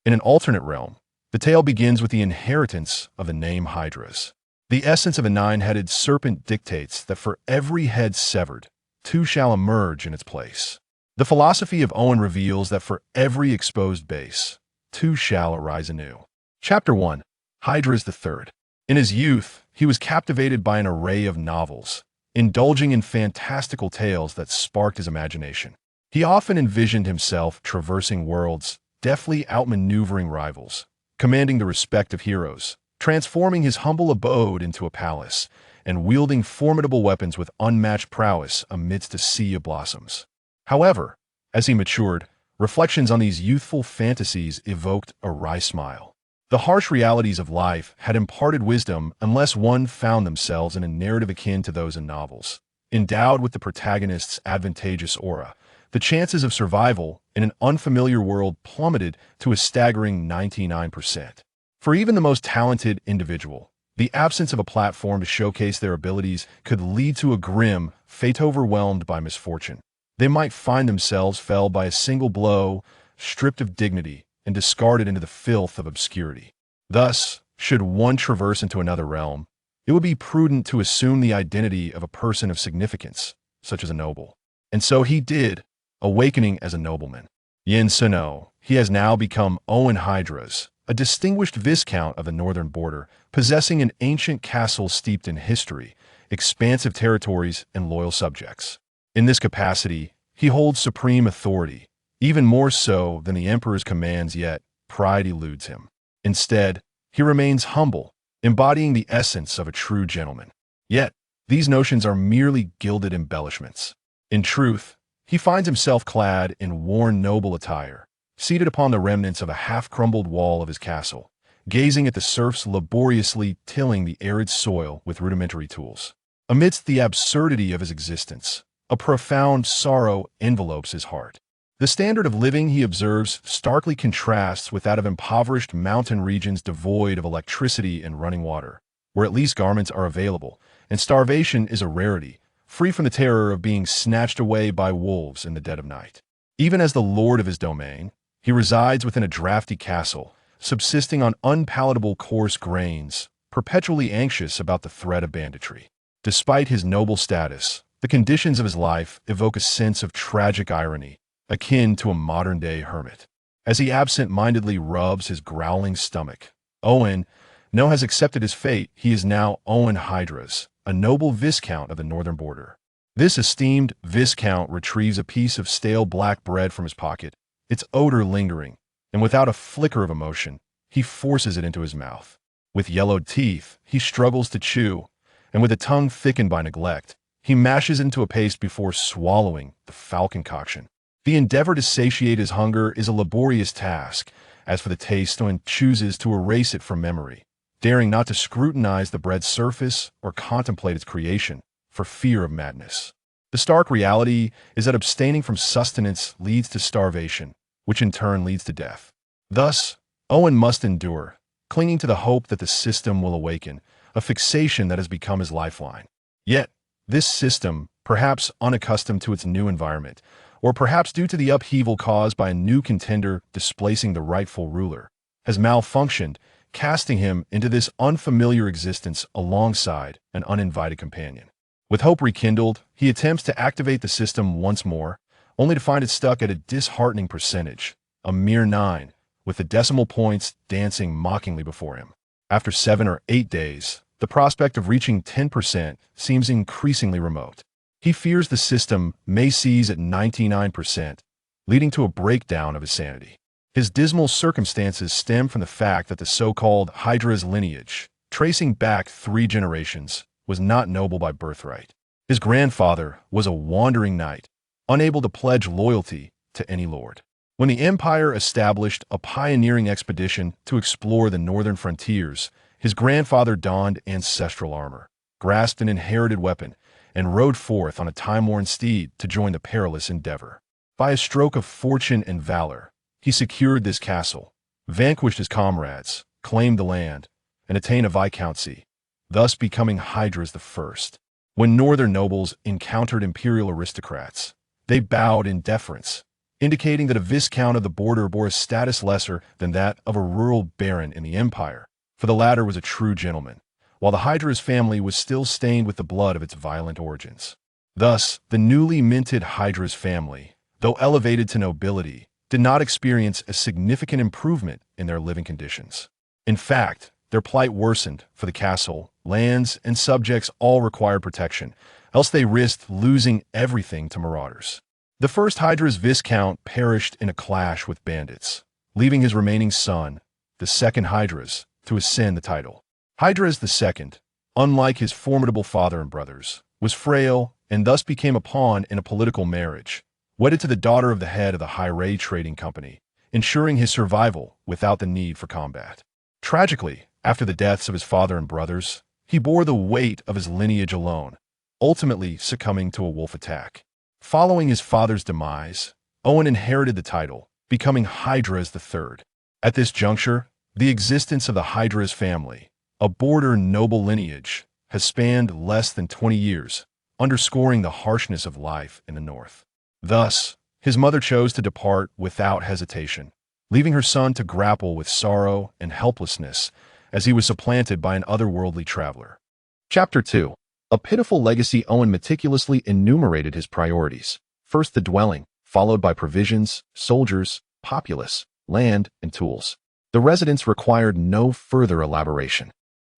In an alternate realm, the tale begins with the inheritance of the name Hydras. The essence of a nine-headed serpent dictates that for every head severed, two shall emerge in its place. The philosophy of Owen reveals that for every exposed base, two shall arise anew. Chapter 1. Hydra is the third. In his youth, he was captivated by an array of novels, indulging in fantastical tales that sparked his imagination. He often envisioned himself traversing worlds, deftly outmaneuvering rivals, commanding the respect of heroes, transforming his humble abode into a palace, and wielding formidable weapons with unmatched prowess amidst a sea of blossoms. However, as he matured, reflections on these youthful fantasies evoked a wry smile. The harsh realities of life had imparted wisdom unless one found themselves in a narrative akin to those in novels. Endowed with the protagonist's advantageous aura, the chances of survival in an unfamiliar world plummeted to a staggering 99%. For even the most talented individual, the absence of a platform to showcase their abilities could lead to a grim fate overwhelmed by misfortune. They might find themselves felled by a single blow, stripped of dignity, and discarded into the filth of obscurity. Thus, should one traverse into another realm, it would be prudent to assume the identity of a person of significance, such as a noble. And so he did, awakening as a nobleman. Yin Sino, he has now become Owen Hydras, a distinguished viscount of the northern border, possessing an ancient castle steeped in history, expansive territories, and loyal subjects. In this capacity, he holds supreme authority, even more so than the emperor's commands, yet pride eludes him. Instead, he remains humble, embodying the essence of a true gentleman. Yet, these notions are merely gilded embellishments. In truth, he finds himself clad in worn noble attire, seated upon the remnants of a half-crumbled wall of his castle, gazing at the serfs laboriously tilling the arid soil with rudimentary tools. Amidst the absurdity of his existence, a profound sorrow envelopes his heart. The standard of living, he observes, starkly contrasts with that of impoverished mountain regions devoid of electricity and running water, where at least garments are available, and starvation is a rarity, free from the terror of being snatched away by wolves in the dead of night. Even as the lord of his domain, he resides within a drafty castle, subsisting on unpalatable coarse grains, perpetually anxious about the threat of banditry. Despite his noble status, the conditions of his life evoke a sense of tragic irony, akin to a modern-day hermit. As he absent-mindedly rubs his growling stomach, Owen has accepted his fate. He is now Owen Hydras, a noble viscount of the northern border. This esteemed viscount retrieves a piece of stale black bread from his pocket, its odor lingering, and without a flicker of emotion, he forces it into his mouth. With yellowed teeth, he struggles to chew, and with a tongue thickened by neglect, he mashes it into a paste before swallowing the foul concoction. The endeavor to satiate his hunger is a laborious task. As for the taste, Owen chooses to erase it from memory, daring not to scrutinize the bread's surface or contemplate its creation for fear of madness. The stark reality is that abstaining from sustenance leads to starvation, which in turn leads to death. Thus, Owen must endure, clinging to the hope that the system will awaken, a fixation that has become his lifeline. Yet, this system, perhaps unaccustomed to its new environment, or perhaps due to the upheaval caused by a new contender displacing the rightful ruler, has malfunctioned, casting him into this unfamiliar existence alongside an uninvited companion. With hope rekindled, he attempts to activate the system once more, only to find it stuck at a disheartening percentage, a mere 9, with the decimal points dancing mockingly before him. After 7 or 8 days, the prospect of reaching 10% seems increasingly remote. He fears the system may seize at 99%, leading to a breakdown of his sanity. His dismal circumstances stem from the fact that the so-called Hydra's lineage, tracing back 3 generations, was not noble by birthright. His grandfather was a wandering knight, unable to pledge loyalty to any lord. When the empire established a pioneering expedition to explore the northern frontiers, his grandfather donned ancestral armor, grasped an inherited weapon, and rode forth on a time-worn steed to join the perilous endeavor. By a stroke of fortune and valor, he secured this castle, vanquished his comrades, claimed the land, and attained a viscountcy, thus becoming Hydras the first. When northern nobles encountered imperial aristocrats, they bowed in deference, indicating that a viscount of the border bore a status lesser than that of a rural baron in the empire, for the latter was a true gentleman, while the Hydra's family was still stained with the blood of its violent origins. Thus, the newly minted Hydra's family, though elevated to nobility, did not experience a significant improvement in their living conditions. In fact, their plight worsened, for the castle, lands, and subjects all required protection, else they risked losing everything to marauders. The first Hydra's viscount perished in a clash with bandits, leaving his remaining son, the second Hydra's, to ascend the title. Hydras the second, unlike his formidable father and brothers, was frail and thus became a pawn in a political marriage, wedded to the daughter of the head of the Hydra trading company, ensuring his survival without the need for combat. Tragically, after the deaths of his father and brothers, he bore the weight of his lineage alone, ultimately succumbing to a wolf attack. Following his father's demise, Owen inherited the title, becoming Hydra's the third. At this juncture, the existence of the Hydra's family, a border noble lineage, has spanned less than 20 years, underscoring the harshness of life in the north. Thus, his mother chose to depart without hesitation, leaving her son to grapple with sorrow and helplessness as he was supplanted by an otherworldly traveler. Chapter 2. A pitiful legacy. Owen meticulously enumerated his priorities. First the dwelling, followed by provisions, soldiers, populace, land, and tools. The residence required no further elaboration.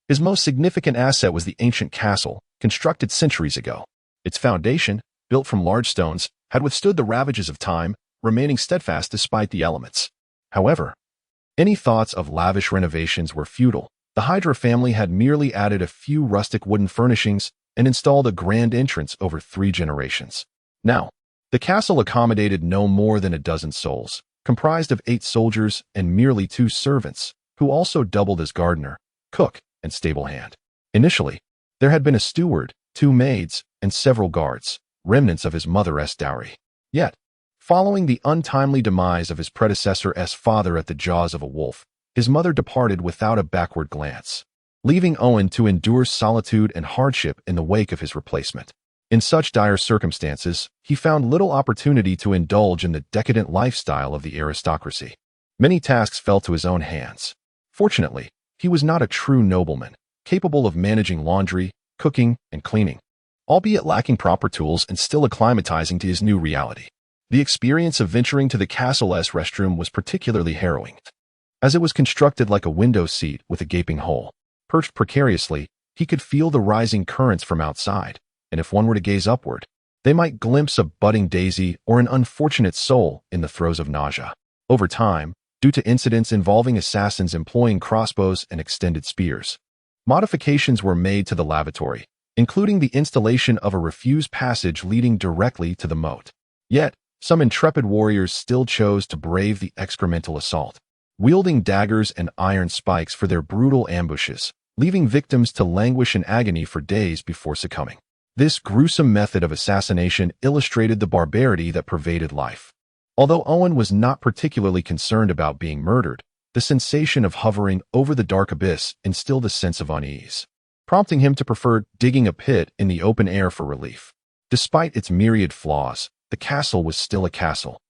His most significant asset was the ancient castle, constructed centuries ago. Its foundation, built from large stones, had withstood the ravages of time, remaining steadfast despite the elements. However, any thoughts of lavish renovations were futile. The Hydra family had merely added a few rustic wooden furnishings and installed a grand entrance over 3 generations. Now, the castle accommodated no more than a dozen souls, comprised of 8 soldiers and merely 2 servants, who also doubled as gardener, cook, and stable hand. Initially, there had been a steward, 2 maids, and several guards, remnants of his mother's dowry. Yet, following the untimely demise of his predecessor's father at the jaws of a wolf, his mother departed without a backward glance, leaving Owen to endure solitude and hardship in the wake of his replacement. In such dire circumstances, he found little opportunity to indulge in the decadent lifestyle of the aristocracy. Many tasks fell to his own hands. Fortunately, he was not a true nobleman, capable of managing laundry, cooking, and cleaning, albeit lacking proper tools and still acclimatizing to his new reality. The experience of venturing to the castle's restroom was particularly harrowing, as it was constructed like a window seat with a gaping hole. Perched precariously, he could feel the rising currents from outside, and if one were to gaze upward, they might glimpse a budding daisy or an unfortunate soul in the throes of nausea. Over time, due to incidents involving assassins employing crossbows and extended spears, modifications were made to the lavatory, including the installation of a refuse passage leading directly to the moat. Yet, some intrepid warriors still chose to brave the excremental assault, wielding daggers and iron spikes for their brutal ambushes, leaving victims to languish in agony for days before succumbing. This gruesome method of assassination illustrated the barbarity that pervaded life. Although Owen was not particularly concerned about being murdered, the sensation of hovering over the dark abyss instilled a sense of unease, prompting him to prefer digging a pit in the open air for relief. Despite its myriad flaws, the castle was still a castle.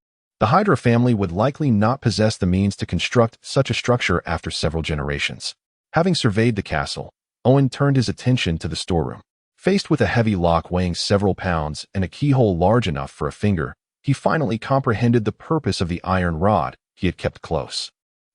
The Hydra family would likely not possess the means to construct such a structure after several generations. Having surveyed the castle, Owen turned his attention to the storeroom. Faced with a heavy lock weighing several pounds and a keyhole large enough for a finger, he finally comprehended the purpose of the iron rod he had kept close.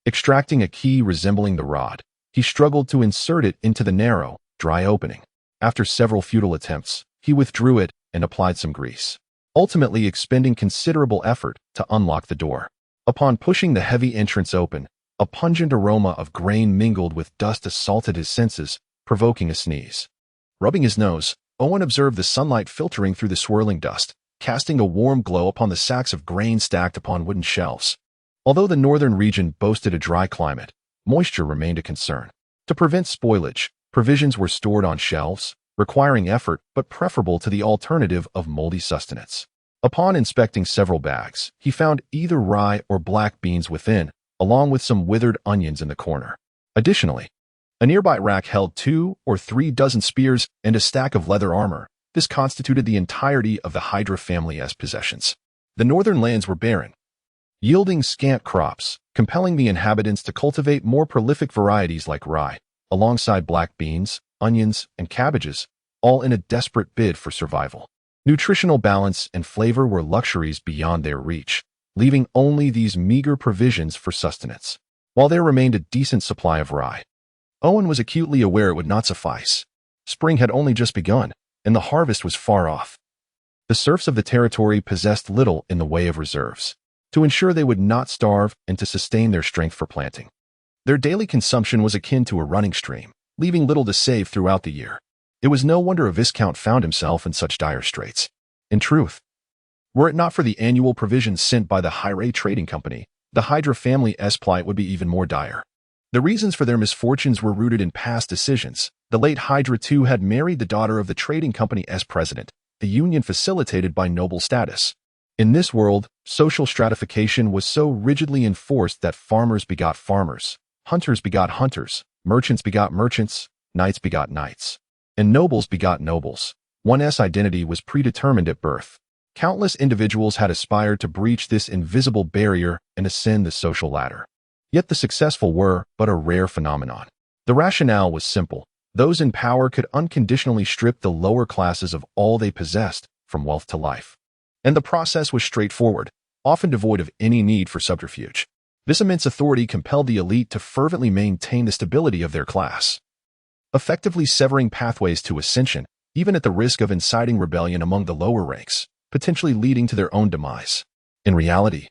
Extracting a key resembling the rod, he struggled to insert it into the narrow, dry opening. After several futile attempts, he withdrew it and applied some grease, ultimately expending considerable effort to unlock the door. Upon pushing the heavy entrance open, a pungent aroma of grain mingled with dust assaulted his senses, provoking a sneeze. Rubbing his nose, Owen observed the sunlight filtering through the swirling dust, casting a warm glow upon the sacks of grain stacked upon wooden shelves. Although the northern region boasted a dry climate, moisture remained a concern. To prevent spoilage, provisions were stored on shelves, requiring effort but preferable to the alternative of moldy sustenance. Upon inspecting several bags, he found either rye or black beans within, along with some withered onions in the corner. Additionally, a nearby rack held 2 or 3 dozen spears and a stack of leather armor. This constituted the entirety of the Hydra family's possessions. The northern lands were barren, yielding scant crops, compelling the inhabitants to cultivate more prolific varieties like rye, alongside black beans, onions, and cabbages, all in a desperate bid for survival. Nutritional balance and flavor were luxuries beyond their reach, leaving only these meager provisions for sustenance. While there remained a decent supply of rye, Owen was acutely aware it would not suffice. Spring had only just begun, and the harvest was far off. The serfs of the territory possessed little in the way of reserves, to ensure they would not starve and to sustain their strength for planting. Their daily consumption was akin to a running stream, leaving little to save throughout the year. It was no wonder a viscount found himself in such dire straits. In truth, were it not for the annual provisions sent by the Hydra trading company, the Hydra family's plight would be even more dire. The reasons for their misfortunes were rooted in past decisions. The late Hydra II had married the daughter of the trading company's president, a union facilitated by noble status. In this world, social stratification was so rigidly enforced that farmers begot farmers, hunters begot hunters, merchants begot merchants, knights begot knights, and nobles begot nobles. One's identity was predetermined at birth. Countless individuals had aspired to breach this invisible barrier and ascend the social ladder. Yet the successful were but a rare phenomenon. The rationale was simple. Those in power could unconditionally strip the lower classes of all they possessed, from wealth to life. And the process was straightforward, often devoid of any need for subterfuge. This immense authority compelled the elite to fervently maintain the stability of their class, effectively severing pathways to ascension, even at the risk of inciting rebellion among the lower ranks, potentially leading to their own demise. In reality,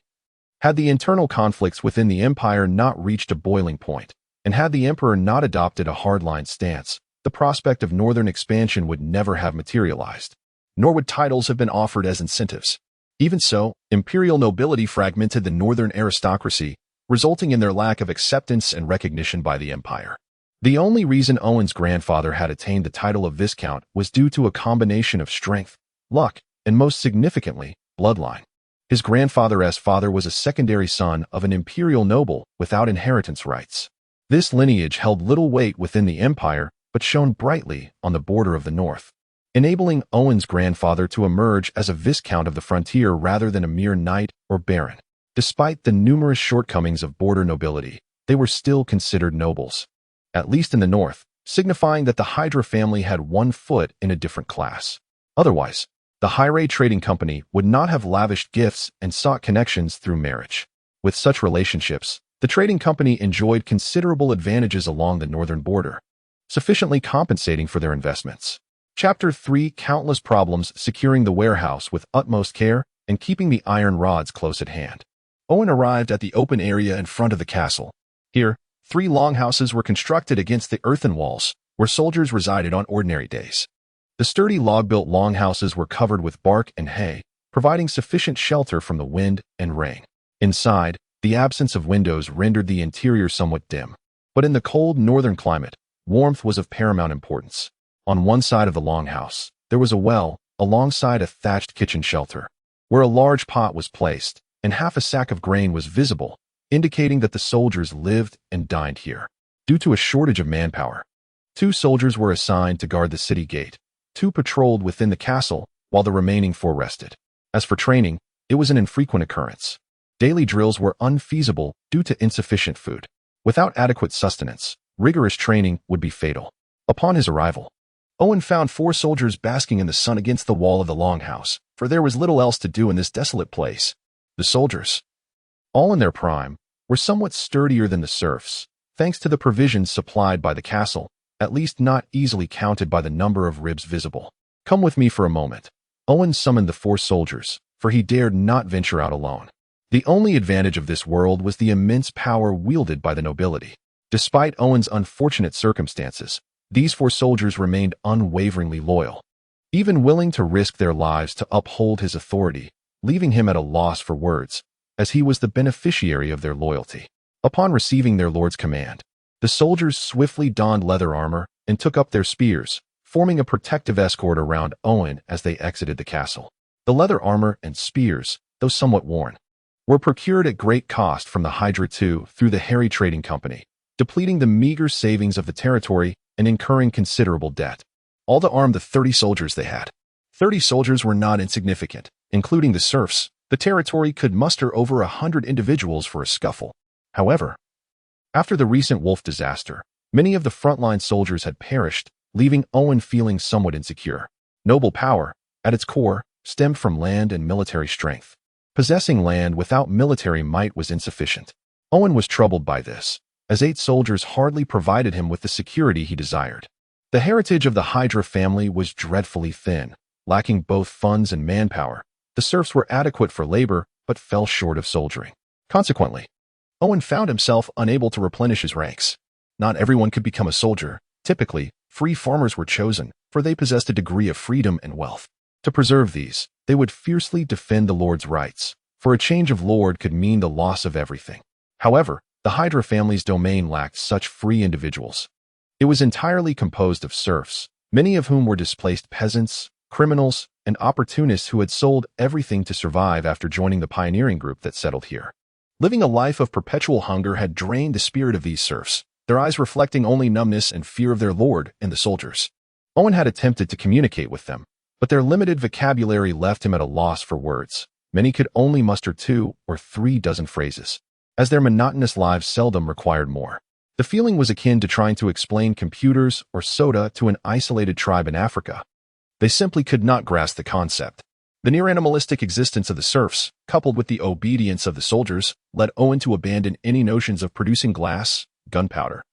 had the internal conflicts within the empire not reached a boiling point, and had the emperor not adopted a hardline stance, the prospect of northern expansion would never have materialized, nor would titles have been offered as incentives. Even so, imperial nobility fragmented the northern aristocracy, resulting in their lack of acceptance and recognition by the empire. The only reason Owen's grandfather had attained the title of viscount was due to a combination of strength, luck, and most significantly, bloodline. His grandfather's father was a secondary son of an imperial noble without inheritance rights. This lineage held little weight within the empire, but shone brightly on the border of the north, enabling Owen's grandfather to emerge as a viscount of the frontier rather than a mere knight or baron. Despite the numerous shortcomings of border nobility, they were still considered nobles, at least in the north, signifying that the Hydra family had one foot in a different class. Otherwise, the Hydra trading company would not have lavished gifts and sought connections through marriage. With such relationships, the trading company enjoyed considerable advantages along the northern border, sufficiently compensating for their investments. Chapter 3: Countless problems securing the warehouse with utmost care and keeping the iron rods close at hand. Owen arrived at the open area in front of the castle. Here, 3 longhouses were constructed against the earthen walls, where soldiers resided on ordinary days. The sturdy log-built longhouses were covered with bark and hay, providing sufficient shelter from the wind and rain. Inside, the absence of windows rendered the interior somewhat dim. But in the cold northern climate, warmth was of paramount importance. On one side of the longhouse, there was a well, alongside a thatched kitchen shelter, where a large pot was placed, and half a sack of grain was visible, indicating that the soldiers lived and dined here. Due to a shortage of manpower, 2 soldiers were assigned to guard the city gate. 2 patrolled within the castle, while the remaining 4 rested. As for training, it was an infrequent occurrence. Daily drills were unfeasible due to insufficient food. Without adequate sustenance, rigorous training would be fatal. Upon his arrival, Owen found 4 soldiers basking in the sun against the wall of the longhouse, for there was little else to do in this desolate place. The soldiers, all in their prime, were somewhat sturdier than the serfs, thanks to the provisions supplied by the castle, at least not easily counted by the number of ribs visible. Come with me for a moment. Owen summoned the 4 soldiers, for he dared not venture out alone. The only advantage of this world was the immense power wielded by the nobility. Despite Owen's unfortunate circumstances, these 4 soldiers remained unwaveringly loyal, even willing to risk their lives to uphold his authority, leaving him at a loss for words, as he was the beneficiary of their loyalty. Upon receiving their lord's command, the soldiers swiftly donned leather armor and took up their spears, forming a protective escort around Owen as they exited the castle. The leather armor and spears, though somewhat worn, were procured at great cost from the Hydra II through the Hairy Trading Company, depleting the meager savings of the territory and incurring considerable debt. All to arm the 30 soldiers they had. 30 soldiers were not insignificant, including the serfs, The territory could muster over 100 individuals for a scuffle. However, after the recent wolf disaster, many of the frontline soldiers had perished, leaving Owen feeling somewhat insecure. Noble power, at its core, stemmed from land and military strength. Possessing land without military might was insufficient. Owen was troubled by this, as 8 soldiers hardly provided him with the security he desired. The heritage of the Hydra family was dreadfully thin, lacking both funds and manpower. The serfs were adequate for labor, but fell short of soldiering. Consequently, Owen found himself unable to replenish his ranks. Not everyone could become a soldier. Typically, free farmers were chosen, for they possessed a degree of freedom and wealth. To preserve these, they would fiercely defend the lord's rights, for a change of lord could mean the loss of everything. However, the Hydra family's domain lacked such free individuals. It was entirely composed of serfs, many of whom were displaced peasants, criminals, and opportunists who had sold everything to survive after joining the pioneering group that settled here. Living a life of perpetual hunger had drained the spirit of these serfs, their eyes reflecting only numbness and fear of their lord and the soldiers. Owen had attempted to communicate with them, but their limited vocabulary left him at a loss for words. Many could only muster 2 or 3 dozen phrases, as their monotonous lives seldom required more. The feeling was akin to trying to explain computers or soda to an isolated tribe in Africa. They simply could not grasp the concept. The near-animalistic existence of the serfs, coupled with the obedience of the soldiers, led Owen to abandon any notions of producing glass, gunpowder,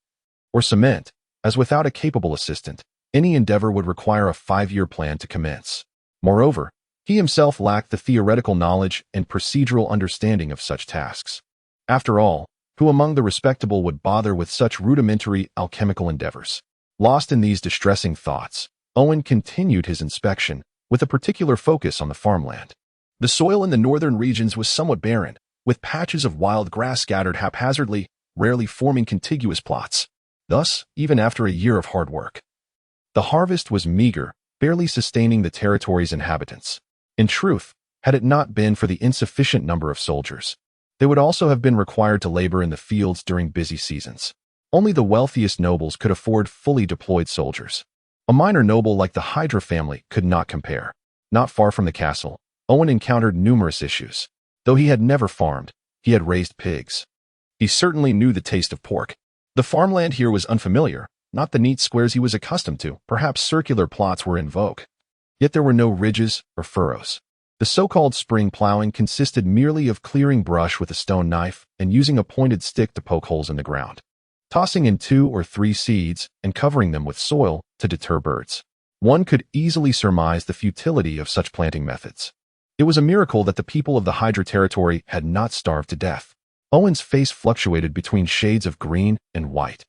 or cement, as without a capable assistant, any endeavor would require a 5-year plan to commence. Moreover, he himself lacked the theoretical knowledge and procedural understanding of such tasks. After all, who among the respectable would bother with such rudimentary alchemical endeavors? Lost in these distressing thoughts, Owen continued his inspection, with a particular focus on the farmland. The soil in the northern regions was somewhat barren, with patches of wild grass scattered haphazardly, rarely forming contiguous plots. Thus, even after a year of hard work, the harvest was meager, barely sustaining the territory's inhabitants. In truth, had it not been for the insufficient number of soldiers, they would also have been required to labor in the fields during busy seasons. Only the wealthiest nobles could afford fully deployed soldiers. A minor noble like the Hydra family could not compare. Not far from the castle, Owen encountered numerous issues. Though he had never farmed, he had raised pigs. He certainly knew the taste of pork. The farmland here was unfamiliar, not the neat squares he was accustomed to. Perhaps circular plots were in vogue. Yet there were no ridges or furrows. The so-called spring plowing consisted merely of clearing brush with a stone knife and using a pointed stick to poke holes in the ground, tossing in 2 or 3 seeds and covering them with soil to deter birds. One could easily surmise the futility of such planting methods. It was a miracle that the people of the Hydra territory had not starved to death. Owen's face fluctuated between shades of green and white.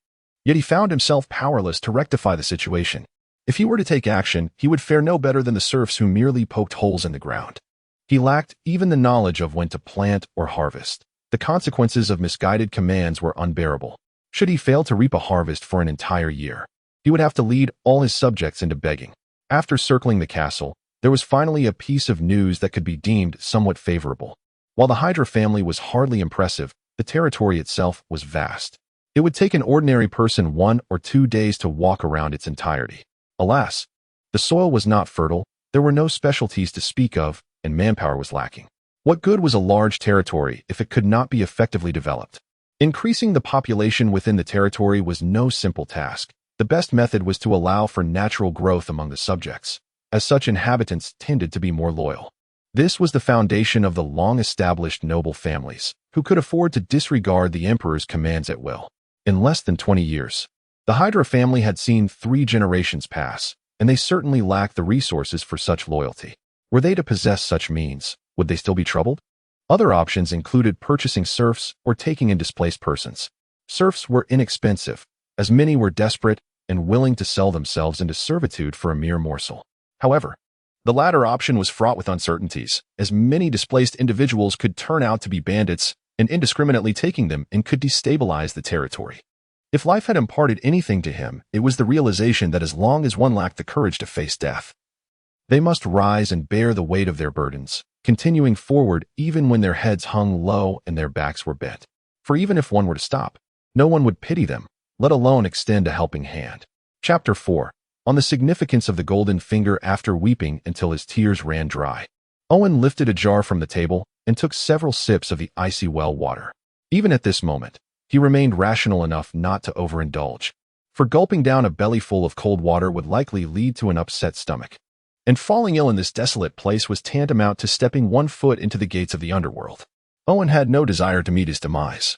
Yet he found himself powerless to rectify the situation. If he were to take action, he would fare no better than the serfs who merely poked holes in the ground. He lacked even the knowledge of when to plant or harvest. The consequences of misguided commands were unbearable. Should he fail to reap a harvest for an entire year, he would have to lead all his subjects into begging. After circling the castle, there was finally a piece of news that could be deemed somewhat favorable. While the Hydra family was hardly impressive, the territory itself was vast. It would take an ordinary person 1 or 2 days to walk around its entirety. Alas, the soil was not fertile, there were no specialties to speak of, and manpower was lacking. What good was a large territory if it could not be effectively developed? Increasing the population within the territory was no simple task. The best method was to allow for natural growth among the subjects, as such inhabitants tended to be more loyal. This was the foundation of the long-established noble families, who could afford to disregard the emperor's commands at will. In less than 20 years, the Hydra family had seen 3 generations pass, and they certainly lacked the resources for such loyalty. Were they to possess such means, would they still be troubled? Other options included purchasing serfs or taking in displaced persons. Serfs were inexpensive, as many were desperate and willing to sell themselves into servitude for a mere morsel. However, the latter option was fraught with uncertainties, as many displaced individuals could turn out to be bandits, and indiscriminately taking them and could destabilize the territory. If life had imparted anything to him, it was the realization that as long as one lacked the courage to face death, they must rise and bear the weight of their burdens, continuing forward even when their heads hung low and their backs were bent. For even if one were to stop, no one would pity them, let alone extend a helping hand. Chapter 4. On the significance of the golden finger after weeping until his tears ran dry. Owen lifted a jar from the table and took several sips of the icy well water. Even at this moment, he remained rational enough not to overindulge, for gulping down a bellyful of cold water would likely lead to an upset stomach. And falling ill in this desolate place was tantamount to stepping one foot into the gates of the underworld. Owen had no desire to meet his demise.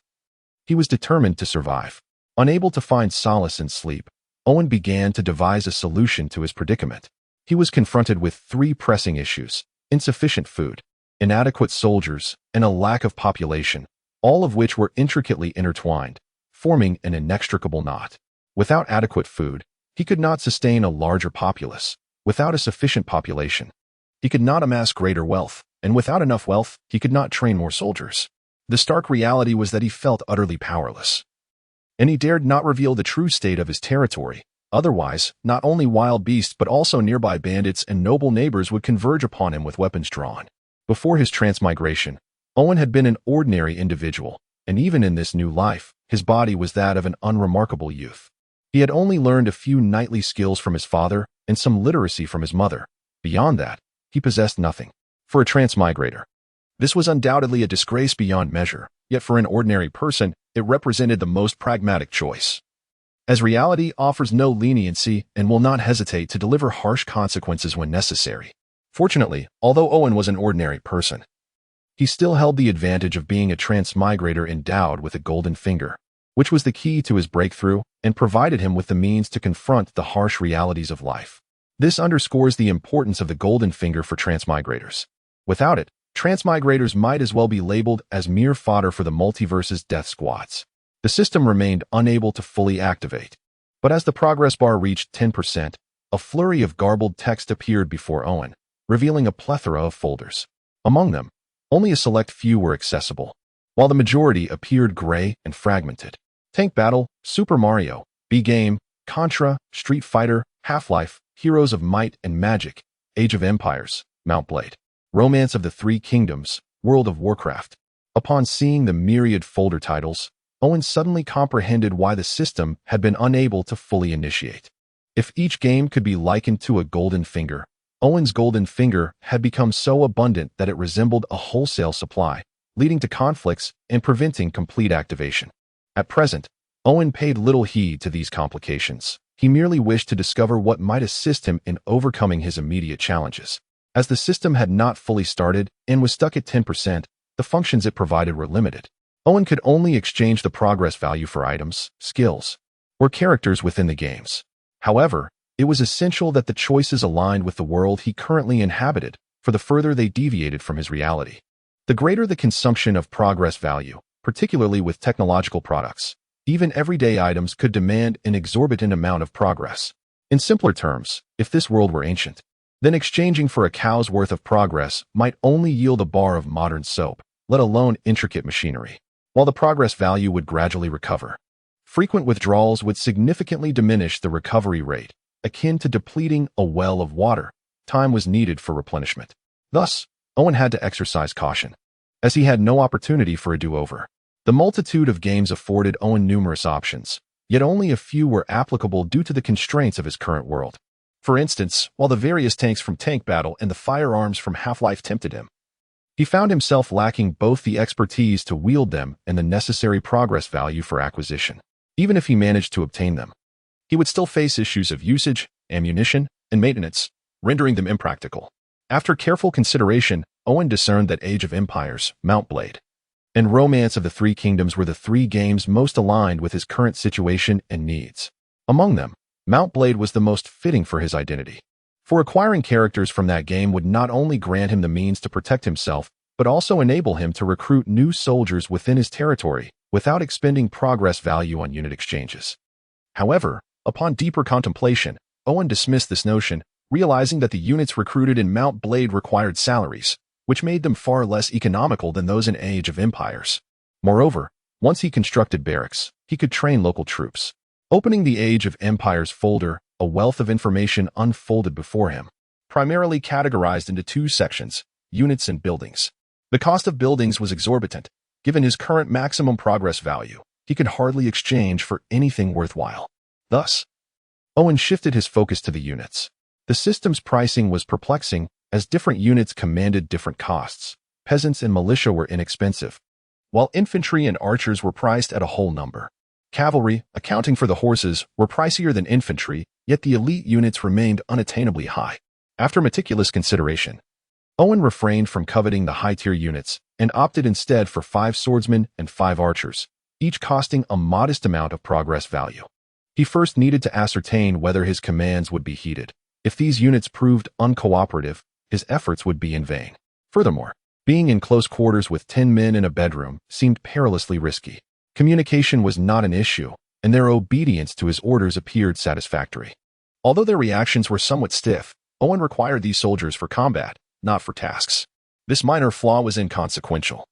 He was determined to survive. Unable to find solace in sleep, Owen began to devise a solution to his predicament. He was confronted with three pressing issues: insufficient food, inadequate soldiers, and a lack of population, all of which were intricately intertwined, forming an inextricable knot. Without adequate food, he could not sustain a larger populace. Without a sufficient population, he could not amass greater wealth, and without enough wealth, he could not train more soldiers. The stark reality was that he felt utterly powerless, and he dared not reveal the true state of his territory. Otherwise, not only wild beasts but also nearby bandits and noble neighbors would converge upon him with weapons drawn. Before his transmigration, Owen had been an ordinary individual, and even in this new life, his body was that of an unremarkable youth. He had only learned a few knightly skills from his father and some literacy from his mother. Beyond that, he possessed nothing. For a transmigrator, this was undoubtedly a disgrace beyond measure, yet for an ordinary person, it represented the most pragmatic choice, as reality offers no leniency and will not hesitate to deliver harsh consequences when necessary. Fortunately, although Owen was an ordinary person, he still held the advantage of being a transmigrator endowed with a golden finger, which was the key to his breakthrough and provided him with the means to confront the harsh realities of life. This underscores the importance of the golden finger for transmigrators. Without it, transmigrators might as well be labeled as mere fodder for the multiverse's death squads. The system remained unable to fully activate. But as the progress bar reached 10%, a flurry of garbled text appeared before Owen, revealing a plethora of folders. Among them, only a select few were accessible, while the majority appeared gray and fragmented. Tank Battle, Super Mario, B-Game, Contra, Street Fighter, Half-Life, Heroes of Might and Magic, Age of Empires, Mount Blade, Romance of the Three Kingdoms, World of Warcraft. Upon seeing the myriad folder titles, Owen suddenly comprehended why the system had been unable to fully initiate. If each game could be likened to a golden finger, Owen's golden finger had become so abundant that it resembled a wholesale supply, leading to conflicts and preventing complete activation. At present, Owen paid little heed to these complications. He merely wished to discover what might assist him in overcoming his immediate challenges. As the system had not fully started and was stuck at 10%, the functions it provided were limited. Owen could only exchange the progress value for items, skills, or characters within the games. However, it was essential that the choices aligned with the world he currently inhabited, for the further they deviated from his reality. The greater the consumption of progress value, particularly with technological products, even everyday items could demand an exorbitant amount of progress. In simpler terms, if this world were ancient, then exchanging for a cow's worth of progress might only yield a bar of modern soap, let alone intricate machinery, while the progress value would gradually recover. Frequent withdrawals would significantly diminish the recovery rate, akin to depleting a well of water. Time was needed for replenishment. Thus, Owen had to exercise caution, as he had no opportunity for a do-over. The multitude of games afforded Owen numerous options, yet only a few were applicable due to the constraints of his current world. For instance, while the various tanks from Tank Battle and the firearms from Half-Life tempted him, he found himself lacking both the expertise to wield them and the necessary progress value for acquisition. Even if he managed to obtain them, he would still face issues of usage, ammunition, and maintenance, rendering them impractical. After careful consideration, Owen discerned that Age of Empires, Mount Blade, and Romance of the Three Kingdoms were the three games most aligned with his current situation and needs. Among them, Mount Blade was the most fitting for his identity. For acquiring characters from that game would not only grant him the means to protect himself, but also enable him to recruit new soldiers within his territory without expending progress value on unit exchanges. However, upon deeper contemplation, Owen dismissed this notion, realizing that the units recruited in Mount Blade required salaries, which made them far less economical than those in Age of Empires. Moreover, once he constructed barracks, he could train local troops. Opening the Age of Empires folder, a wealth of information unfolded before him, primarily categorized into two sections, units and buildings. The cost of buildings was exorbitant. Given his current maximum progress value, he could hardly exchange for anything worthwhile. Thus, Owen shifted his focus to the units. The system's pricing was perplexing, as different units commanded different costs. Peasants and militia were inexpensive, while infantry and archers were priced at a whole number. Cavalry, accounting for the horses, were pricier than infantry, yet the elite units remained unattainably high. After meticulous consideration, Owen refrained from coveting the high-tier units and opted instead for 5 swordsmen and 5 archers, each costing a modest amount of progress value. He first needed to ascertain whether his commands would be heeded. If these units proved uncooperative, his efforts would be in vain. Furthermore, being in close quarters with 10 men in a bedroom seemed perilously risky. Communication was not an issue, and their obedience to his orders appeared satisfactory. Although their reactions were somewhat stiff, Owen required these soldiers for combat, not for tasks. This minor flaw was inconsequential,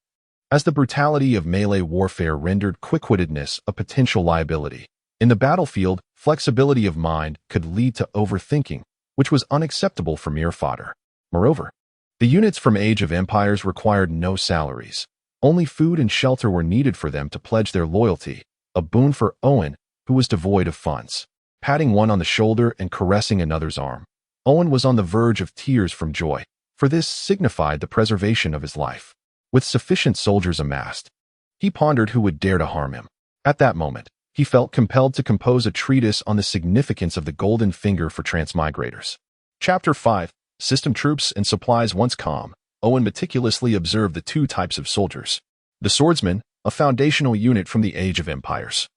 as the brutality of melee warfare rendered quick-wittedness a potential liability. In the battlefield, flexibility of mind could lead to overthinking, which was unacceptable for mere fodder. Moreover, the units from Age of Empires required no salaries. Only food and shelter were needed for them to pledge their loyalty, a boon for Owen, who was devoid of funds. Patting one on the shoulder and caressing another's arm, Owen was on the verge of tears from joy, for this signified the preservation of his life. With sufficient soldiers amassed, he pondered who would dare to harm him. At that moment, he felt compelled to compose a treatise on the significance of the golden finger for transmigrators. Chapter 5. System Troops and Supplies. Once calm, Owen meticulously observed the 2 types of soldiers. The swordsman, a foundational unit from the Age of Empires,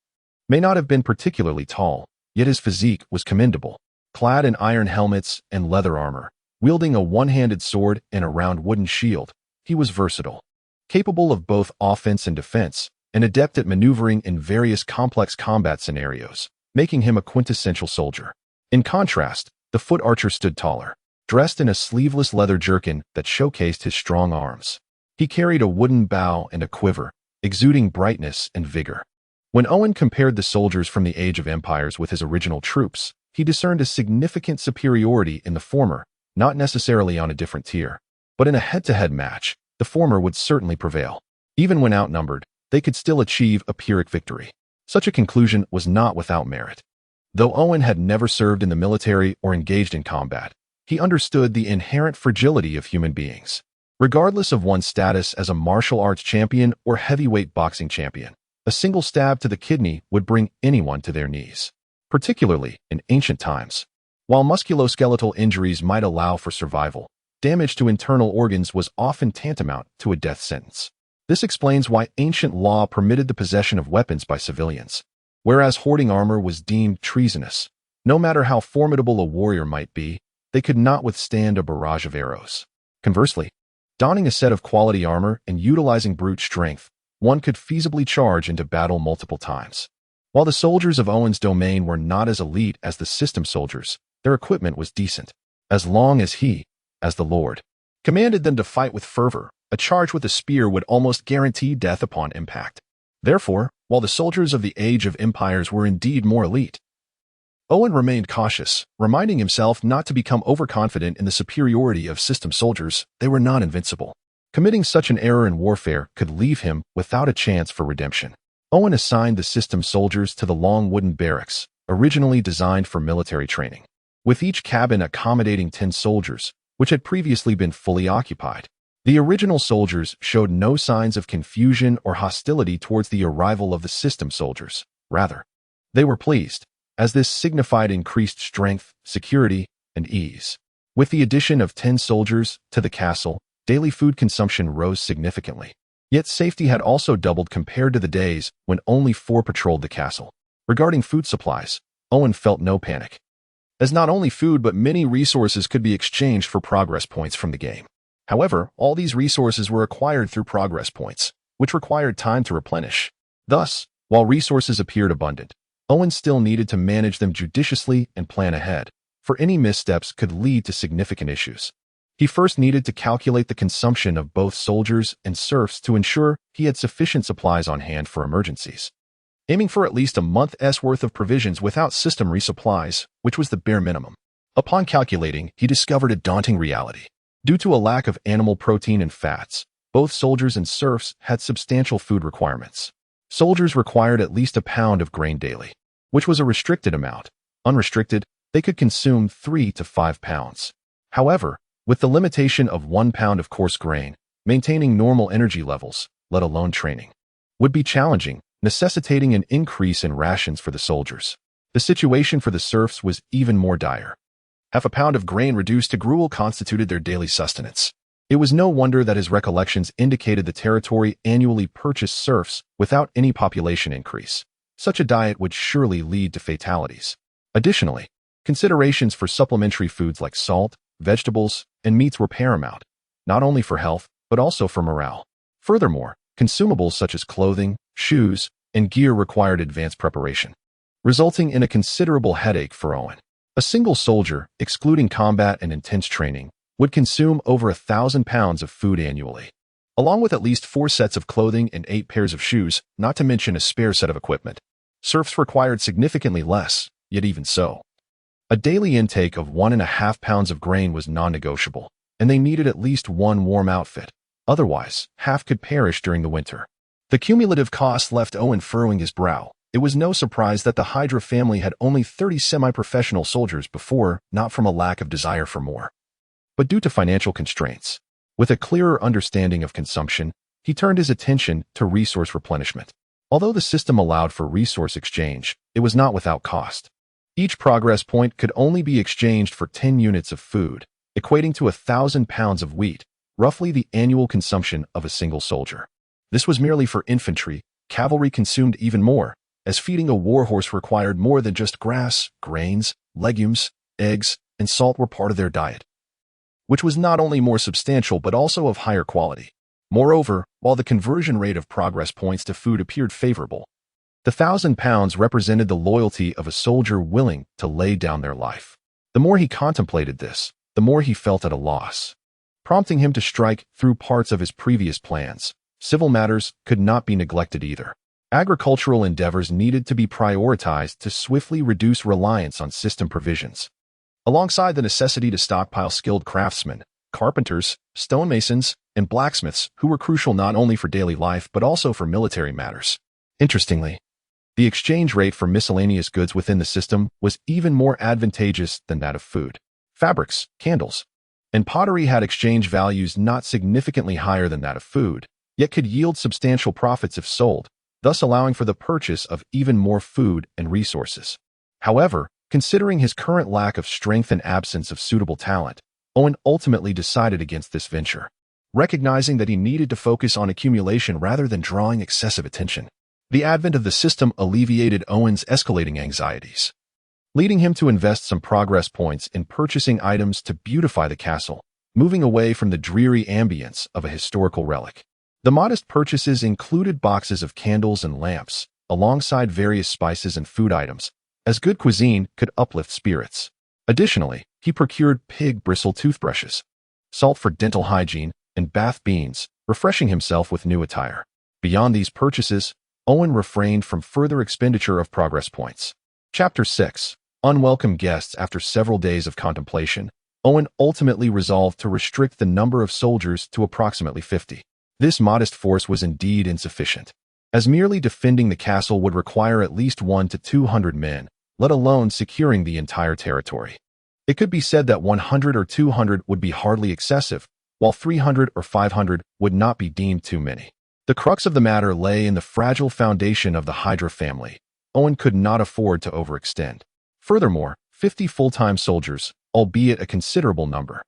may not have been particularly tall, yet his physique was commendable. Clad in iron helmets and leather armor, wielding a one-handed sword and a round wooden shield, he was versatile, capable of both offense and defense, and adept at maneuvering in various complex combat scenarios, making him a quintessential soldier. In contrast, the foot archer stood taller, dressed in a sleeveless leather jerkin that showcased his strong arms. He carried a wooden bow and a quiver, exuding brightness and vigor. When Owen compared the soldiers from the Age of Empires with his original troops, he discerned a significant superiority in the former, not necessarily on a different tier, but in a head-to-head match, the former would certainly prevail. Even when outnumbered, they could still achieve a Pyrrhic victory. Such a conclusion was not without merit. Though Owen had never served in the military or engaged in combat, he understood the inherent fragility of human beings. Regardless of one's status as a martial arts champion or heavyweight boxing champion, a single stab to the kidney would bring anyone to their knees, particularly in ancient times. While musculoskeletal injuries might allow for survival, damage to internal organs was often tantamount to a death sentence. This explains why ancient law permitted the possession of weapons by civilians, whereas hoarding armor was deemed treasonous. No matter how formidable a warrior might be, they could not withstand a barrage of arrows. Conversely, donning a set of quality armor and utilizing brute strength, one could feasibly charge into battle multiple times. While the soldiers of Owen's domain were not as elite as the system soldiers, their equipment was decent, as long as he, as the Lord, commanded them to fight with fervor. A charge with a spear would almost guarantee death upon impact. Therefore, while the soldiers of the Age of Empires were indeed more elite, Owen remained cautious, reminding himself not to become overconfident in the superiority of system soldiers. They were not invincible. Committing such an error in warfare could leave him without a chance for redemption. Owen assigned the system soldiers to the long wooden barracks, originally designed for military training, with each cabin accommodating 10 soldiers, which had previously been fully occupied. The original soldiers showed no signs of confusion or hostility towards the arrival of the system soldiers. Rather, they were pleased, as this signified increased strength, security, and ease. With the addition of 10 soldiers to the castle, daily food consumption rose significantly. Yet safety had also doubled compared to the days when only 4 patrolled the castle. Regarding food supplies, Owen felt no panic, as not only food but many resources could be exchanged for progress points from the game. However, all these resources were acquired through progress points, which required time to replenish. Thus, while resources appeared abundant, Owen still needed to manage them judiciously and plan ahead, for any missteps could lead to significant issues. He first needed to calculate the consumption of both soldiers and serfs to ensure he had sufficient supplies on hand for emergencies, aiming for at least a month's worth of provisions without system resupplies, which was the bare minimum. Upon calculating, he discovered a daunting reality. Due to a lack of animal protein and fats, both soldiers and serfs had substantial food requirements. Soldiers required at least a pound of grain daily, which was a restricted amount. Unrestricted, they could consume 3 to 5 pounds. However, with the limitation of 1 pound of coarse grain, Maintaining normal energy levels, let alone training, would be challenging, necessitating an increase in rations for the soldiers. The situation for the serfs was even more dire. Half a pound of grain reduced to gruel constituted their daily sustenance. It was no wonder that his recollections indicated the territory annually purchased serfs without any population increase. Such a diet would surely lead to fatalities. Additionally, considerations for supplementary foods like salt, vegetables, and meats were paramount, not only for health, but also for morale. Furthermore, consumables such as clothing, shoes, and gear required advanced preparation, resulting in a considerable headache for Owen. A single soldier, excluding combat and intense training, would consume over 1,000 pounds of food annually, along with at least 4 sets of clothing and 8 pairs of shoes, not to mention a spare set of equipment. Serfs required significantly less, yet even so, a daily intake of 1.5 pounds of grain was non-negotiable, and they needed at least 1 warm outfit. Otherwise, half could perish during the winter. The cumulative cost left Owen furrowing his brow. It was no surprise that the Hydra family had only 30 semi-professional soldiers before, not from a lack of desire for more, but due to financial constraints. With a clearer understanding of consumption, he turned his attention to resource replenishment. Although the system allowed for resource exchange, it was not without cost. Each progress point could only be exchanged for 10 units of food, equating to 1,000 pounds of wheat, roughly the annual consumption of a single soldier. This was merely for infantry. Cavalry consumed even more, as feeding a warhorse required more than just grass, grains, legumes, eggs, and salt were part of their diet, which was not only more substantial but also of higher quality. Moreover, while the conversion rate of progress points to food appeared favorable, the 1,000 pounds represented the loyalty of a soldier willing to lay down their life. The more he contemplated this, the more he felt at a loss, prompting him to strike through parts of his previous plans. Civil matters could not be neglected either. Agricultural endeavors needed to be prioritized to swiftly reduce reliance on system provisions, alongside the necessity to stockpile skilled craftsmen, carpenters, stonemasons, and blacksmiths who were crucial not only for daily life but also for military matters. Interestingly, the exchange rate for miscellaneous goods within the system was even more advantageous than that of food. Fabrics, candles, and pottery had exchange values not significantly higher than that of food, yet could yield substantial profits if sold, thus allowing for the purchase of even more food and resources. However, considering his current lack of strength and absence of suitable talent, Owen ultimately decided against this venture, recognizing that he needed to focus on accumulation rather than drawing excessive attention. The advent of the system alleviated Owen's escalating anxieties, leading him to invest some progress points in purchasing items to beautify the castle, moving away from the dreary ambience of a historical relic. The modest purchases included boxes of candles and lamps, alongside various spices and food items, as good cuisine could uplift spirits. Additionally, he procured pig bristle toothbrushes, salt for dental hygiene, and bath beans, refreshing himself with new attire. Beyond these purchases, Owen refrained from further expenditure of progress points. Chapter 6. Unwelcome guests. After several days of contemplation, Owen ultimately resolved to restrict the number of soldiers to approximately 50. This modest force was indeed insufficient, as merely defending the castle would require at least 100 to 200 men, let alone securing the entire territory. It could be said that 100 or 200 would be hardly excessive, while 300 or 500 would not be deemed too many. The crux of the matter lay in the fragile foundation of the Hydra family. Owen could not afford to overextend. Furthermore, 50 full-time soldiers, albeit a considerable number,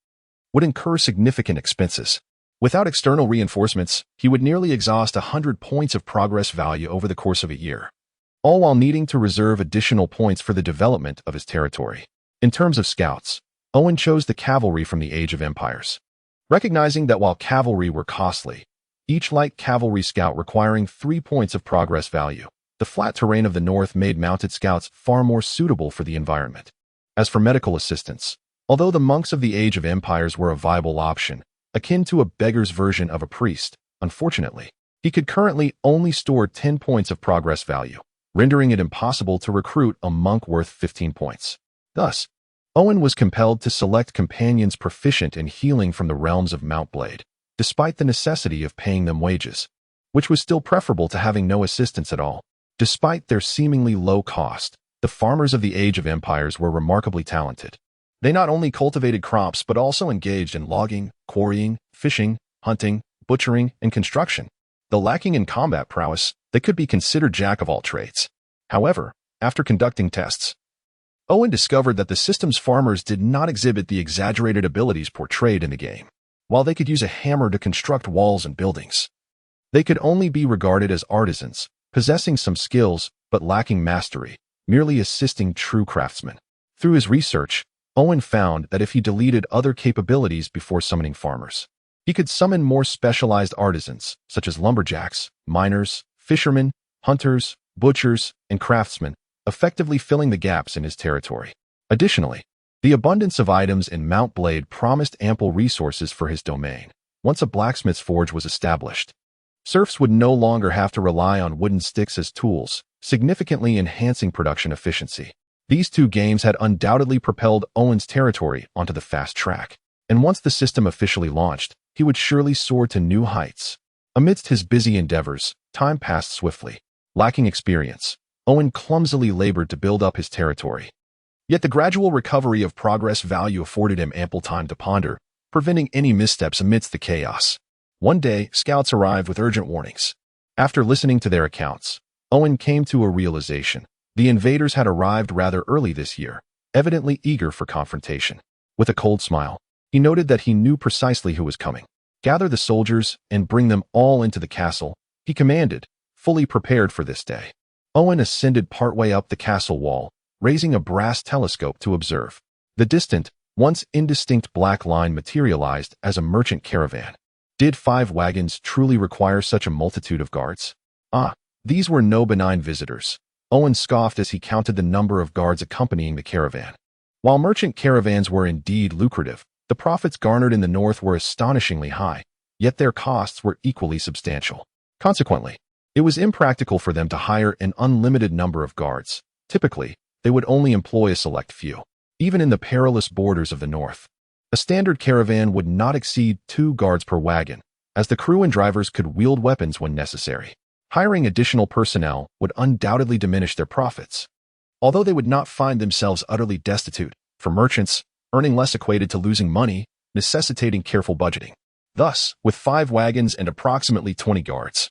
would incur significant expenses. Without external reinforcements, he would nearly exhaust 100 points of progress value over the course of a year, all while needing to reserve additional points for the development of his territory. In terms of scouts, Owen chose the cavalry from the Age of Empires, recognizing that while cavalry were costly, each light cavalry scout requiring 3 points of progress value, the flat terrain of the north made mounted scouts far more suitable for the environment. As for medical assistance, although the monks of the Age of Empires were a viable option, akin to a beggar's version of a priest, unfortunately, he could currently only store 10 points of progress value, rendering it impossible to recruit a monk worth 15 points. Thus, Owen was compelled to select companions proficient in healing from the realms of Mount Blade, despite the necessity of paying them wages, which was still preferable to having no assistance at all. Despite their seemingly low cost, the farmers of the Age of Empires were remarkably talented. They not only cultivated crops but also engaged in logging, quarrying, fishing, hunting, butchering, and construction. Though lacking in combat prowess, they could be considered jack-of-all-trades. However, after conducting tests, Owen discovered that the system's farmers did not exhibit the exaggerated abilities portrayed in the game. While they could use a hammer to construct walls and buildings, they could only be regarded as artisans, possessing some skills but lacking mastery, merely assisting true craftsmen. Through his research, Owen found that if he deleted other capabilities before summoning farmers, he could summon more specialized artisans, such as lumberjacks, miners, fishermen, hunters, butchers, and craftsmen, effectively filling the gaps in his territory. Additionally, the abundance of items in Mount Blade promised ample resources for his domain. Once a blacksmith's forge was established, serfs would no longer have to rely on wooden sticks as tools, significantly enhancing production efficiency. These two games had undoubtedly propelled Owen's territory onto the fast track, and once the system officially launched, he would surely soar to new heights. Amidst his busy endeavors, time passed swiftly. Lacking experience, Owen clumsily labored to build up his territory. Yet the gradual recovery of progress value afforded him ample time to ponder, preventing any missteps amidst the chaos. One day, scouts arrived with urgent warnings. After listening to their accounts, Owen came to a realization. The invaders had arrived rather early this year, evidently eager for confrontation. With a cold smile, he noted that he knew precisely who was coming. Gather the soldiers and bring them all into the castle, he commanded, fully prepared for this day. Owen ascended partway up the castle wall, raising a brass telescope to observe. The distant, once indistinct black line materialized as a merchant caravan. Did 5 wagons truly require such a multitude of guards? These were no benign visitors. Owen scoffed as he counted the number of guards accompanying the caravan. While merchant caravans were indeed lucrative, the profits garnered in the north were astonishingly high, yet their costs were equally substantial. Consequently, it was impractical for them to hire an unlimited number of guards. Typically, they would only employ a select few. Even in the perilous borders of the north, a standard caravan would not exceed 2 guards per wagon, as the crew and drivers could wield weapons when necessary. Hiring additional personnel would undoubtedly diminish their profits. Although they would not find themselves utterly destitute, for merchants, earning less equated to losing money, necessitating careful budgeting. Thus, with 5 wagons and approximately 20 guards,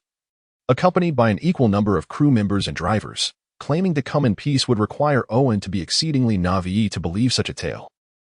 accompanied by an equal number of crew members and drivers, claiming to come in peace would require Owen to be exceedingly naive to believe such a tale.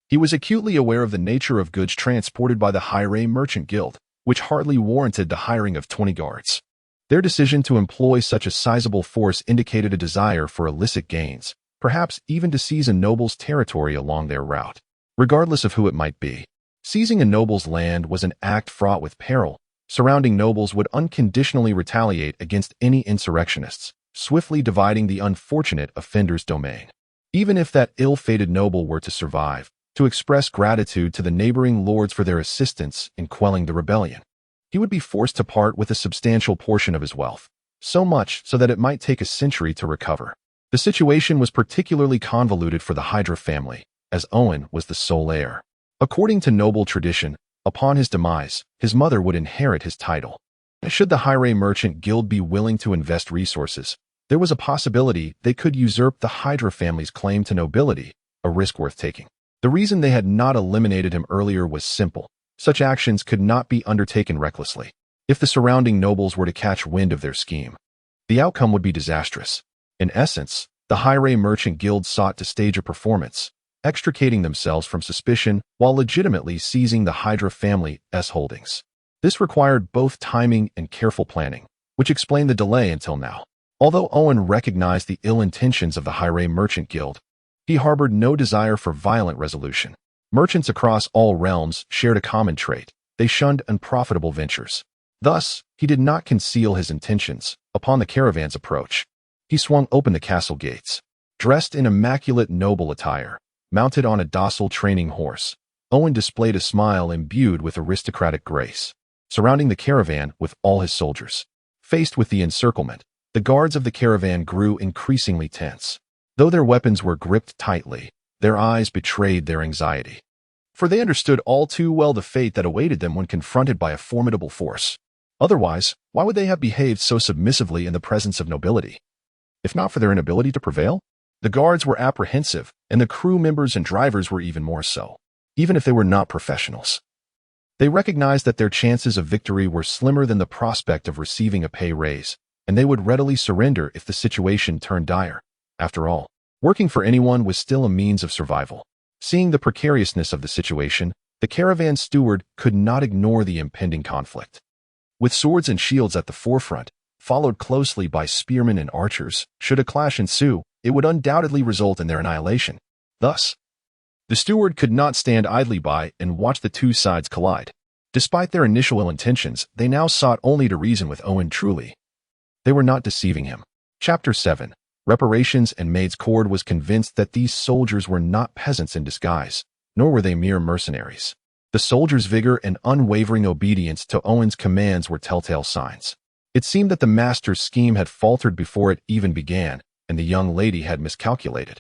He was acutely aware of the nature of goods transported by the Hydra Merchant Guild, which hardly warranted the hiring of 20 guards. Their decision to employ such a sizable force indicated a desire for illicit gains, perhaps even to seize a noble's territory along their route. Regardless of who it might be, seizing a noble's land was an act fraught with peril. Surrounding nobles would unconditionally retaliate against any insurrectionists, swiftly dividing the unfortunate offender's domain. Even if that ill-fated noble were to survive, to express gratitude to the neighboring lords for their assistance in quelling the rebellion, he would be forced to part with a substantial portion of his wealth, so much so that it might take a century to recover. The situation was particularly convoluted for the Hydra family, as Owen was the sole heir. According to noble tradition, upon his demise, his mother would inherit his title. Should the Hydra Merchant Guild be willing to invest resources, there was a possibility they could usurp the Hydra family's claim to nobility, a risk worth taking. The reason they had not eliminated him earlier was simple. Such actions could not be undertaken recklessly. If the surrounding nobles were to catch wind of their scheme, the outcome would be disastrous. In essence, the Hydra Merchant Guild sought to stage a performance, extricating themselves from suspicion while legitimately seizing the Hydra family's holdings. This required both timing and careful planning, which explained the delay until now. Although Owen recognized the ill intentions of the Hydra Merchant Guild, he harbored no desire for violent resolution. Merchants across all realms shared a common trait. They shunned unprofitable ventures. Thus, he did not conceal his intentions. Upon the caravan's approach, he swung open the castle gates. Dressed in immaculate noble attire, mounted on a docile training horse, Owen displayed a smile imbued with aristocratic grace, surrounding the caravan with all his soldiers. Faced with the encirclement, the guards of the caravan grew increasingly tense. Though their weapons were gripped tightly, their eyes betrayed their anxiety. For they understood all too well the fate that awaited them when confronted by a formidable force. Otherwise, why would they have behaved so submissively in the presence of nobility? If not for their inability to prevail, the guards were apprehensive, and the crew members and drivers were even more so, even if they were not professionals. They recognized that their chances of victory were slimmer than the prospect of receiving a pay raise, and they would readily surrender if the situation turned dire. After all, working for anyone was still a means of survival. Seeing the precariousness of the situation, the caravan steward could not ignore the impending conflict. With swords and shields at the forefront, followed closely by spearmen and archers, should a clash ensue, it would undoubtedly result in their annihilation. Thus, the steward could not stand idly by and watch the two sides collide. Despite their initial ill intentions, they now sought only to reason with Owen truly. They were not deceiving him. Chapter 7. Reparations and Maids. Cord was convinced that these soldiers were not peasants in disguise, nor were they mere mercenaries. The soldiers' vigor and unwavering obedience to Owen's commands were telltale signs. It seemed that the master's scheme had faltered before it even began, and the young lady had miscalculated.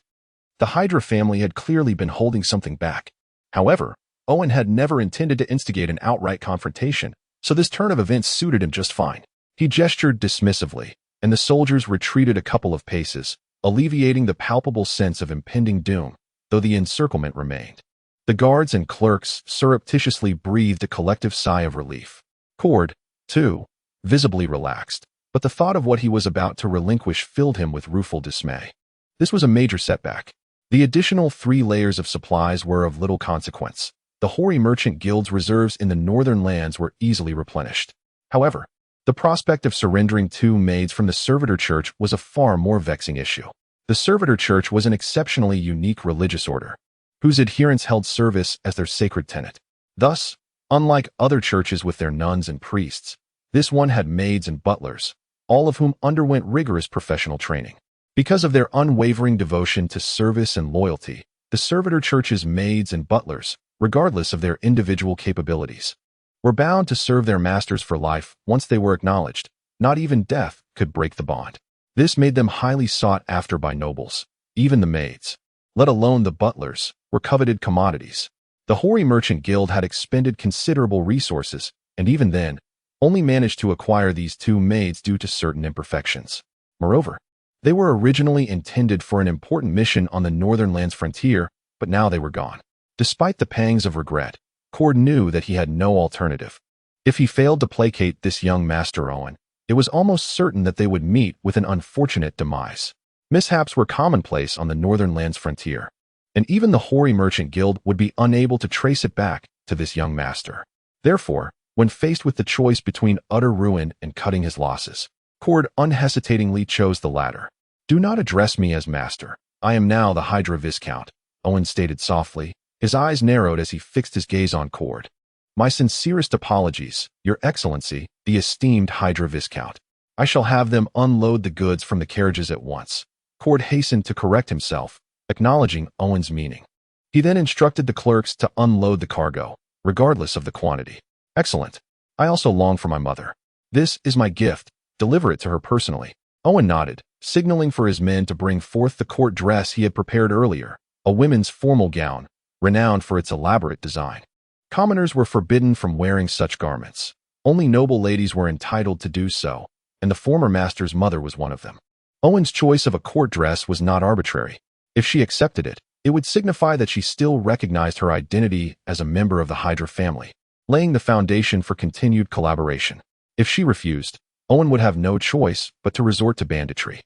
The Hydra family had clearly been holding something back. However, Owen had never intended to instigate an outright confrontation, so this turn of events suited him just fine. He gestured dismissively, and the soldiers retreated a couple of paces, alleviating the palpable sense of impending doom, though the encirclement remained. The guards and clerks surreptitiously breathed a collective sigh of relief. Cord, too, visibly relaxed, but the thought of what he was about to relinquish filled him with rueful dismay. This was a major setback. The additional 3 layers of supplies were of little consequence. The hoary merchant guild's reserves in the northern lands were easily replenished. However, the prospect of surrendering 2 maids from the Servitor Church was a far more vexing issue. The Servitor Church was an exceptionally unique religious order, whose adherents held service as their sacred tenet. Thus, unlike other churches with their nuns and priests, this one had maids and butlers, all of whom underwent rigorous professional training. Because of their unwavering devotion to service and loyalty, the Servitor Church's maids and butlers, regardless of their individual capabilities, were bound to serve their masters for life once they were acknowledged. Not even death could break the bond. This made them highly sought after by nobles. Even the maids, let alone the butlers, were coveted commodities. The Hoary Merchant Guild had expended considerable resources, and even then, only managed to acquire these 2 maids due to certain imperfections. Moreover, they were originally intended for an important mission on the northern lands frontier, but now they were gone. Despite the pangs of regret, Cord knew that he had no alternative. If he failed to placate this young Master Owen, it was almost certain that they would meet with an unfortunate demise. Mishaps were commonplace on the northern lands frontier, and even the Hoary Merchant Guild would be unable to trace it back to this young master. Therefore, when faced with the choice between utter ruin and cutting his losses, Cord unhesitatingly chose the latter. "Do not address me as master. I am now the Hydra Viscount," Owen stated softly. His eyes narrowed as he fixed his gaze on Cord. "My sincerest apologies, Your Excellency, the esteemed Hydra Viscount. I shall have them unload the goods from the carriages at once." Cord hastened to correct himself, acknowledging Owen's meaning. He then instructed the clerks to unload the cargo, regardless of the quantity. "Excellent. I also long for my mother. This is my gift. Deliver it to her personally." Owen nodded, signaling for his men to bring forth the court dress he had prepared earlier, a women's formal gown, renowned for its elaborate design. Commoners were forbidden from wearing such garments. Only noble ladies were entitled to do so, and the former master's mother was one of them. Owen's choice of a court dress was not arbitrary. If she accepted it, it would signify that she still recognized her identity as a member of the Hydra family, laying the foundation for continued collaboration. If she refused, Owen would have no choice but to resort to banditry,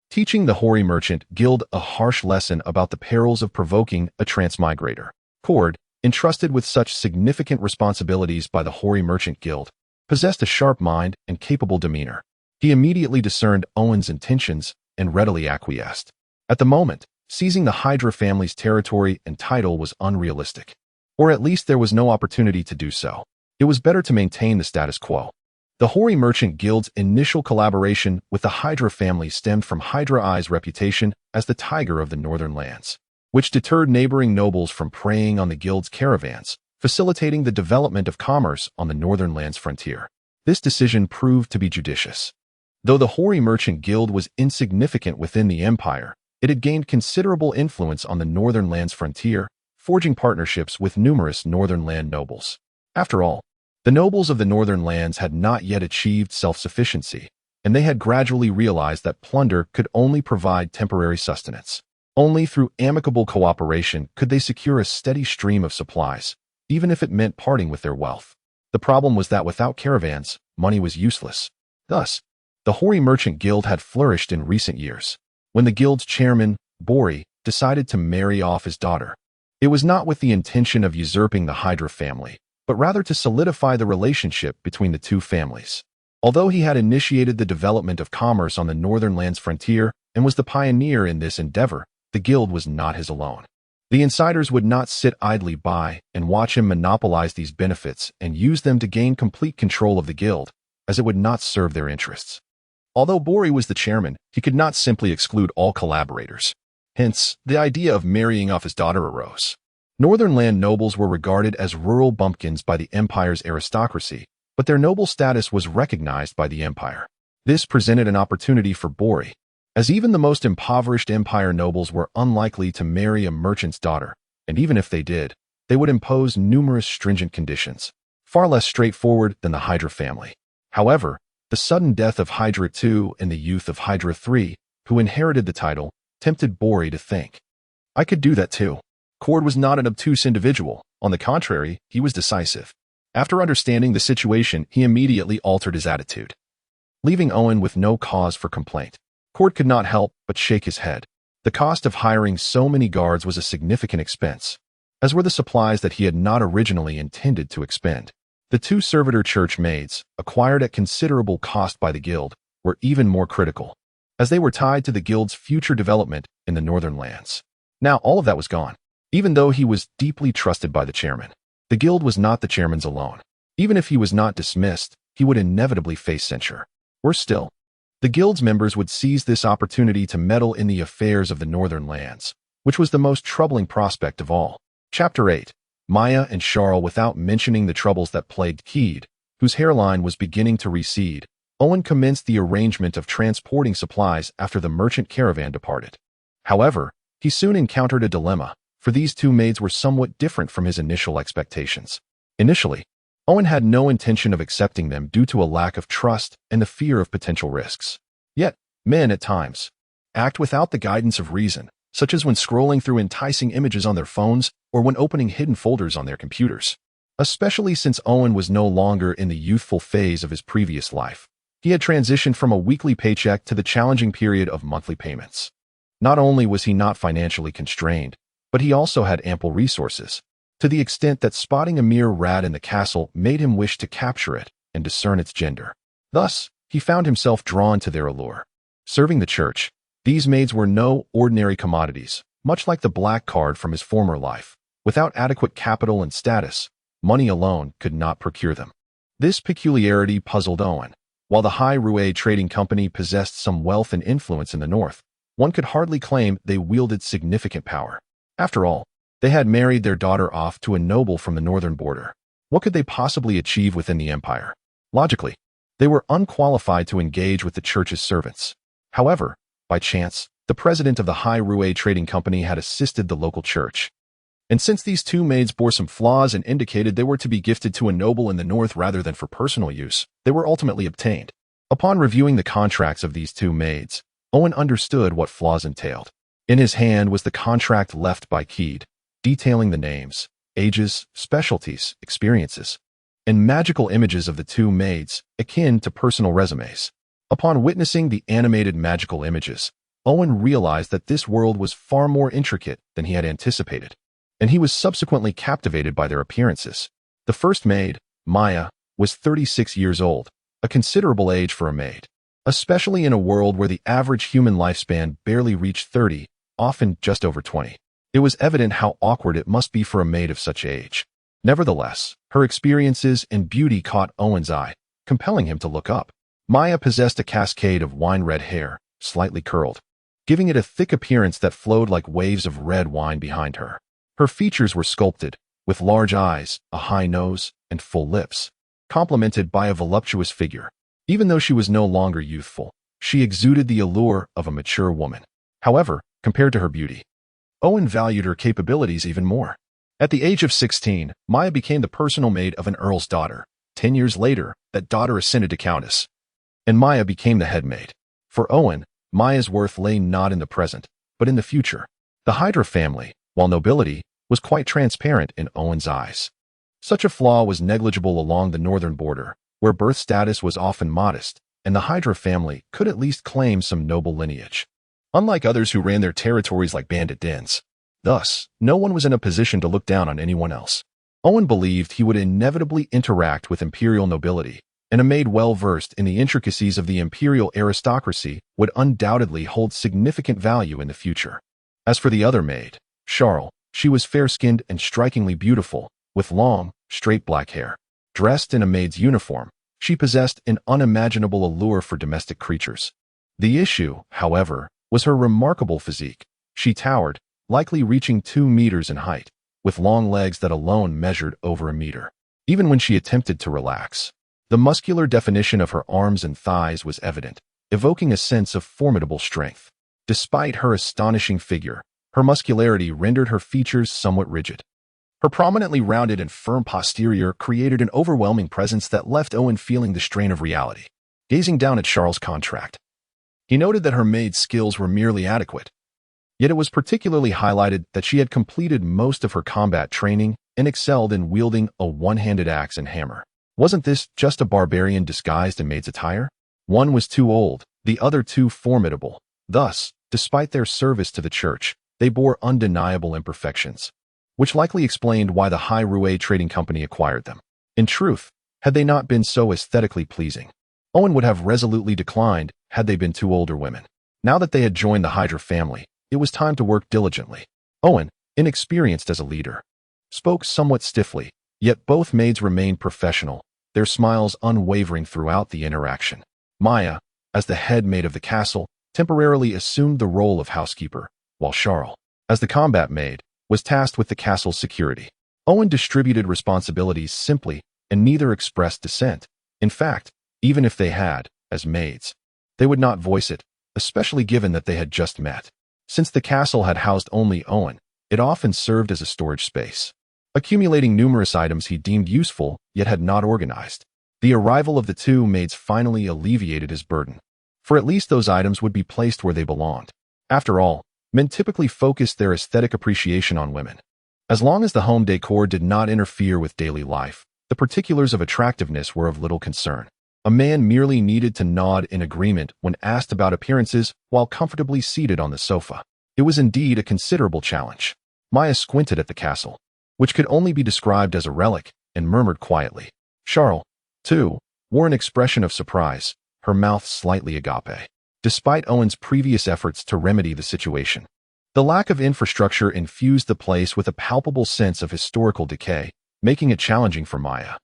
teaching the Hoary Merchant Guild a harsh lesson about the perils of provoking a transmigrator. Cord, entrusted with such significant responsibilities by the Hoary Merchant Guild, possessed a sharp mind and capable demeanor. He immediately discerned Owen's intentions and readily acquiesced. At the moment, seizing the Hydra family's territory and title was unrealistic, or at least there was no opportunity to do so. It was better to maintain the status quo. The Hoary Merchant Guild's initial collaboration with the Hydra family stemmed from Hydra Eye's reputation as the tiger of the northern lands, which deterred neighboring nobles from preying on the guild's caravans, facilitating the development of commerce on the northern lands frontier. This decision proved to be judicious. Though the Hoary Merchant Guild was insignificant within the empire, it had gained considerable influence on the northern lands frontier, forging partnerships with numerous northern land nobles. After all, the nobles of the northern lands had not yet achieved self-sufficiency, and they had gradually realized that plunder could only provide temporary sustenance. Only through amicable cooperation could they secure a steady stream of supplies, even if it meant parting with their wealth. The problem was that without caravans, money was useless. Thus, the hoary merchant guild had flourished in recent years. When the guild's chairman, Barley, decided to marry off his daughter, it was not with the intention of usurping the Hydra family, but rather to solidify the relationship between the two families. Although he had initiated the development of commerce on the northern lands frontier and was the pioneer in this endeavor, the guild was not his alone. The insiders would not sit idly by and watch him monopolize these benefits and use them to gain complete control of the guild, as it would not serve their interests. Although Barley was the chairman, he could not simply exclude all collaborators. Hence, the idea of marrying off his daughter arose. Northern land nobles were regarded as rural bumpkins by the empire's aristocracy, but their noble status was recognized by the empire. This presented an opportunity for Barley, as even the most impoverished empire nobles were unlikely to marry a merchant's daughter, and even if they did, they would impose numerous stringent conditions, far less straightforward than the Hydra family. However, the sudden death of Hydra II and the youth of Hydra III, who inherited the title, tempted Barley to think, "I could do that too." Cord was not an obtuse individual. On the contrary, he was decisive. After understanding the situation, he immediately altered his attitude, leaving Owen with no cause for complaint. Cord could not help but shake his head. The cost of hiring so many guards was a significant expense, as were the supplies that he had not originally intended to expend. The two servitor church maids, acquired at considerable cost by the guild, were even more critical, as they were tied to the guild's future development in the northern lands. Now all of that was gone. Even though he was deeply trusted by the chairman, the guild was not the chairman's alone. Even if he was not dismissed, he would inevitably face censure. Worse still, the guild's members would seize this opportunity to meddle in the affairs of the northern lands, which was the most troubling prospect of all. Chapter 8. Maya and Charles. Without mentioning the troubles that plagued Keed, whose hairline was beginning to recede, Owen commenced the arrangement of transporting supplies after the merchant caravan departed. However, he soon encountered a dilemma, for these two maids were somewhat different from his initial expectations. Initially, Owen had no intention of accepting them due to a lack of trust and the fear of potential risks. Yet, men at times act without the guidance of reason, such as when scrolling through enticing images on their phones or when opening hidden folders on their computers. Especially since Owen was no longer in the youthful phase of his previous life. He had transitioned from a weekly paycheck to the challenging period of monthly payments. Not only was he not financially constrained, but he also had ample resources, to the extent that spotting a mere rat in the castle made him wish to capture it and discern its gender. Thus, he found himself drawn to their allure. Serving the church, these maids were no ordinary commodities, much like the black card from his former life. Without adequate capital and status, money alone could not procure them. This peculiarity puzzled Owen. While the Hydra trading company possessed some wealth and influence in the north, one could hardly claim they wielded significant power. After all, they had married their daughter off to a noble from the northern border. What could they possibly achieve within the empire? Logically, they were unqualified to engage with the church's servants. However, by chance, the president of the Hydra trading company had assisted the local church. And since these two maids bore some flaws and indicated they were to be gifted to a noble in the north rather than for personal use, they were ultimately obtained. Upon reviewing the contracts of these two maids, Owen understood what flaws entailed. In his hand was the contract left by Keed, detailing the names, ages, specialties, experiences, and magical images of the two maids, akin to personal resumes. Upon witnessing the animated magical images, Owen realized that this world was far more intricate than he had anticipated, and he was subsequently captivated by their appearances. The first maid, Maya, was 36 years old, a considerable age for a maid, especially in a world where the average human lifespan barely reached 30, often just over 20. It was evident how awkward it must be for a maid of such age. Nevertheless, her experiences and beauty caught Owen's eye, compelling him to look up. Maya possessed a cascade of wine-red hair, slightly curled, giving it a thick appearance that flowed like waves of red wine behind her. Her features were sculpted, with large eyes, a high nose, and full lips, complemented by a voluptuous figure. Even though she was no longer youthful, she exuded the allure of a mature woman. However, compared to her beauty, Owen valued her capabilities even more. At the age of 16, Maya became the personal maid of an earl's daughter. 10 years later, that daughter ascended to countess, and Maya became the head maid. For Owen, Maya's worth lay not in the present, but in the future. The Hydra family, while nobility, was quite transparent in Owen's eyes. Such a flaw was negligible along the northern border, where birth status was often modest, and the Hydra family could at least claim some noble lineage. Unlike others who ran their territories like bandit dens. Thus, no one was in a position to look down on anyone else. Owen believed he would inevitably interact with imperial nobility, and a maid well-versed in the intricacies of the imperial aristocracy would undoubtedly hold significant value in the future. As for the other maid, Charles, she was fair-skinned and strikingly beautiful, with long, straight black hair. Dressed in a maid's uniform, she possessed an unimaginable allure for domestic creatures. The issue, however, was her remarkable physique. She towered, likely reaching 2 meters in height, with long legs that alone measured over a meter. Even when she attempted to relax, the muscular definition of her arms and thighs was evident, evoking a sense of formidable strength. Despite her astonishing figure, her muscularity rendered her features somewhat rigid. Her prominently rounded and firm posterior created an overwhelming presence that left Owen feeling the strain of reality. Gazing down at Charles' contract, he noted that her maid's skills were merely adequate. Yet it was particularly highlighted that she had completed most of her combat training and excelled in wielding a one-handed axe and hammer. Wasn't this just a barbarian disguised in maid's attire? One was too old, the other too formidable. Thus, despite their service to the church, they bore undeniable imperfections, which likely explained why the Hydra Trading Company acquired them. In truth, had they not been so aesthetically pleasing, Owen would have resolutely declined had they been two older women. Now that they had joined the Hydra family, it was time to work diligently. Owen, inexperienced as a leader, spoke somewhat stiffly, yet both maids remained professional, their smiles unwavering throughout the interaction. Maya, as the head maid of the castle, temporarily assumed the role of housekeeper, while Charles, as the combat maid, was tasked with the castle's security. Owen distributed responsibilities simply, and neither expressed dissent. In fact, even if they had, as maids, they would not voice it, especially given that they had just met. Since the castle had housed only Owen, it often served as a storage space, accumulating numerous items he deemed useful yet had not organized. The arrival of the two maids finally alleviated his burden, for at least those items would be placed where they belonged. After all, men typically focused their aesthetic appreciation on women. As long as the home decor did not interfere with daily life, the particulars of attractiveness were of little concern. A man merely needed to nod in agreement when asked about appearances while comfortably seated on the sofa. It was indeed a considerable challenge. Maya squinted at the castle, which could only be described as a relic, and murmured quietly. Charles, too, wore an expression of surprise, her mouth slightly agape, despite Owen's previous efforts to remedy the situation. The lack of infrastructure infused the place with a palpable sense of historical decay, making it challenging for Maya,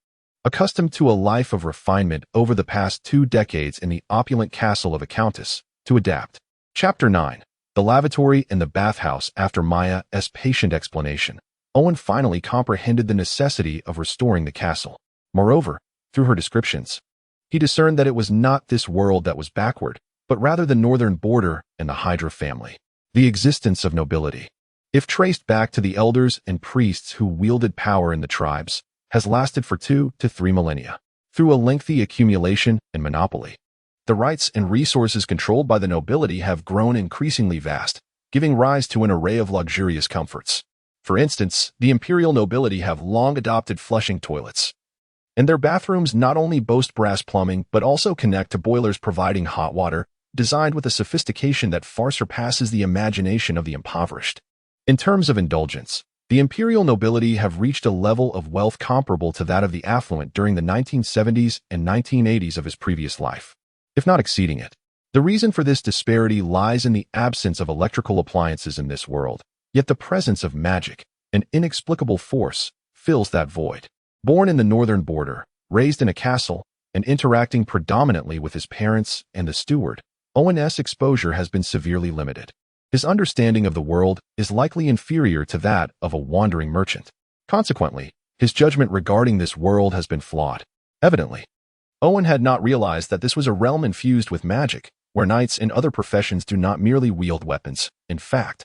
accustomed to a life of refinement over the past 2 decades in the opulent castle of a countess, to adapt. Chapter 9. The lavatory and the bathhouse. After Maya's patient explanation, Owen finally comprehended the necessity of restoring the castle. Moreover, through her descriptions, he discerned that it was not this world that was backward, but rather the northern border and the Hydra family. The existence of nobility, if traced back to the elders and priests who wielded power in the tribes, has lasted for 2 to 3 millennia. Through a lengthy accumulation and monopoly, the rights and resources controlled by the nobility have grown increasingly vast, giving rise to an array of luxurious comforts. For instance, the imperial nobility have long adopted flushing toilets, and their bathrooms not only boast brass plumbing but also connect to boilers providing hot water, designed with a sophistication that far surpasses the imagination of the impoverished. In terms of indulgence, the imperial nobility have reached a level of wealth comparable to that of the affluent during the 1970s and 1980s of his previous life, if not exceeding it. The reason for this disparity lies in the absence of electrical appliances in this world, yet the presence of magic, an inexplicable force, fills that void. Born in the northern border, raised in a castle, and interacting predominantly with his parents and the steward, Owen's exposure has been severely limited. His understanding of the world is likely inferior to that of a wandering merchant. Consequently, his judgment regarding this world has been flawed. Evidently, Owen had not realized that this was a realm infused with magic, where knights and other professions do not merely wield weapons. In fact,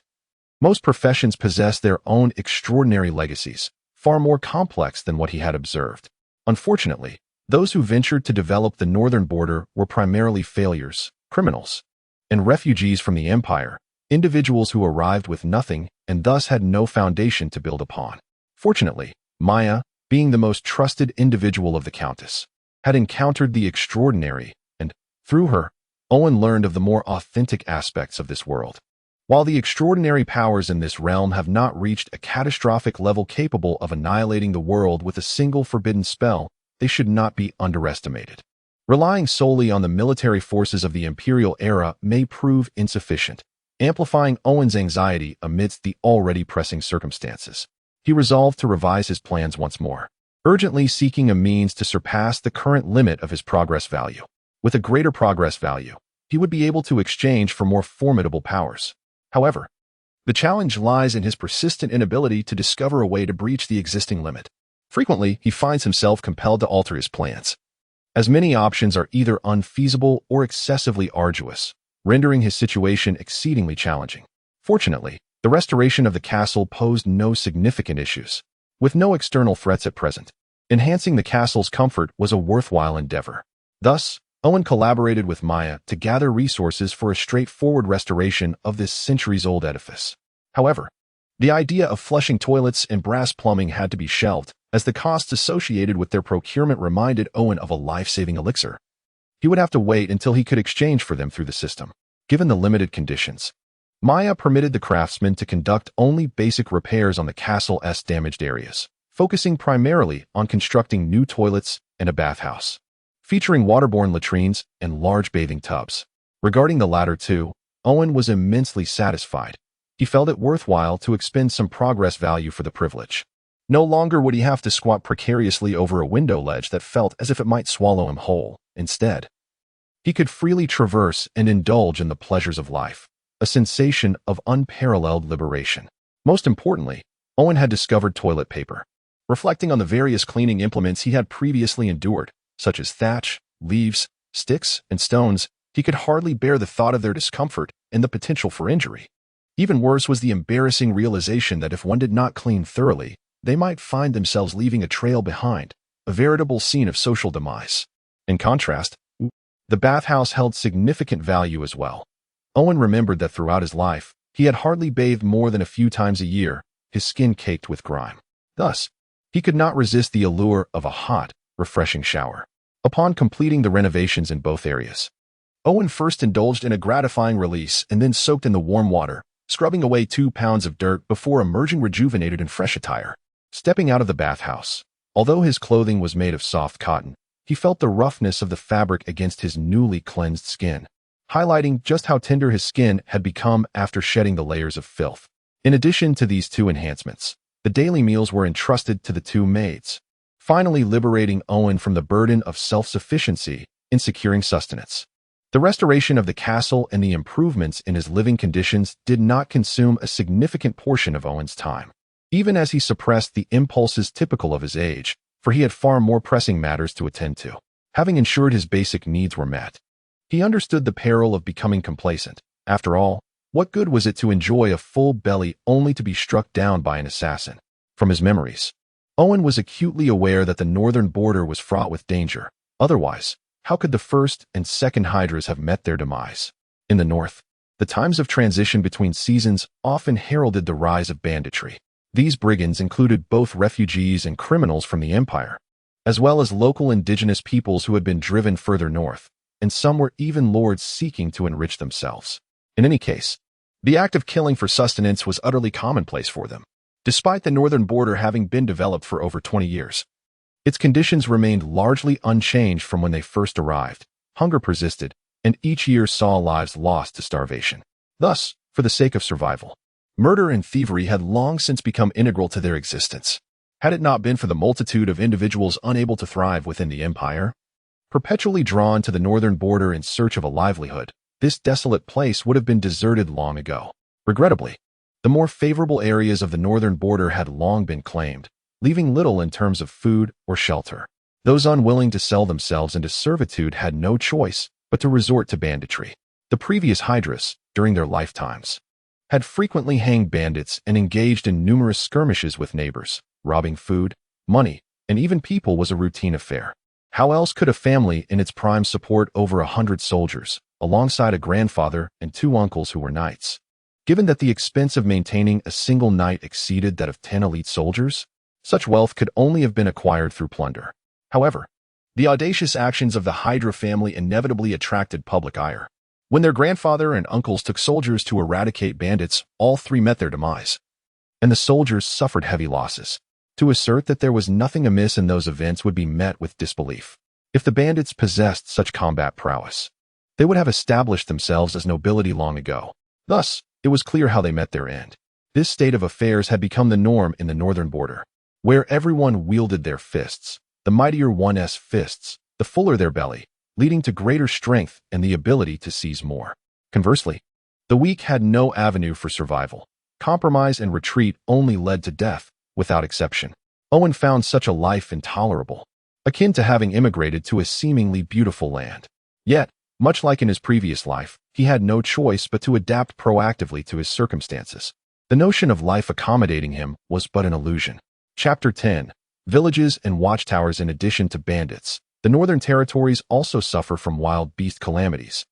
most professions possess their own extraordinary legacies, far more complex than what he had observed. Unfortunately, those who ventured to develop the northern border were primarily failures, criminals, and refugees from the empire, individuals who arrived with nothing and thus had no foundation to build upon. Fortunately, Maya, being the most trusted individual of the Countess, had encountered the extraordinary, and, through her, Owen learned of the more authentic aspects of this world. While the extraordinary powers in this realm have not reached a catastrophic level capable of annihilating the world with a single forbidden spell, they should not be underestimated. Relying solely on the military forces of the Imperial era may prove insufficient, amplifying Owen's anxiety amidst the already pressing circumstances. He resolved to revise his plans once more, urgently seeking a means to surpass the current limit of his progress value. With a greater progress value, he would be able to exchange for more formidable powers. However, the challenge lies in his persistent inability to discover a way to breach the existing limit. Frequently, he finds himself compelled to alter his plans, as many options are either unfeasible or excessively arduous, rendering his situation exceedingly challenging. Fortunately, the restoration of the castle posed no significant issues. With no external threats at present, enhancing the castle's comfort was a worthwhile endeavor. Thus, Owen collaborated with Maya to gather resources for a straightforward restoration of this centuries-old edifice. However, the idea of flushing toilets and brass plumbing had to be shelved, as the costs associated with their procurement reminded Owen of a life-saving elixir. He would have to wait until he could exchange for them through the system. Given the limited conditions, Maya permitted the craftsmen to conduct only basic repairs on the castle's damaged areas, focusing primarily on constructing new toilets and a bathhouse, featuring waterborne latrines and large bathing tubs. Regarding the latter two, Owen was immensely satisfied. He felt it worthwhile to expend some progress value for the privilege. No longer would he have to squat precariously over a window ledge that felt as if it might swallow him whole. Instead, he could freely traverse and indulge in the pleasures of life, a sensation of unparalleled liberation. Most importantly, Owen had discovered toilet paper. Reflecting on the various cleaning implements he had previously endured, such as thatch, leaves, sticks, and stones, he could hardly bear the thought of their discomfort and the potential for injury. Even worse was the embarrassing realization that if one did not clean thoroughly, they might find themselves leaving a trail behind, a veritable scene of social demise. In contrast, the bathhouse held significant value as well. Owen remembered that throughout his life, he had hardly bathed more than a few times a year, his skin caked with grime. Thus, he could not resist the allure of a hot, refreshing shower. Upon completing the renovations in both areas, Owen first indulged in a gratifying release and then soaked in the warm water, scrubbing away 2 pounds of dirt before emerging rejuvenated in fresh attire. Stepping out of the bathhouse, although his clothing was made of soft cotton, he felt the roughness of the fabric against his newly cleansed skin, highlighting just how tender his skin had become after shedding the layers of filth. In addition to these two enhancements, the daily meals were entrusted to the two maids, finally liberating Owen from the burden of self-sufficiency in securing sustenance. The restoration of the castle and the improvements in his living conditions did not consume a significant portion of Owen's time, even as he suppressed the impulses typical of his age, for he had far more pressing matters to attend to. Having ensured his basic needs were met, he understood the peril of becoming complacent. After all, what good was it to enjoy a full belly only to be struck down by an assassin? From his memories, Owen was acutely aware that the northern border was fraught with danger. Otherwise, how could the first and second Hydras have met their demise? In the north, the times of transition between seasons often heralded the rise of banditry. These brigands included both refugees and criminals from the Empire, as well as local indigenous peoples who had been driven further north, and some were even lords seeking to enrich themselves. In any case, the act of killing for sustenance was utterly commonplace for them. Despite the northern border having been developed for over 20 years, its conditions remained largely unchanged from when they first arrived. Hunger persisted, and each year saw lives lost to starvation. Thus, for the sake of survival, murder and thievery had long since become integral to their existence. Had it not been for the multitude of individuals unable to thrive within the Empire, perpetually drawn to the northern border in search of a livelihood, this desolate place would have been deserted long ago. Regrettably, the more favorable areas of the northern border had long been claimed, leaving little in terms of food or shelter. Those unwilling to sell themselves into servitude had no choice but to resort to banditry. The previous Hydras, during their lifetimes, had frequently hanged bandits and engaged in numerous skirmishes with neighbors. Robbing food, money, and even people was a routine affair. How else could a family in its prime support over 100 soldiers, alongside a grandfather and 2 uncles who were knights? Given that the expense of maintaining a single knight exceeded that of 10 elite soldiers, Such wealth could only have been acquired through plunder. However, the audacious actions of the Hydra family inevitably attracted public ire. When their grandfather and uncles took soldiers to eradicate bandits, all three met their demise, and the soldiers suffered heavy losses. To assert that there was nothing amiss in those events would be met with disbelief. If the bandits possessed such combat prowess, they would have established themselves as nobility long ago. Thus, it was clear how they met their end. This state of affairs had become the norm in the northern border, where everyone wielded their fists. The mightier one's fists, the fuller their belly, leading to greater strength and the ability to seize more. Conversely, the weak had no avenue for survival. Compromise and retreat only led to death, without exception. Owen found such a life intolerable, akin to having immigrated to a seemingly beautiful land. Yet, much like in his previous life, he had no choice but to adapt proactively to his circumstances. The notion of life accommodating him was but an illusion. Chapter 10. Villages and watchtowers. In addition to bandits, the northern territories also suffer from wild beast calamities,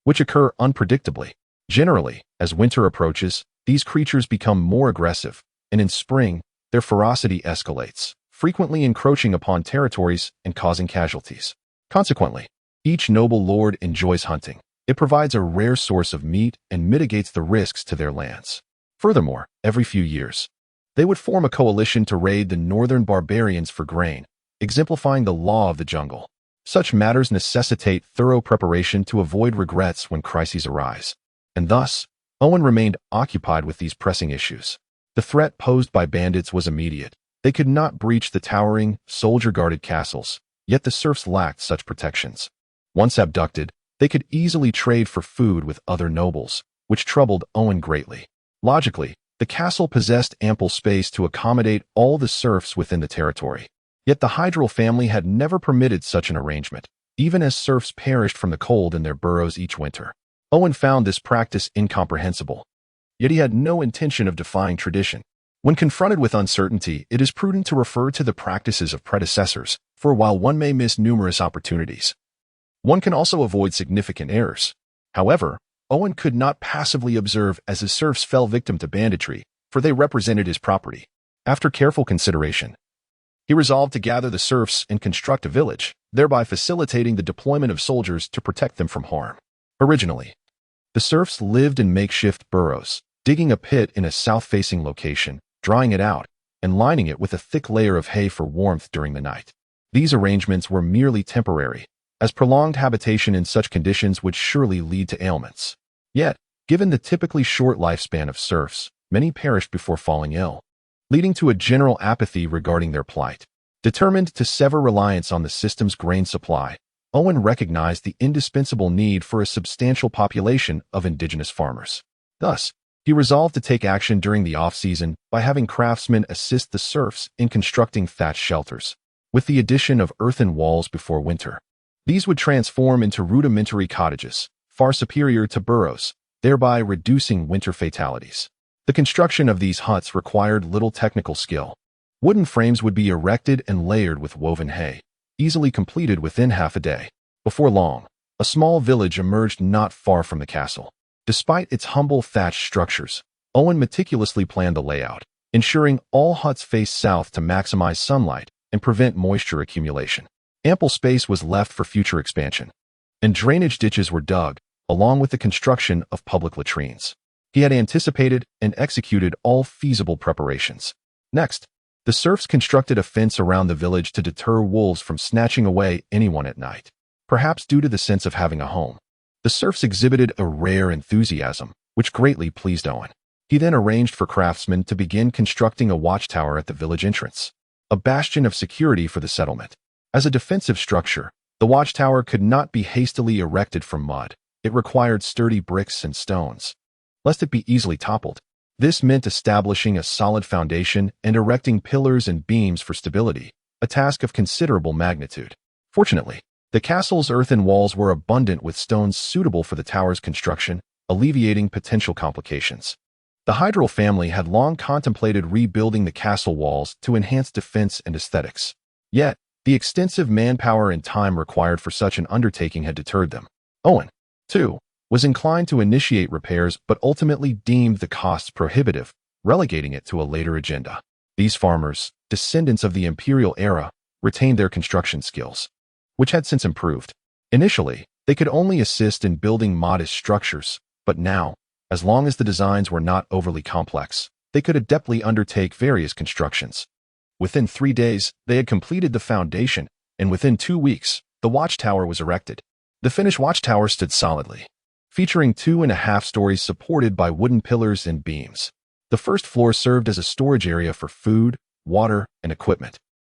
which occur unpredictably. Generally, as winter approaches, these creatures become more aggressive, and in spring, their ferocity escalates, frequently encroaching upon territories and causing casualties. Consequently, each noble lord enjoys hunting. It provides a rare source of meat and mitigates the risks to their lands. Furthermore, every few years, they would form a coalition to raid the northern barbarians for grain, exemplifying the law of the jungle. Such matters necessitate thorough preparation to avoid regrets when crises arise. And thus, Owen remained occupied with these pressing issues. The threat posed by bandits was immediate. They could not breach the towering, soldier-guarded castles, yet the serfs lacked such protections. Once abducted, they could easily trade for food with other nobles, which troubled Owen greatly. Logically, the castle possessed ample space to accommodate all the serfs within the territory. Yet the Hydra family had never permitted such an arrangement, even as serfs perished from the cold in their burrows each winter. Owen found this practice incomprehensible, yet he had no intention of defying tradition. When confronted with uncertainty, it is prudent to refer to the practices of predecessors, for while one may miss numerous opportunities, one can also avoid significant errors. However, Owen could not passively observe as his serfs fell victim to banditry, for they represented his property. After careful consideration, he resolved to gather the serfs and construct a village, thereby facilitating the deployment of soldiers to protect them from harm. Originally, the serfs lived in makeshift burrows, digging a pit in a south-facing location, drying it out, and lining it with a thick layer of hay for warmth during the night. These arrangements were merely temporary, as prolonged habitation in such conditions would surely lead to ailments. Yet, given the typically short lifespan of serfs, many perished before falling ill, leading to a general apathy regarding their plight. Determined to sever reliance on the system's grain supply, Owen recognized the indispensable need for a substantial population of indigenous farmers. Thus, he resolved to take action during the off-season by having craftsmen assist the serfs in constructing thatched shelters, with the addition of earthen walls before winter. These would transform into rudimentary cottages, far superior to burrows, thereby reducing winter fatalities. The construction of these huts required little technical skill. Wooden frames would be erected and layered with woven hay, easily completed within half a day. Before long, a small village emerged not far from the castle. Despite its humble thatched structures, Owen meticulously planned the layout, ensuring all huts faced south to maximize sunlight and prevent moisture accumulation. Ample space was left for future expansion, and drainage ditches were dug, along with the construction of public latrines. He had anticipated and executed all feasible preparations. Next, the serfs constructed a fence around the village to deter wolves from snatching away anyone at night. Perhaps due to the sense of having a home, the serfs exhibited a rare enthusiasm, which greatly pleased Owen. He then arranged for craftsmen to begin constructing a watchtower at the village entrance, a bastion of security for the settlement. As a defensive structure, the watchtower could not be hastily erected from mud. It required sturdy bricks and stones, lest it be easily toppled. This meant establishing a solid foundation and erecting pillars and beams for stability, a task of considerable magnitude. Fortunately, the castle's earthen walls were abundant with stones suitable for the tower's construction, alleviating potential complications. The Hydra family had long contemplated rebuilding the castle walls to enhance defense and aesthetics. Yet, the extensive manpower and time required for such an undertaking had deterred them. Owen, too, was inclined to initiate repairs but ultimately deemed the costs prohibitive, relegating it to a later agenda. These farmers, descendants of the imperial era, retained their construction skills, which had since improved. Initially, they could only assist in building modest structures, but now, as long as the designs were not overly complex, they could adeptly undertake various constructions. Within 3 days, they had completed the foundation, and within 2 weeks, the watchtower was erected. The finished watchtower stood solidly, featuring 2.5 stories supported by wooden pillars and beams. The first floor served as a storage area for food, water, and equipment,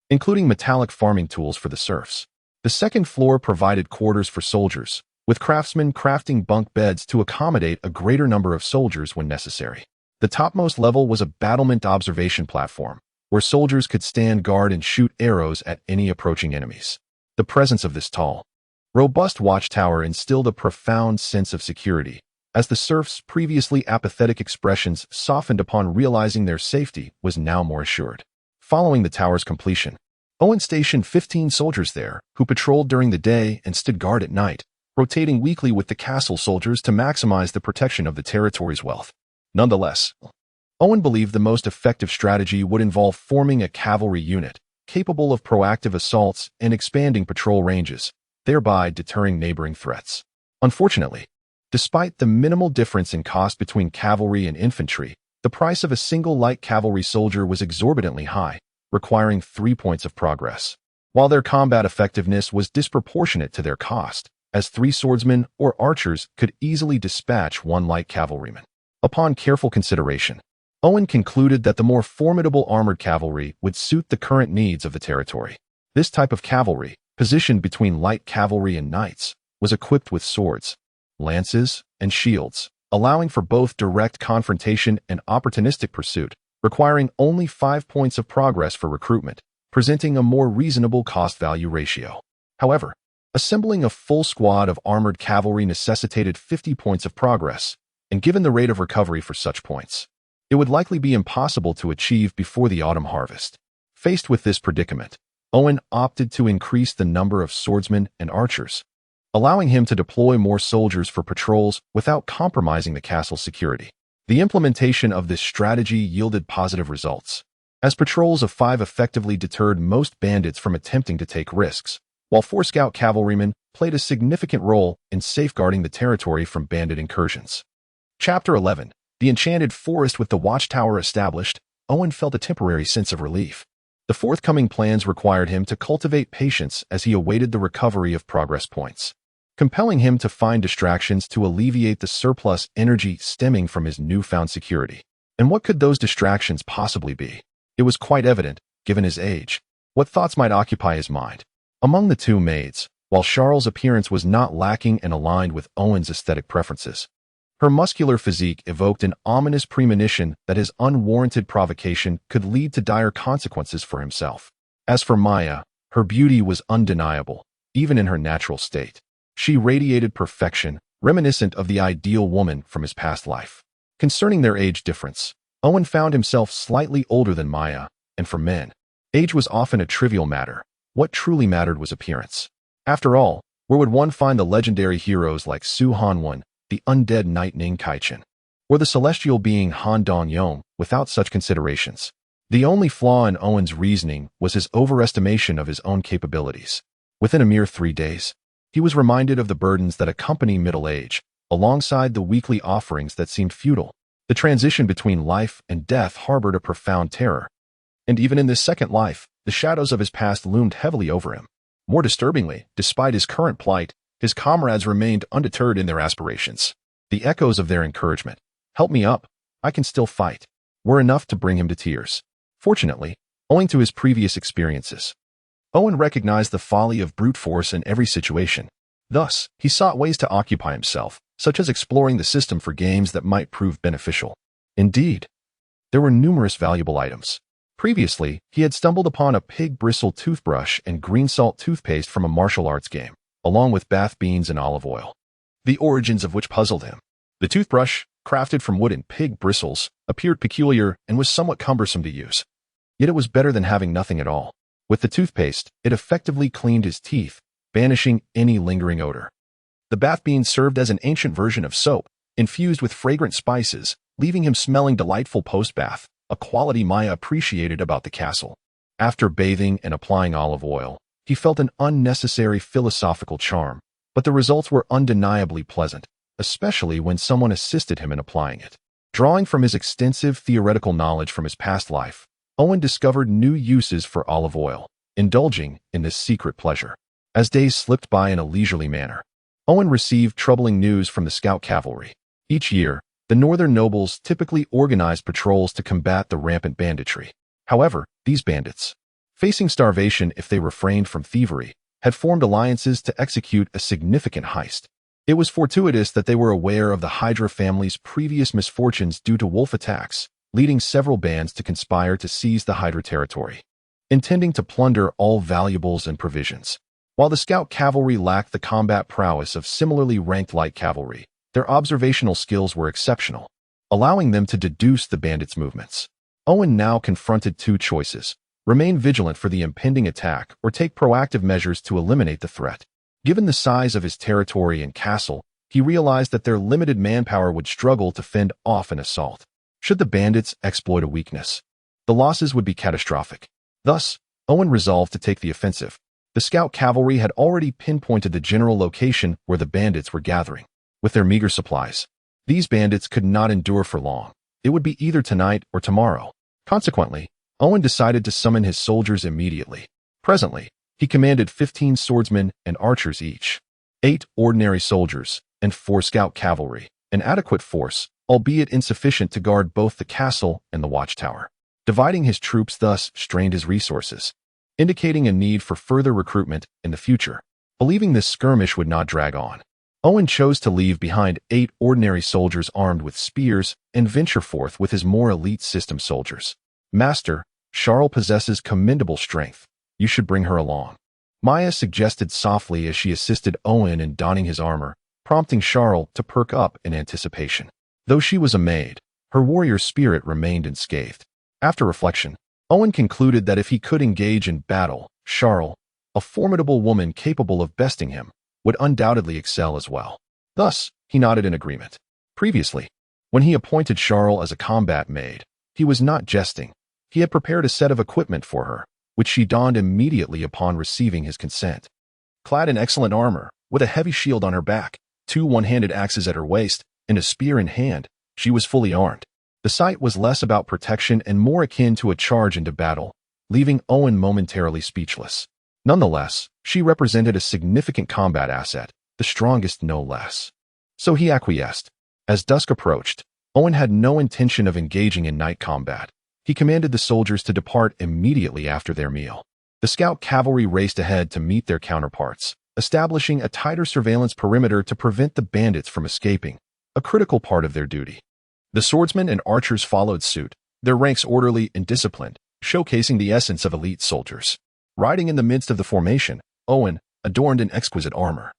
including metallic farming tools for the serfs. The second floor provided quarters for soldiers, with craftsmen crafting bunk beds to accommodate a greater number of soldiers when necessary. The topmost level was a battlement observation platform, where soldiers could stand guard and shoot arrows at any approaching enemies. The presence of this tall, robust watchtower instilled a profound sense of security, as the serfs' previously apathetic expressions softened upon realizing their safety was now more assured. Following the tower's completion, Owen stationed 15 soldiers there, who patrolled during the day and stood guard at night, rotating weekly with the castle soldiers to maximize the protection of the territory's wealth. Nonetheless, Owen believed the most effective strategy would involve forming a cavalry unit capable of proactive assaults and expanding patrol ranges, thereby deterring neighboring threats. Unfortunately, despite the minimal difference in cost between cavalry and infantry, the price of a single light cavalry soldier was exorbitantly high, requiring 3 points of progress, while their combat effectiveness was disproportionate to their cost, as 3 swordsmen or archers could easily dispatch 1 light cavalryman. Upon careful consideration, Owen concluded that the more formidable armored cavalry would suit the current needs of the territory. This type of cavalry, positioned between light cavalry and knights, was equipped with swords, lances, and shields, allowing for both direct confrontation and opportunistic pursuit, requiring only 5 points of progress for recruitment, presenting a more reasonable cost-value ratio. However, assembling a full squad of armored cavalry necessitated 50 points of progress, and given the rate of recovery for such points, it would likely be impossible to achieve before the autumn harvest. Faced with this predicament, Owen opted to increase the number of swordsmen and archers, allowing him to deploy more soldiers for patrols without compromising the castle's security. The implementation of this strategy yielded positive results, as patrols of 5 effectively deterred most bandits from attempting to take risks, while 4 scout cavalrymen played a significant role in safeguarding the territory from bandit incursions. Chapter 11. The Enchanted Forest. With the watchtower established, Owen felt a temporary sense of relief. The forthcoming plans required him to cultivate patience as he awaited the recovery of progress points, compelling him to find distractions to alleviate the surplus energy stemming from his newfound security. And what could those distractions possibly be? It was quite evident, given his age, what thoughts might occupy his mind. Among the 2 maids, while Charles' appearance was not lacking and aligned with Owen's aesthetic preferences, her muscular physique evoked an ominous premonition that his unwarranted provocation could lead to dire consequences for himself. As for Maya, her beauty was undeniable, even in her natural state. She radiated perfection, reminiscent of the ideal woman from his past life. Concerning their age difference, Owen found himself slightly older than Maya, and for men, age was often a trivial matter. What truly mattered was appearance. After all, where would one find the legendary heroes like Su Hanwon, the undead knight Ning Kaichen, or the celestial being Han Dong-yong without such considerations? The only flaw in Owen's reasoning was his overestimation of his own capabilities. Within a mere 3 days, he was reminded of the burdens that accompany middle age, alongside the weekly offerings that seemed futile. The transition between life and death harbored a profound terror. And even in this second life, the shadows of his past loomed heavily over him. More disturbingly, despite his current plight, his comrades remained undeterred in their aspirations. The echoes of their encouragement, "Help me up, I can still fight," were enough to bring him to tears. Fortunately, owing to his previous experiences, Owen recognized the folly of brute force in every situation. Thus, he sought ways to occupy himself, such as exploring the system for games that might prove beneficial. Indeed, there were numerous valuable items. Previously, he had stumbled upon a pig bristle toothbrush and green salt toothpaste from a martial arts game, along with bath beans and olive oil, the origins of which puzzled him. The toothbrush, crafted from wood and pig bristles, appeared peculiar and was somewhat cumbersome to use. Yet it was better than having nothing at all. With the toothpaste, it effectively cleaned his teeth, banishing any lingering odor. The bath beans served as an ancient version of soap, infused with fragrant spices, leaving him smelling delightful post-bath, a quality Maya appreciated about the castle. After bathing and applying olive oil, he felt an unnecessary philosophical charm, but the results were undeniably pleasant, especially when someone assisted him in applying it. Drawing from his extensive theoretical knowledge from his past life, Owen discovered new uses for olive oil, indulging in this secret pleasure. As days slipped by in a leisurely manner, Owen received troubling news from the scout cavalry. Each year, the northern nobles typically organized patrols to combat the rampant banditry. However, these bandits, facing starvation if they refrained from thievery, had formed alliances to execute a significant heist. It was fortuitous that they were aware of the Hydra family's previous misfortunes due to wolf attacks, leading several bands to conspire to seize the Hydra territory, intending to plunder all valuables and provisions. While the scout cavalry lacked the combat prowess of similarly ranked light cavalry, their observational skills were exceptional, allowing them to deduce the bandits' movements. Owen now confronted two choices: remain vigilant for the impending attack or take proactive measures to eliminate the threat. Given the size of his territory and castle, he realized that their limited manpower would struggle to fend off an assault. Should the bandits exploit a weakness, the losses would be catastrophic. Thus, Owen resolved to take the offensive. The scout cavalry had already pinpointed the general location where the bandits were gathering. With their meager supplies, these bandits could not endure for long. It would be either tonight or tomorrow. Consequently, Owen decided to summon his soldiers immediately. Presently, he commanded 15 swordsmen and archers each, 8 ordinary soldiers, and 4 scout cavalry, an adequate force, albeit insufficient to guard both the castle and the watchtower. Dividing his troops thus strained his resources, indicating a need for further recruitment in the future. Believing this skirmish would not drag on, Owen chose to leave behind 8 ordinary soldiers armed with spears and venture forth with his more elite system soldiers. Master, Charles possesses commendable strength. You should bring her along, Maya suggested softly as she assisted Owen in donning his armor, prompting Charles to perk up in anticipation. Though she was a maid, her warrior spirit remained unscathed. After reflection, Owen concluded that if he could engage in battle, Charles, a formidable woman capable of besting him, would undoubtedly excel as well. Thus, he nodded in agreement. Previously, when he appointed Charles as a combat maid, he was not jesting. He had prepared a set of equipment for her, which she donned immediately upon receiving his consent. Clad in excellent armor, with a heavy shield on her back, 2 one-handed axes at her waist, and a spear in hand, she was fully armed. The sight was less about protection and more akin to a charge into battle, leaving Owen momentarily speechless. Nonetheless, she represented a significant combat asset, the strongest no less. So he acquiesced. As dusk approached, Owen had no intention of engaging in night combat. He commanded the soldiers to depart immediately after their meal. The scout cavalry raced ahead to meet their counterparts, establishing a tighter surveillance perimeter to prevent the bandits from escaping, a critical part of their duty. The swordsmen and archers followed suit, their ranks orderly and disciplined, showcasing the essence of elite soldiers. Riding in the midst of the formation, Owen, adorned in exquisite armor,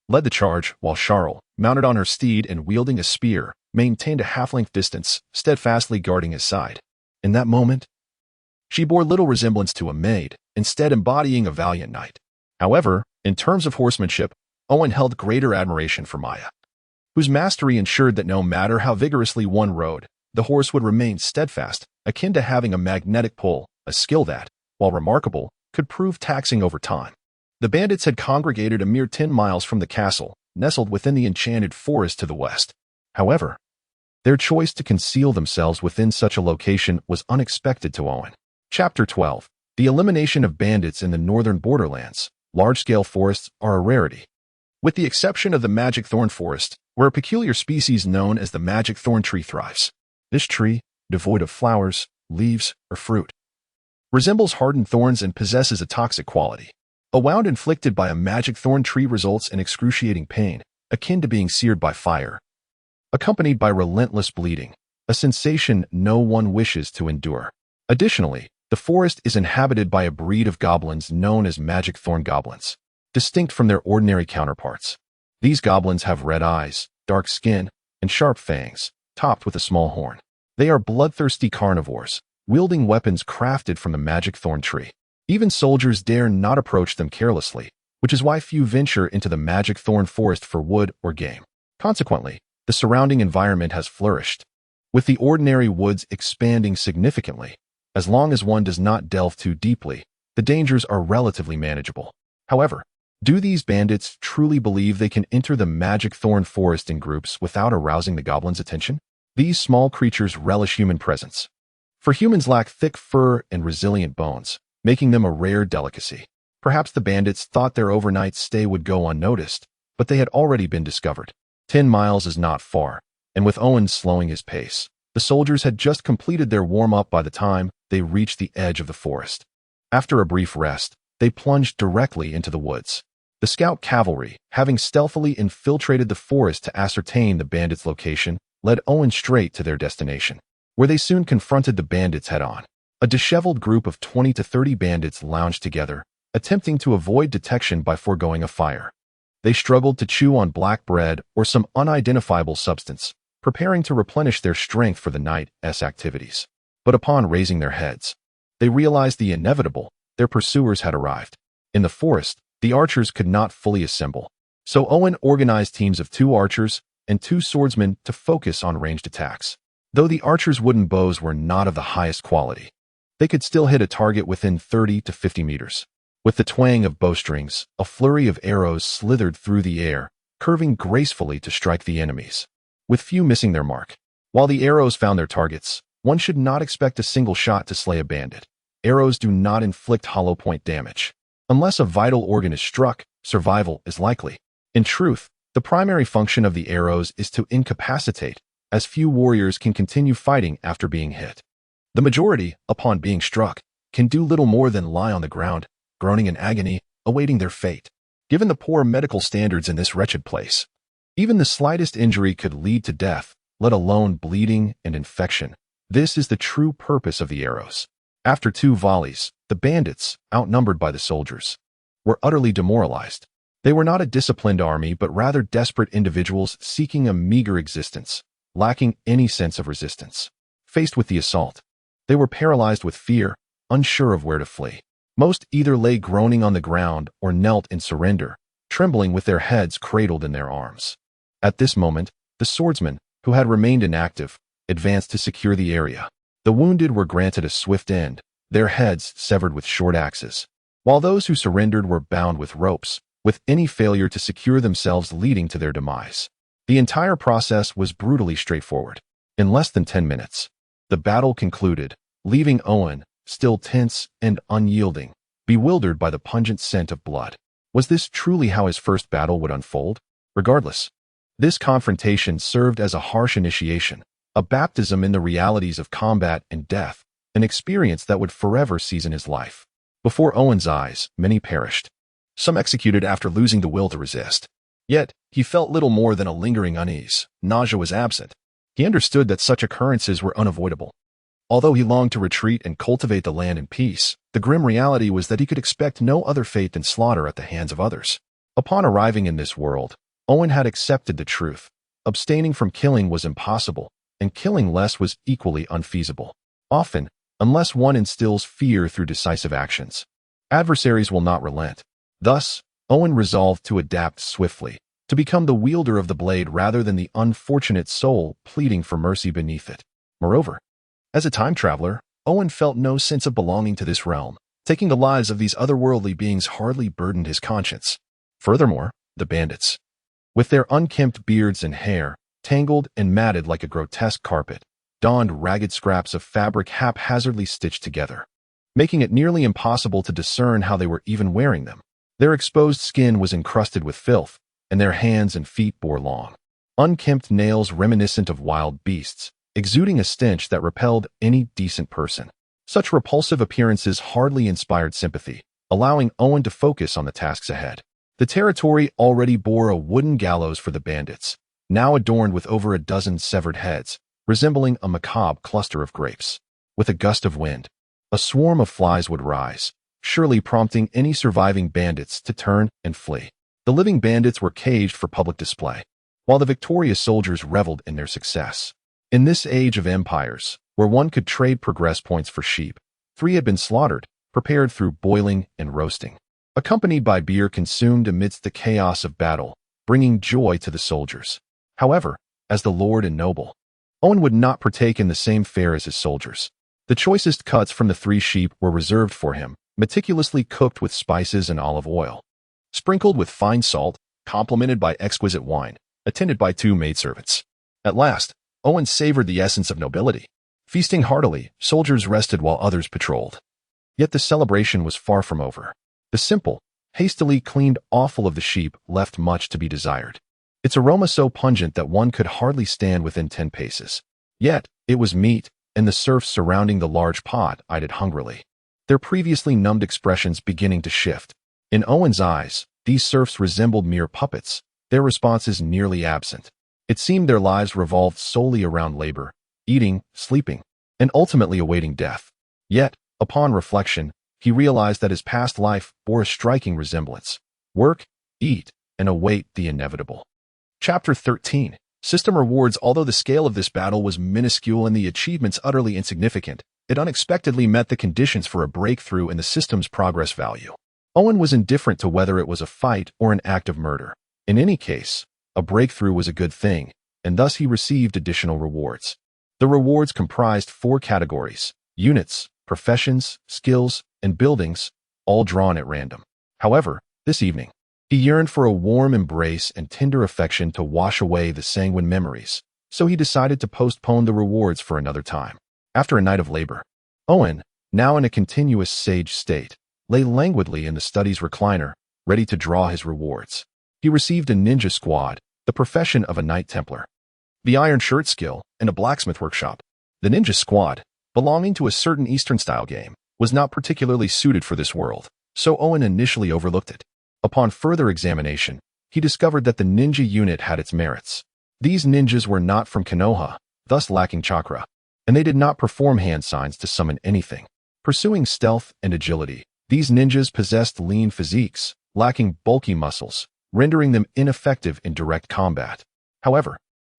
led the charge, while Charles, mounted on her steed and wielding a spear, maintained a half-length distance, steadfastly guarding his side. In that moment, she bore little resemblance to a maid, instead embodying a valiant knight. However, in terms of horsemanship, Owen held greater admiration for Maya, whose mastery ensured that no matter how vigorously one rode, the horse would remain steadfast, akin to having a magnetic pull, a skill that, while remarkable, could prove taxing over time. The bandits had congregated a mere 10 miles from the castle, nestled within the enchanted forest to the west. However, their choice to conceal themselves within such a location was unexpected to Owen. Chapter 12. The elimination of bandits in the northern borderlands. Large-scale forests are a rarity. With the exception of the magic thorn forest, where a peculiar species known as the magic thorn tree thrives. This tree, devoid of flowers, leaves, or fruit, resembles hardened thorns and possesses a toxic quality. A wound inflicted by a magic thorn tree results in excruciating pain, akin to being seared by fire, accompanied by relentless bleeding, a sensation no one wishes to endure. Additionally, the forest is inhabited by a breed of goblins known as magic thorn goblins, distinct from their ordinary counterparts. These goblins have red eyes, dark skin, and sharp fangs, topped with a small horn. They are bloodthirsty carnivores, wielding weapons crafted from the magic thorn tree. Even soldiers dare not approach them carelessly, which is why few venture into the magic thorn forest for wood or game. Consequently, the surrounding environment has flourished, with the ordinary woods expanding significantly, As long as one does not delve too deeply, the dangers are relatively manageable. However, do these bandits truly believe they can enter the magic thorn forest in groups without arousing the goblins' attention? These small creatures relish human presence, for humans lack thick fur and resilient bones, making them a rare delicacy. Perhaps the bandits thought their overnight stay would go unnoticed, but they had already been discovered. 10 miles is not far, and with Owen slowing his pace, the soldiers had just completed their warm-up by the time they reached the edge of the forest. After a brief rest, they plunged directly into the woods. The scout cavalry, having stealthily infiltrated the forest to ascertain the bandits' location, led Owen straight to their destination, where they soon confronted the bandits head-on. A disheveled group of 20 to 30 bandits lounged together, attempting to avoid detection by foregoing a fire. They struggled to chew on black bread or some unidentifiable substance, preparing to replenish their strength for the night's activities. But upon raising their heads, they realized the inevitable: their pursuers had arrived. In the forest, the archers could not fully assemble, so Owen organized teams of 2 archers and 2 swordsmen to focus on ranged attacks. Though the archers' wooden bows were not of the highest quality, they could still hit a target within 30 to 50 meters. With the twang of bowstrings, a flurry of arrows slithered through the air, curving gracefully to strike the enemies, with few missing their mark. While the arrows found their targets, one should not expect a single shot to slay a bandit. Arrows do not inflict hollow point damage. Unless a vital organ is struck, survival is likely. In truth, the primary function of the arrows is to incapacitate, as few warriors can continue fighting after being hit. The majority, upon being struck, can do little more than lie on the ground, groaning in agony, awaiting their fate. Given the poor medical standards in this wretched place, even the slightest injury could lead to death, let alone bleeding and infection. This is the true purpose of the arrows. After 2 volleys, the bandits, outnumbered by the soldiers, were utterly demoralized. They were not a disciplined army, but rather desperate individuals seeking a meager existence, lacking any sense of resistance. Faced with the assault, they were paralyzed with fear, unsure of where to flee. Most either lay groaning on the ground or knelt in surrender, trembling with their heads cradled in their arms. At this moment, the swordsmen, who had remained inactive, advanced to secure the area. The wounded were granted a swift end, their heads severed with short axes, while those who surrendered were bound with ropes, with any failure to secure themselves leading to their demise. The entire process was brutally straightforward. In less than 10 minutes, the battle concluded, leaving Owen, still tense and unyielding, bewildered by the pungent scent of blood. Was this truly how his first battle would unfold? Regardless, this confrontation served as a harsh initiation, a baptism in the realities of combat and death, an experience that would forever season his life. Before Owen's eyes, many perished, some executed after losing the will to resist. Yet, he felt little more than a lingering unease. Nausea was absent. He understood that such occurrences were unavoidable. Although he longed to retreat and cultivate the land in peace, the grim reality was that he could expect no other fate than slaughter at the hands of others. Upon arriving in this world, Owen had accepted the truth. Abstaining from killing was impossible, and killing less was equally unfeasible. Often, unless one instills fear through decisive actions, adversaries will not relent. Thus, Owen resolved to adapt swiftly, to become the wielder of the blade rather than the unfortunate soul pleading for mercy beneath it. Moreover, as a time traveler, Owen felt no sense of belonging to this realm. Taking the lives of these otherworldly beings hardly burdened his conscience. Furthermore, the bandits, with their unkempt beards and hair, tangled and matted like a grotesque carpet, donned ragged scraps of fabric haphazardly stitched together, making it nearly impossible to discern how they were even wearing them. Their exposed skin was encrusted with filth, and their hands and feet bore long, unkempt nails reminiscent of wild beasts, exuding a stench that repelled any decent person. Such repulsive appearances hardly inspired sympathy, allowing Owen to focus on the tasks ahead. The territory already bore a wooden gallows for the bandits, now adorned with over a dozen severed heads, resembling a macabre cluster of grapes. With a gust of wind, a swarm of flies would rise, surely prompting any surviving bandits to turn and flee. The living bandits were caged for public display, while the victorious soldiers reveled in their success. In this age of empires, where one could trade progress points for sheep, 3 had been slaughtered, prepared through boiling and roasting, accompanied by beer consumed amidst the chaos of battle, bringing joy to the soldiers. However, as the lord and noble, Owen would not partake in the same fare as his soldiers. The The choicest cuts from the 3 sheep were reserved for him, meticulously cooked with spices and olive oil, sprinkled with fine salt, complemented by exquisite wine, attended by 2 maidservants. At last, Owen savored the essence of nobility. Feasting heartily, soldiers rested while others patrolled. Yet the celebration was far from over. The simple, hastily cleaned offal of the sheep left much to be desired. Its aroma so pungent that one could hardly stand within 10 paces. Yet, it was meat, and the serfs surrounding the large pot eyed it hungrily, their previously numbed expressions beginning to shift. In Owen's eyes, these serfs resembled mere puppets, their responses nearly absent. It seemed their lives revolved solely around labor, eating, sleeping, and ultimately awaiting death. Yet, upon reflection, he realized that his past life bore a striking resemblance. Work, eat, and await the inevitable. Chapter 13. System rewards. Although the scale of this battle was minuscule and the achievements utterly insignificant, it unexpectedly met the conditions for a breakthrough in the system's progress value. Owen was indifferent to whether it was a fight or an act of murder. In any case, a breakthrough was a good thing, and thus he received additional rewards. The rewards comprised 4 categories: units, professions, skills, and buildings, all drawn at random. However, this evening, he yearned for a warm embrace and tender affection to wash away the sanguine memories, so he decided to postpone the rewards for another time. After a night of labor, Owen, now in a continuous sage state, lay languidly in the study's recliner, ready to draw his rewards. He received a ninja squad, the profession of a Knight Templar, the iron shirt skill, and a blacksmith workshop. The ninja squad, belonging to a certain Eastern-style game, was not particularly suited for this world, so Owen initially overlooked it. Upon further examination, he discovered that the ninja unit had its merits. These ninjas were not from Konoha, thus lacking chakra, and they did not perform hand signs to summon anything. Pursuing stealth and agility, these ninjas possessed lean physiques, lacking bulky muscles, rendering them ineffective in direct combat. However,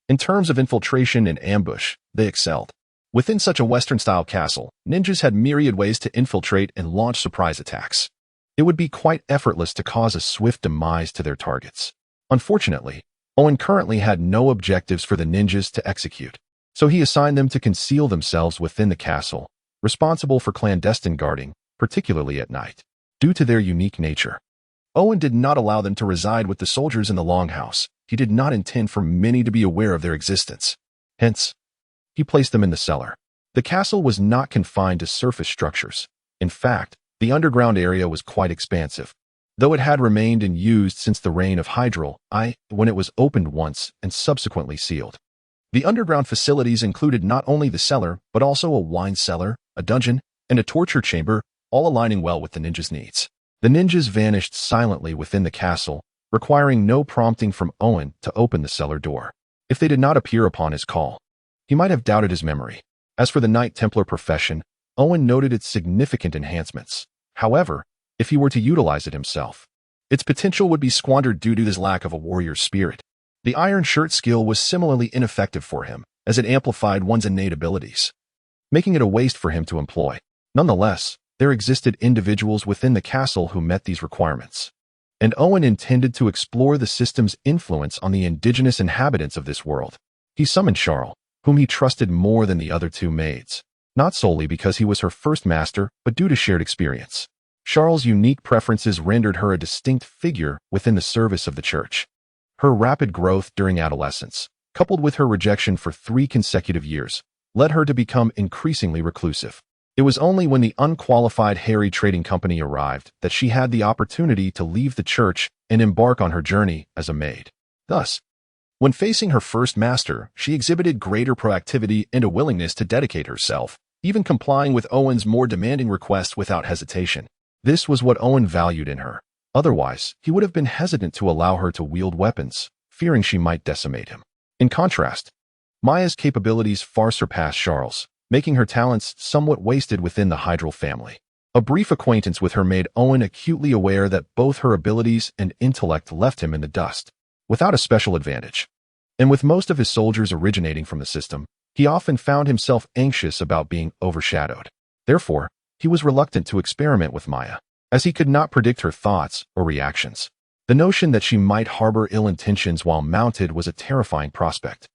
in terms of infiltration and ambush, they excelled. Within such a Western-style castle, ninjas had myriad ways to infiltrate and launch surprise attacks. It would be quite effortless to cause a swift demise to their targets. Unfortunately, Owen currently had no objectives for the ninjas to execute, so he assigned them to conceal themselves within the castle, responsible for clandestine guarding, particularly at night. Due to their unique nature, Owen did not allow them to reside with the soldiers in the longhouse. He did not intend for many to be aware of their existence. Hence, he placed them in the cellar. The castle was not confined to surface structures. In fact, the underground area was quite expansive, though it had remained unused since the reign of Hydra, when it was opened once and subsequently sealed. The underground facilities included not only the cellar, but also a wine cellar, a dungeon, and a torture chamber, all aligning well with the ninjas' needs. The ninjas vanished silently within the castle, requiring no prompting from Owen to open the cellar door. If they did not appear upon his call, he might have doubted his memory. As for the Knight Templar profession, Owen noted its significant enhancements. However, if he were to utilize it himself, its potential would be squandered due to his lack of a warrior's spirit. The iron shirt skill was similarly ineffective for him, as it amplified one's innate abilities, making it a waste for him to employ. Nonetheless, there existed individuals within the castle who met these requirements, and Owen intended to explore the system's influence on the indigenous inhabitants of this world. He summoned Charles, whom he trusted more than the other 2 maids, not solely because he was her first master, but due to shared experience. Charles' unique preferences rendered her a distinct figure within the service of the church. Her rapid growth during adolescence, coupled with her rejection for 3 consecutive years, led her to become increasingly reclusive. It was only when the unqualified Harry Trading Company arrived that she had the opportunity to leave the church and embark on her journey as a maid. Thus, when facing her first master, she exhibited greater proactivity and a willingness to dedicate herself, even complying with Owen's more demanding requests without hesitation. This was what Owen valued in her. Otherwise, he would have been hesitant to allow her to wield weapons, fearing she might decimate him. In contrast, Maya's capabilities far surpassed Charles', making her talents somewhat wasted within the Hydra family. A brief acquaintance with her made Owen acutely aware that both her abilities and intellect left him in the dust, without a special advantage. And with most of his soldiers originating from the system, he often found himself anxious about being overshadowed. Therefore, he was reluctant to experiment with Maya, as he could not predict her thoughts or reactions. The notion that she might harbor ill intentions while mounted was a terrifying prospect,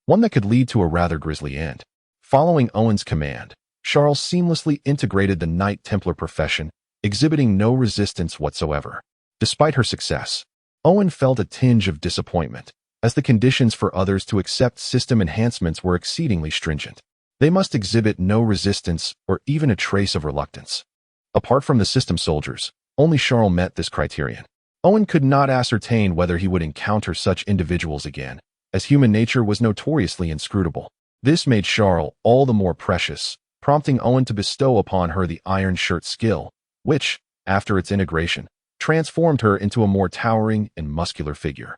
one that could lead to a rather grisly end. Following Owen's command, Charles seamlessly integrated the Knight Templar profession, exhibiting no resistance whatsoever. Despite her success, Owen felt a tinge of disappointment, as the conditions for others to accept system enhancements were exceedingly stringent. They must exhibit no resistance or even a trace of reluctance. Apart from the system soldiers, only Charles met this criterion. Owen could not ascertain whether he would encounter such individuals again, as human nature was notoriously inscrutable. This made Charles all the more precious, prompting Owen to bestow upon her the iron shirt skill, which, after its integration, transformed her into a more towering and muscular figure.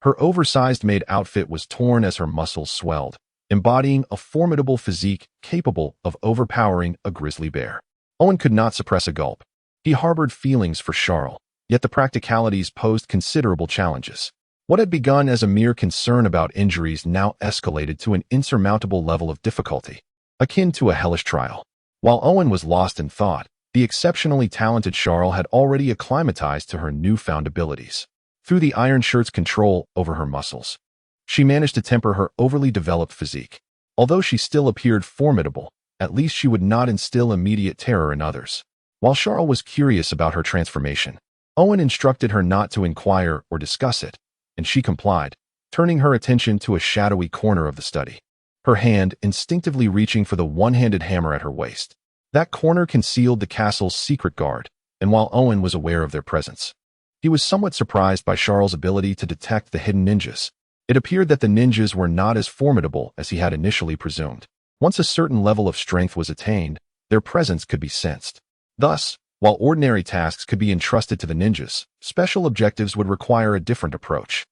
Her oversized maid outfit was torn as her muscles swelled, embodying a formidable physique capable of overpowering a grizzly bear. Owen could not suppress a gulp. He harbored feelings for Charles, yet the practicalities posed considerable challenges. What had begun as a mere concern about injuries now escalated to an insurmountable level of difficulty, akin to a hellish trial. While Owen was lost in thought, the exceptionally talented Charles had already acclimatized to her newfound abilities. Through the iron shirt's control over her muscles, she managed to temper her overly developed physique. Although she still appeared formidable, at least she would not instill immediate terror in others. While Charles was curious about her transformation, Owen instructed her not to inquire or discuss it, and she complied, turning her attention to a shadowy corner of the study, her hand instinctively reaching for the one-handed hammer at her waist. That corner concealed the castle's secret guard, and while Owen was aware of their presence, he was somewhat surprised by Charles' ability to detect the hidden ninjas. It appeared that the ninjas were not as formidable as he had initially presumed. Once a certain level of strength was attained, their presence could be sensed. Thus, while ordinary tasks could be entrusted to the ninjas, special objectives would require a different approach.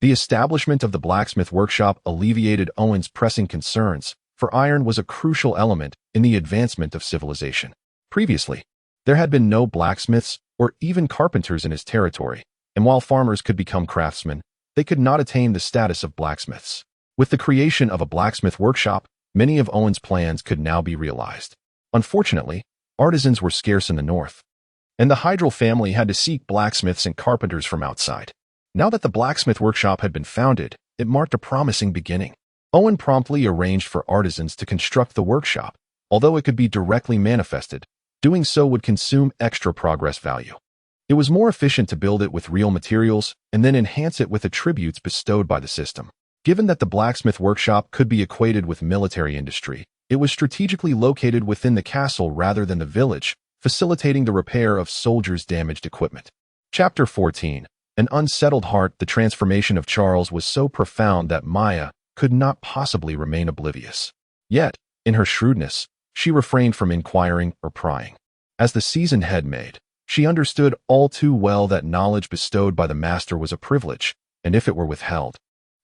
The establishment of the blacksmith workshop alleviated Owen's pressing concerns, for iron was a crucial element in the advancement of civilization. Previously, there had been no blacksmiths or even carpenters in his territory, and while farmers could become craftsmen, they could not attain the status of blacksmiths. With the creation of a blacksmith workshop, many of Owen's plans could now be realized. Unfortunately, artisans were scarce in the north, and the Hydra family had to seek blacksmiths and carpenters from outside. Now that the blacksmith workshop had been founded, it marked a promising beginning. Owen promptly arranged for artisans to construct the workshop. Although it could be directly manifested, doing so would consume extra progress value. It was more efficient to build it with real materials and then enhance it with attributes bestowed by the system. Given that the blacksmith workshop could be equated with military industry, it was strategically located within the castle rather than the village, facilitating the repair of soldiers' damaged equipment. Chapter 14. An unsettled heart. The transformation of Charles was so profound that Maya could not possibly remain oblivious. Yet, in her shrewdness, she refrained from inquiring or prying. As the seasoned head maid, she understood all too well that knowledge bestowed by the master was a privilege, and if it were withheld,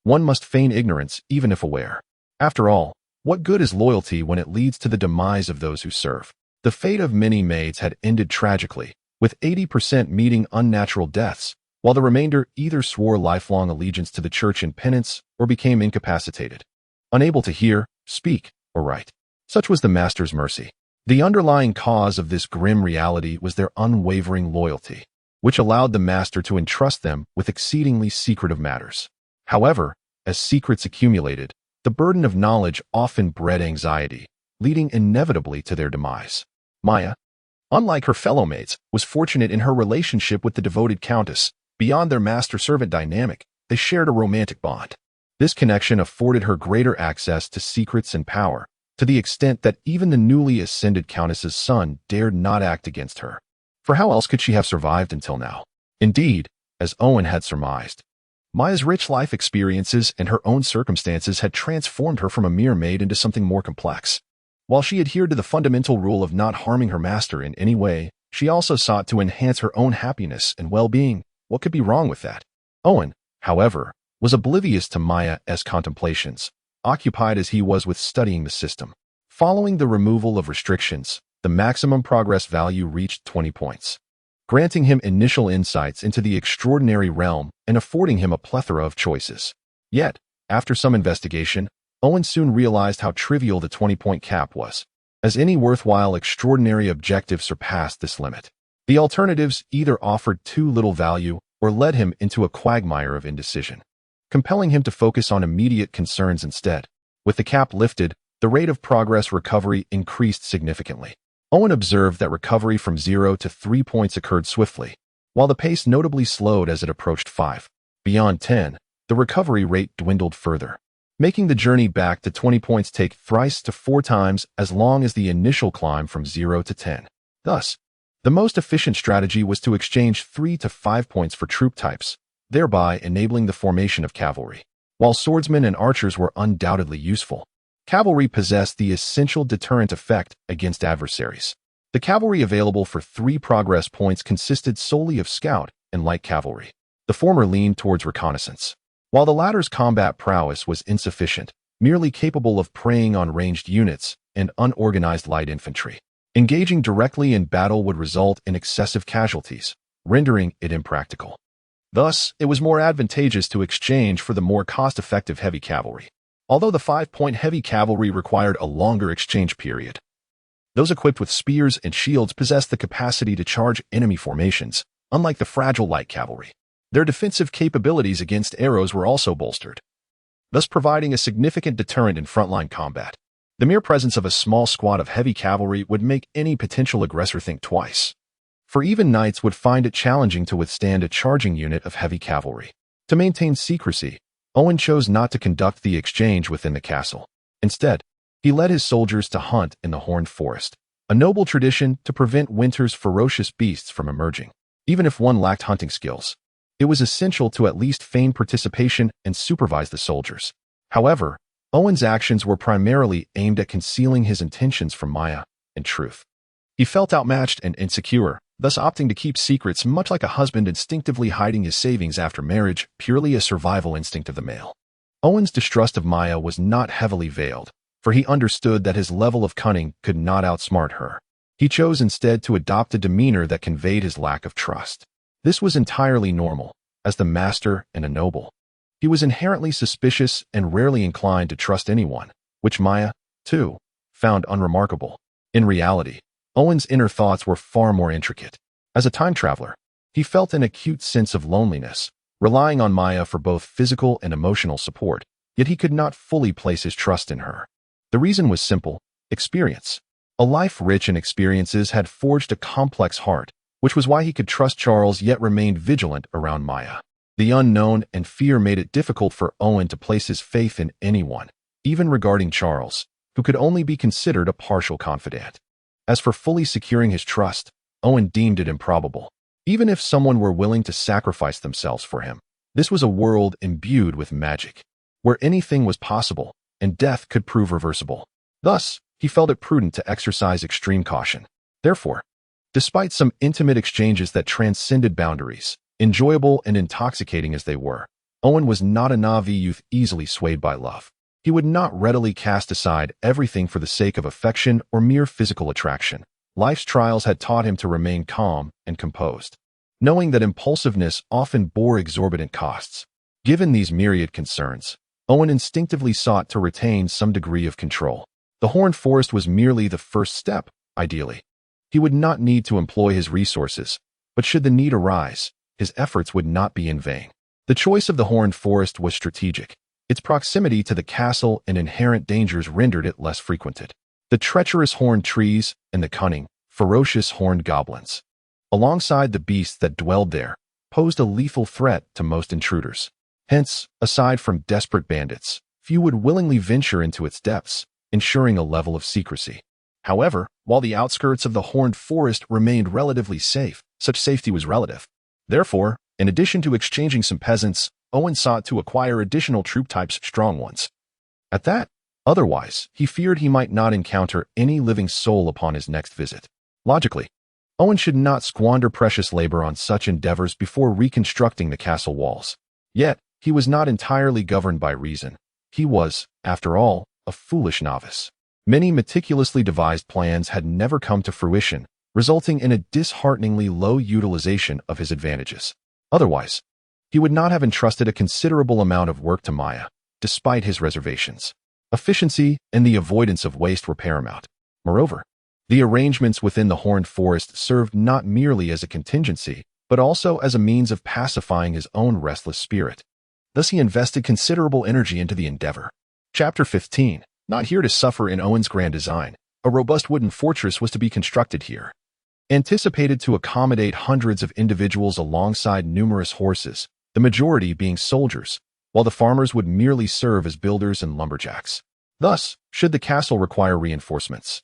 one must feign ignorance even if aware. After all, what good is loyalty when it leads to the demise of those who serve? The fate of many maids had ended tragically, with 80% meeting unnatural deaths, while the remainder either swore lifelong allegiance to the church in penance or became incapacitated, unable to hear, speak, or write. Such was the master's mercy. The underlying cause of this grim reality was their unwavering loyalty, which allowed the master to entrust them with exceedingly secretive matters. However, as secrets accumulated, the burden of knowledge often bred anxiety, leading inevitably to their demise. Maya, unlike her fellow maids, was fortunate in her relationship with the devoted countess. Beyond their master-servant dynamic, they shared a romantic bond. This connection afforded her greater access to secrets and power, to the extent that even the newly ascended countess's son dared not act against her. For how else could she have survived until now? Indeed, as Owen had surmised, Maya's rich life experiences and her own circumstances had transformed her from a mere maid into something more complex. While she adhered to the fundamental rule of not harming her master in any way, she also sought to enhance her own happiness and well-being. What could be wrong with that? Owen, however, was oblivious to Maya's contemplations, occupied as he was with studying the system. Following the removal of restrictions, the maximum progress value reached 20 points, granting him initial insights into the extraordinary realm and affording him a plethora of choices. Yet, after some investigation, Owen soon realized how trivial the 20-point cap was, as any worthwhile extraordinary objective surpassed this limit. The alternatives either offered too little value or led him into a quagmire of indecision, compelling him to focus on immediate concerns instead. With the cap lifted, the rate of progress recovery increased significantly. Owen observed that recovery from 0 to 3 points occurred swiftly, while the pace notably slowed as it approached 5. Beyond 10, the recovery rate dwindled further, making the journey back to 20 points take thrice to 4 times as long as the initial climb from 0 to 10. Thus, the most efficient strategy was to exchange 3 to 5 points for troop types, thereby enabling the formation of cavalry. While swordsmen and archers were undoubtedly useful, cavalry possessed the essential deterrent effect against adversaries. The cavalry available for 3 progress points consisted solely of scout and light cavalry. The former leaned towards reconnaissance, while the latter's combat prowess was insufficient, merely capable of preying on ranged units and unorganized light infantry. Engaging directly in battle would result in excessive casualties, rendering it impractical. Thus, it was more advantageous to exchange for the more cost-effective heavy cavalry. Although the 5-point heavy cavalry required a longer exchange period, those equipped with spears and shields possessed the capacity to charge enemy formations, unlike the fragile light cavalry. Their defensive capabilities against arrows were also bolstered, thus providing a significant deterrent in frontline combat. The mere presence of a small squad of heavy cavalry would make any potential aggressor think twice, for even knights would find it challenging to withstand a charging unit of heavy cavalry. To maintain secrecy, Owen chose not to conduct the exchange within the castle. Instead, he led his soldiers to hunt in the Horned Forest, a noble tradition to prevent winter's ferocious beasts from emerging. Even if one lacked hunting skills, it was essential to at least feign participation and supervise the soldiers. However, Owen's actions were primarily aimed at concealing his intentions from Maya and Truth. He felt outmatched and insecure, thus opting to keep secrets, much like a husband instinctively hiding his savings after marriage, purely a survival instinct of the male. Owen's distrust of Maya was not heavily veiled, for he understood that his level of cunning could not outsmart her. He chose instead to adopt a demeanor that conveyed his lack of trust. This was entirely normal, as the master and a noble. He was inherently suspicious and rarely inclined to trust anyone, which Maya, too, found unremarkable. In reality, Owen's inner thoughts were far more intricate. As a time traveler, he felt an acute sense of loneliness, relying on Maya for both physical and emotional support, yet he could not fully place his trust in her. The reason was simple: experience. A life rich in experiences had forged a complex heart, which was why he could trust Charles yet remained vigilant around Maya. The unknown and fear made it difficult for Owen to place his faith in anyone, even regarding Charles, who could only be considered a partial confidant. As for fully securing his trust, Owen deemed it improbable. Even if someone were willing to sacrifice themselves for him, this was a world imbued with magic, where anything was possible, and death could prove reversible. Thus, he felt it prudent to exercise extreme caution. Therefore, despite some intimate exchanges that transcended boundaries, enjoyable and intoxicating as they were, Owen was not a naive youth easily swayed by love. He would not readily cast aside everything for the sake of affection or mere physical attraction. Life's trials had taught him to remain calm and composed, knowing that impulsiveness often bore exorbitant costs. Given these myriad concerns, Owen instinctively sought to retain some degree of control. The Horned Forest was merely the first step, ideally. He would not need to employ his resources, but should the need arise, his efforts would not be in vain. The choice of the Horned Forest was strategic. Its proximity to the castle and inherent dangers rendered it less frequented. The treacherous horned trees and the cunning, ferocious horned goblins, alongside the beasts that dwelled there, posed a lethal threat to most intruders. Hence, aside from desperate bandits, few would willingly venture into its depths, ensuring a level of secrecy. However, while the outskirts of the Horned Forest remained relatively safe, such safety was relative. Therefore, in addition to exchanging some peasants, Owen sought to acquire additional troop types, strong ones. At that, otherwise, he feared he might not encounter any living soul upon his next visit. Logically, Owen should not squander precious labor on such endeavors before reconstructing the castle walls. Yet, he was not entirely governed by reason. He was, after all, a foolish novice. Many meticulously devised plans had never come to fruition, resulting in a dishearteningly low utilization of his advantages. Otherwise, he would not have entrusted a considerable amount of work to Maya, despite his reservations. Efficiency and the avoidance of waste were paramount. Moreover, the arrangements within the Horned Forest served not merely as a contingency, but also as a means of pacifying his own restless spirit. Thus he invested considerable energy into the endeavor. Chapter 15. not here to suffer in Owen's grand design. A robust wooden fortress was to be constructed here, anticipated to accommodate hundreds of individuals alongside numerous horses, the majority being soldiers, while the farmers would merely serve as builders and lumberjacks. Thus, should the castle require reinforcements,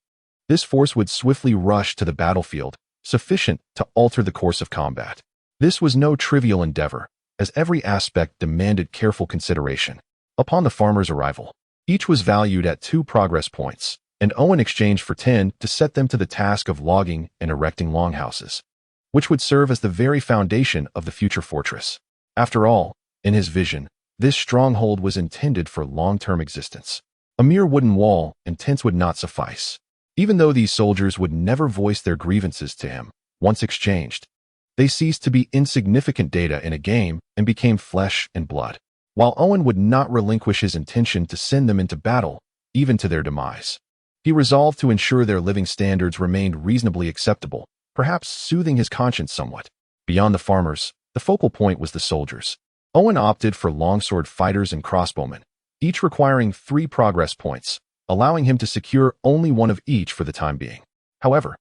this force would swiftly rush to the battlefield, sufficient to alter the course of combat. This was no trivial endeavor, as every aspect demanded careful consideration. Upon the farmers' arrival, each was valued at 2 progress points, and Owen exchanged for 10 to set them to the task of logging and erecting longhouses, which would serve as the very foundation of the future fortress. After all, in his vision, this stronghold was intended for long-term existence. A mere wooden wall and tents would not suffice. Even though these soldiers would never voice their grievances to him, once exchanged, they ceased to be insignificant data in a game and became flesh and blood. While Owen would not relinquish his intention to send them into battle, even to their demise, he resolved to ensure their living standards remained reasonably acceptable, perhaps soothing his conscience somewhat. Beyond the farmers, the focal point was the soldiers. Owen opted for longsword fighters and crossbowmen, each requiring 3 progress points, allowing him to secure only one of each for the time being. However,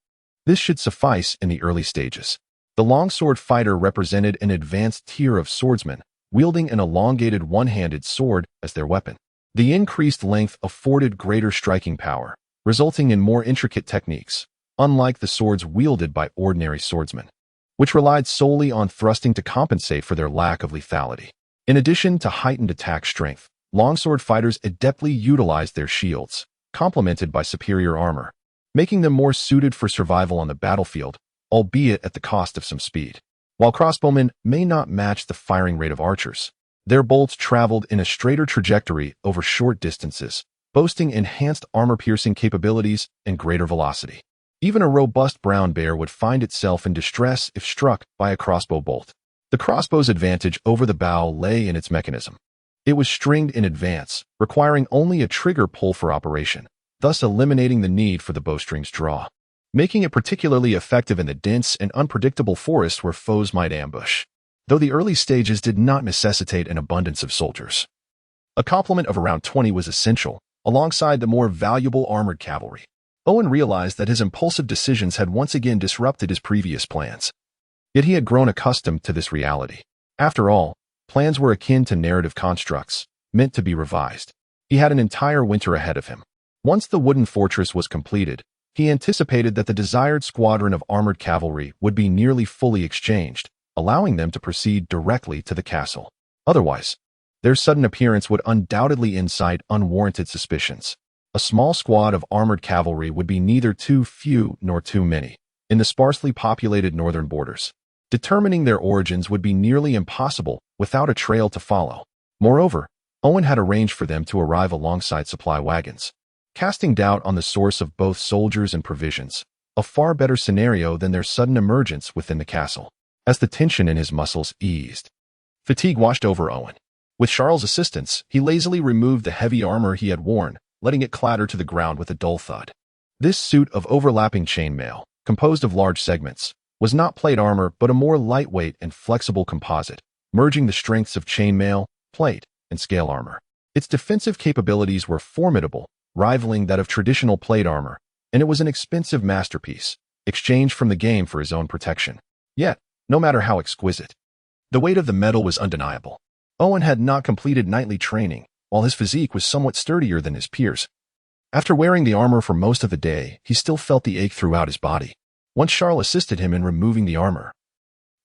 this should suffice in the early stages. The longsword fighter represented an advanced tier of swordsmen, wielding an elongated one-handed sword as their weapon. The increased length afforded greater striking power, resulting in more intricate techniques, unlike the swords wielded by ordinary swordsmen, which relied solely on thrusting to compensate for their lack of lethality. In addition to heightened attack strength, longsword fighters adeptly utilized their shields, complemented by superior armor, making them more suited for survival on the battlefield, albeit at the cost of some speed. While crossbowmen may not match the firing rate of archers, their bolts traveled in a straighter trajectory over short distances, boasting enhanced armor-piercing capabilities and greater velocity. Even a robust brown bear would find itself in distress if struck by a crossbow bolt. The crossbow's advantage over the bow lay in its mechanism. It was stringed in advance, requiring only a trigger pull for operation, thus eliminating the need for the bowstring's draw, making it particularly effective in the dense and unpredictable forest where foes might ambush. Though the early stages did not necessitate an abundance of soldiers, a complement of around 20 was essential, alongside the more valuable armored cavalry. Owen realized that his impulsive decisions had once again disrupted his previous plans. Yet he had grown accustomed to this reality. After all, plans were akin to narrative constructs, meant to be revised. He had an entire winter ahead of him. Once the wooden fortress was completed, he anticipated that the desired squadron of armored cavalry would be nearly fully exchanged, allowing them to proceed directly to the castle. Otherwise, their sudden appearance would undoubtedly incite unwarranted suspicions. A small squad of armored cavalry would be neither too few nor too many in the sparsely populated northern borders. Determining their origins would be nearly impossible without a trail to follow. Moreover, Owen had arranged for them to arrive alongside supply wagons, casting doubt on the source of both soldiers and provisions, a far better scenario than their sudden emergence within the castle. As the tension in his muscles eased, fatigue washed over Owen. With Charles' assistance, he lazily removed the heavy armor he had worn, letting it clatter to the ground with a dull thud. This suit of overlapping chainmail, composed of large segments, was not plate armor but a more lightweight and flexible composite, merging the strengths of chainmail, plate, and scale armor. Its defensive capabilities were formidable, rivaling that of traditional plate armor, and it was an expensive masterpiece, exchanged from the game for his own protection. Yet, no matter how exquisite, the weight of the metal was undeniable. Owen had not completed knightly training, while his physique was somewhat sturdier than his peers. After wearing the armor for most of the day, he still felt the ache throughout his body. Once Charles assisted him in removing the armor,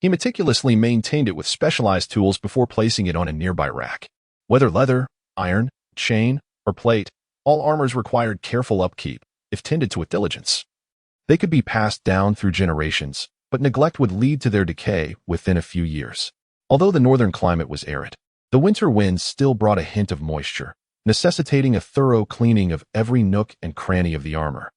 he meticulously maintained it with specialized tools before placing it on a nearby rack. Whether leather, iron, chain, or plate, all armors required careful upkeep, if tended to with diligence. They could be passed down through generations, but neglect would lead to their decay within a few years. Although the northern climate was arid, the winter winds still brought a hint of moisture, necessitating a thorough cleaning of every nook and cranny of the armor,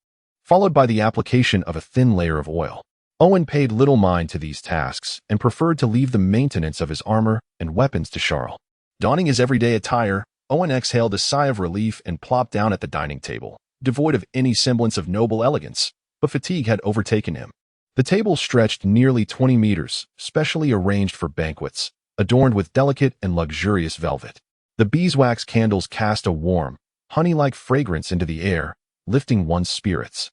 followed by the application of a thin layer of oil. Owen paid little mind to these tasks and preferred to leave the maintenance of his armor and weapons to Charles. Donning his everyday attire, Owen exhaled a sigh of relief and plopped down at the dining table, devoid of any semblance of noble elegance, but fatigue had overtaken him. The table stretched nearly 20 meters, specially arranged for banquets, adorned with delicate and luxurious velvet. The beeswax candles cast a warm, honey-like fragrance into the air, lifting one's spirits.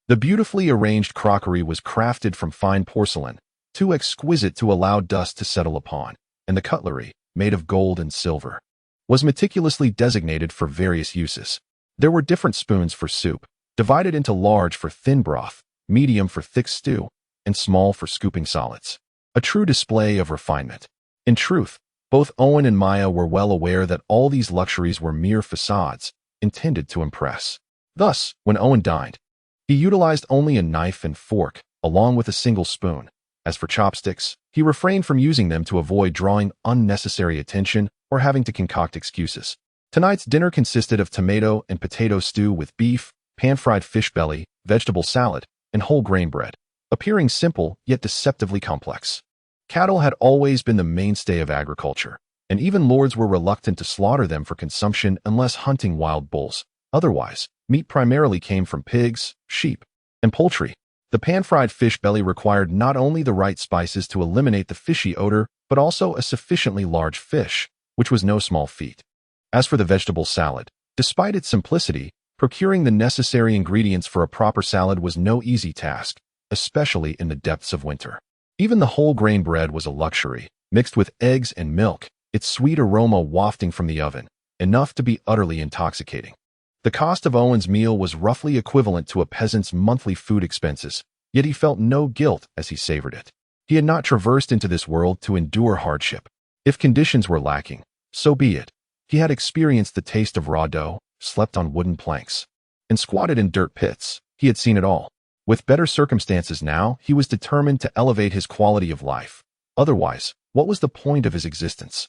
The beautifully arranged crockery was crafted from fine porcelain, too exquisite to allow dust to settle upon, and the cutlery, made of gold and silver, was meticulously designated for various uses. There were different spoons for soup, divided into large for thin broth, medium for thick stew, and small for scooping solids. A true display of refinement. In truth, both Owen and Maya were well aware that all these luxuries were mere facades, intended to impress. Thus, when Owen dined, he utilized only a knife and fork, along with a single spoon. As for chopsticks, he refrained from using them to avoid drawing unnecessary attention or having to concoct excuses. Tonight's dinner consisted of tomato and potato stew with beef, pan-fried fish belly, vegetable salad, and whole grain bread, appearing simple yet deceptively complex. Cattle had always been the mainstay of agriculture, and even lords were reluctant to slaughter them for consumption unless hunting wild bulls. Otherwise, meat primarily came from pigs, sheep, and poultry. The pan-fried fish belly required not only the right spices to eliminate the fishy odor, but also a sufficiently large fish, which was no small feat. As for the vegetable salad, despite its simplicity, procuring the necessary ingredients for a proper salad was no easy task, especially in the depths of winter. Even the whole grain bread was a luxury, mixed with eggs and milk, its sweet aroma wafting from the oven, enough to be utterly intoxicating. The cost of Owen's meal was roughly equivalent to a peasant's monthly food expenses, yet he felt no guilt as he savored it. He had not traversed into this world to endure hardship. If conditions were lacking, so be it. He had experienced the taste of raw dough, slept on wooden planks, and squatted in dirt pits. He had seen it all. With better circumstances now, he was determined to elevate his quality of life. Otherwise, what was the point of his existence?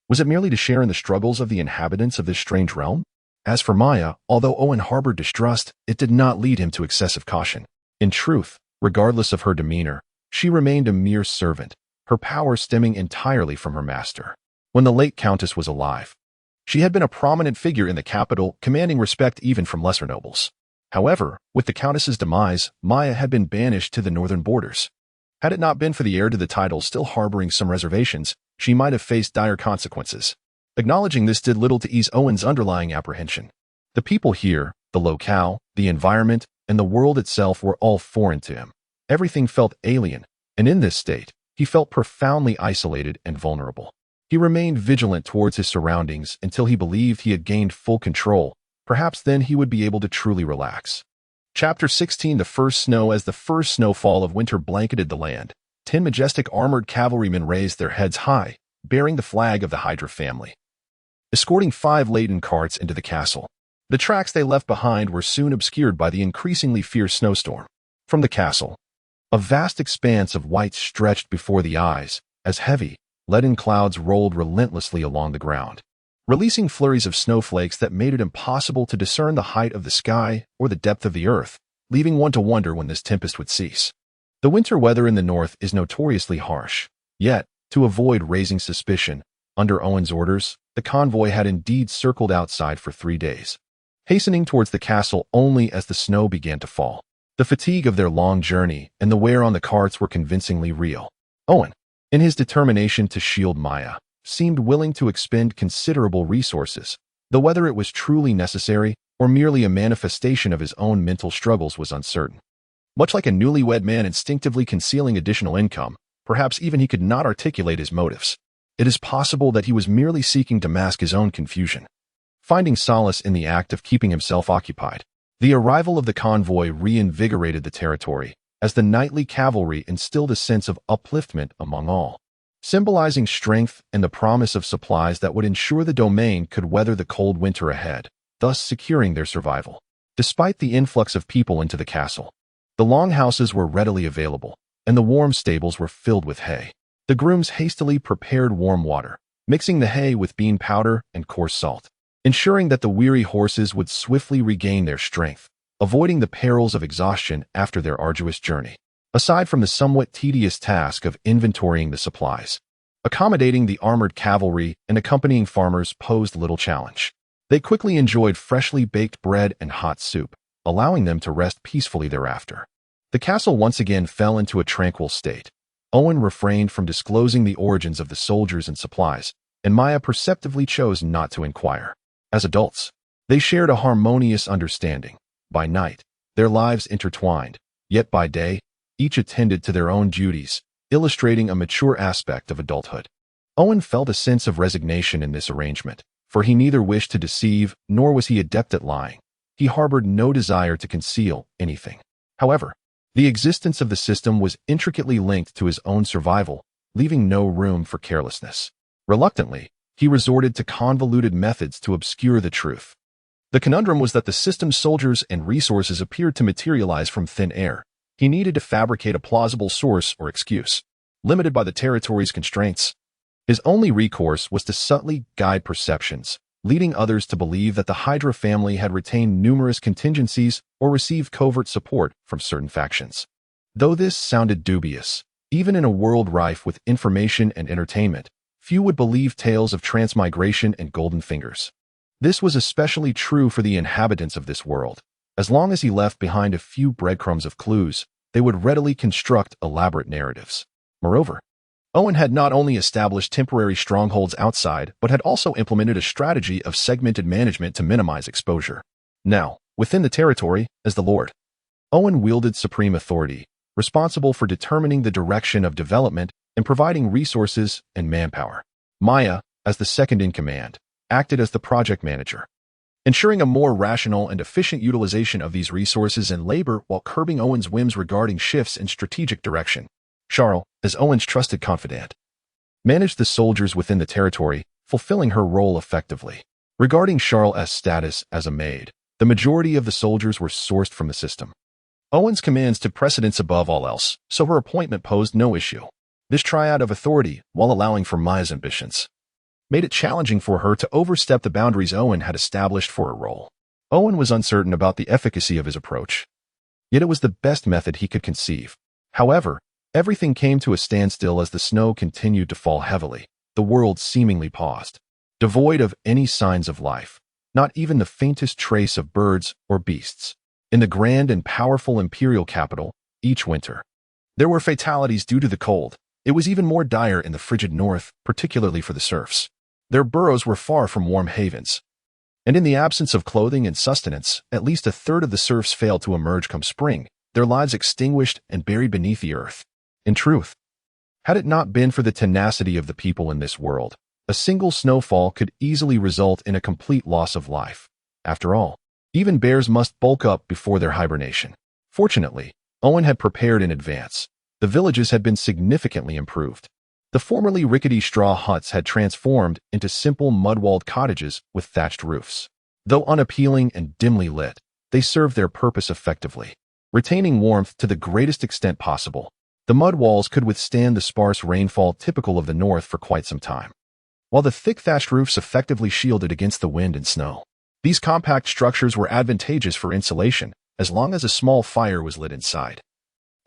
Was it merely to share in the struggles of the inhabitants of this strange realm? As for Maya, although Owen harbored distrust, it did not lead him to excessive caution. In truth, regardless of her demeanor, she remained a mere servant, her power stemming entirely from her master. When the late Countess was alive, she had been a prominent figure in the capital, commanding respect even from lesser nobles. However, with the Countess's demise, Maya had been banished to the northern borders. Had it not been for the heir to the title still harboring some reservations, she might have faced dire consequences. Acknowledging this did little to ease Owen's underlying apprehension. The people here, the locale, the environment, and the world itself were all foreign to him. Everything felt alien, and in this state, he felt profoundly isolated and vulnerable. He remained vigilant towards his surroundings until he believed he had gained full control. Perhaps then he would be able to truly relax. Chapter 16. The first snow. As the first snowfall of winter blanketed the land, 10 majestic armored cavalrymen raised their heads high, bearing the flag of the Hydra family, escorting 5 laden carts into the castle. The tracks they left behind were soon obscured by the increasingly fierce snowstorm. From the castle, a vast expanse of white stretched before the eyes, as heavy, leaden clouds rolled relentlessly along the ground, releasing flurries of snowflakes that made it impossible to discern the height of the sky or the depth of the earth, leaving one to wonder when this tempest would cease. The winter weather in the north is notoriously harsh, yet, to avoid raising suspicion, under Owen's orders, the convoy had indeed circled outside for 3 days, hastening towards the castle only as the snow began to fall. The fatigue of their long journey and the wear on the carts were convincingly real. Owen, in his determination to shield Maya, seemed willing to expend considerable resources, though whether it was truly necessary or merely a manifestation of his own mental struggles was uncertain. Much like a newlywed man instinctively concealing additional income, perhaps even he could not articulate his motives. It is possible that he was merely seeking to mask his own confusion, finding solace in the act of keeping himself occupied. The arrival of the convoy reinvigorated the territory, as the knightly cavalry instilled a sense of upliftment among all, symbolizing strength and the promise of supplies that would ensure the domain could weather the cold winter ahead, thus securing their survival. Despite the influx of people into the castle, the longhouses were readily available, and the warm stables were filled with hay. The grooms hastily prepared warm water, mixing the hay with bean powder and coarse salt, ensuring that the weary horses would swiftly regain their strength, avoiding the perils of exhaustion after their arduous journey. Aside from the somewhat tedious task of inventorying the supplies, accommodating the armored cavalry and accompanying farmers posed little challenge. They quickly enjoyed freshly baked bread and hot soup, allowing them to rest peacefully thereafter. The castle once again fell into a tranquil state. Owen refrained from disclosing the origins of the soldiers and supplies, and Maya perceptively chose not to inquire. As adults, They shared a harmonious understanding. By night, their lives intertwined, yet by day, each attended to their own duties, illustrating a mature aspect of adulthood. Owen felt a sense of resignation in this arrangement, for he neither wished to deceive nor was he adept at lying. He harbored no desire to conceal anything. However, the existence of the system was intricately linked to his own survival, leaving no room for carelessness. Reluctantly, he resorted to convoluted methods to obscure the truth. The conundrum was that the system's soldiers and resources appeared to materialize from thin air. He needed to fabricate a plausible source or excuse. Limited by the territory's constraints, his only recourse was to subtly guide perceptions, leading others to believe that the Hydra family had retained numerous contingencies or received covert support from certain factions. Though this sounded dubious, even in a world rife with information and entertainment, few would believe tales of transmigration and golden fingers. This was especially true for the inhabitants of this world. As long as he left behind a few breadcrumbs of clues, they would readily construct elaborate narratives. Moreover, Owen had not only established temporary strongholds outside, but had also implemented a strategy of segmented management to minimize exposure. Now, within the territory, as the Lord, Owen wielded supreme authority, responsible for determining the direction of development and providing resources and manpower. Maya, as the second-in-command, acted as the project manager, ensuring a more rational and efficient utilization of these resources and labor while curbing Owen's whims regarding shifts in strategic direction. Charles, as Owen's trusted confidant, managed the soldiers within the territory, fulfilling her role effectively. Regarding Charles' status as a maid, the majority of the soldiers were sourced from the system. Owen's commands took precedence above all else, so her appointment posed no issue. This triad of authority, while allowing for Maya's ambitions, made it challenging for her to overstep the boundaries Owen had established for her role. Owen was uncertain about the efficacy of his approach, yet it was the best method he could conceive. However, everything came to a standstill as the snow continued to fall heavily. The world seemingly paused, devoid of any signs of life, not even the faintest trace of birds or beasts. In the grand and powerful imperial capital, each winter, there were fatalities due to the cold. It was even more dire in the frigid north, particularly for the serfs. Their burrows were far from warm havens, and in the absence of clothing and sustenance, at least a third of the serfs failed to emerge come spring, their lives extinguished and buried beneath the earth. In truth, had it not been for the tenacity of the people in this world, a single snowfall could easily result in a complete loss of life. After all, even bears must bulk up before their hibernation. Fortunately, Owen had prepared in advance. The villages had been significantly improved. The formerly rickety straw huts had transformed into simple mud-walled cottages with thatched roofs. Though unappealing and dimly lit, they served their purpose effectively, retaining warmth to the greatest extent possible. The mud walls could withstand the sparse rainfall typical of the north for quite some time, while the thick thatched roofs effectively shielded against the wind and snow. These compact structures were advantageous for insulation, as long as a small fire was lit inside.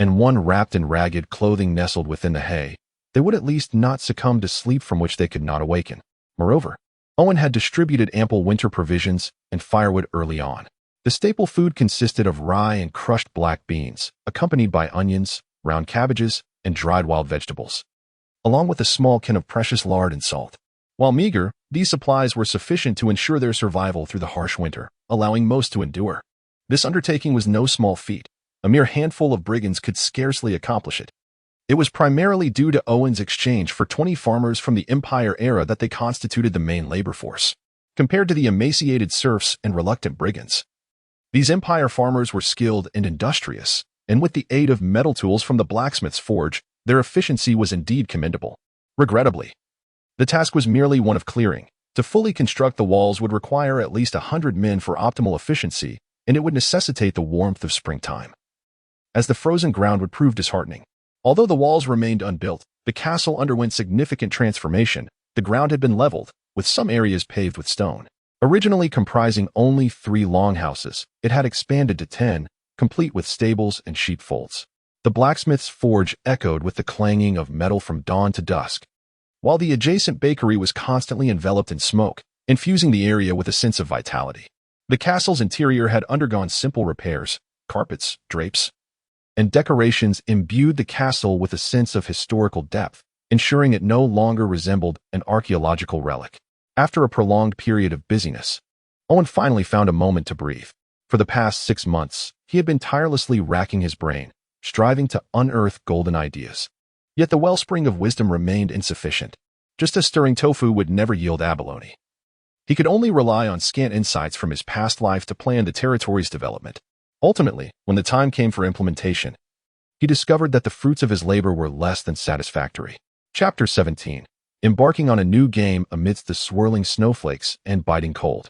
And one wrapped in ragged clothing nestled within the hay, they would at least not succumb to sleep from which they could not awaken. Moreover, Owen had distributed ample winter provisions and firewood early on. The staple food consisted of rye and crushed black beans, accompanied by onions, round cabbages, and dried wild vegetables, along with a small can of precious lard and salt. While meager, these supplies were sufficient to ensure their survival through the harsh winter, allowing most to endure. This undertaking was no small feat. A mere handful of brigands could scarcely accomplish it. It was primarily due to Owen's exchange for 20 farmers from the Empire era that they constituted the main labor force, compared to the emaciated serfs and reluctant brigands. These Empire farmers were skilled and industrious, and with the aid of metal tools from the blacksmith's forge, their efficiency was indeed commendable. Regrettably, the task was merely one of clearing. To fully construct the walls would require at least 100 men for optimal efficiency, and it would necessitate the warmth of springtime, as the frozen ground would prove disheartening. Although the walls remained unbuilt, the castle underwent significant transformation. The ground had been leveled, with some areas paved with stone. Originally comprising only 3 longhouses, it had expanded to 10, complete with stables and sheepfolds. The blacksmith's forge echoed with the clanging of metal from dawn to dusk, while the adjacent bakery was constantly enveloped in smoke, infusing the area with a sense of vitality. The castle's interior had undergone simple repairs. Carpets, drapes, and decorations imbued the castle with a sense of historical depth, ensuring it no longer resembled an archaeological relic. After a prolonged period of busyness, Owen finally found a moment to breathe. For the past 6 months, he had been tirelessly racking his brain, striving to unearth golden ideas. Yet the wellspring of wisdom remained insufficient. Just as stirring tofu would never yield abalone. He could only rely on scant insights from his past life to plan the territory's development. Ultimately, when the time came for implementation, he discovered that the fruits of his labor were less than satisfactory. Chapter 17. Embarking on a new game amidst the swirling snowflakes and biting cold.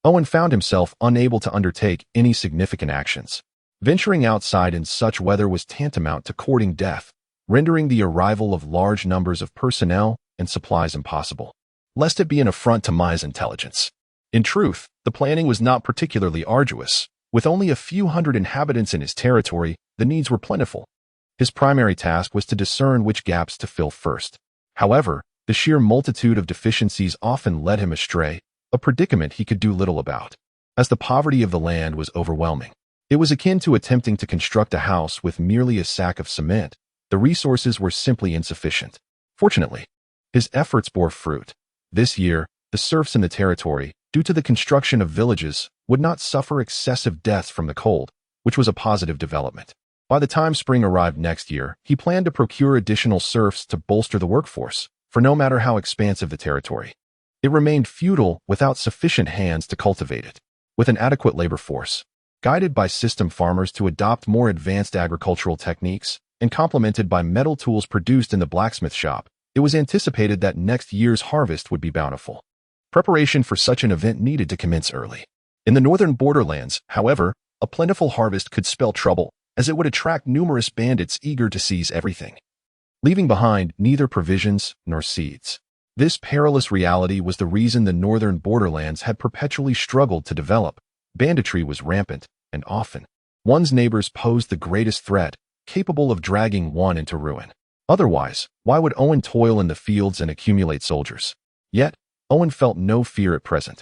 Owen found himself unable to undertake any significant actions. Venturing outside in such weather was tantamount to courting death, rendering the arrival of large numbers of personnel and supplies impossible, lest it be an affront to Maya's intelligence. In truth, the planning was not particularly arduous. With only a few hundred inhabitants in his territory, the needs were plentiful. His primary task was to discern which gaps to fill first. However, the sheer multitude of deficiencies often led him astray, a predicament he could do little about, as the poverty of the land was overwhelming. It was akin to attempting to construct a house with merely a sack of cement. The resources were simply insufficient. Fortunately, his efforts bore fruit. This year, the serfs in the territory, due to the construction of villages, would not suffer excessive deaths from the cold, which was a positive development. By the time spring arrived next year, he planned to procure additional serfs to bolster the workforce, for no matter how expansive the territory, it remained futile without sufficient hands to cultivate it. With an adequate labor force, guided by system farmers to adopt more advanced agricultural techniques, and complemented by metal tools produced in the blacksmith shop, it was anticipated that next year's harvest would be bountiful. Preparation for such an event needed to commence early. In the northern borderlands, however, a plentiful harvest could spell trouble, as it would attract numerous bandits eager to seize everything, leaving behind neither provisions nor seeds. This perilous reality was the reason the northern borderlands had perpetually struggled to develop. Banditry was rampant, and often, one's neighbors posed the greatest threat, capable of dragging one into ruin. Otherwise, why would Owen toil in the fields and accumulate soldiers? Yet, Owen felt no fear at present.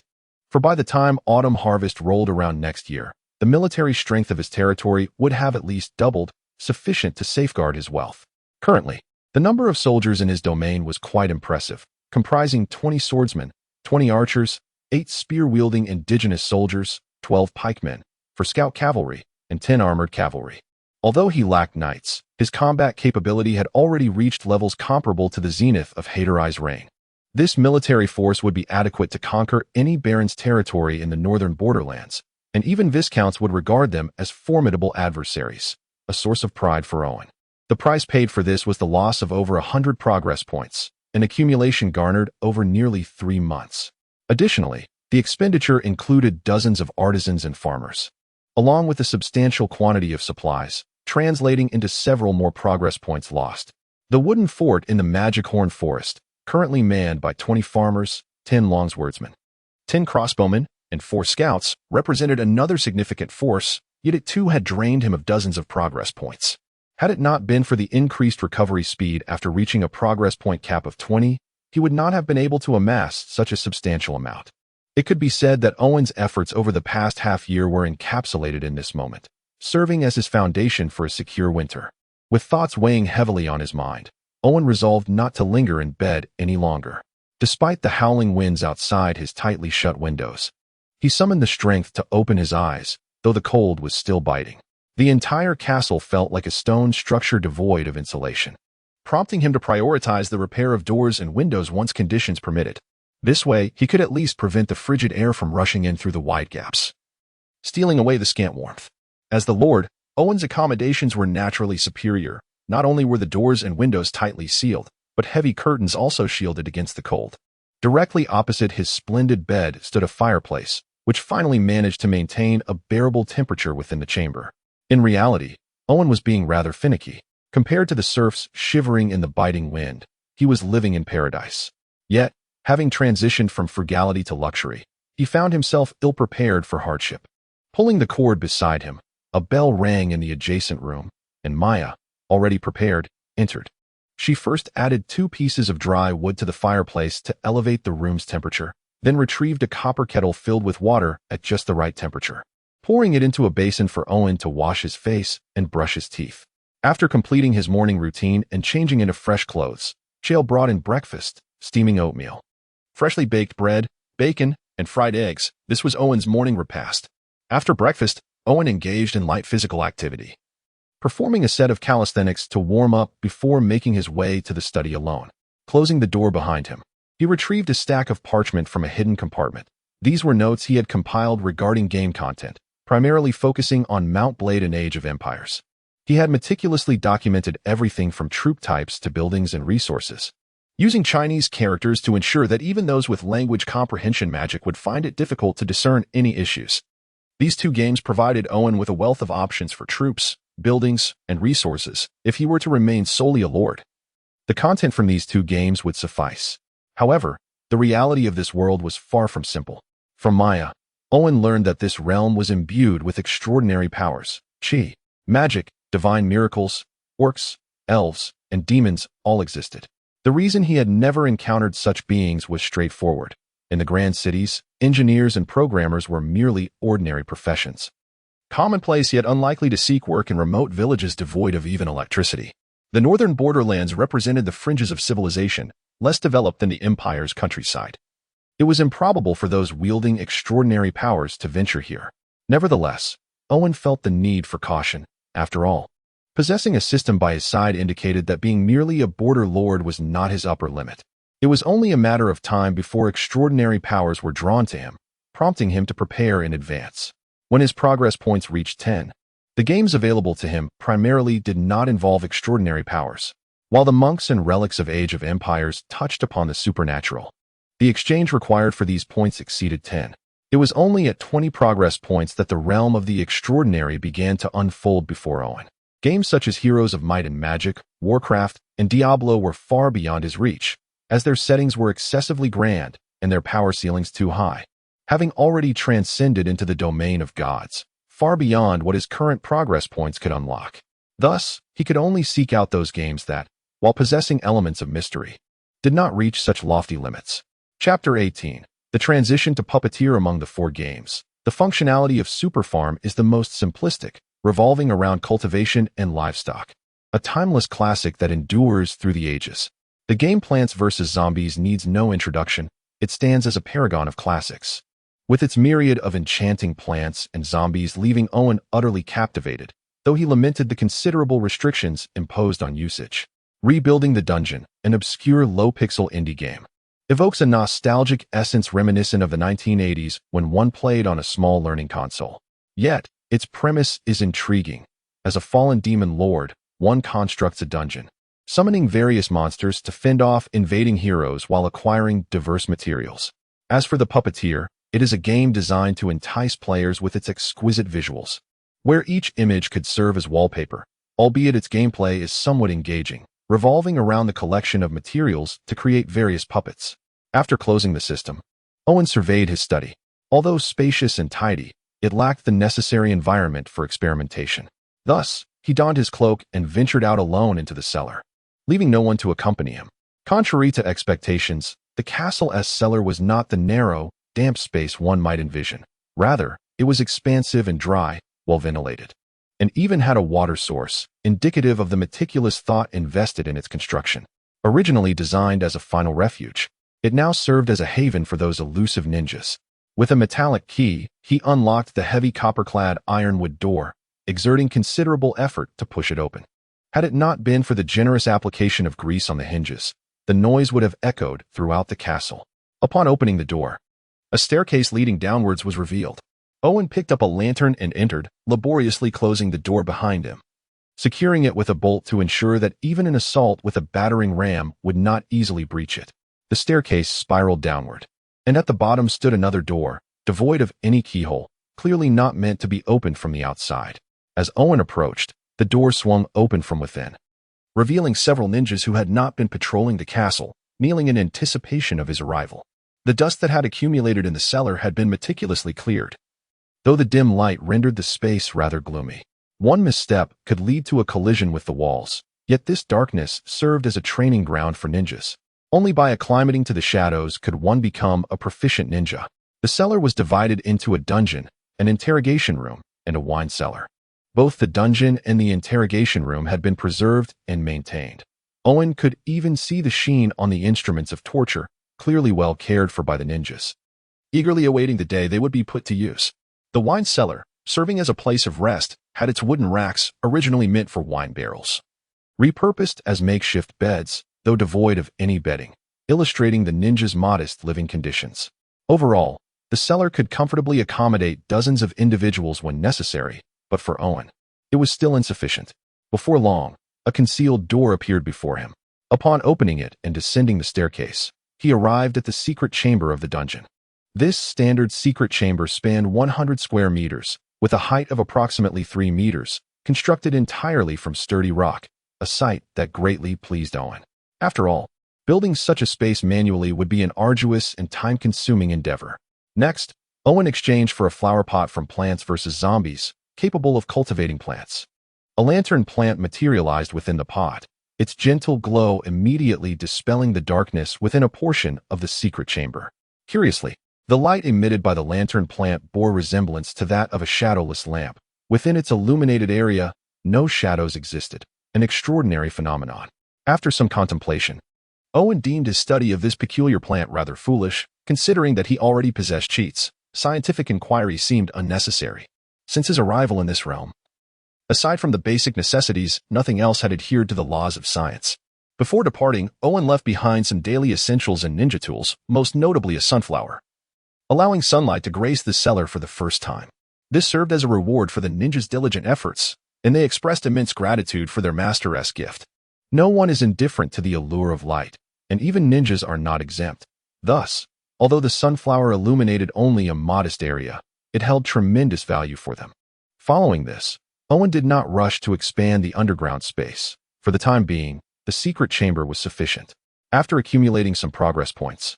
For by the time autumn harvest rolled around next year, the military strength of his territory would have at least doubled, sufficient to safeguard his wealth. Currently, the number of soldiers in his domain was quite impressive, comprising 20 swordsmen, 20 archers, 8 spear-wielding indigenous soldiers, 12 pikemen, for scout cavalry, and 10 armored cavalry. Although he lacked knights, his combat capability had already reached levels comparable to the zenith of Hydra's reign. This military force would be adequate to conquer any baron's territory in the northern borderlands, and even viscounts would regard them as formidable adversaries, a source of pride for Owen. The price paid for this was the loss of over 100 progress points, an accumulation garnered over nearly 3 months. Additionally, the expenditure included dozens of artisans and farmers, along with a substantial quantity of supplies, translating into several more progress points lost. The wooden fort in the Magic Horn Forest, currently manned by 20 farmers, 10 longswordsmen, 10 crossbowmen, and 4 scouts, represented another significant force, yet it too had drained him of dozens of progress points. Had it not been for the increased recovery speed after reaching a progress point cap of 20, he would not have been able to amass such a substantial amount. It could be said that Owen's efforts over the past half-year were encapsulated in this moment, serving as his foundation for a secure winter. With thoughts weighing heavily on his mind, Owen resolved not to linger in bed any longer. Despite the howling winds outside his tightly shut windows, he summoned the strength to open his eyes, though the cold was still biting. The entire castle felt like a stone structure devoid of insulation, prompting him to prioritize the repair of doors and windows once conditions permitted. This way, he could at least prevent the frigid air from rushing in through the wide gaps, stealing away the scant warmth. As the lord, Owen's accommodations were naturally superior. Not only were the doors and windows tightly sealed, but heavy curtains also shielded against the cold. Directly opposite his splendid bed stood a fireplace, which finally managed to maintain a bearable temperature within the chamber. In reality, Owen was being rather finicky. Compared to the serfs shivering in the biting wind, he was living in paradise. Yet, having transitioned from frugality to luxury, he found himself ill-prepared for hardship. Pulling the cord beside him, a bell rang in the adjacent room, and Maya, already prepared, entered. She first added 2 pieces of dry wood to the fireplace to elevate the room's temperature, then retrieved a copper kettle filled with water at just the right temperature, pouring it into a basin for Owen to wash his face and brush his teeth. After completing his morning routine and changing into fresh clothes, Chael brought in breakfast, steaming oatmeal, freshly baked bread, bacon, and fried eggs. This was Owen's morning repast. After breakfast, Owen engaged in light physical activity, performing a set of calisthenics to warm up before making his way to the study alone. Closing the door behind him, he retrieved a stack of parchment from a hidden compartment. These were notes he had compiled regarding game content, primarily focusing on Mount Blade and Age of Empires. He had meticulously documented everything from troop types to buildings and resources, using Chinese characters to ensure that even those with language comprehension magic would find it difficult to discern any issues. These two games provided Owen with a wealth of options for troops, buildings, and resources if he were to remain solely a lord. The content from these two games would suffice. However, the reality of this world was far from simple. From Maya, Owen learned that this realm was imbued with extraordinary powers. Qi, magic, divine miracles, orcs, elves, and demons all existed. The reason he had never encountered such beings was straightforward. In the grand cities, engineers and programmers were merely ordinary professions, commonplace yet unlikely to seek work in remote villages devoid of even electricity. The northern borderlands represented the fringes of civilization, less developed than the Empire's countryside. It was improbable for those wielding extraordinary powers to venture here. Nevertheless, Owen felt the need for caution. After all, possessing a system by his side indicated that being merely a border lord was not his upper limit. It was only a matter of time before extraordinary powers were drawn to him, prompting him to prepare in advance. When his progress points reached 10, the games available to him primarily did not involve extraordinary powers. While the monks and relics of Age of Empires touched upon the supernatural, the exchange required for these points exceeded 10. It was only at 20 progress points that the realm of the extraordinary began to unfold before Owen. Games such as Heroes of Might and Magic, Warcraft, and Diablo were far beyond his reach, as their settings were excessively grand and their power ceilings too high, having already transcended into the domain of gods, far beyond what his current progress points could unlock. Thus, he could only seek out those games that, while possessing elements of mystery, did not reach such lofty limits. Chapter 18. The transition to puppeteer among the four games. The functionality of Super Farm is the most simplistic, revolving around cultivation and livestock. A timeless classic that endures through the ages. The game Plants vs. Zombies needs no introduction. It stands as a paragon of classics, with its myriad of enchanting plants and zombies leaving Owen utterly captivated, though he lamented the considerable restrictions imposed on usage. Rebuilding the Dungeon, an obscure low-pixel indie game, evokes a nostalgic essence reminiscent of the 1980s when one played on a small learning console. Yet, its premise is intriguing. As a fallen demon lord, one constructs a dungeon, summoning various monsters to fend off invading heroes while acquiring diverse materials. As for the Puppeteer, it is a game designed to entice players with its exquisite visuals, where each image could serve as wallpaper, albeit its gameplay is somewhat engaging, revolving around the collection of materials to create various puppets. After closing the system, Owen surveyed his study. Although spacious and tidy, it lacked the necessary environment for experimentation. Thus, he donned his cloak and ventured out alone into the cellar, leaving no one to accompany him. Contrary to expectations, the castle's cellar was not the narrow, damp space one might envision. Rather, it was expansive and dry, well ventilated, and even had a water source, indicative of the meticulous thought invested in its construction. Originally designed as a final refuge, it now served as a haven for those elusive ninjas. With a metallic key, he unlocked the heavy copper-clad ironwood door, exerting considerable effort to push it open. Had it not been for the generous application of grease on the hinges, the noise would have echoed throughout the castle. Upon opening the door, a staircase leading downwards was revealed. Owen picked up a lantern and entered, laboriously closing the door behind him, securing it with a bolt to ensure that even an assault with a battering ram would not easily breach it. The staircase spiraled downward, and at the bottom stood another door, devoid of any keyhole, clearly not meant to be opened from the outside. As Owen approached, the door swung open from within, revealing several ninjas who had not been patrolling the castle, kneeling in anticipation of his arrival. The dust that had accumulated in the cellar had been meticulously cleared, though the dim light rendered the space rather gloomy. One misstep could lead to a collision with the walls, yet this darkness served as a training ground for ninjas. Only by acclimating to the shadows could one become a proficient ninja. The cellar was divided into a dungeon, an interrogation room, and a wine cellar. Both the dungeon and the interrogation room had been preserved and maintained. Owen could even see the sheen on the instruments of torture, clearly well cared for by the ninjas. eagerly awaiting the day they would be put to use. The wine cellar, serving as a place of rest, had its wooden racks originally meant for wine barrels, repurposed as makeshift beds, though devoid of any bedding, illustrating the ninja's modest living conditions. Overall, the cellar could comfortably accommodate dozens of individuals when necessary, but for Owen, it was still insufficient. Before long, a concealed door appeared before him. Upon opening it and descending the staircase, he arrived at the secret chamber of the dungeon. This standard secret chamber spanned 100 square meters, with a height of approximately 3 meters, constructed entirely from sturdy rock, a sight that greatly pleased Owen. After all, building such a space manually would be an arduous and time-consuming endeavor. Next, Owen exchanged for a flower pot from Plants vs. Zombies, capable of cultivating plants. A lantern plant materialized within the pot, its gentle glow immediately dispelling the darkness within a portion of the secret chamber. Curiously, the light emitted by the lantern plant bore resemblance to that of a shadowless lamp. Within its illuminated area, no shadows existed, an extraordinary phenomenon. After some contemplation, Owen deemed his study of this peculiar plant rather foolish, considering that he already possessed cheats. Scientific inquiry seemed unnecessary. Since his arrival in this realm, aside from the basic necessities, nothing else had adhered to the laws of science. Before departing, Owen left behind some daily essentials and ninja tools, most notably a sunflower, allowing sunlight to grace the cellar for the first time. This served as a reward for the ninjas' diligent efforts, and they expressed immense gratitude for their master's gift. No one is indifferent to the allure of light, and even ninjas are not exempt. Thus, although the sunflower illuminated only a modest area, it held tremendous value for them. Following this, Owen did not rush to expand the underground space. For the time being, the secret chamber was sufficient. After accumulating some progress points,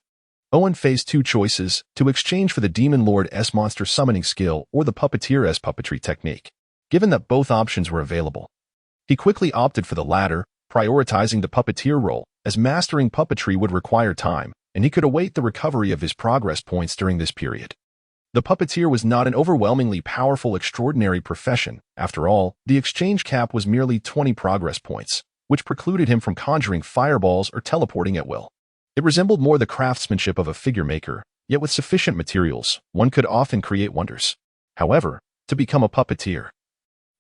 Owen faced two choices to exchange for the Demon Lord's monster summoning skill or the Puppeteer's puppetry technique. Given that both options were available, he quickly opted for the latter, prioritizing the puppeteer role, as mastering puppetry would require time, and he could await the recovery of his progress points during this period. The puppeteer was not an overwhelmingly powerful, extraordinary profession. After all, the exchange cap was merely 20 progress points, which precluded him from conjuring fireballs or teleporting at will. It resembled more the craftsmanship of a figure maker, yet with sufficient materials, one could often create wonders. However, to become a puppeteer,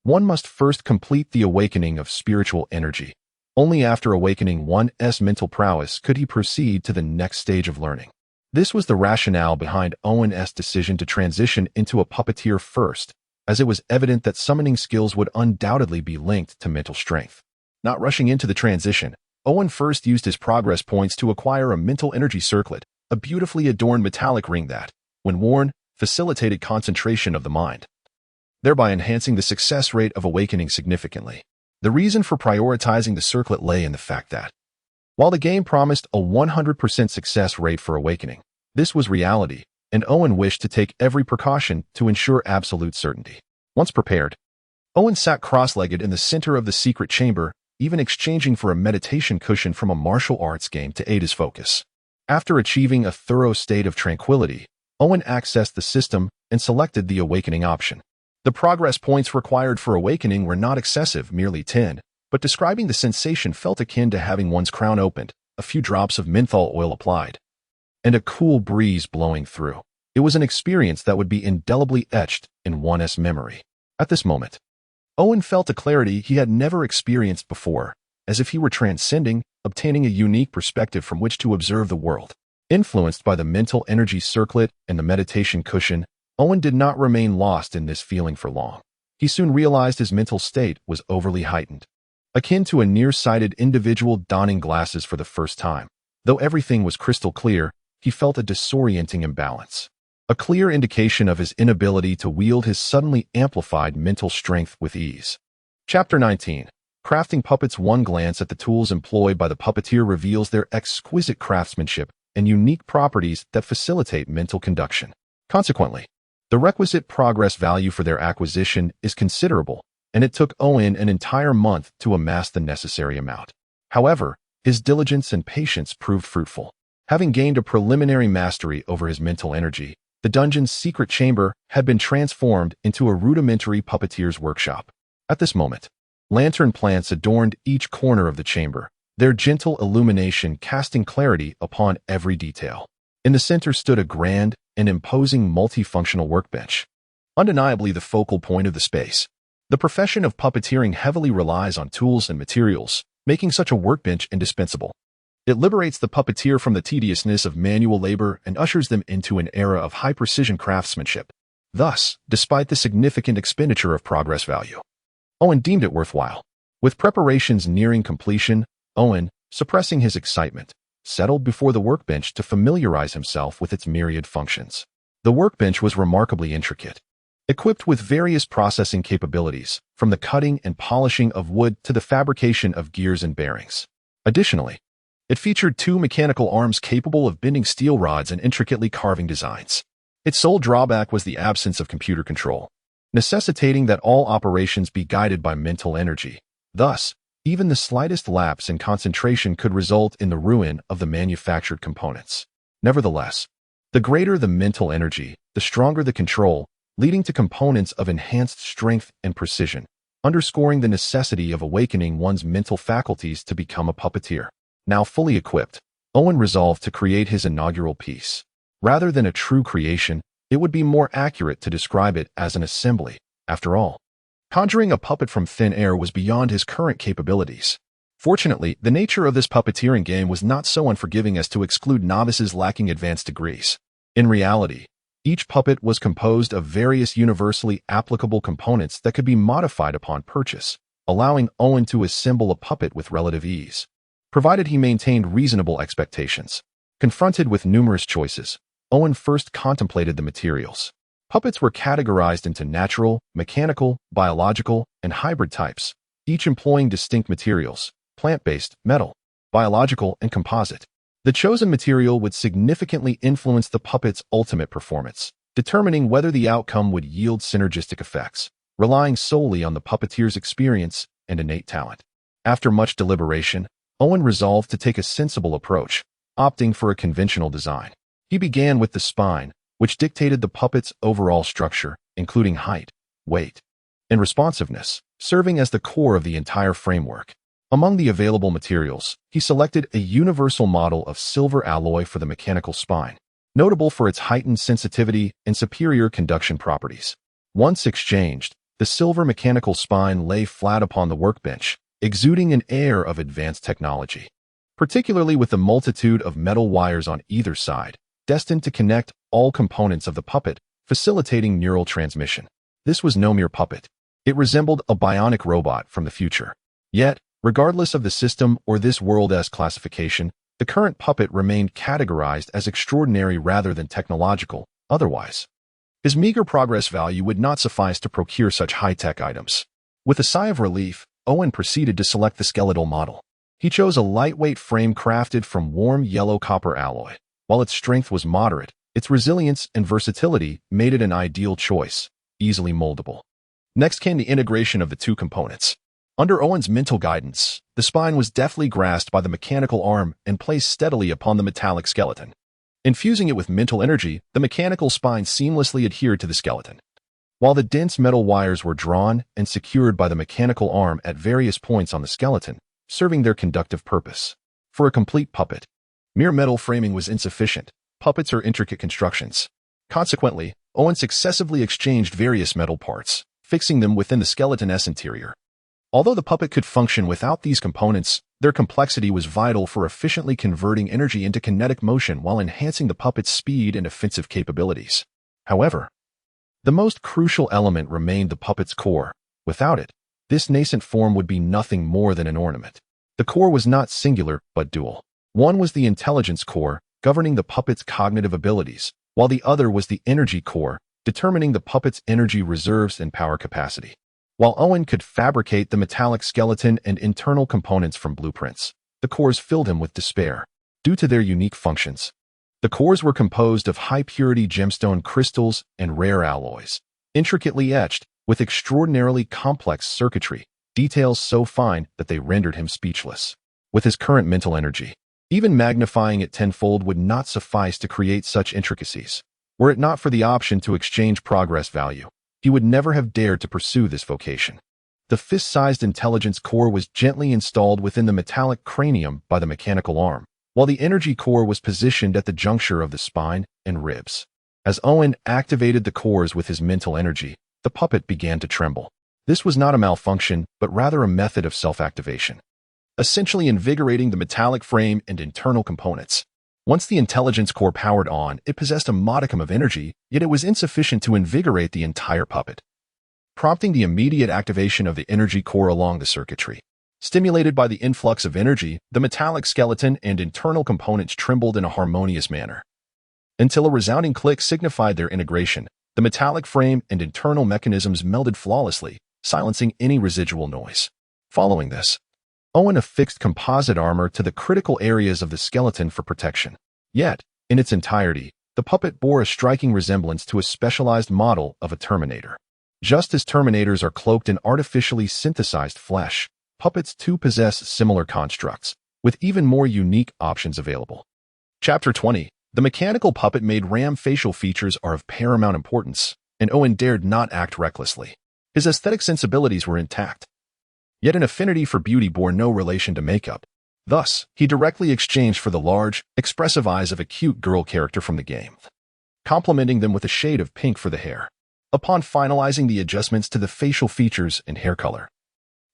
one must first complete the awakening of spiritual energy. Only after awakening one's mental prowess could he proceed to the next stage of learning. This was the rationale behind Owen's decision to transition into a puppeteer first, as it was evident that summoning skills would undoubtedly be linked to mental strength. Not rushing into the transition, Owen first used his progress points to acquire a mental energy circlet, a beautifully adorned metallic ring that, when worn, facilitated concentration of the mind, thereby enhancing the success rate of awakening significantly. The reason for prioritizing the circlet lay in the fact that, while the game promised a 100% success rate for awakening, this was reality, and Owen wished to take every precaution to ensure absolute certainty. Once prepared, Owen sat cross-legged in the center of the secret chamber, even exchanging for a meditation cushion from a martial arts game to aid his focus. After achieving a thorough state of tranquility, Owen accessed the system and selected the awakening option. The progress points required for awakening were not excessive, merely 10, but describing the sensation felt akin to having one's crown opened, a few drops of menthol oil applied, and a cool breeze blowing through. It was an experience that would be indelibly etched in one's memory. At this moment, Owen felt a clarity he had never experienced before, as if he were transcending, obtaining a unique perspective from which to observe the world. Influenced by the mental energy circlet and the meditation cushion, Owen did not remain lost in this feeling for long. He soon realized his mental state was overly heightened, akin to a nearsighted individual donning glasses for the first time. Though everything was crystal clear, he felt a disorienting imbalance, a clear indication of his inability to wield his suddenly amplified mental strength with ease. Chapter 19. Crafting Puppets. One glance at the tools employed by the puppeteer reveals their exquisite craftsmanship and unique properties that facilitate mental conduction. Consequently, the requisite progress value for their acquisition is considerable, and it took Owen an entire month to amass the necessary amount. However, his diligence and patience proved fruitful. Having gained a preliminary mastery over his mental energy, the dungeon's secret chamber had been transformed into a rudimentary puppeteer's workshop. At this moment, lantern plants adorned each corner of the chamber, their gentle illumination casting clarity upon every detail. In the center stood a grand, and imposing multifunctional workbench. Undeniably the focal point of the space, the profession of puppeteering heavily relies on tools and materials, making such a workbench indispensable. It liberates the puppeteer from the tediousness of manual labor and ushers them into an era of high-precision craftsmanship. Thus, despite the significant expenditure of progress value, Owen deemed it worthwhile. With preparations nearing completion, Owen, suppressing his excitement, settled before the workbench to familiarize himself with its myriad functions. The workbench was remarkably intricate, equipped with various processing capabilities, from the cutting and polishing of wood to the fabrication of gears and bearings. Additionally, it featured two mechanical arms capable of bending steel rods and intricately carving designs. Its sole drawback was the absence of computer control, necessitating that all operations be guided by mental energy. Thus, even the slightest lapse in concentration could result in the ruin of the manufactured components. Nevertheless, the greater the mental energy, the stronger the control, leading to components of enhanced strength and precision, underscoring the necessity of awakening one's mental faculties to become a puppeteer. Now fully equipped, Owen resolved to create his inaugural piece. Rather than a true creation, it would be more accurate to describe it as an assembly. After all, conjuring a puppet from thin air was beyond his current capabilities. Fortunately, the nature of this puppeteering game was not so unforgiving as to exclude novices lacking advanced degrees. In reality, each puppet was composed of various universally applicable components that could be modified upon purchase, allowing Owen to assemble a puppet with relative ease, provided he maintained reasonable expectations. Confronted with numerous choices, Owen first contemplated the materials. Puppets were categorized into natural, mechanical, biological, and hybrid types, each employing distinct materials: plant-based, metal, biological, and composite. The chosen material would significantly influence the puppet's ultimate performance, determining whether the outcome would yield synergistic effects, relying solely on the puppeteer's experience and innate talent. After much deliberation, Owen resolved to take a sensible approach, opting for a conventional design. He began with the spine, which dictated the puppet's overall structure, including height, weight, and responsiveness, serving as the core of the entire framework. Among the available materials, he selected a universal model of silver alloy for the mechanical spine, notable for its heightened sensitivity and superior conduction properties. Once exchanged, the silver mechanical spine lay flat upon the workbench, exuding an air of advanced technology, particularly with the multitude of metal wires on either side, destined to connect all components of the puppet, facilitating neural transmission. This was no mere puppet. It resembled a bionic robot from the future. Yet, regardless of the system or this world's classification, the current puppet remained categorized as extraordinary rather than technological. Otherwise, his meager progress value would not suffice to procure such high-tech items. With a sigh of relief, Owen proceeded to select the skeletal model. He chose a lightweight frame crafted from warm yellow copper alloy. While its strength was moderate, its resilience and versatility made it an ideal choice, easily moldable. Next came the integration of the two components. Under Owen's mental guidance, the spine was deftly grasped by the mechanical arm and placed steadily upon the metallic skeleton. Infusing it with mental energy, the mechanical spine seamlessly adhered to the skeleton, while the dense metal wires were drawn and secured by the mechanical arm at various points on the skeleton, serving their conductive purpose. For a complete puppet, mere metal framing was insufficient. Puppets are intricate constructions. Consequently, Owen successively exchanged various metal parts, fixing them within the skeleton's interior. Although the puppet could function without these components, their complexity was vital for efficiently converting energy into kinetic motion while enhancing the puppet's speed and offensive capabilities. However, the most crucial element remained the puppet's core. Without it, this nascent form would be nothing more than an ornament. The core was not singular, but dual. One was the intelligence core, governing the puppet's cognitive abilities, while the other was the energy core, determining the puppet's energy reserves and power capacity. While Owen could fabricate the metallic skeleton and internal components from blueprints, the cores filled him with despair. Due to their unique functions, the cores were composed of high-purity gemstone crystals and rare alloys, intricately etched, with extraordinarily complex circuitry, details so fine that they rendered him speechless. With his current mental energy, even magnifying it tenfold would not suffice to create such intricacies. Were it not for the option to exchange progress value, he would never have dared to pursue this vocation. The fist-sized intelligence core was gently installed within the metallic cranium by the mechanical arm, while the energy core was positioned at the juncture of the spine and ribs. As Owen activated the cores with his mental energy, the puppet began to tremble. This was not a malfunction, but rather a method of self-activation, essentially invigorating the metallic frame and internal components. Once the intelligence core powered on, it possessed a modicum of energy, yet it was insufficient to invigorate the entire puppet, prompting the immediate activation of the energy core along the circuitry. Stimulated by the influx of energy, the metallic skeleton and internal components trembled in a harmonious manner, until a resounding click signified their integration. The metallic frame and internal mechanisms melded flawlessly, silencing any residual noise. Following this, Owen affixed composite armor to the critical areas of the skeleton for protection. Yet, in its entirety, the puppet bore a striking resemblance to a specialized model of a Terminator. Just as Terminators are cloaked in artificially synthesized flesh, puppets too possess similar constructs, with even more unique options available. Chapter 20. The mechanical puppet-made ram facial features are of paramount importance, and Owen dared not act recklessly. His aesthetic sensibilities were intact, yet an affinity for beauty bore no relation to makeup. Thus, he directly exchanged for the large, expressive eyes of a cute girl character from the game, complementing them with a shade of pink for the hair. Upon finalizing the adjustments to the facial features and hair color,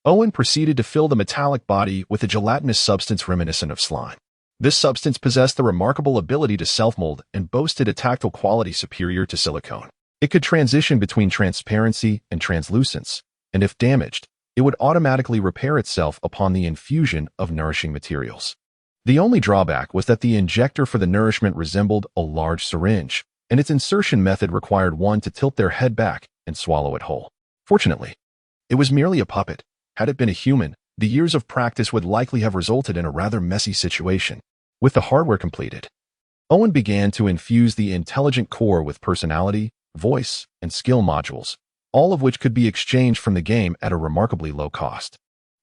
Owen proceeded to fill the metallic body with a gelatinous substance reminiscent of slime. This substance possessed the remarkable ability to self-mold and boasted a tactile quality superior to silicone. It could transition between transparency and translucence, and if damaged, it would automatically repair itself upon the infusion of nourishing materials. The only drawback was that the injector for the nourishment resembled a large syringe, and its insertion method required one to tilt their head back and swallow it whole. Fortunately, it was merely a puppet. Had it been a human, the years of practice would likely have resulted in a rather messy situation. With the hardware completed, Owen began to infuse the intelligent core with personality, voice, and skill modules, all of which could be exchanged from the game at a remarkably low cost,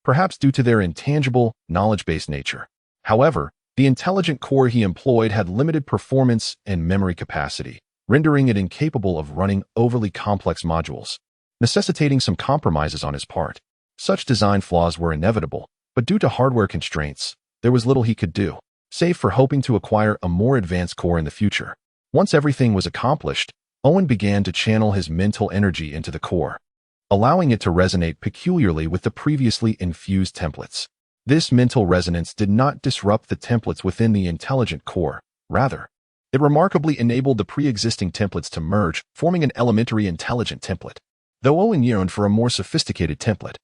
perhaps due to their intangible, knowledge-based nature. However, the intelligent core he employed had limited performance and memory capacity, rendering it incapable of running overly complex modules, necessitating some compromises on his part. Such design flaws were inevitable, but due to hardware constraints, there was little he could do, save for hoping to acquire a more advanced core in the future. Once everything was accomplished, Owen began to channel his mental energy into the core, allowing it to resonate peculiarly with the previously infused templates. This mental resonance did not disrupt the templates within the intelligent core. Rather, it remarkably enabled the pre-existing templates to merge, forming an elementary intelligent template. Though Owen yearned for a more sophisticated template,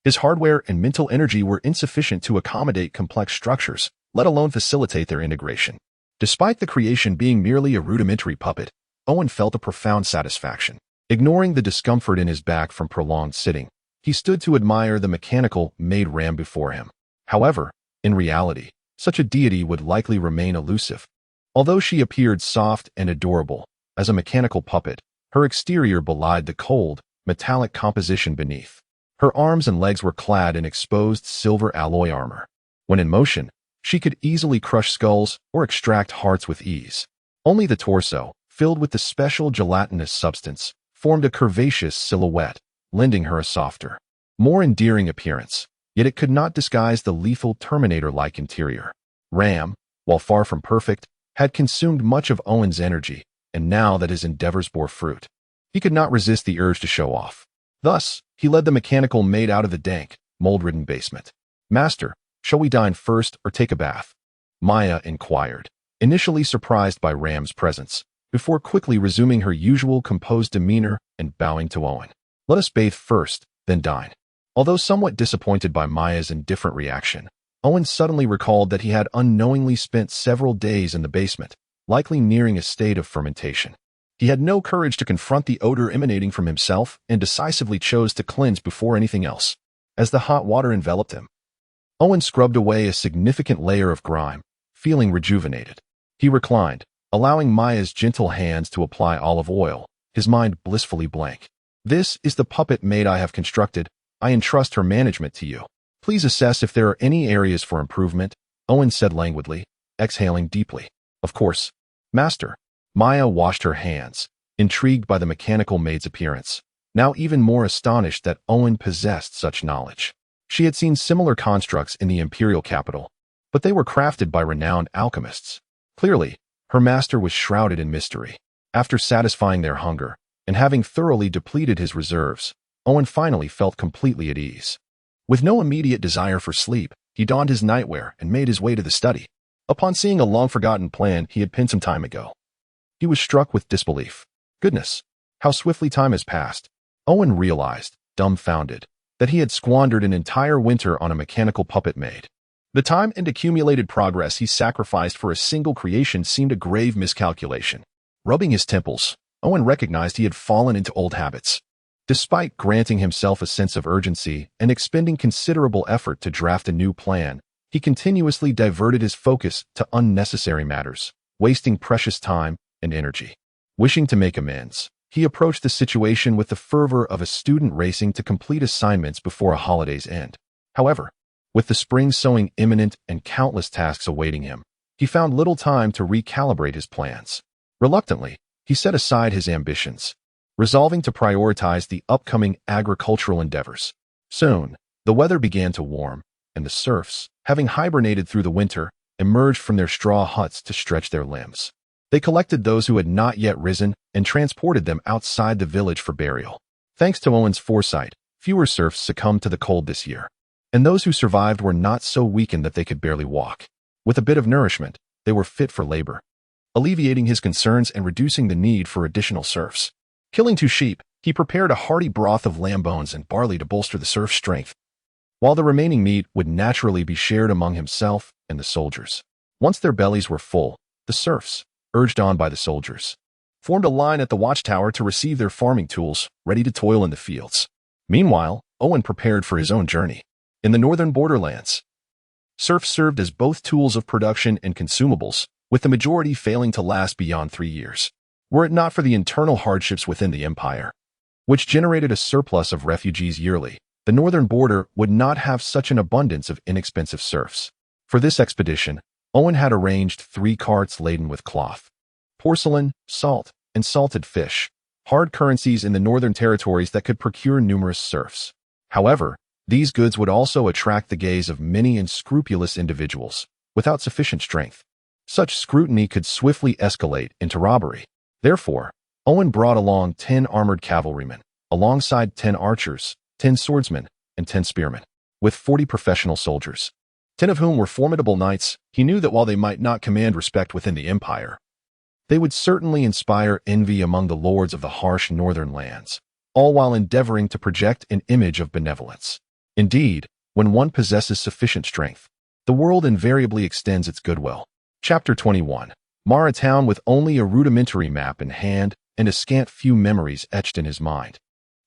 his hardware and mental energy were insufficient to accommodate complex structures, let alone facilitate their integration. Despite the creation being merely a rudimentary puppet, Owen felt a profound satisfaction. Ignoring the discomfort in his back from prolonged sitting, he stood to admire the mechanical-made ram before him. However, in reality, such a deity would likely remain elusive. Although she appeared soft and adorable, as a mechanical puppet, her exterior belied the cold, metallic composition beneath. Her arms and legs were clad in exposed silver alloy armor. When in motion, she could easily crush skulls or extract hearts with ease. Only the torso, filled with the special gelatinous substance, formed a curvaceous silhouette, lending her a softer, more endearing appearance, yet it could not disguise the lethal Terminator-like interior. Ram, while far from perfect, had consumed much of Owen's energy, and now that his endeavors bore fruit, he could not resist the urge to show off. Thus, he led the mechanical maid out of the dank, mold-ridden basement. "Master, shall we dine first or take a bath?" Maya inquired, initially surprised by Ram's presence, before quickly resuming her usual composed demeanor and bowing to Owen. "Let us bathe first, then dine." Although somewhat disappointed by Maya's indifferent reaction, Owen suddenly recalled that he had unknowingly spent several days in the basement, likely nearing a state of fermentation. He had no courage to confront the odor emanating from himself and decisively chose to cleanse before anything else. As the hot water enveloped him, Owen scrubbed away a significant layer of grime, feeling rejuvenated. He reclined, allowing Maya's gentle hands to apply olive oil, his mind blissfully blank. "This is the puppet maid I have constructed. I entrust her management to you. Please assess if there are any areas for improvement," Owen said languidly, exhaling deeply. "Of course, master." Maya washed her hands, intrigued by the mechanical maid's appearance, now even more astonished that Owen possessed such knowledge. She had seen similar constructs in the imperial capital, but they were crafted by renowned alchemists. Clearly, her master was shrouded in mystery. After satisfying their hunger and having thoroughly depleted his reserves, Owen finally felt completely at ease. With no immediate desire for sleep, he donned his nightwear and made his way to the study. Upon seeing a long-forgotten plan he had pinned some time ago, he was struck with disbelief. Goodness, how swiftly time has passed. Owen realized, dumbfounded, that he had squandered an entire winter on a mechanical puppet maid. The time and accumulated progress he sacrificed for a single creation seemed a grave miscalculation. Rubbing his temples, Owen recognized he had fallen into old habits. Despite granting himself a sense of urgency and expending considerable effort to draft a new plan, he continuously diverted his focus to unnecessary matters, wasting precious time and energy. Wishing to make amends, he approached the situation with the fervor of a student racing to complete assignments before a holiday's end. However, with the spring sowing imminent and countless tasks awaiting him, he found little time to recalibrate his plans. Reluctantly, he set aside his ambitions, resolving to prioritize the upcoming agricultural endeavors. Soon, the weather began to warm, and the serfs, having hibernated through the winter, emerged from their straw huts to stretch their limbs. They collected those who had not yet risen and transported them outside the village for burial. Thanks to Owen's foresight, fewer serfs succumbed to the cold this year, and those who survived were not so weakened that they could barely walk. With a bit of nourishment, they were fit for labor, alleviating his concerns and reducing the need for additional serfs. Killing 2 sheep, he prepared a hearty broth of lamb bones and barley to bolster the serf's strength, while the remaining meat would naturally be shared among himself and the soldiers. Once their bellies were full, the serfs, urged on by the soldiers, formed a line at the watchtower to receive their farming tools, ready to toil in the fields. Meanwhile, Owen prepared for his own journey. In the northern borderlands, serfs served as both tools of production and consumables, with the majority failing to last beyond 3 years. Were it not for the internal hardships within the empire, which generated a surplus of refugees yearly, the northern border would not have such an abundance of inexpensive serfs. For this expedition, Owen had arranged 3 carts laden with cloth, porcelain, salt, and salted fish, hard currencies in the northern territories that could procure numerous serfs. However, these goods would also attract the gaze of many unscrupulous individuals without sufficient strength. Such scrutiny could swiftly escalate into robbery. Therefore, Owen brought along 10 armored cavalrymen, alongside 10 archers, 10 swordsmen, and 10 spearmen, with 40 professional soldiers, 10 of whom were formidable knights. He knew that while they might not command respect within the empire, they would certainly inspire envy among the lords of the harsh northern lands, all while endeavoring to project an image of benevolence. Indeed, when one possesses sufficient strength, the world invariably extends its goodwill. Chapter 21. Mara town with only a rudimentary map in hand and a scant few memories etched in his mind.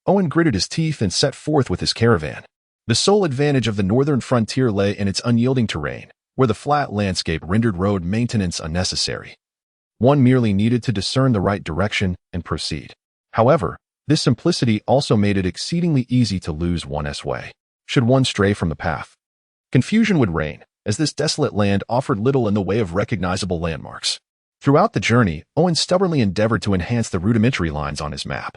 Owen gritted his teeth and set forth with his caravan. The sole advantage of the northern frontier lay in its unyielding terrain, where the flat landscape rendered road maintenance unnecessary. One merely needed to discern the right direction and proceed. However, this simplicity also made it exceedingly easy to lose one's way, should one stray from the path. Confusion would reign, as this desolate land offered little in the way of recognizable landmarks. Throughout the journey, Owen stubbornly endeavored to enhance the rudimentary lines on his map,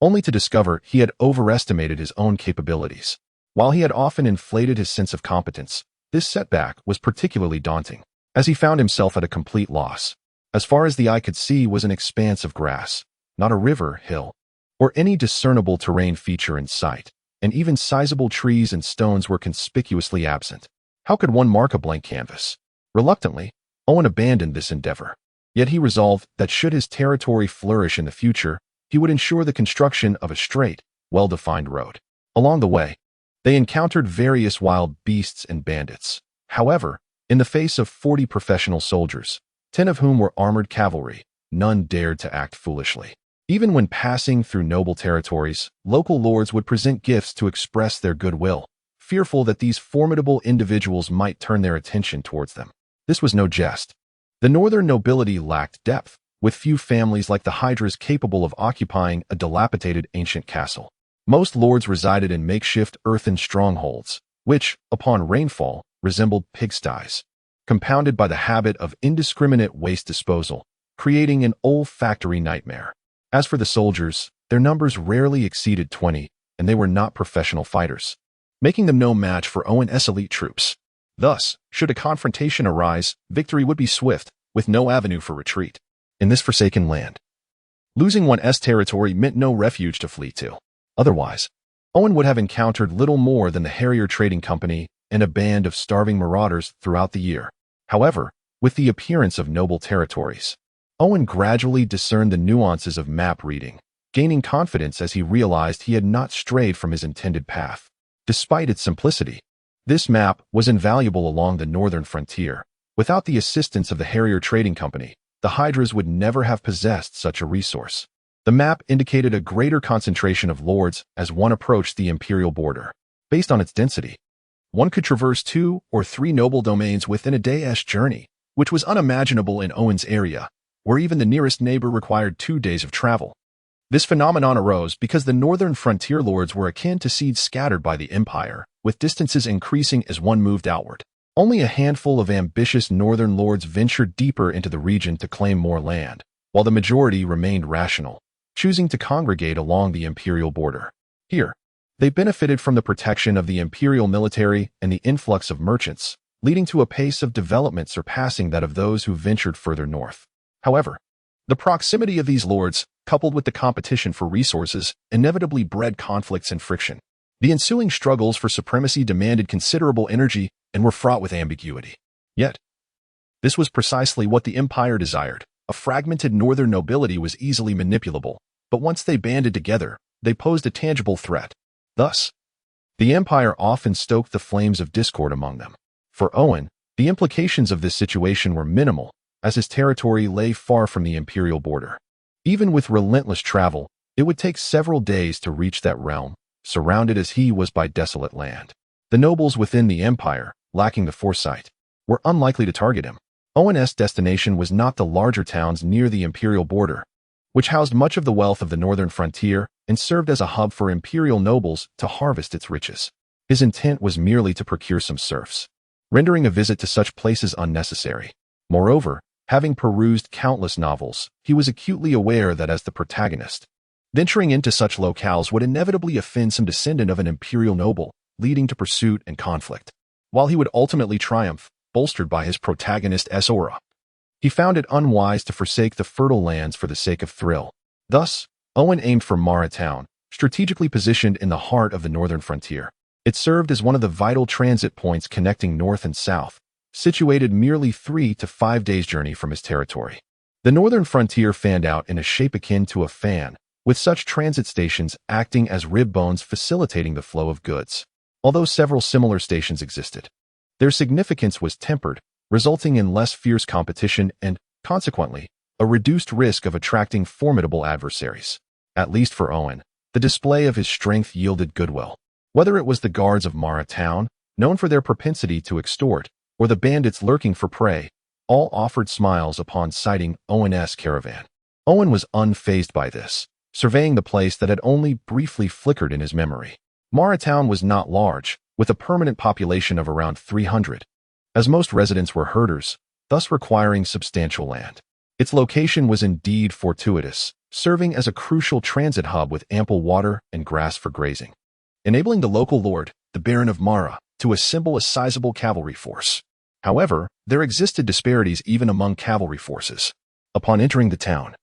only to discover he had overestimated his own capabilities. While he had often inflated his sense of competence, this setback was particularly daunting, as he found himself at a complete loss. As far as the eye could see was an expanse of grass, not a river, hill, or any discernible terrain feature in sight, and even sizable trees and stones were conspicuously absent. How could one mark a blank canvas? Reluctantly, Owen abandoned this endeavor. Yet he resolved that should his territory flourish in the future, he would ensure the construction of a straight, well-defined road. Along the way, they encountered various wild beasts and bandits. However, in the face of 40 professional soldiers, 10 of whom were armored cavalry, none dared to act foolishly. Even when passing through noble territories, local lords would present gifts to express their goodwill, fearful that these formidable individuals might turn their attention towards them. This was no jest. The northern nobility lacked depth, with few families like the Hydras capable of occupying a dilapidated ancient castle. Most lords resided in makeshift earthen strongholds, which, upon rainfall, resembled pigsties, compounded by the habit of indiscriminate waste disposal, creating an olfactory nightmare. As for the soldiers, their numbers rarely exceeded 20, and they were not professional fighters, making them no match for Owen's elite troops. Thus, should a confrontation arise, victory would be swift, with no avenue for retreat. In this forsaken land, Losing one's territory meant no refuge to flee to. Otherwise, Owen would have encountered little more than the Harrier Trading Company and a band of starving marauders throughout the year. However, with the appearance of noble territories, Owen gradually discerned the nuances of map reading, gaining confidence as he realized he had not strayed from his intended path. Despite its simplicity, this map was invaluable along the northern frontier. Without the assistance of the Harrier Trading Company, the Hydras would never have possessed such a resource. The map indicated a greater concentration of lords as one approached the imperial border. Based on its density, one could traverse 2 or 3 noble domains within a day's journey, which was unimaginable in Owen's area, where even the nearest neighbor required 2 days of travel. This phenomenon arose because the northern frontier lords were akin to seeds scattered by the empire, with distances increasing as one moved outward. Only a handful of ambitious northern lords ventured deeper into the region to claim more land, while the majority remained rational, choosing to congregate along the imperial border. Here, they benefited from the protection of the imperial military and the influx of merchants, leading to a pace of development surpassing that of those who ventured further north. However, the proximity of these lords, coupled with the competition for resources, inevitably bred conflicts and friction. The ensuing struggles for supremacy demanded considerable energy and were fraught with ambiguity. Yet, this was precisely what the empire desired. A fragmented northern nobility was easily manipulable, but once they banded together, they posed a tangible threat. Thus, the empire often stoked the flames of discord among them. For Owen, the implications of this situation were minimal, as his territory lay far from the imperial border. Even with relentless travel, it would take several days to reach that realm, surrounded as he was by desolate land. The nobles within the empire, lacking the foresight, were unlikely to target him. Owen's destination was not the larger towns near the imperial border, which housed much of the wealth of the northern frontier and served as a hub for imperial nobles to harvest its riches. His intent was merely to procure some serfs, rendering a visit to such places unnecessary. Moreover, having perused countless novels, he was acutely aware that as the protagonist, venturing into such locales would inevitably offend some descendant of an imperial noble, leading to pursuit and conflict. While he would ultimately triumph, bolstered by his protagonist's aura, he found it unwise to forsake the fertile lands for the sake of thrill. Thus, Owen aimed for Mara town, strategically positioned in the heart of the northern frontier. It served as one of the vital transit points connecting north and south, situated merely 3 to 5 days' journey from his territory. The northern frontier fanned out in a shape akin to a fan, with such transit stations acting as rib bones facilitating the flow of goods. Although several similar stations existed, their significance was tempered, resulting in less fierce competition and, consequently, a reduced risk of attracting formidable adversaries. At least for Owen, the display of his strength yielded goodwill. Whether it was the guards of Mara town, known for their propensity to extort, or the bandits lurking for prey, all offered smiles upon sighting Owen's caravan. Owen was unfazed by this, surveying the place that had only briefly flickered in his memory. Mara town was not large, with a permanent population of around 300, as most residents were herders, thus requiring substantial land. Its location was indeed fortuitous, serving as a crucial transit hub with ample water and grass for grazing, enabling the local lord, the Baron of Mara, to assemble a sizable cavalry force. However, there existed disparities even among cavalry forces. Upon entering the town,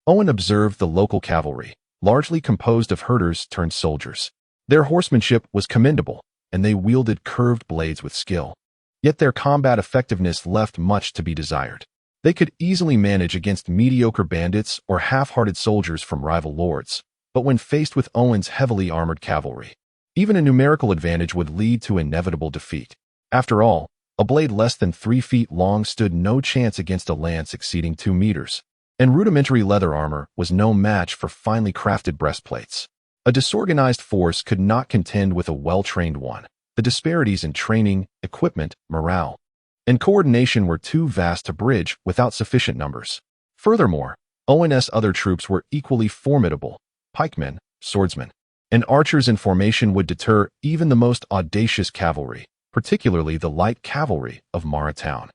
Owen observed the local cavalry, largely composed of herders turned soldiers. Their horsemanship was commendable, and they wielded curved blades with skill. Yet their combat effectiveness left much to be desired. They could easily manage against mediocre bandits or half-hearted soldiers from rival lords, but when faced with Owen's heavily armored cavalry, even a numerical advantage would lead to inevitable defeat. After all, a blade less than 3 feet long stood no chance against a lance exceeding 2 meters, and rudimentary leather armor was no match for finely crafted breastplates. A disorganized force could not contend with a well-trained one. The disparities in training, equipment, morale, and coordination were too vast to bridge without sufficient numbers. Furthermore, Owen's other troops were equally formidable. Pikemen, swordsmen, and archers in formation would deter even the most audacious cavalry, particularly the light cavalry of Mara town.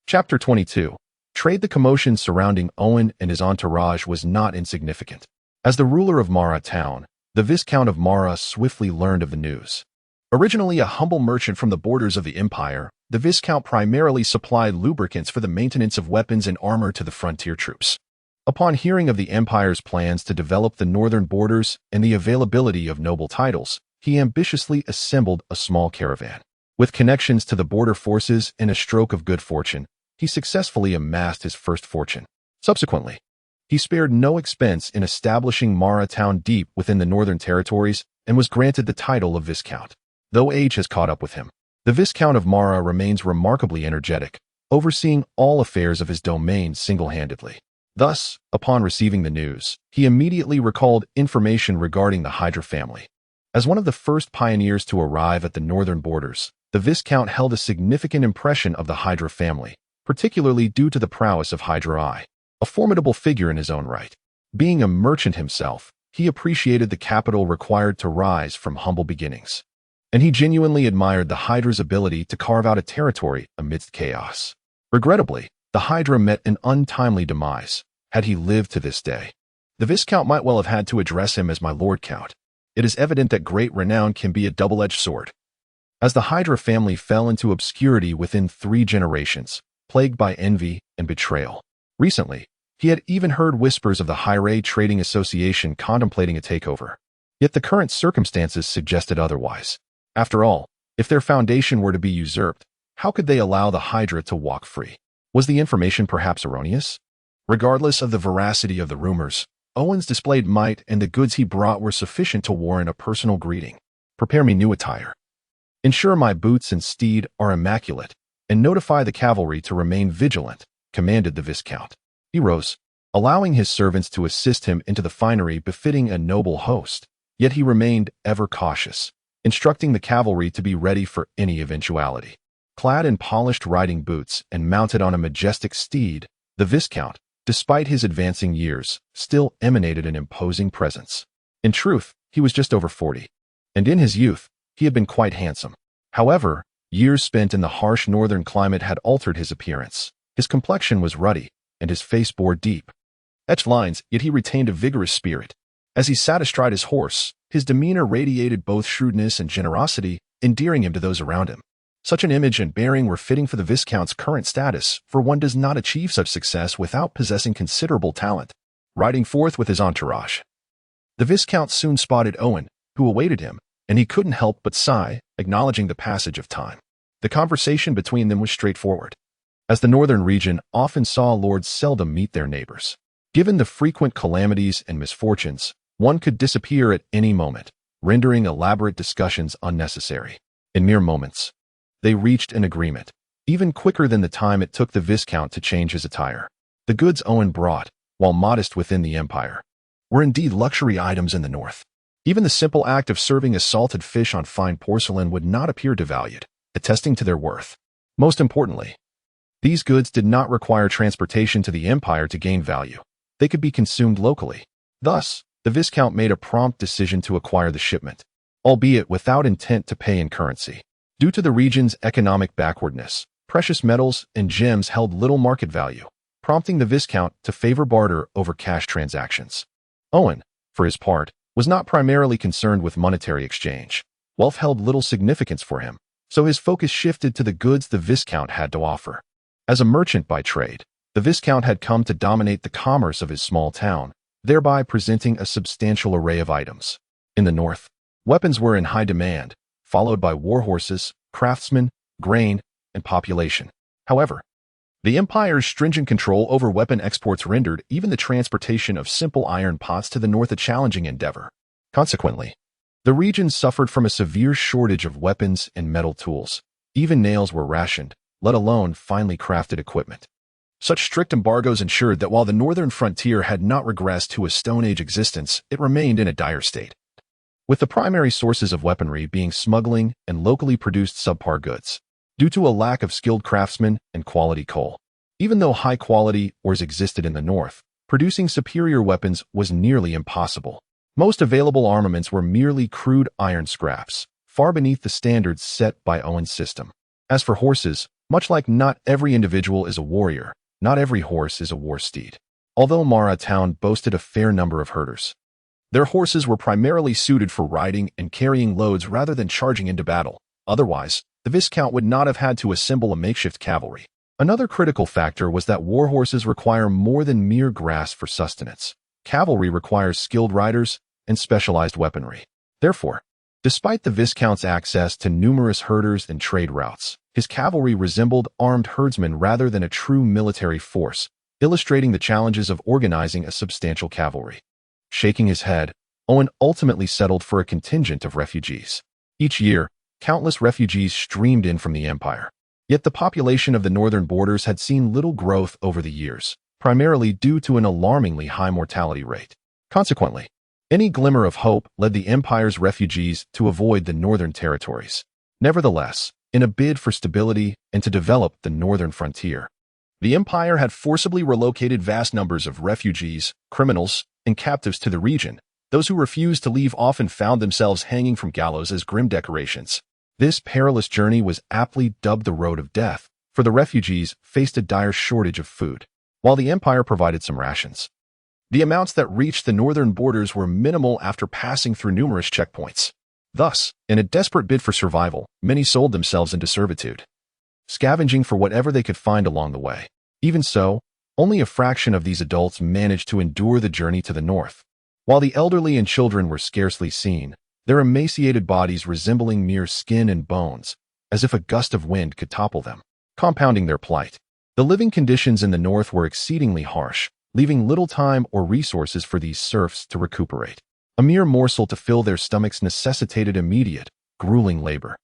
Chapter 22. Trade. The commotion surrounding Owen and his entourage was not insignificant. As the ruler of Mara town, the Viscount of Mara swiftly learned of the news. Originally a humble merchant from the borders of the empire, the Viscount primarily supplied lubricants for the maintenance of weapons and armor to the frontier troops. Upon hearing of the Empire's plans to develop the northern borders and the availability of noble titles, he ambitiously assembled a small caravan. With connections to the border forces and a stroke of good fortune, he successfully amassed his first fortune. Subsequently, he spared no expense in establishing Mara Town deep within the northern territories and was granted the title of Viscount. Though age has caught up with him, the Viscount of Mara remains remarkably energetic, overseeing all affairs of his domain single-handedly. Thus, upon receiving the news, he immediately recalled information regarding the Hydra family. As one of the first pioneers to arrive at the northern borders, the Viscount held a significant impression of the Hydra family, particularly due to the prowess of Hydra, a formidable figure in his own right. Being a merchant himself, he appreciated the capital required to rise from humble beginnings. And he genuinely admired the Hydra's ability to carve out a territory amidst chaos. Regrettably, the Hydra met an untimely demise. Had he lived to this day, the Viscount might well have had to address him as my Lord Count. It is evident that great renown can be a double-edged sword. As the Hydra family fell into obscurity within 3 generations, plagued by envy and betrayal. Recently, he had even heard whispers of the Hydra Trading Association contemplating a takeover. Yet the current circumstances suggested otherwise. After all, if their foundation were to be usurped, how could they allow the Hydra to walk free? Was the information perhaps erroneous? Regardless of the veracity of the rumors, Owen's displayed might and the goods he brought were sufficient to warrant a personal greeting. Prepare me new attire. Ensure my boots and steed are immaculate, and notify the cavalry to remain vigilant, commanded the Viscount. He rose, allowing his servants to assist him into the finery befitting a noble host, yet he remained ever cautious, instructing the cavalry to be ready for any eventuality. Clad in polished riding boots and mounted on a majestic steed, the Viscount, despite his advancing years, still emanated an imposing presence. In truth, he was just over 40, and in his youth, he had been quite handsome. However, years spent in the harsh northern climate had altered his appearance. His complexion was ruddy, and his face bore deep, etched lines, yet he retained a vigorous spirit. As he sat astride his horse, his demeanor radiated both shrewdness and generosity, endearing him to those around him. Such an image and bearing were fitting for the Viscount's current status, for one does not achieve such success without possessing considerable talent. Riding forth with his entourage, the Viscount soon spotted Owen, who awaited him, and he couldn't help but sigh, acknowledging the passage of time. The conversation between them was straightforward, as the northern region often saw lords seldom meet their neighbors. Given the frequent calamities and misfortunes, one could disappear at any moment, rendering elaborate discussions unnecessary. In mere moments, they reached an agreement, even quicker than the time it took the Viscount to change his attire. The goods Owen brought, while modest within the Empire, were indeed luxury items in the north. Even the simple act of serving a salted fish on fine porcelain would not appear devalued, attesting to their worth. Most importantly, these goods did not require transportation to the Empire to gain value. They could be consumed locally. Thus, the Viscount made a prompt decision to acquire the shipment, albeit without intent to pay in currency. Due to the region's economic backwardness, precious metals and gems held little market value, prompting the Viscount to favor barter over cash transactions. Owen, for his part, was not primarily concerned with monetary exchange. Wealth held little significance for him, so his focus shifted to the goods the Viscount had to offer. As a merchant by trade, the Viscount had come to dominate the commerce of his small town, thereby presenting a substantial array of items. In the north, weapons were in high demand, followed by war horses, craftsmen, grain, and population. However, the Empire's stringent control over weapon exports rendered even the transportation of simple iron pots to the north a challenging endeavor. Consequently, the region suffered from a severe shortage of weapons and metal tools. Even nails were rationed, let alone finely crafted equipment. Such strict embargoes ensured that while the northern frontier had not regressed to a Stone Age existence, it remained in a dire state, with the primary sources of weaponry being smuggling and locally produced subpar goods, due to a lack of skilled craftsmen and quality coal. Even though high-quality ores existed in the north, producing superior weapons was nearly impossible. Most available armaments were merely crude iron scraps, far beneath the standards set by Owen's system. As for horses, much like not every individual is a warrior, not every horse is a war steed. Although Mara Town boasted a fair number of herders, their horses were primarily suited for riding and carrying loads rather than charging into battle. Otherwise, the Viscount would not have had to assemble a makeshift cavalry. Another critical factor was that warhorses require more than mere grass for sustenance. Cavalry requires skilled riders and specialized weaponry. Therefore, despite the Viscount's access to numerous herders and trade routes, his cavalry resembled armed herdsmen rather than a true military force, illustrating the challenges of organizing a substantial cavalry. Shaking his head, Owen ultimately settled for a contingent of refugees. Each year, countless refugees streamed in from the Empire. Yet the population of the northern borders had seen little growth over the years, primarily due to an alarmingly high mortality rate. Consequently, any glimmer of hope led the Empire's refugees to avoid the northern territories. Nevertheless, in a bid for stability and to develop the northern frontier, the Empire had forcibly relocated vast numbers of refugees, criminals, and captives to the region. Those who refused to leave often found themselves hanging from gallows as grim decorations. This perilous journey was aptly dubbed the Road of Death, for the refugees faced a dire shortage of food, while the Empire provided some rations. The amounts that reached the northern borders were minimal after passing through numerous checkpoints. Thus, in a desperate bid for survival, many sold themselves into servitude, scavenging for whatever they could find along the way. Even so, only a fraction of these adults managed to endure the journey to the north. While the elderly and children were scarcely seen, their emaciated bodies resembling mere skin and bones, as if a gust of wind could topple them, compounding their plight. The living conditions in the north were exceedingly harsh, leaving little time or resources for these serfs to recuperate. A mere morsel to fill their stomachs necessitated immediate, grueling labor,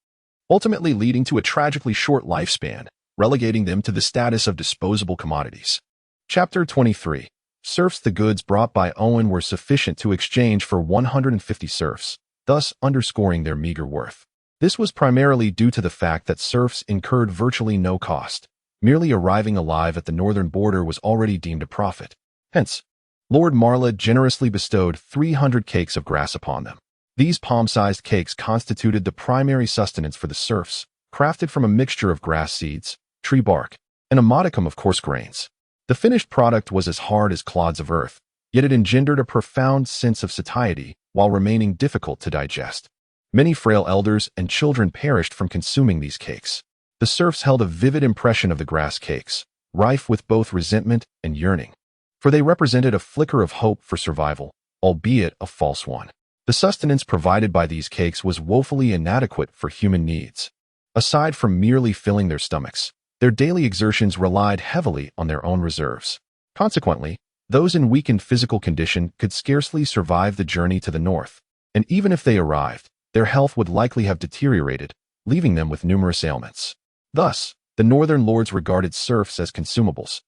ultimately leading to a tragically short lifespan, relegating them to the status of disposable commodities. Chapter 23. Serfs. The goods brought by Owen were sufficient to exchange for 150 serfs, thus underscoring their meager worth. This was primarily due to the fact that serfs incurred virtually no cost. Merely arriving alive at the northern border was already deemed a profit. Hence, Lord Marla generously bestowed 300 cakes of grass upon them. These palm-sized cakes constituted the primary sustenance for the serfs, crafted from a mixture of grass seeds, tree bark, and a modicum of coarse grains. The finished product was as hard as clods of earth, yet it engendered a profound sense of satiety while remaining difficult to digest. Many frail elders and children perished from consuming these cakes. The serfs held a vivid impression of the grass cakes, rife with both resentment and yearning, for they represented a flicker of hope for survival, albeit a false one. The sustenance provided by these cakes was woefully inadequate for human needs. Aside from merely filling their stomachs, their daily exertions relied heavily on their own reserves. Consequently, those in weakened physical condition could scarcely survive the journey to the north, and even if they arrived, their health would likely have deteriorated, leaving them with numerous ailments. Thus, the northern lords regarded serfs as consumables,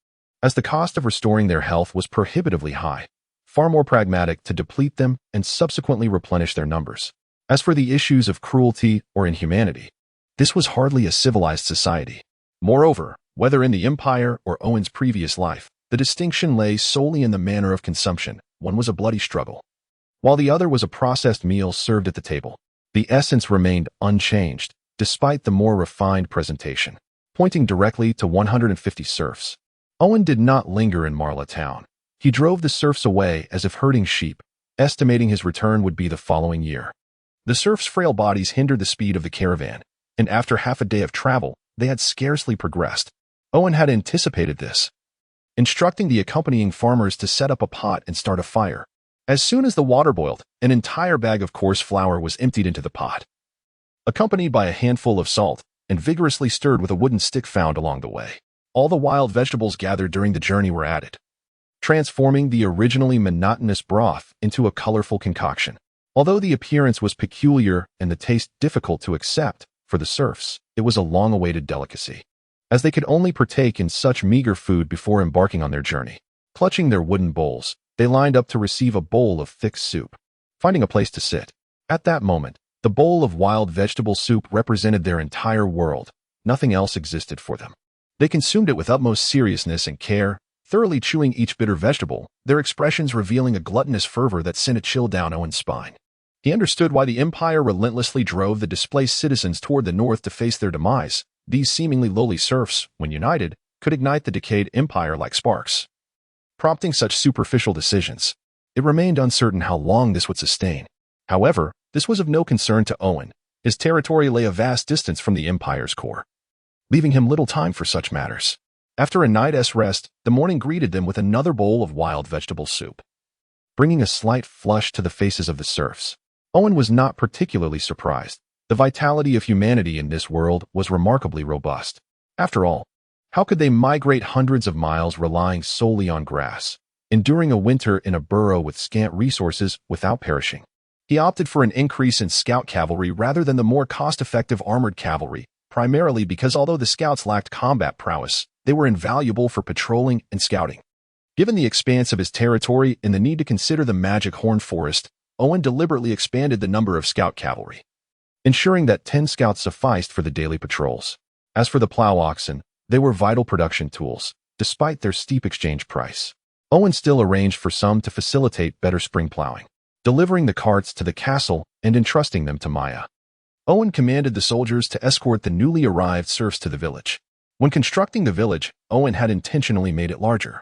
as the cost of restoring their health was prohibitively high, far more pragmatic to deplete them and subsequently replenish their numbers. As for the issues of cruelty or inhumanity, this was hardly a civilized society. Moreover, whether in the Empire or Owen's previous life, the distinction lay solely in the manner of consumption. One was a bloody struggle, while the other was a processed meal served at the table. The essence remained unchanged, despite the more refined presentation. Pointing directly to 150 serfs, Owen did not linger in Marla town. He drove the serfs away as if herding sheep, estimating his return would be the following year. The serfs' frail bodies hindered the speed of the caravan, and after half a day of travel, they had scarcely progressed. Owen had anticipated this, instructing the accompanying farmers to set up a pot and start a fire. As soon as the water boiled, an entire bag of coarse flour was emptied into the pot, accompanied by a handful of salt, and vigorously stirred with a wooden stick found along the way. All the wild vegetables gathered during the journey were added, transforming the originally monotonous broth into a colorful concoction. Although the appearance was peculiar and the taste difficult to accept, for the serfs, it was a long-awaited delicacy, as they could only partake in such meager food before embarking on their journey. Clutching their wooden bowls, they lined up to receive a bowl of thick soup. Finding a place to sit, at that moment, the bowl of wild vegetable soup represented their entire world. Nothing else existed for them. They consumed it with utmost seriousness and care, thoroughly chewing each bitter vegetable, their expressions revealing a gluttonous fervor that sent a chill down Owen's spine. He understood why the Empire relentlessly drove the displaced citizens toward the north to face their demise. These seemingly lowly serfs, when united, could ignite the decayed empire like sparks, prompting such superficial decisions. It remained uncertain how long this would sustain. However, this was of no concern to Owen. His territory lay a vast distance from the Empire's core, leaving him little time for such matters. After a night's rest, the morning greeted them with another bowl of wild vegetable soup, bringing a slight flush to the faces of the serfs. Owen was not particularly surprised. The vitality of humanity in this world was remarkably robust. After all, how could they migrate hundreds of miles relying solely on grass, enduring a winter in a burrow with scant resources without perishing? He opted for an increase in scout cavalry rather than the more cost-effective armored cavalry, primarily because although the scouts lacked combat prowess, they were invaluable for patrolling and scouting. Given the expanse of his territory and the need to consider the magic horn forest, Owen deliberately expanded the number of scout cavalry, ensuring that 10 scouts sufficed for the daily patrols. As for the plow oxen, they were vital production tools, despite their steep exchange price. Owen still arranged for some to facilitate better spring plowing, delivering the carts to the castle and entrusting them to Maya. Owen commanded the soldiers to escort the newly arrived serfs to the village. When constructing the village, Owen had intentionally made it larger,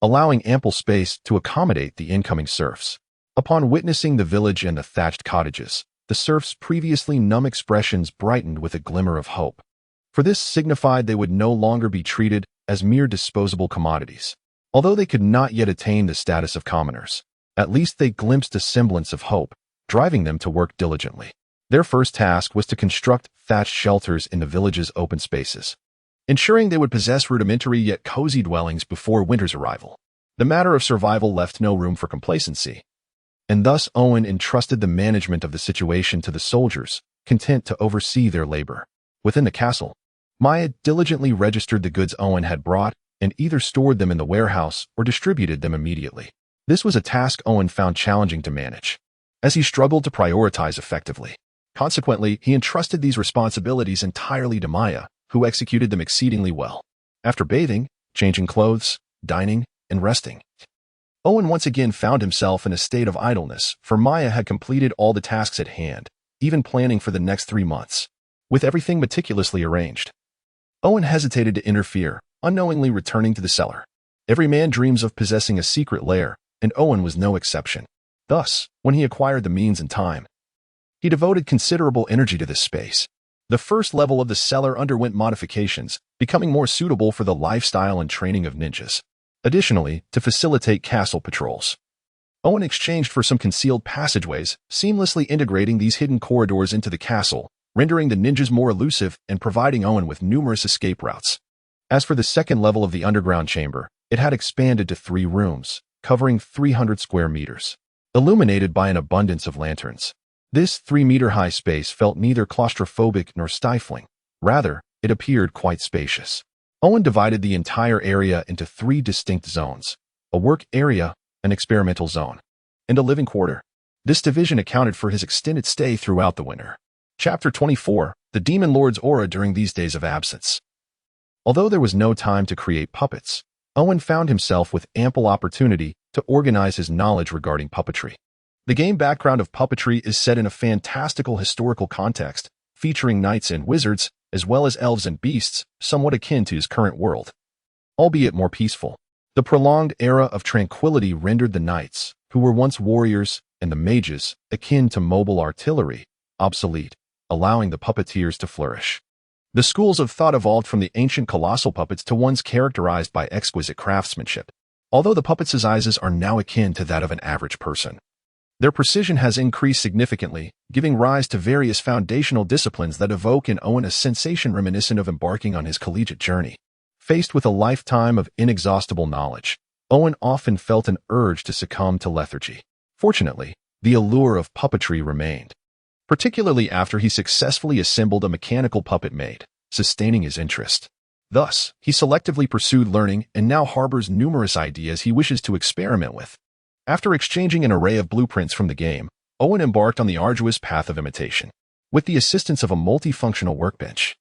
allowing ample space to accommodate the incoming serfs. Upon witnessing the village and the thatched cottages, the serfs' previously numb expressions brightened with a glimmer of hope, for this signified they would no longer be treated as mere disposable commodities. Although they could not yet attain the status of commoners, at least they glimpsed a semblance of hope, driving them to work diligently. Their first task was to construct thatched shelters in the village's open spaces, ensuring they would possess rudimentary yet cozy dwellings before winter's arrival. The matter of survival left no room for complacency, and thus Owen entrusted the management of the situation to the soldiers, content to oversee their labor. Within the castle, Maya diligently registered the goods Owen had brought and either stored them in the warehouse or distributed them immediately. This was a task Owen found challenging to manage, as he struggled to prioritize effectively. Consequently, he entrusted these responsibilities entirely to Maya, who executed them exceedingly well. After bathing, changing clothes, dining, and resting, Owen once again found himself in a state of idleness, for Maya had completed all the tasks at hand, even planning for the next 3 months. With everything meticulously arranged, Owen hesitated to interfere, unknowingly returning to the cellar. Every man dreams of possessing a secret lair, and Owen was no exception. Thus, when he acquired the means and time, he devoted considerable energy to this space. The first level of the cellar underwent modifications, becoming more suitable for the lifestyle and training of ninjas. Additionally, to facilitate castle patrols, Owen exchanged for some concealed passageways, seamlessly integrating these hidden corridors into the castle, rendering the ninjas more elusive and providing Owen with numerous escape routes. As for the second level of the underground chamber, it had expanded to 3 rooms, covering 300 square meters, illuminated by an abundance of lanterns. This 3-meter-high space felt neither claustrophobic nor stifling. Rather, it appeared quite spacious. Owen divided the entire area into 3 distinct zones: a work area, an experimental zone, and a living quarter. This division accounted for his extended stay throughout the winter. Chapter 24: The Demon Lord's Aura During These Days of Absence. Although there was no time to create puppets, Owen found himself with ample opportunity to organize his knowledge regarding puppetry. The game background of puppetry is set in a fantastical historical context, featuring knights and wizards, as well as elves and beasts, somewhat akin to his current world, albeit more peaceful. The prolonged era of tranquility rendered the knights, who were once warriors, and the mages, akin to mobile artillery, obsolete, allowing the puppeteers to flourish. The schools of thought evolved from the ancient colossal puppets to ones characterized by exquisite craftsmanship. Although the puppets' sizes are now akin to that of an average person, their precision has increased significantly, giving rise to various foundational disciplines that evoke in Owen a sensation reminiscent of embarking on his collegiate journey. Faced with a lifetime of inexhaustible knowledge, Owen often felt an urge to succumb to lethargy. Fortunately, the allure of puppetry remained, particularly after he successfully assembled a mechanical puppet maid, sustaining his interest. Thus, he selectively pursued learning and now harbors numerous ideas he wishes to experiment with. After exchanging an array of blueprints from the game, Owen embarked on the arduous path of imitation. With the assistance of a multifunctional workbench,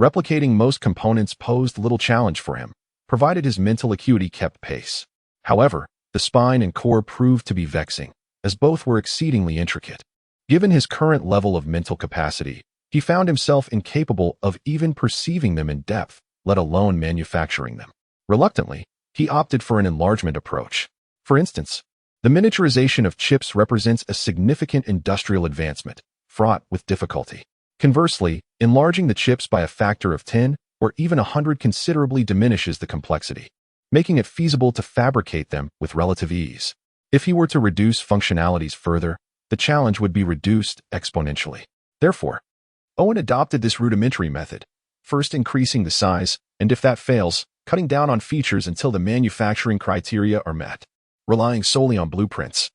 replicating most components posed little challenge for him, provided his mental acuity kept pace. However, the spine and core proved to be vexing, as both were exceedingly intricate. Given his current level of mental capacity, he found himself incapable of even perceiving them in depth, let alone manufacturing them. Reluctantly, he opted for an enlargement approach. For instance, the miniaturization of chips represents a significant industrial advancement, fraught with difficulty. Conversely, enlarging the chips by a factor of 10 or even 100 considerably diminishes the complexity, making it feasible to fabricate them with relative ease. If he were to reduce functionalities further, the challenge would be reduced exponentially. Therefore, Owen adopted this rudimentary method, first increasing the size, and if that fails, cutting down on features until the manufacturing criteria are met. Relying solely on blueprints,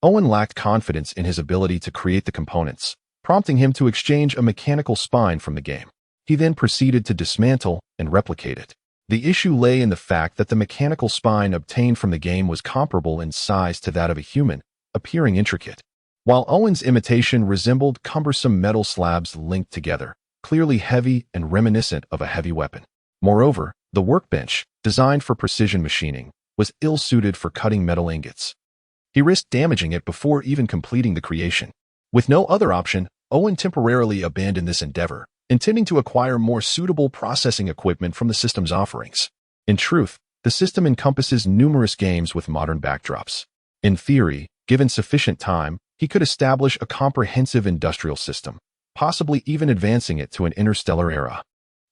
Owen lacked confidence in his ability to create the components, prompting him to exchange a mechanical spine from the game. He then proceeded to dismantle and replicate it. The issue lay in the fact that the mechanical spine obtained from the game was comparable in size to that of a human, appearing intricate, while Owen's imitation resembled cumbersome metal slabs linked together, clearly heavy and reminiscent of a heavy weapon. Moreover, the workbench, designed for precision machining, was ill-suited for cutting metal ingots. He risked damaging it before even completing the creation. With no other option, Owen temporarily abandoned this endeavor, intending to acquire more suitable processing equipment from the system's offerings. In truth, the system encompasses numerous games with modern backdrops. In theory, given sufficient time, he could establish a comprehensive industrial system, possibly even advancing it to an interstellar era.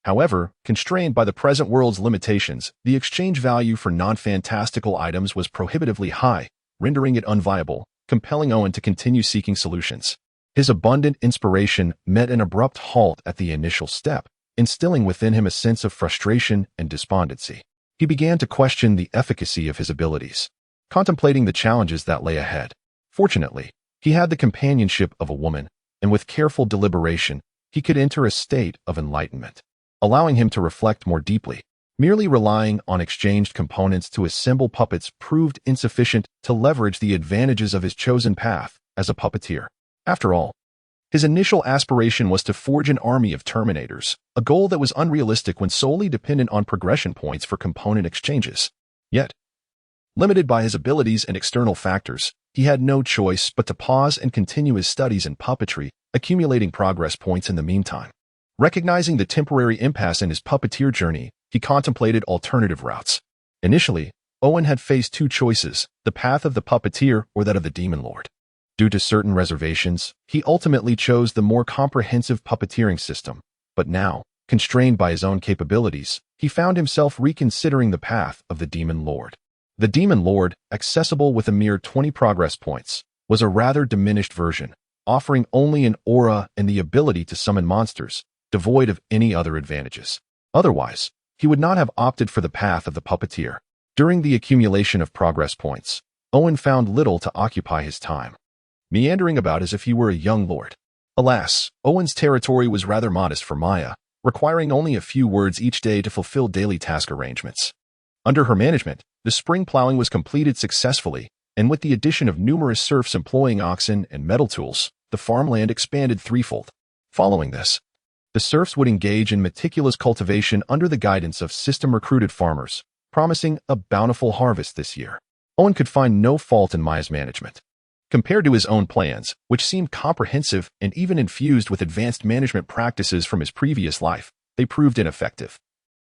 However, constrained by the present world's limitations, the exchange value for non-fantastical items was prohibitively high, rendering it unviable, compelling Owen to continue seeking solutions. His abundant inspiration met an abrupt halt at the initial step, instilling within him a sense of frustration and despondency. He began to question the efficacy of his abilities, contemplating the challenges that lay ahead. Fortunately, he had the companionship of a woman, and with careful deliberation, he could enter a state of enlightenment, allowing him to reflect more deeply. Merely relying on exchanged components to assemble puppets proved insufficient to leverage the advantages of his chosen path as a puppeteer. After all, his initial aspiration was to forge an army of Terminators, a goal that was unrealistic when solely dependent on progression points for component exchanges. Yet, limited by his abilities and external factors, he had no choice but to pause and continue his studies in puppetry, accumulating progress points in the meantime. Recognizing the temporary impasse in his puppeteer journey, he contemplated alternative routes. Initially, Owen had faced two choices, the path of the puppeteer or that of the Demon Lord. Due to certain reservations, he ultimately chose the more comprehensive puppeteering system, but now, constrained by his own capabilities, he found himself reconsidering the path of the Demon Lord. The Demon Lord, accessible with a mere 20 progress points, was a rather diminished version, offering only an aura and the ability to summon monsters, devoid of any other advantages. Otherwise, he would not have opted for the path of the puppeteer. During the accumulation of progress points, Owen found little to occupy his time, meandering about as if he were a young lord. Alas, Owen's territory was rather modest for Maya, requiring only a few words each day to fulfill daily task arrangements. Under her management, the spring plowing was completed successfully, and with the addition of numerous serfs employing oxen and metal tools, the farmland expanded threefold. Following this, the serfs would engage in meticulous cultivation under the guidance of system-recruited farmers, promising a bountiful harvest this year. Owen could find no fault in Maya's management. Compared to his own plans, which seemed comprehensive and even infused with advanced management practices from his previous life, they proved ineffective.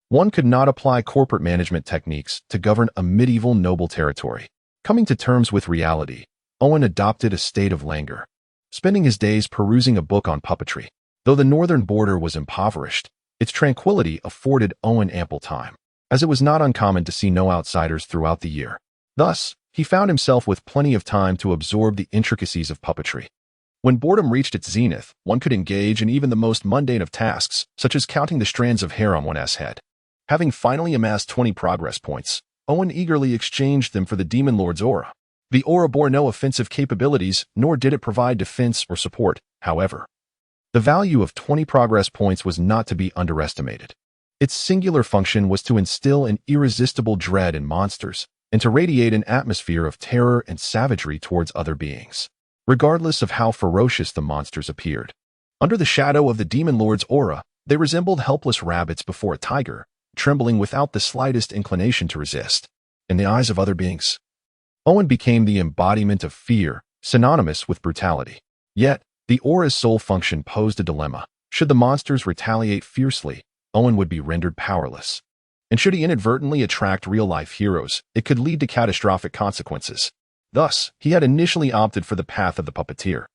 One could not apply corporate management techniques to govern a medieval noble territory. Coming to terms with reality, Owen adopted a state of languor, spending his days perusing a book on puppetry. Though the northern border was impoverished, its tranquility afforded Owen ample time, as it was not uncommon to see no outsiders throughout the year. Thus, he found himself with plenty of time to absorb the intricacies of puppetry. When boredom reached its zenith, one could engage in even the most mundane of tasks, such as counting the strands of hair on one's head. Having finally amassed 20 progress points, Owen eagerly exchanged them for the Demon Lord's aura. The aura bore no offensive capabilities, nor did it provide defense or support, however. The value of 20 progress points was not to be underestimated. Its singular function was to instill an irresistible dread in monsters, and to radiate an atmosphere of terror and savagery towards other beings, regardless of how ferocious the monsters appeared. Under the shadow of the Demon Lord's aura, they resembled helpless rabbits before a tiger, trembling without the slightest inclination to resist. In the eyes of other beings, Owen became the embodiment of fear, synonymous with brutality. Yet, the aura's sole function posed a dilemma. Should the monsters retaliate fiercely, Owen would be rendered powerless. And should he inadvertently attract real-life heroes, it could lead to catastrophic consequences. Thus, he had initially opted for the path of the puppeteer.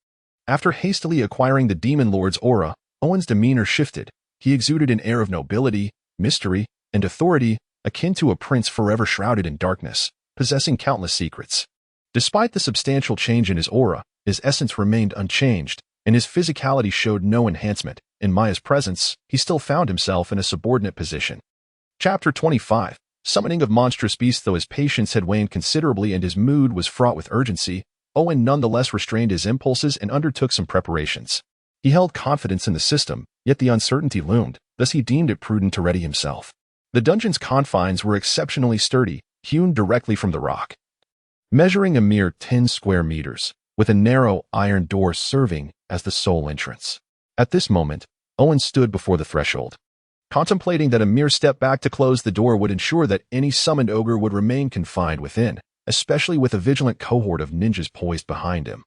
After hastily acquiring the Demon Lord's aura, Owen's demeanor shifted. He exuded an air of nobility, mystery, and authority, akin to a prince forever shrouded in darkness, possessing countless secrets. Despite the substantial change in his aura, his essence remained unchanged, and his physicality showed no enhancement. In Maya's presence, he still found himself in a subordinate position. Chapter 25. Summoning of monstrous beasts. Though his patience had waned considerably and his mood was fraught with urgency, Owen nonetheless restrained his impulses and undertook some preparations. He held confidence in the system, yet the uncertainty loomed, thus he deemed it prudent to ready himself. The dungeon's confines were exceptionally sturdy, hewn directly from the rock. Measuring a mere 10 square meters, with a narrow iron door serving as the sole entrance. At this moment, Owen stood before the threshold, contemplating that a mere step back to close the door would ensure that any summoned ogre would remain confined within, especially with a vigilant cohort of ninjas poised behind him,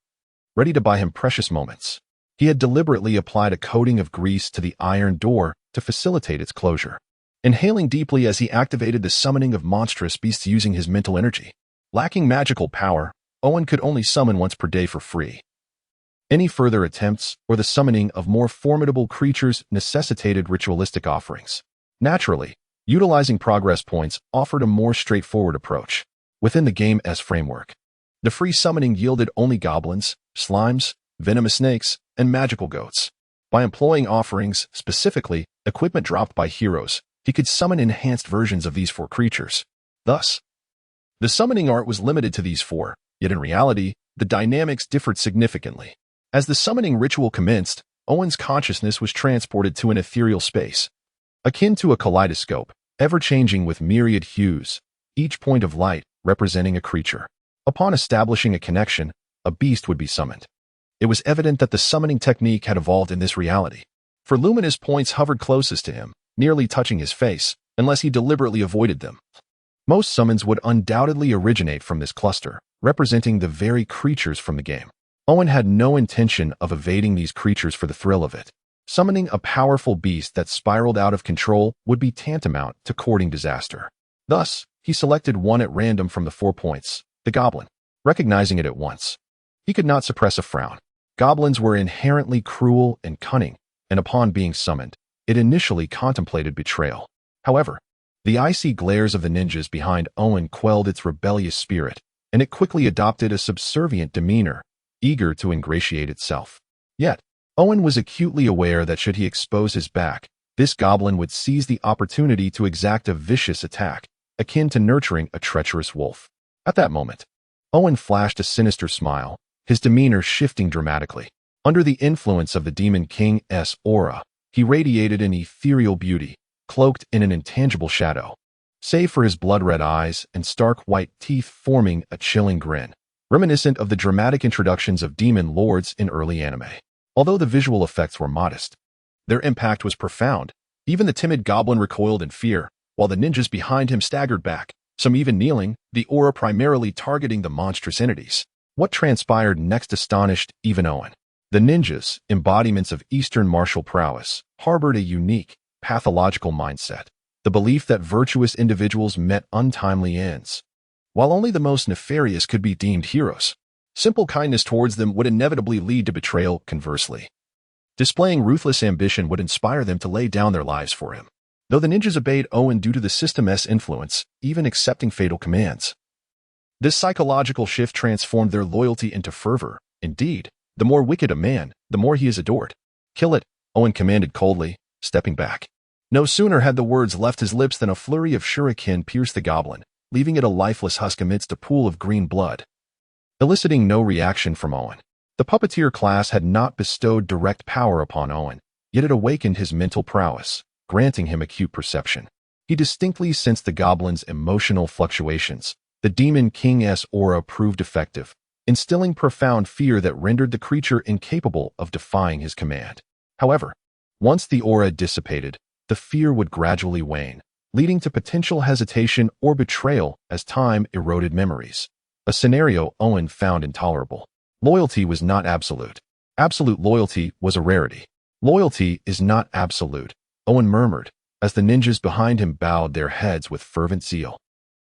ready to buy him precious moments. He had deliberately applied a coating of grease to the iron door to facilitate its closure, inhaling deeply as he activated the summoning of monstrous beasts using his mental energy. Lacking magical power, Owen could only summon once per day for free. Any further attempts or the summoning of more formidable creatures necessitated ritualistic offerings. Naturally, utilizing progress points offered a more straightforward approach. Within the game's framework, the free summoning yielded only goblins, slimes, venomous snakes, and magical goats. By employing offerings, specifically equipment dropped by heroes, he could summon enhanced versions of these 4 creatures. Thus, the summoning art was limited to these 4, yet in reality, the dynamics differed significantly. As the summoning ritual commenced, Owen's consciousness was transported to an ethereal space, akin to a kaleidoscope, ever-changing with myriad hues, each point of light representing a creature. Upon establishing a connection, a beast would be summoned. It was evident that the summoning technique had evolved in this reality, for luminous points hovered closest to him, nearly touching his face, unless he deliberately avoided them. Most summons would undoubtedly originate from this cluster, representing the very creatures from the game. Owen had no intention of evading these creatures for the thrill of it. Summoning a powerful beast that spiraled out of control would be tantamount to courting disaster. Thus, he selected one at random from the 4 points, the goblin. Recognizing it at once, he could not suppress a frown. Goblins were inherently cruel and cunning, and upon being summoned, it initially contemplated betrayal. However, the icy glares of the ninjas behind Owen quelled its rebellious spirit, and it quickly adopted a subservient demeanor, eager to ingratiate itself. Yet, Owen was acutely aware that should he expose his back, this goblin would seize the opportunity to exact a vicious attack, akin to nurturing a treacherous wolf. At that moment, Owen flashed a sinister smile, his demeanor shifting dramatically. Under the influence of the Demon King's aura, he radiated an ethereal beauty, cloaked in an intangible shadow, save for his blood-red eyes and stark white teeth forming a chilling grin, reminiscent of the dramatic introductions of demon lords in early anime. Although the visual effects were modest, their impact was profound. Even the timid goblin recoiled in fear, while the ninjas behind him staggered back, some even kneeling, the aura primarily targeting the monstrous entities. What transpired next astonished even Owen. The ninjas, embodiments of Eastern martial prowess, harbored a unique, pathological mindset, the belief that virtuous individuals met untimely ends, while only the most nefarious could be deemed heroes. Simple kindness towards them would inevitably lead to betrayal. Conversely, displaying ruthless ambition would inspire them to lay down their lives for him. Though the ninjas obeyed Owen due to the system's influence, even accepting fatal commands, this psychological shift transformed their loyalty into fervor. Indeed, the more wicked a man, the more he is adored. "Kill it," Owen commanded coldly, stepping back. No sooner had the words left his lips than a flurry of shuriken pierced the goblin, leaving it a lifeless husk amidst a pool of green blood, eliciting no reaction from Owen. The puppeteer class had not bestowed direct power upon Owen, yet it awakened his mental prowess, granting him acute perception. He distinctly sensed the goblin's emotional fluctuations. The Demon King's aura proved effective, instilling profound fear that rendered the creature incapable of defying his command. However, once the aura dissipated, the fear would gradually wane, leading to potential hesitation or betrayal as time eroded memories. A scenario Owen found intolerable. Loyalty was not absolute. Absolute loyalty was a rarity. "Loyalty is not absolute," Owen murmured, as the ninjas behind him bowed their heads with fervent zeal,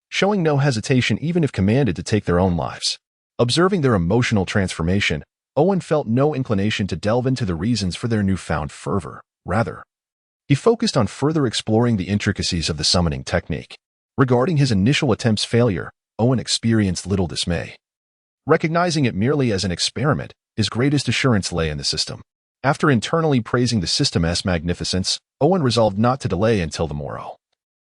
showing no hesitation even if commanded to take their own lives. Observing their emotional transformation, Owen felt no inclination to delve into the reasons for their newfound fervor. Rather, He focused on further exploring the intricacies of the summoning technique. Regarding his initial attempt's failure, Owen experienced little dismay. Recognizing it merely as an experiment, his greatest assurance lay in the system. After internally praising the system's magnificence, Owen resolved not to delay until the morrow,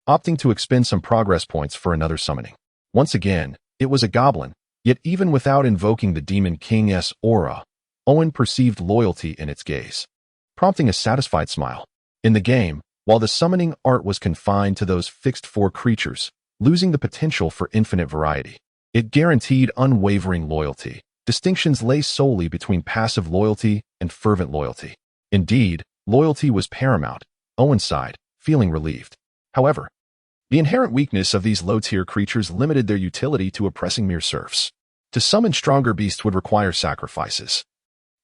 opting to expend some progress points for another summoning. Once again, it was a goblin, yet even without invoking the Demon King's aura, Owen perceived loyalty in its gaze, prompting a satisfied smile. In the game, while the summoning art was confined to those fixed 4 creatures, losing the potential for infinite variety, it guaranteed unwavering loyalty. Distinctions lay solely between passive loyalty and fervent loyalty. Indeed, loyalty was paramount. Owen sighed, feeling relieved. However, the inherent weakness of these low-tier creatures limited their utility to oppressing mere serfs. To summon stronger beasts would require sacrifices,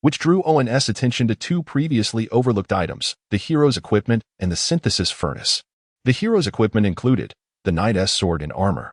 which drew Owen's attention to 2 previously overlooked items, the hero's equipment and the synthesis furnace. The hero's equipment included the knight's sword and armor,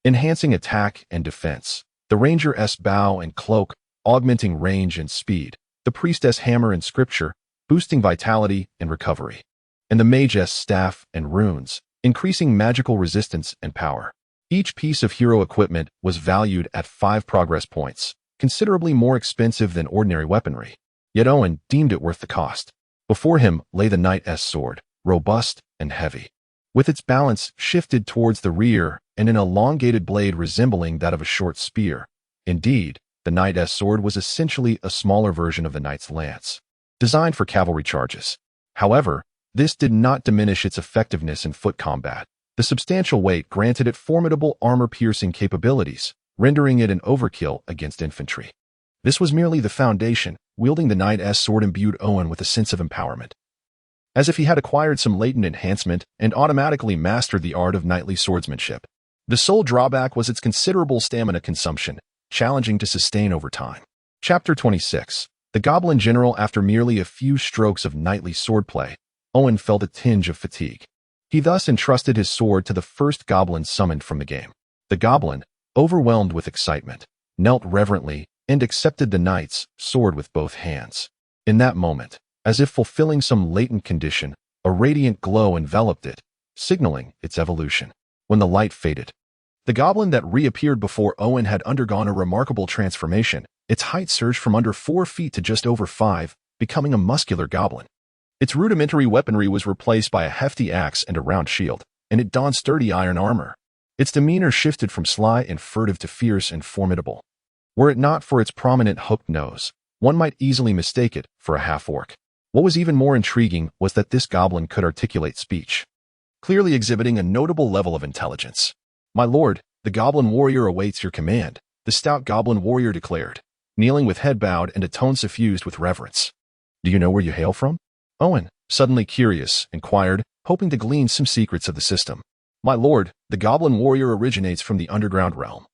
enhancing attack and defense, the ranger's bow and cloak, augmenting range and speed, the priestess hammer and scripture, boosting vitality and recovery, and the mage's staff and runes, increasing magical resistance and power. Each piece of hero equipment was valued at 5 progress points, considerably more expensive than ordinary weaponry. Yet Owen deemed it worth the cost. Before him lay the knight's sword, robust and heavy, with its balance shifted towards the rear and an elongated blade resembling that of a short spear. Indeed, the knight's sword was essentially a smaller version of the knight's lance, designed for cavalry charges. However, this did not diminish its effectiveness in foot combat. The substantial weight granted it formidable armor-piercing capabilities, rendering it an overkill against infantry. This was merely the foundation. Wielding the knight's sword imbued Owen with a sense of empowerment, as if he had acquired some latent enhancement and automatically mastered the art of knightly swordsmanship. The sole drawback was its considerable stamina consumption, challenging to sustain over time. Chapter 26. The Goblin General. After merely a few strokes of knightly swordplay, Owen felt a tinge of fatigue. He thus entrusted his sword to the first goblin summoned from the game. The goblin, overwhelmed with excitement, knelt reverently and accepted the knight's sword with both hands. In that moment, as if fulfilling some latent condition, a radiant glow enveloped it, signaling its evolution. When the light faded, the goblin that reappeared before Owen had undergone a remarkable transformation. Its height surged from under 4 feet to just over 5, becoming a muscular goblin. Its rudimentary weaponry was replaced by a hefty axe and a round shield, and it donned sturdy iron armor. Its demeanor shifted from sly and furtive to fierce and formidable. Were it not for its prominent hooked nose, one might easily mistake it for a half-orc. What was even more intriguing was that this goblin could articulate speech, clearly exhibiting a notable level of intelligence. "My lord, the goblin warrior awaits your command," the stout goblin warrior declared, kneeling with head bowed and a tone suffused with reverence. "Do you know where you hail from?" Owen, suddenly curious, inquired, hoping to glean some secrets of the system. "My lord, the goblin warrior originates from the underground realm.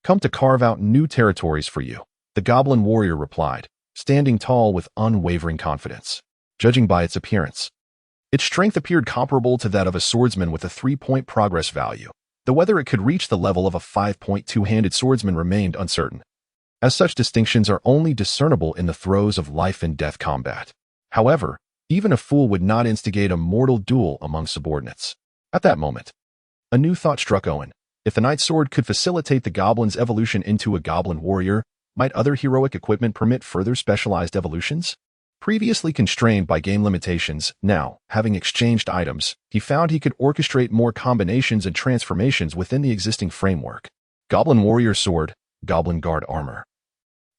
Come to carve out new territories for you," the goblin warrior replied, standing tall with unwavering confidence. Judging by its appearance, its strength appeared comparable to that of a swordsman with a 3-point progress value, though whether it could reach the level of a 5-point two-handed swordsman remained uncertain, as such distinctions are only discernible in the throes of life and death combat. However, even a fool would not instigate a mortal duel among subordinates. At that moment, a new thought struck Owen. If the knight's sword could facilitate the goblin's evolution into a goblin warrior, might other heroic equipment permit further specialized evolutions? Previously constrained by game limitations, now, having exchanged items, he found he could orchestrate more combinations and transformations within the existing framework. Goblin warrior sword, goblin guard armor,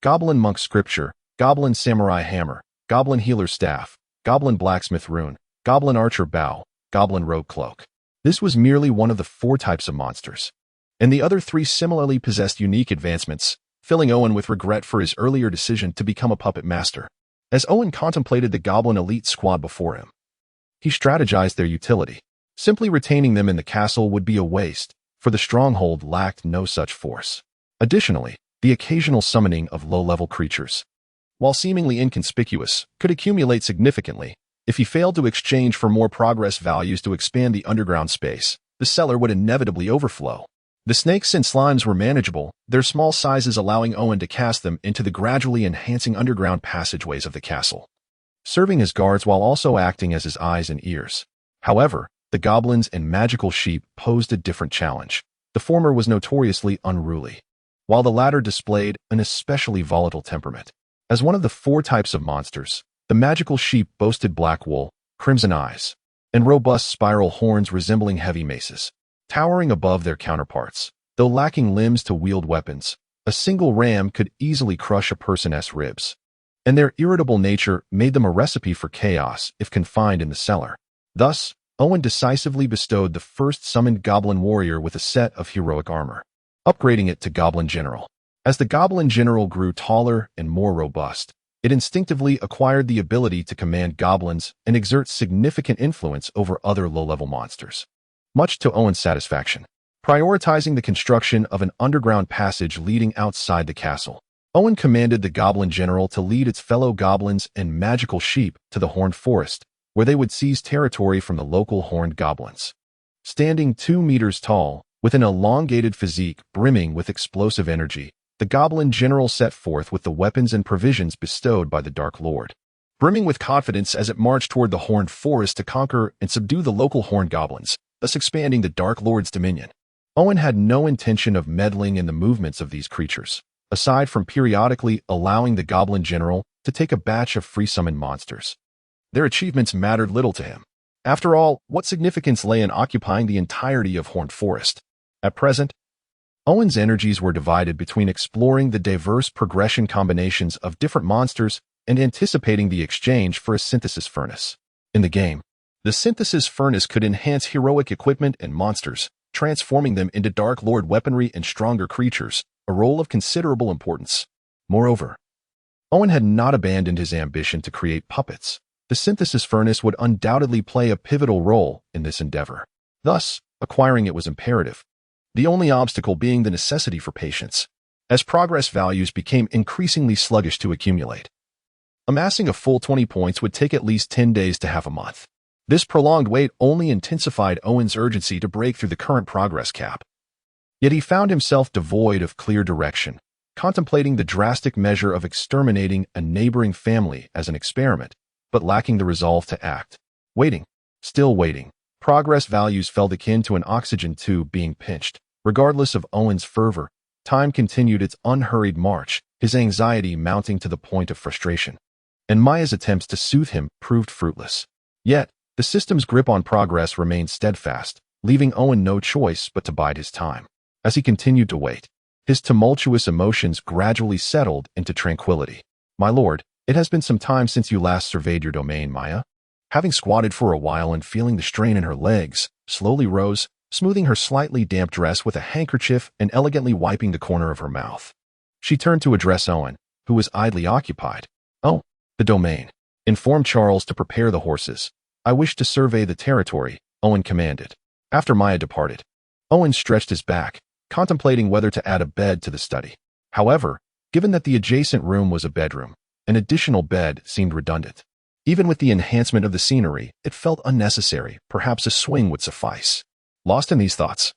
goblin monk scripture, goblin samurai hammer, goblin healer staff, goblin blacksmith rune, goblin archer bow, goblin rogue cloak. This was merely one of the 4 types of monsters, and the other 3 similarly possessed unique advancements, filling Owen with regret for his earlier decision to become a puppet master. As Owen contemplated the goblin elite squad before him, he strategized their utility. Simply retaining them in the castle would be a waste, for the stronghold lacked no such force. Additionally, the occasional summoning of low-level creatures, while seemingly inconspicuous, could accumulate significantly. If he failed to exchange for more progress values to expand the underground space, the cellar would inevitably overflow. The snakes and slimes were manageable, their small sizes allowing Owen to cast them into the gradually enhancing underground passageways of the castle, serving as guards while also acting as his eyes and ears. However, the goblins and magical sheep posed a different challenge. The former was notoriously unruly, while the latter displayed an especially volatile temperament. As one of the 4 types of monsters, the magical sheep boasted black wool, crimson eyes, and robust spiral horns resembling heavy maces. Towering above their counterparts, though lacking limbs to wield weapons, a single ram could easily crush a person's ribs, and their irritable nature made them a recipe for chaos if confined in the cellar. Thus, Owen decisively bestowed the first summoned goblin warrior with a set of heroic armor, upgrading it to Goblin General. As the Goblin General grew taller and more robust, it instinctively acquired the ability to command goblins and exert significant influence over other low-level monsters, much to Owen's satisfaction. Prioritizing the construction of an underground passage leading outside the castle, Owen commanded the Goblin General to lead its fellow goblins and magical sheep to the Horned Forest, where they would seize territory from the local horned goblins. Standing 2 meters tall, with an elongated physique brimming with explosive energy, the Goblin General set forth with the weapons and provisions bestowed by the Dark Lord. Brimming with confidence as it marched toward the Horned Forest to conquer and subdue the local horned goblins, thus expanding the Dark Lord's dominion. Owen had no intention of meddling in the movements of these creatures, aside from periodically allowing the Goblin General to take a batch of free-summoned monsters. Their achievements mattered little to him. After all, what significance lay in occupying the entirety of Horned Forest? At present, Owen's energies were divided between exploring the diverse progression combinations of different monsters and anticipating the exchange for a synthesis furnace. In the game, the synthesis furnace could enhance heroic equipment and monsters, transforming them into Dark Lord weaponry and stronger creatures, a role of considerable importance. Moreover, Owen had not abandoned his ambition to create puppets. The synthesis furnace would undoubtedly play a pivotal role in this endeavor. Thus, acquiring it was imperative, the only obstacle being the necessity for patience, as progress values became increasingly sluggish to accumulate. Amassing a full 20 points would take at least 10 days to half a month. This prolonged wait only intensified Owen's urgency to break through the current progress cap. Yet he found himself devoid of clear direction, contemplating the drastic measure of exterminating a neighboring family as an experiment, but lacking the resolve to act. Waiting, still waiting. Progress values felt akin to an oxygen tube being pinched. Regardless of Owen's fervor, time continued its unhurried march, his anxiety mounting to the point of frustration. And Maya's attempts to soothe him proved fruitless. Yet, the system's grip on progress remained steadfast, leaving Owen no choice but to bide his time. As he continued to wait, his tumultuous emotions gradually settled into tranquility. "My lord, it has been some time since you last surveyed your domain, Maya." Having squatted for a while and feeling the strain in her legs, slowly rose, smoothing her slightly damp dress with a handkerchief and elegantly wiping the corner of her mouth. She turned to address Owen, who was idly occupied. "Oh, the domain. Inform Charles to prepare the horses. I wish to survey the territory," Owen commanded. After Maya departed, Owen stretched his back, contemplating whether to add a bed to the study. However, given that the adjacent room was a bedroom, an additional bed seemed redundant. Even with the enhancement of the scenery, it felt unnecessary. Perhaps a swing would suffice. Lost in these thoughts,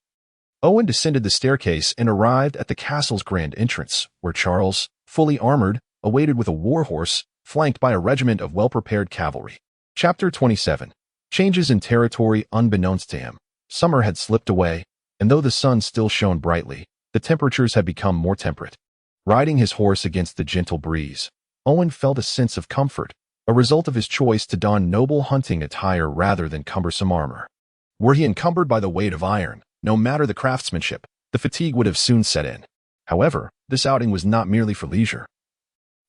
Owen descended the staircase and arrived at the castle's grand entrance, where Charles, fully armored, awaited with a warhorse, flanked by a regiment of well-prepared cavalry. Chapter 27. Changes in territory unbeknownst to him. Summer had slipped away, and though the sun still shone brightly, the temperatures had become more temperate. Riding his horse against the gentle breeze, Owen felt a sense of comfort, a result of his choice to don noble hunting attire rather than cumbersome armor. Were he encumbered by the weight of iron, no matter the craftsmanship, the fatigue would have soon set in. However, this outing was not merely for leisure.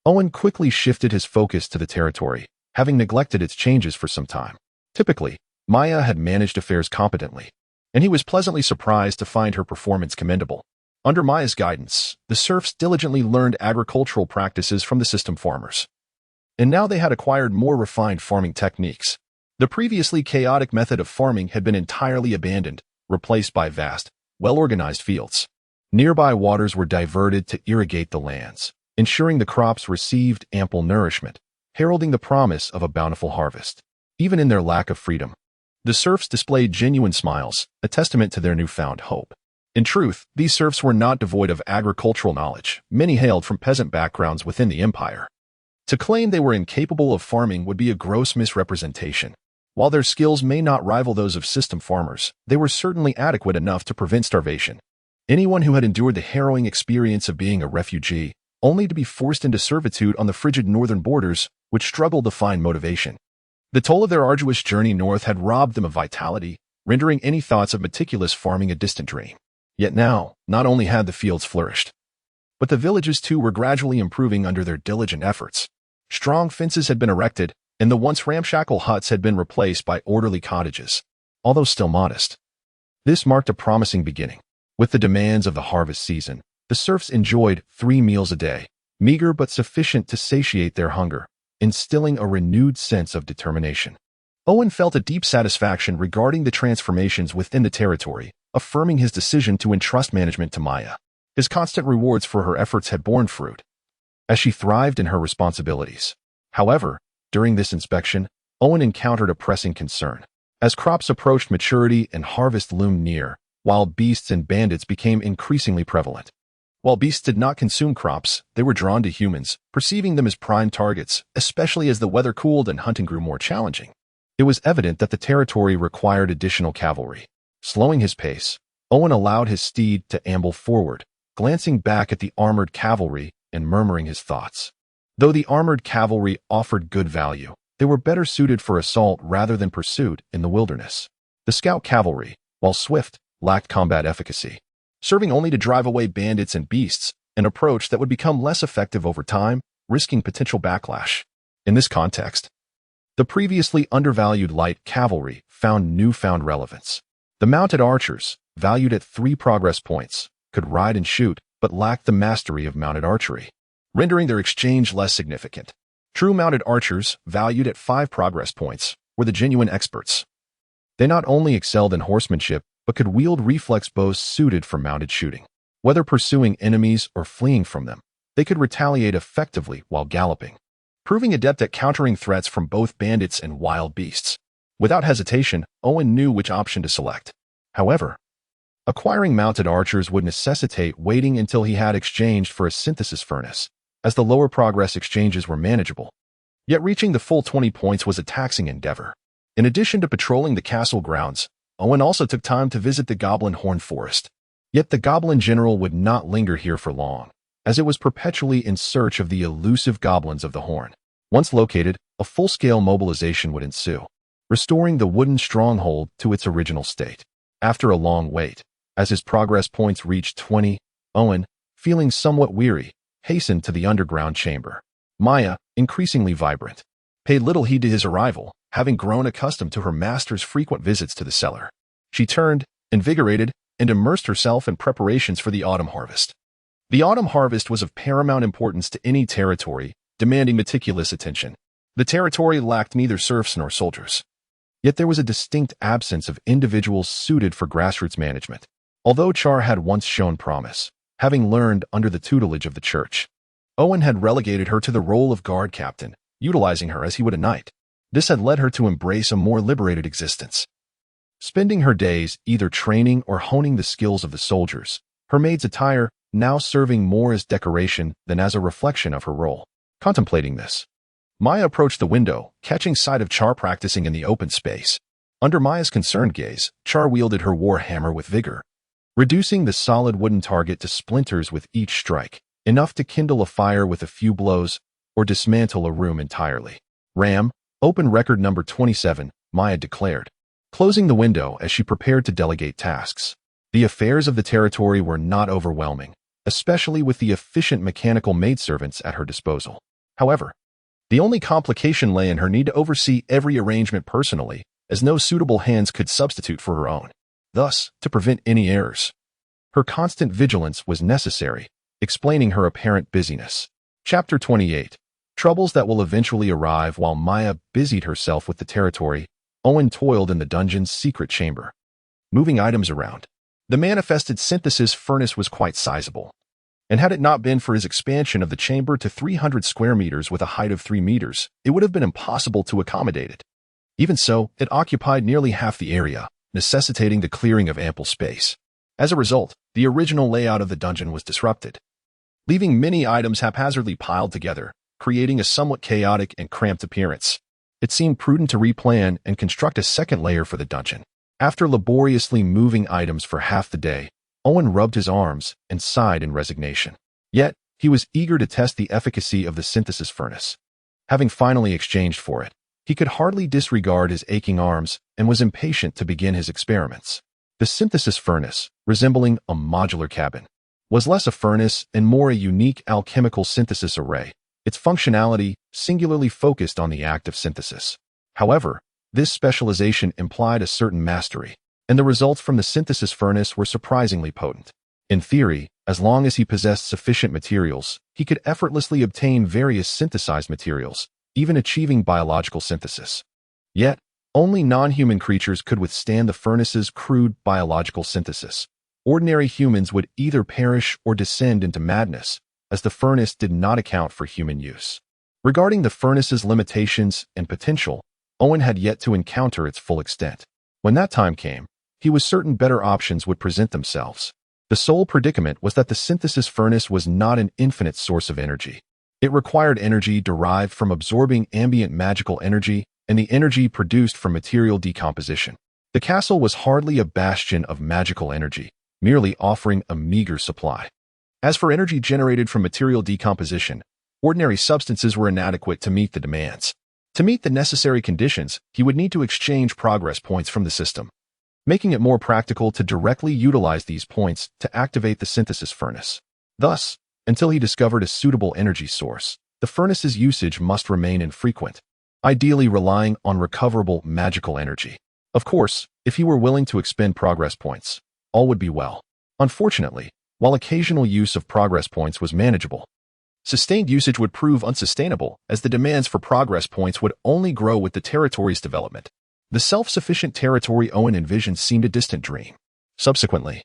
Owen quickly shifted his focus to the territory, having neglected its changes for some time. Typically, Maya had managed affairs competently, and he was pleasantly surprised to find her performance commendable. Under Maya's guidance, the serfs diligently learned agricultural practices from the system farmers, and now they had acquired more refined farming techniques. The previously chaotic method of farming had been entirely abandoned, replaced by vast, well-organized fields. Nearby waters were diverted to irrigate the lands, ensuring the crops received ample nourishment, heralding the promise of a bountiful harvest. Even in their lack of freedom, the serfs displayed genuine smiles, a testament to their newfound hope. In truth, these serfs were not devoid of agricultural knowledge. Many hailed from peasant backgrounds within the empire. To claim they were incapable of farming would be a gross misrepresentation. While their skills may not rival those of system farmers, they were certainly adequate enough to prevent starvation. Anyone who had endured the harrowing experience of being a refugee, only to be forced into servitude on the frigid northern borders, would struggle to find motivation. The toll of their arduous journey north had robbed them of vitality, rendering any thoughts of meticulous farming a distant dream. Yet now, not only had the fields flourished, but the villages too were gradually improving under their diligent efforts. Strong fences had been erected, and the once ramshackle huts had been replaced by orderly cottages, although still modest. This marked a promising beginning. With the demands of the harvest season, the serfs enjoyed 3 meals a day, meager but sufficient to satiate their hunger, instilling a renewed sense of determination. Owen felt a deep satisfaction regarding the transformations within the territory, affirming his decision to entrust management to Maya. His constant rewards for her efforts had borne fruit, as she thrived in her responsibilities. However, during this inspection, Owen encountered a pressing concern. As crops approached maturity and harvest loomed near, wild beasts and bandits became increasingly prevalent. While beasts did not consume crops, they were drawn to humans, perceiving them as prime targets, especially as the weather cooled and hunting grew more challenging. It was evident that the territory required additional cavalry. Slowing his pace, Owen allowed his steed to amble forward, glancing back at the armored cavalry and murmuring his thoughts. Though the armored cavalry offered good value, they were better suited for assault rather than pursuit in the wilderness. The scout cavalry, while swift, lacked combat efficacy, serving only to drive away bandits and beasts, an approach that would become less effective over time, risking potential backlash. In this context, the previously undervalued light cavalry found newfound relevance. The mounted archers, valued at 3 progress points, could ride and shoot, but lacked the mastery of mounted archery, rendering their exchange less significant. True mounted archers, valued at 5 progress points, were the genuine experts. They not only excelled in horsemanship, but could wield reflex bows suited for mounted shooting. Whether pursuing enemies or fleeing from them, they could retaliate effectively while galloping, proving adept at countering threats from both bandits and wild beasts. Without hesitation, Owen knew which option to select. However, acquiring mounted archers would necessitate waiting until he had exchanged for a synthesis furnace, as the lower progress exchanges were manageable. Yet reaching the full 20 points was a taxing endeavor. In addition to patrolling the castle grounds, Owen also took time to visit the Goblin Horn Forest. Yet the Goblin General would not linger here for long, as it was perpetually in search of the elusive goblins of the Horn. Once located, a full-scale mobilization would ensue, restoring the wooden stronghold to its original state. After a long wait, as his progress points reached 20, Owen, feeling somewhat weary, hastened to the underground chamber. Maya, increasingly vibrant, paid little heed to his arrival, having grown accustomed to her master's frequent visits to the cellar. She turned, invigorated, and immersed herself in preparations for the autumn harvest. The autumn harvest was of paramount importance to any territory, demanding meticulous attention. The territory lacked neither serfs nor soldiers. Yet there was a distinct absence of individuals suited for grassroots management. Although Char had once shown promise, having learned under the tutelage of the church, Owen had relegated her to the role of guard captain, utilizing her as he would a knight. This had led her to embrace a more liberated existence, spending her days either training or honing the skills of the soldiers, her maid's attire now serving more as decoration than as a reflection of her role. Contemplating this, Maya approached the window, catching sight of Char practicing in the open space. Under Maya's concerned gaze, Char wielded her war hammer with vigor, reducing the solid wooden target to splinters with each strike, enough to kindle a fire with a few blows or dismantle a room entirely. Ram, open record number 27, Maya declared, closing the window as she prepared to delegate tasks. The affairs of the territory were not overwhelming, especially with the efficient mechanical maidservants at her disposal. However, the only complication lay in her need to oversee every arrangement personally, as no suitable hands could substitute for her own. Thus, to prevent any errors, her constant vigilance was necessary, explaining her apparent busyness. Chapter 28. Troubles that will eventually arrive. While Maya busied herself with the territory, Owen toiled in the dungeon's secret chamber, moving items around. The manifested synthesis furnace was quite sizable, and had it not been for his expansion of the chamber to 300 square meters with a height of 3 meters, it would have been impossible to accommodate it. Even so, it occupied nearly half the area, necessitating the clearing of ample space. As a result, the original layout of the dungeon was disrupted, leaving many items haphazardly piled together, creating a somewhat chaotic and cramped appearance. It seemed prudent to replan and construct a second layer for the dungeon. After laboriously moving items for half the day, Owen rubbed his arms and sighed in resignation. Yet, he was eager to test the efficacy of the synthesis furnace. Having finally exchanged for it, he could hardly disregard his aching arms and was impatient to begin his experiments. The synthesis furnace, resembling a modular cabin, was less a furnace and more a unique alchemical synthesis array, its functionality singularly focused on the act of synthesis. However, this specialization implied a certain mastery, and the results from the synthesis furnace were surprisingly potent. In theory, as long as he possessed sufficient materials, he could effortlessly obtain various synthesized materials, even achieving biological synthesis. Yet, only non-human creatures could withstand the furnace's crude biological synthesis. Ordinary humans would either perish or descend into madness, as the furnace did not account for human use. Regarding the furnace's limitations and potential, Owen had yet to encounter its full extent. When that time came, he was certain better options would present themselves. The sole predicament was that the synthesis furnace was not an infinite source of energy. It required energy derived from absorbing ambient magical energy and the energy produced from material decomposition. The castle was hardly a bastion of magical energy, merely offering a meager supply. As for energy generated from material decomposition, ordinary substances were inadequate to meet the demands. To meet the necessary conditions, he would need to exchange progress points from the system, making it more practical to directly utilize these points to activate the synthesis furnace. Thus, until he discovered a suitable energy source, the furnace's usage must remain infrequent, ideally relying on recoverable magical energy. Of course, if he were willing to expend progress points, all would be well. Unfortunately, while occasional use of progress points was manageable, sustained usage would prove unsustainable, as the demands for progress points would only grow with the territory's development. The self-sufficient territory Owen envisioned seemed a distant dream. Subsequently,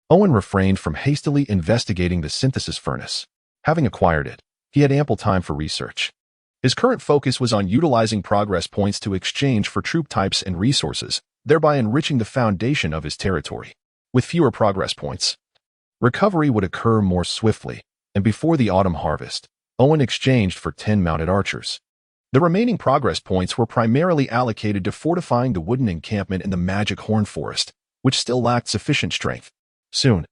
Owen refrained from hastily investigating the synthesis furnace. Having acquired it, he had ample time for research. His current focus was on utilizing progress points to exchange for troop types and resources, thereby enriching the foundation of his territory. With fewer progress points, recovery would occur more swiftly, and before the autumn harvest, Owen exchanged for 10 mounted archers. The remaining progress points were primarily allocated to fortifying the wooden encampment in the magic horn forest, which still lacked sufficient strength. Soon,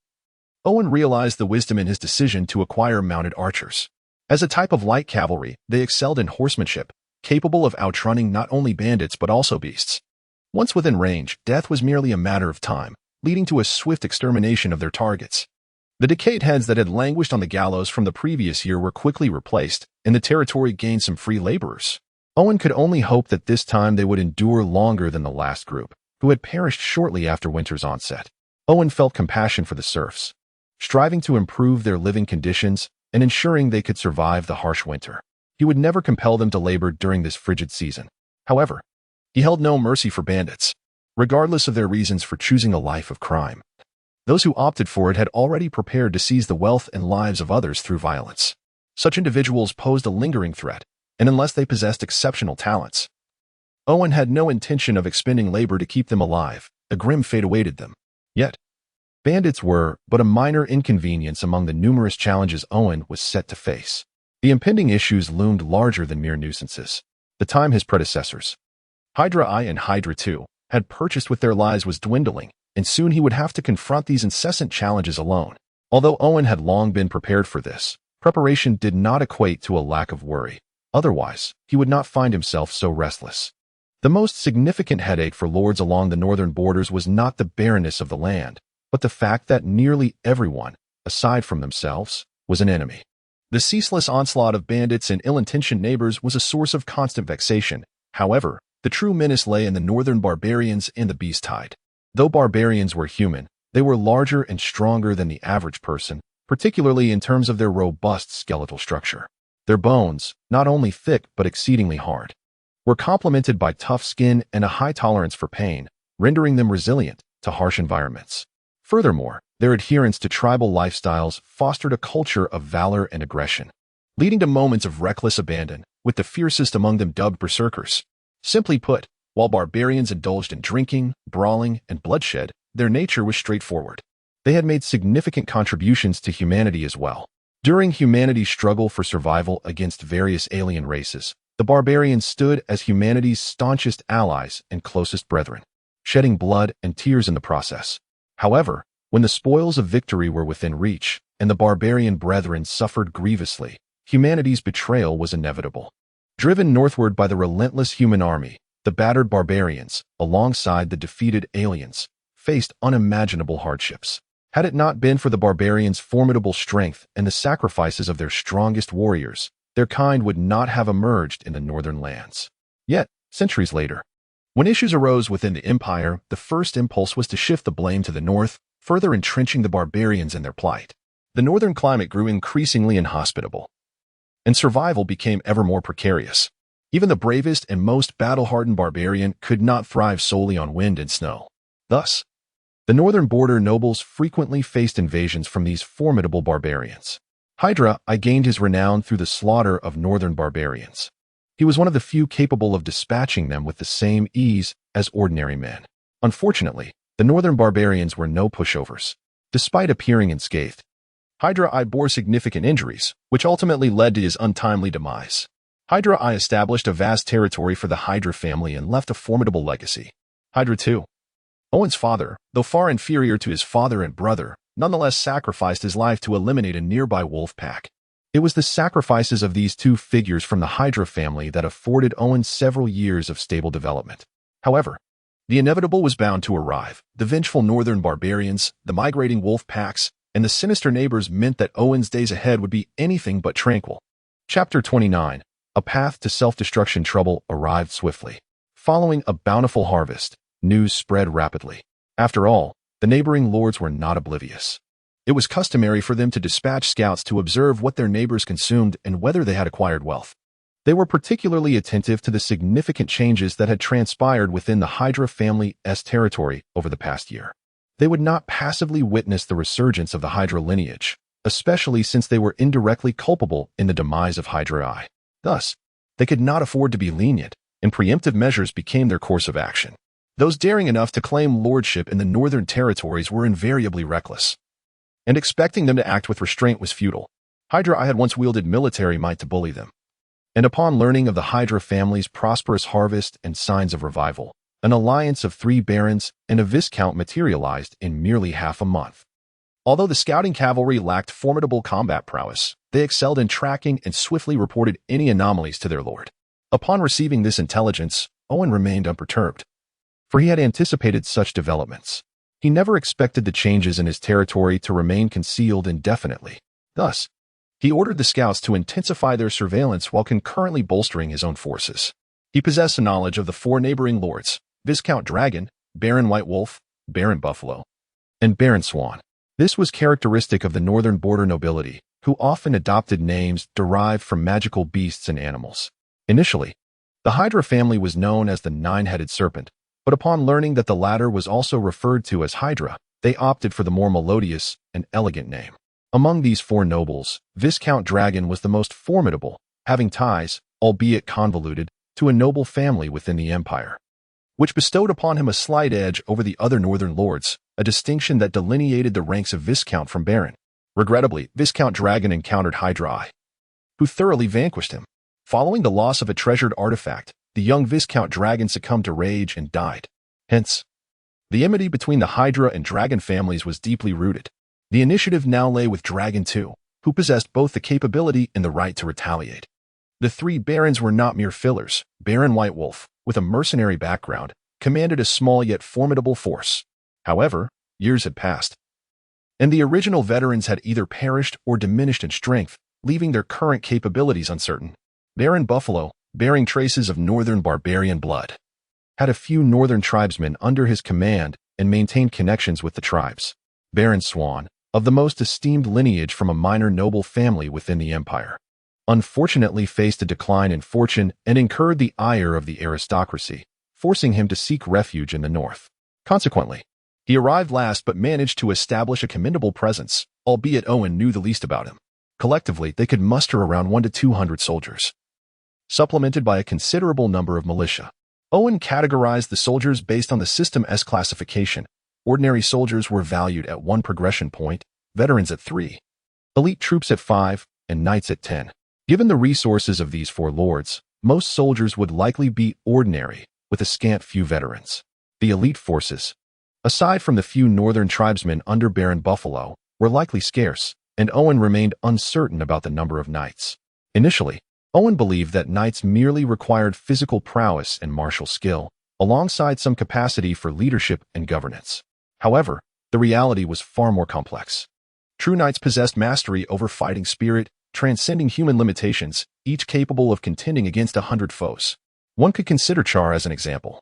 Owen realized the wisdom in his decision to acquire mounted archers. As a type of light cavalry, they excelled in horsemanship, capable of outrunning not only bandits but also beasts. Once within range, death was merely a matter of time, leading to a swift extermination of their targets. The decayed heads that had languished on the gallows from the previous year were quickly replaced, and the territory gained some free laborers. Owen could only hope that this time they would endure longer than the last group, who had perished shortly after winter's onset. Owen felt compassion for the serfs, striving to improve their living conditions and ensuring they could survive the harsh winter. He would never compel them to labor during this frigid season. However, he held no mercy for bandits, regardless of their reasons for choosing a life of crime. Those who opted for it had already prepared to seize the wealth and lives of others through violence. Such individuals posed a lingering threat, and unless they possessed exceptional talents, Owen had no intention of expending labor to keep them alive. A grim fate awaited them. Yet, bandits were but a minor inconvenience among the numerous challenges Owen was set to face. The impending issues loomed larger than mere nuisances. The time his predecessors, Hydra I and Hydra II, had purchased with their lives was dwindling, and soon he would have to confront these incessant challenges alone. Although Owen had long been prepared for this, preparation did not equate to a lack of worry. Otherwise, he would not find himself so restless. The most significant headache for lords along the northern borders was not the barrenness of the land, but the fact that nearly everyone, aside from themselves, was an enemy. The ceaseless onslaught of bandits and ill-intentioned neighbors was a source of constant vexation. However, the true menace lay in the northern barbarians and the beast tide. Though barbarians were human, they were larger and stronger than the average person, particularly in terms of their robust skeletal structure. Their bones, not only thick but exceedingly hard, were complemented by tough skin and a high tolerance for pain, rendering them resilient to harsh environments. Furthermore, their adherence to tribal lifestyles fostered a culture of valor and aggression, leading to moments of reckless abandon, with the fiercest among them dubbed berserkers. Simply put, while barbarians indulged in drinking, brawling, and bloodshed, their nature was straightforward. They had made significant contributions to humanity as well. During humanity's struggle for survival against various alien races, The barbarians stood as humanity's staunchest allies and closest brethren, shedding blood and tears in the process. However, when the spoils of victory were within reach, and the barbarian brethren suffered grievously, humanity's betrayal was inevitable. Driven northward by the relentless human army, the battered barbarians, alongside the defeated aliens, faced unimaginable hardships. Had it not been for the barbarians' formidable strength and the sacrifices of their strongest warriors, their kind would not have emerged in the northern lands. Yet, centuries later, when issues arose within the empire, the first impulse was to shift the blame to the north, further entrenching the barbarians in their plight. The northern climate grew increasingly inhospitable, and survival became ever more precarious. Even the bravest and most battle-hardened barbarian could not thrive solely on wind and snow. Thus, the northern border nobles frequently faced invasions from these formidable barbarians. Hydra gained his renown through the slaughter of northern barbarians. He was one of the few capable of dispatching them with the same ease as ordinary men. Unfortunately, the northern barbarians were no pushovers. Despite appearing unscathed, Hydra bore significant injuries, which ultimately led to his untimely demise. Hydra established a vast territory for the Hydra family and left a formidable legacy. Hydra II, Owen's father, though far inferior to his father and brother, nonetheless sacrificed his life to eliminate a nearby wolf pack. It was the sacrifices of these two figures from the Hydra family that afforded Owen several years of stable development. However, the inevitable was bound to arrive. The vengeful northern barbarians, the migrating wolf packs, and the sinister neighbors meant that Owen's days ahead would be anything but tranquil. Chapter 29. A path to self-destruction. Trouble arrived swiftly. Following a bountiful harvest, news spread rapidly. After all, the neighboring lords were not oblivious. It was customary for them to dispatch scouts to observe what their neighbors consumed and whether they had acquired wealth. They were particularly attentive to the significant changes that had transpired within the Hydra family's territory over the past year. They would not passively witness the resurgence of the Hydra lineage, especially since they were indirectly culpable in the demise of Hydra. Thus, they could not afford to be lenient, and preemptive measures became their course of action. Those daring enough to claim lordship in the northern territories were invariably reckless, and expecting them to act with restraint was futile. Hydra had once wielded military might to bully them, and upon learning of the Hydra family's prosperous harvest and signs of revival, an alliance of 3 barons and a viscount materialized in merely half a month. Although the scouting cavalry lacked formidable combat prowess, they excelled in tracking and swiftly reported any anomalies to their lord. Upon receiving this intelligence, Owen remained unperturbed, for he had anticipated such developments. He never expected the changes in his territory to remain concealed indefinitely. Thus, he ordered the scouts to intensify their surveillance while concurrently bolstering his own forces. He possessed a knowledge of the 4 neighboring lords, Viscount Dragon, Baron White Wolf, Baron Buffalo, and Baron Swan. This was characteristic of the northern border nobility, who often adopted names derived from magical beasts and animals. Initially, the Hydra family was known as the 9-headed serpent, but upon learning that the latter was also referred to as Hydra, they opted for the more melodious and elegant name. Among these 4 nobles, Viscount Dragon was the most formidable, having ties, albeit convoluted, to a noble family within the empire, which bestowed upon him a slight edge over the other northern lords, a distinction that delineated the ranks of Viscount from Baron. Regrettably, Viscount Dragon encountered Hydra, who thoroughly vanquished him. Following the loss of a treasured artifact, the young Viscount Dragon succumbed to rage and died. Hence, the enmity between the Hydra and Dragon families was deeply rooted. The initiative now lay with Dragon II, who possessed both the capability and the right to retaliate. The 3 barons were not mere fillers. Baron White Wolf, with a mercenary background, commanded a small yet formidable force. However, years had passed, and the original veterans had either perished or diminished in strength, leaving their current capabilities uncertain. Baron Buffalo, bearing traces of northern barbarian blood, had a few northern tribesmen under his command and maintained connections with the tribes. Baron Swan, of the most esteemed lineage from a minor noble family within the empire, unfortunately faced a decline in fortune and incurred the ire of the aristocracy, forcing him to seek refuge in the north. Consequently, he arrived last but managed to establish a commendable presence, albeit Owen knew the least about him. Collectively, they could muster around 100 to 200 soldiers, supplemented by a considerable number of militia. Owen categorized the soldiers based on the System S classification. Ordinary soldiers were valued at 1 progression point, veterans at 3, elite troops at 5, and knights at 10. Given the resources of these 4 lords, most soldiers would likely be ordinary, with a scant few veterans. The elite forces, aside from the few northern tribesmen under Baron Buffalo, were likely scarce, and Owen remained uncertain about the number of knights. Initially, Owen believed that knights merely required physical prowess and martial skill, alongside some capacity for leadership and governance. However, the reality was far more complex. True knights possessed mastery over fighting spirit, transcending human limitations, each capable of contending against 100 foes. One could consider Char as an example.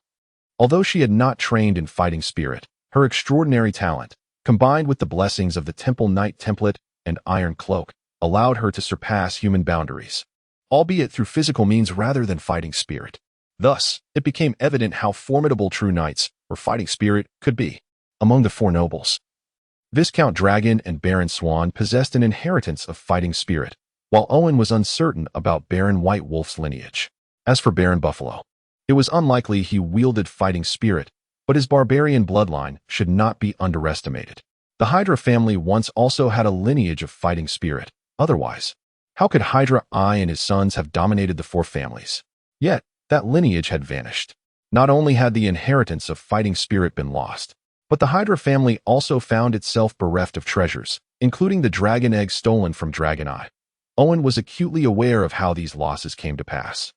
Although she had not trained in fighting spirit, her extraordinary talent, combined with the blessings of the Temple Knight template and Iron Cloak, allowed her to surpass human boundaries, albeit through physical means rather than fighting spirit. Thus, it became evident how formidable true knights, or fighting spirit, could be. Among the four nobles, Viscount Dragon and Baron Swan possessed an inheritance of fighting spirit, while Owen was uncertain about Baron White Wolf's lineage. As for Baron Buffalo, it was unlikely he wielded fighting spirit, but his barbarian bloodline should not be underestimated. The Hydra family once also had a lineage of fighting spirit. Otherwise, how could Hydra I and his sons have dominated the four families? Yet, that lineage had vanished. Not only had the inheritance of fighting spirit been lost, but the Hydra family also found itself bereft of treasures, including the dragon egg stolen from Dragon Eye. Owen was acutely aware of how these losses came to pass,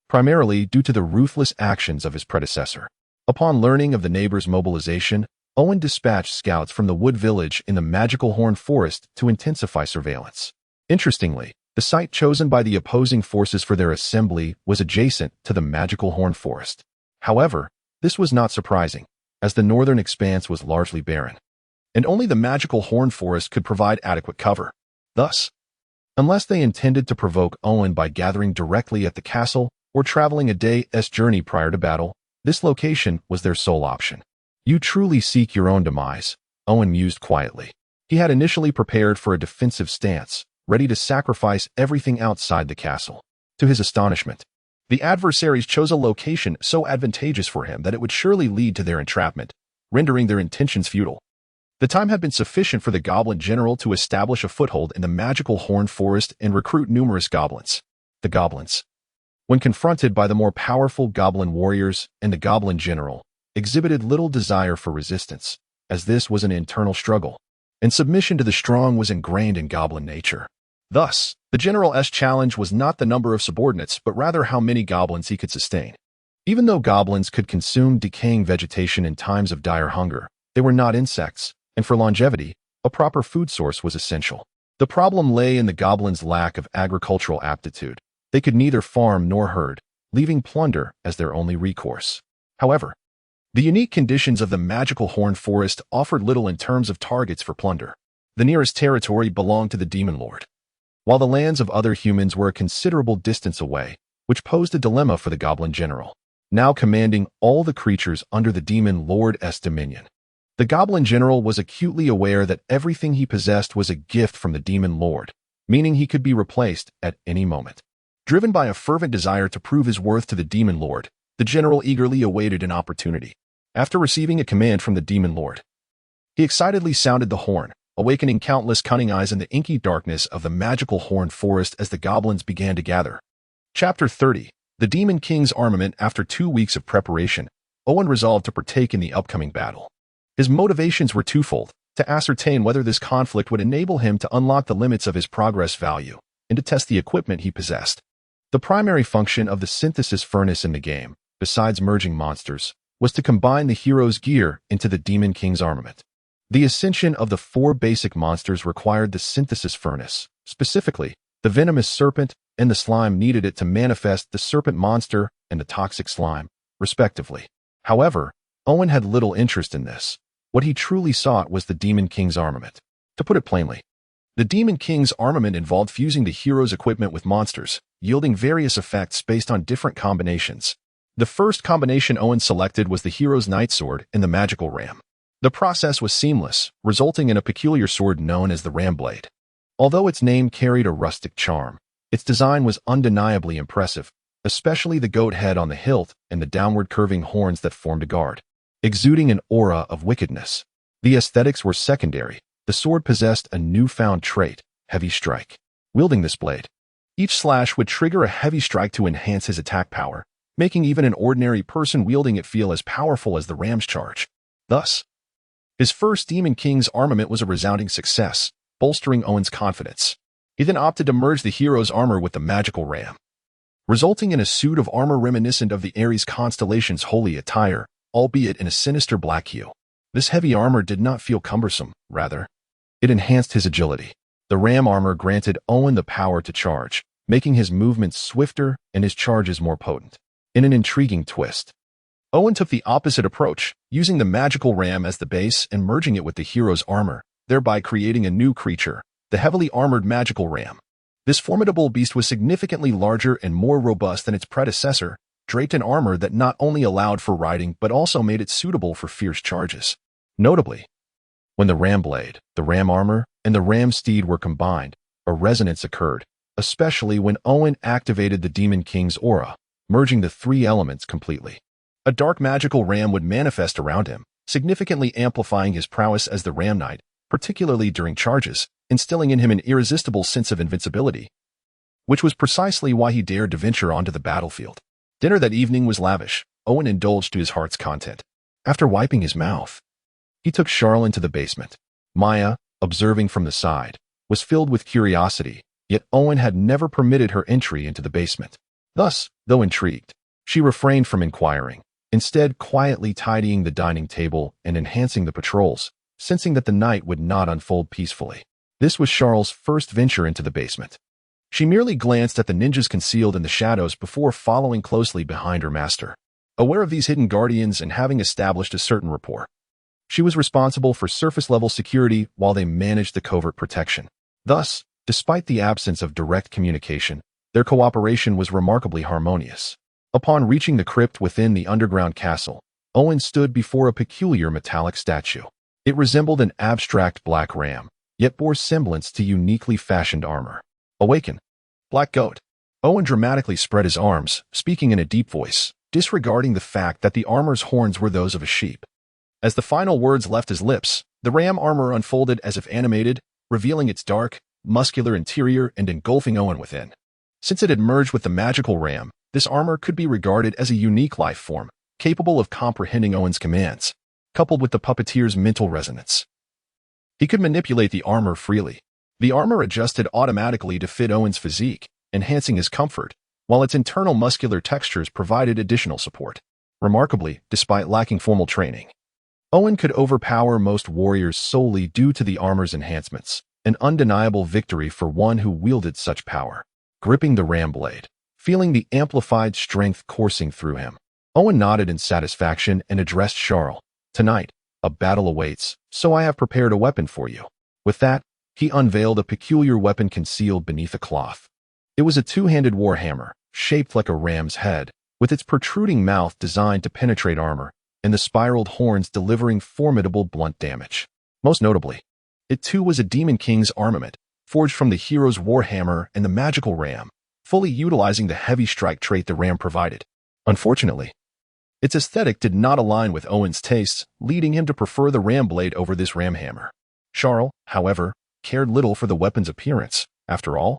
primarily due to the ruthless actions of his predecessor. Upon learning of the neighbors' mobilization, Owen dispatched scouts from the wood village in the Magical Horn Forest to intensify surveillance. Interestingly, the site chosen by the opposing forces for their assembly was adjacent to the Magical Horn Forest. However, this was not surprising, as the northern expanse was largely barren, and only the Magical Horn Forest could provide adequate cover. Thus, unless they intended to provoke Owen by gathering directly at the castle or traveling a day's journey prior to battle, this location was their sole option. You truly seek your own demise, Owen mused quietly. He had initially prepared for a defensive stance, ready to sacrifice everything outside the castle. To his astonishment, the adversaries chose a location so advantageous for him that it would surely lead to their entrapment, rendering their intentions futile. The time had been sufficient for the goblin general to establish a foothold in the Magical Horn Forest and recruit numerous goblins. The goblins, when confronted by the more powerful goblin warriors and the goblin general, exhibited little desire for resistance, as this was an internal struggle, and submission to the strong was ingrained in goblin nature. Thus, the general's challenge was not the number of subordinates, but rather how many goblins he could sustain. Even though goblins could consume decaying vegetation in times of dire hunger, they were not insects, and for longevity, a proper food source was essential. The problem lay in the goblins' lack of agricultural aptitude. They could neither farm nor herd, leaving plunder as their only recourse. However, the unique conditions of the Magical Horn Forest offered little in terms of targets for plunder. The nearest territory belonged to the Demon Lord, while the lands of other humans were a considerable distance away, which posed a dilemma for the Goblin General, now commanding all the creatures under the Demon Lord's dominion. The Goblin General was acutely aware that everything he possessed was a gift from the Demon Lord, meaning he could be replaced at any moment. Driven by a fervent desire to prove his worth to the Demon Lord, the General eagerly awaited an opportunity. After receiving a command from the Demon Lord, he excitedly sounded the horn, awakening countless cunning eyes in the inky darkness of the Magical Horn Forest as the goblins began to gather. Chapter 30. The Demon King's Armament. After 2 weeks of preparation, Owen resolved to partake in the upcoming battle. His motivations were twofold: to ascertain whether this conflict would enable him to unlock the limits of his progress value, and to test the equipment he possessed. The primary function of the synthesis furnace in the game, besides merging monsters, was to combine the hero's gear into the Demon King's armament. The ascension of the 4 basic monsters required the synthesis furnace. Specifically, the venomous serpent and the slime needed it to manifest the serpent monster and the toxic slime, respectively. However, Owen had little interest in this. What he truly sought was the Demon King's armament. To put it plainly, the Demon King's armament involved fusing the hero's equipment with monsters, yielding various effects based on different combinations. The first combination Owen selected was the hero's Night Sword and the Magical Ram. The process was seamless, resulting in a peculiar sword known as the Ram Blade. Although its name carried a rustic charm, its design was undeniably impressive, especially the goat head on the hilt and the downward curving horns that formed a guard, exuding an aura of wickedness. The aesthetics were secondary. The sword possessed a newfound trait, Heavy Strike. Wielding this blade, Each slash would trigger a heavy strike to enhance his attack power, making even an ordinary person wielding it feel as powerful as the ram's charge. Thus, his first Demon King's armament was a resounding success, bolstering Owen's confidence. He then opted to merge the hero's armor with the magical ram, resulting in a suit of armor reminiscent of the Ares constellation's holy attire, albeit in a sinister black hue. This heavy armor did not feel cumbersome, rather, it enhanced his agility. The ram armor granted Owen the power to charge, making his movements swifter and his charges more potent. In an intriguing twist, Owen took the opposite approach, using the magical ram as the base and merging it with the hero's armor, thereby creating a new creature, the heavily armored magical ram. This formidable beast was significantly larger and more robust than its predecessor, draped in armor that not only allowed for riding but also made it suitable for fierce charges. Notably, when the ram blade, the ram armor, and the ram steed were combined, a resonance occurred, especially when Owen activated the Demon King's aura, merging the three elements completely. A dark magical ram would manifest around him, significantly amplifying his prowess as the Ram Knight, particularly during charges, instilling in him an irresistible sense of invincibility, which was precisely why he dared to venture onto the battlefield. Dinner that evening was lavish. Owen indulged to his heart's content. After wiping his mouth, he took Charles into the basement. Maya, observing from the side, was filled with curiosity, yet Owen had never permitted her entry into the basement. Thus, though intrigued, she refrained from inquiring, instead quietly tidying the dining table and enhancing the patrols, sensing that the night would not unfold peacefully. This was Charles' first venture into the basement. She merely glanced at the ninjas concealed in the shadows before following closely behind her master. Aware of these hidden guardians and having established a certain rapport, she was responsible for surface-level security while they managed the covert protection. Thus, despite the absence of direct communication, their cooperation was remarkably harmonious. Upon reaching the crypt within the underground castle, Owen stood before a peculiar metallic statue. It resembled an abstract black ram, yet bore semblance to uniquely fashioned armor. "Awaken, Black Goat." Owen dramatically spread his arms, speaking in a deep voice, disregarding the fact that the armor's horns were those of a sheep. As the final words left his lips, the ram armor unfolded as if animated, revealing its dark, muscular interior and engulfing Owen within. Since it had merged with the magical ram, this armor could be regarded as a unique life form, capable of comprehending Owen's commands, coupled with the puppeteer's mental resonance. He could manipulate the armor freely. The armor adjusted automatically to fit Owen's physique, enhancing his comfort, while its internal muscular textures provided additional support. Remarkably, despite lacking formal training, Owen could overpower most warriors solely due to the armor's enhancements, an undeniable victory for one who wielded such power. Gripping the ram blade, feeling the amplified strength coursing through him, Owen nodded in satisfaction and addressed Charles. "Tonight, a battle awaits, so I have prepared a weapon for you." With that, he unveiled a peculiar weapon concealed beneath a cloth. It was a two-handed warhammer, shaped like a ram's head, with its protruding mouth designed to penetrate armor, and the spiraled horns delivering formidable blunt damage. Most notably, it too was a Demon King's armament, forged from the hero's warhammer and the magical ram, fully utilizing the heavy strike trait the ram provided. Unfortunately, its aesthetic did not align with Owen's tastes, leading him to prefer the ram blade over this ram hammer. Charles, however, cared little for the weapon's appearance. After all,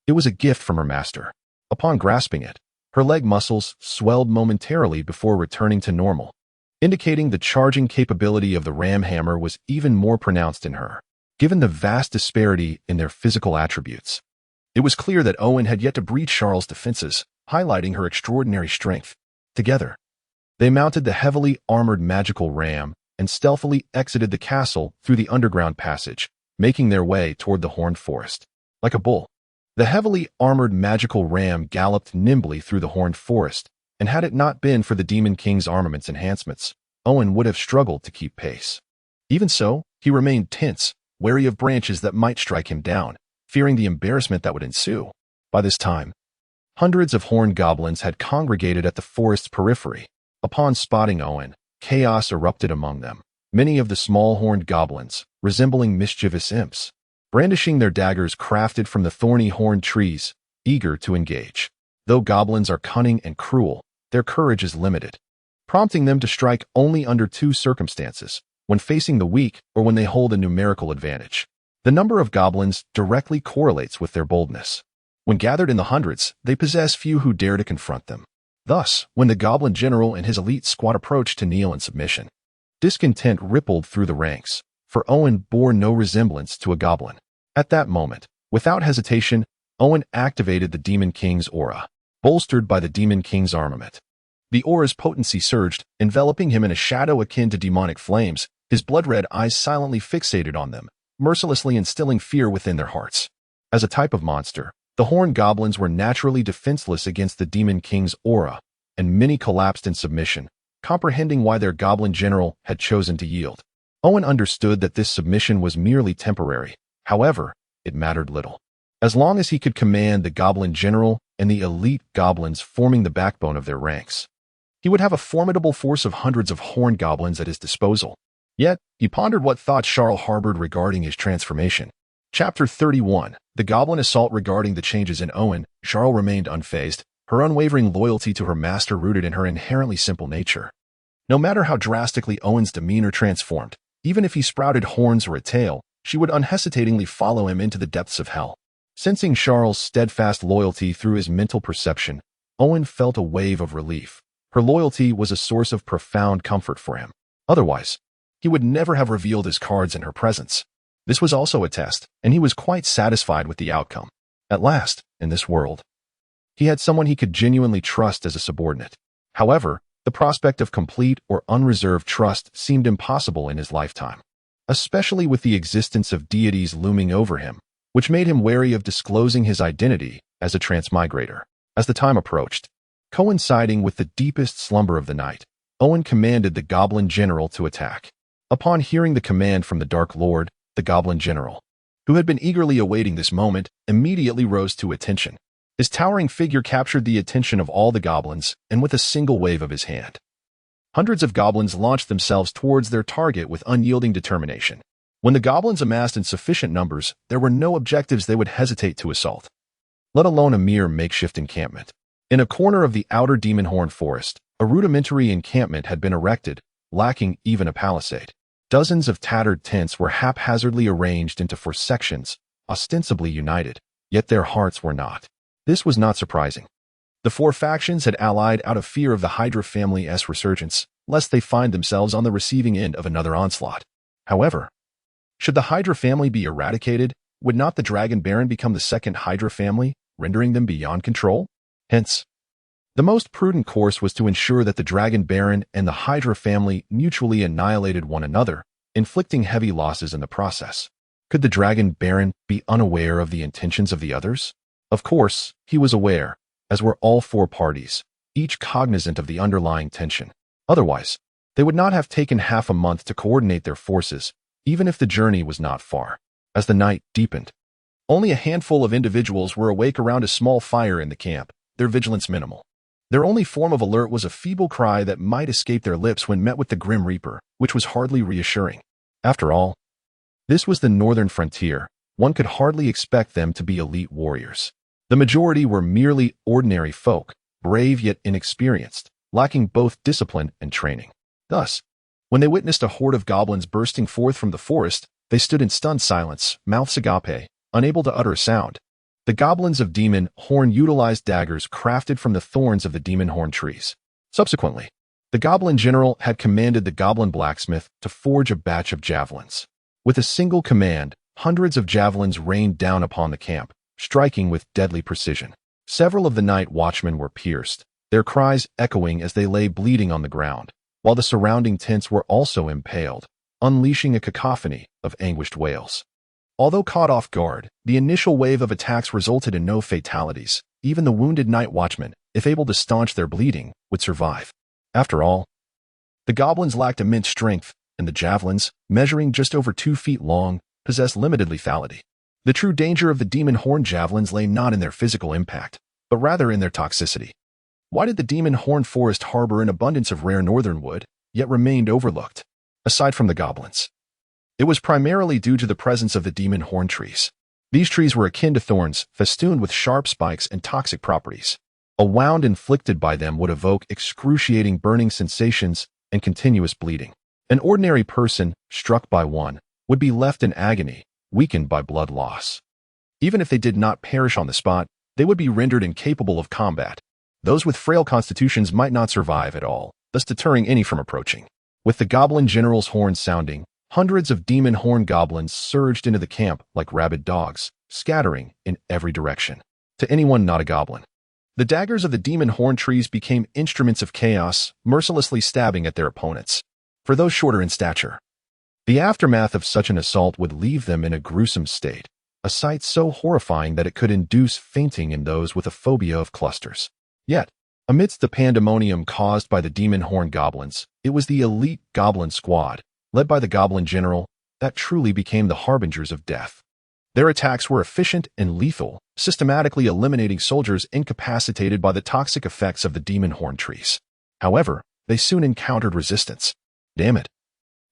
it was a gift from her master. Upon grasping it, her leg muscles swelled momentarily before returning to normal, indicating the charging capability of the ram hammer was even more pronounced in her. Given the vast disparity in their physical attributes, it was clear that Owen had yet to breach Charles' defenses, highlighting her extraordinary strength. Together, they mounted the heavily armored magical ram and stealthily exited the castle through the underground passage, making their way toward the horned forest. Like a bull, the heavily armored magical ram galloped nimbly through the horned forest, and had it not been for the Demon King's armament's enhancements, Owen would have struggled to keep pace. Even so, he remained tense, wary of branches that might strike him down, fearing the embarrassment that would ensue. By this time, hundreds of horned goblins had congregated at the forest's periphery. Upon spotting Owen, chaos erupted among them. Many of the small horned goblins, resembling mischievous imps, brandishing their daggers crafted from the thorny horned trees, eager to engage. Though goblins are cunning and cruel, their courage is limited, prompting them to strike only under two circumstances: when facing the weak or when they hold a numerical advantage. The number of goblins directly correlates with their boldness. When gathered in the hundreds, they possess few who dare to confront them. Thus, when the goblin general and his elite squad approached to kneel in submission, discontent rippled through the ranks, for Owen bore no resemblance to a goblin. At that moment, without hesitation, Owen activated the Demon King's aura, bolstered by the Demon King's armament. The aura's potency surged, enveloping him in a shadow akin to demonic flames, his blood-red eyes silently fixated on them, mercilessly instilling fear within their hearts. As a type of monster, the horned goblins were naturally defenseless against the Demon King's aura, and many collapsed in submission, comprehending why their goblin general had chosen to yield. Owen understood that this submission was merely temporary. However, it mattered little. As long as he could command the goblin general and the elite goblins forming the backbone of their ranks, he would have a formidable force of hundreds of horned goblins at his disposal. Yet, he pondered what thoughts Charles harbored regarding his transformation. Chapter 31. The Goblin Assault. Regarding the changes in Owen, Charles remained unfazed, her unwavering loyalty to her master rooted in her inherently simple nature. No matter how drastically Owen's demeanor transformed, even if he sprouted horns or a tail, she would unhesitatingly follow him into the depths of hell. Sensing Charles' steadfast loyalty through his mental perception, Owen felt a wave of relief. Her loyalty was a source of profound comfort for him. Otherwise, he would never have revealed his cards in her presence. This was also a test, and he was quite satisfied with the outcome. At last, in this world, he had someone he could genuinely trust as a subordinate. However, the prospect of complete or unreserved trust seemed impossible in his lifetime, especially with the existence of deities looming over him, which made him wary of disclosing his identity as a transmigrator. As the time approached, coinciding with the deepest slumber of the night, Owen commanded the Goblin General to attack. Upon hearing the command from the Dark Lord, the Goblin General, who had been eagerly awaiting this moment, immediately rose to attention. His towering figure captured the attention of all the goblins, and with a single wave of his hand, hundreds of goblins launched themselves towards their target with unyielding determination. When the goblins amassed in sufficient numbers, there were no objectives they would hesitate to assault, let alone a mere makeshift encampment. In a corner of the outer Demon Horn Forest, a rudimentary encampment had been erected, lacking even a palisade. Dozens of tattered tents were haphazardly arranged into 4 sections, ostensibly united, yet their hearts were not. This was not surprising. The 4 factions had allied out of fear of the Hydra family's resurgence, lest they find themselves on the receiving end of another onslaught. However, should the Hydra family be eradicated, would not the Dragon Baron become the second Hydra family, rendering them beyond control? Hence, the most prudent course was to ensure that the Dragon Baron and the Hydra family mutually annihilated one another, inflicting heavy losses in the process. Could the Dragon Baron be unaware of the intentions of the others? Of course, he was aware, as were all 4 parties, each cognizant of the underlying tension. Otherwise, they would not have taken half a month to coordinate their forces, even if the journey was not far. As the night deepened, only a handful of individuals were awake around a small fire in the camp, their vigilance minimal. Their only form of alert was a feeble cry that might escape their lips when met with the Grim Reaper, which was hardly reassuring. After all, this was the northern frontier. One could hardly expect them to be elite warriors. The majority were merely ordinary folk, brave yet inexperienced, lacking both discipline and training. Thus, when they witnessed a horde of goblins bursting forth from the forest, they stood in stunned silence, mouths agape, unable to utter a sound. The goblins of Demon Horn utilized daggers crafted from the thorns of the Demon Horn trees. Subsequently, the Goblin General had commanded the Goblin Blacksmith to forge a batch of javelins. With a single command, hundreds of javelins rained down upon the camp, striking with deadly precision. Several of the night watchmen were pierced, their cries echoing as they lay bleeding on the ground, while the surrounding tents were also impaled, unleashing a cacophony of anguished wails. Although caught off guard, the initial wave of attacks resulted in no fatalities. Even the wounded night watchmen, if able to staunch their bleeding, would survive. After all, the goblins lacked immense strength, and the javelins, measuring just over 2 feet long, possessed limited lethality. The true danger of the Demon Horn javelins lay not in their physical impact, but rather in their toxicity. Why did the Demon Horn Forest harbor an abundance of rare northern wood, yet remained overlooked? Aside from the goblins, it was primarily due to the presence of the Demon Horn trees. These trees were akin to thorns, festooned with sharp spikes and toxic properties. A wound inflicted by them would evoke excruciating burning sensations and continuous bleeding. An ordinary person, struck by one, would be left in agony, weakened by blood loss. Even if they did not perish on the spot, they would be rendered incapable of combat. Those with frail constitutions might not survive at all, thus deterring any from approaching. With the goblin general's horn sounding, hundreds of demon horn goblins surged into the camp like rabid dogs, scattering in every direction. To anyone not a goblin, the daggers of the demon horn trees became instruments of chaos, mercilessly stabbing at their opponents. For those shorter in stature, the aftermath of such an assault would leave them in a gruesome state, a sight so horrifying that it could induce fainting in those with a phobia of clusters. Yet, amidst the pandemonium caused by the demon horn goblins, it was the elite goblin squad, led by the goblin general, that truly became the harbingers of death. Their attacks were efficient and lethal, systematically eliminating soldiers incapacitated by the toxic effects of the demon horn trees. However, they soon encountered resistance. Damn it!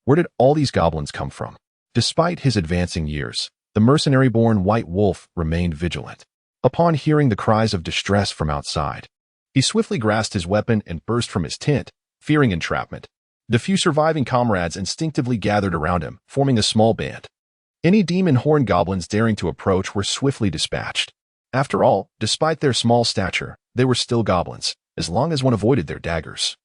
Where did all these goblins come from? Despite his advancing years, the mercenary-born White Wolf remained vigilant. Upon hearing the cries of distress from outside, he swiftly grasped his weapon and burst from his tent, fearing entrapment. The few surviving comrades instinctively gathered around him, forming a small band. Any demon horn goblins daring to approach were swiftly dispatched. After all, despite their small stature, they were still goblins, as long as one avoided their daggers.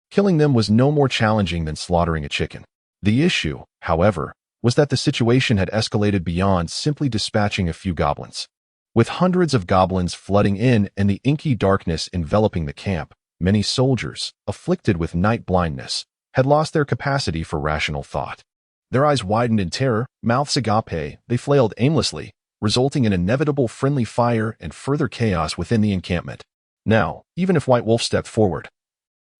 Killing them was no more challenging than slaughtering a chicken. The issue, however, was that the situation had escalated beyond simply dispatching a few goblins. With hundreds of goblins flooding in and the inky darkness enveloping the camp, many soldiers, afflicted with night blindness, had lost their capacity for rational thought. Their eyes widened in terror, mouths agape, they flailed aimlessly, resulting in inevitable friendly fire and further chaos within the encampment. Now, even if White Wolf stepped forward,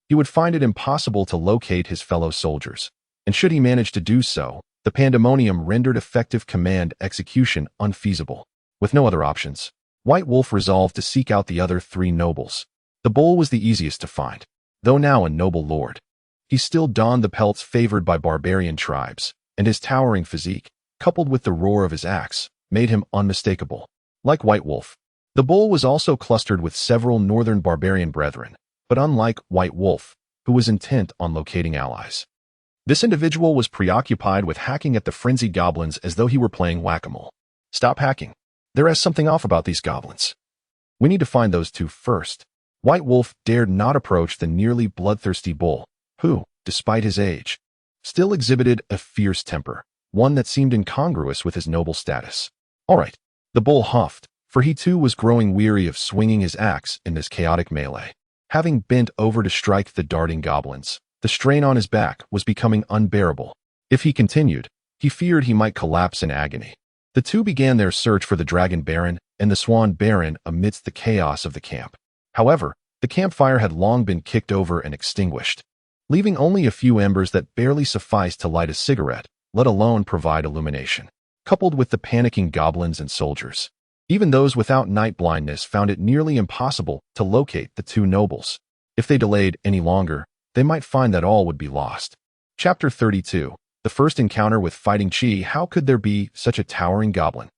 he would find it impossible to locate his fellow soldiers, and should he manage to do so, the pandemonium rendered effective command execution unfeasible. With no other options, White Wolf resolved to seek out the other three nobles. The bull was the easiest to find. Though now a noble lord, he still donned the pelts favored by barbarian tribes, and his towering physique, coupled with the roar of his axe, made him unmistakable. Like White Wolf, the bull was also clustered with several northern barbarian brethren, but unlike White Wolf, who was intent on locating allies, this individual was preoccupied with hacking at the frenzied goblins as though he were playing whack-a-mole. Stop hacking. There is something off about these goblins. We need to find those two first. White Wolf dared not approach the nearly bloodthirsty bull, who, despite his age, still exhibited a fierce temper, one that seemed incongruous with his noble status. All right, the bull huffed, for he too was growing weary of swinging his axe in this chaotic melee. Having bent over to strike the darting goblins, the strain on his back was becoming unbearable. If he continued, he feared he might collapse in agony. The two began their search for the Dragon Baron and the Swan Baron amidst the chaos of the camp. However, the campfire had long been kicked over and extinguished, leaving only a few embers that barely sufficed to light a cigarette, let alone provide illumination. Coupled with the panicking goblins and soldiers, even those without night blindness found it nearly impossible to locate the two nobles. If they delayed any longer, they might find that all would be lost. Chapter 32. The first encounter with Fighting Chi. How could there be such a towering goblin?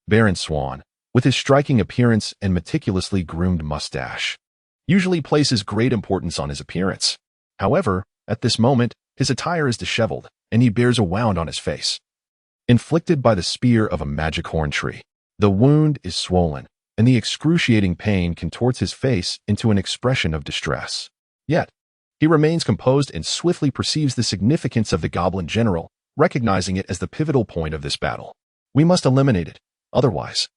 Baron Swan, with his striking appearance and meticulously groomed mustache, usually places great importance on his appearance. However, at this moment, his attire is disheveled, and he bears a wound on his face, inflicted by the spear of a magic horn tree. The wound is swollen, and the excruciating pain contorts his face into an expression of distress. Yet, he remains composed and swiftly perceives the significance of the goblin general, recognizing it as the pivotal point of this battle. We must eliminate it, otherwise,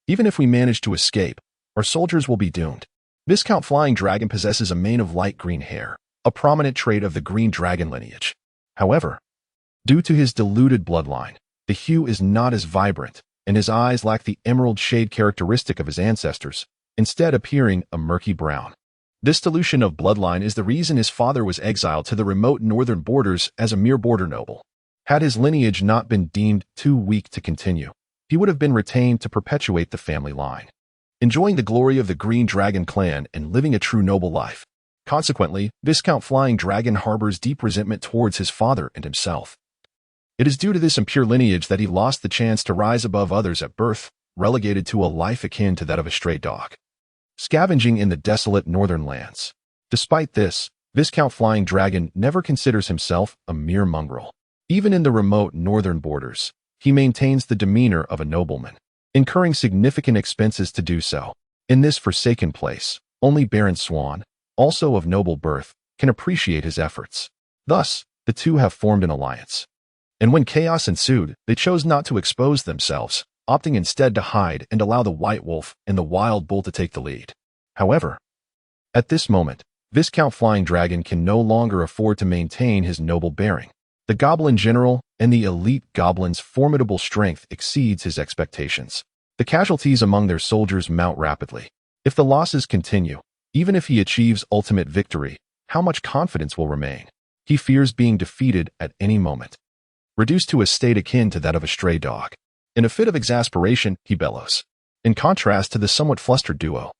even if we manage to escape, our soldiers will be doomed. Viscount Flying Dragon possesses a mane of light green hair, a prominent trait of the green dragon lineage. However, due to his diluted bloodline, the hue is not as vibrant, and his eyes lack the emerald shade characteristic of his ancestors, instead appearing a murky brown. This dilution of bloodline is the reason his father was exiled to the remote northern borders as a mere border noble. Had his lineage not been deemed too weak to continue, he would have been retained to perpetuate the family line, enjoying the glory of the Green Dragon clan and living a true noble life. Consequently, Viscount Flying Dragon harbors deep resentment towards his father and himself. It is due to this impure lineage that he lost the chance to rise above others at birth, relegated to a life akin to that of a stray dog, scavenging in the desolate northern lands. Despite this, Viscount Flying Dragon never considers himself a mere mongrel. Even in the remote northern borders, he maintains the demeanor of a nobleman, incurring significant expenses to do so. In this forsaken place, only Baron Swan, also of noble birth, can appreciate his efforts. Thus, the two have formed an alliance. And when chaos ensued, they chose not to expose themselves, opting instead to hide and allow the White Wolf and the Wild Bull to take the lead. However, at this moment, Viscount Flying Dragon can no longer afford to maintain his noble bearing. The Goblin General and the elite Goblin's formidable strength exceeds his expectations. The casualties among their soldiers mount rapidly. If the losses continue, even if he achieves ultimate victory, how much confidence will remain? He fears being defeated at any moment. Reduced to a state akin to that of a stray dog. In a fit of exasperation, he bellows. In contrast to the somewhat flustered duo,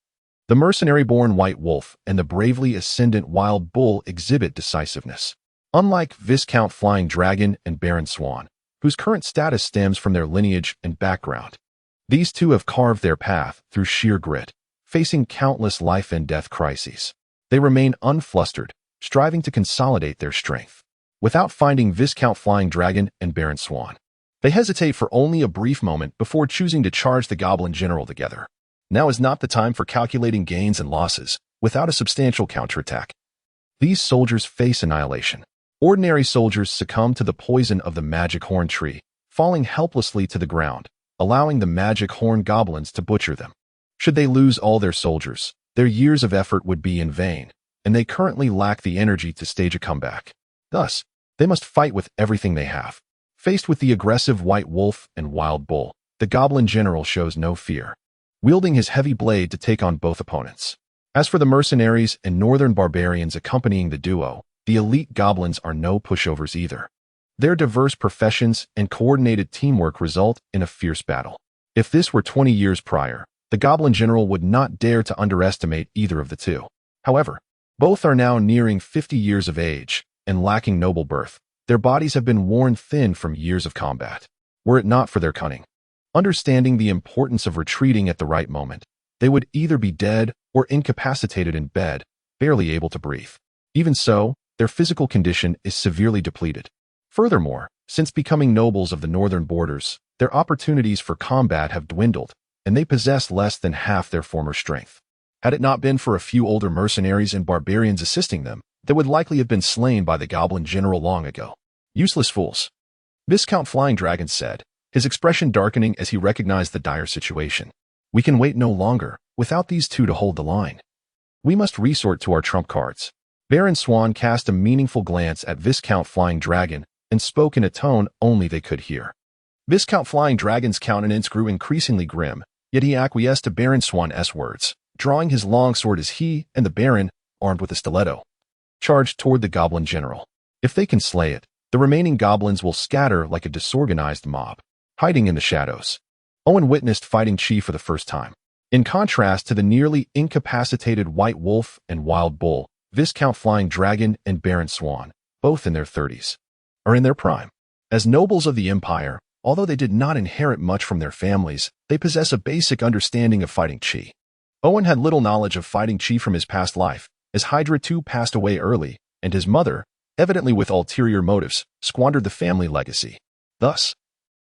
the mercenary-born White Wolf and the bravely Ascendant Wild Bull exhibit decisiveness. Unlike Viscount Flying Dragon and Baron Swan, whose current status stems from their lineage and background, these two have carved their path through sheer grit, facing countless life and death crises. They remain unflustered, striving to consolidate their strength. Without finding Viscount Flying Dragon and Baron Swan, they hesitate for only a brief moment before choosing to charge the Goblin General together. Now is not the time for calculating gains and losses without a substantial counterattack. These soldiers face annihilation. Ordinary soldiers succumb to the poison of the magic horn tree, falling helplessly to the ground, allowing the magic horn goblins to butcher them. Should they lose all their soldiers, their years of effort would be in vain, and they currently lack the energy to stage a comeback. Thus, they must fight with everything they have. Faced with the aggressive White Wolf and Wild Bull, the Goblin General shows no fear, wielding his heavy blade to take on both opponents. As for the mercenaries and northern barbarians accompanying the duo, the elite goblins are no pushovers either. Their diverse professions and coordinated teamwork result in a fierce battle. If this were 20 years prior, the Goblin General would not dare to underestimate either of the two. However, both are now nearing 50 years of age and lacking noble birth. Their bodies have been worn thin from years of combat. Were it not for their cunning, understanding the importance of retreating at the right moment, they would either be dead or incapacitated in bed, barely able to breathe. Even so, their physical condition is severely depleted. Furthermore, since becoming nobles of the northern borders, their opportunities for combat have dwindled, and they possess less than half their former strength. Had it not been for a few older mercenaries and barbarians assisting them, they would likely have been slain by the Goblin General long ago. Useless fools, Viscount Flying Dragon said, his expression darkening as he recognized the dire situation. We can wait no longer, without these two to hold the line. We must resort to our trump cards. Baron Swan cast a meaningful glance at Viscount Flying Dragon and spoke in a tone only they could hear. Viscount Flying Dragon's countenance grew increasingly grim, yet he acquiesced to Baron Swan's words, drawing his long sword as he and the Baron, armed with a stiletto, charged toward the Goblin General. If they can slay it, the remaining goblins will scatter like a disorganized mob, hiding in the shadows. Owen witnessed fighting Chi for the first time. In contrast to the nearly incapacitated White Wolf and Wild Bull, Viscount Flying Dragon and Baron Swan, both in their 30s, are in their prime. As nobles of the Empire, although they did not inherit much from their families, they possess a basic understanding of fighting Chi. Owen had little knowledge of fighting Chi from his past life, as Hydra too passed away early, and his mother, evidently with ulterior motives, squandered the family legacy. Thus,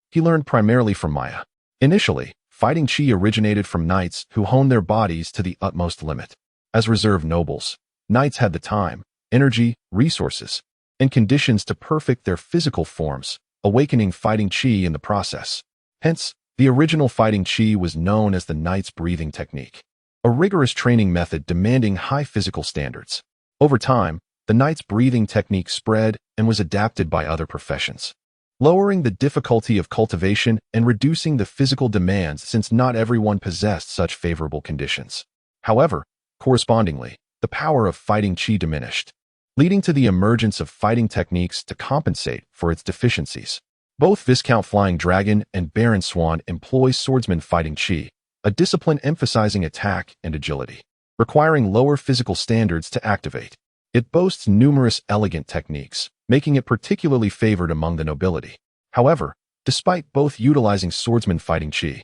he learned primarily from Maya. Initially, fighting Chi originated from knights who honed their bodies to the utmost limit. As reserve nobles, knights had the time, energy, resources, and conditions to perfect their physical forms, awakening fighting Chi in the process. Hence, the original fighting Chi was known as the knight's breathing technique, a rigorous training method demanding high physical standards. Over time, the knight's breathing technique spread and was adapted by other professions, lowering the difficulty of cultivation and reducing the physical demands since not everyone possessed such favorable conditions. However, correspondingly, the power of fighting Chi diminished, leading to the emergence of fighting techniques to compensate for its deficiencies. Both Viscount Flying Dragon and Baron Swan employ swordsman fighting Chi, a discipline emphasizing attack and agility, requiring lower physical standards to activate. It boasts numerous elegant techniques, making it particularly favored among the nobility. However, despite both utilizing swordsman fighting Chi,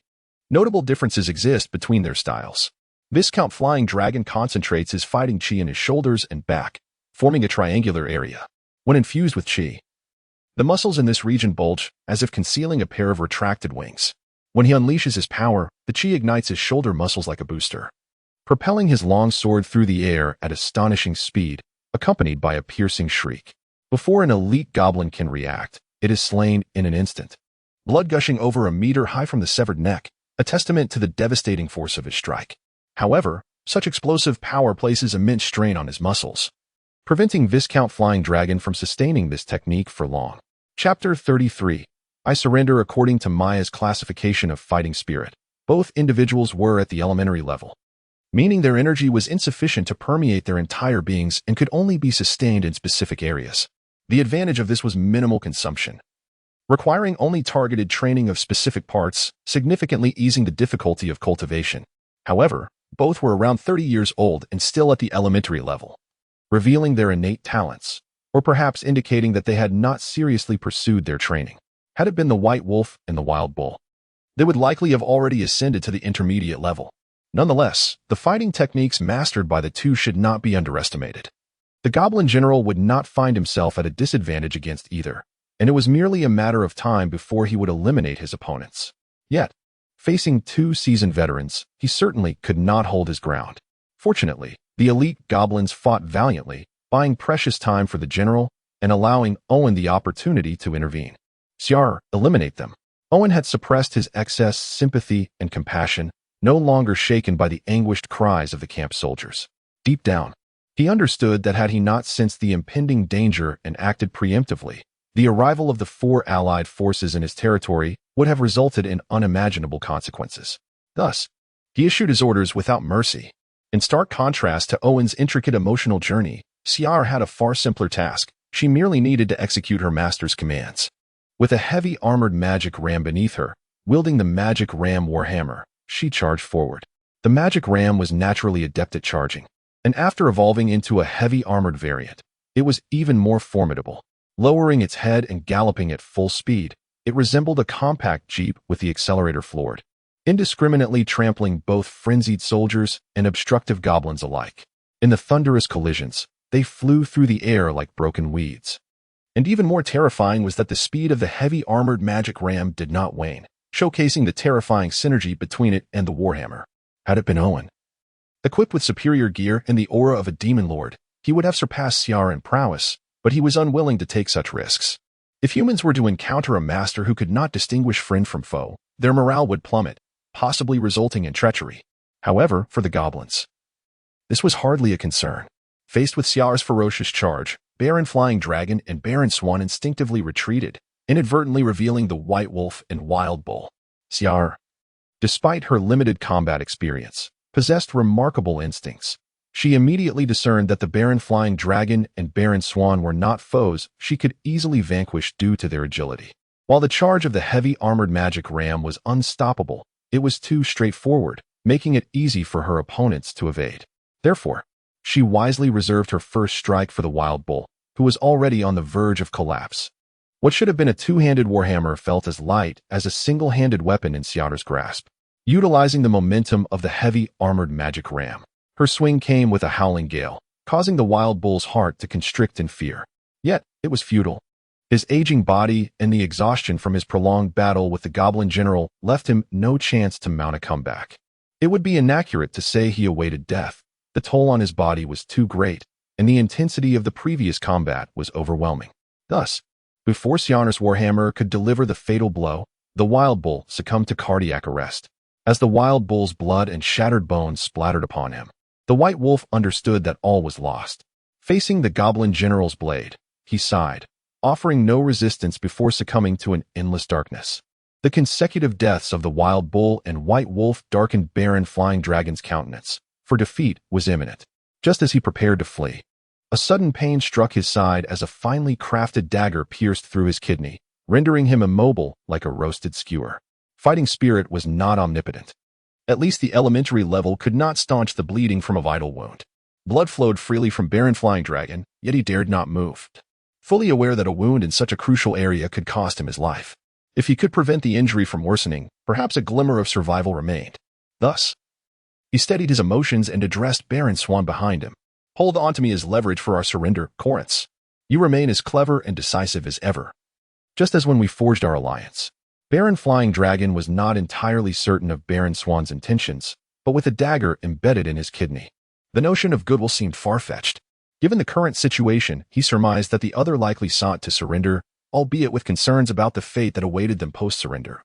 notable differences exist between their styles. Viscount Flying Dragon concentrates his fighting Chi in his shoulders and back, forming a triangular area. When infused with Chi, the muscles in this region bulge as if concealing a pair of retracted wings. When he unleashes his power, the chi ignites his shoulder muscles like a booster, propelling his long sword through the air at astonishing speed, accompanied by a piercing shriek. Before an elite goblin can react, it is slain in an instant, blood gushing over a meter high from the severed neck, a testament to the devastating force of his strike. However, such explosive power places immense strain on his muscles, preventing Viscount Flying Dragon from sustaining this technique for long. Chapter 33. I surrender. According to Maya's classification of fighting spirit, both individuals were at the elementary level, meaning their energy was insufficient to permeate their entire beings and could only be sustained in specific areas. The advantage of this was minimal consumption, requiring only targeted training of specific parts, significantly easing the difficulty of cultivation. However, both were around 30 years old and still at the elementary level, revealing their innate talents, or perhaps indicating that they had not seriously pursued their training. Had it been the white wolf and the wild bull, they would likely have already ascended to the intermediate level. Nonetheless, the fighting techniques mastered by the two should not be underestimated. The goblin general would not find himself at a disadvantage against either, and it was merely a matter of time before he would eliminate his opponents. Yet, facing two seasoned veterans, he certainly could not hold his ground. Fortunately, the elite goblins fought valiantly, buying precious time for the general and allowing Owen the opportunity to intervene. Siar, eliminate them. Owen had suppressed his excess sympathy and compassion, no longer shaken by the anguished cries of the camp soldiers. Deep down, he understood that had he not sensed the impending danger and acted preemptively, the arrival of the 4 allied forces in his territory would have resulted in unimaginable consequences. Thus, he issued his orders without mercy. In stark contrast to Owen's intricate emotional journey, Siar had a far simpler task. She merely needed to execute her master's commands. With a heavy armored magic ram beneath her, wielding the magic ram warhammer, she charged forward. The magic ram was naturally adept at charging, and after evolving into a heavy armored variant, it was even more formidable. Lowering its head and galloping at full speed, it resembled a compact jeep with the accelerator floored, indiscriminately trampling both frenzied soldiers and obstructive goblins alike. In the thunderous collisions, they flew through the air like broken weeds. And even more terrifying was that the speed of the heavy armored magic ram did not wane, showcasing the terrifying synergy between it and the warhammer. Had it been Owen, equipped with superior gear and the aura of a demon lord, he would have surpassed Siar in prowess, but he was unwilling to take such risks. If humans were to encounter a master who could not distinguish friend from foe, their morale would plummet, possibly resulting in treachery. However, for the goblins, this was hardly a concern. Faced with Siar's ferocious charge, Baron Flying Dragon and Baron Swan instinctively retreated, inadvertently revealing the white wolf and wild bull. Siar, despite her limited combat experience, possessed remarkable instincts. She immediately discerned that the Baron Flying Dragon and Baron Swan were not foes she could easily vanquish due to their agility. While the charge of the heavy armored magic ram was unstoppable, it was too straightforward, making it easy for her opponents to evade. Therefore, she wisely reserved her first strike for the wild bull, who was already on the verge of collapse. What should have been a two-handed warhammer felt as light as a single-handed weapon in Siar's grasp. Utilizing the momentum of the heavy armored magic ram, her swing came with a howling gale, causing the wild bull's heart to constrict in fear. Yet, it was futile. His aging body and the exhaustion from his prolonged battle with the goblin general left him no chance to mount a comeback. It would be inaccurate to say he awaited death. The toll on his body was too great, and the intensity of the previous combat was overwhelming. Thus, before Siar's warhammer could deliver the fatal blow, the wild bull succumbed to cardiac arrest. As the wild bull's blood and shattered bones splattered upon him, the white wolf understood that all was lost. Facing the goblin general's blade, he sighed, offering no resistance before succumbing to an endless darkness. The consecutive deaths of the wild bull and white wolf darkened Baron Flying Dragon's countenance, for defeat was imminent. Just as he prepared to flee, a sudden pain struck his side as a finely crafted dagger pierced through his kidney, rendering him immobile like a roasted skewer. Fighting spirit was not omnipotent. At least the elementary level could not staunch the bleeding from a vital wound. Blood flowed freely from Baron Flying Dragon, yet he dared not move, fully aware that a wound in such a crucial area could cost him his life. If he could prevent the injury from worsening, perhaps a glimmer of survival remained. Thus, he steadied his emotions and addressed Baron Swan behind him. Hold on to me as leverage for our surrender, Corinth. You remain as clever and decisive as ever, just as when we forged our alliance. Baron Flying Dragon was not entirely certain of Baron Swan's intentions, but with a dagger embedded in his kidney, the notion of goodwill seemed far-fetched. Given the current situation, he surmised that the other likely sought to surrender, albeit with concerns about the fate that awaited them post-surrender,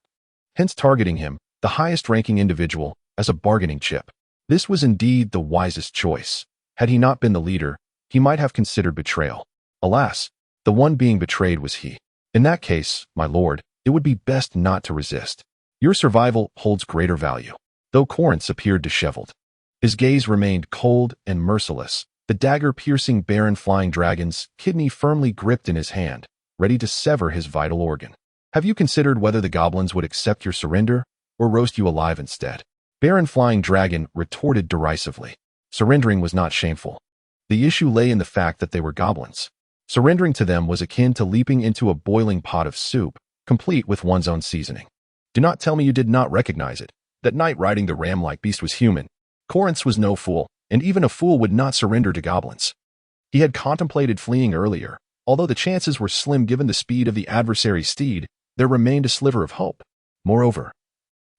hence targeting him, the highest-ranking individual, as a bargaining chip. This was indeed the wisest choice. Had he not been the leader, he might have considered betrayal. Alas, the one being betrayed was he. In that case, my lord, it would be best not to resist. Your survival holds greater value. Though Corinth appeared disheveled, his gaze remained cold and merciless, the dagger piercing Baron Flying Dragon's kidney firmly gripped in his hand, ready to sever his vital organ. Have you considered whether the goblins would accept your surrender, or roast you alive instead? Baron Flying Dragon retorted derisively. Surrendering was not shameful. The issue lay in the fact that they were goblins. Surrendering to them was akin to leaping into a boiling pot of soup, complete with one's own seasoning. Do not tell me you did not recognize it. That knight riding the ram-like beast was human. Corinth was no fool, and even a fool would not surrender to goblins. He had contemplated fleeing earlier. Although the chances were slim given the speed of the adversary's steed, there remained a sliver of hope. Moreover,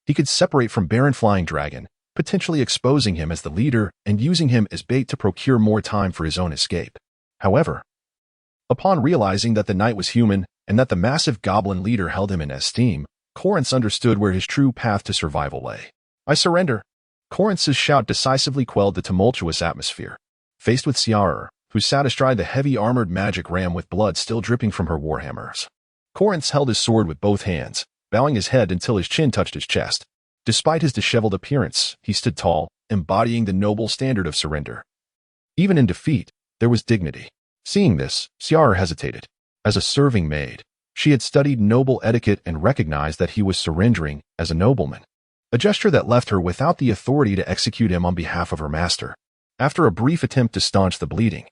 he could separate from Baron Flying Dragon, potentially exposing him as the leader and using him as bait to procure more time for his own escape. However, upon realizing that the knight was human and that the massive goblin leader held him in esteem, Corinth understood where his true path to survival lay. I surrender. Corinth's shout decisively quelled the tumultuous atmosphere. Faced with Sever, who sat astride the heavy armored magic ram with blood still dripping from her warhammers, Corinth held his sword with both hands, bowing his head until his chin touched his chest. Despite his disheveled appearance, he stood tall, embodying the noble standard of surrender. Even in defeat, there was dignity. Seeing this, Sever hesitated. As a serving maid, she had studied noble etiquette and recognized that he was surrendering as a nobleman, a gesture that left her without the authority to execute him on behalf of her master. After a brief attempt to staunch the bleeding,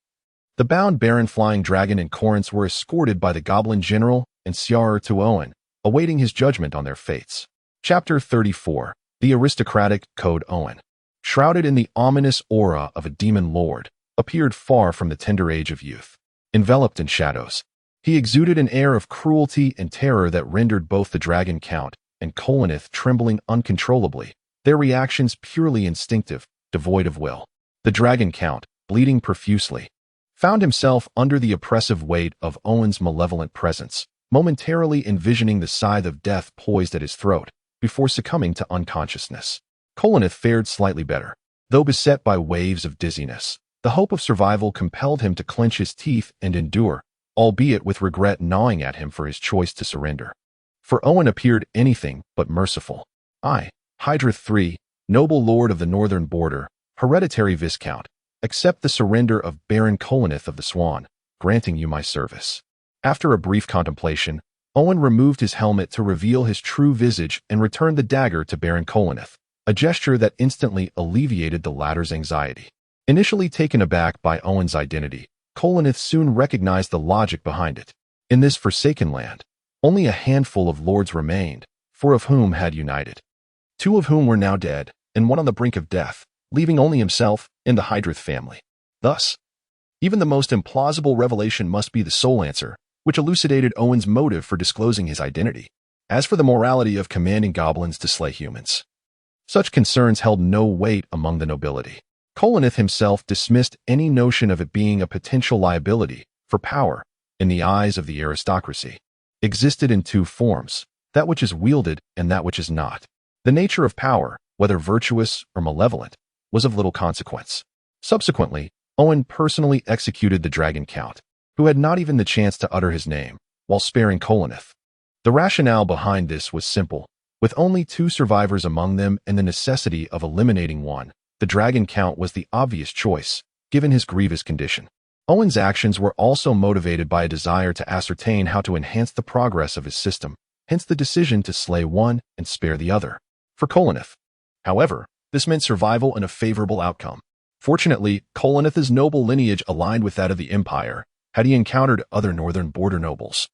the bound Baron Flying Dragon and Corinth were escorted by the Goblin General and Sever to Owen, awaiting his judgment on their fates. Chapter 34. The Aristocratic Code. Owen, shrouded in the ominous aura of a demon lord, appeared far from the tender age of youth. Enveloped in shadows, he exuded an air of cruelty and terror that rendered both the Dragon Count and Corinth trembling uncontrollably, their reactions purely instinctive, devoid of will. The Dragon Count, bleeding profusely, found himself under the oppressive weight of Owen's malevolent presence, momentarily envisioning the scythe of death poised at his throat, before succumbing to unconsciousness. Corinth fared slightly better. Though beset by waves of dizziness, the hope of survival compelled him to clench his teeth and endure, albeit with regret gnawing at him for his choice to surrender. For Owen appeared anything but merciful. I, Hydra III, noble lord of the northern border, hereditary viscount, accept the surrender of Baron Corinth of the Swan, granting you my service. After a brief contemplation, Owen removed his helmet to reveal his true visage and returned the dagger to Baron Corinth, a gesture that instantly alleviated the latter's anxiety. Initially taken aback by Owen's identity, Corinth soon recognized the logic behind it. In this forsaken land, only a handful of lords remained, 4 of whom had united. 2 of whom were now dead, and 1 on the brink of death, leaving only himself and the Hydra family. Thus, even the most implausible revelation must be the sole answer, which elucidated Owen's motive for disclosing his identity. As for the morality of commanding goblins to slay humans, such concerns held no weight among the nobility. Corinth himself dismissed any notion of it being a potential liability, for power, in the eyes of the aristocracy, existed in 2 forms, that which is wielded and that which is not. The nature of power, whether virtuous or malevolent, was of little consequence. Subsequently, Owen personally executed the Dragon Count, who had not even the chance to utter his name, while sparing Corinth. The rationale behind this was simple. With only 2 survivors among them and the necessity of eliminating one, the Dragon Count was the obvious choice, given his grievous condition. Owen's actions were also motivated by a desire to ascertain how to enhance the progress of his system, hence the decision to slay one and spare the other. For Corinth, however, this meant survival and a favorable outcome. Fortunately, Corinth's noble lineage aligned with that of the Empire. Had he encountered other northern border nobles,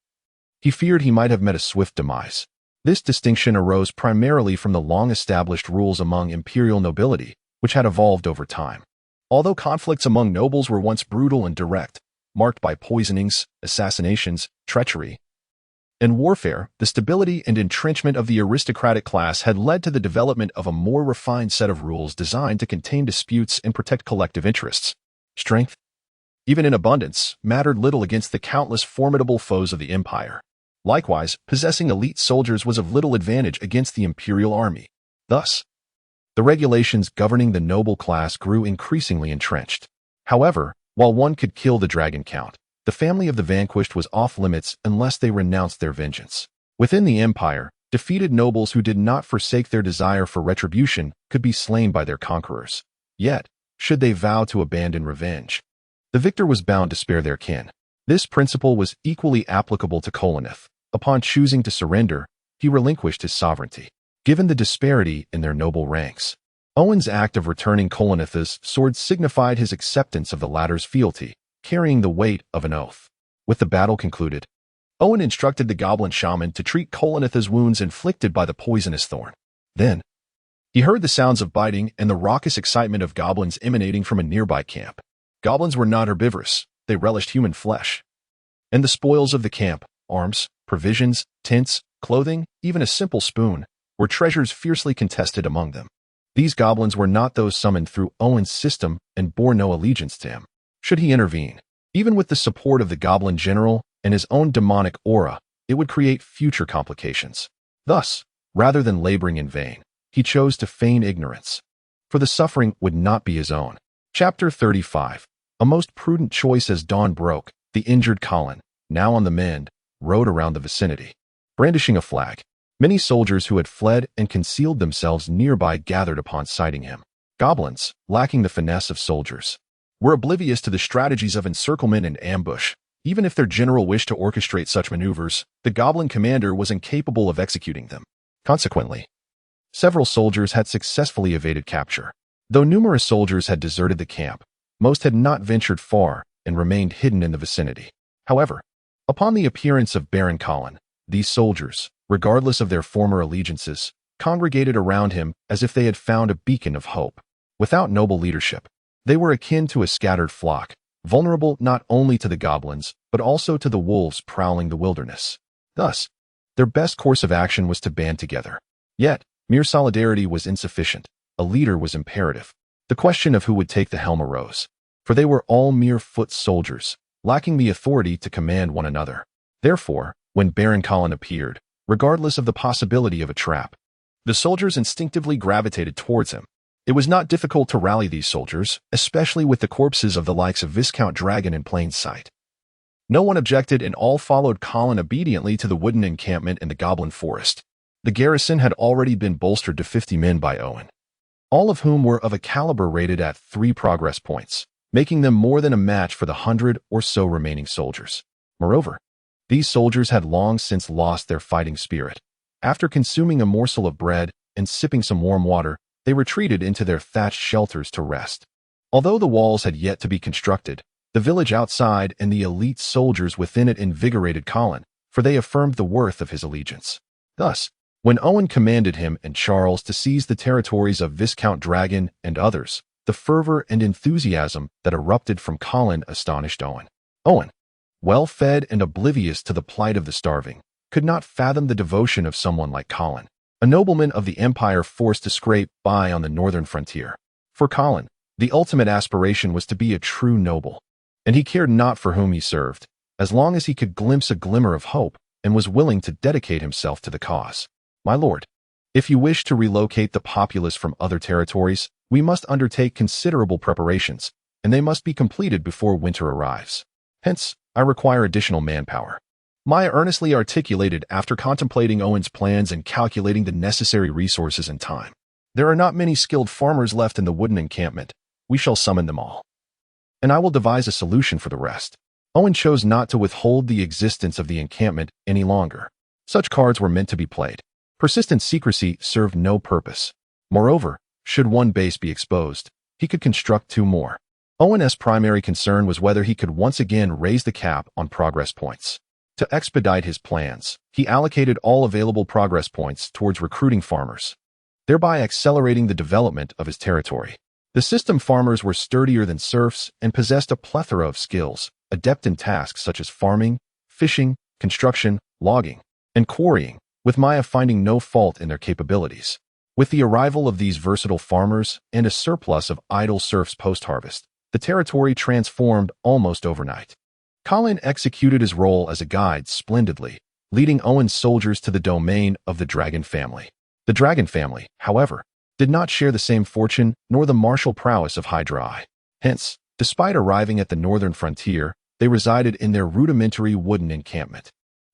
he feared he might have met a swift demise. This distinction arose primarily from the long-established rules among imperial nobility, which had evolved over time. Although conflicts among nobles were once brutal and direct, marked by poisonings, assassinations, treachery, In warfare, the stability and entrenchment of the aristocratic class had led to the development of a more refined set of rules designed to contain disputes and protect collective interests. Strength, even in abundance, mattered little against the countless formidable foes of the empire. Likewise, possessing elite soldiers was of little advantage against the imperial army. Thus, the regulations governing the noble class grew increasingly entrenched. However, while one could kill the dragon count, the family of the vanquished was off-limits unless they renounced their vengeance. Within the empire, defeated nobles who did not forsake their desire for retribution could be slain by their conquerors. Yet, should they vow to abandon revenge, the victor was bound to spare their kin. This principle was equally applicable to Kolonith. Upon choosing to surrender, he relinquished his sovereignty. Given the disparity in their noble ranks, Owen's act of returning Kolonith's sword signified his acceptance of the latter's fealty, carrying the weight of an oath. With the battle concluded, Owen instructed the goblin shaman to treat Kolonith's wounds inflicted by the poisonous thorn. Then, he heard the sounds of biting and the raucous excitement of goblins emanating from a nearby camp. Goblins were not herbivorous, they relished human flesh. And the spoils of the camp, arms, provisions, tents, clothing, even a simple spoon, were treasures fiercely contested among them. These goblins were not those summoned through Owen's system and bore no allegiance to him. Should he intervene, even with the support of the goblin general and his own demonic aura, it would create future complications. Thus, rather than laboring in vain, he chose to feign ignorance, for the suffering would not be his own. Chapter 35. A most prudent choice. As dawn broke, the injured Colin, now on the mend, rode around the vicinity, brandishing a flag. Many soldiers who had fled and concealed themselves nearby gathered upon sighting him. Goblins, lacking the finesse of soldiers, were oblivious to the strategies of encirclement and ambush. Even if their general wished to orchestrate such maneuvers, the goblin commander was incapable of executing them. Consequently, several soldiers had successfully evaded capture. Though numerous soldiers had deserted the camp, most had not ventured far and remained hidden in the vicinity. However, upon the appearance of Baron Colin, these soldiers, regardless of their former allegiances, congregated around him as if they had found a beacon of hope. Without noble leadership, they were akin to a scattered flock, vulnerable not only to the goblins, but also to the wolves prowling the wilderness. Thus, their best course of action was to band together. Yet, mere solidarity was insufficient. A leader was imperative. The question of who would take the helm arose, for they were all mere foot soldiers, lacking the authority to command one another. Therefore, when Baron Colin appeared, regardless of the possibility of a trap, the soldiers instinctively gravitated towards him. It was not difficult to rally these soldiers, especially with the corpses of the likes of Viscount Dragon in plain sight. No one objected and all followed Colin obediently to the wooden encampment in the Goblin Forest. The garrison had already been bolstered to 50 men by Owen, all of whom were of a caliber rated at 3 progress points, making them more than a match for the 100 or so remaining soldiers. Moreover, these soldiers had long since lost their fighting spirit. After consuming a morsel of bread and sipping some warm water, they retreated into their thatched shelters to rest. Although the walls had yet to be constructed, the village outside and the elite soldiers within it invigorated Colin, for they affirmed the worth of his allegiance. Thus, when Owen commanded him and Charles to seize the territories of Viscount Dragon and others, the fervor and enthusiasm that erupted from Colin astonished Owen. Owen, well-fed and oblivious to the plight of the starving, could not fathom the devotion of someone like Colin, a nobleman of the empire forced to scrape by on the northern frontier. For Colin, the ultimate aspiration was to be a true noble, and he cared not for whom he served, as long as he could glimpse a glimmer of hope and was willing to dedicate himself to the cause. My lord, if you wish to relocate the populace from other territories, we must undertake considerable preparations, and they must be completed before winter arrives. Hence, I require additional manpower. Maya earnestly articulated after contemplating Owen's plans and calculating the necessary resources and time. There are not many skilled farmers left in the wooden encampment. We shall summon them all, and I will devise a solution for the rest. Owen chose not to withhold the existence of the encampment any longer. Such cards were meant to be played. Persistent secrecy served no purpose. Moreover, should one base be exposed, he could construct 2 more. Owen's primary concern was whether he could once again raise the cap on progress points. To expedite his plans, he allocated all available progress points towards recruiting farmers, thereby accelerating the development of his territory. The system farmers were sturdier than serfs and possessed a plethora of skills, adept in tasks such as farming, fishing, construction, logging. and quarrying, with Maya finding no fault in their capabilities. With the arrival of these versatile farmers and a surplus of idle serfs post-harvest, the territory transformed almost overnight. Colin executed his role as a guide splendidly, leading Owen's soldiers to the domain of the dragon family. The dragon family, however, did not share the same fortune nor the martial prowess of Hydra. Hence, despite arriving at the northern frontier, they resided in their rudimentary wooden encampment.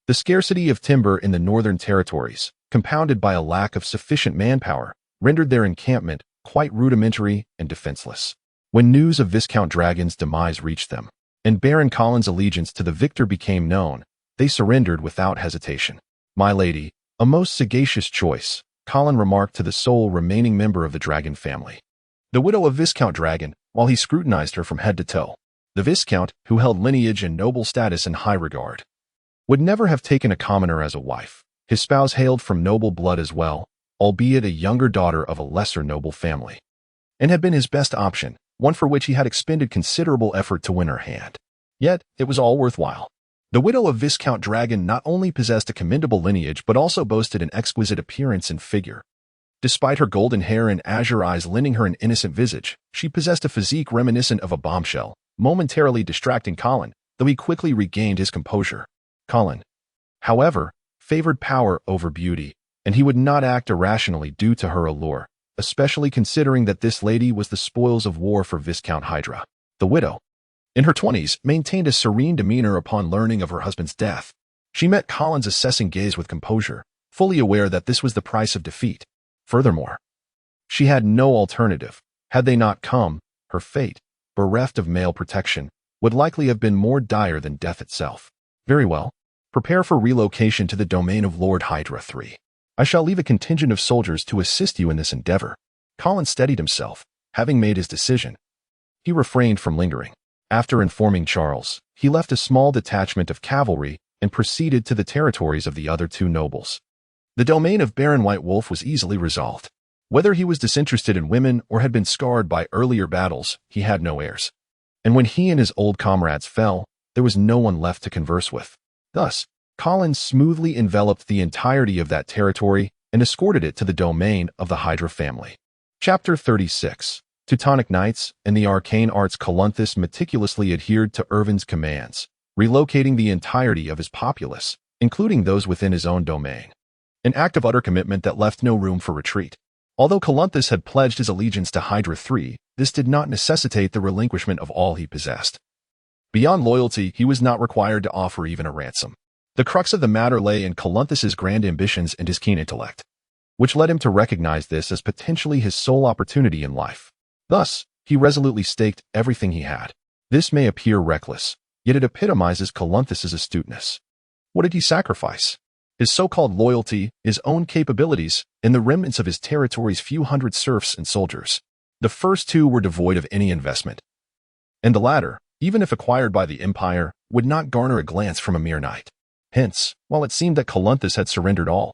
The scarcity of timber in the northern territories, compounded by a lack of sufficient manpower, rendered their encampment quite rudimentary and defenseless. When news of Viscount Dragon's demise reached them, and Baron Colin's allegiance to the victor became known, they surrendered without hesitation. "My lady, a most sagacious choice," Colin remarked to the sole remaining member of the dragon family, the widow of Viscount Dragon, while he scrutinized her from head to toe. The Viscount, who held lineage and noble status in high regard, would never have taken a commoner as a wife. His spouse hailed from noble blood as well, albeit a younger daughter of a lesser noble family, and had been his best option, one for which he had expended considerable effort to win her hand. Yet, it was all worthwhile. The widow of Viscount Dragon not only possessed a commendable lineage but also boasted an exquisite appearance and figure. Despite her golden hair and azure eyes lending her an innocent visage, she possessed a physique reminiscent of a bombshell, momentarily distracting Colin, though he quickly regained his composure. Colin, however, favored power over beauty, and he would not act irrationally due to her allure, especially considering that this lady was the spoils of war for Viscount Hydra. The widow, in her 20s, maintained a serene demeanor upon learning of her husband's death. She met Colin's assessing gaze with composure, fully aware that this was the price of defeat. Furthermore, she had no alternative. Had they not come, her fate, bereft of male protection, would likely have been more dire than death itself. "Very well. Prepare for relocation to the domain of Lord Hydra 3. I shall leave a contingent of soldiers to assist you in this endeavor." Colin steadied himself, having made his decision. He refrained from lingering. After informing Charles, he left a small detachment of cavalry and proceeded to the territories of the other two nobles. The domain of Baron White Wolf was easily resolved. Whether he was disinterested in women or had been scarred by earlier battles, he had no heirs. And when he and his old comrades fell, there was no one left to converse with. Thus, Colin smoothly enveloped the entirety of that territory and escorted it to the domain of the Hydra family. Chapter 36. Teutonic Knights and the Arcane Arts. Colunthus meticulously adhered to Irvin's commands, relocating the entirety of his populace, including those within his own domain. An act of utter commitment that left no room for retreat. Although Colunthus had pledged his allegiance to Hydra 3, this did not necessitate the relinquishment of all he possessed. Beyond loyalty, he was not required to offer even a ransom. The crux of the matter lay in Colunthus's grand ambitions and his keen intellect, which led him to recognize this as potentially his sole opportunity in life. Thus, he resolutely staked everything he had. This may appear reckless, yet it epitomizes Colunthus's astuteness. What did he sacrifice? His so-called loyalty, his own capabilities, and the remnants of his territory's few hundred serfs and soldiers. The first two were devoid of any investment, and the latter, even if acquired by the Empire, would not garner a glance from a mere knight. Hence, while it seemed that Colunthus had surrendered all,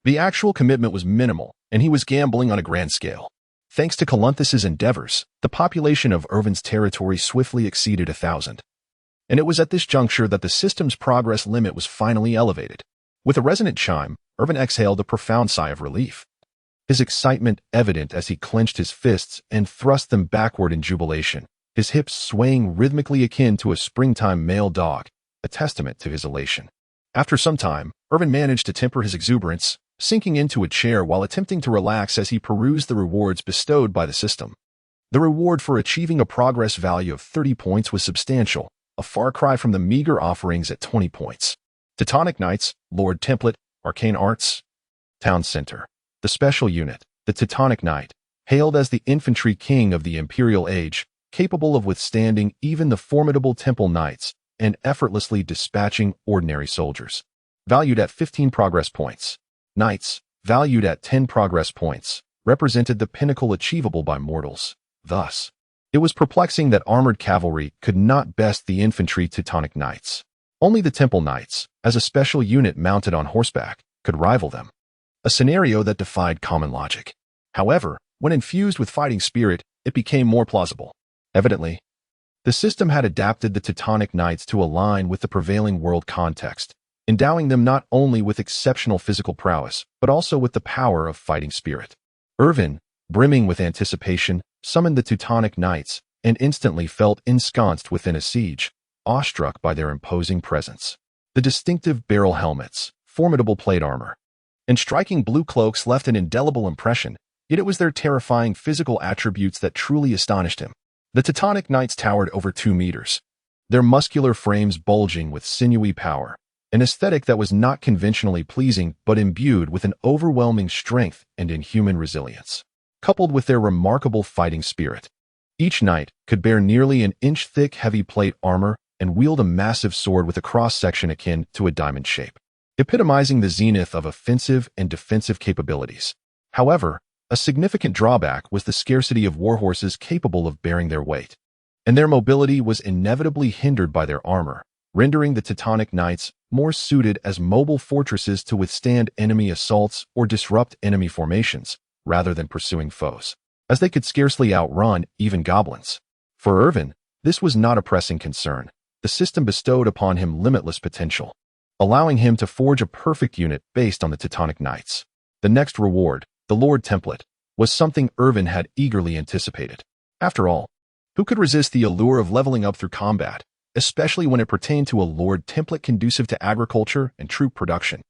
the actual commitment was minimal, and he was gambling on a grand scale. Thanks to Colunthus's endeavors, the population of Irvin's territory swiftly exceeded 1,000. And it was at this juncture that the system's progress limit was finally elevated. With a resonant chime, Irvin exhaled a profound sigh of relief, his excitement evident as he clenched his fists and thrust them backward in jubilation, his hips swaying rhythmically akin to a springtime male dog, a testament to his elation. After some time, Irvin managed to temper his exuberance, sinking into a chair while attempting to relax as he perused the rewards bestowed by the system. The reward for achieving a progress value of 30 points was substantial, a far cry from the meager offerings at 20 points. Teutonic Knights, Lord Template, Arcane Arts, Town Center. The special unit, the Teutonic Knight, hailed as the infantry king of the Imperial Age, capable of withstanding even the formidable Temple Knights and effortlessly dispatching ordinary soldiers. Valued at 15 progress points. Knights, valued at 10 progress points, represented the pinnacle achievable by mortals. Thus, it was perplexing that armored cavalry could not best the infantry Teutonic Knights. Only the Temple Knights, as a special unit mounted on horseback, could rival them. A scenario that defied common logic. However, when infused with fighting spirit, it became more plausible. Evidently, the system had adapted the Teutonic Knights to align with the prevailing world context, endowing them not only with exceptional physical prowess, but also with the power of fighting spirit. Irvin, brimming with anticipation, summoned the Teutonic Knights and instantly felt ensconced within a siege, awestruck by their imposing presence. The distinctive barrel helmets, formidable plate armor, and striking blue cloaks left an indelible impression, yet it was their terrifying physical attributes that truly astonished him. The Teutonic Knights towered over 2 meters, their muscular frames bulging with sinewy power, an aesthetic that was not conventionally pleasing but imbued with an overwhelming strength and inhuman resilience. Coupled with their remarkable fighting spirit, each knight could bear nearly an inch-thick heavy plate armor and wield a massive sword with a cross-section akin to a diamond shape, epitomizing the zenith of offensive and defensive capabilities. However, a significant drawback was the scarcity of warhorses capable of bearing their weight, and their mobility was inevitably hindered by their armor, rendering the Teutonic Knights more suited as mobile fortresses to withstand enemy assaults or disrupt enemy formations, rather than pursuing foes, as they could scarcely outrun even goblins. For Irvin, this was not a pressing concern. The system bestowed upon him limitless potential, allowing him to forge a perfect unit based on the Teutonic Knights. The next reward, the Lord Template, was something Irvin had eagerly anticipated. After all, who could resist the allure of leveling up through combat, especially when it pertained to a Lord Template conducive to agriculture and troop production?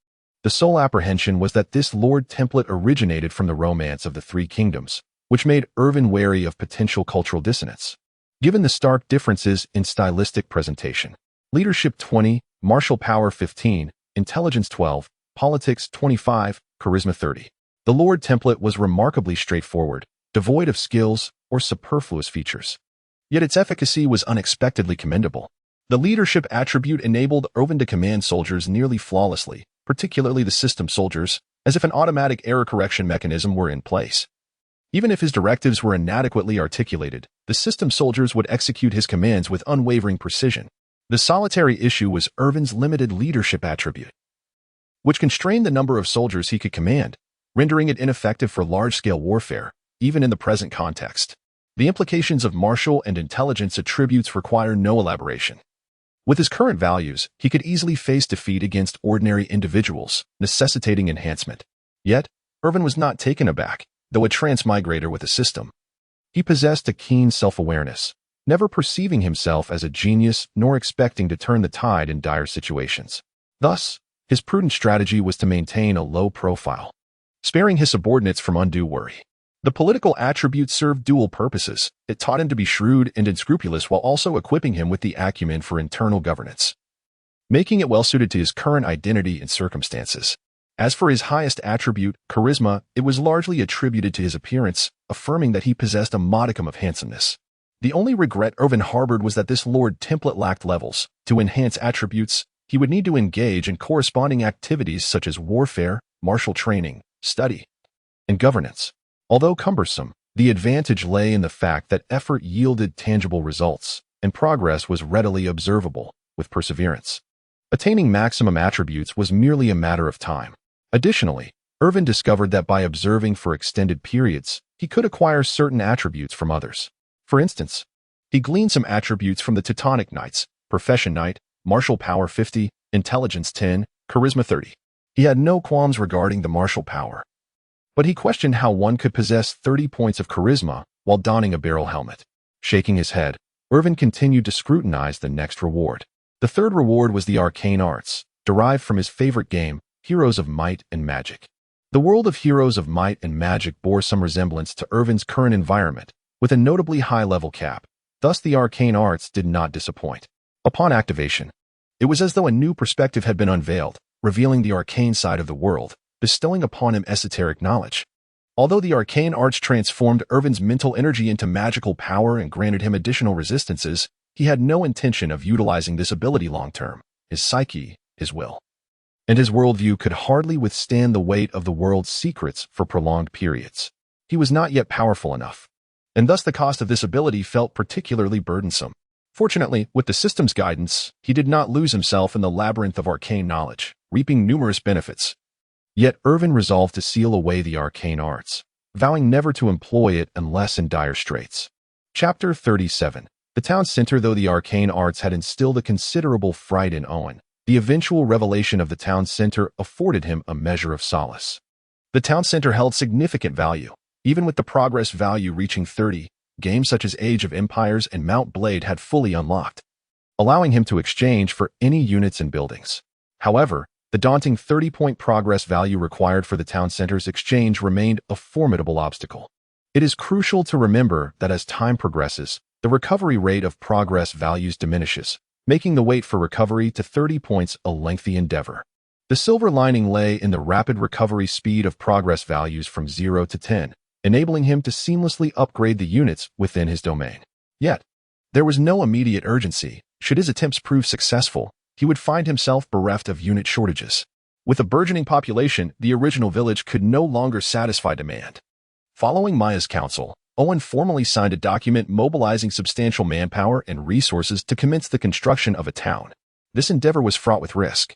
The sole apprehension was that this Lord Template originated from the romance of the Three Kingdoms, which made Irvin wary of potential cultural dissonance. Given the stark differences in stylistic presentation, leadership 20, martial power 15, intelligence 12, politics 25, charisma 30. The Lord Template was remarkably straightforward, devoid of skills or superfluous features. Yet its efficacy was unexpectedly commendable. The leadership attribute enabled Irvin to command soldiers nearly flawlessly, particularly the system soldiers, as if an automatic error correction mechanism were in place. Even if his directives were inadequately articulated, the system soldiers would execute his commands with unwavering precision. The solitary issue was Irvin's limited leadership attribute, which constrained the number of soldiers he could command, rendering it ineffective for large-scale warfare, even in the present context. The implications of martial and intelligence attributes require no elaboration. With his current values, he could easily face defeat against ordinary individuals, necessitating enhancement. Yet, Irvin was not taken aback, though a transmigrator with a system. He possessed a keen self-awareness, never perceiving himself as a genius nor expecting to turn the tide in dire situations. Thus, his prudent strategy was to maintain a low profile, sparing his subordinates from undue worry. The political attribute served dual purposes. It taught him to be shrewd and unscrupulous while also equipping him with the acumen for internal governance, making it well-suited to his current identity and circumstances. As for his highest attribute, charisma, it was largely attributed to his appearance, affirming that he possessed a modicum of handsomeness. The only regret Irvin harbored was that this Lord Template lacked levels. To enhance attributes, he would need to engage in corresponding activities such as warfare, martial training, study, and governance. Although cumbersome, the advantage lay in the fact that effort yielded tangible results, and progress was readily observable, with perseverance. Attaining maximum attributes was merely a matter of time. Additionally, Irvin discovered that by observing for extended periods, he could acquire certain attributes from others. For instance, he gleaned some attributes from the Teutonic Knights, Profession Knight, Martial Power 50, Intelligence 10, Charisma 30. He had no qualms regarding the martial power, but he questioned how one could possess 30 points of charisma while donning a barrel helmet. Shaking his head, Irvin continued to scrutinize the next reward. The third reward was the arcane arts, derived from his favorite game, Heroes of Might and Magic. The world of Heroes of Might and Magic bore some resemblance to Irvin's current environment, with a notably high-level cap. Thus, the arcane arts did not disappoint. Upon activation, it was as though a new perspective had been unveiled, revealing the arcane side of the world, bestowing upon him esoteric knowledge. Although the arcane arts transformed Irvin's mental energy into magical power and granted him additional resistances, he had no intention of utilizing this ability long-term. His psyche, his will, and his worldview could hardly withstand the weight of the world's secrets for prolonged periods. He was not yet powerful enough, and thus the cost of this ability felt particularly burdensome. Fortunately, with the system's guidance, he did not lose himself in the labyrinth of arcane knowledge, reaping numerous benefits. Yet Irvin resolved to seal away the arcane arts, vowing never to employ it unless in dire straits. Chapter 37. The town center. Though the arcane arts had instilled a considerable fright in Owen, The eventual revelation of the town center afforded him a measure of solace. The town center held significant value. Even with the progress value reaching 30, games such as Age of Empires and Mount Blade had fully unlocked, allowing him to exchange for any units and buildings. However, the daunting 30-point progress value required for the town center's exchange remained a formidable obstacle. It is crucial to remember that as time progresses, the recovery rate of progress values diminishes, making the wait for recovery to 30 points a lengthy endeavor. The silver lining lay in the rapid recovery speed of progress values from 0 to 10, enabling him to seamlessly upgrade the units within his domain. Yet, there was no immediate urgency. Should his attempts prove successful, he would find himself bereft of unit shortages. With a burgeoning population, the original village could no longer satisfy demand. Following Maya's counsel, Owen formally signed a document mobilizing substantial manpower and resources to commence the construction of a town. This endeavor was fraught with risk,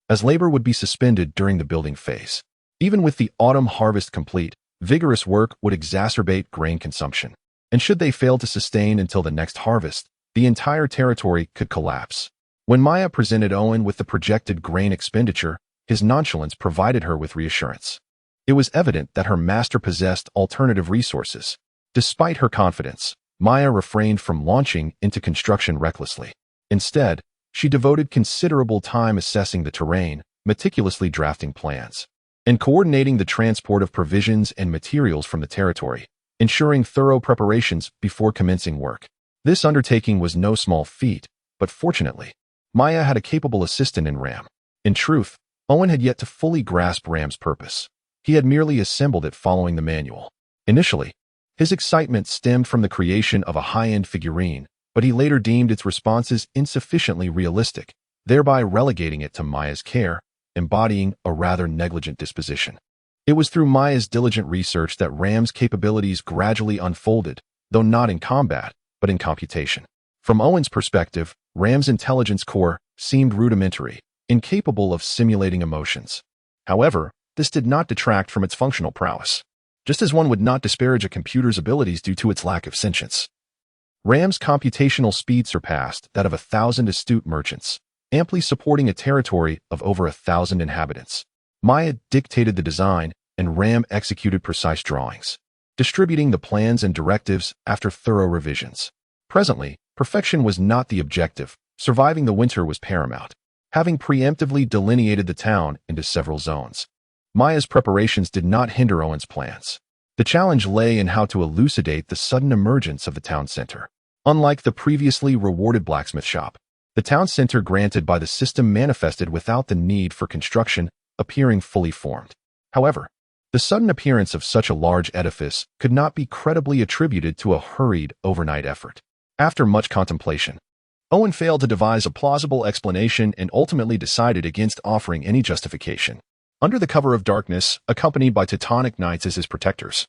as labor would be suspended during the building phase. Even with the autumn harvest complete, vigorous work would exacerbate grain consumption, and should they fail to sustain until the next harvest, the entire territory could collapse. When Maya presented Owen with the projected grain expenditure, his nonchalance provided her with reassurance. It was evident that her master possessed alternative resources. Despite her confidence, Maya refrained from launching into construction recklessly. Instead, she devoted considerable time assessing the terrain, meticulously drafting plans, and coordinating the transport of provisions and materials from the territory, ensuring thorough preparations before commencing work. This undertaking was no small feat, but fortunately, Maya had a capable assistant in Ram. In truth, Owen had yet to fully grasp Ram's purpose. He had merely assembled it following the manual. Initially, his excitement stemmed from the creation of a high-end figurine, but he later deemed its responses insufficiently realistic, thereby relegating it to Maya's care, embodying a rather negligent disposition. It was through Maya's diligent research that Ram's capabilities gradually unfolded, though not in combat, but in computation. From Owen's perspective, Ram's intelligence core seemed rudimentary, incapable of simulating emotions. However, this did not detract from its functional prowess, just as one would not disparage a computer's abilities due to its lack of sentience. Ram's computational speed surpassed that of 1,000 astute merchants, amply supporting a territory of over 1,000 inhabitants. Maya dictated the design, and Ram executed precise drawings, distributing the plans and directives after thorough revisions. Presently, perfection was not the objective. Surviving the winter was paramount. Having preemptively delineated the town into several zones, Maya's preparations did not hinder Owen's plans. The challenge lay in how to elucidate the sudden emergence of the town center. Unlike the previously rewarded blacksmith shop, the town center granted by the system manifested without the need for construction appearing fully formed. However, the sudden appearance of such a large edifice could not be credibly attributed to a hurried overnight effort. After much contemplation, Owen failed to devise a plausible explanation and ultimately decided against offering any justification. Under the cover of darkness, accompanied by Teutonic Knights as his protectors,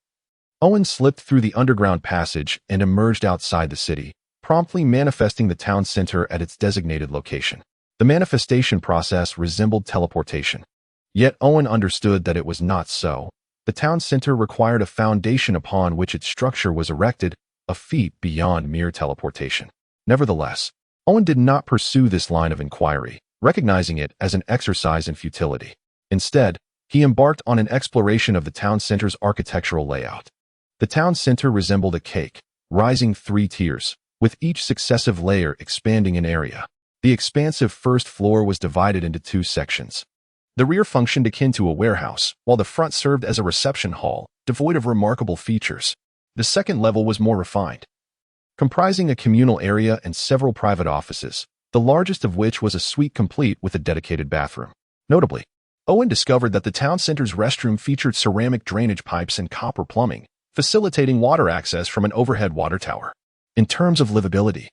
Owen slipped through the underground passage and emerged outside the city, promptly manifesting the town center at its designated location. The manifestation process resembled teleportation. Yet Owen understood that it was not so. The town center required a foundation upon which its structure was erected, a feat beyond mere teleportation. Nevertheless, Owen did not pursue this line of inquiry, recognizing it as an exercise in futility. Instead, he embarked on an exploration of the town center's architectural layout. The town center resembled a cake, rising 3 tiers, with each successive layer expanding in area. The expansive first floor was divided into 2 sections. The rear functioned akin to a warehouse, while the front served as a reception hall, devoid of remarkable features. The second level was more refined, comprising a communal area and several private offices, the largest of which was a suite complete with a dedicated bathroom. Notably, Owen discovered that the town center's restroom featured ceramic drainage pipes and copper plumbing, facilitating water access from an overhead water tower. In terms of livability,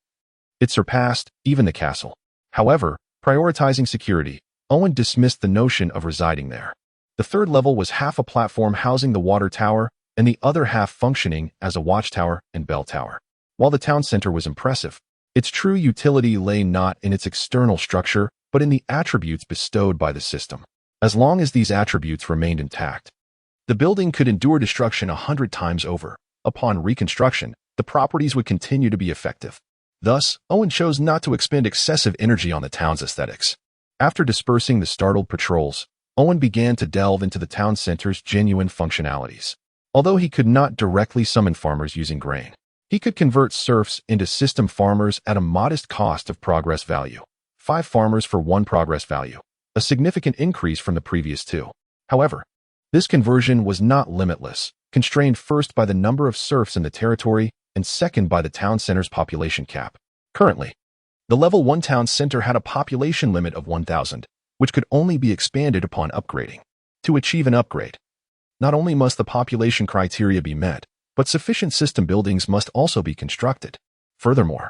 it surpassed even the castle. However, prioritizing security, Owen dismissed the notion of residing there. The third level was half a platform housing the water tower and the other half functioning as a watchtower and bell tower. While the town center was impressive, its true utility lay not in its external structure, but in the attributes bestowed by the system. As long as these attributes remained intact, the building could endure destruction 100 times over. Upon reconstruction, the properties would continue to be effective. Thus, Owen chose not to expend excessive energy on the town's aesthetics. After dispersing the startled patrols, Owen began to delve into the town center's genuine functionalities. Although he could not directly summon farmers using grain, he could convert serfs into system farmers at a modest cost of progress value. 5 farmers for 1 progress value, a significant increase from the previous 2. However, this conversion was not limitless, constrained first by the number of serfs in the territory and second by the town center's population cap. Currently, the level 1 town center had a population limit of 1,000, which could only be expanded upon upgrading. To achieve an upgrade, not only must the population criteria be met, but sufficient system buildings must also be constructed. Furthermore,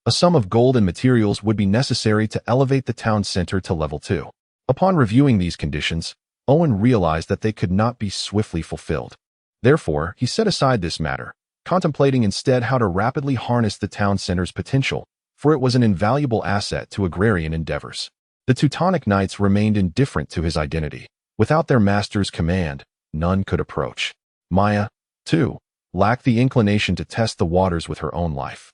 a sum of gold and materials would be necessary to elevate the town center to level 2. Upon reviewing these conditions, Owen realized that they could not be swiftly fulfilled. Therefore, he set aside this matter, contemplating instead how to rapidly harness the town center's potential, for it was an invaluable asset to agrarian endeavors. The Teutonic Knights remained indifferent to his identity. Without their master's command, none could approach. Maya, too, lacked the inclination to test the waters with her own life,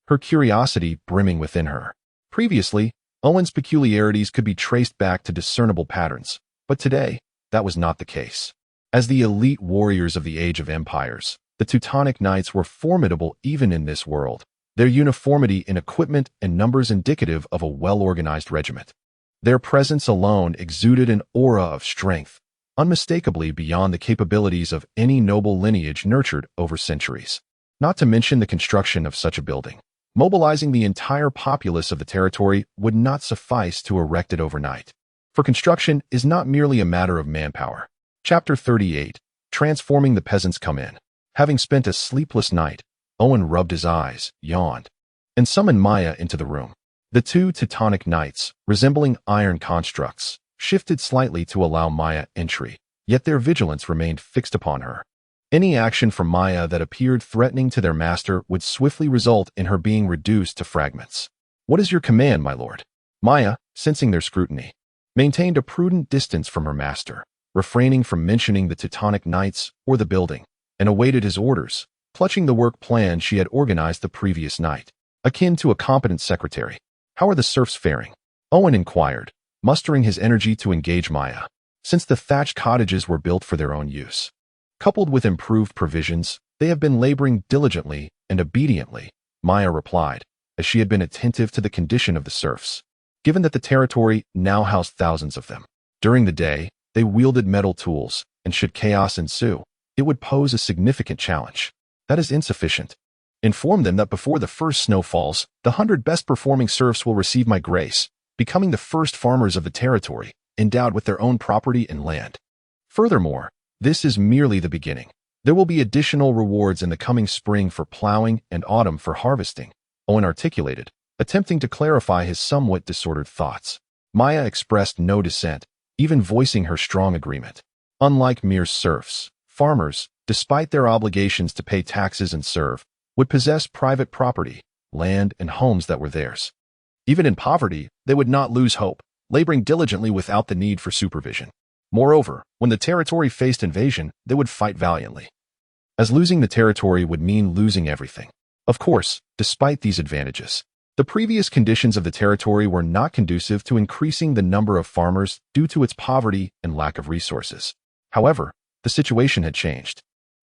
her curiosity brimming within her. Previously, Owen's peculiarities could be traced back to discernible patterns, but today, that was not the case. As the elite warriors of the Age of Empires, the Teutonic Knights were formidable even in this world, their uniformity in equipment and numbers indicative of a well-organized regiment. Their presence alone exuded an aura of strength, unmistakably beyond the capabilities of any noble lineage nurtured over centuries. Not to mention the construction of such a building. Mobilizing the entire populace of the territory would not suffice to erect it overnight. For construction is not merely a matter of manpower. Chapter 38, Transforming the Peasants come in. Having spent a sleepless night, Owen rubbed his eyes, yawned, and summoned Maya into the room. The 2 Teutonic Knights, resembling iron constructs, shifted slightly to allow Maya entry, yet their vigilance remained fixed upon her. Any action from Maya that appeared threatening to their master would swiftly result in her being reduced to fragments. "What is your command, my lord?" Maya, sensing their scrutiny, maintained a prudent distance from her master, refraining from mentioning the Teutonic Knights or the building, and awaited his orders, clutching the work plan she had organized the previous night. Akin to a competent secretary. "How are the serfs faring?" Owen inquired, mustering his energy to engage Maya. Since the thatched cottages were built for their own use, coupled with improved provisions, they have been laboring diligently and obediently, Maya replied, as she had been attentive to the condition of the serfs. Given that the territory now housed thousands of them, during the day, they wielded metal tools, and should chaos ensue, it would pose a significant challenge. That is insufficient. Inform them that before the first snow falls, the 100 best-performing serfs will receive my grace, becoming the first farmers of the territory, endowed with their own property and land. Furthermore, this is merely the beginning. There will be additional rewards in the coming spring for plowing and autumn for harvesting, Owen articulated, attempting to clarify his somewhat disordered thoughts. Maya expressed no dissent, even voicing her strong agreement. Unlike mere serfs, farmers, despite their obligations to pay taxes and serve, would possess private property, land, and homes that were theirs. Even in poverty, they would not lose hope, laboring diligently without the need for supervision. Moreover, when the territory faced invasion, they would fight valiantly, as losing the territory would mean losing everything. Of course, despite these advantages, the previous conditions of the territory were not conducive to increasing the number of farmers due to its poverty and lack of resources. However, the situation had changed.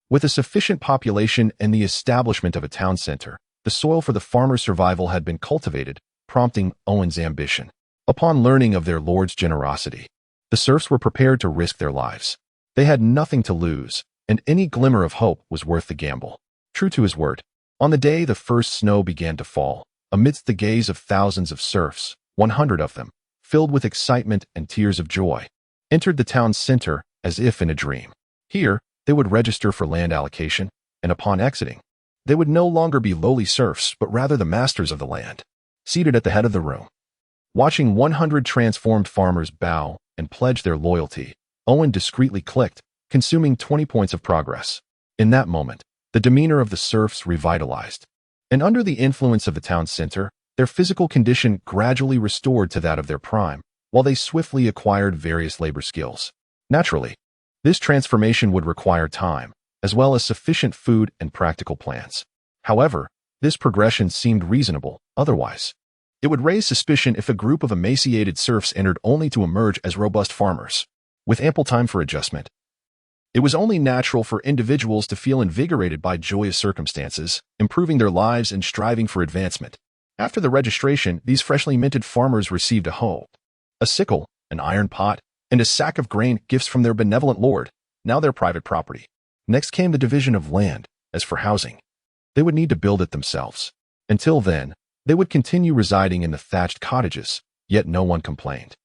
With a sufficient population and the establishment of a town center, the soil for the farmers' survival had been cultivated, prompting Owen's ambition. Upon learning of their lord's generosity, the serfs were prepared to risk their lives. They had nothing to lose, and any glimmer of hope was worth the gamble. True to his word, on the day the first snow began to fall, amidst the gaze of thousands of serfs, 100 of them, filled with excitement and tears of joy, entered the town's center as if in a dream. Here, they would register for land allocation, and upon exiting, they would no longer be lowly serfs but rather the masters of the land. Seated at the head of the room, watching 100 transformed farmers bow and pledge their loyalty, Owen discreetly clicked, consuming 20 points of progress. In that moment, the demeanor of the serfs revitalized, and under the influence of the town center, their physical condition gradually restored to that of their prime, while they swiftly acquired various labor skills. Naturally, this transformation would require time, as well as sufficient food and practical plans. However, this progression seemed reasonable, otherwise, It would raise suspicion if a group of emaciated serfs entered only to emerge as robust farmers, with ample time for adjustment. It was only natural for individuals to feel invigorated by joyous circumstances, improving their lives and striving for advancement. After the registration, these freshly minted farmers received a hoe, a sickle, an iron pot, and a sack of grain, gifts from their benevolent lord, now their private property. Next came the division of land. As for housing, they would need to build it themselves. Until then, they would continue residing in the thatched cottages, yet no one complained,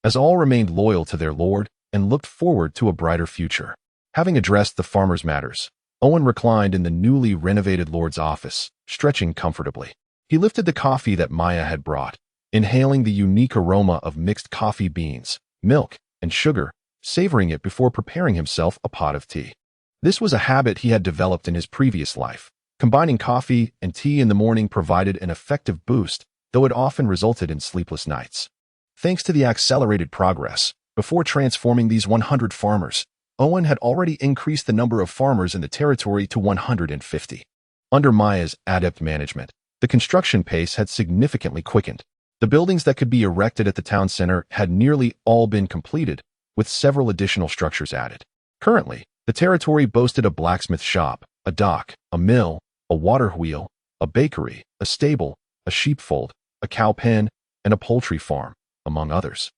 as all remained loyal to their lord and looked forward to a brighter future. Having addressed the farmers' matters, Owen reclined in the newly renovated lord's office, stretching comfortably. He lifted the coffee that Maya had brought, inhaling the unique aroma of mixed coffee beans, milk, and sugar, savoring it before preparing himself a pot of tea. This was a habit he had developed in his previous life. Combining coffee and tea in the morning provided an effective boost, though it often resulted in sleepless nights. Thanks to the accelerated progress, before transforming these 100 farmers, Owen had already increased the number of farmers in the territory to 150. Under Maya's adept management, the construction pace had significantly quickened. The buildings that could be erected at the town center had nearly all been completed, with several additional structures added. Currently, the territory boasted a blacksmith shop, a dock, a mill, a water wheel, a bakery, a stable, a sheepfold, a cow pen, and a poultry farm, among others,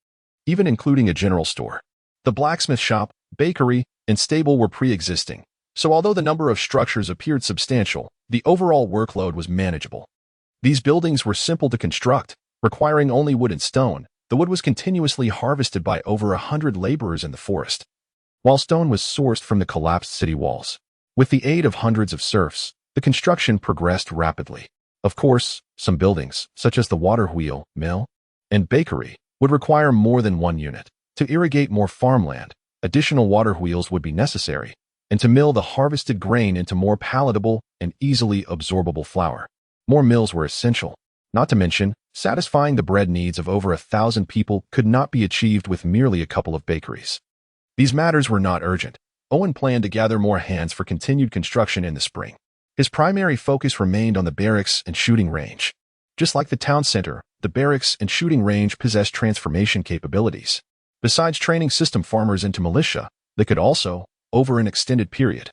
even including a general store. The blacksmith shop, bakery, and stable were pre-existing, so although the number of structures appeared substantial, the overall workload was manageable. These buildings were simple to construct, requiring only wood and stone. The wood was continuously harvested by over 100 laborers in the forest, while stone was sourced from the collapsed city walls. With the aid of hundreds of serfs, the construction progressed rapidly. Of course, some buildings, such as the water wheel, mill, and bakery, would require more than one unit. To irrigate more farmland, additional water wheels would be necessary, and to mill the harvested grain into more palatable and easily absorbable flour, more mills were essential. Not to mention, satisfying the bread needs of over 1,000 people could not be achieved with merely a couple of bakeries. These matters were not urgent. Owen planned to gather more hands for continued construction in the spring. His primary focus remained on the barracks and shooting range. Just like the town center, the barracks and shooting range possessed transformation capabilities. Besides training system farmers into militia, they could also, over an extended period,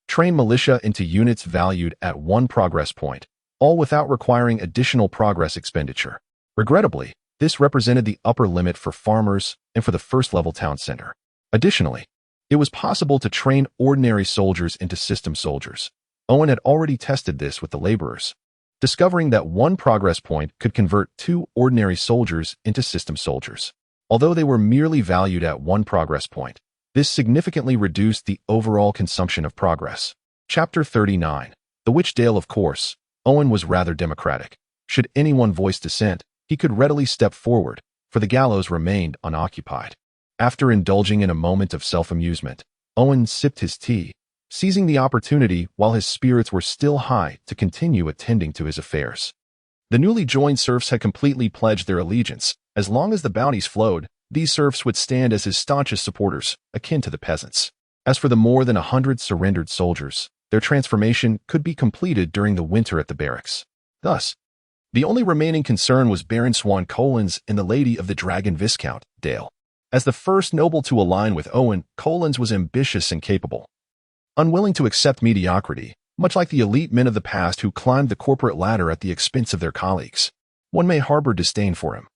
train militia into units valued at 1 progress point, all without requiring additional progress expenditure. Regrettably, this represented the upper limit for farmers and for the first-level town center. Additionally, it was possible to train ordinary soldiers into system soldiers. Owen had already tested this with the laborers, discovering that 1 progress point could convert 2 ordinary soldiers into system soldiers. Although they were merely valued at 1 progress point, this significantly reduced the overall consumption of progress. Chapter 39. The Witchdale. Of course, Owen was rather democratic. Should anyone voice dissent, he could readily step forward, for the gallows remained unoccupied. After indulging in a moment of self-amusement, Owen sipped his tea, seizing the opportunity while his spirits were still high to continue attending to his affairs. The newly joined serfs had completely pledged their allegiance. As long as the bounties flowed, these serfs would stand as his staunchest supporters, akin to the peasants. As for the more than 100 surrendered soldiers, their transformation could be completed during the winter at the barracks. Thus, the only remaining concern was Baron Swan Collins and the Lady of the Dragon Viscount, Dale. As the first noble to align with Owen, Collins was ambitious and capable. Unwilling to accept mediocrity, much like the elite men of the past who climbed the corporate ladder at the expense of their colleagues, one may harbor disdain for him.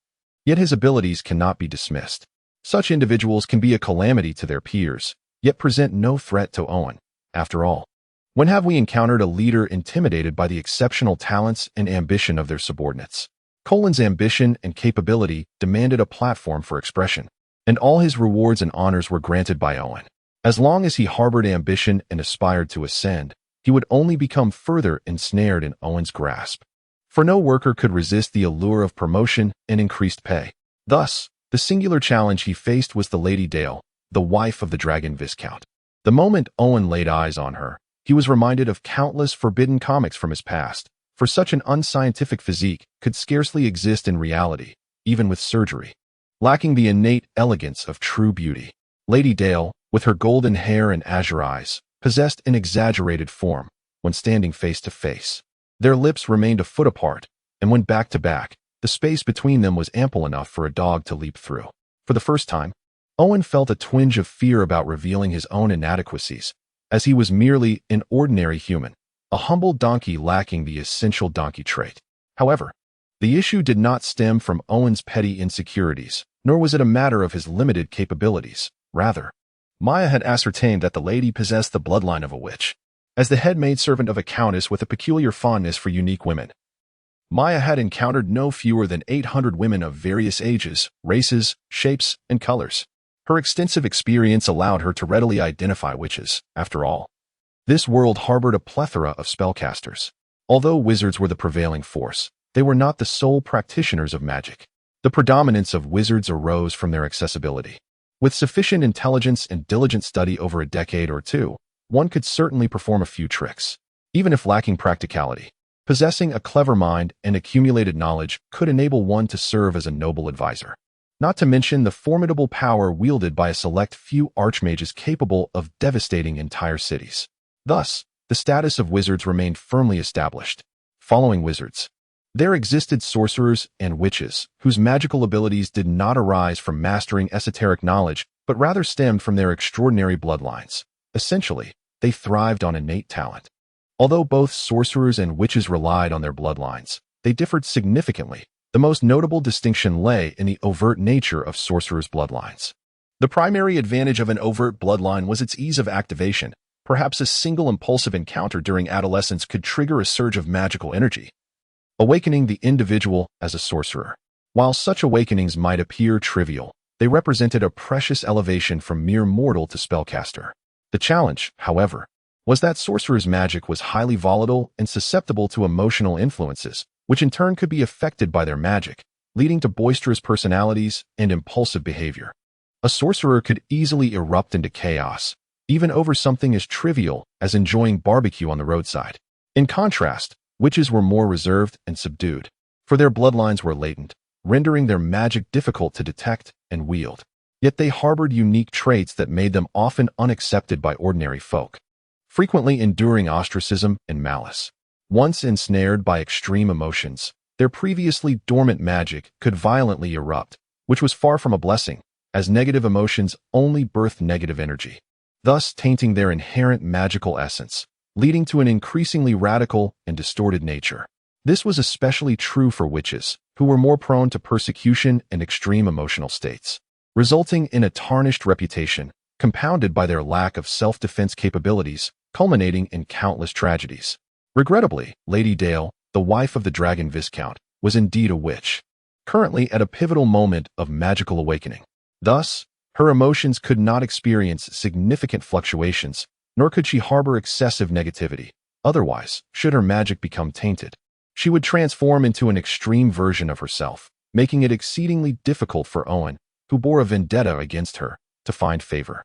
Yet his abilities cannot be dismissed. Such individuals can be a calamity to their peers, yet present no threat to Owen. After all, when have we encountered a leader intimidated by the exceptional talents and ambition of their subordinates? Collins' ambition and capability demanded a platform for expression, and all his rewards and honors were granted by Owen. As long as he harbored ambition and aspired to ascend, he would only become further ensnared in Owen's grasp. For no worker could resist the allure of promotion and increased pay. Thus, the singular challenge he faced was the Lady Dale, the wife of the Dragon Viscount. The moment Owen laid eyes on her, he was reminded of countless forbidden comics from his past, for such an unscientific physique could scarcely exist in reality, even with surgery. Lacking the innate elegance of true beauty, Lady Dale, with her golden hair and azure eyes, possessed an exaggerated form when standing face to face. Their lips remained a foot apart, and when back to back, The space between them was ample enough for a dog to leap through. For the first time, Owen felt a twinge of fear about revealing his own inadequacies, as he was merely an ordinary human, a humble donkey lacking the essential donkey trait. However, the issue did not stem from Owen's petty insecurities, nor was it a matter of his limited capabilities. Rather, Maya had ascertained that the lady possessed the bloodline of a witch. As the head maidservant of a countess with a peculiar fondness for unique women, Maya had encountered no fewer than 800 women of various ages, races, shapes, and colors. Her extensive experience allowed her to readily identify witches. After all, this world harbored a plethora of spellcasters. Although wizards were the prevailing force, they were not the sole practitioners of magic. The predominance of wizards arose from their accessibility. With sufficient intelligence and diligent study over a decade or two, one could certainly perform a few tricks. Even if lacking practicality, possessing a clever mind and accumulated knowledge could enable one to serve as a noble advisor. Not to mention the formidable power wielded by a select few archmages capable of devastating entire cities. Thus, the status of wizards remained firmly established. Following wizards, there existed sorcerers and witches, whose magical abilities did not arise from mastering esoteric knowledge, but rather stemmed from their extraordinary bloodlines. Essentially, they thrived on innate talent. Although both sorcerers and witches relied on their bloodlines, they differed significantly. The most notable distinction lay in the overt nature of sorcerers' bloodlines. The primary advantage of an overt bloodline was its ease of activation. Perhaps a single impulsive encounter during adolescence could trigger a surge of magical energy, awakening the individual as a sorcerer. While such awakenings might appear trivial, they represented a precious elevation from mere mortal to spellcaster. The challenge, however, was that sorcerers' magic was highly volatile and susceptible to emotional influences, which in turn could be affected by their magic, leading to boisterous personalities and impulsive behavior. A sorcerer could easily erupt into chaos, even over something as trivial as enjoying barbecue on the roadside. In contrast, witches were more reserved and subdued, for their bloodlines were latent, rendering their magic difficult to detect and wield. Yet they harbored unique traits that made them often unaccepted by ordinary folk, frequently enduring ostracism and malice. Once ensnared by extreme emotions, their previously dormant magic could violently erupt, which was far from a blessing, as negative emotions only birthed negative energy, thus tainting their inherent magical essence, leading to an increasingly radical and distorted nature. This was especially true for witches, who were more prone to persecution and extreme emotional states, resulting in a tarnished reputation, compounded by their lack of self-defense capabilities, culminating in countless tragedies. Regrettably, Lady Dale, the wife of the Dragon Viscount, was indeed a witch, currently at a pivotal moment of magical awakening. Thus, her emotions could not experience significant fluctuations, nor could she harbor excessive negativity. Otherwise, should her magic become tainted, she would transform into an extreme version of herself, making it exceedingly difficult for Owen, who bore a vendetta against her, to find favor.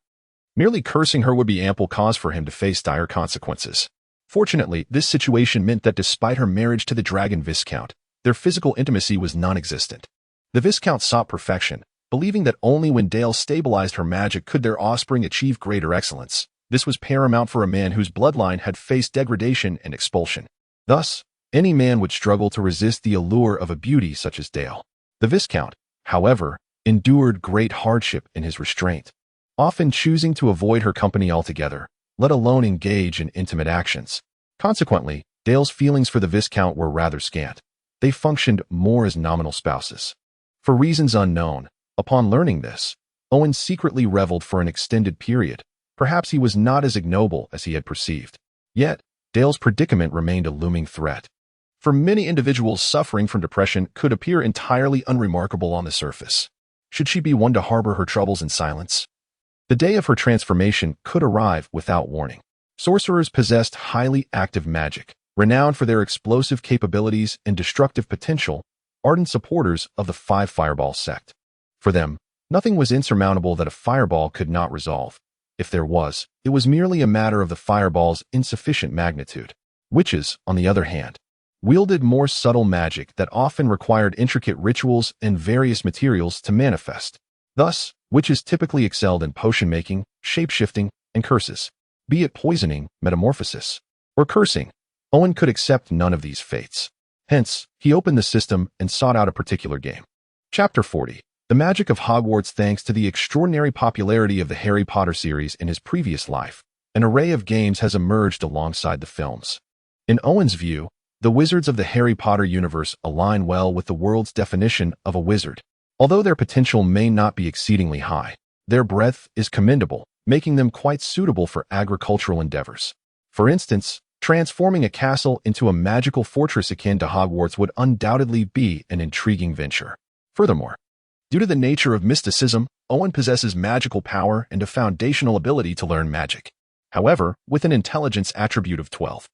Merely cursing her would be ample cause for him to face dire consequences. Fortunately, this situation meant that despite her marriage to the Dragon Viscount, their physical intimacy was non-existent. The Viscount sought perfection, believing that only when Dale stabilized her magic could their offspring achieve greater excellence. This was paramount for a man whose bloodline had faced degradation and expulsion. Thus, any man would struggle to resist the allure of a beauty such as Dale. The Viscount, however, endured great hardship in his restraint, often choosing to avoid her company altogether, let alone engage in intimate actions. Consequently, Dale's feelings for the Viscount were rather scant. They functioned more as nominal spouses. For reasons unknown, upon learning this, Owen secretly reveled for an extended period. Perhaps he was not as ignoble as he had perceived. Yet, Dale's predicament remained a looming threat. For many individuals suffering from depression could appear entirely unremarkable on the surface. Should she be one to harbor her troubles in silence? The day of her transformation could arrive without warning. Sorcerers possessed highly active magic, renowned for their explosive capabilities and destructive potential, ardent supporters of the Five Fireball sect. For them, nothing was insurmountable that a fireball could not resolve. If there was, it was merely a matter of the fireball's insufficient magnitude. Witches, on the other hand, wielded more subtle magic that often required intricate rituals and various materials to manifest. Thus, witches typically excelled in potion-making, shape-shifting, and curses. Be it poisoning, metamorphosis, or cursing, Owen could accept none of these fates. Hence, he opened the system and sought out a particular game. Chapter 40. The Magic of Hogwarts. Thanks to the extraordinary popularity of the Harry Potter series in his previous life, an array of games has emerged alongside the films. In Owen's view, the wizards of the Harry Potter universe align well with the world's definition of a wizard. Although their potential may not be exceedingly high, their breadth is commendable, making them quite suitable for agricultural endeavors. For instance, transforming a castle into a magical fortress akin to Hogwarts would undoubtedly be an intriguing venture. Furthermore, due to the nature of mysticism, Owen possesses magical power and a foundational ability to learn magic. However, with an intelligence attribute of 12,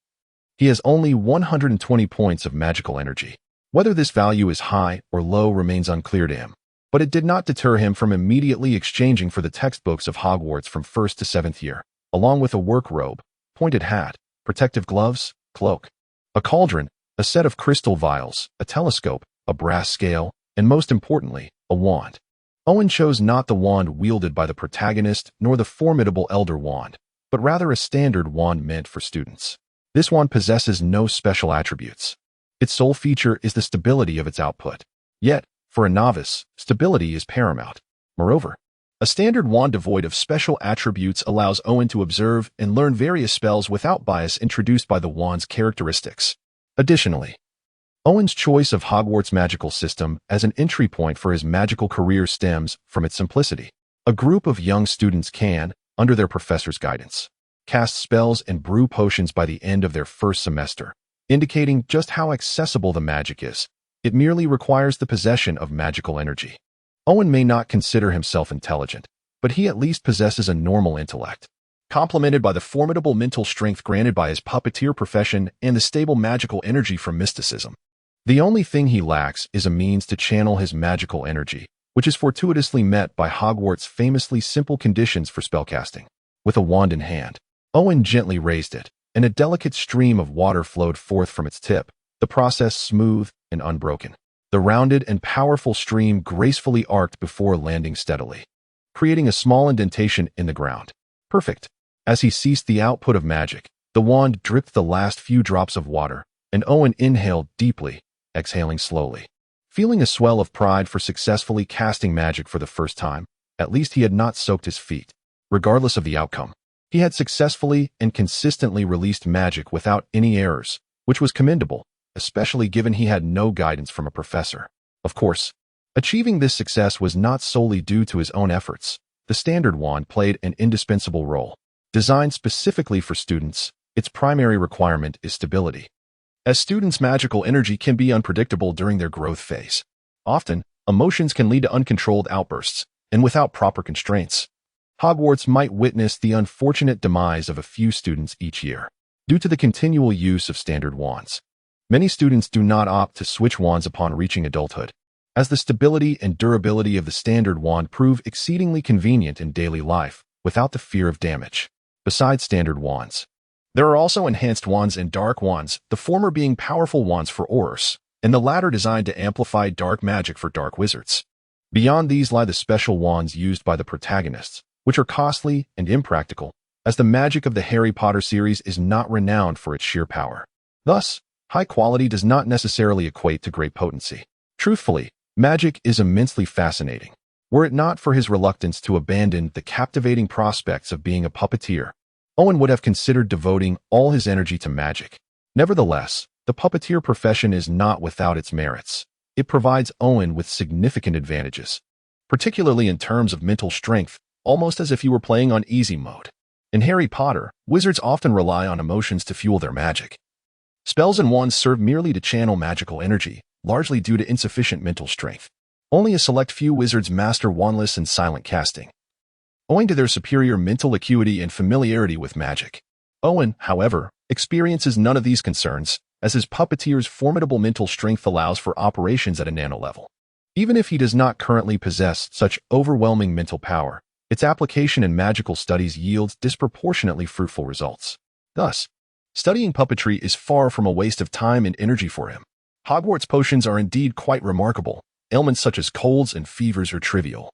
he has only 120 points of magical energy. Whether this value is high or low remains unclear to him, but it did not deter him from immediately exchanging for the textbooks of Hogwarts from 1st to 7th year, along with a work robe, pointed hat, protective gloves, cloak, a cauldron, a set of crystal vials, a telescope, a brass scale, and most importantly, a wand. Owen chose not the wand wielded by the protagonist nor the formidable Elder Wand, but rather a standard wand meant for students. This wand possesses no special attributes. Its sole feature is the stability of its output. Yet, for a novice, stability is paramount. Moreover, a standard wand devoid of special attributes allows Owen to observe and learn various spells without bias introduced by the wand's characteristics. Additionally, Owen's choice of Hogwarts' magical system as an entry point for his magical career stems from its simplicity. A group of young students can, under their professor's guidance, cast spells and brew potions by the end of their first semester, indicating just how accessible the magic is. It merely requires the possession of magical energy. Owen may not consider himself intelligent, but he at least possesses a normal intellect, complemented by the formidable mental strength granted by his puppeteer profession and the stable magical energy from mysticism. The only thing he lacks is a means to channel his magical energy, which is fortuitously met by Hogwarts' famously simple conditions for spellcasting. With a wand in hand, Owen gently raised it, and a delicate stream of water flowed forth from its tip, the process smooth and unbroken. The rounded and powerful stream gracefully arced before landing steadily, creating a small indentation in the ground. Perfect. As he ceased the output of magic, the wand dripped the last few drops of water, and Owen inhaled deeply, exhaling slowly. Feeling a swell of pride for successfully casting magic for the first time, at least he had not soaked his feet. Regardless of the outcome, he had successfully and consistently released magic without any errors, which was commendable, especially given he had no guidance from a professor. Of course, achieving this success was not solely due to his own efforts. The standard wand played an indispensable role. Designed specifically for students, its primary requirement is stability. As students' magical energy can be unpredictable during their growth phase. Often, emotions can lead to uncontrolled outbursts, and without proper constraints, Hogwarts might witness the unfortunate demise of a few students each year. Due to the continual use of standard wands, many students do not opt to switch wands upon reaching adulthood, as the stability and durability of the standard wand prove exceedingly convenient in daily life without the fear of damage. Besides standard wands, there are also enhanced wands and dark wands, the former being powerful wands for aurors, and the latter designed to amplify dark magic for dark wizards. Beyond these lie the special wands used by the protagonists, which are costly and impractical, as the magic of the Harry Potter series is not renowned for its sheer power. Thus, high quality does not necessarily equate to great potency. Truthfully, magic is immensely fascinating. Were it not for his reluctance to abandon the captivating prospects of being a puppeteer, Owen would have considered devoting all his energy to magic. Nevertheless, the puppeteer profession is not without its merits. It provides Owen with significant advantages, particularly in terms of mental strength, almost as if he were playing on easy mode. In Harry Potter, wizards often rely on emotions to fuel their magic. Spells and wands serve merely to channel magical energy, largely due to insufficient mental strength. Only a select few wizards master wandless and silent casting, owing to their superior mental acuity and familiarity with magic. Owen, however, experiences none of these concerns, as his puppeteer's formidable mental strength allows for operations at a nano-level. Even if he does not currently possess such overwhelming mental power, its application in magical studies yields disproportionately fruitful results. Thus, studying puppetry is far from a waste of time and energy for him. Hogwarts potions are indeed quite remarkable. Ailments such as colds and fevers are trivial,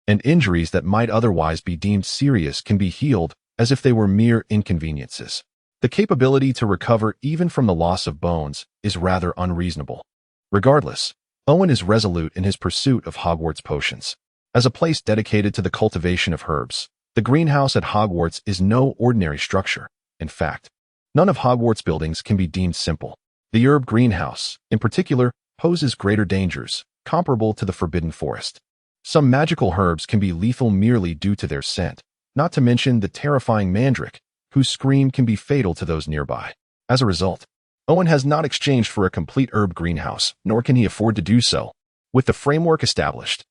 and injuries that might otherwise be deemed serious can be healed as if they were mere inconveniences. The capability to recover even from the loss of bones is rather unreasonable. Regardless, Owen is resolute in his pursuit of Hogwarts potions. As a place dedicated to the cultivation of herbs, the greenhouse at Hogwarts is no ordinary structure. In fact, none of Hogwarts' buildings can be deemed simple. The herb greenhouse, in particular, poses greater dangers, comparable to the Forbidden Forest. Some magical herbs can be lethal merely due to their scent, not to mention the terrifying mandrake, whose scream can be fatal to those nearby. As a result, Owen has not exchanged for a complete herb greenhouse, nor can he afford to do so. With the framework established,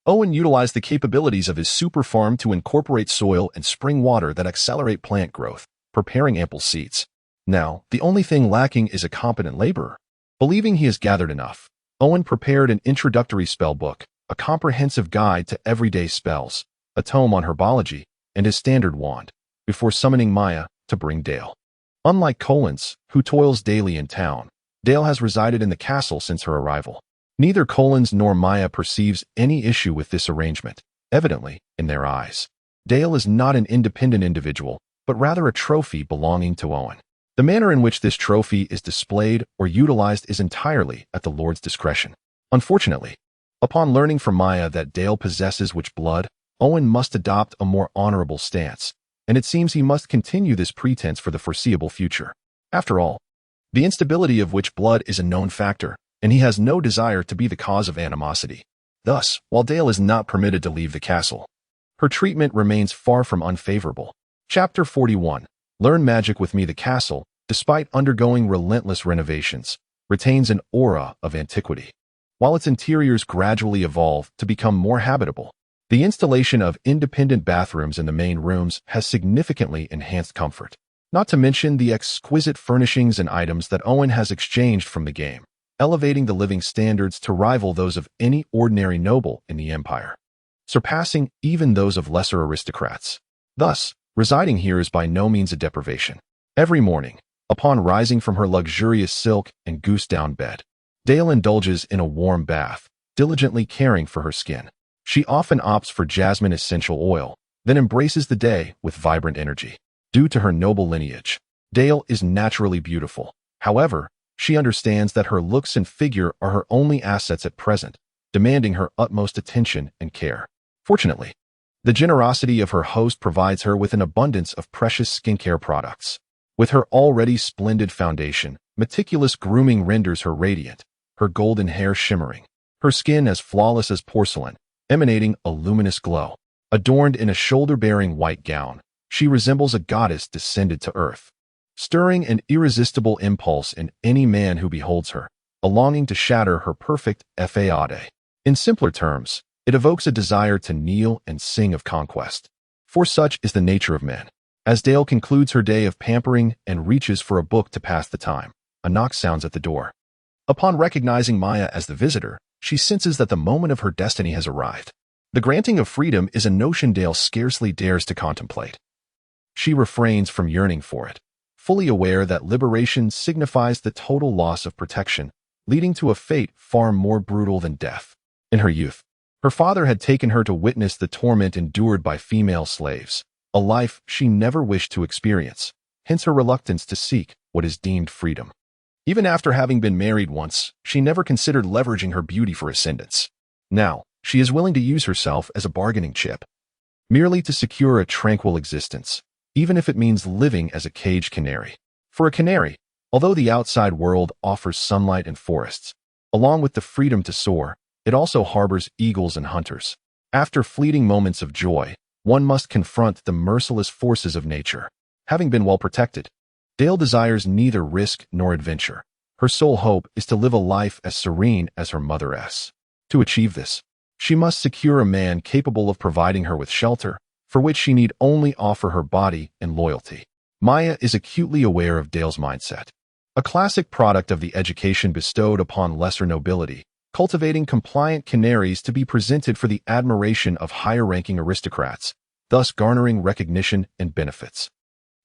Owen utilized the capabilities of his super farm to incorporate soil and spring water that accelerate plant growth, preparing ample seeds. Now, the only thing lacking is a competent laborer. Believing he has gathered enough, Owen prepared an introductory spell book, a comprehensive guide to everyday spells, a tome on herbology, and his standard wand, before summoning Maya to bring Dale. Unlike Collins, who toils daily in town, Dale has resided in the castle since her arrival. Neither Collins nor Maya perceives any issue with this arrangement. Evidently, in their eyes, Dale is not an independent individual, but rather a trophy belonging to Owen. The manner in which this trophy is displayed or utilized is entirely at the Lord's discretion. Unfortunately, upon learning from Maya that Dale possesses witch blood, Owen must adopt a more honorable stance, and it seems he must continue this pretense for the foreseeable future. After all, the instability of witch blood is a known factor, and he has no desire to be the cause of animosity. Thus, while Dale is not permitted to leave the castle, her treatment remains far from unfavorable. Chapter 41. Learn Magic with Me. The castle, despite undergoing relentless renovations, retains an aura of antiquity. While its interiors gradually evolve to become more habitable, the installation of independent bathrooms in the main rooms has significantly enhanced comfort. Not to mention the exquisite furnishings and items that Owen has exchanged from the game, elevating the living standards to rival those of any ordinary noble in the Empire, surpassing even those of lesser aristocrats. Thus, residing here is by no means a deprivation. Every morning, upon rising from her luxurious silk and goose-down bed, Dale indulges in a warm bath, diligently caring for her skin. She often opts for jasmine essential oil, then embraces the day with vibrant energy. Due to her noble lineage, Dale is naturally beautiful. However, she understands that her looks and figure are her only assets at present, demanding her utmost attention and care. Fortunately, the generosity of her host provides her with an abundance of precious skincare products. With her already splendid foundation, meticulous grooming renders her radiant, her golden hair shimmering, her skin as flawless as porcelain, emanating a luminous glow. Adorned in a shoulder-bearing white gown, she resembles a goddess descended to earth, stirring an irresistible impulse in any man who beholds her, a longing to shatter her perfect fade. In simpler terms, it evokes a desire to kneel and sing of conquest. For such is the nature of men. As Dale concludes her day of pampering and reaches for a book to pass the time, a knock sounds at the door. Upon recognizing Maya as the visitor, she senses that the moment of her destiny has arrived. The granting of freedom is a notion Dale scarcely dares to contemplate. She refrains from yearning for it, fully aware that liberation signifies the total loss of protection, leading to a fate far more brutal than death. In her youth, her father had taken her to witness the torment endured by female slaves, a life she never wished to experience, hence her reluctance to seek what is deemed freedom. Even after having been married once, she never considered leveraging her beauty for ascendance. Now, she is willing to use herself as a bargaining chip, merely to secure a tranquil existence, even if it means living as a caged canary. For a canary, although the outside world offers sunlight and forests, along with the freedom to soar, it also harbors eagles and hunters. After fleeting moments of joy, one must confront the merciless forces of nature. Having been well protected, Dale desires neither risk nor adventure. Her sole hope is to live a life as serene as her mother's. To achieve this, she must secure a man capable of providing her with shelter, for which she need only offer her body and loyalty. Maya is acutely aware of Dale's mindset. A classic product of the education bestowed upon lesser nobility, cultivating compliant canaries to be presented for the admiration of higher-ranking aristocrats, thus garnering recognition and benefits.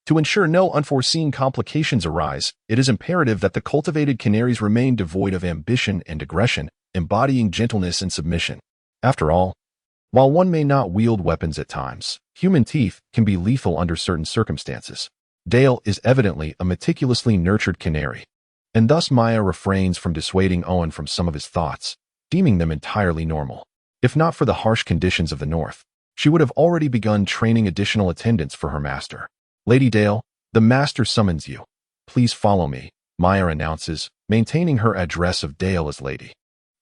To ensure no unforeseen complications arise, it is imperative that the cultivated canaries remain devoid of ambition and aggression, embodying gentleness and submission. After all, while one may not wield weapons at times, human teeth can be lethal under certain circumstances. Dale is evidently a meticulously nurtured canary, and thus Maya refrains from dissuading Owen from some of his thoughts, deeming them entirely normal. If not for the harsh conditions of the north, she would have already begun training additional attendants for her master. Lady Dale, the master summons you. Please follow me, Maya announces, maintaining her address of Dale as lady,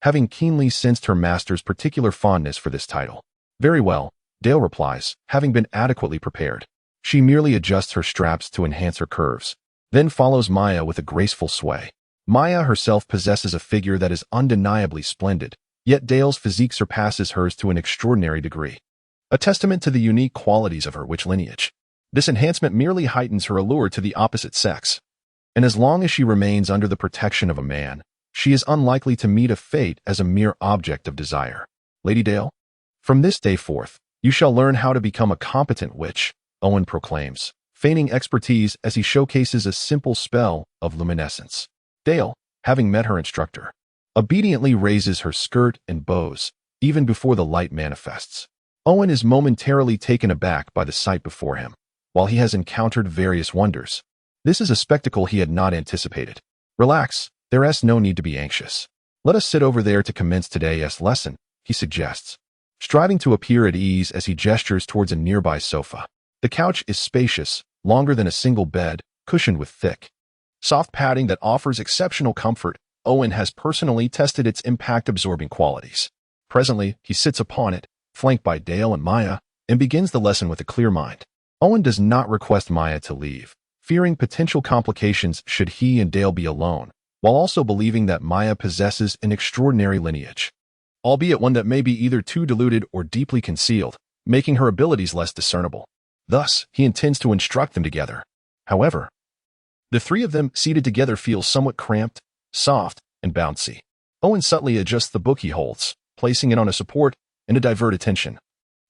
having keenly sensed her master's particular fondness for this title. Very well, Dale replies, having been adequately prepared. She merely adjusts her straps to enhance her curves, then follows Maya with a graceful sway. Maya herself possesses a figure that is undeniably splendid, yet Dale's physique surpasses hers to an extraordinary degree, a testament to the unique qualities of her witch lineage. This enhancement merely heightens her allure to the opposite sex, and as long as she remains under the protection of a man, she is unlikely to meet a fate as a mere object of desire. Lady Dale, from this day forth, you shall learn how to become a competent witch, Owen proclaims, feigning expertise as he showcases a simple spell of luminescence. Dale, having met her instructor, obediently raises her skirt and bows, even before the light manifests. Owen is momentarily taken aback by the sight before him. While he has encountered various wonders, this is a spectacle he had not anticipated. Relax, there's no need to be anxious. Let us sit over there to commence today's lesson, he suggests, striving to appear at ease as he gestures towards a nearby sofa. The couch is spacious, longer than a single bed, cushioned with thick, soft padding that offers exceptional comfort. Owen has personally tested its impact-absorbing qualities. Presently, he sits upon it, flanked by Dale and Maya, and begins the lesson with a clear mind. Owen does not request Maya to leave, fearing potential complications should he and Dale be alone, while also believing that Maya possesses an extraordinary lineage, albeit one that may be either too diluted or deeply concealed, making her abilities less discernible. Thus, he intends to instruct them together. However, the three of them seated together feel somewhat cramped, soft, and bouncy. Owen subtly adjusts the book he holds, placing it on a support and to divert attention.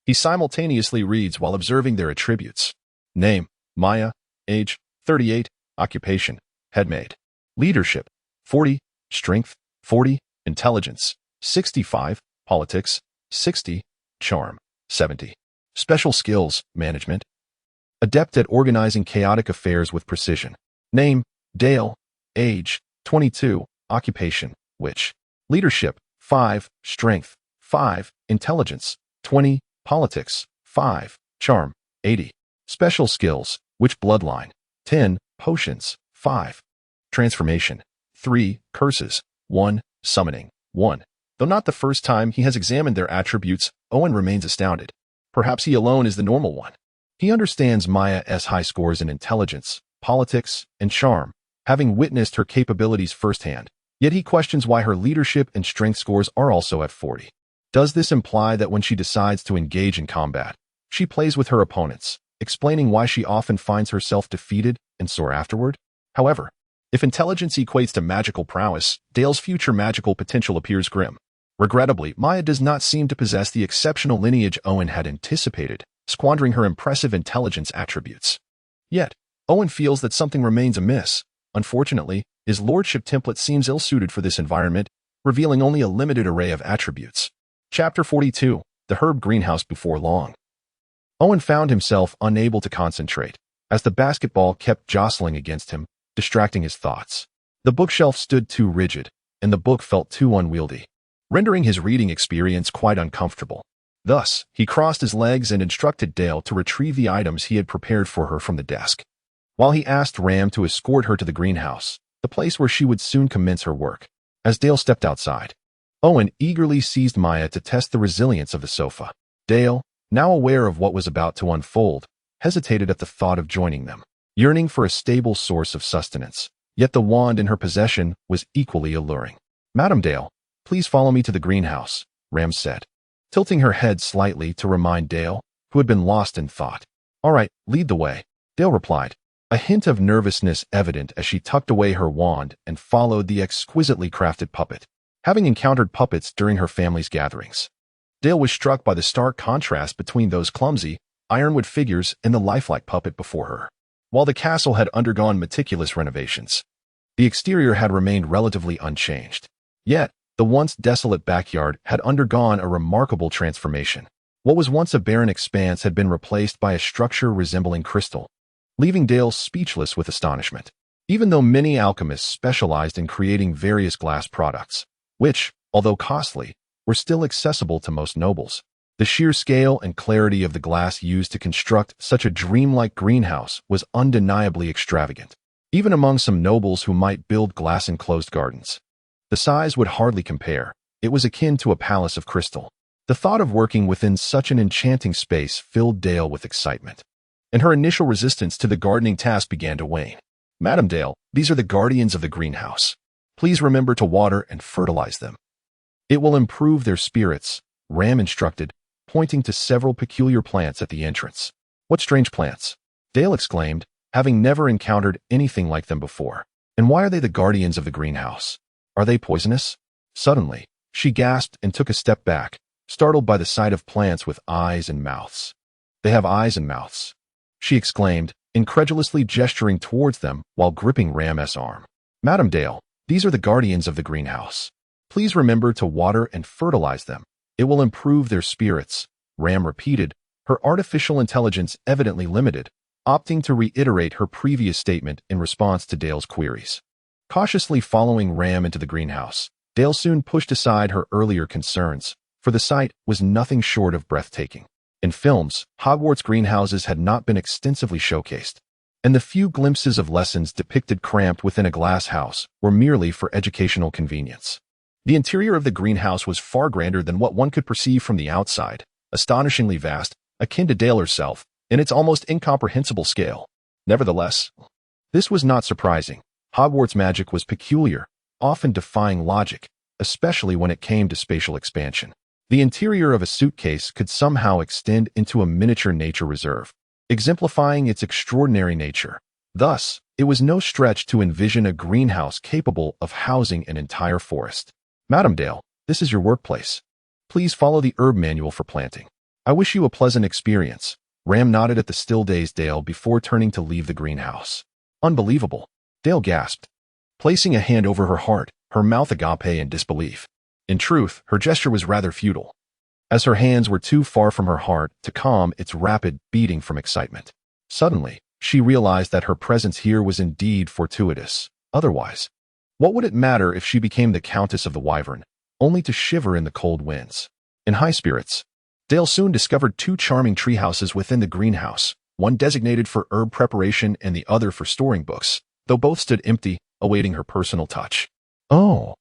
He simultaneously reads while observing their attributes. Name, Maya. Age, 38. Occupation, headmaid. Leadership, 40. Strength, 40. Intelligence, 65. Politics, 60. Charm, 70. Special skills, management. Adept at organizing chaotic affairs with precision. Name, Dale. Age, 22. Occupation, witch. Leadership, 5. Strength, 5. Intelligence, 20. Politics, 5. Charm, 80. Special skills, witch bloodline, 10. Potions, 5. Transformation, 3. Curses, 1. Summoning, 1. Though not the first time he has examined their attributes, Owen remains astounded. Perhaps he alone is the normal one. He understands Maya's high scores in intelligence, politics, and charm, having witnessed her capabilities firsthand, yet he questions why her leadership and strength scores are also at 40. Does this imply that when she decides to engage in combat, she plays with her opponents, explaining why she often finds herself defeated and sore afterward? However, if intelligence equates to magical prowess, Dale's future magical potential appears grim. Regrettably, Maya does not seem to possess the exceptional lineage Owen had anticipated, squandering her impressive intelligence attributes. Yet, Owen feels that something remains amiss. Unfortunately, his lordship template seems ill-suited for this environment, revealing only a limited array of attributes. Chapter 42, The Herb Greenhouse. Before long, Owen found himself unable to concentrate, as the basketball kept jostling against him, distracting his thoughts. The bookshelf stood too rigid, and the book felt too unwieldy, rendering his reading experience quite uncomfortable. Thus, he crossed his legs and instructed Dale to retrieve the items he had prepared for her from the desk, while he asked Ram to escort her to the greenhouse, the place where she would soon commence her work. As Dale stepped outside, Owen eagerly seized Maya to test the resilience of the sofa. Dale, now aware of what was about to unfold, hesitated at the thought of joining them, yearning for a stable source of sustenance. Yet the wand in her possession was equally alluring. Madam Dale, please follow me to the greenhouse, Ram said, tilting her head slightly to remind Dale, who had been lost in thought. All right, lead the way, Dale replied, a hint of nervousness evident as she tucked away her wand and followed the exquisitely crafted puppet. Having encountered puppets during her family's gatherings, Dale was struck by the stark contrast between those clumsy, ironwood figures and the lifelike puppet before her. While the castle had undergone meticulous renovations, the exterior had remained relatively unchanged. Yet, the once desolate backyard had undergone a remarkable transformation. What was once a barren expanse had been replaced by a structure resembling crystal, leaving Dale speechless with astonishment. Even though many alchemists specialized in creating various glass products, which, although costly, were still accessible to most nobles, the sheer scale and clarity of the glass used to construct such a dreamlike greenhouse was undeniably extravagant. Even among some nobles who might build glass-enclosed gardens, the size would hardly compare. It was akin to a palace of crystal. The thought of working within such an enchanting space filled Dale with excitement, and her initial resistance to the gardening task began to wane. "Madam Dale, these are the guardians of the greenhouse. Please remember to water and fertilize them. It will improve their spirits," Ram instructed, pointing to several peculiar plants at the entrance. "What strange plants?" Dale exclaimed, having never encountered anything like them before. "And why are they the guardians of the greenhouse? Are they poisonous?" Suddenly, she gasped and took a step back, startled by the sight of plants with eyes and mouths. "They have eyes and mouths," she exclaimed, incredulously gesturing towards them while gripping Ram's arm. "Madam Dale, these are the guardians of the greenhouse. Please remember to water and fertilize them. It will improve their spirits," Ram repeated, her artificial intelligence evidently limited, opting to reiterate her previous statement in response to Dale's queries. Cautiously following Ram into the greenhouse, Dale soon pushed aside her earlier concerns, for the sight was nothing short of breathtaking. In films, Hogwarts greenhouses had not been extensively showcased, and the few glimpses of lessons depicted cramped within a glass house were merely for educational convenience. The interior of the greenhouse was far grander than what one could perceive from the outside, astonishingly vast, akin to Dale herself, in its almost incomprehensible scale. Nevertheless, this was not surprising. Hogwarts magic was peculiar, often defying logic, especially when it came to spatial expansion. The interior of a suitcase could somehow extend into a miniature nature reserve, exemplifying its extraordinary nature. Thus, it was no stretch to envision a greenhouse capable of housing an entire forest. "Madam Dale, this is your workplace. Please follow the herb manual for planting. I wish you a pleasant experience." Ram nodded at the still-dazed Dale before turning to leave the greenhouse. "Unbelievable," Dale gasped, placing a hand over her heart, her mouth agape in disbelief. In truth, her gesture was rather futile, as her hands were too far from her heart to calm its rapid beating from excitement. Suddenly, she realized that her presence here was indeed fortuitous. Otherwise, what would it matter if she became the Countess of the Wyvern, only to shiver in the cold winds? In high spirits, Dale soon discovered two charming treehouses within the greenhouse, one designated for herb preparation and the other for storing books, though both stood empty, awaiting her personal touch. "Oh,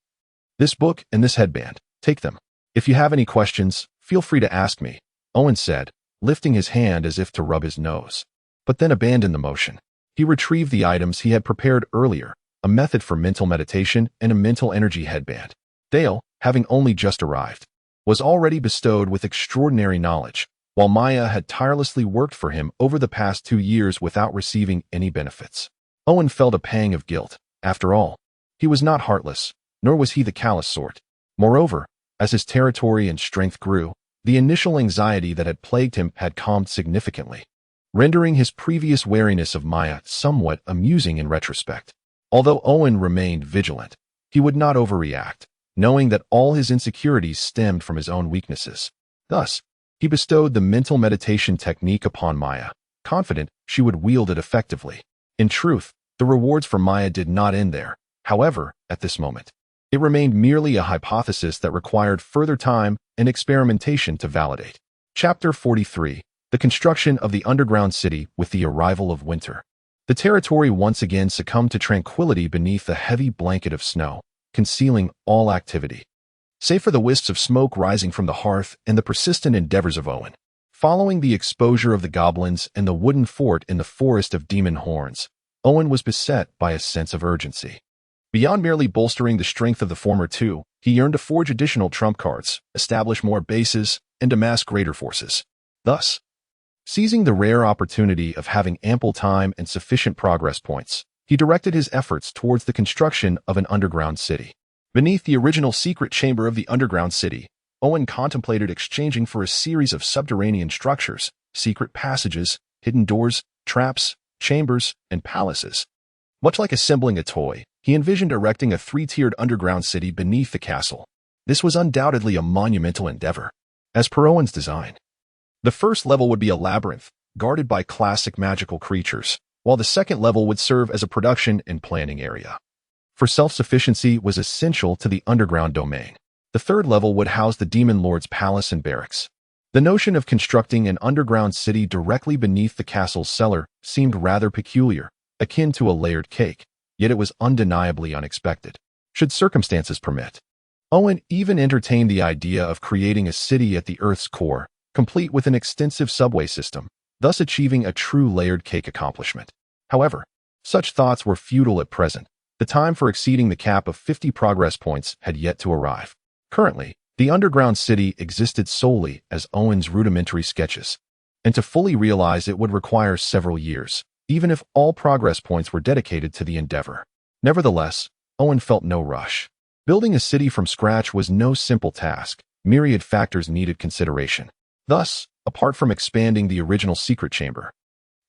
this book and this headband. Take them. If you have any questions, feel free to ask me," Owen said, lifting his hand as if to rub his nose. But then abandoned the motion. He retrieved the items he had prepared earlier, a method for mental meditation and a mental energy headband. Dale, having only just arrived, was already bestowed with extraordinary knowledge, while Maya had tirelessly worked for him over the past 2 years without receiving any benefits. Owen felt a pang of guilt. After all, he was not heartless, nor was he the callous sort. Moreover, as his territory and strength grew, the initial anxiety that had plagued him had calmed significantly, rendering his previous wariness of Maya somewhat amusing in retrospect. Although Owen remained vigilant, he would not overreact, knowing that all his insecurities stemmed from his own weaknesses. Thus, he bestowed the mental meditation technique upon Maya, confident she would wield it effectively. In truth, the rewards for Maya did not end there. However, at this moment, it remained merely a hypothesis that required further time and experimentation to validate. Chapter 43: The Construction of the Underground City with the Arrival of Winter. The territory once again succumbed to tranquility beneath the heavy blanket of snow, concealing all activity, save for the wisps of smoke rising from the hearth and the persistent endeavors of Owen. Following the exposure of the goblins and the wooden fort in the Forest of Demon Horns, Owen was beset by a sense of urgency. Beyond merely bolstering the strength of the former two, he yearned to forge additional trump cards, establish more bases, and amass greater forces. Thus, seizing the rare opportunity of having ample time and sufficient progress points, he directed his efforts towards the construction of an underground city. Beneath the original secret chamber of the underground city, Owen contemplated exchanging for a series of subterranean structures, secret passages, hidden doors, traps, chambers, and palaces. Much like assembling a toy, he envisioned erecting a 3-tiered underground city beneath the castle. This was undoubtedly a monumental endeavor, as per Owen's design. The first level would be a labyrinth, guarded by classic magical creatures, while the second level would serve as a production and planning area. For self-sufficiency was essential to the underground domain. The third level would house the Demon Lord's palace and barracks. The notion of constructing an underground city directly beneath the castle's cellar seemed rather peculiar, akin to a layered cake, yet it was undeniably unexpected. Should circumstances permit, Owen even entertained the idea of creating a city at the Earth's core, complete with an extensive subway system, thus achieving a true layered cake accomplishment. However, such thoughts were futile at present. The time for exceeding the cap of 50 progress points had yet to arrive. Currently, the underground city existed solely as Owen's rudimentary sketches, and to fully realize it would require several years, even if all progress points were dedicated to the endeavor. Nevertheless, Owen felt no rush. Building a city from scratch was no simple task. Myriad factors needed consideration. Thus, apart from expanding the original secret chamber,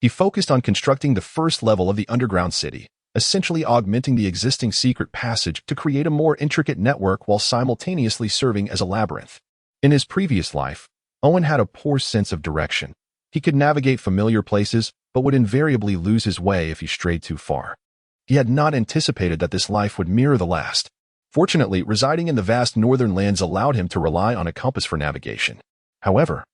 he focused on constructing the first level of the underground city, essentially augmenting the existing secret passage to create a more intricate network while simultaneously serving as a labyrinth. In his previous life, Owen had a poor sense of direction. He could navigate familiar places, but would invariably lose his way if he strayed too far. He had not anticipated that this life would mirror the last. Fortunately, residing in the vast northern lands allowed him to rely on a compass for navigation. However,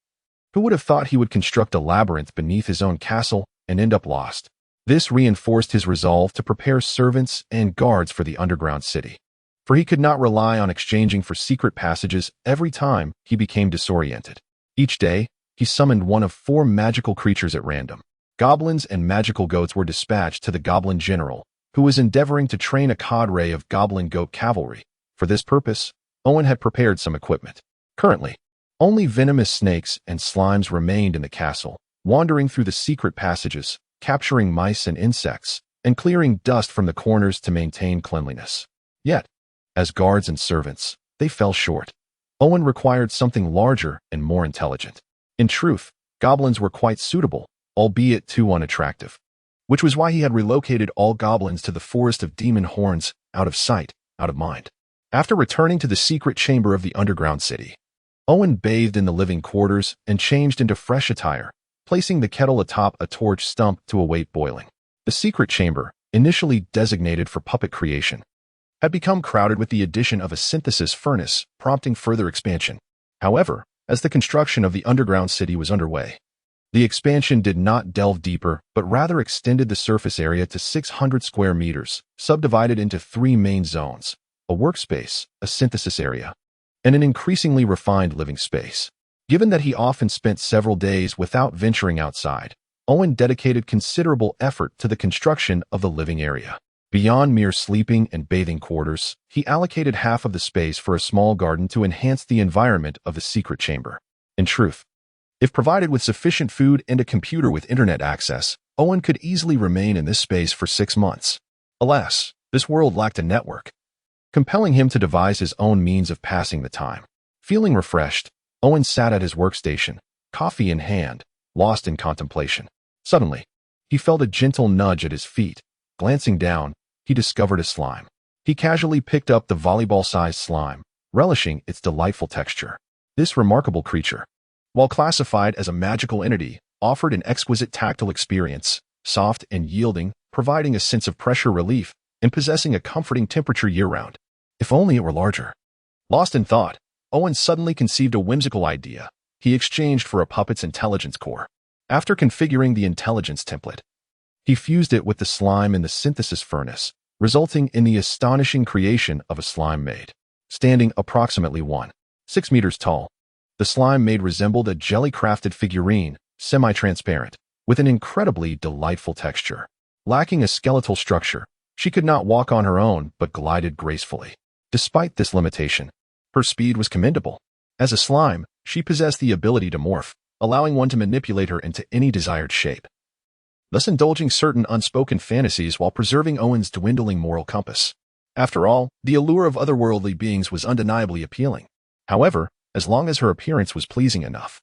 who would have thought he would construct a labyrinth beneath his own castle and end up lost? This reinforced his resolve to prepare servants and guards for the underground city, for he could not rely on exchanging for secret passages every time he became disoriented. Each day, he summoned one of 4 magical creatures at random. Goblins and magical goats were dispatched to the goblin general, who was endeavoring to train a cadre of goblin goat cavalry. For this purpose, Owen had prepared some equipment. Currently, only venomous snakes and slimes remained in the castle, wandering through the secret passages, capturing mice and insects, and clearing dust from the corners to maintain cleanliness. Yet, as guards and servants, they fell short. Owen required something larger and more intelligent. In truth, goblins were quite suitable, albeit too unattractive, which was why he had relocated all goblins to the Forest of Demon Horns, out of sight, out of mind. After returning to the secret chamber of the underground city, Owen bathed in the living quarters and changed into fresh attire, placing the kettle atop a torch stump to await boiling. The secret chamber, initially designated for puppet creation, had become crowded with the addition of a synthesis furnace, prompting further expansion. However, as the construction of the underground city was underway, the expansion did not delve deeper, but rather extended the surface area to 600 square meters, subdivided into 3 main zones: a workspace, a synthesis area, and an increasingly refined living space. Given that he often spent several days without venturing outside, Owen dedicated considerable effort to the construction of the living area. Beyond mere sleeping and bathing quarters, he allocated half of the space for a small garden to enhance the environment of the secret chamber. In truth, if provided with sufficient food and a computer with internet access, Owen could easily remain in this space for 6 months. Alas, this world lacked a network, compelling him to devise his own means of passing the time. Feeling refreshed, Owen sat at his workstation, coffee in hand, lost in contemplation. Suddenly, he felt a gentle nudge at his feet. Glancing down, he discovered a slime. He casually picked up the volleyball-sized slime, relishing its delightful texture. This remarkable creature, while classified as a magical entity, offered an exquisite tactile experience, soft and yielding, providing a sense of pressure relief, and possessing a comforting temperature year-round. If only it were larger. Lost in thought, Owen suddenly conceived a whimsical idea. He exchanged for a puppet's intelligence core. After configuring the intelligence template, he fused it with the slime in the synthesis furnace, resulting in the astonishing creation of a slime maid. Standing approximately 1.6 meters tall, the slime maid resembled a jelly-crafted figurine, semi-transparent, with an incredibly delightful texture. Lacking a skeletal structure, she could not walk on her own but glided gracefully. Despite this limitation, her speed was commendable. As a slime, she possessed the ability to morph, allowing one to manipulate her into any desired shape, thus indulging certain unspoken fantasies while preserving Owen's dwindling moral compass. After all, the allure of otherworldly beings was undeniably appealing. However, as long as her appearance was pleasing enough,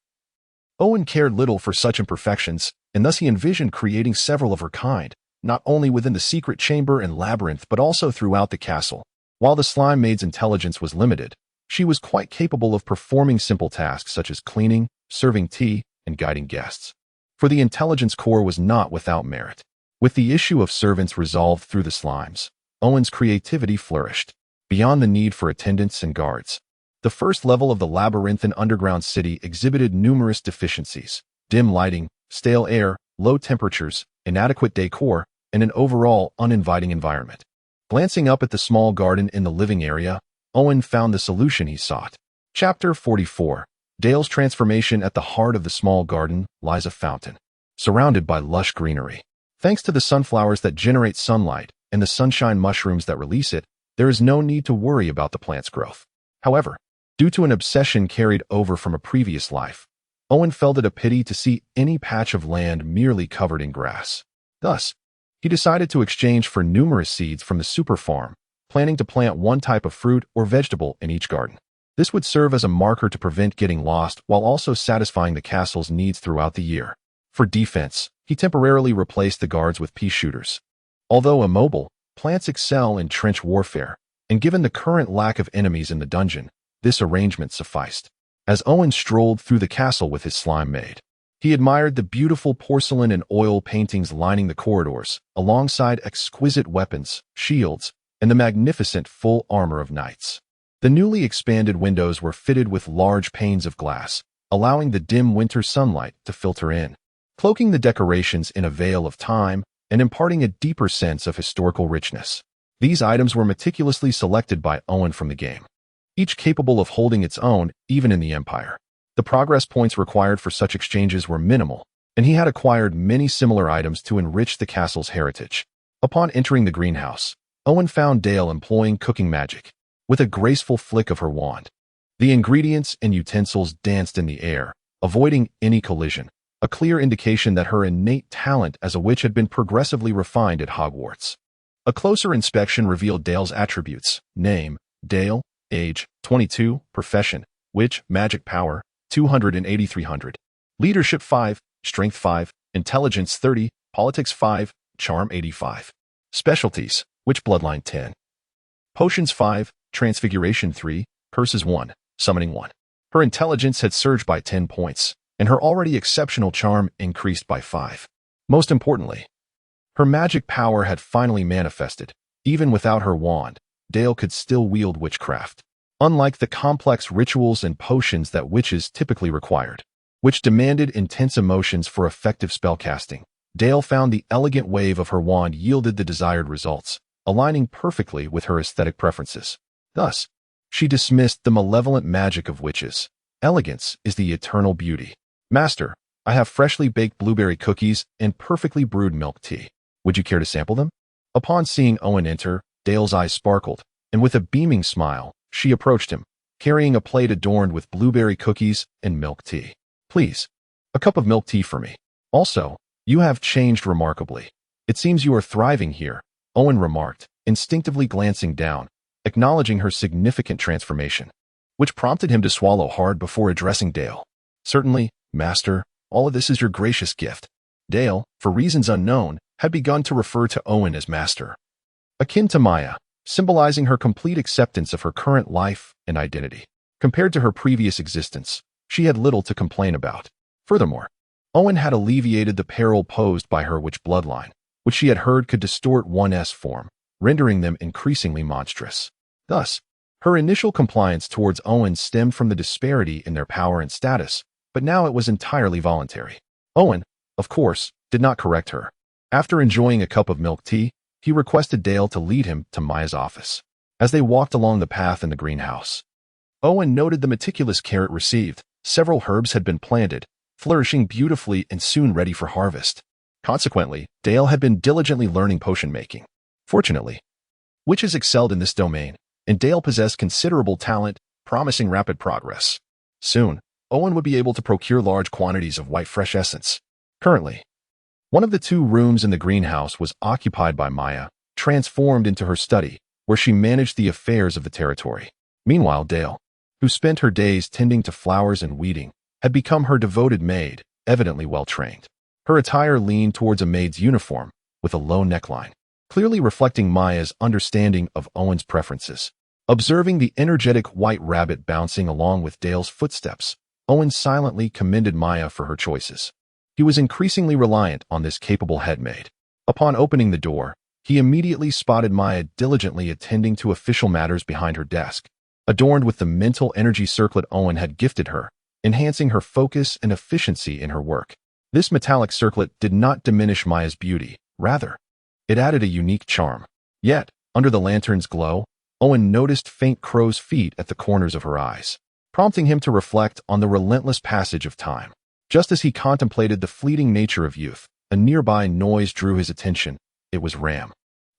Owen cared little for such imperfections, and thus he envisioned creating several of her kind, not only within the secret chamber and labyrinth but also throughout the castle. While the slime maid's intelligence was limited, she was quite capable of performing simple tasks such as cleaning, serving tea, and guiding guests. For the intelligence core was not without merit. With the issue of servants resolved through the slimes, Owen's creativity flourished, beyond the need for attendants and guards. The first level of the labyrinthine underground city exhibited numerous deficiencies: dim lighting, stale air, low temperatures, inadequate decor, and an overall uninviting environment. Glancing up at the small garden in the living area, Owen found the solution he sought. Chapter 44. Dale's transformation. At the heart of the small garden lies a fountain, surrounded by lush greenery. Thanks to the sunflowers that generate sunlight and the sunshine mushrooms that release it, there is no need to worry about the plant's growth. However, due to an obsession carried over from a previous life, Owen felt it a pity to see any patch of land merely covered in grass. Thus, he decided to exchange for numerous seeds from the super farm, planning to plant one type of fruit or vegetable in each garden. This would serve as a marker to prevent getting lost while also satisfying the castle's needs throughout the year. For defense, he temporarily replaced the guards with pea shooters. Although immobile, plants excel in trench warfare, and given the current lack of enemies in the dungeon, this arrangement sufficed. As Owen strolled through the castle with his slime maid, he admired the beautiful porcelain and oil paintings lining the corridors, alongside exquisite weapons, shields, and the magnificent full armor of knights. The newly expanded windows were fitted with large panes of glass, allowing the dim winter sunlight to filter in, cloaking the decorations in a veil of time and imparting a deeper sense of historical richness. These items were meticulously selected by Owen from the game, each capable of holding its own even in the Empire. The progress points required for such exchanges were minimal, and he had acquired many similar items to enrich the castle's heritage. Upon entering the greenhouse, Owen found Dale employing cooking magic. With a graceful flick of her wand, the ingredients and utensils danced in the air, avoiding any collision, a clear indication that her innate talent as a witch had been progressively refined at Hogwarts. A closer inspection revealed Dale's attributes: name, Dale, age, 22, profession, witch, magic power, 200-300, leadership 5, strength 5, intelligence 30, politics 5, charm 85. Specialties: witch bloodline 10. Potions 5, transfiguration 3, curses 1, summoning 1. Her intelligence had surged by 10 points, and her already exceptional charm increased by 5. Most importantly, her magic power had finally manifested. Even without her wand, Dale could still wield witchcraft, unlike the complex rituals and potions that witches typically required, which demanded intense emotions for effective spellcasting. Dale found the elegant wave of her wand yielded the desired results, aligning perfectly with her aesthetic preferences. Thus, she dismissed the malevolent magic of witches. Elegance is the eternal beauty. Master, I have freshly baked blueberry cookies and perfectly brewed milk tea. Would you care to sample them? Upon seeing Owen enter, Dale's eyes sparkled, and with a beaming smile, she approached him, carrying a plate adorned with blueberry cookies and milk tea. Please, a cup of milk tea for me. Also, you have changed remarkably. It seems you are thriving here, Owen remarked, instinctively glancing down, acknowledging her significant transformation, which prompted him to swallow hard before addressing Dale. Certainly, Master, all of this is your gracious gift. Dale, for reasons unknown, had begun to refer to Owen as Master, akin to Maya, symbolizing her complete acceptance of her current life and identity. Compared to her previous existence, she had little to complain about. Furthermore, Owen had alleviated the peril posed by her witch bloodline, which she had heard could distort one's form, rendering them increasingly monstrous. Thus, her initial compliance towards Owen stemmed from the disparity in their power and status, but now it was entirely voluntary. Owen, of course, did not correct her. After enjoying a cup of milk tea, he requested Dale to lead him to Maya's office. As they walked along the path in the greenhouse, Owen noted the meticulous care it received. Several herbs had been planted, flourishing beautifully and soon ready for harvest. Consequently, Dale had been diligently learning potion making. Fortunately, witches excelled in this domain, and Dale possessed considerable talent, promising rapid progress. Soon, Owen would be able to procure large quantities of white fresh essence. Currently, one of the 2 rooms in the greenhouse was occupied by Maya, transformed into her study, where she managed the affairs of the territory. Meanwhile, Dale, who spent her days tending to flowers and weeding, had become her devoted maid, evidently well-trained. Her attire leaned towards a maid's uniform, with a low neckline, clearly reflecting Maya's understanding of Owen's preferences. Observing the energetic white rabbit bouncing along with Dale's footsteps, Owen silently commended Maya for her choices. He was increasingly reliant on this capable headmaid. Upon opening the door, he immediately spotted Maya diligently attending to official matters behind her desk, adorned with the mental energy circlet Owen had gifted her, enhancing her focus and efficiency in her work. This metallic circlet did not diminish Maya's beauty, rather, it added a unique charm. Yet, under the lantern's glow, Owen noticed faint crow's feet at the corners of her eyes, prompting him to reflect on the relentless passage of time. Just as he contemplated the fleeting nature of youth, a nearby noise drew his attention. It was Ram.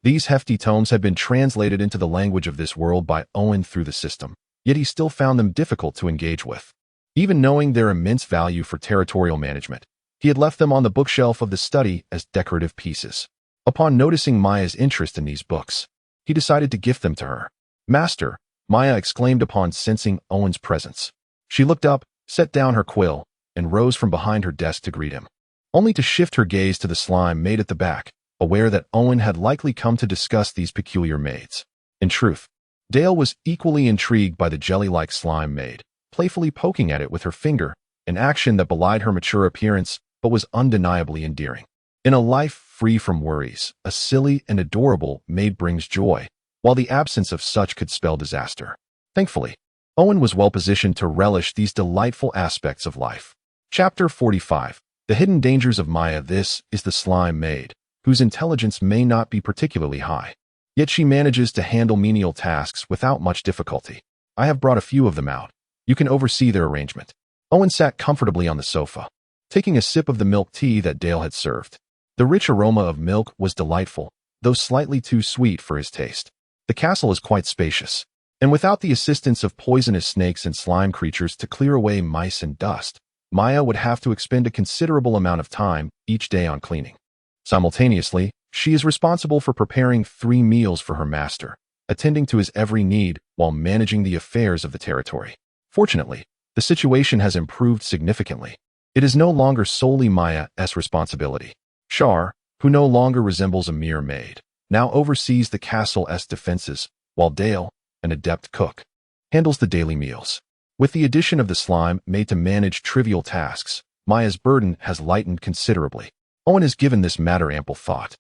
These hefty tomes had been translated into the language of this world by Owen through the system, yet he still found them difficult to engage with. Even knowing their immense value for territorial management, he had left them on the bookshelf of the study as decorative pieces. Upon noticing Maya's interest in these books, he decided to gift them to her. "Master," Maya exclaimed upon sensing Owen's presence. She looked up, set down her quill, and rose from behind her desk to greet him, only to shift her gaze to the slime maid at the back, aware that Owen had likely come to discuss these peculiar maids. In truth, Dale was equally intrigued by the jelly-like slime maid, playfully poking at it with her finger, an action that belied her mature appearance but was undeniably endearing. In a life free from worries, a silly and adorable maid brings joy, while the absence of such could spell disaster. Thankfully, Owen was well positioned to relish these delightful aspects of life. Chapter 45. The Hidden Dangers of Maya. This is the slime maid, whose intelligence may not be particularly high, yet she manages to handle menial tasks without much difficulty. I have brought a few of them out. You can oversee their arrangement. Owen sat comfortably on the sofa, taking a sip of the milk tea that Dale had served. The rich aroma of milk was delightful, though slightly too sweet for his taste. The castle is quite spacious, and without the assistance of poisonous snakes and slime creatures to clear away mice and dust, Maya would have to expend a considerable amount of time each day on cleaning. Simultaneously, she is responsible for preparing 3 meals for her master, attending to his every need while managing the affairs of the territory. Fortunately, the situation has improved significantly. It is no longer solely Maya's responsibility. Shar, who no longer resembles a mere maid, now oversees the castle's defenses, while Dale, an adept cook, handles the daily meals. With the addition of the slime made to manage trivial tasks, Maya's burden has lightened considerably. Owen has given this matter ample thought.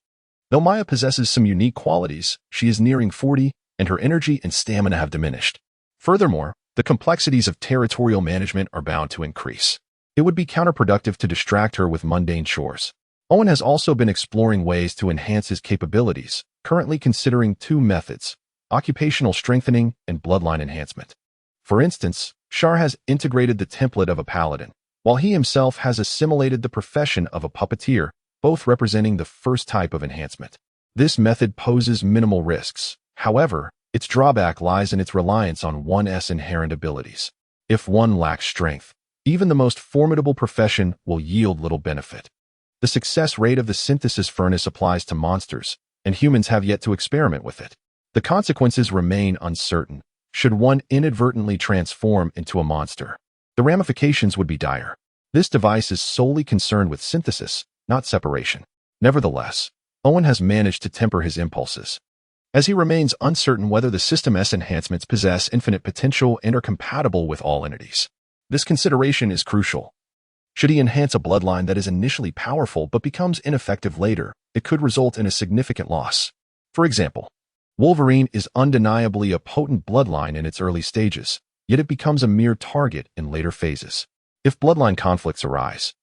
Though Maya possesses some unique qualities, she is nearing 40, and her energy and stamina have diminished. Furthermore, the complexities of territorial management are bound to increase. It would be counterproductive to distract her with mundane chores. Owen has also been exploring ways to enhance his capabilities, currently considering 2 methods: occupational strengthening and bloodline enhancement. For instance, Shar has integrated the template of a paladin, while he himself has assimilated the profession of a puppeteer, both representing the first type of enhancement. This method poses minimal risks. However, its drawback lies in its reliance on one's inherent abilities. If one lacks strength, even the most formidable profession will yield little benefit. The success rate of the synthesis furnace applies to monsters, and humans have yet to experiment with it. The consequences remain uncertain. Should one inadvertently transform into a monster, the ramifications would be dire. This device is solely concerned with synthesis, not separation. Nevertheless, Owen has managed to temper his impulses, as he remains uncertain whether the system's enhancements possess infinite potential and are compatible with all entities. This consideration is crucial. Should he enhance a bloodline that is initially powerful but becomes ineffective later, it could result in a significant loss. For example, Wolverine is undeniably a potent bloodline in its early stages, yet it becomes a mere target in later phases. If bloodline conflicts arise,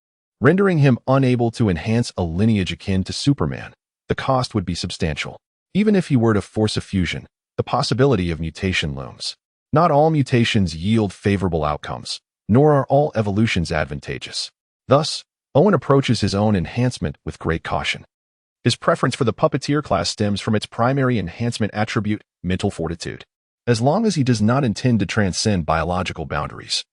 rendering him unable to enhance a lineage akin to Superman, the cost would be substantial. Even if he were to force a fusion, the possibility of mutation looms. Not all mutations yield favorable outcomes, nor are all evolutions advantageous. Thus, Owen approaches his own enhancement with great caution. His preference for the puppeteer class stems from its primary enhancement attribute, mental fortitude. As long as he does not intend to transcend biological boundaries,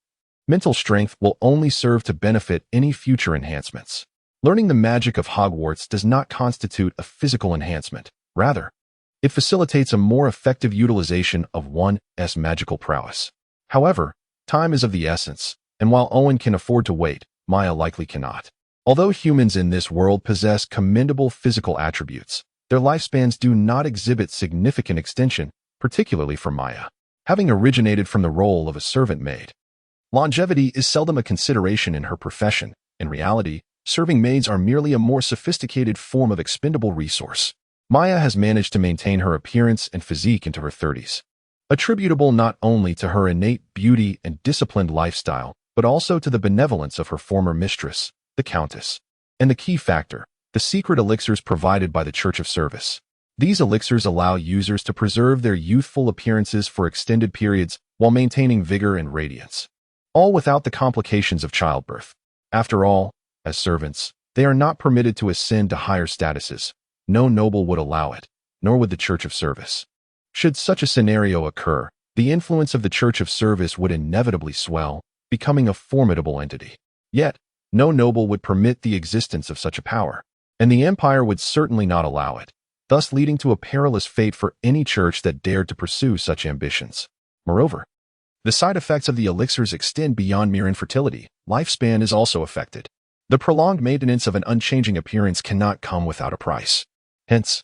mental strength will only serve to benefit any future enhancements. Learning the magic of Hogwarts does not constitute a physical enhancement. Rather, it facilitates a more effective utilization of one's magical prowess. However, time is of the essence, and while Owen can afford to wait, Maya likely cannot. Although humans in this world possess commendable physical attributes, their lifespans do not exhibit significant extension, particularly for Maya. Having originated from the role of a servant maid, longevity is seldom a consideration in her profession. In reality, Serving maids are merely a more sophisticated form of expendable resource. Maya has managed to maintain her appearance and physique into her 30s, attributable not only to her innate beauty and disciplined lifestyle, but also to the benevolence of her former mistress, the Countess. And the key factor, the secret elixirs provided by the Church of Service. These elixirs allow users to preserve their youthful appearances for extended periods while maintaining vigor and radiance, all without the complications of childbirth. After all, as servants, they are not permitted to ascend to higher statuses. No noble would allow it, nor would the Church of Service. Should such a scenario occur, the influence of the Church of Service would inevitably swell, becoming a formidable entity. Yet, no noble would permit the existence of such a power, and the Empire would certainly not allow it, thus leading to a perilous fate for any church that dared to pursue such ambitions. Moreover, the side effects of the elixirs extend beyond mere infertility. Lifespan is also affected. The prolonged maintenance of an unchanging appearance cannot come without a price. Hence,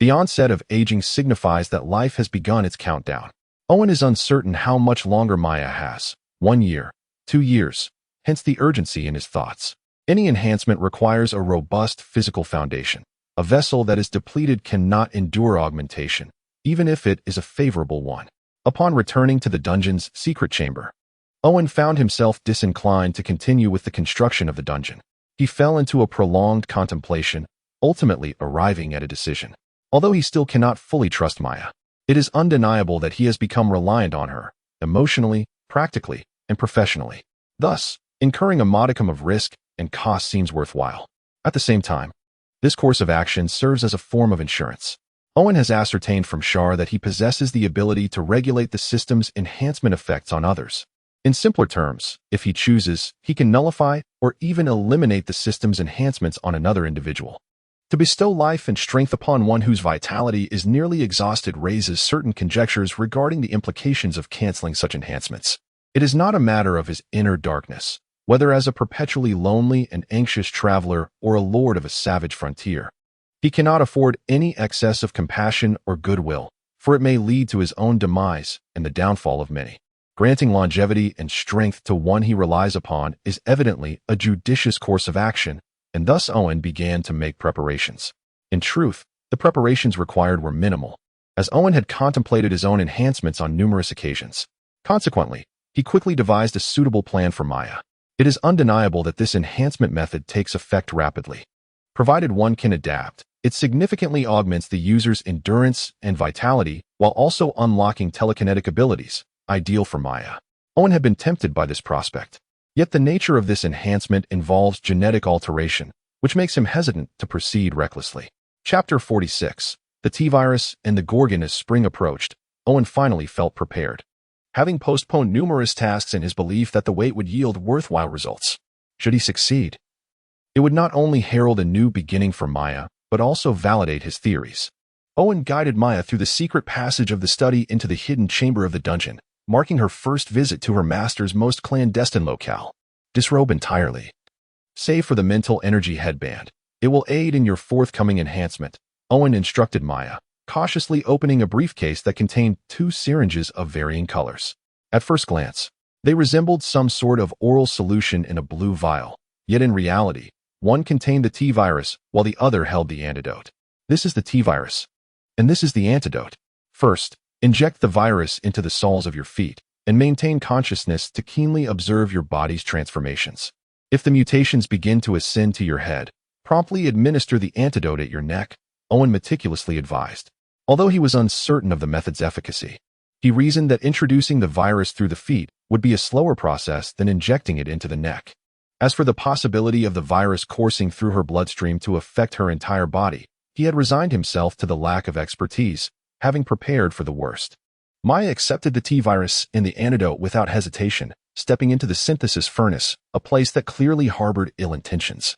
the onset of aging signifies that life has begun its countdown. Owen is uncertain how much longer Maya has. 1 year, 2 years, hence the urgency in his thoughts. Any enhancement requires a robust physical foundation. A vessel that is depleted cannot endure augmentation, even if it is a favorable one. Upon returning to the dungeon's secret chamber, Owen found himself disinclined to continue with the construction of the dungeon. He fell into a prolonged contemplation, ultimately arriving at a decision. Although he still cannot fully trust Maya, it is undeniable that he has become reliant on her, emotionally, practically, and professionally. Thus, incurring a modicum of risk and cost seems worthwhile. At the same time, this course of action serves as a form of insurance. Owen has ascertained from Shar that he possesses the ability to regulate the system's enhancement effects on others. In simpler terms, if he chooses, he can nullify or even eliminate the system's enhancements on another individual. To bestow life and strength upon one whose vitality is nearly exhausted raises certain conjectures regarding the implications of canceling such enhancements. It is not a matter of his inner darkness, whether as a perpetually lonely and anxious traveler or a lord of a savage frontier. He cannot afford any excess of compassion or goodwill, for it may lead to his own demise and the downfall of many. Granting longevity and strength to one he relies upon is evidently a judicious course of action, and thus Owen began to make preparations. In truth, the preparations required were minimal, as Owen had contemplated his own enhancements on numerous occasions. Consequently, he quickly devised a suitable plan for Maya. It is undeniable that this enhancement method takes effect rapidly. Provided one can adapt, it significantly augments the user's endurance and vitality while also unlocking telekinetic abilities, ideal for Maya. Owen had been tempted by this prospect. Yet the nature of this enhancement involves genetic alteration, which makes him hesitant to proceed recklessly. Chapter 46. The T-Virus and the Gorgon. As spring approached, Owen finally felt prepared. Having postponed numerous tasks in his belief that the wait would yield worthwhile results. Should he succeed, it would not only herald a new beginning for Maya, but also validate his theories. Owen guided Maya through the secret passage of the study into the hidden chamber of the dungeon, marking her first visit to her master's most clandestine locale. Disrobe entirely. Save for the mental energy headband. It will aid in your forthcoming enhancement, Owen instructed Maya, cautiously opening a briefcase that contained 2 syringes of varying colors. At first glance, they resembled some sort of oral solution in a blue vial, yet in reality, one contained the T-Virus while the other held the antidote. This is the T-Virus, and this is the antidote. First, inject the virus into the soles of your feet and maintain consciousness to keenly observe your body's transformations. If the mutations begin to ascend to your head, promptly administer the antidote at your neck, Owen meticulously advised. Although he was uncertain of the method's efficacy, he reasoned that introducing the virus through the feet would be a slower process than injecting it into the neck. As for the possibility of the virus coursing through her bloodstream to affect her entire body, he had resigned himself to the lack of expertise, having prepared for the worst. Maya accepted the T-Virus and the antidote without hesitation, stepping into the synthesis furnace, a place that clearly harbored ill intentions,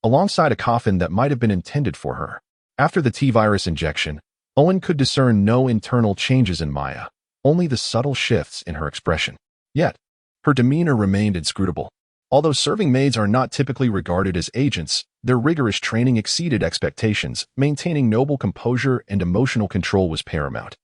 alongside a coffin that might have been intended for her. After the T-Virus injection, Owen could discern no internal changes in Maya, only the subtle shifts in her expression. Yet, her demeanor remained inscrutable. Although serving maids are not typically regarded as agents, their rigorous training exceeded expectations. Maintaining noble composure and emotional control was paramount.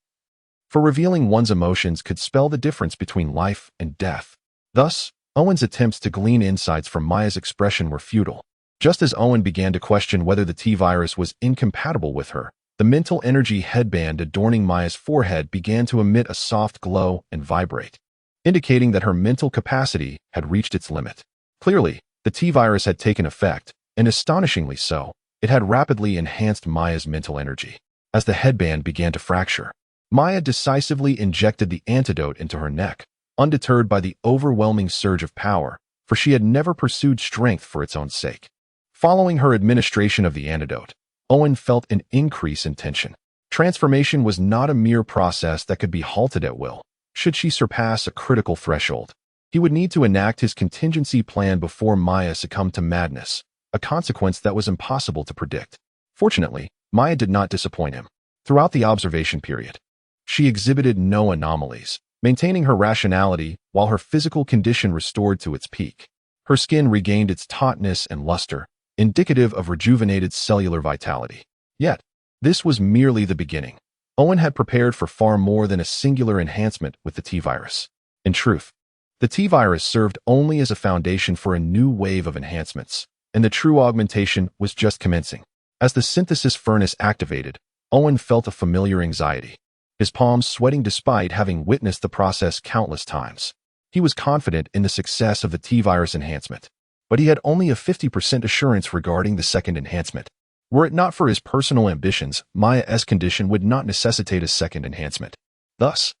For revealing one's emotions could spell the difference between life and death. Thus, Owen's attempts to glean insights from Maya's expression were futile. Just as Owen began to question whether the T-virus was incompatible with her, the mental energy headband adorning Maya's forehead began to emit a soft glow and vibrate, indicating that her mental capacity had reached its limit. Clearly, the T-virus had taken effect, and astonishingly so, it had rapidly enhanced Maya's mental energy. As the headband began to fracture, Maya decisively injected the antidote into her neck, undeterred by the overwhelming surge of power, for she had never pursued strength for its own sake. Following her administration of the antidote, Owen felt an increase in tension. Transformation was not a mere process that could be halted at will. Should she surpass a critical threshold, he would need to enact his contingency plan before Maya succumbed to madness, a consequence that was impossible to predict. Fortunately, Maya did not disappoint him. Throughout the observation period, she exhibited no anomalies, maintaining her rationality while her physical condition restored to its peak. Her skin regained its tautness and luster, indicative of rejuvenated cellular vitality. Yet, this was merely the beginning. Owen had prepared for far more than a singular enhancement with the T-virus. In truth, the T-virus served only as a foundation for a new wave of enhancements, and the true augmentation was just commencing. As the synthesis furnace activated, Owen felt a familiar anxiety, his palms sweating despite having witnessed the process countless times. He was confident in the success of the T-virus enhancement, but he had only a 50% assurance regarding the second enhancement. Were it not for his personal ambitions, Maya's condition would not necessitate a second enhancement. Thus,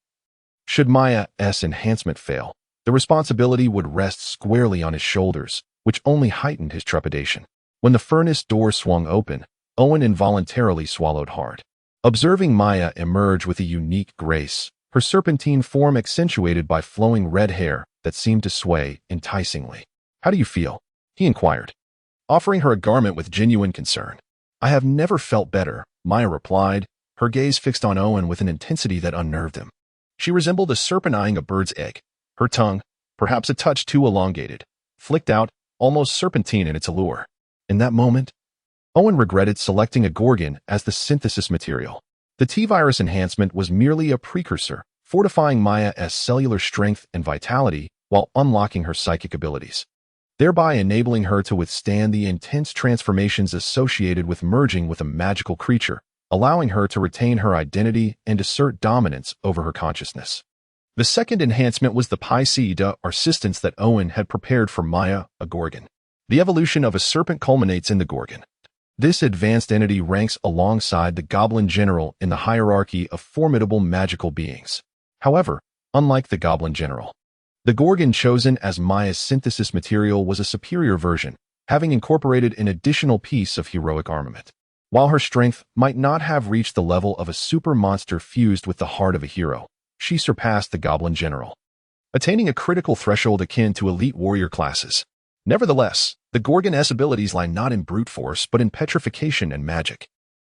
should Maya's enhancement fail, the responsibility would rest squarely on his shoulders, which only heightened his trepidation. When the furnace door swung open, Owen involuntarily swallowed hard. Observing Maya emerge with a unique grace, her serpentine form accentuated by flowing red hair that seemed to sway enticingly. "How do you feel?" he inquired, offering her a garment with genuine concern. "I have never felt better," Maya replied, her gaze fixed on Owen with an intensity that unnerved him. She resembled a serpent eyeing a bird's egg, her tongue, perhaps a touch too elongated, flicked out, almost serpentine in its allure. In that moment, Owen regretted selecting a gorgon as the synthesis material. The T-virus enhancement was merely a precursor, fortifying Maya's cellular strength and vitality while unlocking her psychic abilities, thereby enabling her to withstand the intense transformations associated with merging with a magical creature, allowing her to retain her identity and assert dominance over her consciousness. The second enhancement was the Pi-Seida, or assistance that Owen had prepared for Maya, a gorgon. The evolution of a serpent culminates in the gorgon. This advanced entity ranks alongside the Goblin General in the hierarchy of formidable magical beings. However, unlike the Goblin General, the gorgon chosen as Maya's synthesis material was a superior version, having incorporated an additional piece of heroic armament. While her strength might not have reached the level of a super monster fused with the heart of a hero, she surpassed the Goblin General, attaining a critical threshold akin to elite warrior classes. Nevertheless, the Gorgon's abilities lie not in brute force but in petrification and magic.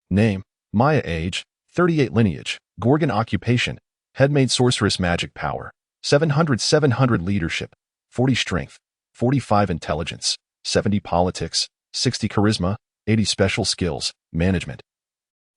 Name: Maya. Age: 38. Lineage: Gorgon. Occupation: Headmaid. Sorceress. Magic power: 700 Leadership: 40 Strength, 45 Intelligence, 70 Politics, 60 Charisma, 80 Special Skills, Management.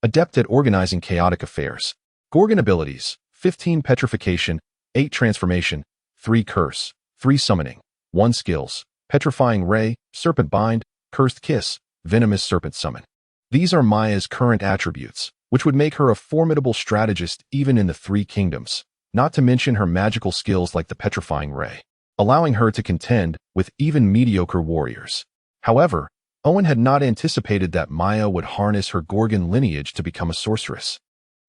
Adept at organizing chaotic affairs. Gorgon abilities: 15 Petrification, 8 Transformation, 3 Curse, 3 Summoning, 1 Skills: Petrifying Ray, Serpent Bind, Cursed Kiss, Venomous Serpent Summon. These are Maya's current attributes, which would make her a formidable strategist even in the Three Kingdoms, not to mention her magical skills like the Petrifying Ray, allowing her to contend with even mediocre warriors. However, Owen had not anticipated that Maya would harness her Gorgon lineage to become a sorceress,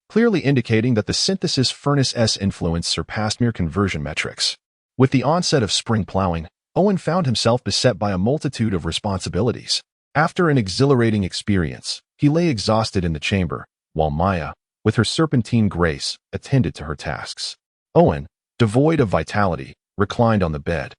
clearly indicating that the synthesis furnace's influence surpassed mere conversion metrics. With the onset of spring plowing, Owen found himself beset by a multitude of responsibilities. After an exhilarating experience, he lay exhausted in the chamber, while Maya, with her serpentine grace, attended to her tasks. Owen, devoid of vitality, reclined on the bed,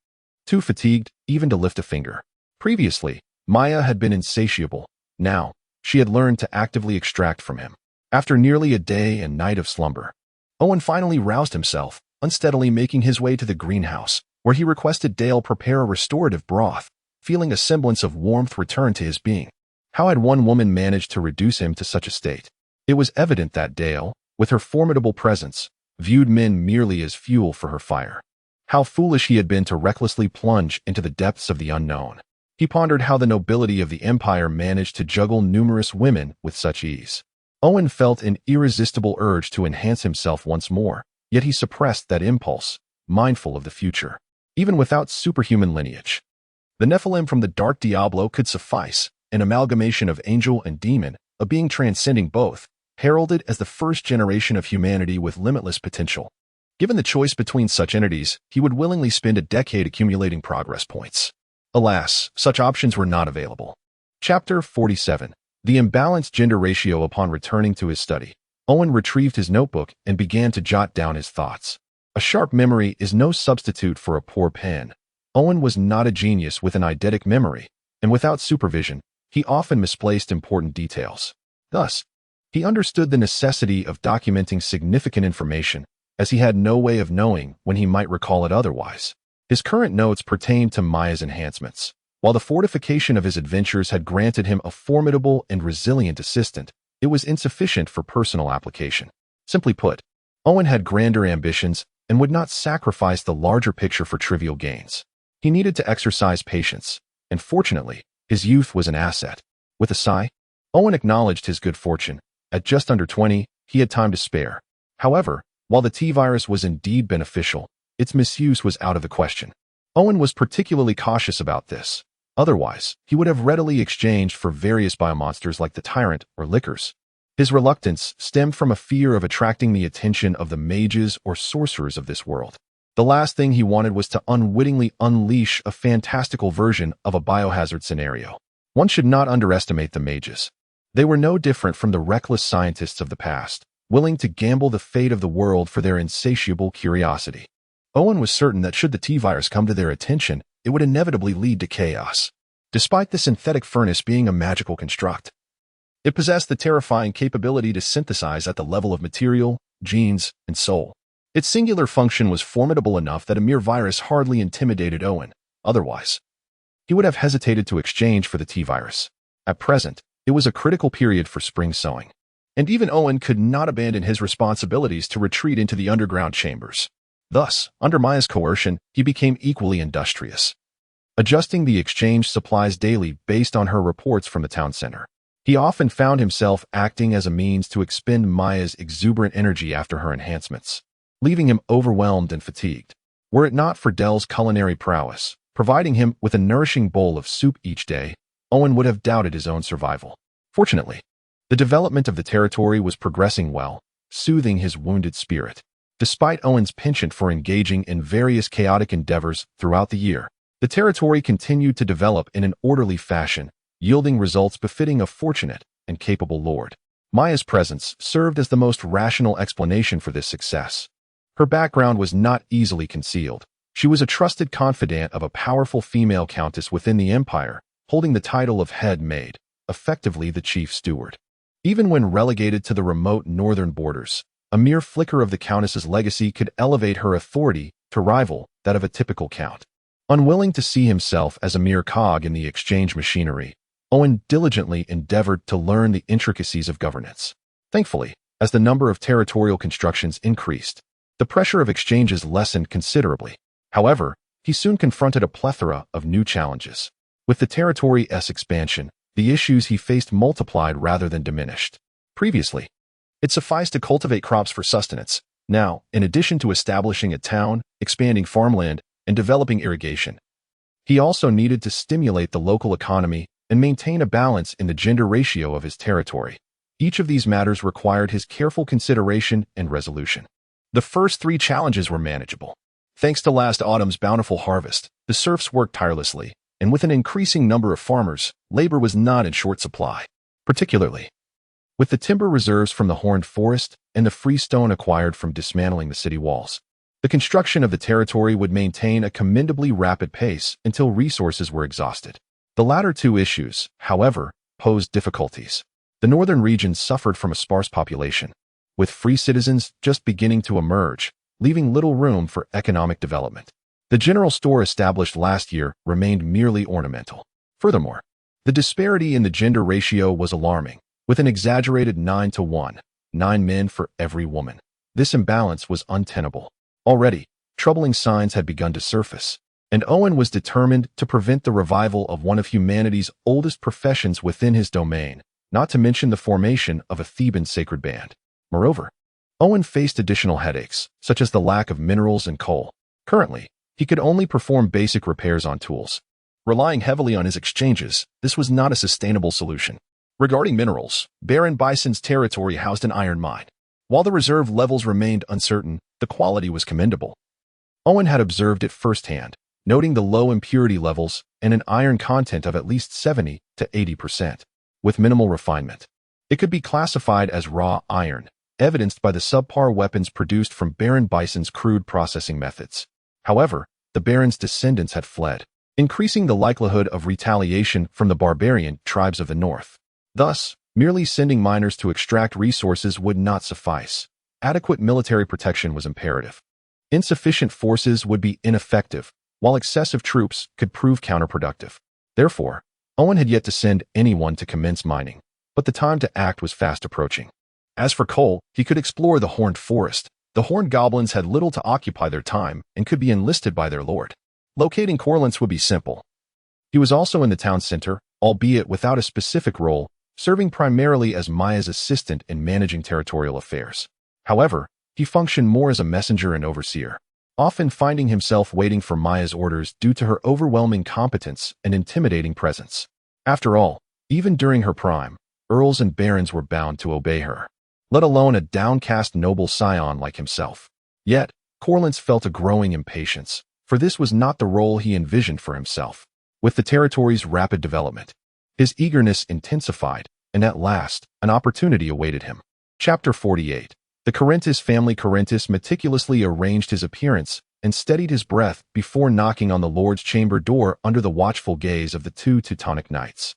too fatigued even to lift a finger. Previously, Maya had been insatiable. Now, she had learned to actively extract from him. After nearly a day and night of slumber, Owen finally roused himself, unsteadily making his way to the greenhouse, where he requested Dale prepare a restorative broth, feeling a semblance of warmth return to his being. How had one woman managed to reduce him to such a state? It was evident that Dale, with her formidable presence, viewed men merely as fuel for her fire. How foolish he had been to recklessly plunge into the depths of the unknown. He pondered how the nobility of the empire managed to juggle numerous women with such ease. Owen felt an irresistible urge to enhance himself once more, yet he suppressed that impulse, mindful of the future. Even without superhuman lineage, the Nephilim from the Dark Diablo could suffice, an amalgamation of angel and demon, a being transcending both, heralded as the first generation of humanity with limitless potential. Given the choice between such entities, he would willingly spend a decade accumulating progress points. Alas, such options were not available. Chapter 47. The imbalanced gender ratio. Upon returning to his study, Owen retrieved his notebook and began to jot down his thoughts. A sharp memory is no substitute for a poor pen. Owen was not a genius with an eidetic memory, and without supervision, he often misplaced important details. Thus, he understood the necessity of documenting significant information, as he had no way of knowing when he might recall it otherwise. His current notes pertained to Maya's enhancements. While the fortification of his adventures had granted him a formidable and resilient assistant, it was insufficient for personal application. Simply put, Owen had grander ambitions and would not sacrifice the larger picture for trivial gains. He needed to exercise patience, and fortunately, his youth was an asset. With a sigh, Owen acknowledged his good fortune. At just under 20, he had time to spare. However, while the T-virus was indeed beneficial, its misuse was out of the question. Owen was particularly cautious about this. Otherwise, he would have readily exchanged for various biomonsters like the Tyrant or Lickers. His reluctance stemmed from a fear of attracting the attention of the mages or sorcerers of this world. The last thing he wanted was to unwittingly unleash a fantastical version of a biohazard scenario. One should not underestimate the mages. They were no different from the reckless scientists of the past, willing to gamble the fate of the world for their insatiable curiosity. Owen was certain that should the T-virus come to their attention, it would inevitably lead to chaos. Despite the synthetic furnace being a magical construct, it possessed the terrifying capability to synthesize at the level of material, genes, and soul. Its singular function was formidable enough that a mere virus hardly intimidated Owen. Otherwise, he would have hesitated to exchange for the T-virus. At present, it was a critical period for spring sowing, and even Owen could not abandon his responsibilities to retreat into the underground chambers. Thus, under Maya's coercion, he became equally industrious, adjusting the exchange supplies daily based on her reports from the town center. He often found himself acting as a means to expend Maya's exuberant energy after her enhancements, leaving him overwhelmed and fatigued. Were it not for Dell's culinary prowess, providing him with a nourishing bowl of soup each day, Owen would have doubted his own survival. Fortunately, the development of the territory was progressing well, soothing his wounded spirit. Despite Owen's penchant for engaging in various chaotic endeavors throughout the year, the territory continued to develop in an orderly fashion, yielding results befitting a fortunate and capable lord. Maya's presence served as the most rational explanation for this success. Her background was not easily concealed. She was a trusted confidant of a powerful female countess within the empire, holding the title of head maid, effectively the chief steward. Even when relegated to the remote northern borders, a mere flicker of the countess's legacy could elevate her authority to rival that of a typical count. Unwilling to see himself as a mere cog in the exchange machinery, Owen diligently endeavored to learn the intricacies of governance. Thankfully, as the number of territorial constructions increased, the pressure of exchanges lessened considerably. However, he soon confronted a plethora of new challenges. With the territory's expansion, the issues he faced multiplied rather than diminished. Previously, it sufficed to cultivate crops for sustenance. Now, in addition to establishing a town, expanding farmland, and developing irrigation, he also needed to stimulate the local economy and maintain a balance in the gender ratio of his territory. Each of these matters required his careful consideration and resolution. The first three challenges were manageable. Thanks to last autumn's bountiful harvest, the serfs worked tirelessly, and with an increasing number of farmers, labor was not in short supply. Particularly, with the timber reserves from the Horned Forest and the freestone acquired from dismantling the city walls, the construction of the territory would maintain a commendably rapid pace until resources were exhausted. The latter two issues, however, posed difficulties. The northern region suffered from a sparse population, with free citizens just beginning to emerge, leaving little room for economic development. The general store established last year remained merely ornamental. Furthermore, the disparity in the gender ratio was alarming, with an exaggerated 9-to-1, 9 men for every woman. This imbalance was untenable. Already, troubling signs had begun to surface. and Owen was determined to prevent the revival of one of humanity's oldest professions within his domain, not to mention the formation of a Theban sacred band. Moreover, Owen faced additional headaches, such as the lack of minerals and coal. Currently, he could only perform basic repairs on tools. Relying heavily on his exchanges, this was not a sustainable solution. Regarding minerals, Baron Bison's territory housed an iron mine. While the reserve levels remained uncertain, the quality was commendable. Owen had observed it firsthand, noting the low impurity levels and an iron content of at least 70 to 80%, with minimal refinement. It could be classified as raw iron, evidenced by the subpar weapons produced from Baron Bison's crude processing methods. However, the Baron's descendants had fled, increasing the likelihood of retaliation from the barbarian tribes of the north. Thus, merely sending miners to extract resources would not suffice. Adequate military protection was imperative. Insufficient forces would be ineffective, while excessive troops could prove counterproductive. Therefore, Owen had yet to send anyone to commence mining, but the time to act was fast approaching. As for coal, he could explore the Horned Forest. The Horned Goblins had little to occupy their time and could be enlisted by their lord. Locating Corlance would be simple. He was also in the town center, albeit without a specific role, serving primarily as Maya's assistant in managing territorial affairs. However, he functioned more as a messenger and overseer, often finding himself waiting for Maya's orders due to her overwhelming competence and intimidating presence. After all, even during her prime, earls and barons were bound to obey her, let alone a downcast noble scion like himself. Yet, Corlance felt a growing impatience, for this was not the role he envisioned for himself. With the territory's rapid development, his eagerness intensified, and at last, an opportunity awaited him. Chapter 48. The Corinthus family. Corinthus meticulously arranged his appearance and steadied his breath before knocking on the Lord's chamber door under the watchful gaze of the two Teutonic knights.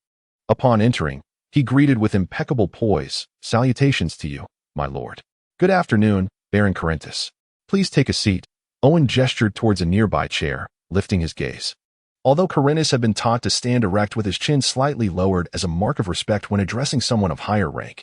Upon entering, he greeted with impeccable poise, "Salutations to you, my lord." "Good afternoon, Baron Corinthus. Please take a seat." Owen gestured towards a nearby chair, lifting his gaze. Although Corinthus had been taught to stand erect with his chin slightly lowered as a mark of respect when addressing someone of higher rank,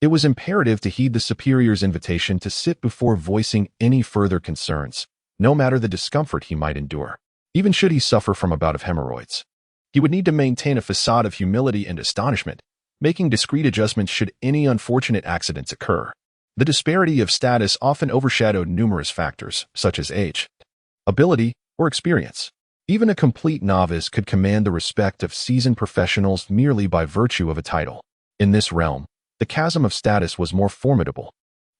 it was imperative to heed the superior's invitation to sit before voicing any further concerns, no matter the discomfort he might endure. Even should he suffer from a bout of hemorrhoids, he would need to maintain a facade of humility and astonishment, making discreet adjustments should any unfortunate accidents occur. The disparity of status often overshadowed numerous factors, such as age, ability, or experience. Even a complete novice could command the respect of seasoned professionals merely by virtue of a title. In this realm, the chasm of status was more formidable.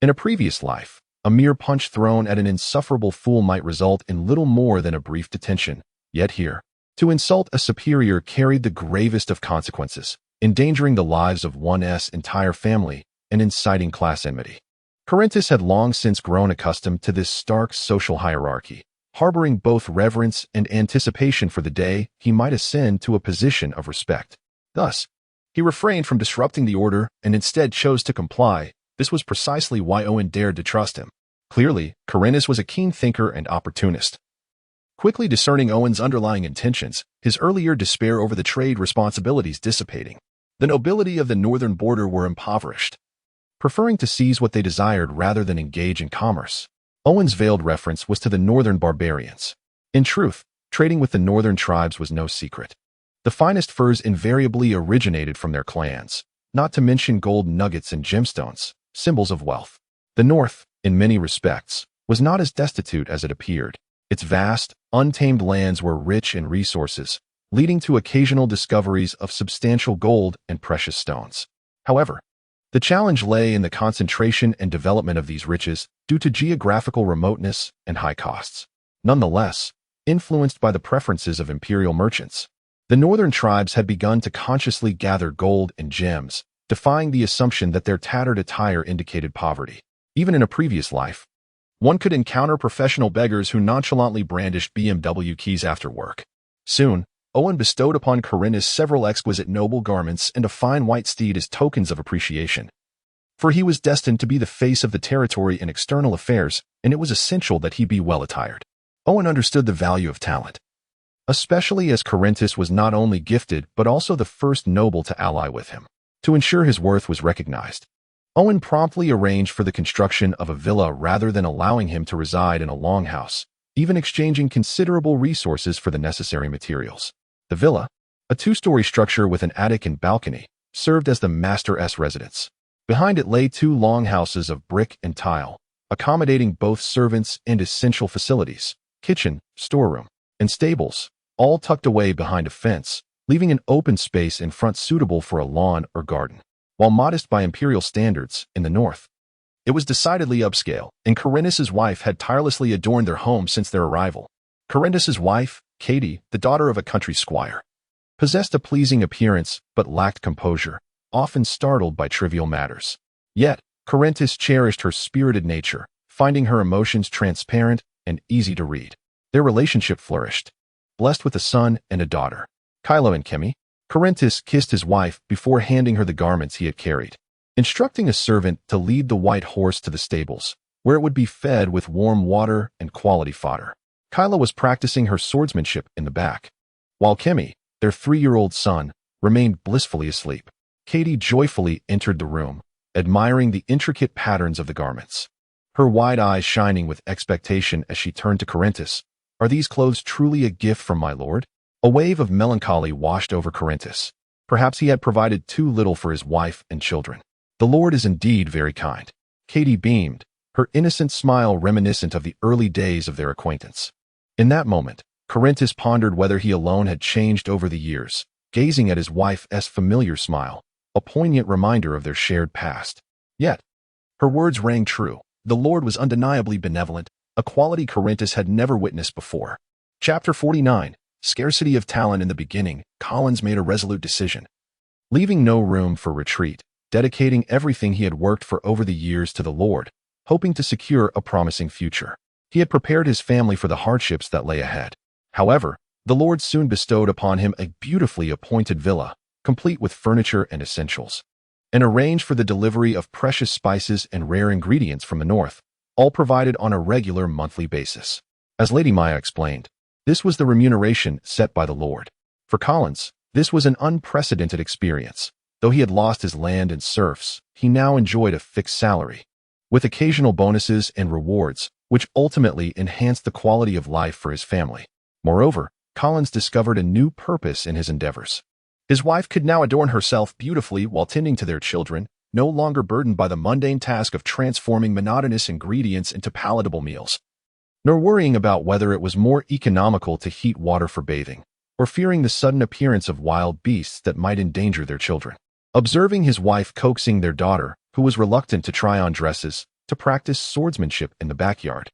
In a previous life, a mere punch thrown at an insufferable fool might result in little more than a brief detention. Yet here, to insult a superior carried the gravest of consequences, endangering the lives of one's entire family and inciting class enmity. Corinthus had long since grown accustomed to this stark social hierarchy, harboring both reverence and anticipation for the day he might ascend to a position of respect. Thus, he refrained from disrupting the order and instead chose to comply. This was precisely why Owen dared to trust him. Clearly, Corinthus was a keen thinker and opportunist. Quickly discerning Owen's underlying intentions, his earlier despair over the trade responsibilities dissipating, the nobility of the northern border were impoverished, preferring to seize what they desired rather than engage in commerce. Owen's veiled reference was to the northern barbarians. In truth, trading with the northern tribes was no secret. The finest furs invariably originated from their clans, not to mention gold nuggets and gemstones, symbols of wealth. The North, in many respects, was not as destitute as it appeared. Its vast, untamed lands were rich in resources, leading to occasional discoveries of substantial gold and precious stones. However, the challenge lay in the concentration and development of these riches due to geographical remoteness and high costs. Nonetheless, influenced by the preferences of imperial merchants, the northern tribes had begun to consciously gather gold and gems, defying the assumption that their tattered attire indicated poverty. Even in a previous life, one could encounter professional beggars who nonchalantly brandished BMW keys after work. Soon, Owen bestowed upon Corinthus several exquisite noble garments and a fine white steed as tokens of appreciation. For he was destined to be the face of the territory in external affairs, and it was essential that he be well attired. Owen understood the value of talent, especially as Corinthus was not only gifted but also the first noble to ally with him. To ensure his worth was recognized, Owen promptly arranged for the construction of a villa rather than allowing him to reside in a longhouse, even exchanging considerable resources for the necessary materials. The villa, a two-story structure with an attic and balcony, served as the master's residence. Behind it lay two long houses of brick and tile, accommodating both servants and essential facilities, kitchen, storeroom, and stables, all tucked away behind a fence, leaving an open space in front suitable for a lawn or garden. While modest by imperial standards in the north, it was decidedly upscale, and Corinthus's wife had tirelessly adorned their home since their arrival. Corinthus's wife, Katie, the daughter of a country squire, possessed a pleasing appearance but lacked composure, often startled by trivial matters. Yet, Corinthus cherished her spirited nature, finding her emotions transparent and easy to read. Their relationship flourished, blessed with a son and a daughter. Kylo and Kemi, Corinthus kissed his wife before handing her the garments he had carried, instructing a servant to lead the white horse to the stables, where it would be fed with warm water and quality fodder. Kylo was practicing her swordsmanship in the back, while Kemi, their 3-year-old son, remained blissfully asleep. Katie joyfully entered the room, admiring the intricate patterns of the garments, her wide eyes shining with expectation as she turned to Corinthus. "Are these clothes truly a gift from my lord?" A wave of melancholy washed over Corinthus. Perhaps he had provided too little for his wife and children. "The Lord is indeed very kind." Katie beamed, her innocent smile reminiscent of the early days of their acquaintance. In that moment, Corinthus pondered whether he alone had changed over the years, gazing at his wife's familiar smile, a poignant reminder of their shared past. Yet, her words rang true. The Lord was undeniably benevolent, a quality Corinthus had never witnessed before. Chapter 49. Scarcity of talent. In the beginning, Collins made a resolute decision, leaving no room for retreat, dedicating everything he had worked for over the years to the Lord, hoping to secure a promising future. He had prepared his family for the hardships that lay ahead. However, the Lord soon bestowed upon him a beautifully appointed villa, complete with furniture and essentials, and arranged for the delivery of precious spices and rare ingredients from the north, all provided on a regular monthly basis. As Lady Maya explained, this was the remuneration set by the Lord. For Collins, this was an unprecedented experience. Though he had lost his land and serfs, he now enjoyed a fixed salary, with occasional bonuses and rewards, which ultimately enhanced the quality of life for his family. Moreover, Collins discovered a new purpose in his endeavors. His wife could now adorn herself beautifully while tending to their children, no longer burdened by the mundane task of transforming monotonous ingredients into palatable meals, nor worrying about whether it was more economical to heat water for bathing, or fearing the sudden appearance of wild beasts that might endanger their children. Observing his wife coaxing their daughter, who was reluctant to try on dresses, to practice swordsmanship in the backyard,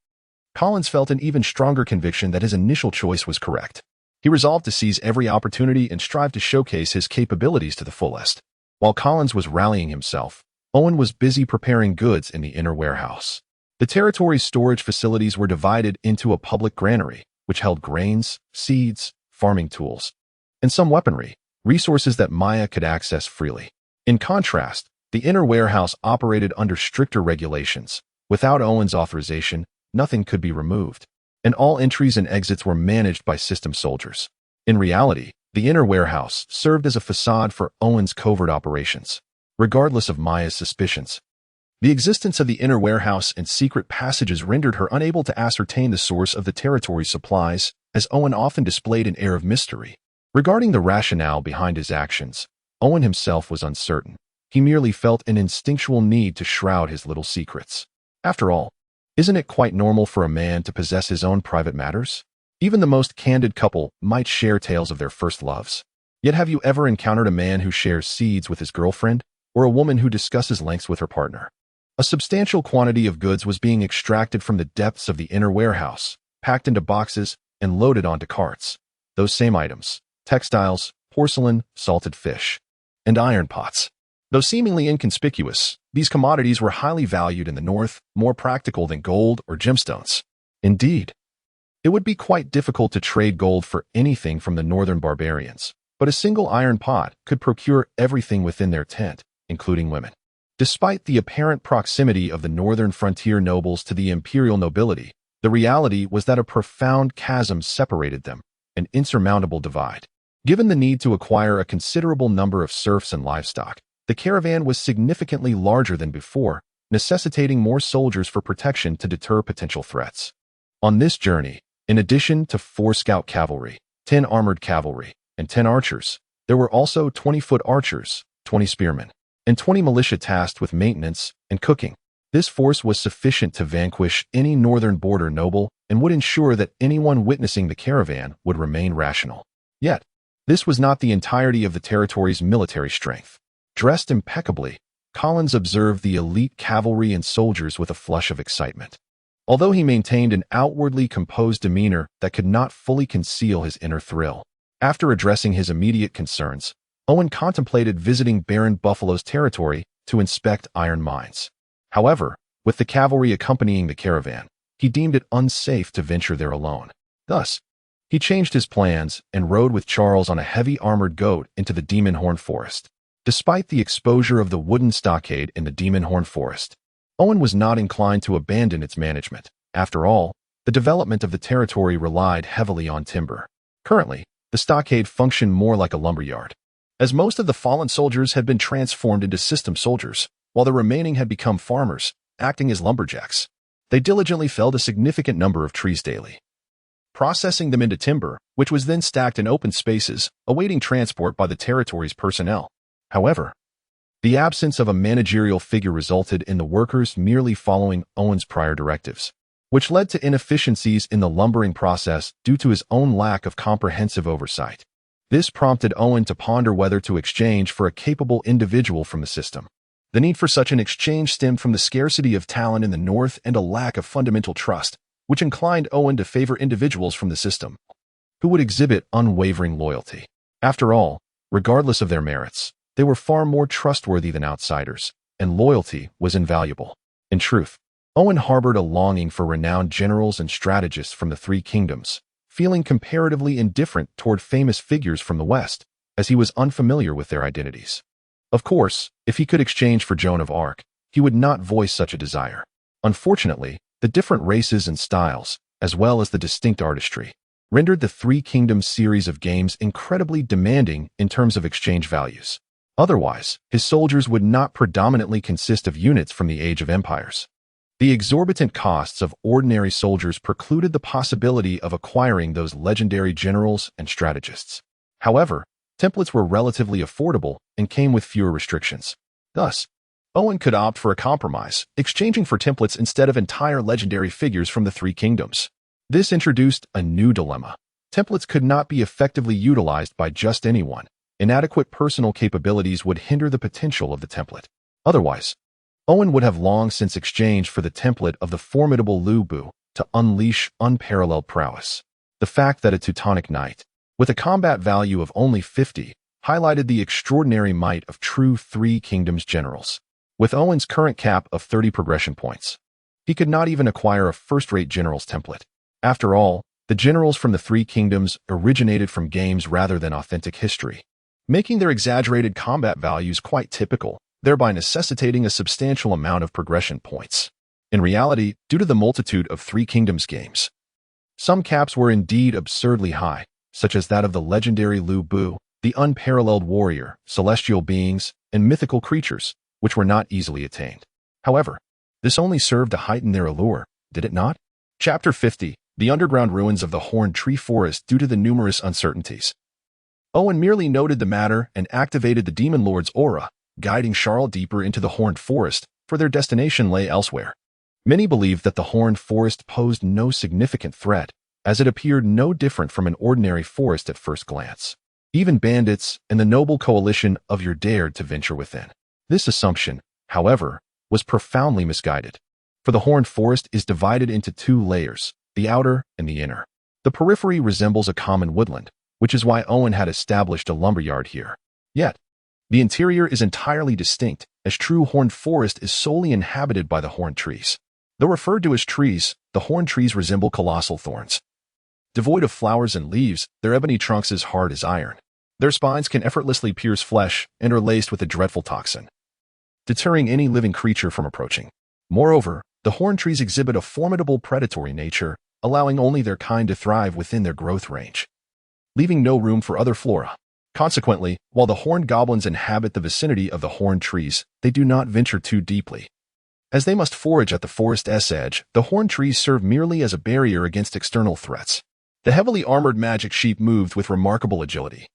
Collins felt an even stronger conviction that his initial choice was correct. He resolved to seize every opportunity and strive to showcase his capabilities to the fullest. While Collins was rallying himself, Owen was busy preparing goods in the inner warehouse. The territory's storage facilities were divided into a public granary, which held grains, seeds, farming tools, and some weaponry, resources that Maya could access freely. In contrast, the inner warehouse operated under stricter regulations. Without Owen's authorization, nothing could be removed, and all entries and exits were managed by system soldiers. In reality, the inner warehouse served as a facade for Owen's covert operations. Regardless of Maya's suspicions, the existence of the inner warehouse and secret passages rendered her unable to ascertain the source of the territory's supplies, as Owen often displayed an air of mystery. Regarding the rationale behind his actions, Owen himself was uncertain. He merely felt an instinctual need to shroud his little secrets. After all, isn't it quite normal for a man to possess his own private matters? Even the most candid couple might share tales of their first loves. Yet have you ever encountered a man who shares seeds with his girlfriend, or a woman who discusses lengths with her partner? A substantial quantity of goods was being extracted from the depths of the inner warehouse, packed into boxes, and loaded onto carts. Those same items, textiles, porcelain, salted fish, and iron pots. Though seemingly inconspicuous, these commodities were highly valued in the north, more practical than gold or gemstones. Indeed, it would be quite difficult to trade gold for anything from the northern barbarians, but a single iron pot could procure everything within their tent, including women. Despite the apparent proximity of the northern frontier nobles to the imperial nobility, the reality was that a profound chasm separated them, an insurmountable divide. Given the need to acquire a considerable number of serfs and livestock, the caravan was significantly larger than before, necessitating more soldiers for protection to deter potential threats. On this journey, In addition to 4 scout cavalry, 10 armored cavalry, and 10 archers, there were also 20-foot archers, 20 spearmen, and 20 militia tasked with maintenance and cooking. This force was sufficient to vanquish any northern border noble and would ensure that anyone witnessing the caravan would remain rational. Yet, this was not the entirety of the territory's military strength. Dressed impeccably, Collins observed the elite cavalry and soldiers with a flush of excitement. Although he maintained an outwardly composed demeanor that could not fully conceal his inner thrill. After addressing his immediate concerns, Owen contemplated visiting Baron Buffalo's territory to inspect iron mines. However, with the cavalry accompanying the caravan, he deemed it unsafe to venture there alone. Thus, he changed his plans and rode with Charles on a heavy armored goat into the Demon Horn Forest. Despite the exposure of the wooden stockade in the Demon Horn Forest, Owen was not inclined to abandon its management. After all, the development of the territory relied heavily on timber. Currently, the stockade functioned more like a lumberyard, as most of the fallen soldiers had been transformed into system soldiers, while the remaining had become farmers, acting as lumberjacks. They diligently felled a significant number of trees daily, processing them into timber, which was then stacked in open spaces, awaiting transport by the territory's personnel. However, the absence of a managerial figure resulted in the workers merely following Owen's prior directives, which led to inefficiencies in the lumbering process due to his own lack of comprehensive oversight. This prompted Owen to ponder whether to exchange for a capable individual from the system. The need for such an exchange stemmed from the scarcity of talent in the North and a lack of fundamental trust, which inclined Owen to favor individuals from the system, who would exhibit unwavering loyalty. After all, regardless of their merits, they were far more trustworthy than outsiders, and loyalty was invaluable. In truth, Owen harbored a longing for renowned generals and strategists from the Three Kingdoms, feeling comparatively indifferent toward famous figures from the West, as he was unfamiliar with their identities. Of course, if he could exchange for Joan of Arc, he would not voice such a desire. Unfortunately, the different races and styles, as well as the distinct artistry, rendered the Three Kingdoms series of games incredibly demanding in terms of exchange values. Otherwise, his soldiers would not predominantly consist of units from the Age of Empires. The exorbitant costs of ordinary soldiers precluded the possibility of acquiring those legendary generals and strategists. However, templates were relatively affordable and came with fewer restrictions. Thus, Owen could opt for a compromise, exchanging for templates instead of entire legendary figures from the Three Kingdoms. This introduced a new dilemma. Templates could not be effectively utilized by just anyone. Inadequate personal capabilities would hinder the potential of the template. Otherwise, Owen would have long since exchanged for the template of the formidable Lu Bu to unleash unparalleled prowess. The fact that a Teutonic knight, with a combat value of only 50, highlighted the extraordinary might of true Three Kingdoms generals. With Owen's current cap of 30 progression points, he could not even acquire a first-rate general's template. After all, the generals from the Three Kingdoms originated from games rather than authentic history, making their exaggerated combat values quite typical, thereby necessitating a substantial amount of progression points. In reality, due to the multitude of Three Kingdoms games, some caps were indeed absurdly high, such as that of the legendary Lu Bu, the unparalleled warrior, celestial beings, and mythical creatures, which were not easily attained. However, this only served to heighten their allure, did it not? Chapter 50, The Underground Ruins of the Horned Tree Forest due to the numerous uncertainties. Owen merely noted the matter and activated the Demon Lord's aura, guiding Charles deeper into the Horned Forest, for their destination lay elsewhere. Many believed that the Horned Forest posed no significant threat, as it appeared no different from an ordinary forest at first glance. Even bandits and the noble coalition of your dared to venture within. This assumption, however, was profoundly misguided, for the Horned Forest is divided into 2 layers, the outer and the inner. The periphery resembles a common woodland, which is why Owen had established a lumberyard here. Yet, the interior is entirely distinct, as true Horned Forest is solely inhabited by the horned trees. Though referred to as trees, the horned trees resemble colossal thorns. Devoid of flowers and leaves, their ebony trunks as hard as iron. Their spines can effortlessly pierce flesh and are laced with a dreadful toxin, deterring any living creature from approaching. Moreover, the horned trees exhibit a formidable predatory nature, allowing only their kind to thrive within their growth range, leaving no room for other flora. Consequently, while the horned goblins inhabit the vicinity of the horned trees, they do not venture too deeply. As they must forage at the forest's edge, the horned trees serve merely as a barrier against external threats. The heavily armored magic sheep moved with remarkable agility,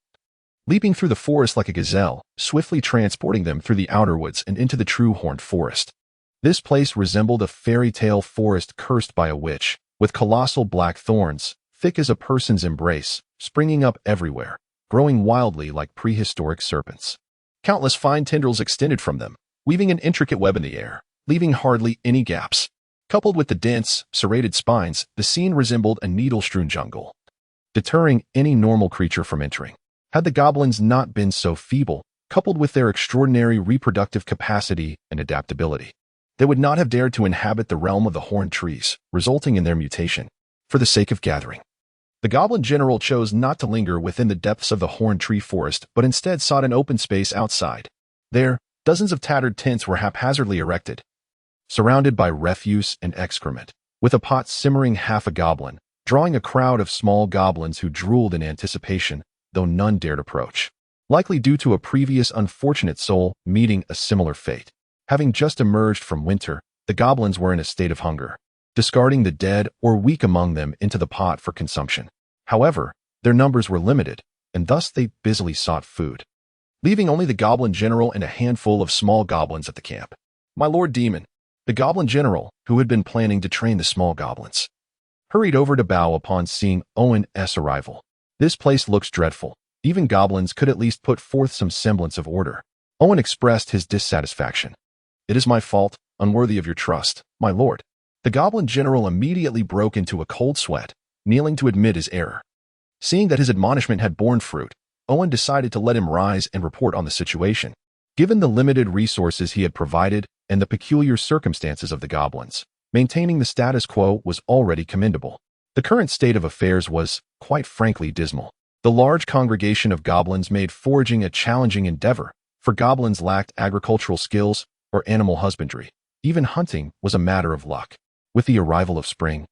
leaping through the forest like a gazelle, swiftly transporting them through the outer woods and into the true horned forest. This place resembled a fairy tale forest cursed by a witch, with colossal black thorns, thick as a person's embrace, springing up everywhere, growing wildly like prehistoric serpents. Countless fine tendrils extended from them, weaving an intricate web in the air, leaving hardly any gaps. Coupled with the dense, serrated spines, the scene resembled a needle-strewn jungle, deterring any normal creature from entering. Had the goblins not been so feeble, coupled with their extraordinary reproductive capacity and adaptability, they would not have dared to inhabit the realm of the horned trees, resulting in their mutation, for the sake of gathering. The goblin general chose not to linger within the depths of the horned tree forest, but instead sought an open space outside. There, dozens of tattered tents were haphazardly erected, surrounded by refuse and excrement, with a pot simmering half a goblin, drawing a crowd of small goblins who drooled in anticipation, though none dared approach, likely due to a previous unfortunate soul meeting a similar fate. Having just emerged from winter, the goblins were in a state of hunger, discarding the dead or weak among them into the pot for consumption. However, their numbers were limited, and thus they busily sought food, leaving only the goblin general and a handful of small goblins at the camp. My lord demon, the goblin general, who had been planning to train the small goblins, hurried over to bow upon seeing Owen's arrival. This place looks dreadful. Even goblins could at least put forth some semblance of order. Owen expressed his dissatisfaction. It is my fault, unworthy of your trust, my lord. The goblin general immediately broke into a cold sweat, kneeling to admit his error. Seeing that his admonishment had borne fruit, Owen decided to let him rise and report on the situation. Given the limited resources he had provided and the peculiar circumstances of the goblins, maintaining the status quo was already commendable. The current state of affairs was, quite frankly, dismal. The large congregation of goblins made foraging a challenging endeavor, for goblins lacked agricultural skills or animal husbandry. Even hunting was a matter of luck. With the arrival of spring,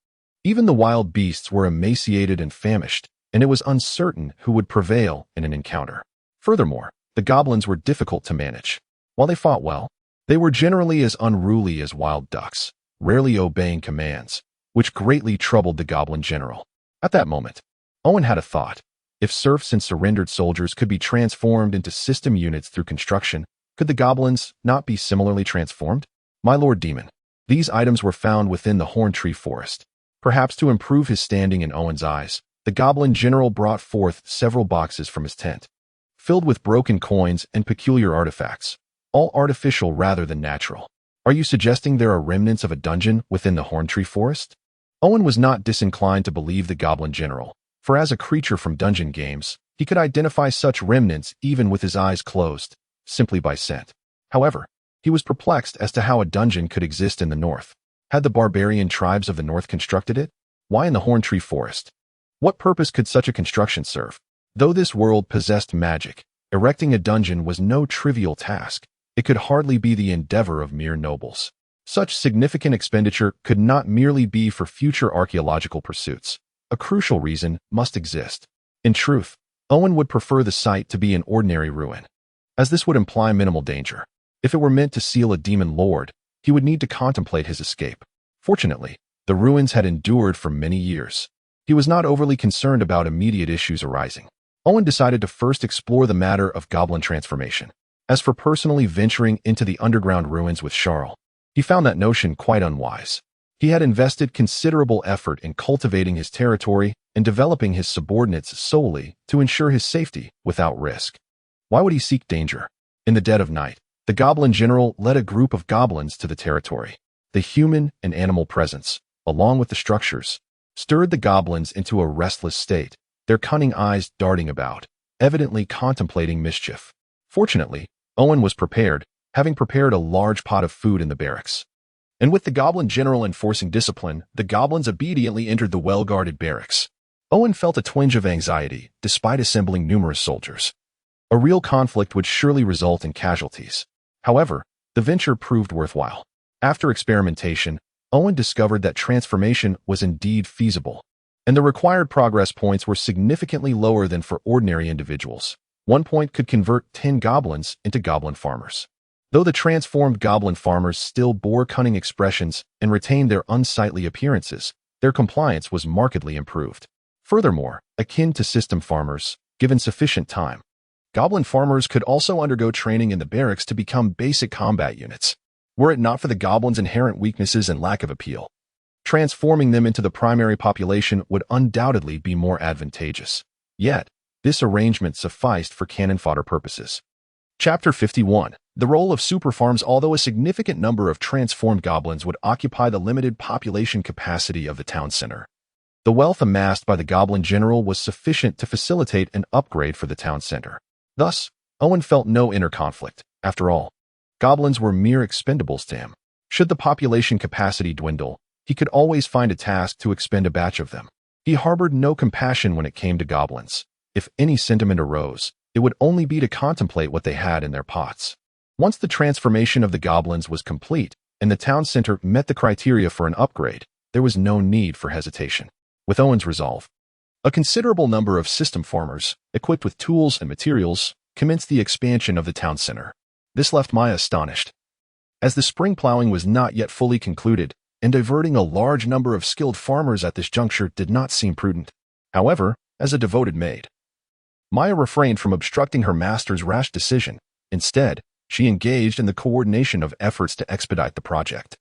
even the wild beasts were emaciated and famished, and it was uncertain who would prevail in an encounter. Furthermore, the goblins were difficult to manage. While they fought well, they were generally as unruly as wild ducks, rarely obeying commands, which greatly troubled the goblin general. At that moment, Owen had a thought. If serfs and surrendered soldiers could be transformed into system units through construction, could the goblins not be similarly transformed? My lord demon, these items were found within the horned tree forest. Perhaps to improve his standing in Owen's eyes, the goblin general brought forth several boxes from his tent, filled with broken coins and peculiar artifacts, all artificial rather than natural. Are you suggesting there are remnants of a dungeon within the horned tree forest? Owen was not disinclined to believe the goblin general, for as a creature from dungeon games, he could identify such remnants even with his eyes closed, simply by scent. However, he was perplexed as to how a dungeon could exist in the north. Had the barbarian tribes of the north constructed it? Why in the horned tree forest? What purpose could such a construction serve? Though this world possessed magic, erecting a dungeon was no trivial task. It could hardly be the endeavor of mere nobles. Such significant expenditure could not merely be for future archaeological pursuits. A crucial reason must exist. In truth, Owen would prefer the site to be an ordinary ruin, as this would imply minimal danger. If it were meant to seal a demon lord, he would need to contemplate his escape. Fortunately, the ruins had endured for many years. He was not overly concerned about immediate issues arising. Owen decided to first explore the matter of goblin transformation. As for personally venturing into the underground ruins with Charles, he found that notion quite unwise. He had invested considerable effort in cultivating his territory and developing his subordinates solely to ensure his safety without risk. Why would he seek danger? In the dead of night, the goblin general led a group of goblins to the territory. The human and animal presence, along with the structures, stirred the goblins into a restless state, their cunning eyes darting about, evidently contemplating mischief. Fortunately, Owen was prepared, having prepared a large pot of food in the barracks. And with the goblin general enforcing discipline, the goblins obediently entered the well-guarded barracks. Owen felt a twinge of anxiety, despite assembling numerous soldiers. A real conflict would surely result in casualties. However, the venture proved worthwhile. After experimentation, Owen discovered that transformation was indeed feasible, and the required progress points were significantly lower than for ordinary individuals. 1 point could convert 10 goblins into goblin farmers. Though the transformed goblin farmers still bore cunning expressions and retained their unsightly appearances, their compliance was markedly improved. Furthermore, akin to system farmers, given sufficient time, goblin farmers could also undergo training in the barracks to become basic combat units. Were it not for the goblins' inherent weaknesses and lack of appeal, transforming them into the primary population would undoubtedly be more advantageous. Yet, this arrangement sufficed for cannon fodder purposes. Chapter 51. The role of superfarms. Although a significant number of transformed goblins would occupy the limited population capacity of the town center, the wealth amassed by the goblin general was sufficient to facilitate an upgrade for the town center. Thus, Owen felt no inner conflict. After all, goblins were mere expendables to him. Should the population capacity dwindle, he could always find a task to expend a batch of them. He harbored no compassion when it came to goblins. If any sentiment arose, it would only be to contemplate what they had in their pots. Once the transformation of the goblins was complete and the town center met the criteria for an upgrade, there was no need for hesitation. With Owen's resolve, a considerable number of system farmers, equipped with tools and materials, commenced the expansion of the town center. This left Maya astonished, as the spring plowing was not yet fully concluded, and diverting a large number of skilled farmers at this juncture did not seem prudent. However, as a devoted maid, Maya refrained from obstructing her master's rash decision. Instead, she engaged in the coordination of efforts to expedite the project.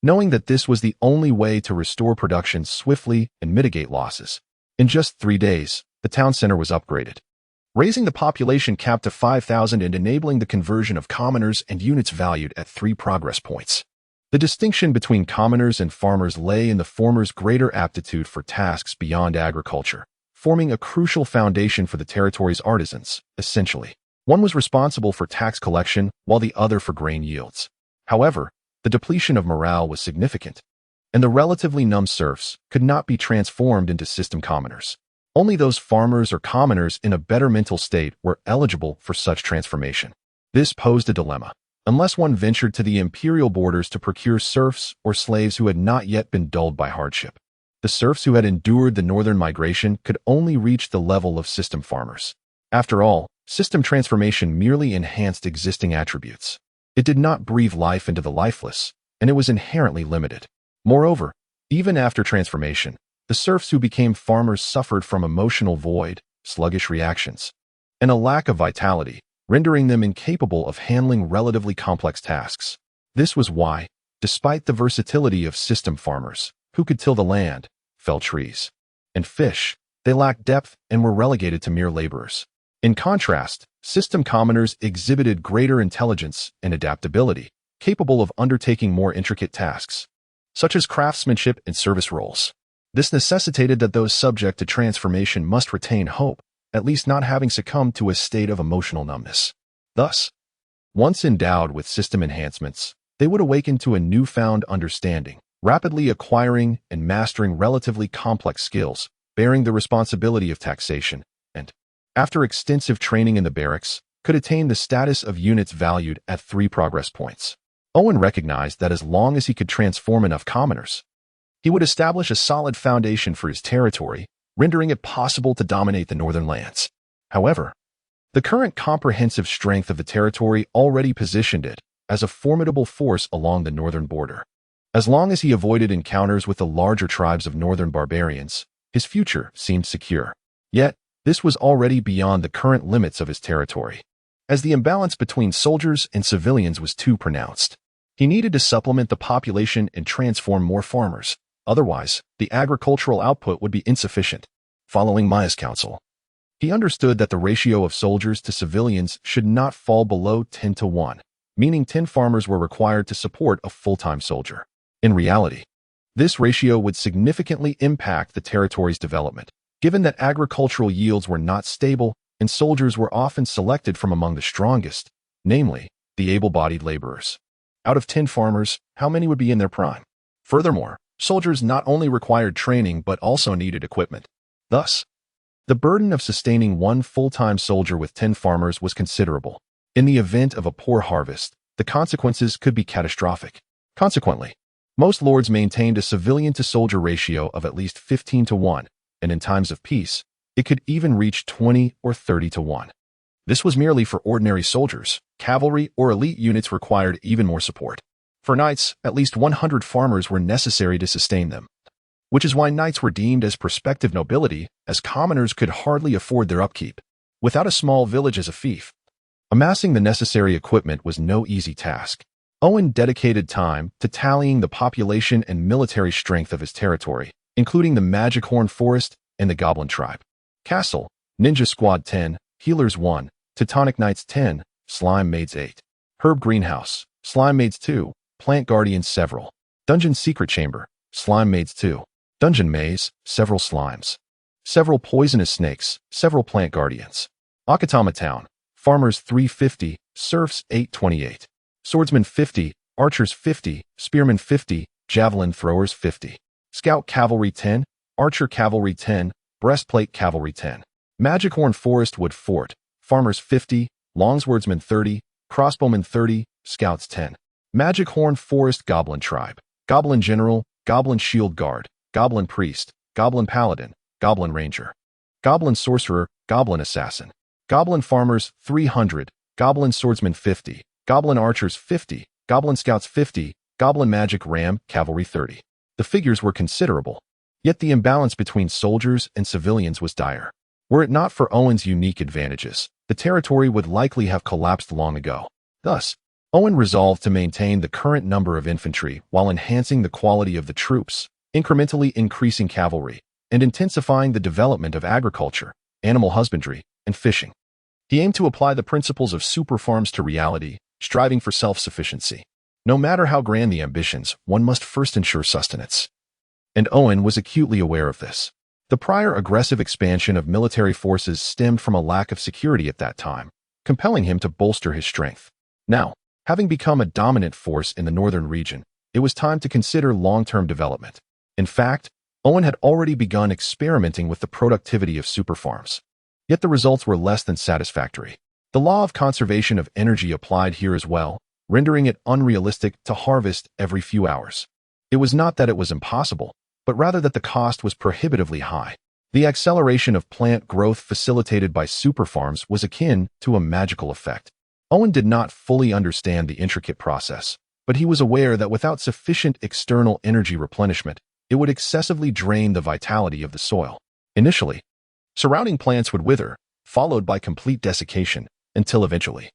Knowing that this was the only way to restore production swiftly and mitigate losses, in just 3 days, the town center was upgraded, raising the population cap to 5,000 and enabling the conversion of commoners and units valued at 3 progress points. The distinction between commoners and farmers lay in the former's greater aptitude for tasks beyond agriculture, forming a crucial foundation for the territory's artisans. Essentially, one was responsible for tax collection while the other for grain yields. However, the depletion of morale was significant, and the relatively numb serfs could not be transformed into system commoners. Only those farmers or commoners in a better mental state were eligible for such transformation. This posed a dilemma. Unless one ventured to the imperial borders to procure serfs or slaves who had not yet been dulled by hardship, the serfs who had endured the northern migration could only reach the level of system farmers. After all, system transformation merely enhanced existing attributes. It did not breathe life into the lifeless, and it was inherently limited. Moreover, even after transformation, the serfs who became farmers suffered from emotional void, sluggish reactions, and a lack of vitality, rendering them incapable of handling relatively complex tasks. This was why, despite the versatility of system farmers, who could till the land, fell trees, and fish, they lacked depth and were relegated to mere laborers. In contrast, system commoners exhibited greater intelligence and adaptability, capable of undertaking more intricate tasks, such as craftsmanship and service roles. This necessitated that those subject to transformation must retain hope, at least not having succumbed to a state of emotional numbness. Thus, once endowed with system enhancements, they would awaken to a newfound understanding, rapidly acquiring and mastering relatively complex skills, bearing the responsibility of taxation, and, after extensive training in the barracks, could attain the status of units valued at 3 progress points. Owen recognized that as long as he could transform enough commoners, he would establish a solid foundation for his territory, rendering it possible to dominate the northern lands. However, the current comprehensive strength of the territory already positioned it as a formidable force along the northern border. As long as he avoided encounters with the larger tribes of northern barbarians, his future seemed secure. Yet, this was already beyond the current limits of his territory, as the imbalance between soldiers and civilians was too pronounced. He needed to supplement the population and transform more farmers. Otherwise, the agricultural output would be insufficient. Following Maya's counsel, he understood that the ratio of soldiers to civilians should not fall below 10-1, meaning 10 farmers were required to support a full-time soldier. In reality, this ratio would significantly impact the territory's development, given that agricultural yields were not stable and soldiers were often selected from among the strongest, namely, the able-bodied laborers. Out of 10 farmers, how many would be in their prime? Furthermore, soldiers not only required training but also needed equipment. Thus, the burden of sustaining one full-time soldier with 10 farmers was considerable. In the event of a poor harvest, the consequences could be catastrophic. Consequently, most lords maintained a civilian-to-soldier ratio of at least 15-1, and in times of peace, it could even reach 20 or 30-1. This was merely for ordinary soldiers. Cavalry or elite units required even more support. For knights, at least 100 farmers were necessary to sustain them, which is why knights were deemed as prospective nobility, as commoners could hardly afford their upkeep. Without a small village as a fief, amassing the necessary equipment was no easy task. Owen dedicated time to tallying the population and military strength of his territory, including the Magic Horn Forest and the Goblin Tribe. Castle, Ninja Squad 10, Healers 1, Teutonic Knights 10, Slime Maids 8. Herb Greenhouse, Slime Maids 2, Plant Guardians several. Dungeon Secret Chamber, Slime Maids 2. Dungeon Maze, several slimes. Several poisonous snakes, several plant guardians. Akatama Town, Farmers 350, Serfs 828. Swordsmen 50, Archers 50, Spearmen 50, Javelin Throwers 50. Scout Cavalry 10, Archer Cavalry 10, Breastplate Cavalry 10. Magic Horn Forest Wood Fort, Farmers 50, Longswordsmen 30, Crossbowmen 30, Scouts 10. Magic Horn Forest Goblin Tribe, Goblin General, Goblin Shield Guard, Goblin Priest, Goblin Paladin, Goblin Ranger. Goblin Sorcerer, Goblin Assassin. Goblin Farmers 300, Goblin Swordsmen 50, Goblin Archers 50, Goblin Scouts 50, Goblin Magic Ram Cavalry 30. The figures were considerable, yet the imbalance between soldiers and civilians was dire. Were it not for Owen's unique advantages, the territory would likely have collapsed long ago. Thus, Owen resolved to maintain the current number of infantry while enhancing the quality of the troops, incrementally increasing cavalry, and intensifying the development of agriculture, animal husbandry, and fishing. He aimed to apply the principles of super farms to reality, striving for self-sufficiency. No matter how grand the ambitions, one must first ensure sustenance. And Owen was acutely aware of this. The prior aggressive expansion of military forces stemmed from a lack of security at that time, compelling him to bolster his strength. Now, having become a dominant force in the northern region, it was time to consider long-term development. In fact, Owen had already begun experimenting with the productivity of super farms. Yet the results were less than satisfactory. The law of conservation of energy applied here as well, rendering it unrealistic to harvest every few hours. It was not that it was impossible, but rather that the cost was prohibitively high. The acceleration of plant growth facilitated by super farms was akin to a magical effect. Owen did not fully understand the intricate process, but he was aware that without sufficient external energy replenishment, it would excessively drain the vitality of the soil. Initially, surrounding plants would wither, followed by complete desiccation, until eventually,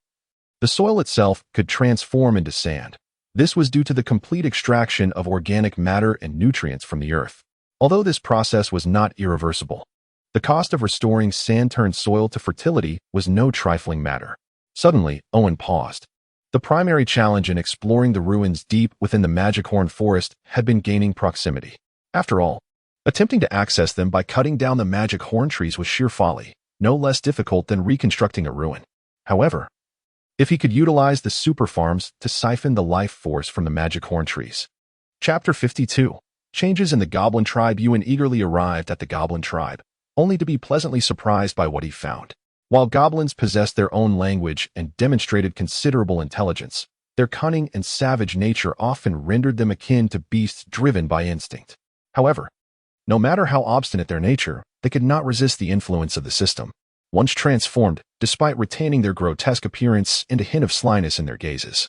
the soil itself could transform into sand. This was due to the complete extraction of organic matter and nutrients from the earth. Although this process was not irreversible, the cost of restoring sand-turned soil to fertility was no trifling matter. Suddenly, Owen paused. The primary challenge in exploring the ruins deep within the Magic Horn Forest had been gaining proximity. After all, attempting to access them by cutting down the magic horn trees was sheer folly, no less difficult than reconstructing a ruin. However, if he could utilize the super farms to siphon the life force from the magic horn trees. Chapter 52. Changes in the Goblin Tribe. Owen eagerly arrived at the Goblin Tribe, only to be pleasantly surprised by what he found. While goblins possessed their own language and demonstrated considerable intelligence, their cunning and savage nature often rendered them akin to beasts driven by instinct. However, no matter how obstinate their nature, they could not resist the influence of the system. Once transformed, despite retaining their grotesque appearance and a hint of slyness in their gazes,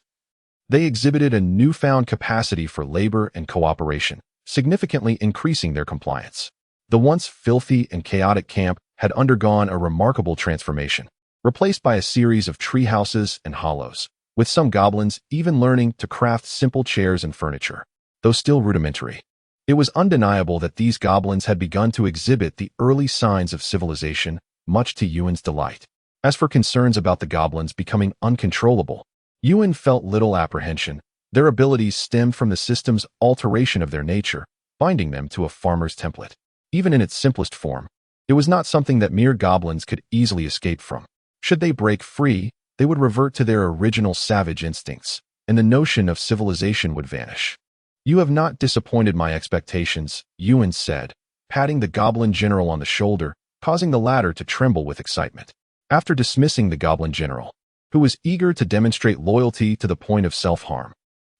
they exhibited a newfound capacity for labor and cooperation, significantly increasing their compliance. The once filthy and chaotic camp had undergone a remarkable transformation, replaced by a series of tree houses and hollows, with some goblins even learning to craft simple chairs and furniture. Though still rudimentary, it was undeniable that these goblins had begun to exhibit the early signs of civilization, much to Ewan's delight. As for concerns about the goblins becoming uncontrollable, Owen felt little apprehension. Their abilities stemmed from the system's alteration of their nature, binding them to a farmer's template. Even in its simplest form, it was not something that mere goblins could easily escape from. Should they break free, they would revert to their original savage instincts, and the notion of civilization would vanish. "You have not disappointed my expectations," Owen said, patting the goblin general on the shoulder, causing the latter to tremble with excitement. After dismissing the goblin general, who was eager to demonstrate loyalty to the point of self-harm,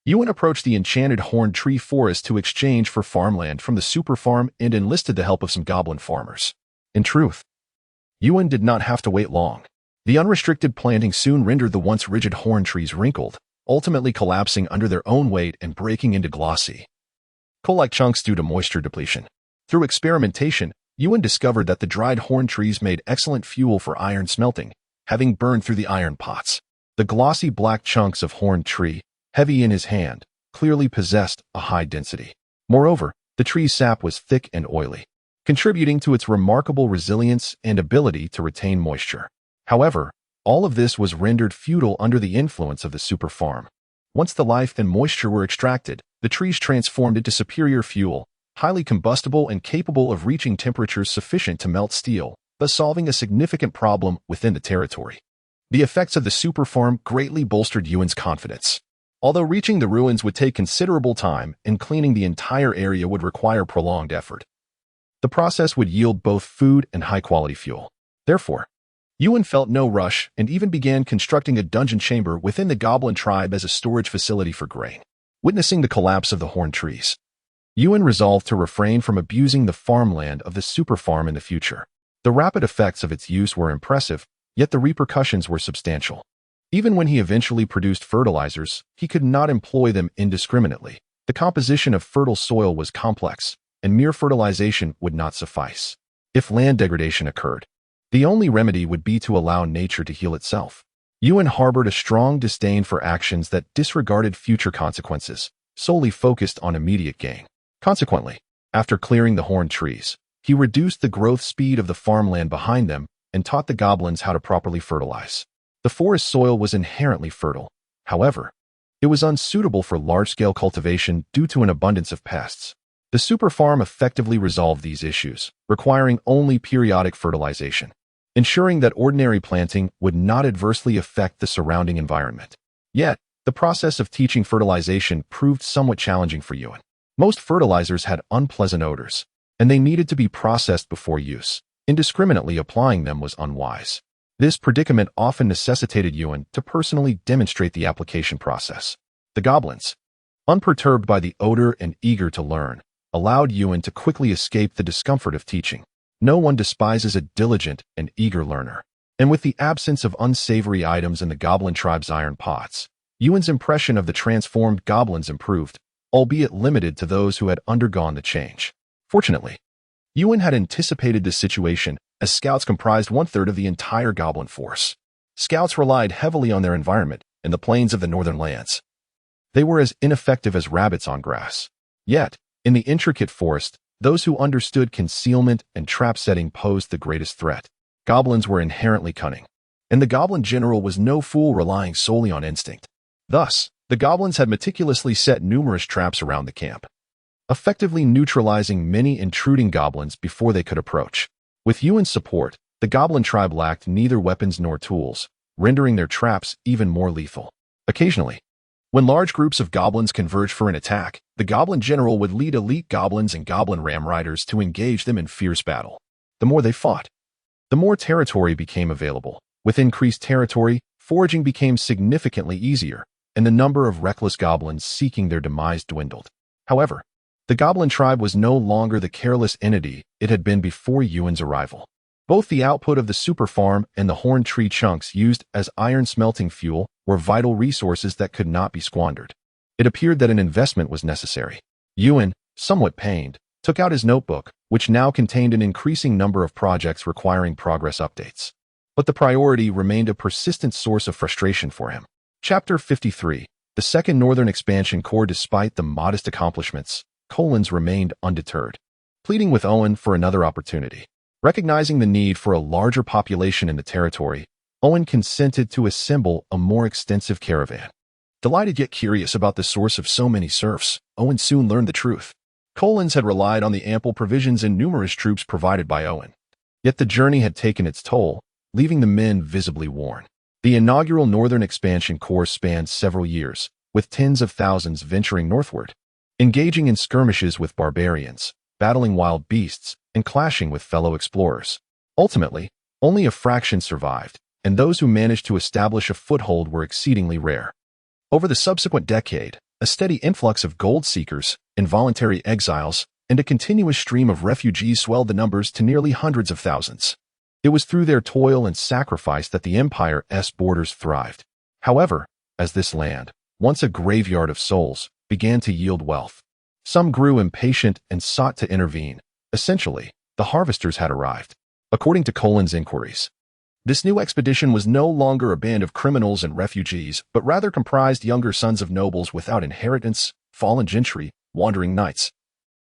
Owen approached the enchanted horn tree forest to exchange for farmland from the super farm and enlisted the help of some goblin farmers. In truth, Owen did not have to wait long. The unrestricted planting soon rendered the once rigid horn trees wrinkled, ultimately collapsing under their own weight and breaking into glossy, coal-like chunks due to moisture depletion. Through experimentation, Owen discovered that the dried horn trees made excellent fuel for iron smelting, having burned through the iron pots. The glossy black chunks of horn tree, heavy in his hand, clearly possessed a high density. Moreover, the tree's sap was thick and oily, contributing to its remarkable resilience and ability to retain moisture. However, all of this was rendered futile under the influence of the super farm. Once the life and moisture were extracted, the trees transformed into superior fuel, highly combustible and capable of reaching temperatures sufficient to melt steel, thus solving a significant problem within the territory. The effects of the super farm greatly bolstered Owen's confidence. Although reaching the ruins would take considerable time and cleaning the entire area would require prolonged effort, the process would yield both food and high-quality fuel. Therefore, Owen felt no rush and even began constructing a dungeon chamber within the goblin tribe as a storage facility for grain. Witnessing the collapse of the horn trees, Owen resolved to refrain from abusing the farmland of the super farm in the future. The rapid effects of its use were impressive, yet the repercussions were substantial. Even when he eventually produced fertilizers, he could not employ them indiscriminately. The composition of fertile soil was complex, and mere fertilization would not suffice. If land degradation occurred, the only remedy would be to allow nature to heal itself. Owen harbored a strong disdain for actions that disregarded future consequences, solely focused on immediate gain. Consequently, after clearing the horn trees, he reduced the growth speed of the farmland behind them and taught the goblins how to properly fertilize. The forest soil was inherently fertile. However, it was unsuitable for large-scale cultivation due to an abundance of pests. The super farm effectively resolved these issues, requiring only periodic fertilization, ensuring that ordinary planting would not adversely affect the surrounding environment. Yet, the process of teaching fertilization proved somewhat challenging for Owen. Most fertilizers had unpleasant odors, and they needed to be processed before use. Indiscriminately applying them was unwise. This predicament often necessitated Owen to personally demonstrate the application process. The goblins, unperturbed by the odor and eager to learn, allowed Owen to quickly escape the discomfort of teaching. No one despises a diligent and eager learner. And with the absence of unsavory items in the goblin tribe's iron pots, Owen's impression of the transformed goblins improved, albeit limited to those who had undergone the change. Fortunately, Owen had anticipated this situation, as scouts comprised one-third of the entire goblin force. Scouts relied heavily on their environment in the plains of the northern lands. They were as ineffective as rabbits on grass. Yet, in the intricate forest, those who understood concealment and trap-setting posed the greatest threat. Goblins were inherently cunning, and the goblin general was no fool relying solely on instinct. Thus, the goblins had meticulously set numerous traps around the camp, effectively neutralizing many intruding goblins before they could approach. With Owen's support, the goblin tribe lacked neither weapons nor tools, rendering their traps even more lethal. Occasionally, when large groups of goblins converged for an attack, the goblin general would lead elite goblins and goblin ram riders to engage them in fierce battle. The more they fought, the more territory became available. With increased territory, foraging became significantly easier, and the number of reckless goblins seeking their demise dwindled. However, the goblin tribe was no longer the careless entity it had been before Owen's arrival. Both the output of the super farm and the horn tree chunks used as iron smelting fuel were vital resources that could not be squandered. It appeared that an investment was necessary. Owen, somewhat pained, took out his notebook, which now contained an increasing number of projects requiring progress updates. But the priority remained a persistent source of frustration for him. Chapter 53. The Second Northern Expansion Corps. Despite the modest accomplishments, Collins remained undeterred, pleading with Owen for another opportunity. Recognizing the need for a larger population in the territory, Owen consented to assemble a more extensive caravan. Delighted yet curious about the source of so many serfs, Owen soon learned the truth. Collins had relied on the ample provisions and numerous troops provided by Owen. Yet the journey had taken its toll, leaving the men visibly worn. The inaugural Northern Expansion Corps spanned several years, with tens of thousands venturing northward, engaging in skirmishes with barbarians, battling wild beasts, and clashing with fellow explorers. Ultimately, only a fraction survived, and those who managed to establish a foothold were exceedingly rare. Over the subsequent decade, a steady influx of gold seekers, involuntary exiles, and a continuous stream of refugees swelled the numbers to nearly hundreds of thousands. It was through their toil and sacrifice that the Empire's borders thrived. However, as this land, once a graveyard of souls, began to yield wealth, some grew impatient and sought to intervene. Essentially, the harvesters had arrived. According to Colin's inquiries, this new expedition was no longer a band of criminals and refugees, but rather comprised younger sons of nobles without inheritance, fallen gentry, wandering knights,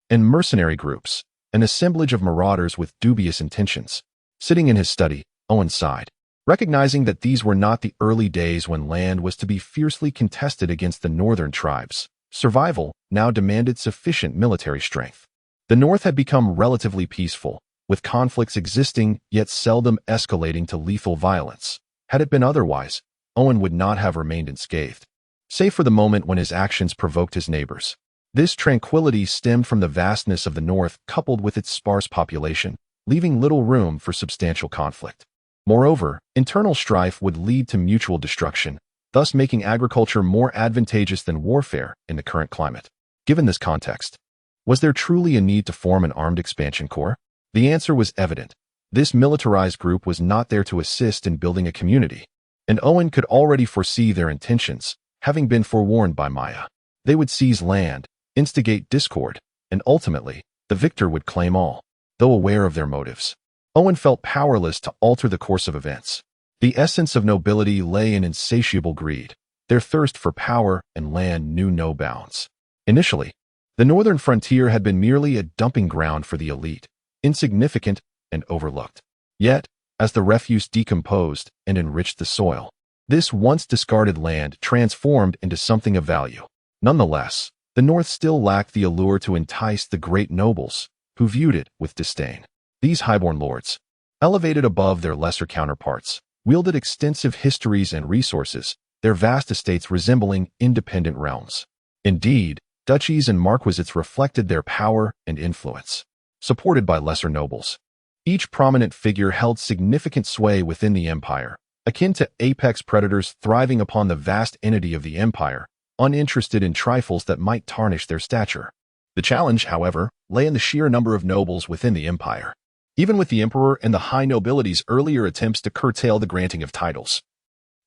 and mercenary groups, an assemblage of marauders with dubious intentions. Sitting in his study, Owen sighed, recognizing that these were not the early days when land was to be fiercely contested against the northern tribes. Survival now demanded sufficient military strength. The north had become relatively peaceful, with conflicts existing yet seldom escalating to lethal violence. Had it been otherwise, Owen would not have remained unscathed, save for the moment when his actions provoked his neighbors. This tranquility stemmed from the vastness of the north coupled with its sparse population, leaving little room for substantial conflict. Moreover, internal strife would lead to mutual destruction, thus making agriculture more advantageous than warfare in the current climate. Given this context, was there truly a need to form an armed expansion corps? The answer was evident. This militarized group was not there to assist in building a community, and Owen could already foresee their intentions, having been forewarned by Maya. They would seize land, instigate discord, and ultimately, the victor would claim all. Though aware of their motives, Owen felt powerless to alter the course of events. The essence of nobility lay in insatiable greed. Their thirst for power and land knew no bounds. Initially, the northern frontier had been merely a dumping ground for the elite, insignificant and overlooked. Yet, as the refuse decomposed and enriched the soil, this once discarded land transformed into something of value. Nonetheless, the north still lacked the allure to entice the great nobles, who viewed it with disdain. These highborn lords, elevated above their lesser counterparts, wielded extensive histories and resources, their vast estates resembling independent realms. Indeed, duchies and marquisates reflected their power and influence, supported by lesser nobles. Each prominent figure held significant sway within the empire, akin to apex predators thriving upon the vast entity of the empire, uninterested in trifles that might tarnish their stature. The challenge, however, lay in the sheer number of nobles within the empire. Even with the emperor and the high nobility's earlier attempts to curtail the granting of titles,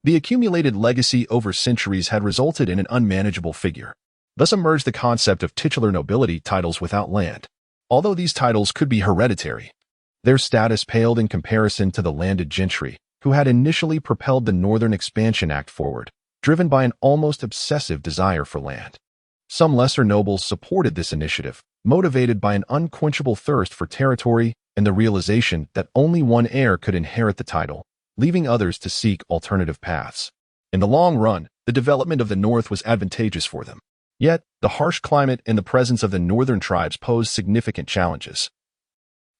the accumulated legacy over centuries had resulted in an unmanageable figure. Thus emerged the concept of titular nobility titles without land. Although these titles could be hereditary, their status paled in comparison to the landed gentry, who had initially propelled the Northern Expansion Act forward, driven by an almost obsessive desire for land. Some lesser nobles supported this initiative, motivated by an unquenchable thirst for territory and the realization that only one heir could inherit the title, leaving others to seek alternative paths. In the long run, the development of the North was advantageous for them. Yet, the harsh climate and the presence of the northern tribes posed significant challenges.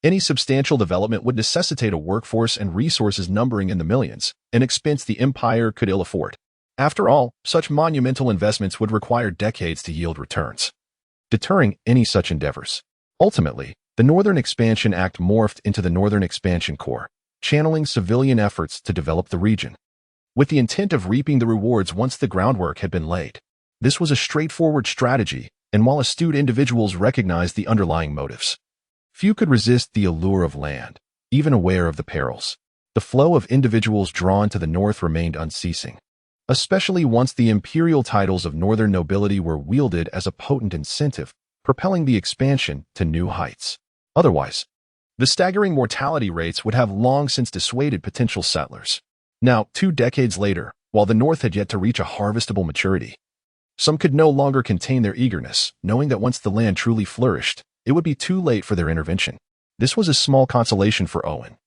Any substantial development would necessitate a workforce and resources numbering in the millions, an expense the empire could ill afford. After all, such monumental investments would require decades to yield returns, deterring any such endeavors. Ultimately, the Northern Expansion Act morphed into the Northern Expansion Corps, channeling civilian efforts to develop the region, with the intent of reaping the rewards once the groundwork had been laid. This was a straightforward strategy, and while astute individuals recognized the underlying motives, few could resist the allure of land, even aware of the perils. The flow of individuals drawn to the north remained unceasing, especially once the imperial titles of northern nobility were wielded as a potent incentive, propelling the expansion to new heights. Otherwise, the staggering mortality rates would have long since dissuaded potential settlers. Now, 2 decades later, while the north had yet to reach a harvestable maturity, some could no longer contain their eagerness, knowing that once the land truly flourished, it would be too late for their intervention. This was a small consolation for Owen,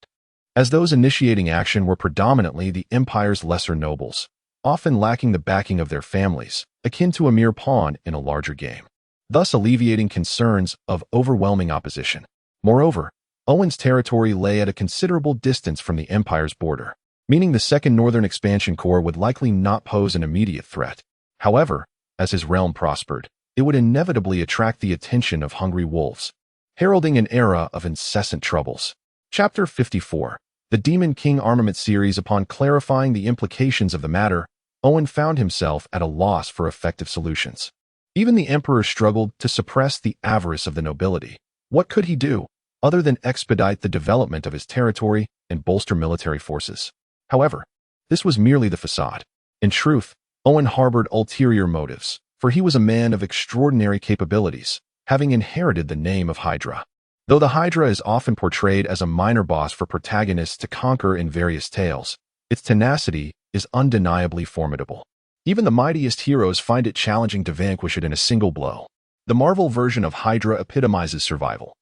as those initiating action were predominantly the empire's lesser nobles, often lacking the backing of their families, akin to a mere pawn in a larger game, thus alleviating concerns of overwhelming opposition. Moreover, Owen's territory lay at a considerable distance from the empire's border, meaning the Second Northern Expansion Corps would likely not pose an immediate threat. However, as his realm prospered, it would inevitably attract the attention of hungry wolves, heralding an era of incessant troubles. Chapter 54. The Demon King Armament Series. Upon clarifying the implications of the matter, Owen found himself at a loss for effective solutions. Even the emperor struggled to suppress the avarice of the nobility. What could he do, other than expedite the development of his territory and bolster military forces. However, this was merely the facade. In truth, Owen harbored ulterior motives, for he was a man of extraordinary capabilities, having inherited the name of Hydra. Though the Hydra is often portrayed as a minor boss for protagonists to conquer in various tales, its tenacity is undeniably formidable. Even the mightiest heroes find it challenging to vanquish it in a single blow. The Marvel version of Hydra epitomizes survival,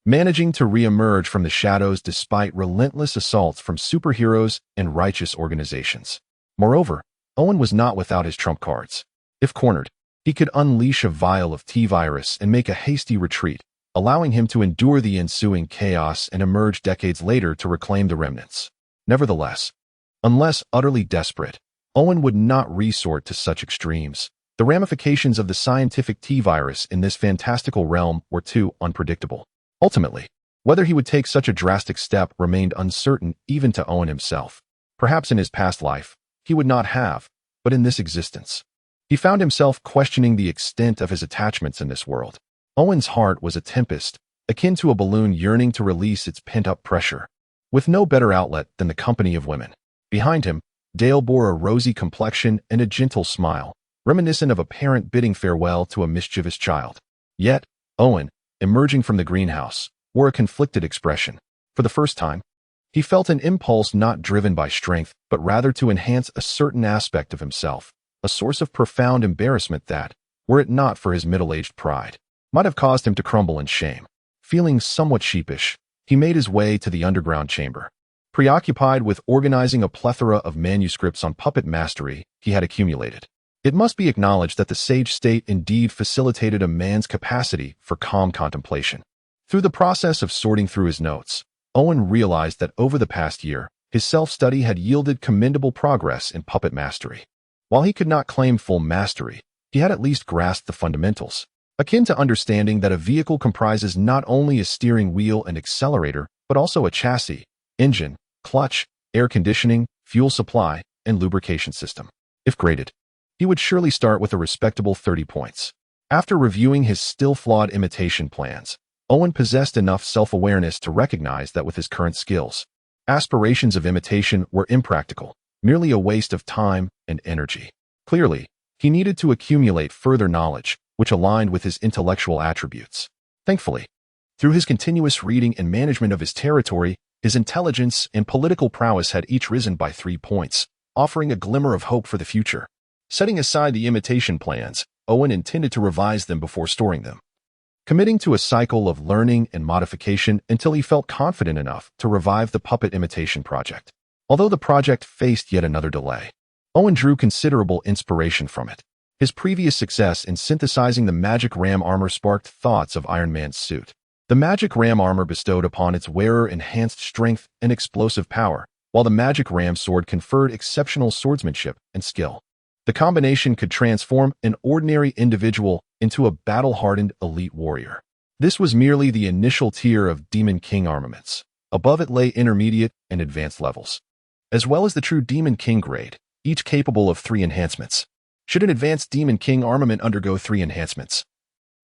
managing to re-emerge from the shadows despite relentless assaults from superheroes and righteous organizations. Moreover, Owen was not without his trump cards. If cornered, he could unleash a vial of T-virus and make a hasty retreat, allowing him to endure the ensuing chaos and emerge decades later to reclaim the remnants. Nevertheless, unless utterly desperate, Owen would not resort to such extremes. The ramifications of the scientific T-virus in this fantastical realm were too unpredictable. Ultimately, whether he would take such a drastic step remained uncertain even to Owen himself. Perhaps in his past life, he would not have, but in this existence, he found himself questioning the extent of his attachments in this world. Owen's heart was a tempest, akin to a balloon yearning to release its pent-up pressure, with no better outlet than the company of women. Behind him, Dale bore a rosy complexion and a gentle smile, reminiscent of a parent bidding farewell to a mischievous child. Yet, Owen, emerging from the greenhouse, wore a conflicted expression. For the first time, he felt an impulse not driven by strength, but rather to enhance a certain aspect of himself, a source of profound embarrassment that, were it not for his middle-aged pride, might have caused him to crumble in shame. Feeling somewhat sheepish, he made his way to the underground chamber. Preoccupied with organizing a plethora of manuscripts on puppet mastery he had accumulated, it must be acknowledged that the sage state indeed facilitated a man's capacity for calm contemplation. Through the process of sorting through his notes, Owen realized that over the past year, his self-study had yielded commendable progress in puppet mastery. While he could not claim full mastery, he had at least grasped the fundamentals, akin to understanding that a vehicle comprises not only a steering wheel and accelerator, but also a chassis, engine, clutch, air conditioning, fuel supply, and lubrication system. If graded, he would surely start with a respectable 30 points. After reviewing his still-flawed imitation plans, Owen possessed enough self-awareness to recognize that with his current skills, aspirations of imitation were impractical, merely a waste of time and energy. Clearly, he needed to accumulate further knowledge, which aligned with his intellectual attributes. Thankfully, through his continuous reading and management of his territory, his intelligence and political prowess had each risen by 3 points, offering a glimmer of hope for the future. Setting aside the imitation plans, Owen intended to revise them before storing them, committing to a cycle of learning and modification until he felt confident enough to revive the puppet imitation project. Although the project faced yet another delay, Owen drew considerable inspiration from it. His previous success in synthesizing the magic ram armor sparked thoughts of Iron Man's suit. The magic ram armor bestowed upon its wearer enhanced strength and explosive power, while the magic ram sword conferred exceptional swordsmanship and skill. The combination could transform an ordinary individual into a battle-hardened elite warrior. This was merely the initial tier of Demon King armaments. Above it lay intermediate and advanced levels, as well as the true Demon King grade, each capable of 3 enhancements. Should an advanced Demon King armament undergo 3 enhancements,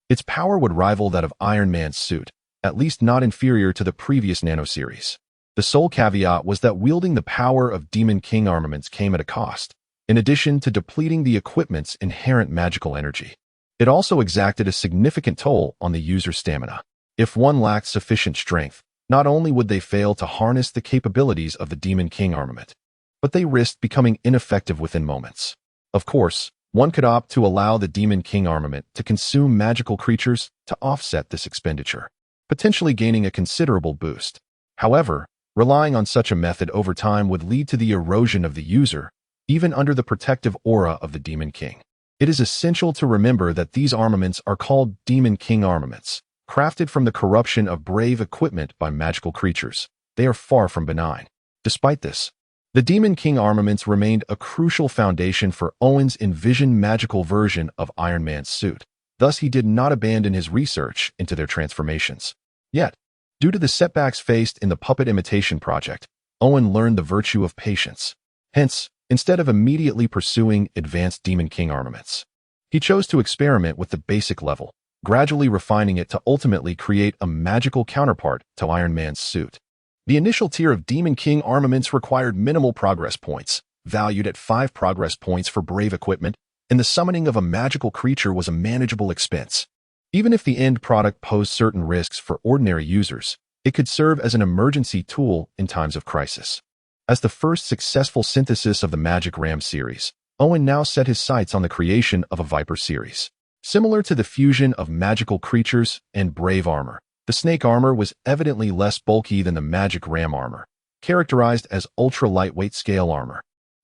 its power would rival that of Iron Man's suit, at least not inferior to the previous Nano series. The sole caveat was that wielding the power of Demon King armaments came at a cost. In addition to depleting the equipment's inherent magical energy, it also exacted a significant toll on the user's stamina. If one lacked sufficient strength, not only would they fail to harness the capabilities of the Demon King armament, but they risked becoming ineffective within moments. Of course, one could opt to allow the Demon King armament to consume magical creatures to offset this expenditure, potentially gaining a considerable boost. However, relying on such a method over time would lead to the erosion of the user, even under the protective aura of the Demon King. It is essential to remember that these armaments are called Demon King armaments, crafted from the corruption of brave equipment by magical creatures. They are far from benign. Despite this, the Demon King armaments remained a crucial foundation for Owen's envisioned magical version of Iron Man's suit. Thus, he did not abandon his research into their transformations. Yet, due to the setbacks faced in the puppet imitation project, Owen learned the virtue of patience. Hence, instead of immediately pursuing advanced Demon King armaments, he chose to experiment with the basic level, gradually refining it to ultimately create a magical counterpart to Iron Man's suit. The initial tier of Demon King armaments required minimal progress points, valued at 5 progress points for brave equipment, and the summoning of a magical creature was a manageable expense. Even if the end product posed certain risks for ordinary users, it could serve as an emergency tool in times of crisis. As the first successful synthesis of the Magic Ram series, Owen now set his sights on the creation of a Viper series. Similar to the fusion of magical creatures and brave armor, the Snake armor was evidently less bulky than the Magic Ram armor, characterized as ultra-lightweight scale armor,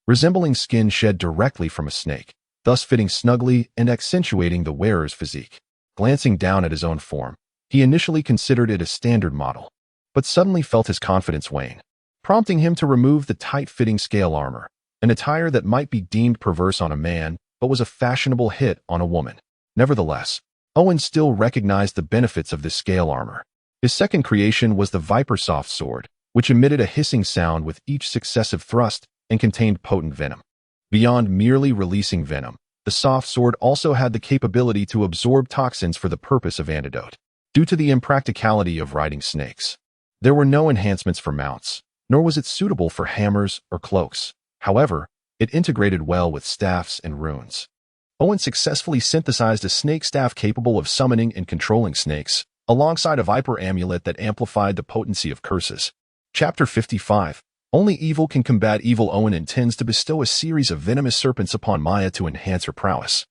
resembling skin shed directly from a snake, thus fitting snugly and accentuating the wearer's physique. Glancing down at his own form, he initially considered it a standard model, but suddenly felt his confidence wane, prompting him to remove the tight-fitting scale armor, an attire that might be deemed perverse on a man but was a fashionable hit on a woman. Nevertheless, Owen still recognized the benefits of this scale armor. His second creation was the Viper Soft Sword, which emitted a hissing sound with each successive thrust and contained potent venom. Beyond merely releasing venom, the soft sword also had the capability to absorb toxins for the purpose of antidote. Due to the impracticality of riding snakes, there were no enhancements for mounts, nor was it suitable for hammers or cloaks. However, it integrated well with staffs and runes. Owen successfully synthesized a snake staff capable of summoning and controlling snakes, alongside a Viper amulet that amplified the potency of curses. Chapter 55. Only evil can combat evil. Owen intends to bestow a series of venomous serpents upon Maya to enhance her prowess.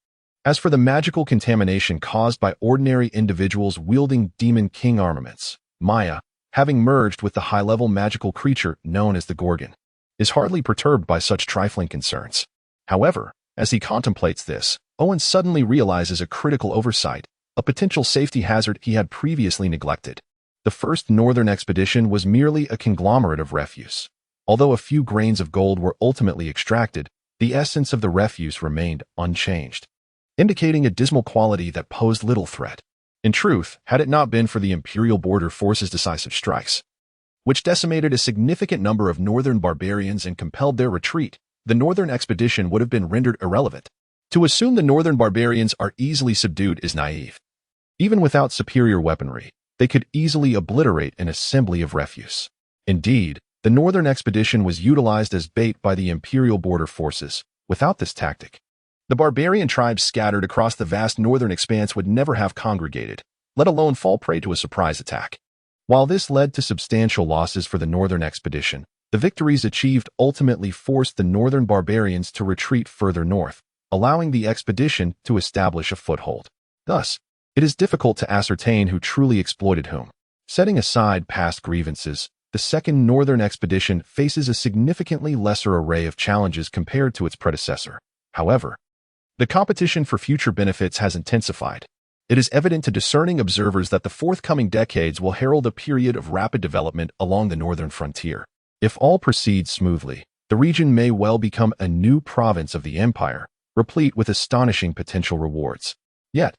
As for the magical contamination caused by ordinary individuals wielding Demon King armaments, Maya, having merged with the high-level magical creature known as the Gorgon, is hardly perturbed by such trifling concerns. However, as he contemplates this, Owen suddenly realizes a critical oversight, a potential safety hazard he had previously neglected. The first northern expedition was merely a conglomerate of refuse. Although a few grains of gold were ultimately extracted, the essence of the refuse remained unchanged, indicating a dismal quality that posed little threat. In truth, had it not been for the Imperial Border Force's decisive strikes, which decimated a significant number of northern barbarians and compelled their retreat, the northern expedition would have been rendered irrelevant. To assume the northern barbarians are easily subdued is naive. Even without superior weaponry, they could easily obliterate an assembly of refuse. Indeed, the northern expedition was utilized as bait by the Imperial Border Forces. Without this tactic, the barbarian tribes scattered across the vast northern expanse would never have congregated, let alone fall prey to a surprise attack. While this led to substantial losses for the northern expedition, the victories achieved ultimately forced the northern barbarians to retreat further north, allowing the expedition to establish a foothold. Thus, it is difficult to ascertain who truly exploited whom. Setting aside past grievances, the second northern expedition faces a significantly lesser array of challenges compared to its predecessor. However, the competition for future benefits has intensified. It is evident to discerning observers that the forthcoming decades will herald a period of rapid development along the northern frontier. If all proceeds smoothly, the region may well become a new province of the Empire, replete with astonishing potential rewards. Yet,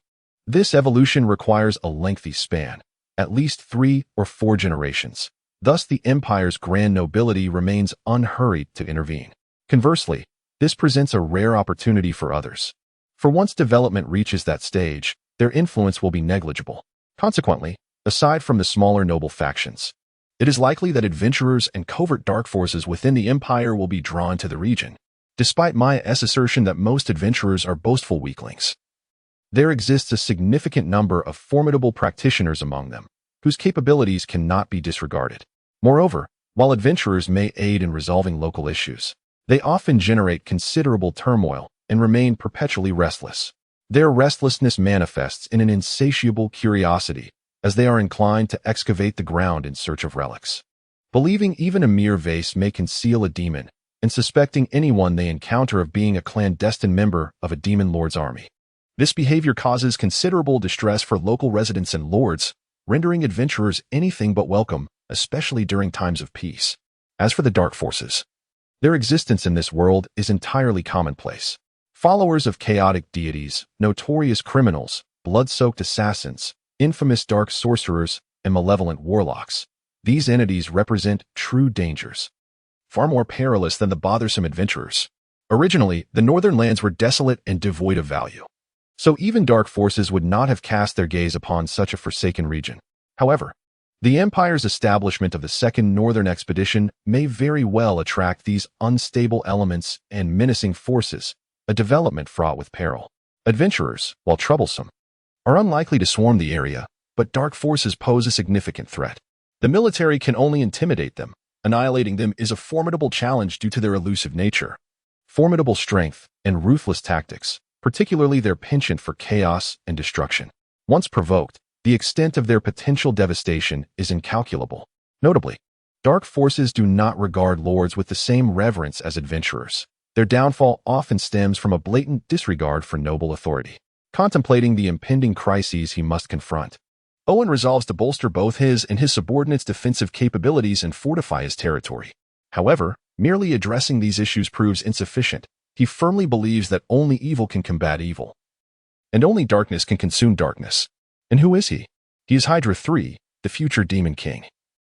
this evolution requires a lengthy span, at least 3 or 4 generations. Thus, the Empire's grand nobility remains unhurried to intervene. Conversely, this presents a rare opportunity for others. For once development reaches that stage, their influence will be negligible. Consequently, aside from the smaller noble factions, it is likely that adventurers and covert dark forces within the Empire will be drawn to the region. Despite Maya's assertion that most adventurers are boastful weaklings, there exists a significant number of formidable practitioners among them, whose capabilities cannot be disregarded. Moreover, while adventurers may aid in resolving local issues, they often generate considerable turmoil and remain perpetually restless. Their restlessness manifests in an insatiable curiosity, as they are inclined to excavate the ground in search of relics. Believing even a mere vase may conceal a demon, and suspecting anyone they encounter of being a clandestine member of a demon lord's army. This behavior causes considerable distress for local residents and lords, rendering adventurers anything but welcome, especially during times of peace. As for the dark forces, their existence in this world is entirely commonplace. Followers of chaotic deities, notorious criminals, blood-soaked assassins, infamous dark sorcerers, and malevolent warlocks, these entities represent true dangers, far more perilous than the bothersome adventurers. Originally, the northern lands were desolate and devoid of value. so even dark forces would not have cast their gaze upon such a forsaken region. However, the Empire's establishment of the Second Northern Expedition may very well attract these unstable elements and menacing forces, a development fraught with peril. Adventurers, while troublesome, are unlikely to swarm the area, but dark forces pose a significant threat. The military can only intimidate them. Annihilating them is a formidable challenge due to their elusive nature, formidable strength, and ruthless tactics, particularly their penchant for chaos and destruction. Once provoked, the extent of their potential devastation is incalculable. Notably, dark forces do not regard lords with the same reverence as adventurers. Their downfall often stems from a blatant disregard for noble authority. Contemplating the impending crises he must confront, Owen resolves to bolster both his and his subordinates' defensive capabilities and fortify his territory. However, merely addressing these issues proves insufficient. He firmly believes that only evil can combat evil, and only darkness can consume darkness. And who is he? He is Hydra III, the future Demon King,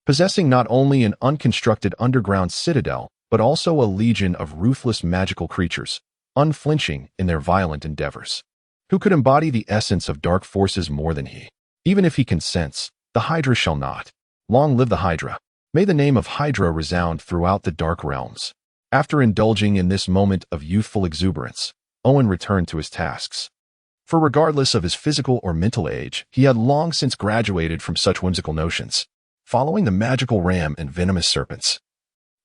possessing not only an unconstructed underground citadel, but also a legion of ruthless magical creatures, unflinching in their violent endeavors. Who could embody the essence of dark forces more than he? Even if he consents, the Hydra shall not. Long live the Hydra. May the name of Hydra resound throughout the dark realms. After indulging in this moment of youthful exuberance, Owen returned to his tasks. For regardless of his physical or mental age, he had long since graduated from such whimsical notions. Following the magical ram and venomous serpents,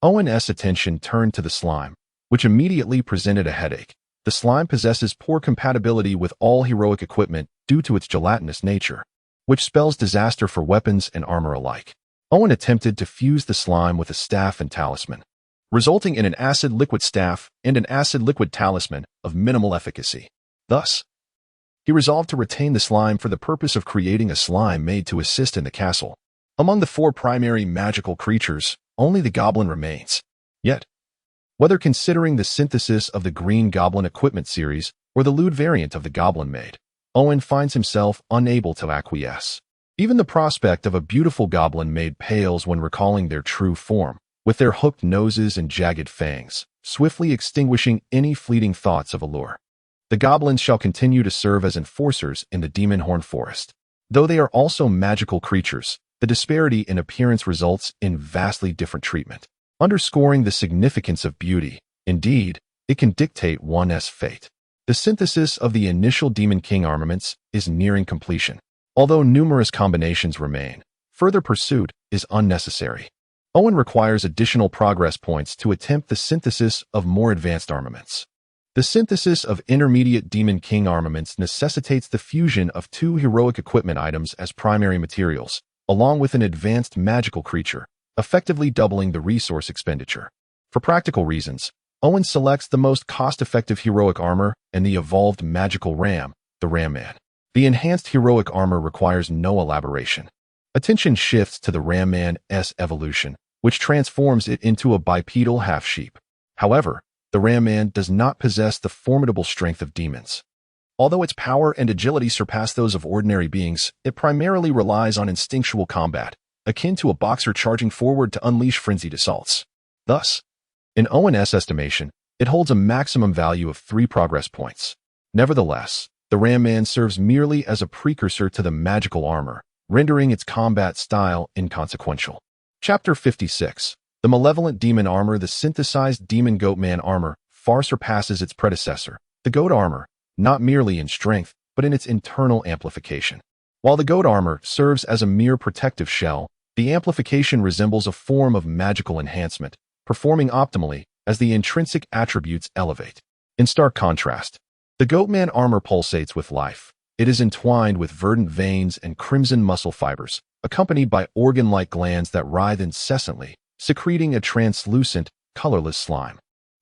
Owen's attention turned to the slime, which immediately presented a headache. The slime possesses poor compatibility with all heroic equipment due to its gelatinous nature, which spells disaster for weapons and armor alike. Owen attempted to fuse the slime with a staff and talisman, resulting in an acid-liquid staff and an acid-liquid talisman of minimal efficacy. Thus, he resolved to retain the slime for the purpose of creating a slime made to assist in the castle. Among the 4 primary magical creatures, only the goblin remains. Yet, whether considering the synthesis of the Green Goblin Equipment series or the lewd variant of the Goblin Maid, Owen finds himself unable to acquiesce. Even the prospect of a beautiful goblin maid pales when recalling their true form, with their hooked noses and jagged fangs, swiftly extinguishing any fleeting thoughts of allure. The goblins shall continue to serve as enforcers in the Demon Horn Forest. Though they are also magical creatures, the disparity in appearance results in vastly different treatment, underscoring the significance of beauty. Indeed, it can dictate one's fate. The synthesis of the initial Demon King armaments is nearing completion. Although numerous combinations remain, further pursuit is unnecessary. Owen requires additional progress points to attempt the synthesis of more advanced armaments. The synthesis of intermediate Demon King armaments necessitates the fusion of 2 heroic equipment items as primary materials, along with an advanced magical creature, effectively doubling the resource expenditure. For practical reasons, Owen selects the most cost-effective heroic armor and the evolved magical ram, the Ram Man. The enhanced heroic armor requires no elaboration. Attention shifts to the Ram Man's evolution, which transforms it into a bipedal half-sheep. However, the Ram Man does not possess the formidable strength of demons. Although its power and agility surpass those of ordinary beings, it primarily relies on instinctual combat, akin to a boxer charging forward to unleash frenzied assaults. Thus, in Owen's estimation, it holds a maximum value of 3 progress points. Nevertheless, the Ram Man serves merely as a precursor to the magical armor, rendering its combat style inconsequential. Chapter 56. The Malevolent Demon Armor. The synthesized Demon Goatman armor far surpasses its predecessor, the Goat Armor, not merely in strength, but in its internal amplification. While the Goat Armor serves as a mere protective shell, the amplification resembles a form of magical enhancement, performing optimally as the intrinsic attributes elevate. In stark contrast, the Goatman armor pulsates with life. It is entwined with verdant veins and crimson muscle fibers, accompanied by organ-like glands that writhe incessantly, secreting a translucent, colorless slime.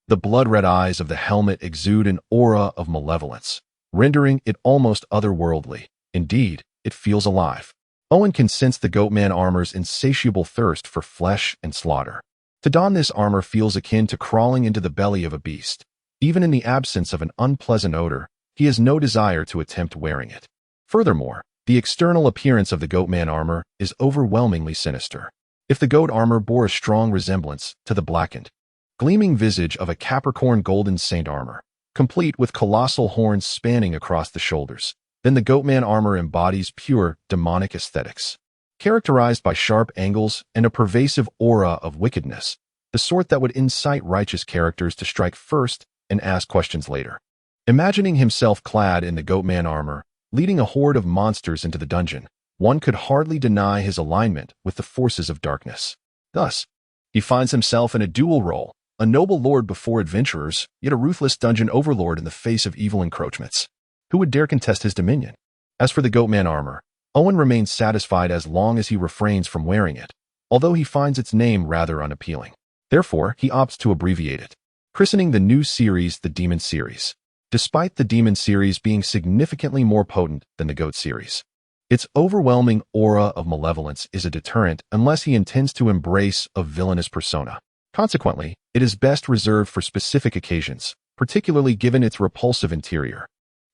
The blood-red eyes of the helmet exude an aura of malevolence, rendering it almost otherworldly. Indeed, it feels alive. Owen can sense the Goatman armor's insatiable thirst for flesh and slaughter. To don this armor feels akin to crawling into the belly of a beast. Even in the absence of an unpleasant odor, he has no desire to attempt wearing it. Furthermore, the external appearance of the Goatman armor is overwhelmingly sinister. If the goat armor bore a strong resemblance to the blackened, gleaming visage of a Capricorn golden saint armor, complete with colossal horns spanning across the shoulders. Then the Goatman armor embodies pure, demonic aesthetics, characterized by sharp angles and a pervasive aura of wickedness, the sort that would incite righteous characters to strike first and ask questions later. Imagining himself clad in the Goatman armor, leading a horde of monsters into the dungeon, one could hardly deny his alignment with the forces of darkness. Thus, he finds himself in a dual role, a noble lord before adventurers, yet a ruthless dungeon overlord in the face of evil encroachments. Who would dare contest his dominion? As for the Goatman armor, Owen remains satisfied as long as he refrains from wearing it, although he finds its name rather unappealing. Therefore, he opts to abbreviate it, christening the new series the Demon series. Despite the Demon series being significantly more potent than the Goat series, its overwhelming aura of malevolence is a deterrent unless he intends to embrace a villainous persona. Consequently, it is best reserved for specific occasions, particularly given its repulsive interior.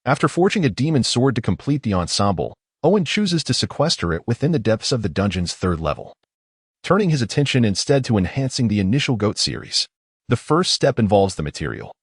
After forging a demon sword to complete the ensemble, Owen chooses to sequester it within the depths of the dungeon's third level, turning his attention instead to enhancing the initial Goat series. The first step involves the material.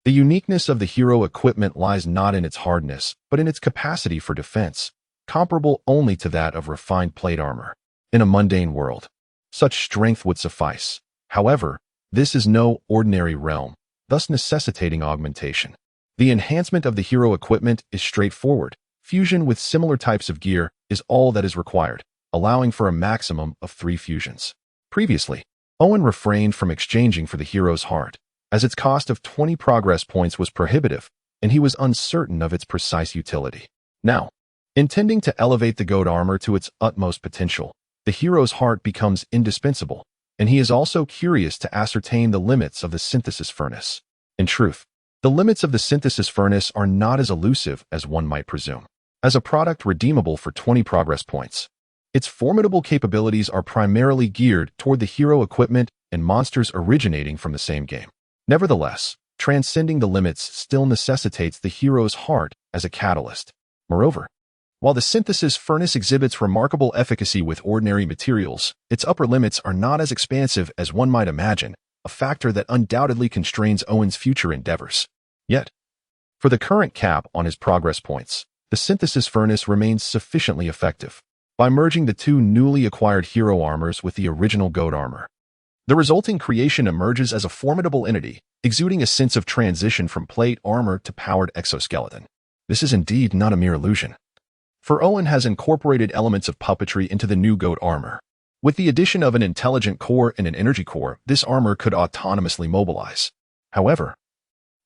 The uniqueness of the hero equipment lies not in its hardness, but in its capacity for defense, comparable only to that of refined plate armor. In a mundane world, such strength would suffice. However, this is no ordinary realm, thus necessitating augmentation. The enhancement of the hero equipment is straightforward. Fusion with similar types of gear is all that is required, allowing for a maximum of 3 fusions. Previously, Owen refrained from exchanging for the hero's heart, as its cost of 20 progress points was prohibitive, and he was uncertain of its precise utility. Now, intending to elevate the Goat armor to its utmost potential, the hero's heart becomes indispensable, and he is also curious to ascertain the limits of the synthesis furnace. In truth, the limits of the synthesis furnace are not as elusive as one might presume. As a product redeemable for 20 progress points, its formidable capabilities are primarily geared toward the hero equipment and monsters originating from the same game. Nevertheless, transcending the limits still necessitates the hero's heart as a catalyst. Moreover, while the synthesis furnace exhibits remarkable efficacy with ordinary materials, its upper limits are not as expansive as one might imagine, a factor that undoubtedly constrains Owen's future endeavors. Yet, for the current cap on his progress points, the synthesis furnace remains sufficiently effective. By merging the 2 newly acquired hero armors with the original Goat armor, the resulting creation emerges as a formidable entity, exuding a sense of transition from plate armor to powered exoskeleton. This is indeed not a mere illusion, for Owen has incorporated elements of puppetry into the new Goat armor. With the addition of an intelligent core and an energy core, this armor could autonomously mobilize. However,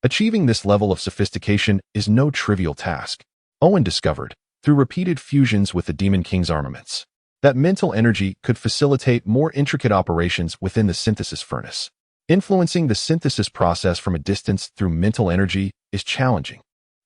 achieving this level of sophistication is no trivial task. Owen discovered, through repeated fusions with the Demon King's armaments, that mental energy could facilitate more intricate operations within the synthesis furnace. Influencing the synthesis process from a distance through mental energy is challenging,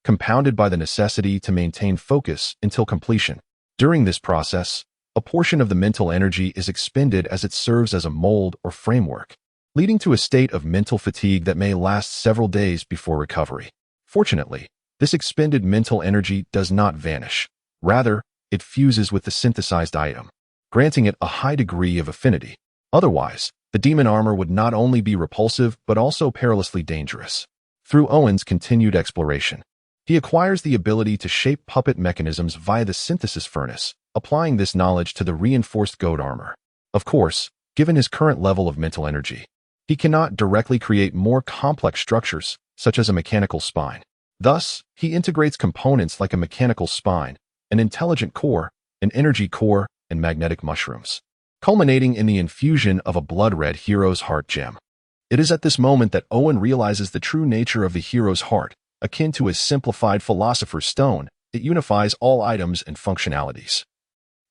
compounded by the necessity to maintain focus until completion. During this process, a portion of the mental energy is expended as it serves as a mold or framework, leading to a state of mental fatigue that may last several days before recovery. Fortunately, this expended mental energy does not vanish. Rather, it fuses with the synthesized item, granting it a high degree of affinity. Otherwise, the demon armor would not only be repulsive but also perilously dangerous. Through Owen's continued exploration, he acquires the ability to shape puppet mechanisms via the synthesis furnace, applying this knowledge to the reinforced Goat armor. Of course, given his current level of mental energy, he cannot directly create more complex structures, such as a mechanical spine. Thus, he integrates components like a mechanical spine, an intelligent core, an energy core, and magnetic mushrooms, culminating in the infusion of a blood-red hero's heart gem. It is at this moment that Owen realizes the true nature of the hero's heart. Akin to a simplified philosopher's stone, it unifies all items and functionalities,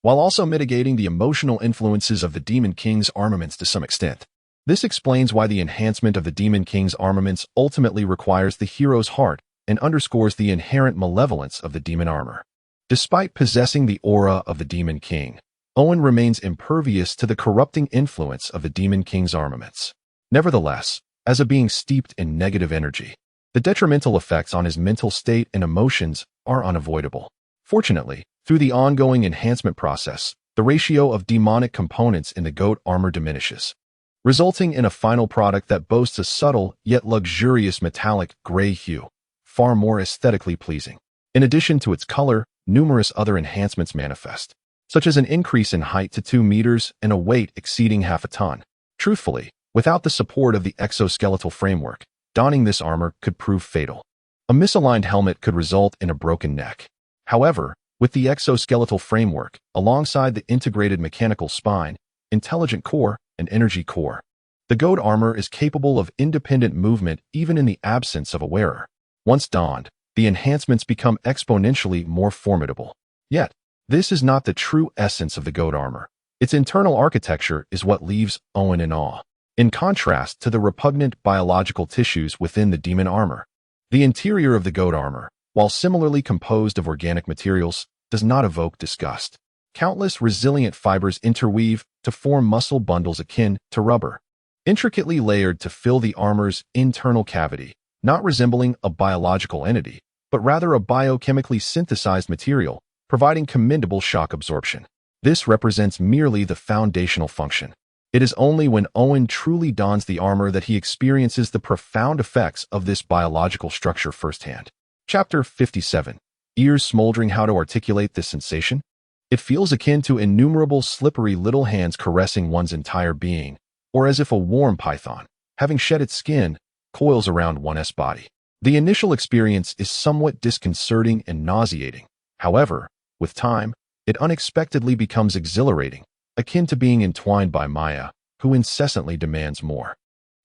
while also mitigating the emotional influences of the Demon King's armaments to some extent. This explains why the enhancement of the Demon King's armaments ultimately requires the hero's heart and underscores the inherent malevolence of the demon armor. Despite possessing the aura of the Demon King, Owen remains impervious to the corrupting influence of the Demon King's armaments. Nevertheless, as a being steeped in negative energy, the detrimental effects on his mental state and emotions are unavoidable. Fortunately, through the ongoing enhancement process, the ratio of demonic components in the Goat armor diminishes, resulting in a final product that boasts a subtle yet luxurious metallic gray hue. far more aesthetically pleasing. In addition to its color, numerous other enhancements manifest, such as an increase in height to 2 meters and a weight exceeding half a ton. Truthfully, without the support of the exoskeletal framework, donning this armor could prove fatal. A misaligned helmet could result in a broken neck. However, with the exoskeletal framework, alongside the integrated mechanical spine, intelligent core, and energy core, the goat armor is capable of independent movement even in the absence of a wearer. Once donned, the enhancements become exponentially more formidable. Yet, this is not the true essence of the goat armor. Its internal architecture is what leaves Owen in awe. In contrast to the repugnant biological tissues within the demon armor, the interior of the goat armor, while similarly composed of organic materials, does not evoke disgust. Countless resilient fibers interweave to form muscle bundles akin to rubber, intricately layered to fill the armor's internal cavity, not resembling a biological entity, but rather a biochemically synthesized material, providing commendable shock absorption. This represents merely the foundational function. It is only when Owen truly dons the armor that he experiences the profound effects of this biological structure firsthand. Chapter 57. Ears smoldering. How to articulate this sensation? It feels akin to innumerable slippery little hands caressing one's entire being, or as if a warm python, having shed its skin, coils around one's body. The initial experience is somewhat disconcerting and nauseating. However, with time, it unexpectedly becomes exhilarating, akin to being entwined by Maya, who incessantly demands more.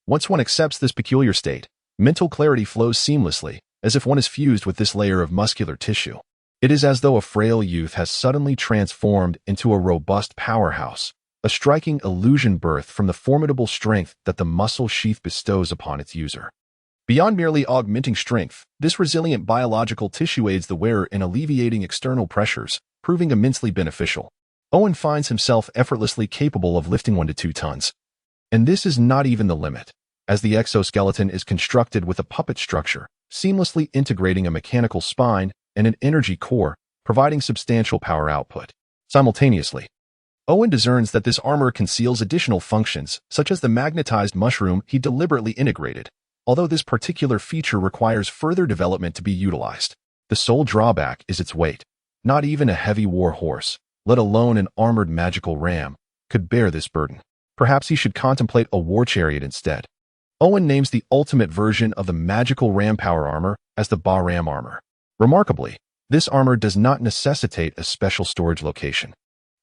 Once one accepts this peculiar state, mental clarity flows seamlessly, as if one is fused with this layer of muscular tissue. It is as though a frail youth has suddenly transformed into a robust powerhouse, a striking illusion birthed from the formidable strength that the muscle sheath bestows upon its user. Beyond merely augmenting strength, this resilient biological tissue aids the wearer in alleviating external pressures, proving immensely beneficial. Owen finds himself effortlessly capable of lifting 1 to 2 tons. And this is not even the limit, as the exoskeleton is constructed with a puppet structure, seamlessly integrating a mechanical spine and an energy core, providing substantial power output. Simultaneously, Owen discerns that this armor conceals additional functions, such as the magnetized mushroom he deliberately integrated, although this particular feature requires further development to be utilized. The sole drawback is its weight. Not even a heavy war horse, let alone an armored magical ram, could bear this burden. Perhaps he should contemplate a war chariot instead. Owen names the ultimate version of the magical ram power armor as the Ba-Ram armor. Remarkably, this armor does not necessitate a special storage location.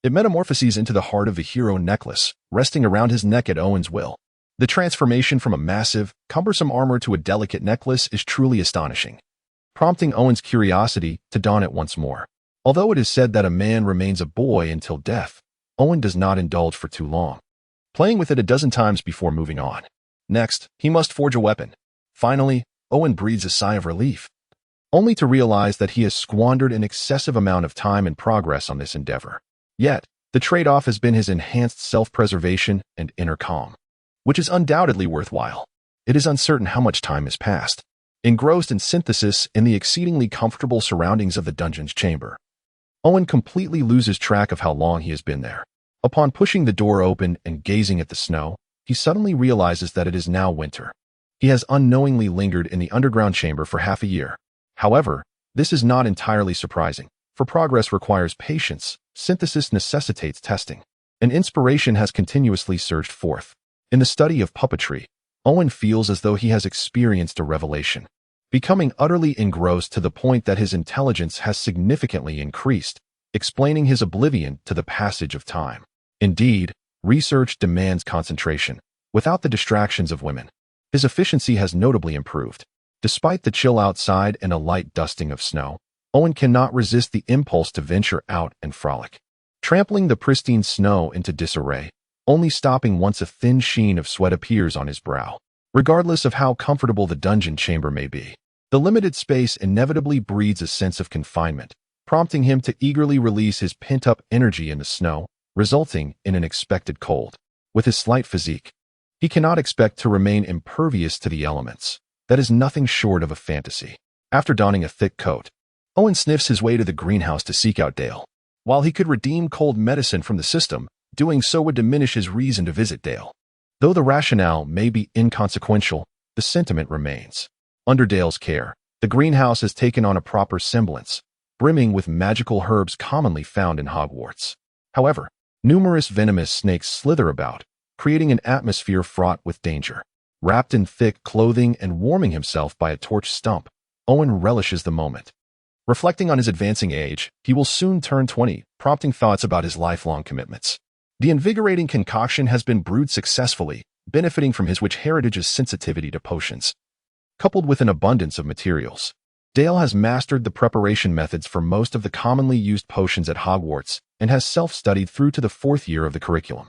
It metamorphoses into the heart of the hero necklace, resting around his neck at Owen's will. The transformation from a massive, cumbersome armor to a delicate necklace is truly astonishing, prompting Owen's curiosity to don it once more. Although it is said that a man remains a boy until death, Owen does not indulge for too long, playing with it a dozen times before moving on. Next, he must forge a weapon. Finally, Owen breathes a sigh of relief, only to realize that he has squandered an excessive amount of time and progress on this endeavor. Yet, the trade-off has been his enhanced self-preservation and inner calm, which is undoubtedly worthwhile. It is uncertain how much time has passed, engrossed in synthesis in the exceedingly comfortable surroundings of the dungeon's chamber. Owen completely loses track of how long he has been there. Upon pushing the door open and gazing at the snow, he suddenly realizes that it is now winter. He has unknowingly lingered in the underground chamber for half a year. However, this is not entirely surprising, for progress requires patience, synthesis necessitates testing, and inspiration has continuously surged forth. In the study of puppetry, Owen feels as though he has experienced a revelation, becoming utterly engrossed to the point that his intelligence has significantly increased, explaining his oblivion to the passage of time. Indeed, research demands concentration, without the distractions of women. His efficiency has notably improved. Despite the chill outside and a light dusting of snow, Owen cannot resist the impulse to venture out and frolic, trampling the pristine snow into disarray, only stopping once a thin sheen of sweat appears on his brow. Regardless of how comfortable the dungeon chamber may be, the limited space inevitably breeds a sense of confinement, prompting him to eagerly release his pent-up energy in the snow, resulting in an expected cold. With his slight physique, he cannot expect to remain impervious to the elements. That is nothing short of a fantasy. After donning a thick coat, Owen sniffs his way to the greenhouse to seek out Dale. While he could redeem cold medicine from the system, doing so would diminish his reason to visit Dale. Though the rationale may be inconsequential, the sentiment remains. Under Dale's care, The greenhouse has taken on a proper semblance, brimming with magical herbs commonly found in Hogwarts. However, numerous venomous snakes slither about, creating an atmosphere fraught with danger. Wrapped in thick clothing and warming himself by a torch stump, Owen relishes the moment. Reflecting on his advancing age, he will soon turn 20, prompting thoughts about his lifelong commitments. The invigorating concoction has been brewed successfully, benefiting from his witch heritage's sensitivity to potions. Coupled with an abundance of materials, Dale has mastered the preparation methods for most of the commonly used potions at Hogwarts and has self-studied through to the 4th year of the curriculum.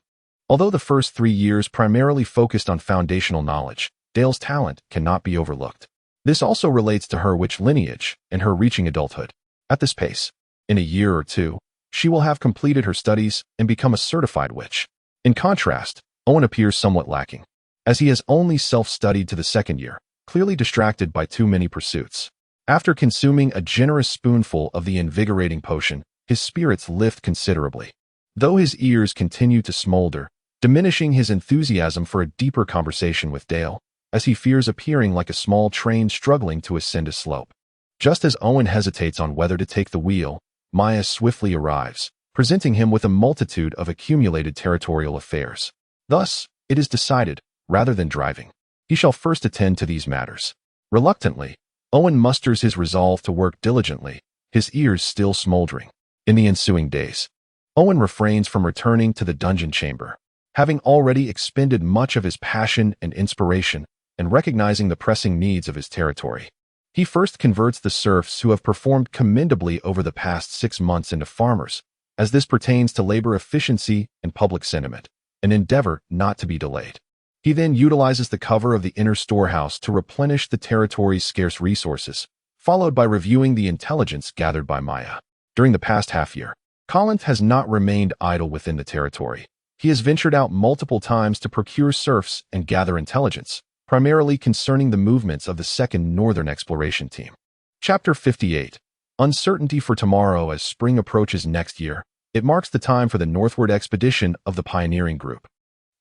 Although the first 3 years primarily focused on foundational knowledge, Dale's talent cannot be overlooked. This also relates to her witch lineage and her reaching adulthood. At this pace, in a year or two, she will have completed her studies and become a certified witch. In contrast, Owen appears somewhat lacking, as he has only self-studied to the 2nd year, clearly distracted by too many pursuits. After consuming a generous spoonful of the invigorating potion, his spirits lift considerably. Though his ears continue to smolder, diminishing his enthusiasm for a deeper conversation with Dale, as he fears appearing like a small train struggling to ascend a slope. Just as Owen hesitates on whether to take the wheel, Maya swiftly arrives, presenting him with a multitude of accumulated territorial affairs. Thus, it is decided, rather than driving, he shall first attend to these matters. Reluctantly, Owen musters his resolve to work diligently, his ears still smoldering. In the ensuing days, Owen refrains from returning to the dungeon chamber, having already expended much of his passion and inspiration and recognizing the pressing needs of his territory. He first converts the serfs who have performed commendably over the past 6 months into farmers, as this pertains to labor efficiency and public sentiment, an endeavor not to be delayed. He then utilizes the cover of the inner storehouse to replenish the territory's scarce resources, followed by reviewing the intelligence gathered by Maya. During the past half-year, Colin has not remained idle within the territory. He has ventured out multiple times to procure serfs and gather intelligence, primarily concerning the movements of the 2nd Northern Exploration Team. Chapter 58. Uncertainty for tomorrow. As spring approaches next year, it marks the time for the northward expedition of the pioneering group.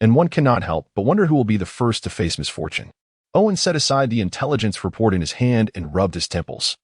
And one cannot help but wonder who will be the first to face misfortune. Owen set aside the intelligence report in his hand and rubbed his temples.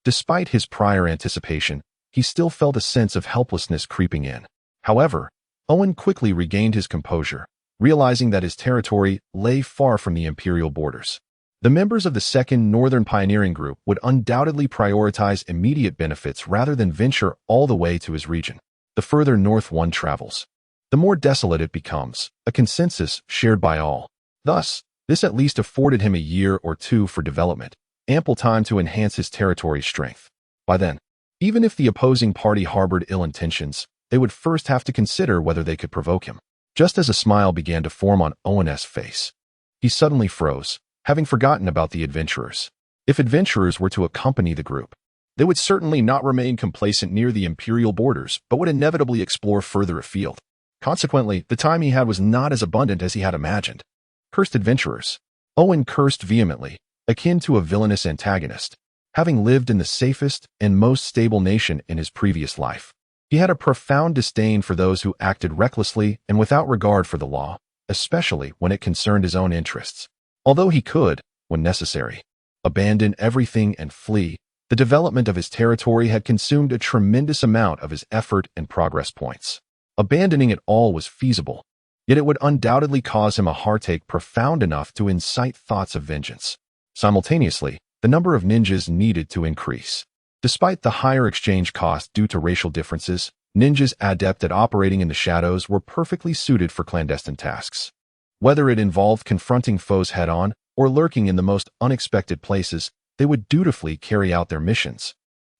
Despite his prior anticipation, he still felt a sense of helplessness creeping in. However, Owen quickly regained his composure, realizing that his territory lay far from the imperial borders. The members of the 2nd Northern Pioneering Group would undoubtedly prioritize immediate benefits rather than venture all the way to his region. The further north one travels, the more desolate it becomes, a consensus shared by all. Thus, this at least afforded him a year or two for development, ample time to enhance his territory's strength. By then, even if the opposing party harbored ill intentions, they would first have to consider whether they could provoke him. Just as a smile began to form on Owen's face, he suddenly froze, having forgotten about the adventurers. If adventurers were to accompany the group, they would certainly not remain complacent near the imperial borders, but would inevitably explore further afield. Consequently, the time he had was not as abundant as he had imagined. Cursed adventurers. Owen cursed vehemently, akin to a villainous antagonist, having lived in the safest and most stable nation in his previous life. He had a profound disdain for those who acted recklessly and without regard for the law, especially when it concerned his own interests. Although he could, when necessary, abandon everything and flee, the development of his territory had consumed a tremendous amount of his effort and progress points. Abandoning it all was feasible, yet it would undoubtedly cause him a heartache profound enough to incite thoughts of vengeance. Simultaneously, the number of ninjas needed to increase. Despite the higher exchange cost due to racial differences, ninjas adept at operating in the shadows were perfectly suited for clandestine tasks. Whether it involved confronting foes head-on or lurking in the most unexpected places, they would dutifully carry out their missions,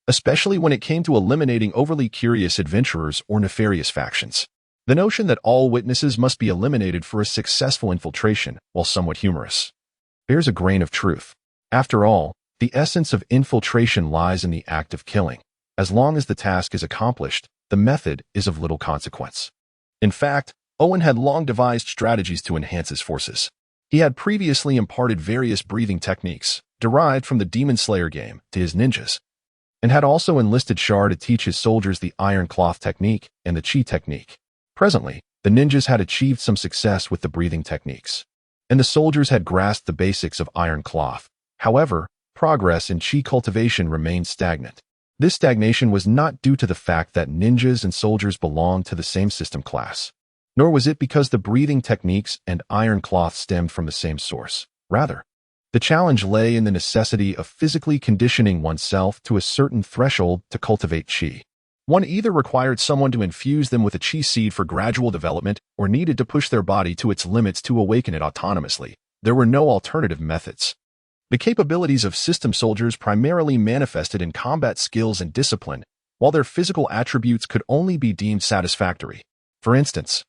especially when it came to eliminating overly curious adventurers or nefarious factions. The notion that all witnesses must be eliminated for a successful infiltration, while somewhat humorous, bears a grain of truth. After all, the essence of infiltration lies in the act of killing. As long as the task is accomplished, the method is of little consequence. In fact, Owen had long devised strategies to enhance his forces. He had previously imparted various breathing techniques, derived from the Demon Slayer game, to his ninjas, and had also enlisted Shar to teach his soldiers the Iron Cloth technique and the Chi technique. Presently, the ninjas had achieved some success with the breathing techniques, and the soldiers had grasped the basics of Iron Cloth. However, progress in chi cultivation remained stagnant. This stagnation was not due to the fact that ninjas and soldiers belonged to the same system class, nor was it because the breathing techniques and iron cloth stemmed from the same source. Rather, the challenge lay in the necessity of physically conditioning oneself to a certain threshold to cultivate chi. One either required someone to infuse them with a chi seed for gradual development or needed to push their body to its limits to awaken it autonomously. There were no alternative methods. The capabilities of system soldiers primarily manifested in combat skills and discipline, while their physical attributes could only be deemed satisfactory. For instance,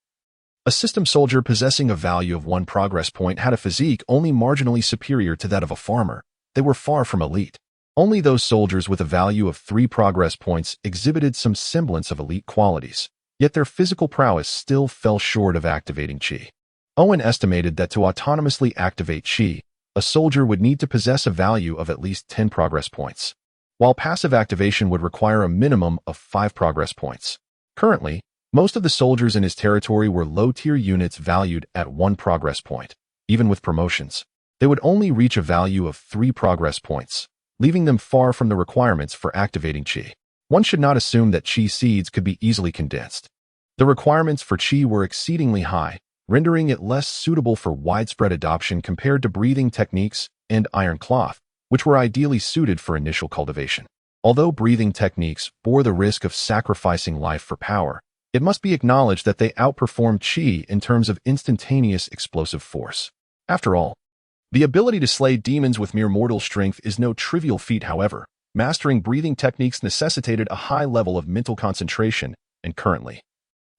a system soldier possessing a value of 1 progress point had a physique only marginally superior to that of a farmer. They were far from elite. Only those soldiers with a value of 3 progress points exhibited some semblance of elite qualities, yet their physical prowess still fell short of activating chi. Owen estimated that to autonomously activate chi, a soldier would need to possess a value of at least 10 progress points, while passive activation would require a minimum of 5 progress points. Currently, most of the soldiers in his territory were low-tier units valued at 1 progress point. Even with promotions, they would only reach a value of 3 progress points, leaving them far from the requirements for activating chi. One should not assume that chi seeds could be easily condensed. The requirements for chi were exceedingly high, rendering it less suitable for widespread adoption compared to breathing techniques and iron cloth, which were ideally suited for initial cultivation. Although breathing techniques bore the risk of sacrificing life for power, it must be acknowledged that they outperformed chi in terms of instantaneous explosive force. After all, the ability to slay demons with mere mortal strength is no trivial feat. However, mastering breathing techniques necessitated a high level of mental concentration, and currently,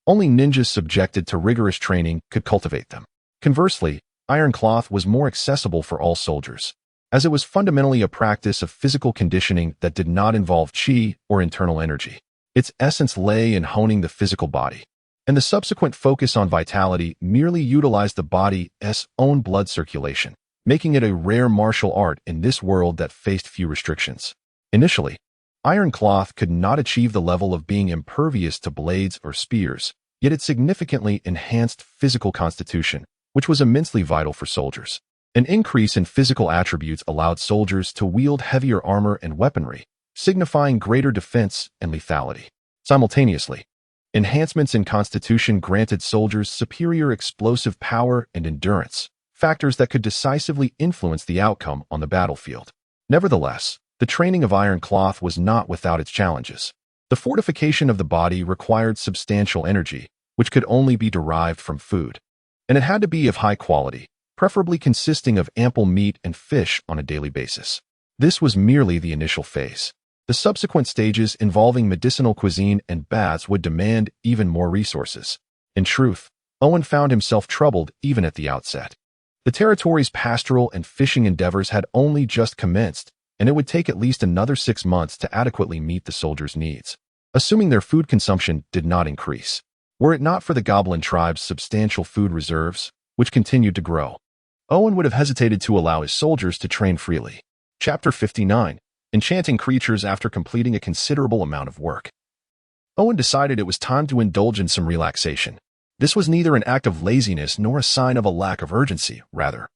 only ninjas subjected to rigorous training could cultivate them. Conversely, iron cloth was more accessible for all soldiers, as it was fundamentally a practice of physical conditioning that did not involve chi or internal energy. Its essence lay in honing the physical body, and the subsequent focus on vitality merely utilized the body's own blood circulation, making it a rare martial art in this world that faced few restrictions. Initially, iron cloth could not achieve the level of being impervious to blades or spears, yet it significantly enhanced physical constitution, which was immensely vital for soldiers. An increase in physical attributes allowed soldiers to wield heavier armor and weaponry, signifying greater defense and lethality. Simultaneously, enhancements in constitution granted soldiers superior explosive power and endurance, factors that could decisively influence the outcome on the battlefield. Nevertheless, the training of iron cloth was not without its challenges. The fortification of the body required substantial energy, which could only be derived from food, and it had to be of high quality, preferably consisting of ample meat and fish on a daily basis. This was merely the initial phase. The subsequent stages involving medicinal cuisine and baths would demand even more resources. In truth, Owen found himself troubled even at the outset. The territory's pastoral and fishing endeavors had only just commenced, and it would take at least another 6 months to adequately meet the soldiers' needs, assuming their food consumption did not increase. Were it not for the goblin tribe's substantial food reserves, which continued to grow, Owen would have hesitated to allow his soldiers to train freely. Chapter 59. Enchanting creatures after completing a considerable amount of work. Owen decided it was time to indulge in some relaxation. This was neither an act of laziness nor a sign of a lack of urgency. Rather,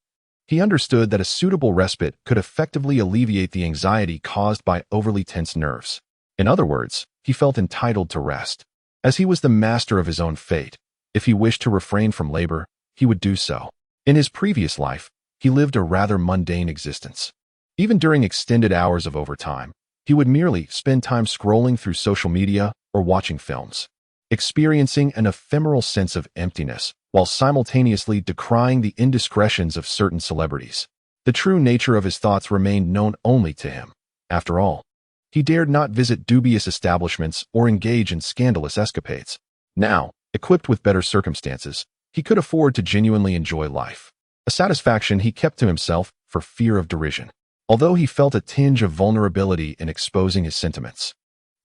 he understood that a suitable respite could effectively alleviate the anxiety caused by overly tense nerves. In other words, he felt entitled to rest. As he was the master of his own fate, if he wished to refrain from labor, he would do so. In his previous life, he lived a rather mundane existence. Even during extended hours of overtime, he would merely spend time scrolling through social media or watching films, experiencing an ephemeral sense of emptiness while simultaneously decrying the indiscretions of certain celebrities. The true nature of his thoughts remained known only to him. After all, he dared not visit dubious establishments or engage in scandalous escapades. Now, equipped with better circumstances, he could afford to genuinely enjoy life, a satisfaction he kept to himself for fear of derision. Although he felt a tinge of vulnerability in exposing his sentiments,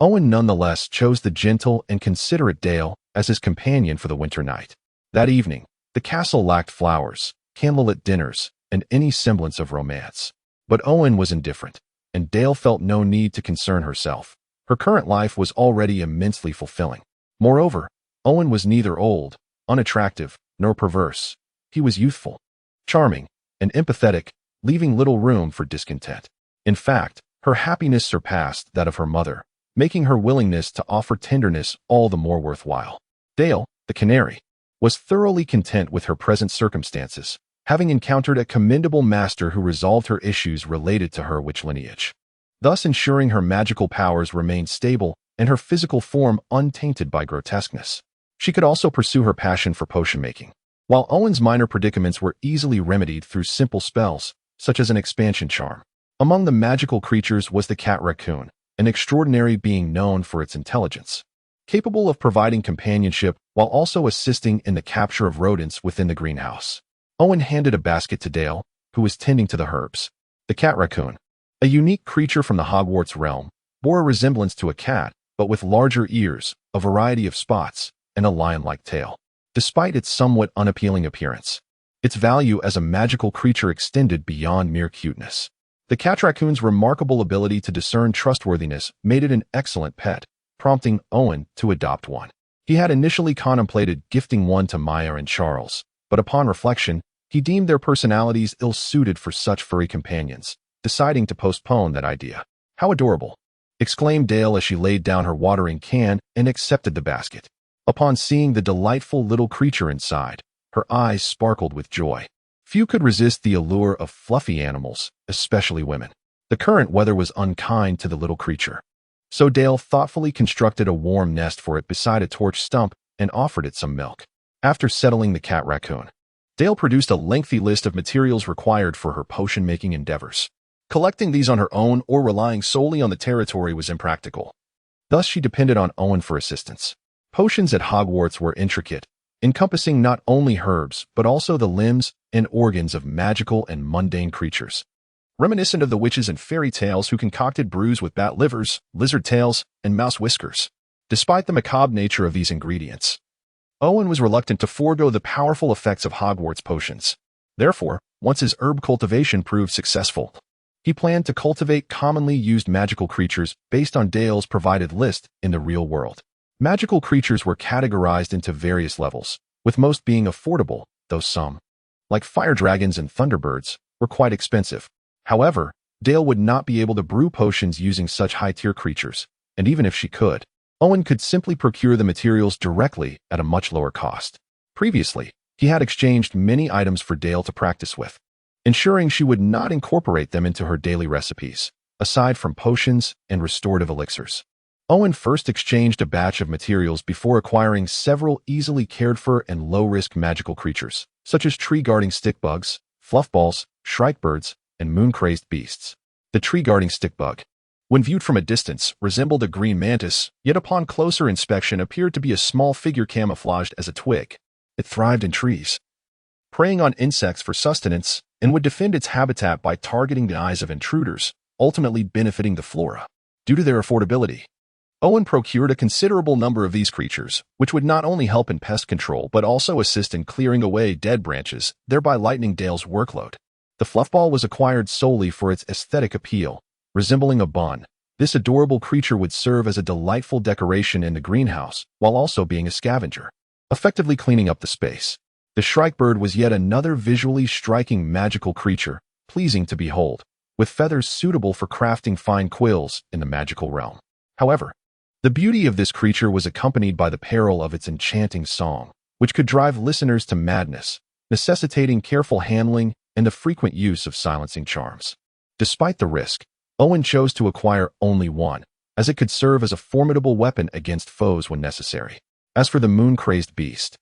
Owen nonetheless chose the gentle and considerate Dale as his companion for the winter night. That evening, the castle lacked flowers, candlelit dinners, and any semblance of romance. But Owen was indifferent, and Dale felt no need to concern herself. Her current life was already immensely fulfilling. Moreover, Owen was neither old, unattractive, nor perverse. He was youthful, charming, and empathetic, leaving little room for discontent. In fact, her happiness surpassed that of her mother, making her willingness to offer tenderness all the more worthwhile. Dale, the canary, was thoroughly content with her present circumstances, having encountered a commendable master who resolved her issues related to her witch lineage, thus ensuring her magical powers remained stable and her physical form untainted by grotesqueness. She could also pursue her passion for potion making. While Owen's minor predicaments were easily remedied through simple spells, such as an expansion charm. Among the magical creatures was the cat raccoon, an extraordinary being known for its intelligence, capable of providing companionship while also assisting in the capture of rodents within the greenhouse. Owen handed a basket to Dale, who was tending to the herbs. The cat raccoon, a unique creature from the Hogwarts realm, bore a resemblance to a cat, but with larger ears, a variety of spots, and a lion-like tail. Despite its somewhat unappealing appearance, its value as a magical creature extended beyond mere cuteness. The cat raccoon's remarkable ability to discern trustworthiness made it an excellent pet, prompting Owen to adopt one. He had initially contemplated gifting one to Maya and Charles, but upon reflection, he deemed their personalities ill-suited for such furry companions, deciding to postpone that idea. "How adorable!" exclaimed Dale as she laid down her watering can and accepted the basket. Upon seeing the delightful little creature inside, her eyes sparkled with joy. Few could resist the allure of fluffy animals, especially women. The current weather was unkind to the little creature, so Dale thoughtfully constructed a warm nest for it beside a torch stump and offered it some milk. After settling the cat raccoon, Dale produced a lengthy list of materials required for her potion-making endeavors. Collecting these on her own or relying solely on the territory was impractical. Thus, she depended on Owen for assistance. Potions at Hogwarts were intricate, encompassing not only herbs but also the limbs and organs of magical and mundane creatures, reminiscent of the witches and fairy tales who concocted brews with bat livers, lizard tails, and mouse whiskers. Despite the macabre nature of these ingredients, Owen was reluctant to forego the powerful effects of Hogwarts potions. Therefore, once his herb cultivation proved successful, he planned to cultivate commonly used magical creatures based on Dale's provided list in the real world. Magical creatures were categorized into various levels, with most being affordable, though some, like fire dragons and thunderbirds, were quite expensive. However, Dale would not be able to brew potions using such high-tier creatures, and even if she could, Owen could simply procure the materials directly at a much lower cost. Previously, he had exchanged many items for Dale to practice with, ensuring she would not incorporate them into her daily recipes, aside from potions and restorative elixirs. Owen first exchanged a batch of materials before acquiring several easily cared-for and low-risk magical creatures, such as tree-guarding stickbugs, fluffballs, shrikebirds, and moon-crazed beasts. The tree-guarding stickbug, when viewed from a distance, resembled a green mantis, yet upon closer inspection appeared to be a small figure camouflaged as a twig. It thrived in trees, preying on insects for sustenance, and would defend its habitat by targeting the eyes of intruders, ultimately benefiting the flora. Due to their affordability, Owen procured a considerable number of these creatures, which would not only help in pest control but also assist in clearing away dead branches, thereby lightening Dale's workload. The fluffball was acquired solely for its aesthetic appeal. Resembling a bun, this adorable creature would serve as a delightful decoration in the greenhouse, while also being a scavenger, effectively cleaning up the space. The shrikebird was yet another visually striking magical creature, pleasing to behold, with feathers suitable for crafting fine quills in the magical realm. However, the beauty of this creature was accompanied by the peril of its enchanting song, which could drive listeners to madness, necessitating careful handling and the frequent use of silencing charms. Despite the risk, Owen chose to acquire only one, as it could serve as a formidable weapon against foes when necessary. As for the moon-crazed beast,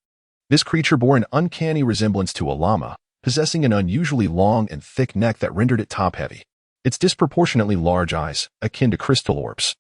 this creature bore an uncanny resemblance to a llama, possessing an unusually long and thick neck that rendered it top-heavy. Its disproportionately large eyes, akin to crystal orbs,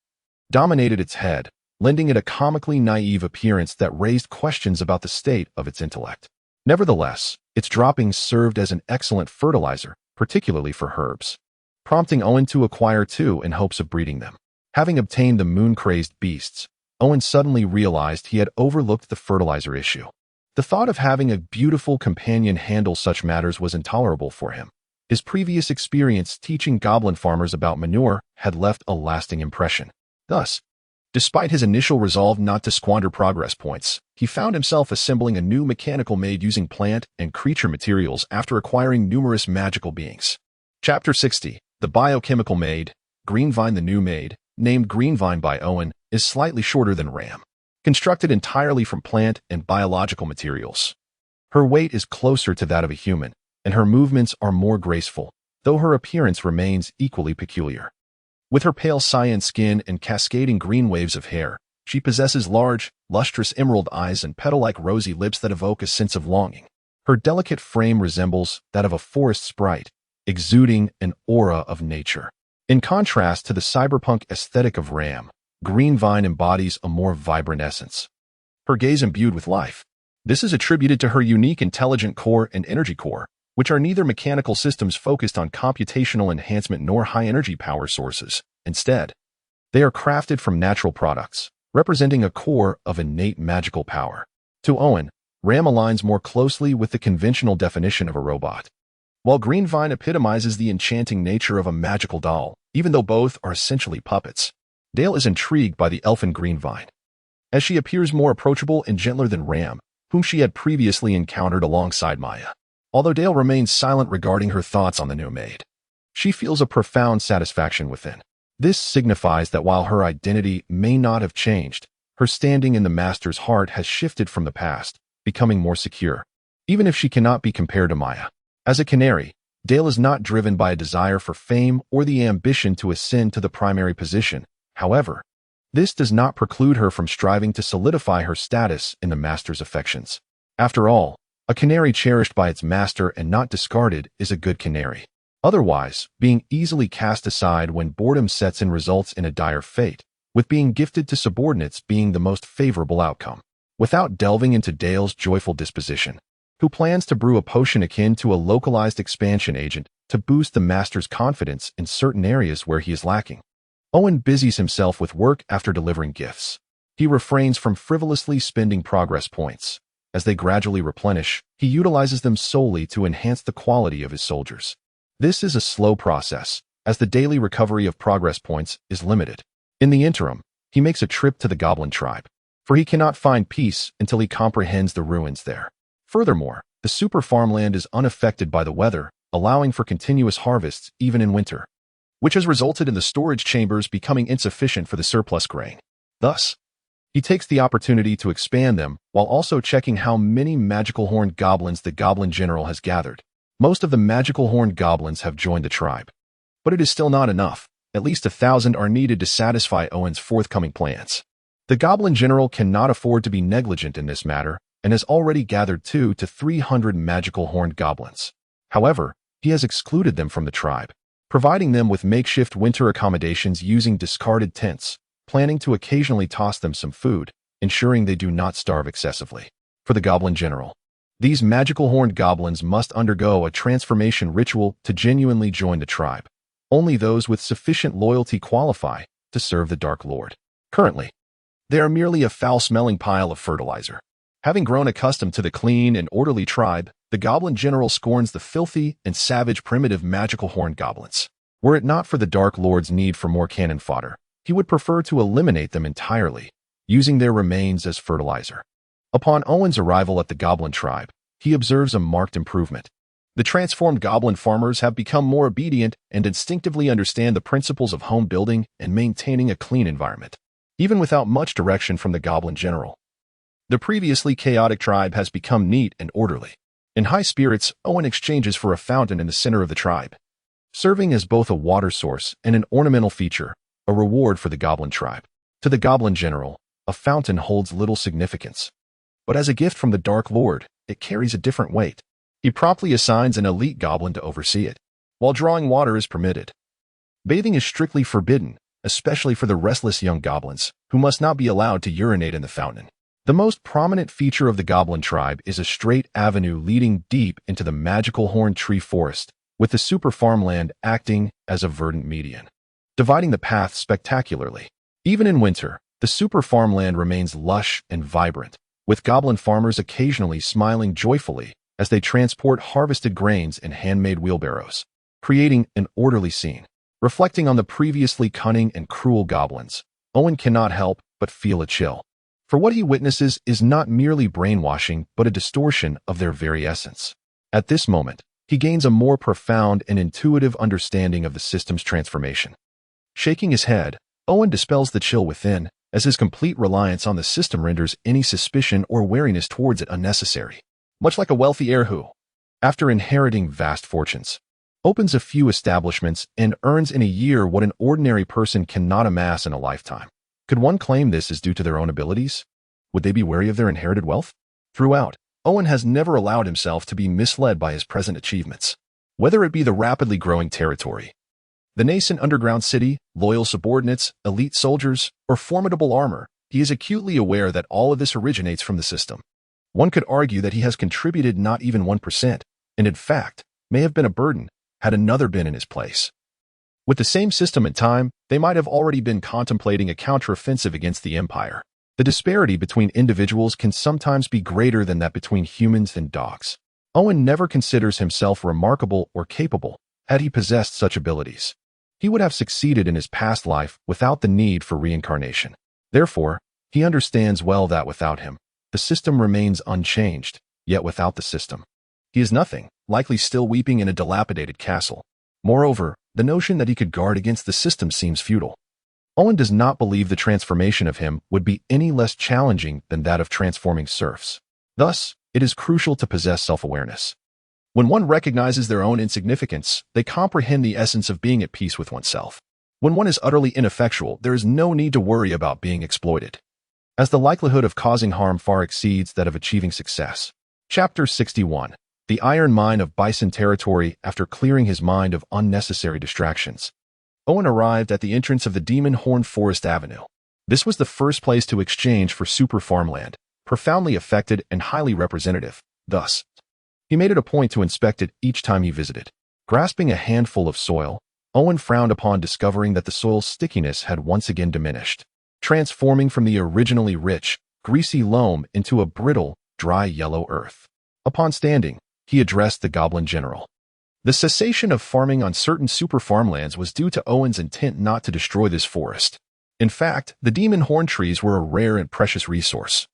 dominated its head, lending it a comically naive appearance that raised questions about the state of its intellect. Nevertheless, its droppings served as an excellent fertilizer, particularly for herbs, prompting Owen to acquire two in hopes of breeding them. Having obtained the moon-crazed beasts, Owen suddenly realized he had overlooked the fertilizer issue. The thought of having a beautiful companion handle such matters was intolerable for him. His previous experience teaching goblin farmers about manure had left a lasting impression. Thus, despite his initial resolve not to squander progress points, he found himself assembling a new mechanical maid using plant and creature materials after acquiring numerous magical beings. Chapter 60. The The biochemical maid, Greenvine the new maid, named Greenvine by Owen, is slightly shorter than Ram, constructed entirely from plant and biological materials. Her weight is closer to that of a human, and her movements are more graceful, though her appearance remains equally peculiar. With her pale cyan skin and cascading green waves of hair, she possesses large, lustrous emerald eyes and petal-like rosy lips that evoke a sense of longing. Her delicate frame resembles that of a forest sprite, exuding an aura of nature. In contrast to the cyberpunk aesthetic of Ram, Greenvine embodies a more vibrant essence. Her gaze imbued with life. This is attributed to her unique intelligent core and energy core, which are neither mechanical systems focused on computational enhancement nor high-energy power sources. Instead, they are crafted from natural products, representing a core of innate magical power. To Owen, Ram aligns more closely with the conventional definition of a robot, while Greenvine epitomizes the enchanting nature of a magical doll, even though both are essentially puppets. Dale is intrigued by the elfin Greenvine, as she appears more approachable and gentler than Ram, whom she had previously encountered alongside Maya. Although Dale remains silent regarding her thoughts on the new maid, she feels a profound satisfaction within. This signifies that while her identity may not have changed, her standing in the Master's heart has shifted from the past, becoming more secure, even if she cannot be compared to Maya. As a canary, Dale is not driven by a desire for fame or the ambition to ascend to the primary position. However, this does not preclude her from striving to solidify her status in the Master's affections. After all, a canary cherished by its master and not discarded is a good canary. Otherwise, being easily cast aside when boredom sets in results in a dire fate, with being gifted to subordinates being the most favorable outcome. Without delving into Dale's joyful disposition, who plans to brew a potion akin to a localized expansion agent to boost the Master's confidence in certain areas where he is lacking, Owen busies himself with work after delivering gifts. He refrains from frivolously spending progress points. As they gradually replenish, he utilizes them solely to enhance the quality of his soldiers. This is a slow process, as the daily recovery of progress points is limited. In the interim, he makes a trip to the Goblin tribe, for he cannot find peace until he comprehends the ruins there. Furthermore, the super farmland is unaffected by the weather, allowing for continuous harvests even in winter, which has resulted in the storage chambers becoming insufficient for the surplus grain. Thus, he takes the opportunity to expand them while also checking how many magical horned goblins the Goblin General has gathered. Most of the magical horned goblins have joined the tribe, but it is still not enough. At least 1,000 are needed to satisfy Owen's forthcoming plans. The Goblin General cannot afford to be negligent in this matter and has already gathered 200 to 300 magical horned goblins. However, he has excluded them from the tribe, providing them with makeshift winter accommodations using discarded tents, planning to occasionally toss them some food, ensuring they do not starve excessively. For the Goblin General, these magical horned goblins must undergo a transformation ritual to genuinely join the tribe. Only those with sufficient loyalty qualify to serve the Dark Lord. Currently, they are merely a foul-smelling pile of fertilizer. Having grown accustomed to the clean and orderly tribe, the Goblin General scorns the filthy and savage primitive magical horned goblins. Were it not for the Dark Lord's need for more cannon fodder, he would prefer to eliminate them entirely, using their remains as fertilizer. Upon Owen's arrival at the Goblin tribe, he observes a marked improvement. The transformed goblin farmers have become more obedient and instinctively understand the principles of home building and maintaining a clean environment, even without much direction from the Goblin General. The previously chaotic tribe has become neat and orderly. In high spirits, Owen exchanges for a fountain in the center of the tribe, serving as both a water source and an ornamental feature, a reward for the Goblin tribe. To the Goblin General, a fountain holds little significance, but as a gift from the Dark Lord, it carries a different weight. He promptly assigns an elite goblin to oversee it, while drawing water is permitted. Bathing is strictly forbidden, especially for the restless young goblins, who must not be allowed to urinate in the fountain. The most prominent feature of the Goblin tribe is a straight avenue leading deep into the magical horn tree forest, with the super farmland acting as a verdant median, dividing the path spectacularly. Even in winter, the super farmland remains lush and vibrant, with goblin farmers occasionally smiling joyfully as they transport harvested grains in handmade wheelbarrows, creating an orderly scene. Reflecting on the previously cunning and cruel goblins, Owen cannot help but feel a chill. For what he witnesses is not merely brainwashing but a distortion of their very essence. At this moment, he gains a more profound and intuitive understanding of the system's transformation. Shaking his head, Owen dispels the chill within, as his complete reliance on the system renders any suspicion or wariness towards it unnecessary. Much like a wealthy heir who, after inheriting vast fortunes, opens a few establishments and earns in a year what an ordinary person cannot amass in a lifetime. Could one claim this is due to their own abilities? Would they be wary of their inherited wealth? Throughout, Owen has never allowed himself to be misled by his present achievements. Whether it be the rapidly growing territory, the nascent underground city, loyal subordinates, elite soldiers, or formidable armor, he is acutely aware that all of this originates from the system. One could argue that he has contributed not even 1%, and in fact, may have been a burden, had another been in his place. With the same system and time, they might have already been contemplating a counteroffensive against the Empire. The disparity between individuals can sometimes be greater than that between humans and dogs. Owen never considers himself remarkable or capable. Had he possessed such abilities, he would have succeeded in his past life without the need for reincarnation. Therefore, he understands well that without him, the system remains unchanged, yet without the system, he is nothing, likely still weeping in a dilapidated castle. Moreover, the notion that he could guard against the system seems futile. Owen does not believe the transformation of him would be any less challenging than that of transforming serfs. Thus, it is crucial to possess self-awareness. When one recognizes their own insignificance, they comprehend the essence of being at peace with oneself. When one is utterly ineffectual, there is no need to worry about being exploited, as the likelihood of causing harm far exceeds that of achieving success. Chapter 61. The Iron Mine of Bison Territory. After clearing his mind of unnecessary distractions, Owen arrived at the entrance of the Demon Horn Forest Avenue. This was the first place to exchange for super farmland, profoundly affected and highly representative. Thus, he made it a point to inspect it each time he visited. Grasping a handful of soil, Owen frowned upon discovering that the soil's stickiness had once again diminished, transforming from the originally rich, greasy loam into a brittle, dry yellow earth. Upon standing, he addressed the Goblin General. The cessation of farming on certain super farmlands was due to Owen's intent not to destroy this forest. In fact, the demon horn trees were a rare and precious resource,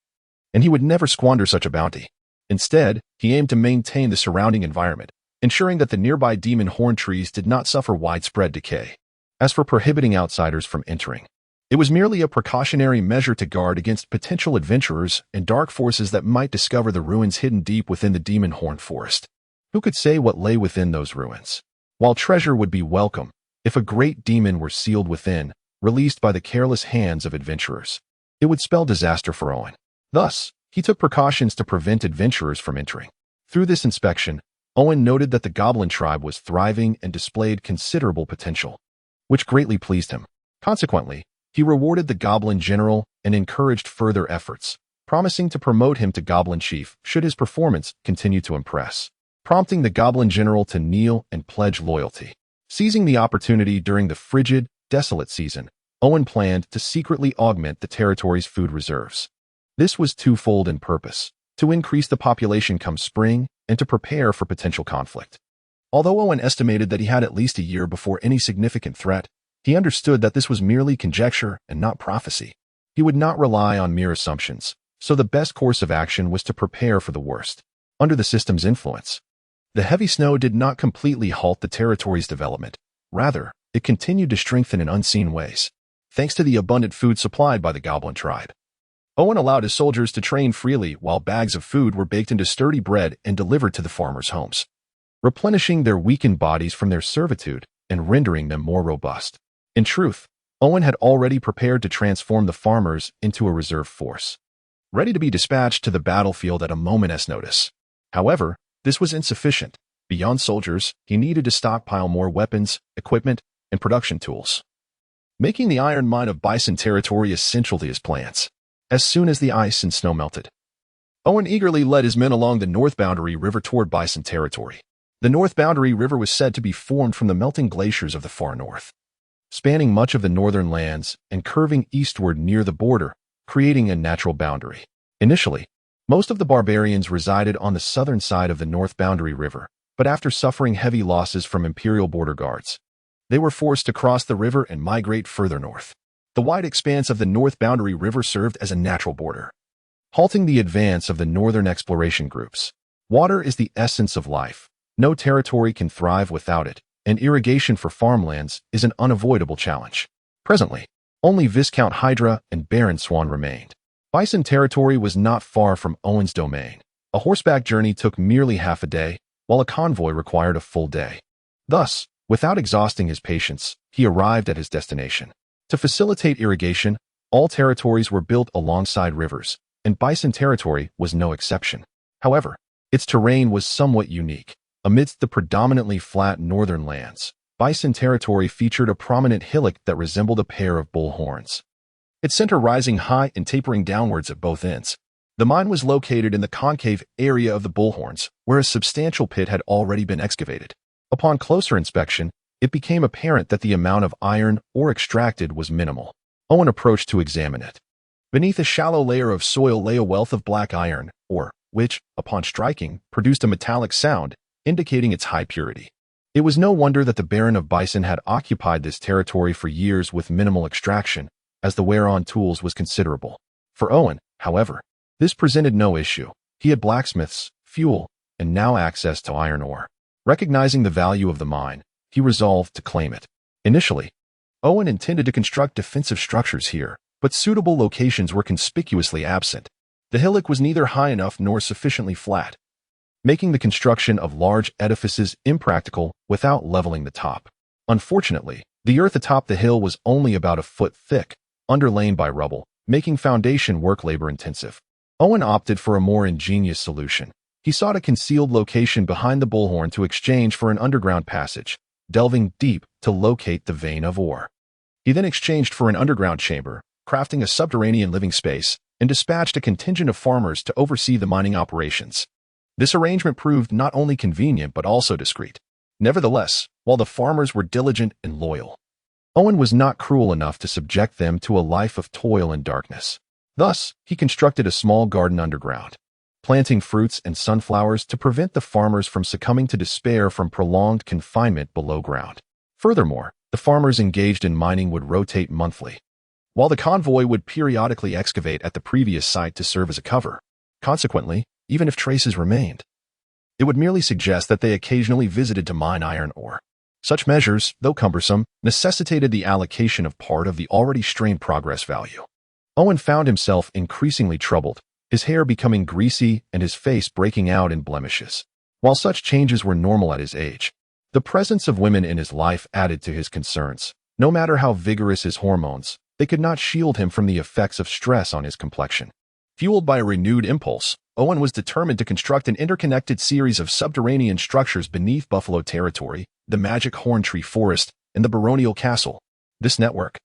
and he would never squander such a bounty. Instead, he aimed to maintain the surrounding environment, ensuring that the nearby demon horn trees did not suffer widespread decay. As for prohibiting outsiders from entering, it was merely a precautionary measure to guard against potential adventurers and dark forces that might discover the ruins hidden deep within the demon horn forest. Who could say what lay within those ruins? While treasure would be welcome, if a great demon were sealed within, released by the careless hands of adventurers, it would spell disaster for Owen. Thus, he took precautions to prevent adventurers from entering. Through this inspection, Owen noted that the goblin tribe was thriving and displayed considerable potential, which greatly pleased him. Consequently, he rewarded the Goblin General and encouraged further efforts, promising to promote him to Goblin Chief should his performance continue to impress, prompting the Goblin General to kneel and pledge loyalty. Seizing the opportunity during the frigid, desolate season, Owen planned to secretly augment the territory's food reserves. This was twofold in purpose: to increase the population come spring and to prepare for potential conflict. Although Owen estimated that he had at least a year before any significant threat, he understood that this was merely conjecture and not prophecy. He would not rely on mere assumptions, so the best course of action was to prepare for the worst. Under the system's influence, the heavy snow did not completely halt the territory's development. Rather, it continued to strengthen in unseen ways, thanks to the abundant food supplied by the Goblin tribe. Owen allowed his soldiers to train freely while bags of food were baked into sturdy bread and delivered to the farmers' homes, replenishing their weakened bodies from their servitude and rendering them more robust. In truth, Owen had already prepared to transform the farmers into a reserve force, ready to be dispatched to the battlefield at a moment's notice. However, this was insufficient. Beyond soldiers, he needed to stockpile more weapons, equipment, and production tools, making the iron mine of Bison Territory essential to his plans. As soon as the ice and snow melted, Owen eagerly led his men along the North Boundary River toward Bison Territory. The North Boundary River was said to be formed from the melting glaciers of the far north, spanning much of the northern lands and curving eastward near the border, creating a natural boundary. Initially, most of the barbarians resided on the southern side of the North Boundary River, but after suffering heavy losses from Imperial border guards, they were forced to cross the river and migrate further north. The wide expanse of the North Boundary River served as a natural border, halting the advance of the northern exploration groups. Water is the essence of life, No territory can thrive without it, and irrigation for farmlands is an unavoidable challenge. Presently, only Viscount Hydra and Baron Swan remained. Bison territory was not far from Owen's domain. A horseback journey took merely half a day, while a convoy required a full day. Thus, without exhausting his patience, he arrived at his destination. To facilitate irrigation, all territories were built alongside rivers, and Bison territory was no exception. However, its terrain was somewhat unique. Amidst the predominantly flat northern lands, Bison territory featured a prominent hillock that resembled a pair of bull horns. Its center rising high and tapering downwards at both ends. The mine was located in the concave area of the bullhorns, where a substantial pit had already been excavated. Upon closer inspection, it became apparent that the amount of iron ore extracted was minimal. Owen approached to examine it. Beneath a shallow layer of soil lay a wealth of black iron ore, which, upon striking, produced a metallic sound, indicating its high purity. It was no wonder that the Baron of Bison had occupied this territory for years with minimal extraction, as the wear on tools was considerable. For Owen, however, this presented no issue. He had blacksmiths, fuel, and now access to iron ore. Recognizing the value of the mine, he resolved to claim it. Initially, Owen intended to construct defensive structures here, but suitable locations were conspicuously absent. The hillock was neither high enough nor sufficiently flat, making the construction of large edifices impractical without leveling the top. Unfortunately, the earth atop the hill was only about a foot thick, underlain by rubble, making foundation work labor-intensive. Owen opted for a more ingenious solution. He sought a concealed location behind the bullhorn to exchange for an underground passage, delving deep to locate the vein of ore. He then exchanged for an underground chamber, crafting a subterranean living space, and dispatched a contingent of farmers to oversee the mining operations. This arrangement proved not only convenient but also discreet. Nevertheless, while the farmers were diligent and loyal, Owen was not cruel enough to subject them to a life of toil and darkness. Thus, he constructed a small garden underground, planting fruits and sunflowers to prevent the farmers from succumbing to despair from prolonged confinement below ground. Furthermore, the farmers engaged in mining would rotate monthly, while the convoy would periodically excavate at the previous site to serve as a cover. Consequently, even if traces remained, it would merely suggest that they occasionally visited to mine iron ore. Such measures, though cumbersome, necessitated the allocation of part of the already strained progress value. Owen found himself increasingly troubled, his hair becoming greasy and his face breaking out in blemishes. While such changes were normal at his age, the presence of women in his life added to his concerns. No matter how vigorous his hormones, they could not shield him from the effects of stress on his complexion. Fueled by a renewed impulse, Owen was determined to construct an interconnected series of subterranean structures beneath Buffalo territory, the Magic Horn Tree Forest, and the Baronial Castle. This network,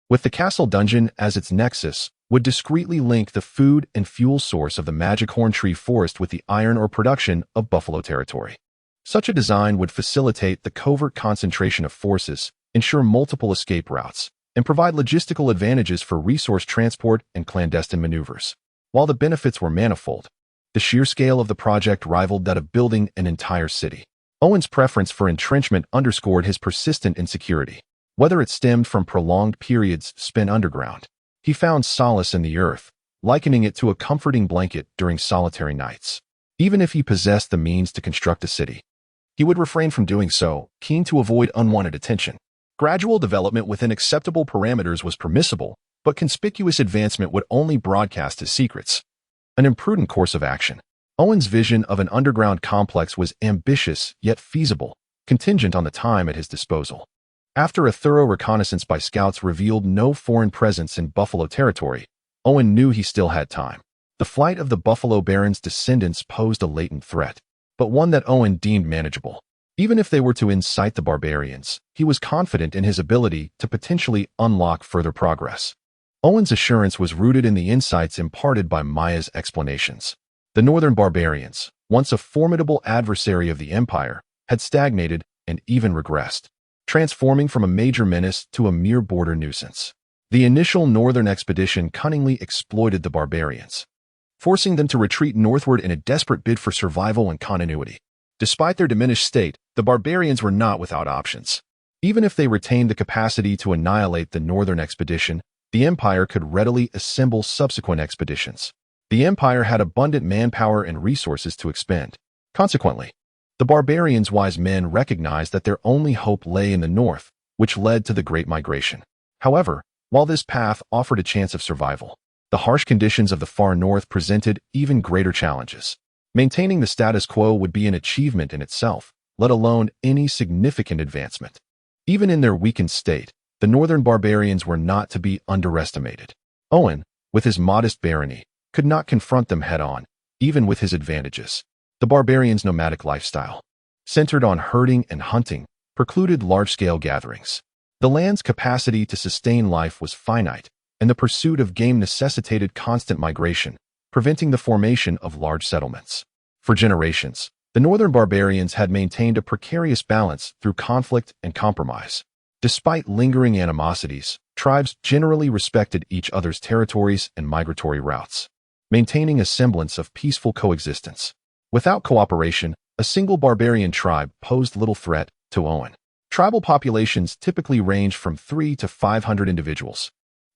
with the castle dungeon as its nexus, would discreetly link the food and fuel source of the Magic Horn Tree Forest with the iron ore production of Buffalo territory. Such a design would facilitate the covert concentration of forces, ensure multiple escape routes, and provide logistical advantages for resource transport and clandestine maneuvers. While the benefits were manifold, the sheer scale of the project rivaled that of building an entire city. Owen's preference for entrenchment underscored his persistent insecurity. Whether it stemmed from prolonged periods spent underground, he found solace in the earth, likening it to a comforting blanket during solitary nights. Even if he possessed the means to construct a city, he would refrain from doing so, keen to avoid unwanted attention. Gradual development within acceptable parameters was permissible, but conspicuous advancement would only broadcast his secrets. An imprudent course of action. Owen's vision of an underground complex was ambitious yet feasible, contingent on the time at his disposal. After a thorough reconnaissance by scouts revealed no foreign presence in Buffalo territory, Owen knew he still had time. The flight of the Buffalo Baron's descendants posed a latent threat, but one that Owen deemed manageable. Even if they were to incite the barbarians, he was confident in his ability to potentially unlock further progress. Owen's assurance was rooted in the insights imparted by Maya's explanations. The northern barbarians, once a formidable adversary of the Empire, had stagnated and even regressed, transforming from a major menace to a mere border nuisance. The initial northern expedition cunningly exploited the barbarians, forcing them to retreat northward in a desperate bid for survival and continuity. Despite their diminished state, the barbarians were not without options. Even if they retained the capacity to annihilate the northern expedition, the Empire could readily assemble subsequent expeditions. The Empire had abundant manpower and resources to expend. Consequently, The barbarians' wise men recognized that their only hope lay in the north, which led to the Great Migration. However, while this path offered a chance of survival, the harsh conditions of the far north presented even greater challenges. Maintaining the status quo would be an achievement in itself, let alone any significant advancement. Even in their weakened state, the northern barbarians were not to be underestimated. Owen, with his modest barony, could not confront them head-on, even with his advantages. The barbarians' nomadic lifestyle, centered on herding and hunting, precluded large-scale gatherings. The land's capacity to sustain life was finite, and the pursuit of game necessitated constant migration, preventing the formation of large settlements. For generations, the northern barbarians had maintained a precarious balance through conflict and compromise. Despite lingering animosities, tribes generally respected each other's territories and migratory routes, maintaining a semblance of peaceful coexistence. Without cooperation, a single barbarian tribe posed little threat to Owen. Tribal populations typically range from 300 to 500 individuals,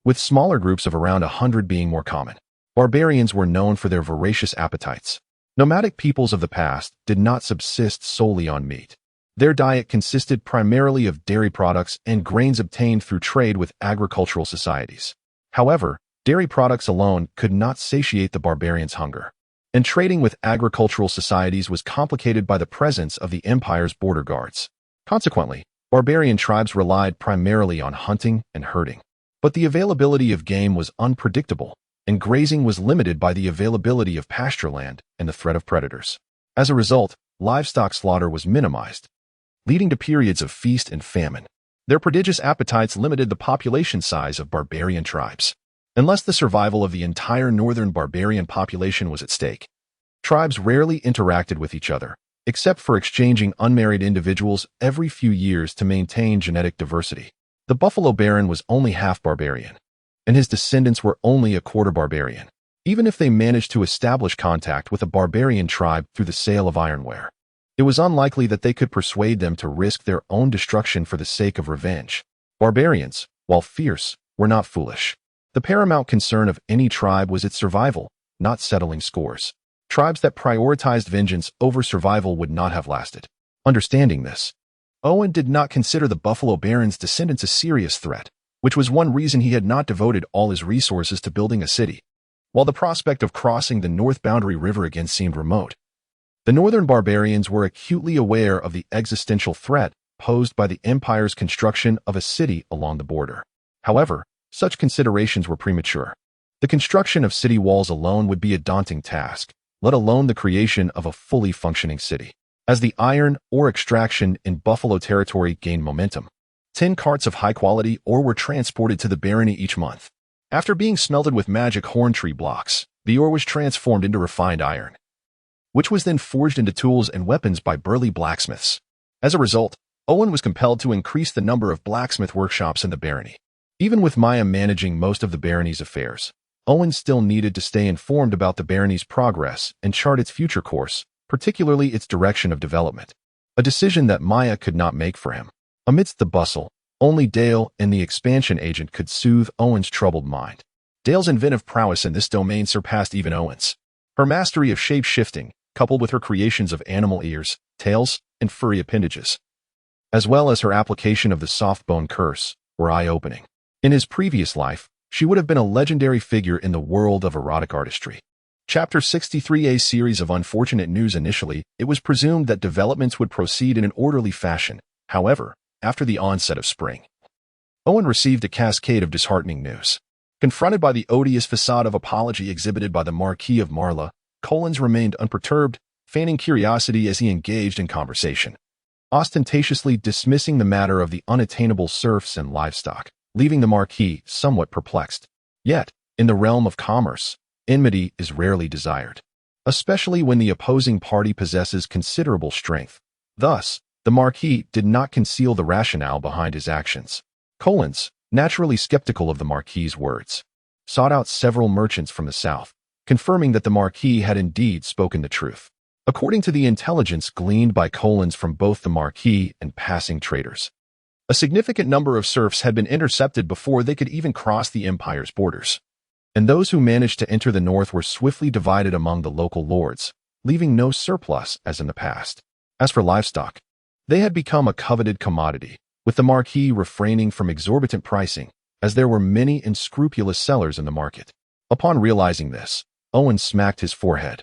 with smaller groups of around 100 being more common. Barbarians were known for their voracious appetites. Nomadic peoples of the past did not subsist solely on meat. Their diet consisted primarily of dairy products and grains obtained through trade with agricultural societies. However, dairy products alone could not satiate the barbarians' hunger, and trading with agricultural societies was complicated by the presence of the empire's border guards. Consequently, barbarian tribes relied primarily on hunting and herding. But the availability of game was unpredictable, and grazing was limited by the availability of pasture land and the threat of predators. As a result, livestock slaughter was minimized, leading to periods of feast and famine. Their prodigious appetites limited the population size of barbarian tribes. Unless the survival of the entire northern barbarian population was at stake, tribes rarely interacted with each other, except for exchanging unmarried individuals every few years to maintain genetic diversity. The Buffalo Baron was only half barbarian, and his descendants were only a quarter barbarian, even if they managed to establish contact with a barbarian tribe through the sale of ironware. It was unlikely that they could persuade them to risk their own destruction for the sake of revenge. Barbarians, while fierce, were not foolish. The paramount concern of any tribe was its survival, not settling scores. Tribes that prioritized vengeance over survival would not have lasted. Understanding this, Owen did not consider the Buffalo Baron's descendants a serious threat, which was one reason he had not devoted all his resources to building a city. While the prospect of crossing the North Boundary River again seemed remote, the northern barbarians were acutely aware of the existential threat posed by the empire's construction of a city along the border. However, such considerations were premature. The construction of city walls alone would be a daunting task, let alone the creation of a fully functioning city. As the iron ore extraction in Buffalo Territory gained momentum, 10 carts of high-quality ore were transported to the barony each month. After being smelted with magic horn tree blocks, the ore was transformed into refined iron, which was then forged into tools and weapons by Barley blacksmiths. As a result, Owen was compelled to increase the number of blacksmith workshops in the barony. Even with Maya managing most of the barony's affairs, Owen still needed to stay informed about the barony's progress and chart its future course, particularly its direction of development, a decision that Maya could not make for him. Amidst the bustle, only Dale and the expansion agent could soothe Owen's troubled mind. Dale's inventive prowess in this domain surpassed even Owen's. Her mastery of shape-shifting, coupled with her creations of animal ears, tails, and furry appendages, as well as her application of the soft bone curse, were eye-opening. In his previous life, she would have been a legendary figure in the world of erotic artistry. Chapter 63, a series of unfortunate news. Initially, it was presumed that developments would proceed in an orderly fashion. However, after the onset of spring, Owen received a cascade of disheartening news. Confronted by the odious facade of apology exhibited by the Marquis of Marla, Collins remained unperturbed, feigning curiosity as he engaged in conversation, ostentatiously dismissing the matter of the unattainable serfs and livestock, leaving the Marquis somewhat perplexed. Yet, in the realm of commerce, enmity is rarely desired, especially when the opposing party possesses considerable strength. Thus, the Marquis did not conceal the rationale behind his actions. Collins, naturally skeptical of the Marquis's words, sought out several merchants from the south, confirming that the Marquis had indeed spoken the truth. According to the intelligence gleaned by Collins from both the Marquis and passing traders, a significant number of serfs had been intercepted before they could even cross the empire's borders, and those who managed to enter the north were swiftly divided among the local lords, leaving no surplus as in the past. As for livestock, they had become a coveted commodity, with the Marquis refraining from exorbitant pricing, as there were many unscrupulous sellers in the market. Upon realizing this, Owen smacked his forehead,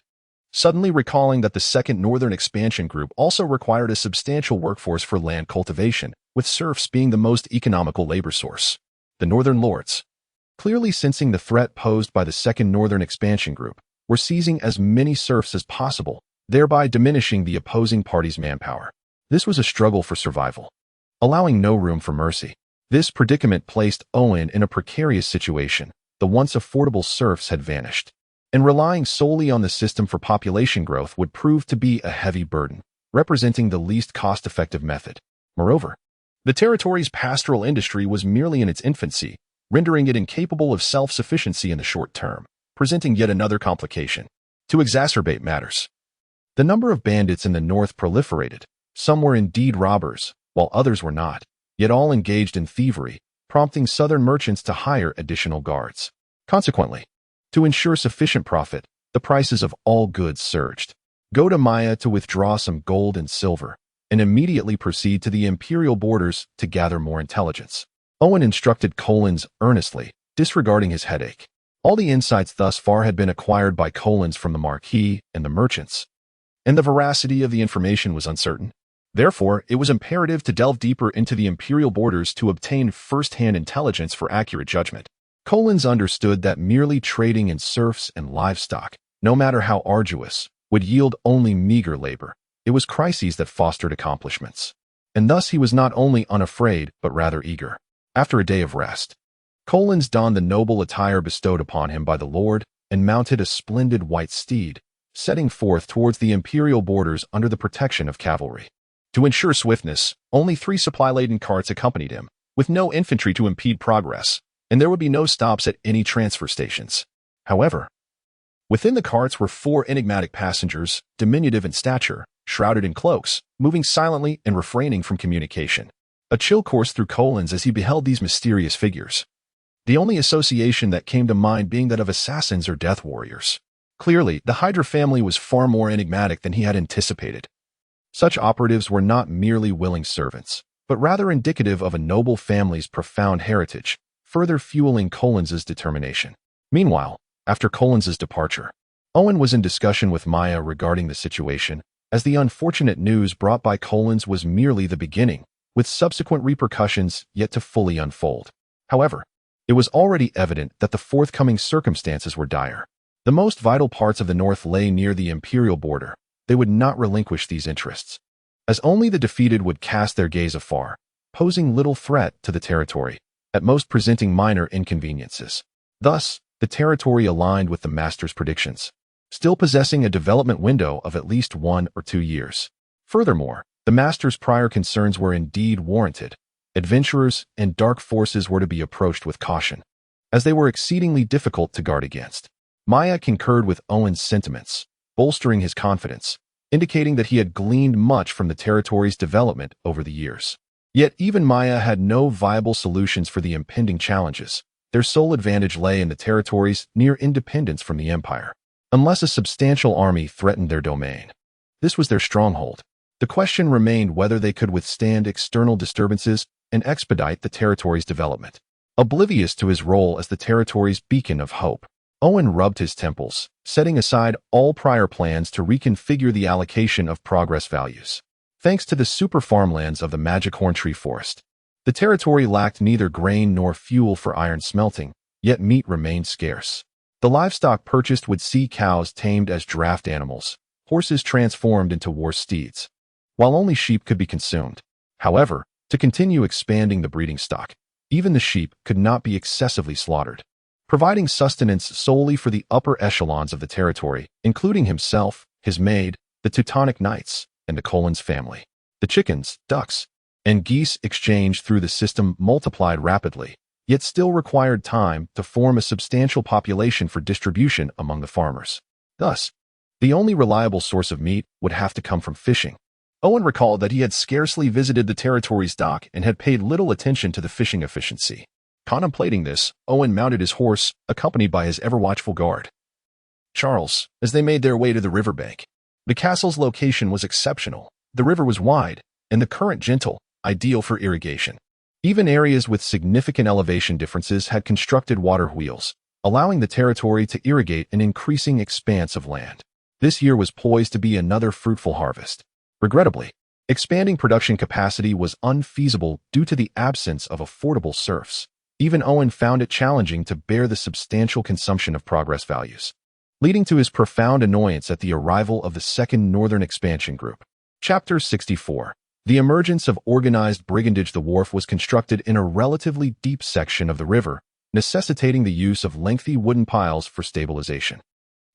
suddenly recalling that the Second Northern Expansion Group also required a substantial workforce for land cultivation, with serfs being the most economical labor source. The Northern Lords, clearly sensing the threat posed by the Second Northern Expansion Group, were seizing as many serfs as possible, thereby diminishing the opposing party's manpower. This was a struggle for survival, allowing no room for mercy. This predicament placed Owen in a precarious situation. The once affordable serfs had vanished, and relying solely on the system for population growth would prove to be a heavy burden, representing the least cost-effective method. Moreover, the territory's pastoral industry was merely in its infancy, rendering it incapable of self-sufficiency in the short term, presenting yet another complication. To exacerbate matters, the number of bandits in the north proliferated. Some were indeed robbers, while others were not, yet all engaged in thievery, prompting southern merchants to hire additional guards. Consequently, to ensure sufficient profit, the prices of all goods surged. Go to Maya to withdraw some gold and silver, and immediately proceed to the imperial borders to gather more intelligence. Owen instructed Collins earnestly, disregarding his headache. All the insights thus far had been acquired by Collins from the Marquis and the merchants, and the veracity of the information was uncertain. Therefore, it was imperative to delve deeper into the imperial borders to obtain first-hand intelligence for accurate judgment. Collins understood that merely trading in serfs and livestock, no matter how arduous, would yield only meager labor. It was crises that fostered accomplishments. And thus he was not only unafraid, but rather eager. After a day of rest, Collins donned the noble attire bestowed upon him by the Lord and mounted a splendid white steed, setting forth towards the imperial borders under the protection of cavalry. To ensure swiftness, only 3 supply-laden carts accompanied him, with no infantry to impede progress, and there would be no stops at any transfer stations. However, within the carts were 4 enigmatic passengers, diminutive in stature, shrouded in cloaks, moving silently and refraining from communication. A chill coursed through Collins as he beheld these mysterious figures, the only association that came to mind being that of assassins or death warriors. Clearly, the Hydra family was far more enigmatic than he had anticipated. Such operatives were not merely willing servants, but rather indicative of a noble family's profound heritage, further fueling Collins's determination. Meanwhile, after Collins's departure, Owen was in discussion with Maya regarding the situation, as the unfortunate news brought by Collins was merely the beginning, with subsequent repercussions yet to fully unfold. However, it was already evident that the forthcoming circumstances were dire. The most vital parts of the north lay near the imperial border. They would not relinquish these interests, as only the defeated would cast their gaze afar, posing little threat to the territory, at most presenting minor inconveniences. Thus, the territory aligned with the master's predictions, still possessing a development window of at least 1 or 2 years. Furthermore, the master's prior concerns were indeed warranted. Adventurers and dark forces were to be approached with caution, as they were exceedingly difficult to guard against. Maya concurred with Owen's sentiments, bolstering his confidence, indicating that he had gleaned much from the territory's development over the years. Yet even Maya had no viable solutions for the impending challenges. Their sole advantage lay in the territory's near independence from the empire, unless a substantial army threatened their domain. This was their stronghold. The question remained whether they could withstand external disturbances and expedite the territory's development. Oblivious to his role as the territory's beacon of hope, Owen rubbed his temples, setting aside all prior plans to reconfigure the allocation of progress values. Thanks to the super farmlands of the Magicorn Tree Forest, the territory lacked neither grain nor fuel for iron smelting, yet meat remained scarce. The livestock purchased would see cows tamed as draft animals, horses transformed into war steeds, while only sheep could be consumed. However, to continue expanding the breeding stock, even the sheep could not be excessively slaughtered, providing sustenance solely for the upper echelons of the territory, including himself, his maid, the Teutonic Knights, and the Collins family. The chickens, ducks, and geese exchanged through the system multiplied rapidly, yet still required time to form a substantial population for distribution among the farmers. Thus, the only reliable source of meat would have to come from fishing. Owen recalled that he had scarcely visited the territory's dock and had paid little attention to the fishing efficiency. Contemplating this, Owen mounted his horse, accompanied by his ever-watchful guard, Charles, as they made their way to the riverbank. The castle's location was exceptional, The river was wide, and the current gentle, ideal for irrigation. Even areas with significant elevation differences had constructed water wheels, allowing the territory to irrigate an increasing expanse of land. This year was poised to be another fruitful harvest. Regrettably, expanding production capacity was unfeasible due to the absence of affordable serfs. Even Owen found it challenging to bear the substantial consumption of progress values, leading to his profound annoyance at the arrival of the Second Northern Expansion Group. Chapter 64. The emergence of organized brigandage. The wharf was constructed in a relatively deep section of the river, necessitating the use of lengthy wooden piles for stabilization.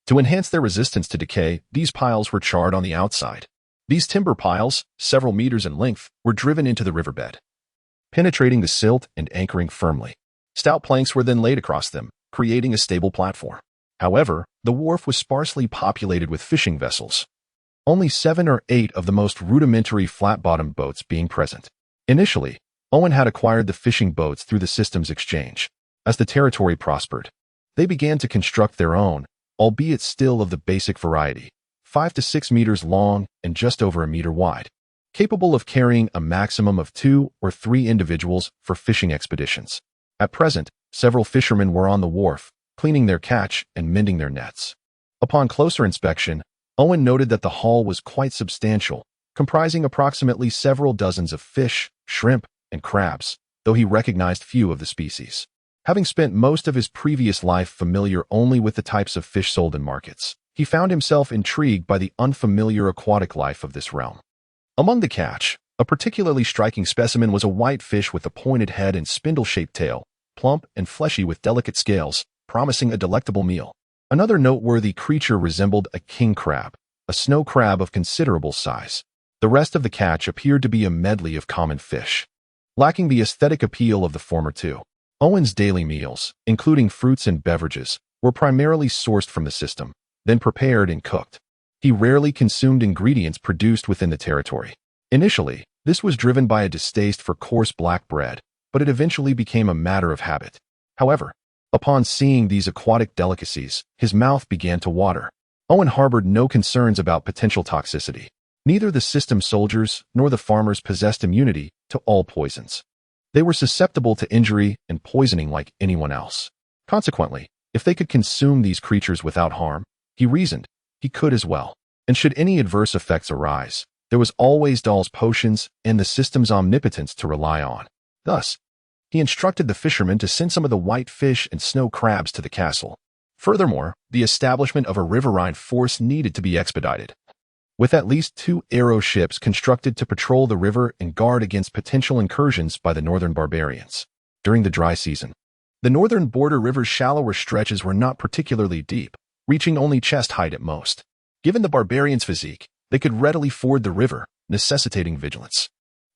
To enhance their resistance to decay, these piles were charred on the outside. These timber piles, several meters in length, were driven into the riverbed, penetrating the silt and anchoring firmly. Stout planks were then laid across them, creating a stable platform. However, the wharf was sparsely populated with fishing vessels, only 7 or 8 of the most rudimentary flat-bottomed boats being present. Initially, Owen had acquired the fishing boats through the system's exchange. As the territory prospered, they began to construct their own, albeit still of the basic variety, 5 to 6 meters long and just over a meter wide, capable of carrying a maximum of 2 or 3 individuals for fishing expeditions. At present, several fishermen were on the wharf, cleaning their catch and mending their nets. Upon closer inspection, Owen noted that the haul was quite substantial, comprising approximately several dozens of fish, shrimp, and crabs, though he recognized few of the species. Having spent most of his previous life familiar only with the types of fish sold in markets, he found himself intrigued by the unfamiliar aquatic life of this realm. Among the catch, a particularly striking specimen was a white fish with a pointed head and spindle-shaped tail, plump and fleshy with delicate scales, promising a delectable meal. Another noteworthy creature resembled a king crab, a snow crab of considerable size. The rest of the catch appeared to be a medley of common fish, lacking the aesthetic appeal of the former two. Owen's daily meals, including fruits and beverages, were primarily sourced from the system, then prepared and cooked. He rarely consumed ingredients produced within the territory. Initially, this was driven by a distaste for coarse black bread, but it eventually became a matter of habit. However, upon seeing these aquatic delicacies, his mouth began to water. Owen harbored no concerns about potential toxicity. Neither the system soldiers nor the farmers possessed immunity to all poisons. They were susceptible to injury and poisoning like anyone else. Consequently, if they could consume these creatures without harm, he reasoned, he could as well. And should any adverse effects arise, there was always Dahl's potions and the system's omnipotence to rely on. Thus, he instructed the fishermen to send some of the white fish and snow crabs to the castle. Furthermore, the establishment of a riverine force needed to be expedited, with at least 2 arrow ships constructed to patrol the river and guard against potential incursions by the northern barbarians. During the dry season, the northern border river's shallower stretches were not particularly deep, reaching only chest height at most. Given the barbarians' physique, they could readily ford the river, necessitating vigilance.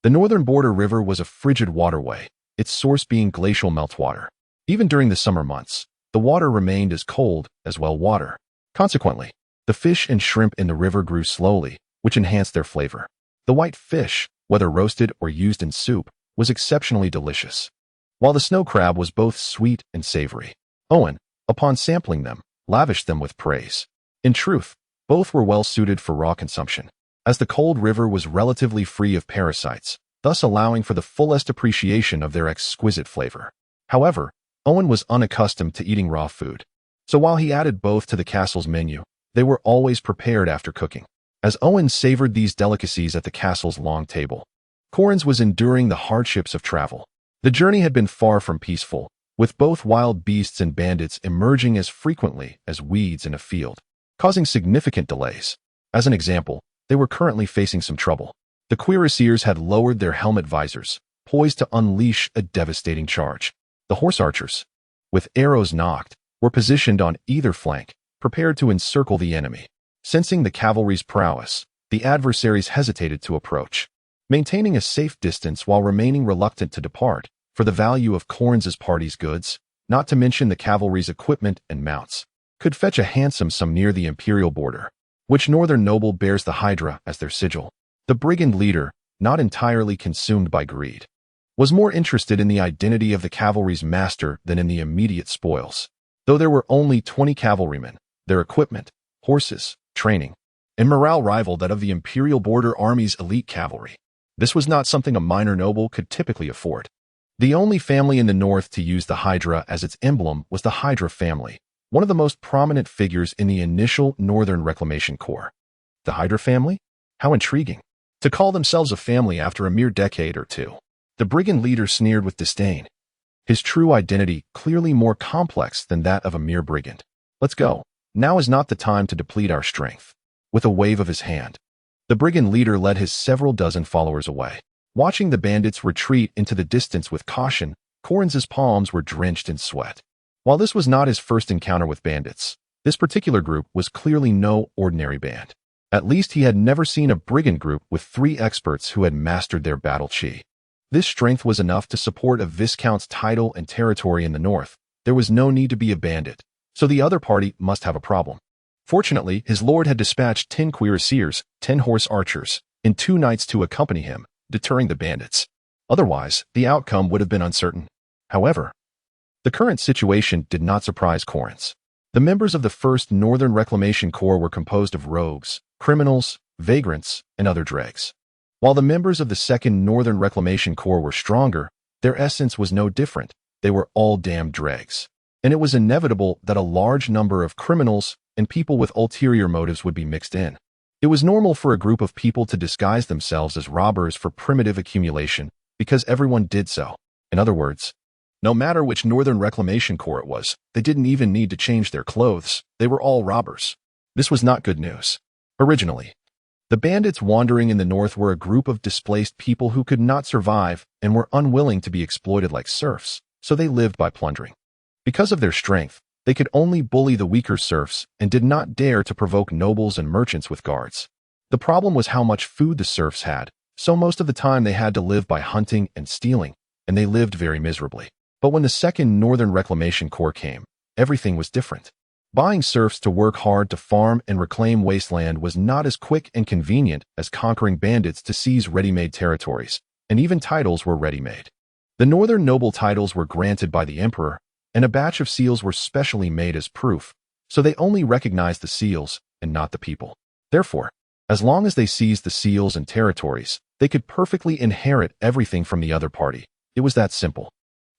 The northern border river was a frigid waterway, its source being glacial meltwater. Even during the summer months, the water remained as cold as well water. Consequently, the fish and shrimp in the river grew slowly, which enhanced their flavor. The white fish, whether roasted or used in soup, was exceptionally delicious, while the snow crab was both sweet and savory. Owen, upon sampling them, lavished them with praise. In truth, both were well suited for raw consumption, as the cold river was relatively free of parasites, thus allowing for the fullest appreciation of their exquisite flavor. However, Owen was unaccustomed to eating raw food, so while he added both to the castle's menu, they were always prepared after cooking. As Owen savored these delicacies at the castle's long table, Corrins was enduring the hardships of travel. The journey had been far from peaceful, with both wild beasts and bandits emerging as frequently as weeds in a field, causing significant delays. As an example, they were currently facing some trouble. The cuirassiers had lowered their helmet visors, poised to unleash a devastating charge. The horse archers, with arrows nocked, were positioned on either flank, prepared to encircle the enemy. Sensing the cavalry's prowess, the adversaries hesitated to approach, maintaining a safe distance while remaining reluctant to depart for the value of Corrins's party's goods, not to mention the cavalry's equipment and mounts, could fetch a handsome sum near the imperial border, which northern noble bears the Hydra as their sigil. The brigand leader, not entirely consumed by greed, was more interested in the identity of the cavalry's master than in the immediate spoils. Though there were only 20 cavalrymen, their equipment, horses, training, and morale rivaled that of the Imperial Border Army's elite cavalry. This was not something a minor noble could typically afford. The only family in the north to use the Hydra as its emblem was the Hydra family, one of the most prominent figures in the initial Northern Reclamation Corps. The Hydra family? How intriguing. To call themselves a family after a mere decade or two. The brigand leader sneered with disdain. His true identity clearly more complex than that of a mere brigand. Let's go. Now is not the time to deplete our strength. With a wave of his hand, the brigand leader led his several dozen followers away. Watching the bandits retreat into the distance with caution, Corrins's palms were drenched in sweat. While this was not his first encounter with bandits, this particular group was clearly no ordinary band. At least he had never seen a brigand group with 3 experts who had mastered their battle chi. This strength was enough to support a viscount's title and territory in the north. There was no need to be a bandit, so the other party must have a problem. Fortunately, his lord had dispatched 10 cuirassiers, 10 horse archers, and 2 knights to accompany him, deterring the bandits. Otherwise, the outcome would have been uncertain. However, the current situation did not surprise Corrins. The members of the 1st Northern Reclamation Corps were composed of rogues, criminals, vagrants, and other dregs. While the members of the 2nd Northern Reclamation Corps were stronger, their essence was no different. They were all damned dregs. And it was inevitable that a large number of criminals and people with ulterior motives would be mixed in. It was normal for a group of people to disguise themselves as robbers for primitive accumulation, because everyone did so. In other words, no matter which Northern Reclamation Corps it was, they didn't even need to change their clothes. They were all robbers. This was not good news. Originally, the bandits wandering in the north were a group of displaced people who could not survive and were unwilling to be exploited like serfs, so they lived by plundering. Because of their strength, they could only bully the weaker serfs and did not dare to provoke nobles and merchants with guards. The problem was how much food the serfs had, so most of the time they had to live by hunting and stealing, and they lived very miserably. But when the 2nd Northern Reclamation Corps came, everything was different. Buying serfs to work hard to farm and reclaim wasteland was not as quick and convenient as conquering bandits to seize ready-made territories, and even titles were ready-made. The northern noble titles were granted by the emperor, and a batch of seals were specially made as proof, so they only recognized the seals and not the people. Therefore, as long as they seized the seals and territories, they could perfectly inherit everything from the other party. It was that simple.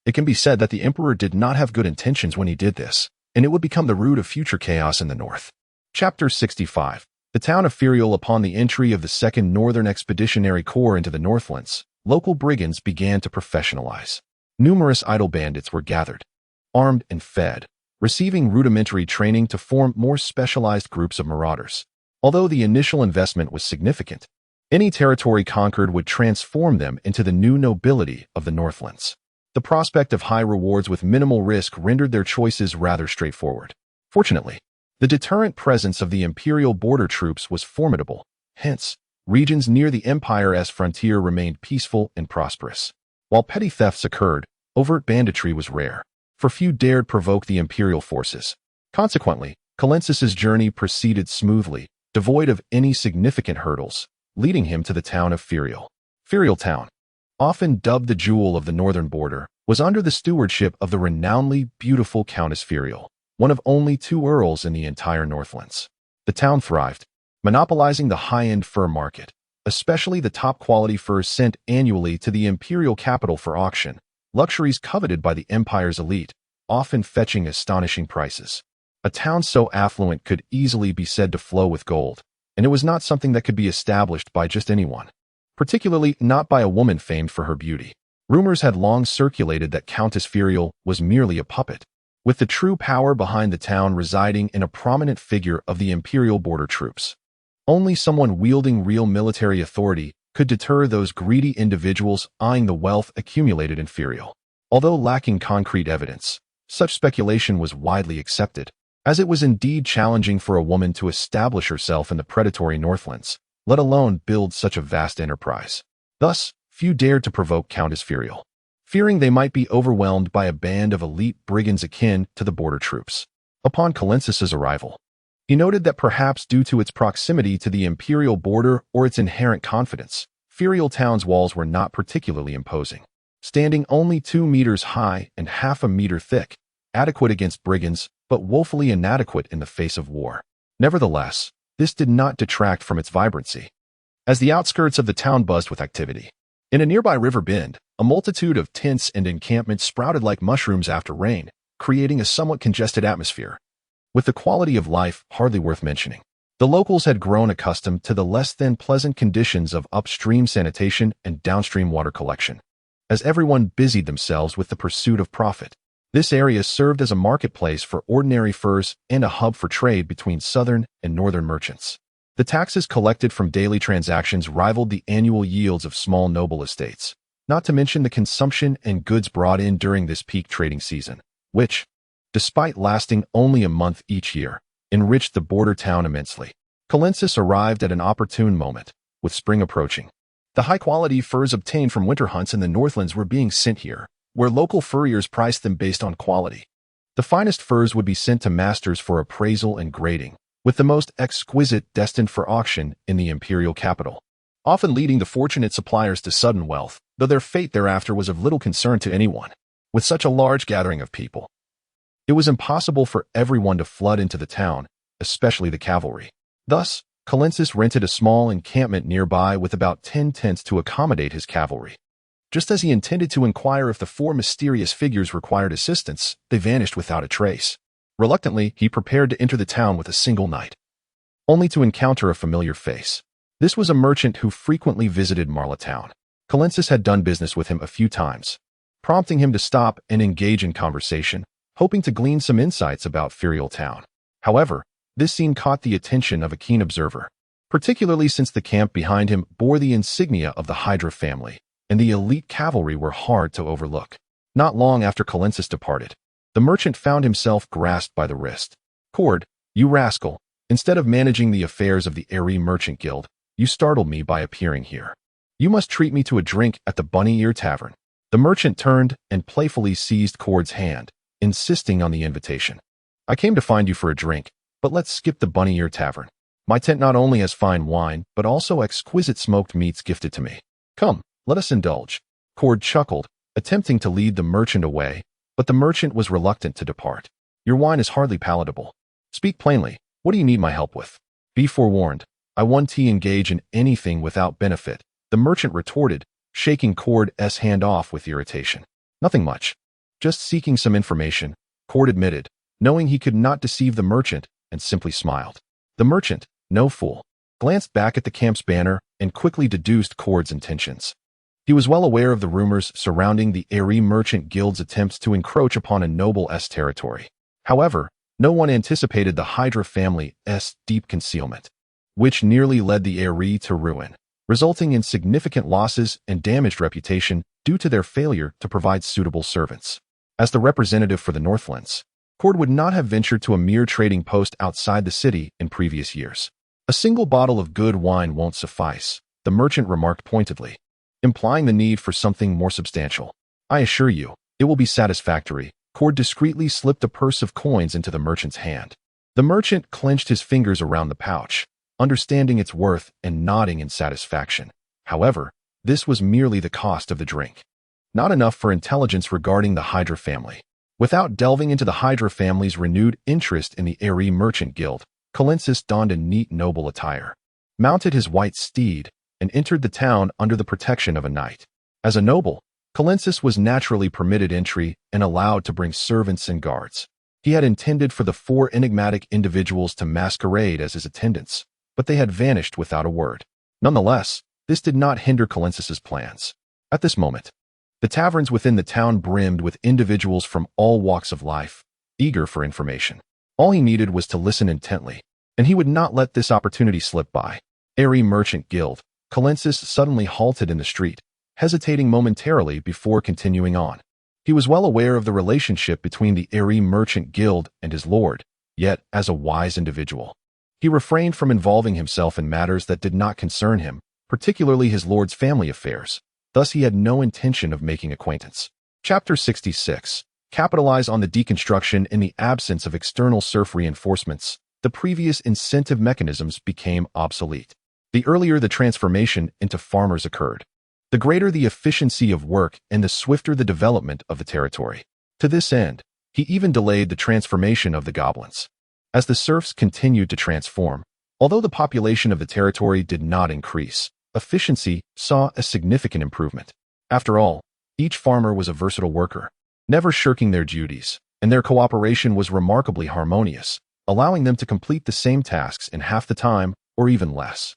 It can be said that the emperor did not have good intentions when he did this, and it would become the root of future chaos in the north. Chapter 65. The town of Ferial. Upon the entry of the 2nd Northern Expeditionary Corps into the Northlands, local brigands began to professionalize. Numerous idle bandits were gathered, armed and fed, receiving rudimentary training to form more specialized groups of marauders. Although the initial investment was significant, any territory conquered would transform them into the new nobility of the Northlands. The prospect of high rewards with minimal risk rendered their choices rather straightforward. Fortunately, the deterrent presence of the Imperial border troops was formidable. Hence, regions near the Empire's frontier remained peaceful and prosperous. While petty thefts occurred, overt banditry was rare, for few dared provoke the Imperial forces. Consequently, Calensis's journey proceeded smoothly, devoid of any significant hurdles, leading him to the town of Ferial. Ferial town, often dubbed the jewel of the northern border, was under the stewardship of the renownedly beautiful Countess Ferial, one of only 2 earls in the entire Northlands. The town thrived, monopolizing the high-end fur market, especially the top-quality furs sent annually to the imperial capital for auction, luxuries coveted by the empire's elite, often fetching astonishing prices. A town so affluent could easily be said to flow with gold, and it was not something that could be established by just anyone, particularly not by a woman famed for her beauty. Rumors had long circulated that Countess Ferial was merely a puppet, with the true power behind the town residing in a prominent figure of the imperial border troops. Only someone wielding real military authority could deter those greedy individuals eyeing the wealth accumulated in Ferial. Although lacking concrete evidence, such speculation was widely accepted, as it was indeed challenging for a woman to establish herself in the predatory Northlands, let alone build such a vast enterprise. Thus, few dared to provoke Countess Ferial, fearing they might be overwhelmed by a band of elite brigands akin to the border troops. Upon Calensis's arrival, he noted that perhaps due to its proximity to the imperial border or its inherent confidence, Ferial town's walls were not particularly imposing, standing only 2 meters high and half a meter thick, adequate against brigands, but woefully inadequate in the face of war. Nevertheless, this did not detract from its vibrancy. As the outskirts of the town buzzed with activity, in a nearby river bend, a multitude of tents and encampments sprouted like mushrooms after rain, creating a somewhat congested atmosphere. With the quality of life hardly worth mentioning, the locals had grown accustomed to the less than pleasant conditions of upstream sanitation and downstream water collection. As everyone busied themselves with the pursuit of profit, this area served as a marketplace for ordinary furs and a hub for trade between southern and northern merchants. The taxes collected from daily transactions rivaled the annual yields of small noble estates, not to mention the consumption and goods brought in during this peak trading season, which, despite lasting only a month each year, enriched the border town immensely. Colensus arrived at an opportune moment, with spring approaching. The high-quality furs obtained from winter hunts in the Northlands were being sent here, where local furriers priced them based on quality. The finest furs would be sent to masters for appraisal and grading, with the most exquisite destined for auction in the imperial capital, often leading the fortunate suppliers to sudden wealth, though their fate thereafter was of little concern to anyone. With such a large gathering of people, it was impossible for everyone to flood into the town, especially the cavalry. Thus, Colensus rented a small encampment nearby with about 10 tents to accommodate his cavalry. Just as he intended to inquire if the 4 mysterious figures required assistance, they vanished without a trace. Reluctantly, he prepared to enter the town with a single night, only to encounter a familiar face. This was a merchant who frequently visited Marletown. Colensus had done business with him a few times, prompting him to stop and engage in conversation, hoping to glean some insights about Ferial Town. However, this scene caught the attention of a keen observer, particularly since the camp behind him bore the insignia of the Hydra family, and the elite cavalry were hard to overlook. Not long after Colensus departed, the merchant found himself grasped by the wrist. "Cord, you rascal, instead of managing the affairs of the Airy Merchant Guild, you startled me by appearing here. You must treat me to a drink at the Bunny Ear Tavern." The merchant turned and playfully seized Cord's hand, insisting on the invitation. "I came to find you for a drink, but let's skip the Bunny Ear Tavern. My tent not only has fine wine, but also exquisite smoked meats gifted to me. Come, let us indulge." Cord chuckled, attempting to lead the merchant away, but the merchant was reluctant to depart. "Your wine is hardly palatable. Speak plainly, what do you need my help with?" "Be forewarned, I won't engage in anything without benefit," the merchant retorted, shaking Cord's hand off with irritation. "Nothing much. Just seeking some information," Cord admitted, knowing he could not deceive the merchant, and simply smiled. The merchant, no fool, glanced back at the camp's banner and quickly deduced Cord's intentions. He was well aware of the rumors surrounding the Airy Merchant Guild's attempts to encroach upon a noble's territory. However, no one anticipated the Hydra family's deep concealment, which nearly led the Airy to ruin, resulting in significant losses and damaged reputation due to their failure to provide suitable servants. As the representative for the Northlands, Cord would not have ventured to a mere trading post outside the city in previous years. "A single bottle of good wine won't suffice," the merchant remarked pointedly, implying the need for something more substantial. "I assure you, it will be satisfactory." Cord discreetly slipped a purse of coins into the merchant's hand. The merchant clenched his fingers around the pouch, understanding its worth and nodding in satisfaction. However, this was merely the cost of the drink, not enough for intelligence regarding the Hydra family. Without delving into the Hydra family's renewed interest in the Airy Merchant Guild, Colensus donned a neat noble attire, mounted his white steed, and entered the town under the protection of a knight. As a noble, Colensus was naturally permitted entry and allowed to bring servants and guards. He had intended for the 4 enigmatic individuals to masquerade as his attendants, but they had vanished without a word. Nonetheless, this did not hinder Colensus's plans. At this moment, the taverns within the town brimmed with individuals from all walks of life, eager for information. All he needed was to listen intently, and he would not let this opportunity slip by. Airy Merchant Guild. Colensus suddenly halted in the street, hesitating momentarily before continuing on. He was well aware of the relationship between the Airy Merchant Guild and his lord, yet, as a wise individual, he refrained from involving himself in matters that did not concern him, particularly his lord's family affairs. Thus, he had no intention of making acquaintance. Chapter 66. Capitalize on the deconstruction. In the absence of external serf reinforcements, the previous incentive mechanisms became obsolete. The earlier the transformation into farmers occurred, the greater the efficiency of work and the swifter the development of the territory. To this end, he even delayed the transformation of the goblins. As the serfs continued to transform, Although the population of the territory did not increase, efficiency saw a significant improvement. After all, each farmer was a versatile worker, never shirking their duties, and their cooperation was remarkably harmonious, allowing them to complete the same tasks in half the time or even less.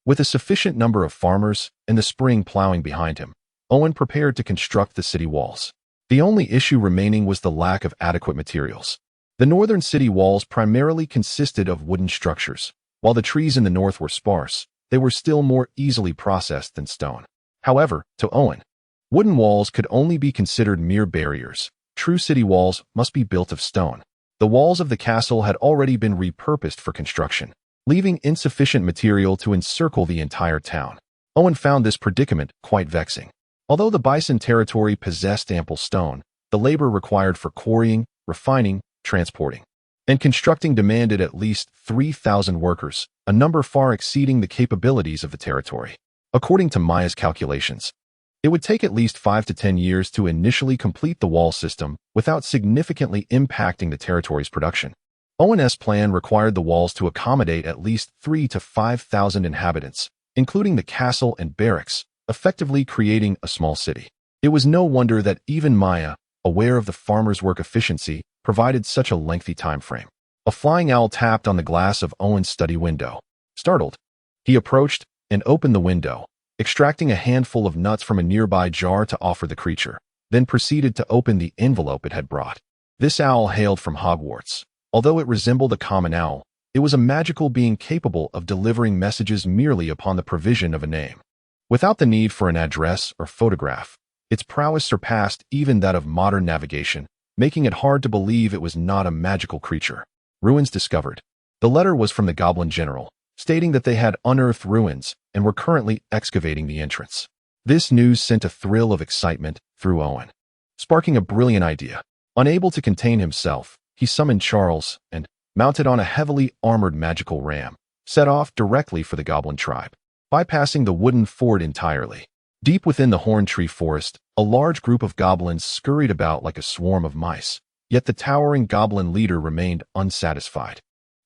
With a sufficient number of farmers and the spring plowing behind him, Owen prepared to construct the city walls. The only issue remaining was the lack of adequate materials. The northern city walls primarily consisted of wooden structures. While the trees in the north were sparse, they were still more easily processed than stone. However, to Owen, wooden walls could only be considered mere barriers. True city walls must be built of stone. The walls of the castle had already been repurposed for construction, leaving insufficient material to encircle the entire town. Owen found this predicament quite vexing. Although the bison territory possessed ample stone, the labor required for quarrying, refining, transporting, and constructing demanded at least 3,000 workers, a number far exceeding the capabilities of the territory. According to Maya's calculations, it would take at least 5 to 10 years to initially complete the wall system without significantly impacting the territory's production. Owen's plan required the walls to accommodate at least 3,000 to 5,000 inhabitants, including the castle and barracks, effectively creating a small city. It was no wonder that even Maya, aware of the farmer's work efficiency, provided such a lengthy time frame. A flying owl tapped on the glass of Owen's study window. Startled, he approached and opened the window, extracting a handful of nuts from a nearby jar to offer the creature, then proceeded to open the envelope it had brought. This owl hailed from Hogwarts. Although it resembled a common owl, it was a magical being capable of delivering messages merely upon the provision of a name. Without the need for an address or photograph, its prowess surpassed even that of modern navigation, making it hard to believe it was not a magical creature. Ruins discovered. The letter was from the Goblin General, stating that they had unearthed ruins and were currently excavating the entrance. This news sent a thrill of excitement through Owen, sparking a brilliant idea. Unable to contain himself, he summoned Charles and, mounted on a heavily armored magical ram, set off directly for the Goblin tribe, bypassing the wooden fort entirely. Deep within the Horn Tree Forest, a large group of goblins scurried about like a swarm of mice, yet the towering goblin leader remained unsatisfied.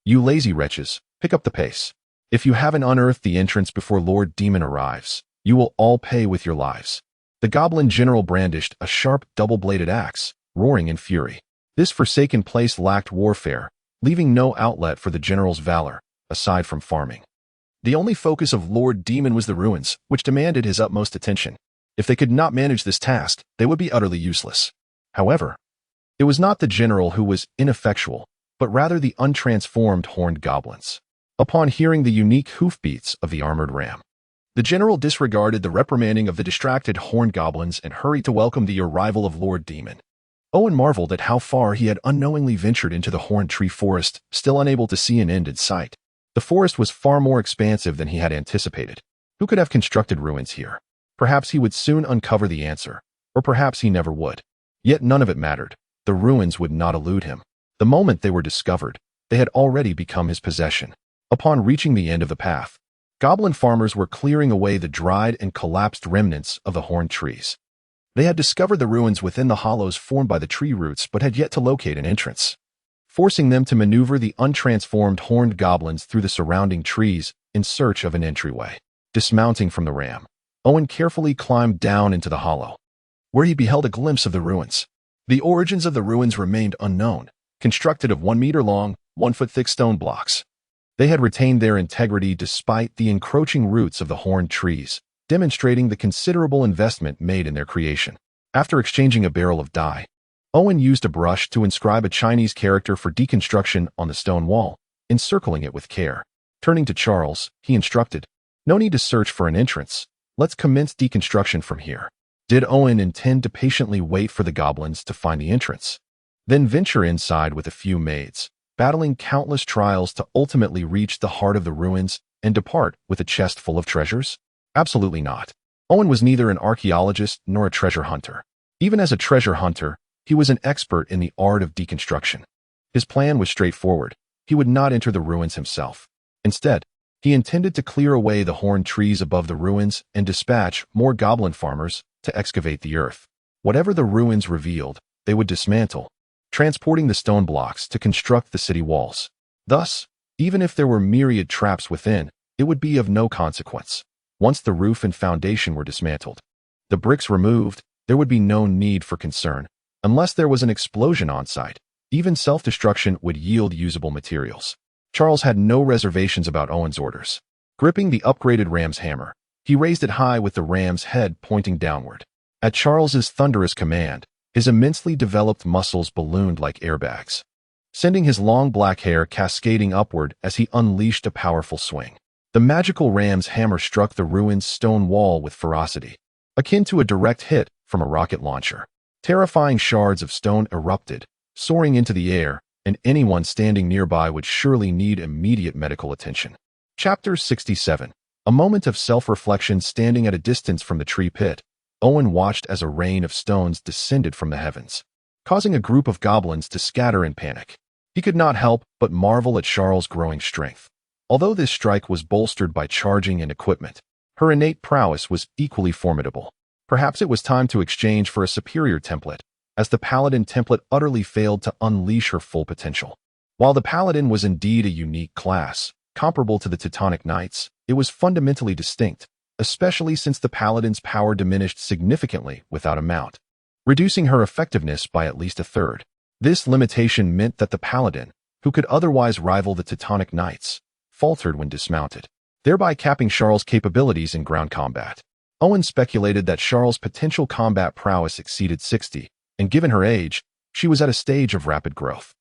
"You lazy wretches, pick up the pace. If you haven't unearthed the entrance before Lord Demon arrives, you will all pay with your lives." The Goblin General brandished a sharp double-bladed axe, roaring in fury. This forsaken place lacked warfare, leaving no outlet for the general's valor, aside from farming. The only focus of Lord Demon was the ruins, which demanded his utmost attention. If they could not manage this task, they would be utterly useless. However, it was not the general who was ineffectual, but rather the untransformed horned goblins. Upon hearing the unique hoofbeats of the armored ram, the general disregarded the reprimanding of the distracted horned goblins and hurried to welcome the arrival of Lord Demon. Owen marveled at how far he had unknowingly ventured into the Horn Tree Forest, still unable to see an end in sight. The forest was far more expansive than he had anticipated. Who could have constructed ruins here? Perhaps he would soon uncover the answer, or perhaps he never would. Yet none of it mattered. The ruins would not elude him. The moment they were discovered, they had already become his possession. Upon reaching the end of the path, goblin farmers were clearing away the dried and collapsed remnants of the horned trees. They had discovered the ruins within the hollows formed by the tree roots but had yet to locate an entrance, forcing them to maneuver the untransformed horned goblins through the surrounding trees in search of an entryway. Dismounting from the ram, Owen carefully climbed down into the hollow, where he beheld a glimpse of the ruins. The origins of the ruins remained unknown, constructed of 1 meter long, 1 foot thick stone blocks. They had retained their integrity despite the encroaching roots of the horned trees, demonstrating the considerable investment made in their creation. After exchanging a barrel of dye, Owen used a brush to inscribe a Chinese character for deconstruction on the stone wall, encircling it with care. Turning to Charles, he instructed, "No need to search for an entrance. Let's commence deconstruction from here." Did Owen intend to patiently wait for the goblins to find the entrance, then venture inside with a few maids, battling countless trials to ultimately reach the heart of the ruins and depart with a chest full of treasures? Absolutely not. Owen was neither an archaeologist nor a treasure hunter. Even as a treasure hunter, he was an expert in the art of deconstruction. His plan was straightforward. He would not enter the ruins himself. Instead, he intended to clear away the horned trees above the ruins and dispatch more goblin farmers to excavate the earth. Whatever the ruins revealed, they would dismantle, transporting the stone blocks to construct the city walls. Thus, Even if there were myriad traps within, it would be of no consequence. Once the roof and foundation were dismantled, the bricks removed, there would be no need for concern. Unless there was an explosion on site, even self-destruction would yield usable materials. Charles had no reservations about Owen's orders. Gripping the upgraded ram's hammer, he raised it high with the ram's head pointing downward. At Charles's thunderous command, his immensely developed muscles ballooned like airbags, sending his long black hair cascading upward as he unleashed a powerful swing. The magical ram's hammer struck the ruin's stone wall with ferocity, akin to a direct hit from a rocket launcher. Terrifying shards of stone erupted, soaring into the air, and anyone standing nearby would surely need immediate medical attention. Chapter 67. A moment of self-reflection. Standing at a distance from the tree pit, Owen watched as a rain of stones descended from the heavens, causing a group of goblins to scatter in panic. He could not help but marvel at Charles' growing strength. Although this strike was bolstered by charging and equipment, her innate prowess was equally formidable. Perhaps it was time to exchange for a superior template, as the Paladin template utterly failed to unleash her full potential. While the Paladin was indeed a unique class, comparable to the Teutonic Knights, it was fundamentally distinct, especially since the Paladin's power diminished significantly without a mount, reducing her effectiveness by at least a third. This limitation meant that the Paladin, who could otherwise rival the Teutonic Knights, faltered when dismounted, thereby capping Charles' capabilities in ground combat. Owen speculated that Charles' potential combat prowess exceeded 60, and given her age, she was at a stage of rapid growth.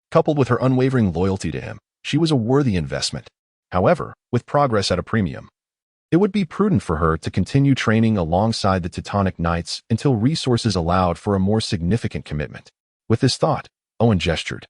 Coupled with her unwavering loyalty to him, she was a worthy investment. However, with progress at a premium, it would be prudent for her to continue training alongside the Teutonic Knights until resources allowed for a more significant commitment. With this thought, Owen gestured,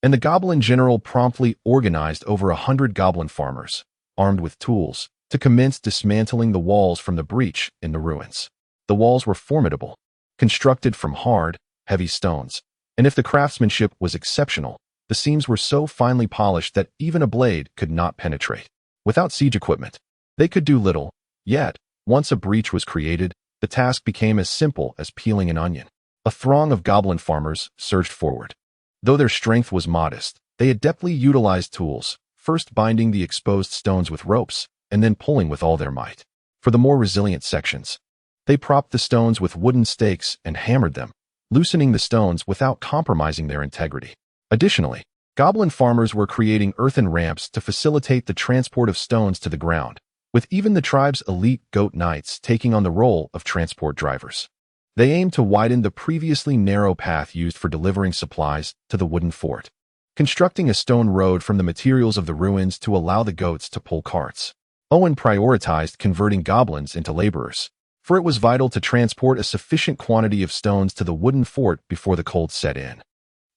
and the Goblin General promptly organized over 100 goblin farmers, armed with tools, to commence dismantling the walls from the breach in the ruins. The walls were formidable, constructed from hard, heavy stones, and if the craftsmanship was exceptional, the seams were so finely polished that even a blade could not penetrate. Without siege equipment, they could do little, yet, once a breach was created, the task became as simple as peeling an onion. A throng of goblin farmers surged forward. Though their strength was modest, they adeptly utilized tools, first binding the exposed stones with ropes, and then pulling with all their might. For the more resilient sections, they propped the stones with wooden stakes and hammered them, loosening the stones without compromising their integrity. Additionally, goblin farmers were creating earthen ramps to facilitate the transport of stones to the ground, with even the tribe's elite goat knights taking on the role of transport drivers. They aimed to widen the previously narrow path used for delivering supplies to the wooden fort, constructing a stone road from the materials of the ruins to allow the goats to pull carts. Owen prioritized converting goblins into laborers, for it was vital to transport a sufficient quantity of stones to the wooden fort before the cold set in.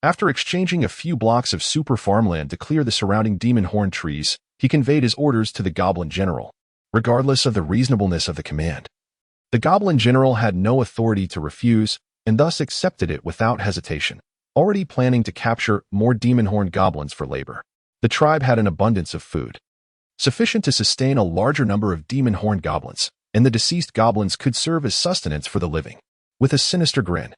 After exchanging a few blocks of super farmland to clear the surrounding demon horn trees, he conveyed his orders to the Goblin General, regardless of the reasonableness of the command. The Goblin General had no authority to refuse, and thus accepted it without hesitation, already planning to capture more demon horn goblins for labor. The tribe had an abundance of food, sufficient to sustain a larger number of demon horn goblins, and the deceased goblins could serve as sustenance for the living. With a sinister grin,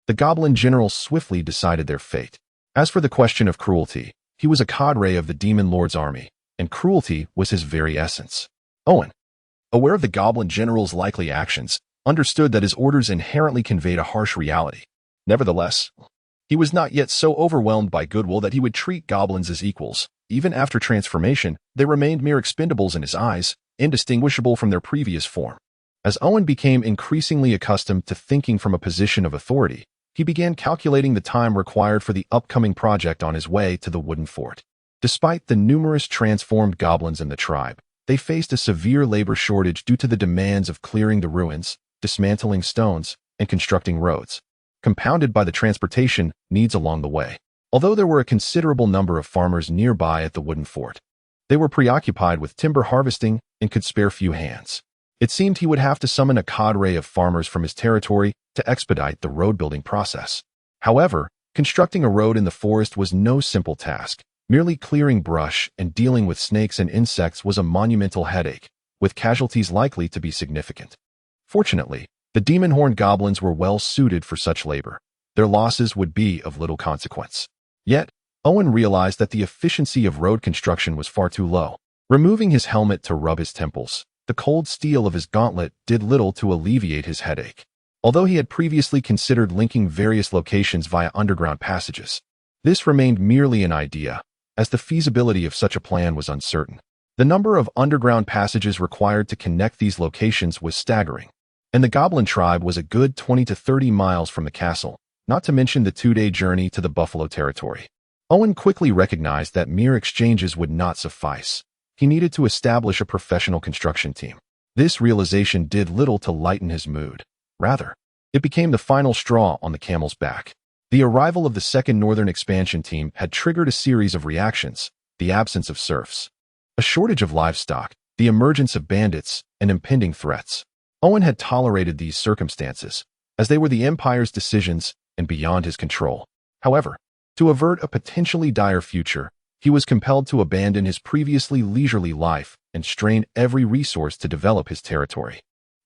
the Goblin General swiftly decided their fate. As for the question of cruelty, he was a cadre of the Demon Lord's army, and cruelty was his very essence. Owen, aware of the Goblin General's likely actions, understood that his orders inherently conveyed a harsh reality. Nevertheless, he was not yet so overwhelmed by goodwill that he would treat goblins as equals. Even after transformation, they remained mere expendables in his eyes, indistinguishable from their previous form. As Owen became increasingly accustomed to thinking from a position of authority, he began calculating the time required for the upcoming project on his way to the wooden fort. Despite the numerous transformed goblins in the tribe, they faced a severe labor shortage due to the demands of clearing the ruins, dismantling stones, and constructing roads, compounded by the transportation needs along the way. Although there were a considerable number of farmers nearby at the wooden fort, they were preoccupied with timber harvesting and could spare few hands. It seemed he would have to summon a cadre of farmers from his territory to expedite the road-building process. However, constructing a road in the forest was no simple task. Merely clearing brush and dealing with snakes and insects was a monumental headache, with casualties likely to be significant. Fortunately, the demon horn goblins were well suited for such labor. Their losses would be of little consequence. Yet, Owen realized that the efficiency of road construction was far too low. Removing his helmet to rub his temples, the cold steel of his gauntlet did little to alleviate his headache. Although he had previously considered linking various locations via underground passages, this remained merely an idea, as the feasibility of such a plan was uncertain. The number of underground passages required to connect these locations was staggering, and the Goblin tribe was a good 20 to 30 miles from the castle, not to mention the 2-day journey to the Buffalo territory. Owen quickly recognized that mere exchanges would not suffice. He needed to establish a professional construction team. This realization did little to lighten his mood. Rather, it became the final straw on the camel's back. The arrival of the second Northern expansion team had triggered a series of reactions: the absence of serfs, a shortage of livestock, the emergence of bandits, and impending threats. Owen had tolerated these circumstances, as they were the Empire's decisions and beyond his control. However, to avert a potentially dire future, he was compelled to abandon his previously leisurely life and strain every resource to develop his territory.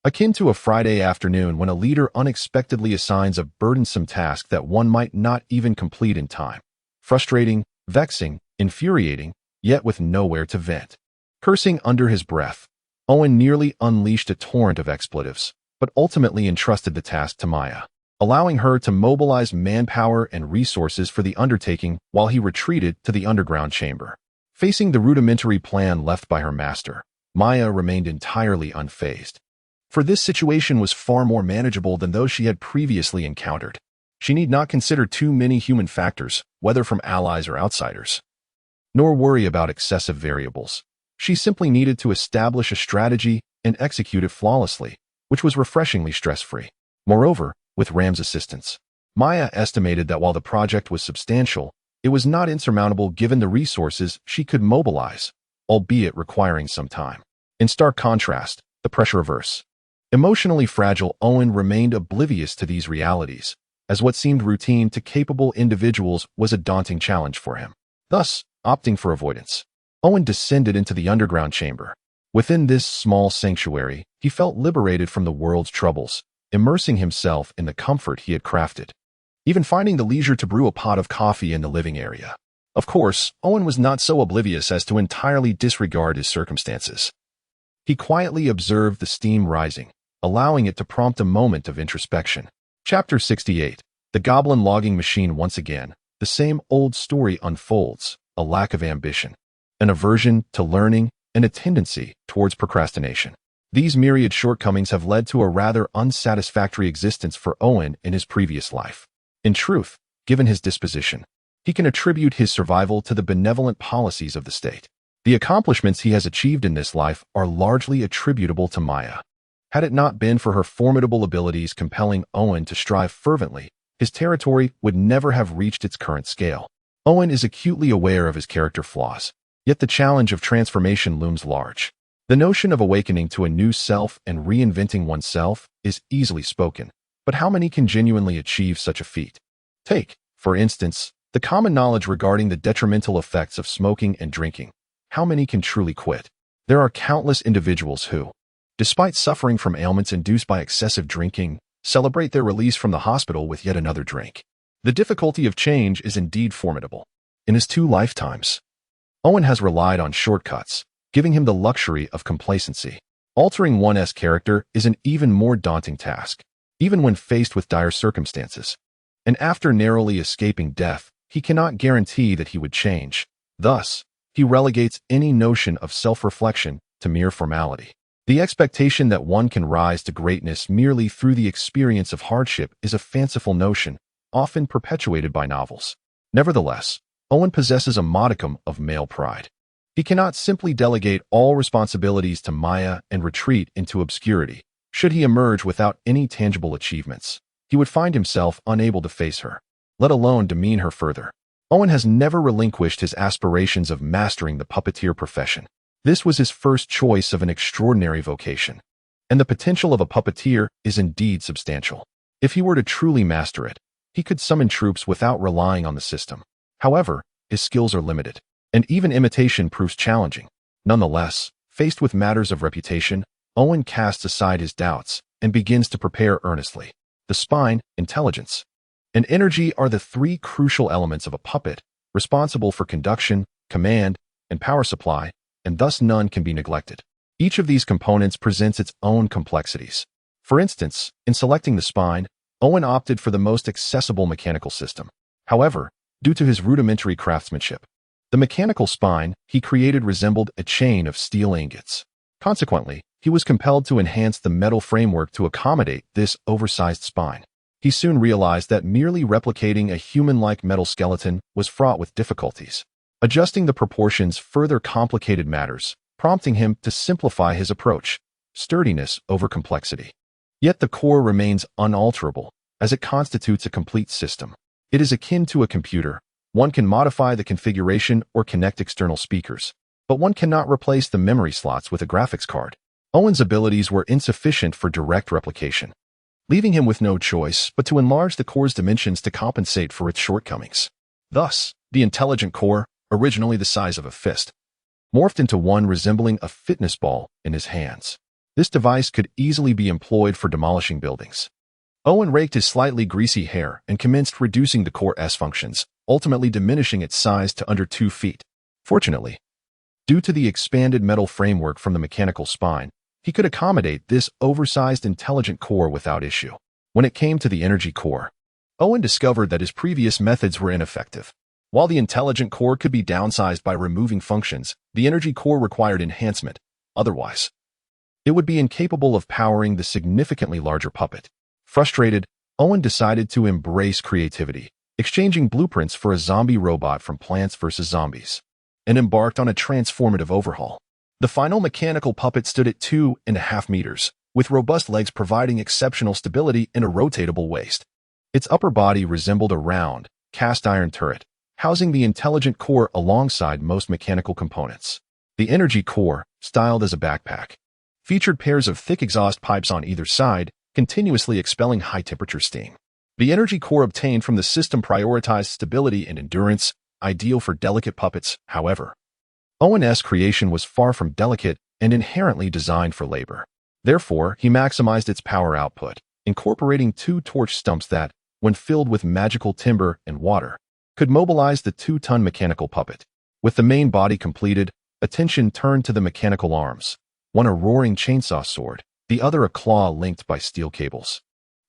Akin to a Friday afternoon when a leader unexpectedly assigns a burdensome task that one might not even complete in time. Frustrating, vexing, infuriating, yet with nowhere to vent. Cursing under his breath, Owen nearly unleashed a torrent of expletives, but ultimately entrusted the task to Maya, allowing her to mobilize manpower and resources for the undertaking while he retreated to the underground chamber. Facing the rudimentary plan left by her master, Maya remained entirely unfazed. For this situation was far more manageable than those she had previously encountered. She need not consider too many human factors, whether from allies or outsiders, nor worry about excessive variables. She simply needed to establish a strategy and execute it flawlessly, which was refreshingly stress-free. Moreover, with Ram's assistance, Maya estimated that while the project was substantial, it was not insurmountable given the resources she could mobilize, albeit requiring some time. In stark contrast, the pressure-averse, emotionally fragile Owen remained oblivious to these realities, as what seemed routine to capable individuals was a daunting challenge for him. Thus, opting for avoidance, Owen descended into the underground chamber. Within this small sanctuary, he felt liberated from the world's troubles, immersing himself in the comfort he had crafted, even finding the leisure to brew a pot of coffee in the living area. Of course, Owen was not so oblivious as to entirely disregard his circumstances. He quietly observed the steam rising, allowing it to prompt a moment of introspection. Chapter 68. The Goblin logging machine. Once again, the same old story unfolds: a lack of ambition, an aversion to learning, and a tendency towards procrastination. These myriad shortcomings have led to a rather unsatisfactory existence for Owen in his previous life. In truth, given his disposition, he can attribute his survival to the benevolent policies of the state. The accomplishments he has achieved in this life are largely attributable to Maya. Had it not been for her formidable abilities compelling Owen to strive fervently, his territory would never have reached its current scale. Owen is acutely aware of his character flaws, yet the challenge of transformation looms large. The notion of awakening to a new self and reinventing oneself is easily spoken, but how many can genuinely achieve such a feat? Take, for instance, the common knowledge regarding the detrimental effects of smoking and drinking. How many can truly quit? There are countless individuals who, despite suffering from ailments induced by excessive drinking, celebrate their release from the hospital with yet another drink. The difficulty of change is indeed formidable. In his 2 lifetimes, Owen has relied on shortcuts, giving him the luxury of complacency. Altering one's character is an even more daunting task, even when faced with dire circumstances. And after narrowly escaping death, he cannot guarantee that he would change. Thus, he relegates any notion of self-reflection to mere formality. The expectation that one can rise to greatness merely through the experience of hardship is a fanciful notion, often perpetuated by novels. Nevertheless, Owen possesses a modicum of male pride. He cannot simply delegate all responsibilities to Maya and retreat into obscurity. Should he emerge without any tangible achievements, he would find himself unable to face her, let alone demean her further. Owen has never relinquished his aspirations of mastering the puppeteer profession. This was his first choice of an extraordinary vocation, and the potential of a puppeteer is indeed substantial. If he were to truly master it, he could summon troops without relying on the system. However, his skills are limited, and even imitation proves challenging. Nonetheless, faced with matters of reputation, Owen casts aside his doubts and begins to prepare earnestly. The spine, intelligence, and energy are the 3 crucial elements of a puppet, responsible for conduction, command, and power supply, and thus none can be neglected. Each of these components presents its own complexities. For instance, in selecting the spine, Owen opted for the most accessible mechanical system. However, due to his rudimentary craftsmanship, the mechanical spine he created resembled a chain of steel ingots. Consequently, he was compelled to enhance the metal framework to accommodate this oversized spine. He soon realized that merely replicating a human-like metal skeleton was fraught with difficulties. Adjusting the proportions further complicated matters, prompting him to simplify his approach, sturdiness over complexity. Yet the core remains unalterable, as it constitutes a complete system. It is akin to a computer. One can modify the configuration or connect external speakers, but one cannot replace the memory slots with a graphics card. Owen's abilities were insufficient for direct replication, leaving him with no choice but to enlarge the core's dimensions to compensate for its shortcomings. Thus, the intelligent core, originally the size of a fist, morphed into one resembling a fitness ball in his hands. This device could easily be employed for demolishing buildings. Owen raked his slightly greasy hair and commenced reducing the core's functions, ultimately diminishing its size to under 2 feet. Fortunately, due to the expanded metal framework from the mechanical spine, he could accommodate this oversized intelligent core without issue. When it came to the energy core, Owen discovered that his previous methods were ineffective. While the intelligent core could be downsized by removing functions, the energy core required enhancement. Otherwise, it would be incapable of powering the significantly larger puppet. Frustrated, Owen decided to embrace creativity, exchanging blueprints for a zombie robot from Plants vs. Zombies, and embarked on a transformative overhaul. The final mechanical puppet stood at 2.5 meters, with robust legs providing exceptional stability in a rotatable waist. Its upper body resembled a round, cast-iron turret, housing the intelligent core alongside most mechanical components. The energy core, styled as a backpack, featured pairs of thick exhaust pipes on either side, continuously expelling high-temperature steam. The energy core obtained from the system prioritized stability and endurance, ideal for delicate puppets. However, Owen's creation was far from delicate and inherently designed for labor. Therefore, he maximized its power output, incorporating 2 torch stumps that, when filled with magical timber and water, could mobilize the 2-ton mechanical puppet. With the main body completed, attention turned to the mechanical arms, one a roaring chainsaw sword, the other a claw linked by steel cables.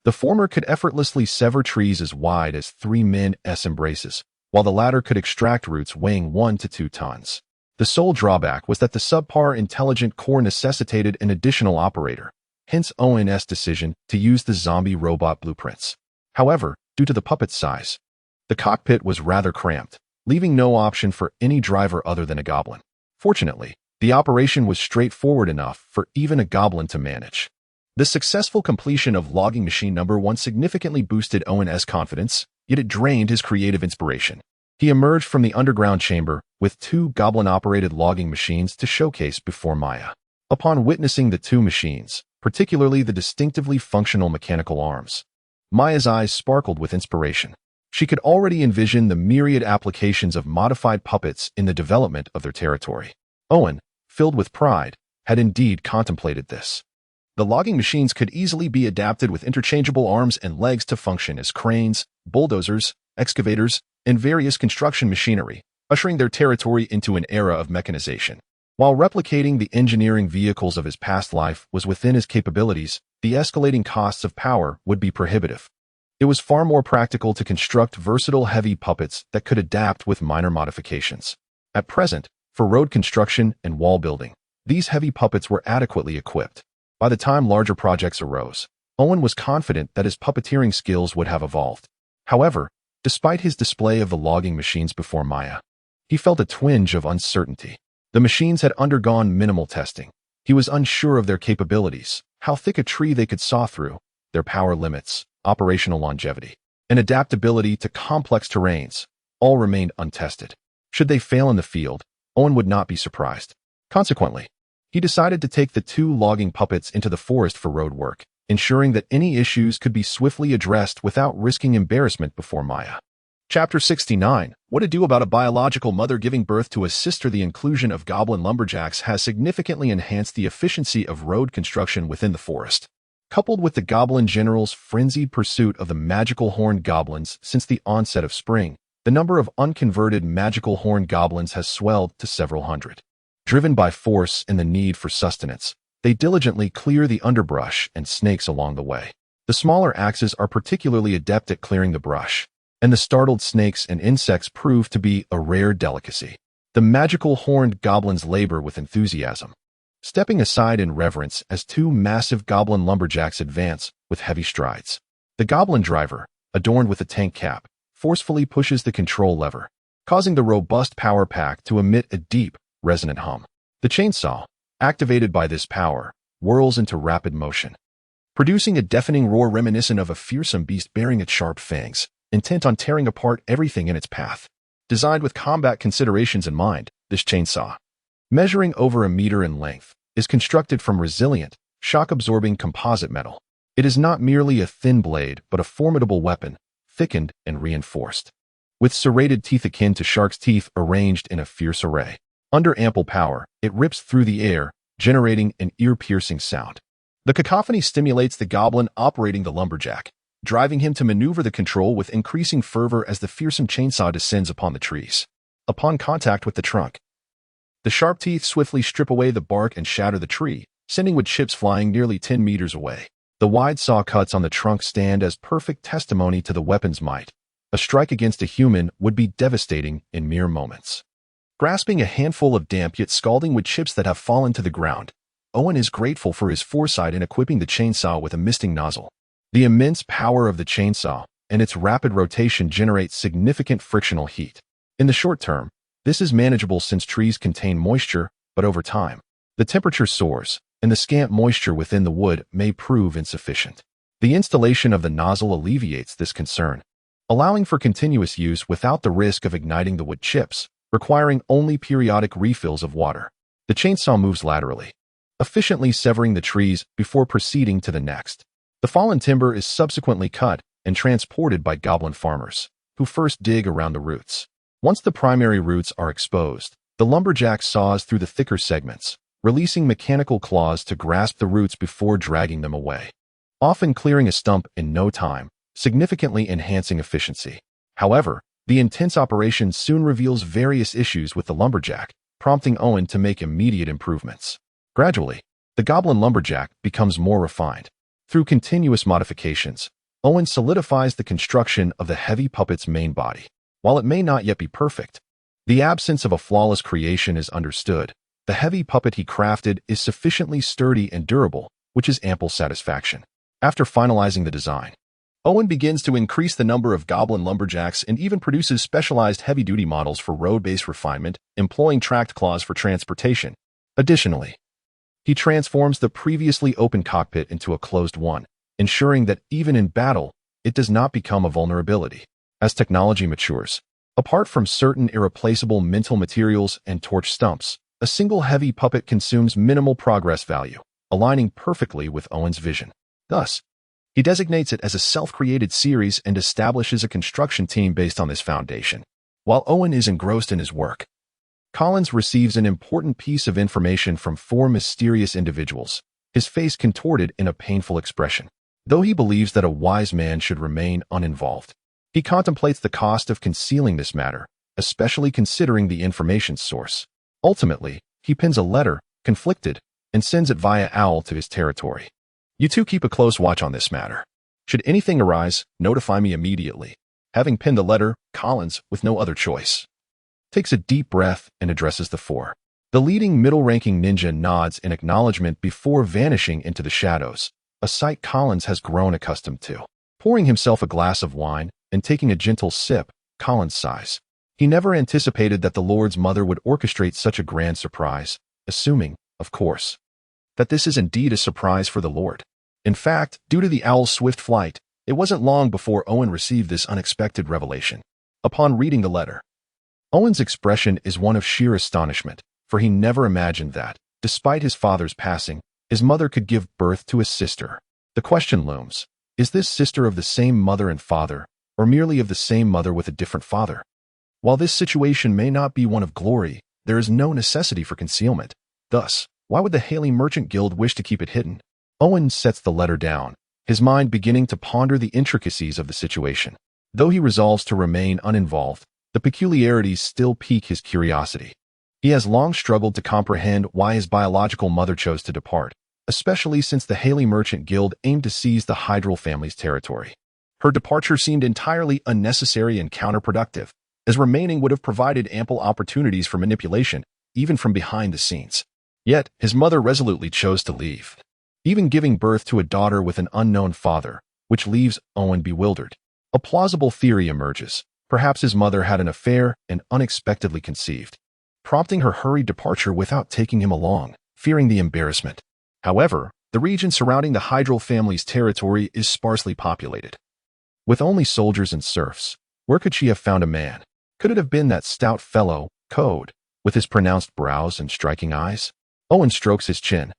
The former could effortlessly sever trees as wide as 3 men's embraces, while the latter could extract roots weighing 1 to 2 tons. The sole drawback was that the subpar intelligent core necessitated an additional operator, hence Owen's decision to use the zombie robot blueprints. However, due to the puppet's size, the cockpit was rather cramped, leaving no option for any driver other than a goblin. Fortunately, the operation was straightforward enough for even a goblin to manage. The successful completion of logging machine number 1 significantly boosted Owen's confidence, yet it drained his creative inspiration. He emerged from the underground chamber with 2 goblin-operated logging machines to showcase before Maya. Upon witnessing the 2 machines, particularly the distinctively functional mechanical arms, Maya's eyes sparkled with inspiration. She could already envision the myriad applications of modified puppets in the development of their territory. Owen, filled with pride, had indeed contemplated this. The logging machines could easily be adapted with interchangeable arms and legs to function as cranes, bulldozers, excavators, and various construction machinery, ushering their territory into an era of mechanization. While replicating the engineering vehicles of his past life was within his capabilities, the escalating costs of power would be prohibitive. It was far more practical to construct versatile heavy puppets that could adapt with minor modifications. At present, for road construction and wall building, these heavy puppets were adequately equipped. By the time larger projects arose, Owen was confident that his puppeteering skills would have evolved. However, despite his display of the logging machines before Maya, he felt a twinge of uncertainty. The machines had undergone minimal testing. He was unsure of their capabilities, how thick a tree they could saw through, their power limits, operational longevity, and adaptability to complex terrains. All remained untested. Should they fail in the field, Owen would not be surprised. Consequently, he decided to take the 2 logging puppets into the forest for road work, ensuring that any issues could be swiftly addressed without risking embarrassment before Maya. Chapter 69. What to do about a biological mother giving birth to a sister. The inclusion of goblin lumberjacks has significantly enhanced the efficiency of road construction within the forest. Coupled with the goblin general's frenzied pursuit of the magical horned goblins since the onset of spring, the number of unconverted magical horned goblins has swelled to several hundred. Driven by force and the need for sustenance, they diligently clear the underbrush and snakes along the way. The smaller axes are particularly adept at clearing the brush, and the startled snakes and insects prove to be a rare delicacy. The magical horned goblins labor with enthusiasm, stepping aside in reverence as two massive goblin lumberjacks advance with heavy strides. The goblin driver, adorned with a tank cap, forcefully pushes the control lever, causing the robust power pack to emit a deep, resonant hum. The chainsaw, activated by this power, whirls into rapid motion, producing a deafening roar reminiscent of a fearsome beast bearing its sharp fangs, intent on tearing apart everything in its path. Designed with combat considerations in mind, this chainsaw, measuring over a meter in length, is constructed from resilient, shock-absorbing composite metal. It is not merely a thin blade, but a formidable weapon, thickened and reinforced, with serrated teeth akin to shark's teeth arranged in a fierce array. Under ample power, it rips through the air, generating an ear-piercing sound. The cacophony stimulates the goblin operating the lumberjack, driving him to maneuver the control with increasing fervor as the fearsome chainsaw descends upon the trees. Upon contact with the trunk, the sharp teeth swiftly strip away the bark and shatter the tree, sending wood chips flying nearly 10 meters away. The wide saw cuts on the trunk stand as perfect testimony to the weapon's might. A strike against a human would be devastating in mere moments. Grasping a handful of damp yet scalding wood chips that have fallen to the ground, Owen is grateful for his foresight in equipping the chainsaw with a misting nozzle. The immense power of the chainsaw and its rapid rotation generates significant frictional heat. In the short term, this is manageable since trees contain moisture, but over time, the temperature soars, and the scant moisture within the wood may prove insufficient. The installation of the nozzle alleviates this concern, allowing for continuous use without the risk of igniting the wood chips, requiring only periodic refills of water. The chainsaw moves laterally, efficiently severing the trees before proceeding to the next. The fallen timber is subsequently cut and transported by goblin farmers, who first dig around the roots. Once the primary roots are exposed, the lumberjack saws through the thicker segments, releasing mechanical claws to grasp the roots before dragging them away, often clearing a stump in no time, significantly enhancing efficiency. However, the intense operation soon reveals various issues with the lumberjack, prompting Owen to make immediate improvements. Gradually, the goblin lumberjack becomes more refined. Through continuous modifications, Owen solidifies the construction of the heavy puppet's main body. While it may not yet be perfect, the absence of a flawless creation is understood. The heavy puppet he crafted is sufficiently sturdy and durable, which is ample satisfaction. After finalizing the design, Owen begins to increase the number of goblin lumberjacks and even produces specialized heavy-duty models for road-based refinement, employing tracked claws for transportation. Additionally, he transforms the previously open cockpit into a closed one, ensuring that even in battle, it does not become a vulnerability. As technology matures, apart from certain irreplaceable mental materials and torch stumps, a single heavy puppet consumes minimal progress value, aligning perfectly with Owen's vision. Thus, he designates it as a self-created series and establishes a construction team based on this foundation. While Owen is engrossed in his work, Collins receives an important piece of information from 4 mysterious individuals, his face contorted in a painful expression. Though he believes that a wise man should remain uninvolved, he contemplates the cost of concealing this matter, especially considering the information's source. Ultimately, he pens a letter, conflicted, and sends it via owl to his territory. You two keep a close watch on this matter. Should anything arise, notify me immediately. Having penned the letter, Collins, with no other choice, takes a deep breath and addresses the 4. The leading middle-ranking ninja nods in acknowledgement before vanishing into the shadows, a sight Collins has grown accustomed to. Pouring himself a glass of wine and taking a gentle sip, Collins sighs. He never anticipated that the Lord's mother would orchestrate such a grand surprise, assuming, of course, that this is indeed a surprise for the Lord. In fact, due to the owl's swift flight, it wasn't long before Owen received this unexpected revelation. Upon reading the letter, Owen's expression is one of sheer astonishment, for he never imagined that, despite his father's passing, his mother could give birth to a sister. The question looms, is this sister of the same mother and father, or merely of the same mother with a different father? While this situation may not be one of glory, there is no necessity for concealment. Thus, why would the Haley Merchant Guild wish to keep it hidden? Owen sets the letter down, his mind beginning to ponder the intricacies of the situation. Though he resolves to remain uninvolved, the peculiarities still pique his curiosity. He has long struggled to comprehend why his biological mother chose to depart, especially since the Haley Merchant Guild aimed to seize the Hydra family's territory. Her departure seemed entirely unnecessary and counterproductive, as remaining would have provided ample opportunities for manipulation, even from behind the scenes. Yet, his mother resolutely chose to leave, even giving birth to a daughter with an unknown father, which leaves Owen bewildered. A plausible theory emerges. Perhaps his mother had an affair and unexpectedly conceived, prompting her hurried departure without taking him along, fearing the embarrassment. However, the region surrounding the Hydra family's territory is sparsely populated. With only soldiers and serfs, where could she have found a man? Could it have been that stout fellow, Code, with his pronounced brows and striking eyes? Owen strokes his chin,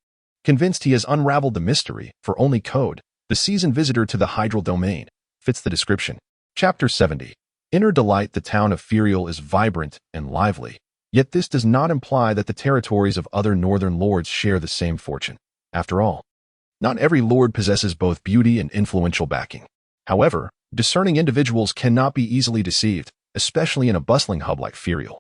convinced he has unraveled the mystery, for only Code, the seasoned visitor to the Hydra domain, fits the description. Chapter 70. Inner delight. The town of Ferial is vibrant and lively, yet this does not imply that the territories of other northern lords share the same fortune. After all, not every lord possesses both beauty and influential backing. However, discerning individuals cannot be easily deceived, especially in a bustling hub like Ferial,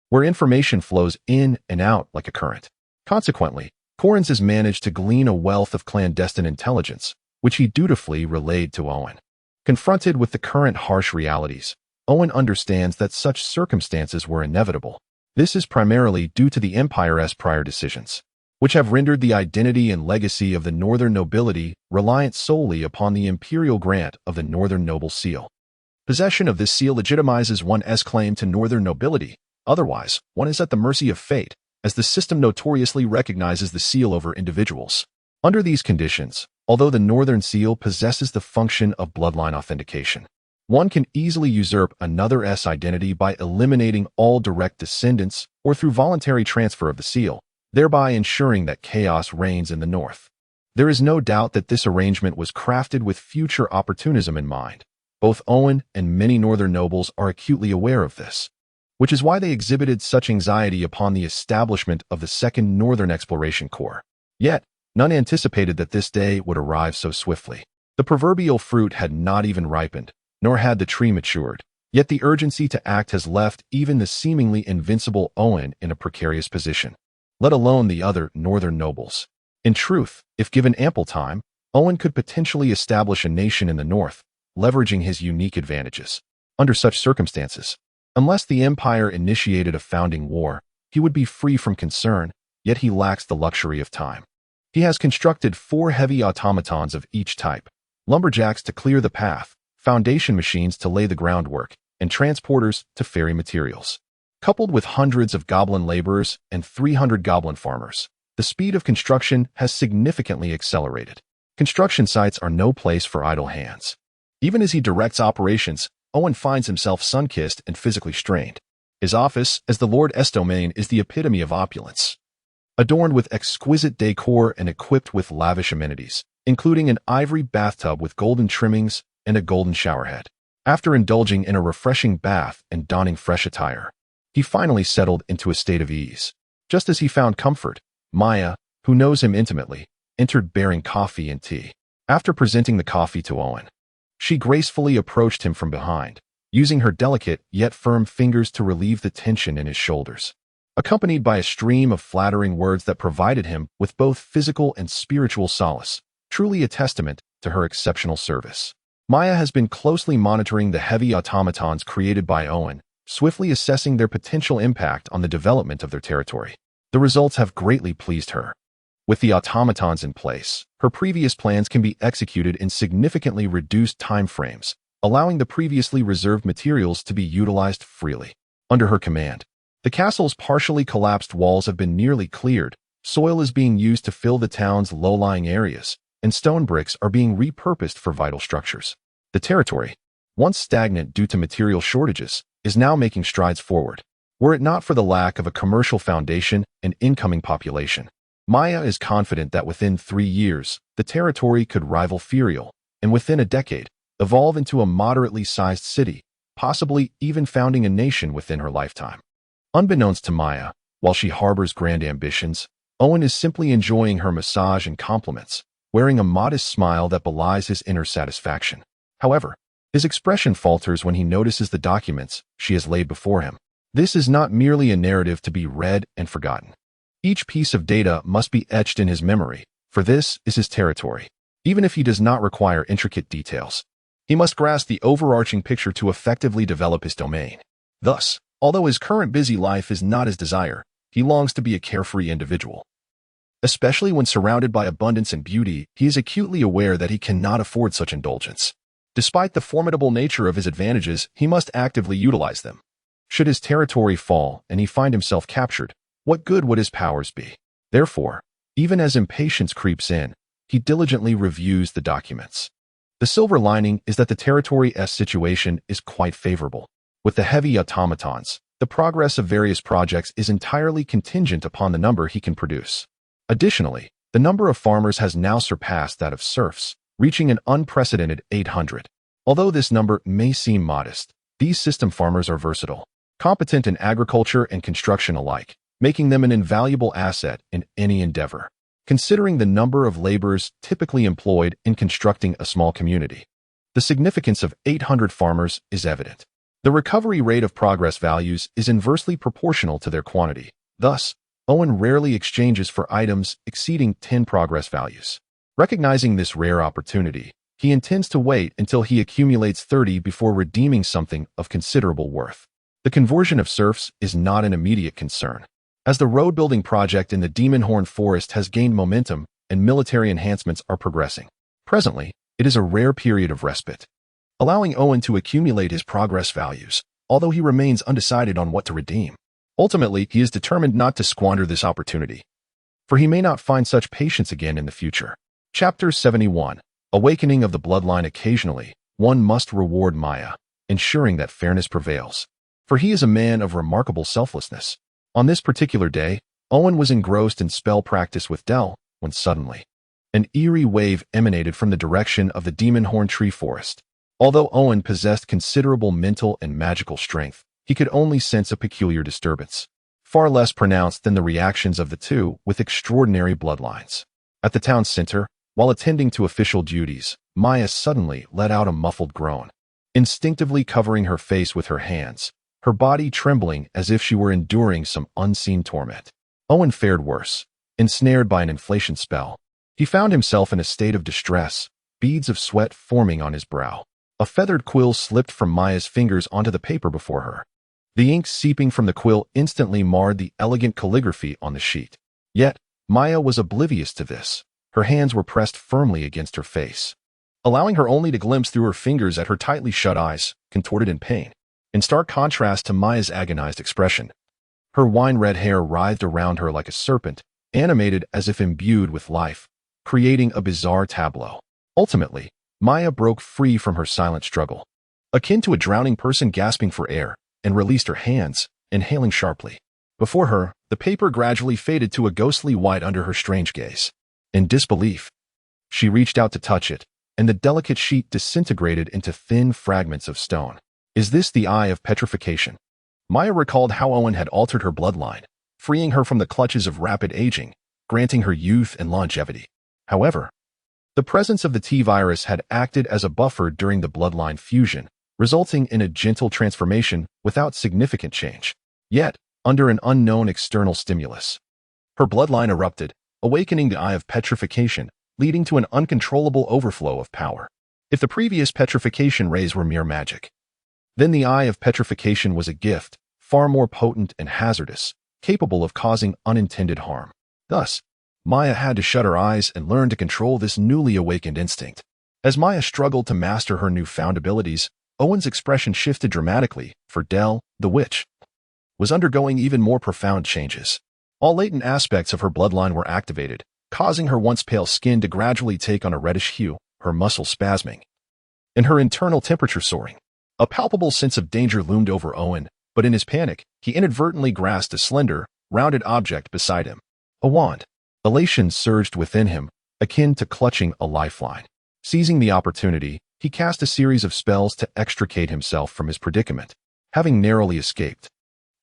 where information flows in and out like a current. Consequently, Corrins has managed to glean a wealth of clandestine intelligence, which he dutifully relayed to Owen. Confronted with the current harsh realities, Owen understands that such circumstances were inevitable. This is primarily due to the Empire's prior decisions, which have rendered the identity and legacy of the northern nobility reliant solely upon the imperial grant of the Northern Noble Seal. Possession of this seal legitimizes one's claim to northern nobility. Otherwise, one is at the mercy of fate, as the system notoriously recognizes the seal over individuals. Under these conditions, although the Northern Seal possesses the function of bloodline authentication, one can easily usurp another's identity by eliminating all direct descendants or through voluntary transfer of the seal, thereby ensuring that chaos reigns in the north. There is no doubt that this arrangement was crafted with future opportunism in mind. Both Owen and many northern nobles are acutely aware of this, which is why they exhibited such anxiety upon the establishment of the Second Northern Exploration Corps. Yet, none anticipated that this day would arrive so swiftly. The proverbial fruit had not even ripened, nor had the tree matured, yet the urgency to act has left even the seemingly invincible Owen in a precarious position, let alone the other northern nobles. In truth, if given ample time, Owen could potentially establish a nation in the north, leveraging his unique advantages. Under such circumstances, unless the Empire initiated a founding war, he would be free from concern, yet he lacks the luxury of time. He has constructed 4 heavy automatons of each type, lumberjacks to clear the path, foundation machines to lay the groundwork, and transporters to ferry materials. Coupled with hundreds of goblin laborers and 300 goblin farmers, the speed of construction has significantly accelerated. Construction sites are no place for idle hands. Even as he directs operations, Owen finds himself sun-kissed and physically strained. His office, as the Lord's domain, is the epitome of opulence, adorned with exquisite decor and equipped with lavish amenities, including an ivory bathtub with golden trimmings and a golden showerhead. After indulging in a refreshing bath and donning fresh attire, he finally settled into a state of ease. Just as he found comfort, Maya, who knows him intimately, entered bearing coffee and tea. After presenting the coffee to Owen, she gracefully approached him from behind, using her delicate yet firm fingers to relieve the tension in his shoulders, accompanied by a stream of flattering words that provided him with both physical and spiritual solace, truly a testament to her exceptional service. Maya has been closely monitoring the heavy automatons created by Owen, swiftly assessing their potential impact on the development of their territory. The results have greatly pleased her. With the automatons in place, her previous plans can be executed in significantly reduced time frames, allowing the previously reserved materials to be utilized freely. Under her command, the castle's partially collapsed walls have been nearly cleared, soil is being used to fill the town's low-lying areas, and stone bricks are being repurposed for vital structures. The territory, once stagnant due to material shortages, is now making strides forward. Were it not for the lack of a commercial foundation and incoming population, Maya is confident that within 3 years, the territory could rival Ferial, and within a decade, evolve into a moderately sized city, possibly even founding a nation within her lifetime. Unbeknownst to Maya, while she harbors grand ambitions, Owen is simply enjoying her massage and compliments, wearing a modest smile that belies his inner satisfaction. However, His expression falters when he notices the documents she has laid before him. This is not merely a narrative to be read and forgotten. Each piece of data must be etched in his memory, for this is his territory. Even if he does not require intricate details, he must grasp the overarching picture to effectively develop his domain. Thus, although his current busy life is not his desire, he longs to be a carefree individual. Especially when surrounded by abundance and beauty, he is acutely aware that he cannot afford such indulgence. Despite the formidable nature of his advantages, he must actively utilize them. Should his territory fall and he find himself captured, what good would his powers be? Therefore, even as impatience creeps in, he diligently reviews the documents. The silver lining is that the territory's situation is quite favorable. With the heavy automatons, the progress of various projects is entirely contingent upon the number he can produce. Additionally, the number of farmers has now surpassed that of serfs, reaching an unprecedented 800. Although this number may seem modest, these system farmers are versatile, competent in agriculture and construction alike, making them an invaluable asset in any endeavor. Considering the number of laborers typically employed in constructing a small community, the significance of 800 farmers is evident. The recovery rate of progress values is inversely proportional to their quantity. Thus, Owen rarely exchanges for items exceeding 10 progress values. Recognizing this rare opportunity, he intends to wait until he accumulates 30 before redeeming something of considerable worth. The conversion of serfs is not an immediate concern, as the road-building project in the Demonhorn Forest has gained momentum and military enhancements are progressing. Presently, it is a rare period of respite, allowing Owen to accumulate his progress values, although he remains undecided on what to redeem. Ultimately, he is determined not to squander this opportunity, for he may not find such patience again in the future. Chapter 71. Awakening of the Bloodline. Occasionally, one must reward Maya, ensuring that fairness prevails, for he is a man of remarkable selflessness. On this particular day, Owen was engrossed in spell practice with Dell, when suddenly, an eerie wave emanated from the direction of the Demonhorn Tree Forest. Although Owen possessed considerable mental and magical strength, he could only sense a peculiar disturbance, far less pronounced than the reactions of the two with extraordinary bloodlines. At the town center, while attending to official duties, Maya suddenly let out a muffled groan, instinctively covering her face with her hands, her body trembling as if she were enduring some unseen torment. Owen fared worse. Ensnared by an inflation spell, he found himself in a state of distress, beads of sweat forming on his brow. A feathered quill slipped from Maya's fingers onto the paper before her. The ink seeping from the quill instantly marred the elegant calligraphy on the sheet. Yet, Maya was oblivious to this. Her hands were pressed firmly against her face, allowing her only to glimpse through her fingers at her tightly shut eyes, contorted in pain. In stark contrast to Maya's agonized expression, her wine-red hair writhed around her like a serpent, animated as if imbued with life, creating a bizarre tableau. Ultimately, Maya broke free from her silent struggle, akin to a drowning person gasping for air, and released her hands, inhaling sharply. Before her, the paper gradually faded to a ghostly white under her strange gaze. In disbelief, she reached out to touch it, and the delicate sheet disintegrated into thin fragments of stone. Is this the eye of petrification? Maya recalled how Owen had altered her bloodline, freeing her from the clutches of rapid aging, granting her youth and longevity. However, the presence of the T-virus had acted as a buffer during the bloodline fusion, resulting in a gentle transformation without significant change. Yet, under an unknown external stimulus, her bloodline erupted, awakening the eye of petrification, leading to an uncontrollable overflow of power. If the previous petrification rays were mere magic, then the eye of petrification was a gift, far more potent and hazardous, capable of causing unintended harm. Thus, Maya had to shut her eyes and learn to control this newly awakened instinct. As Maya struggled to master her newfound abilities, Owen's expression shifted dramatically, for Dell, the witch, was undergoing even more profound changes. All latent aspects of her bloodline were activated, causing her once pale skin to gradually take on a reddish hue, her muscles spasming, and her internal temperature soaring. A palpable sense of danger loomed over Owen, but in his panic, he inadvertently grasped a slender, rounded object beside him. A wand. Elation surged within him, akin to clutching a lifeline. Seizing the opportunity, he cast a series of spells to extricate himself from his predicament. Having narrowly escaped,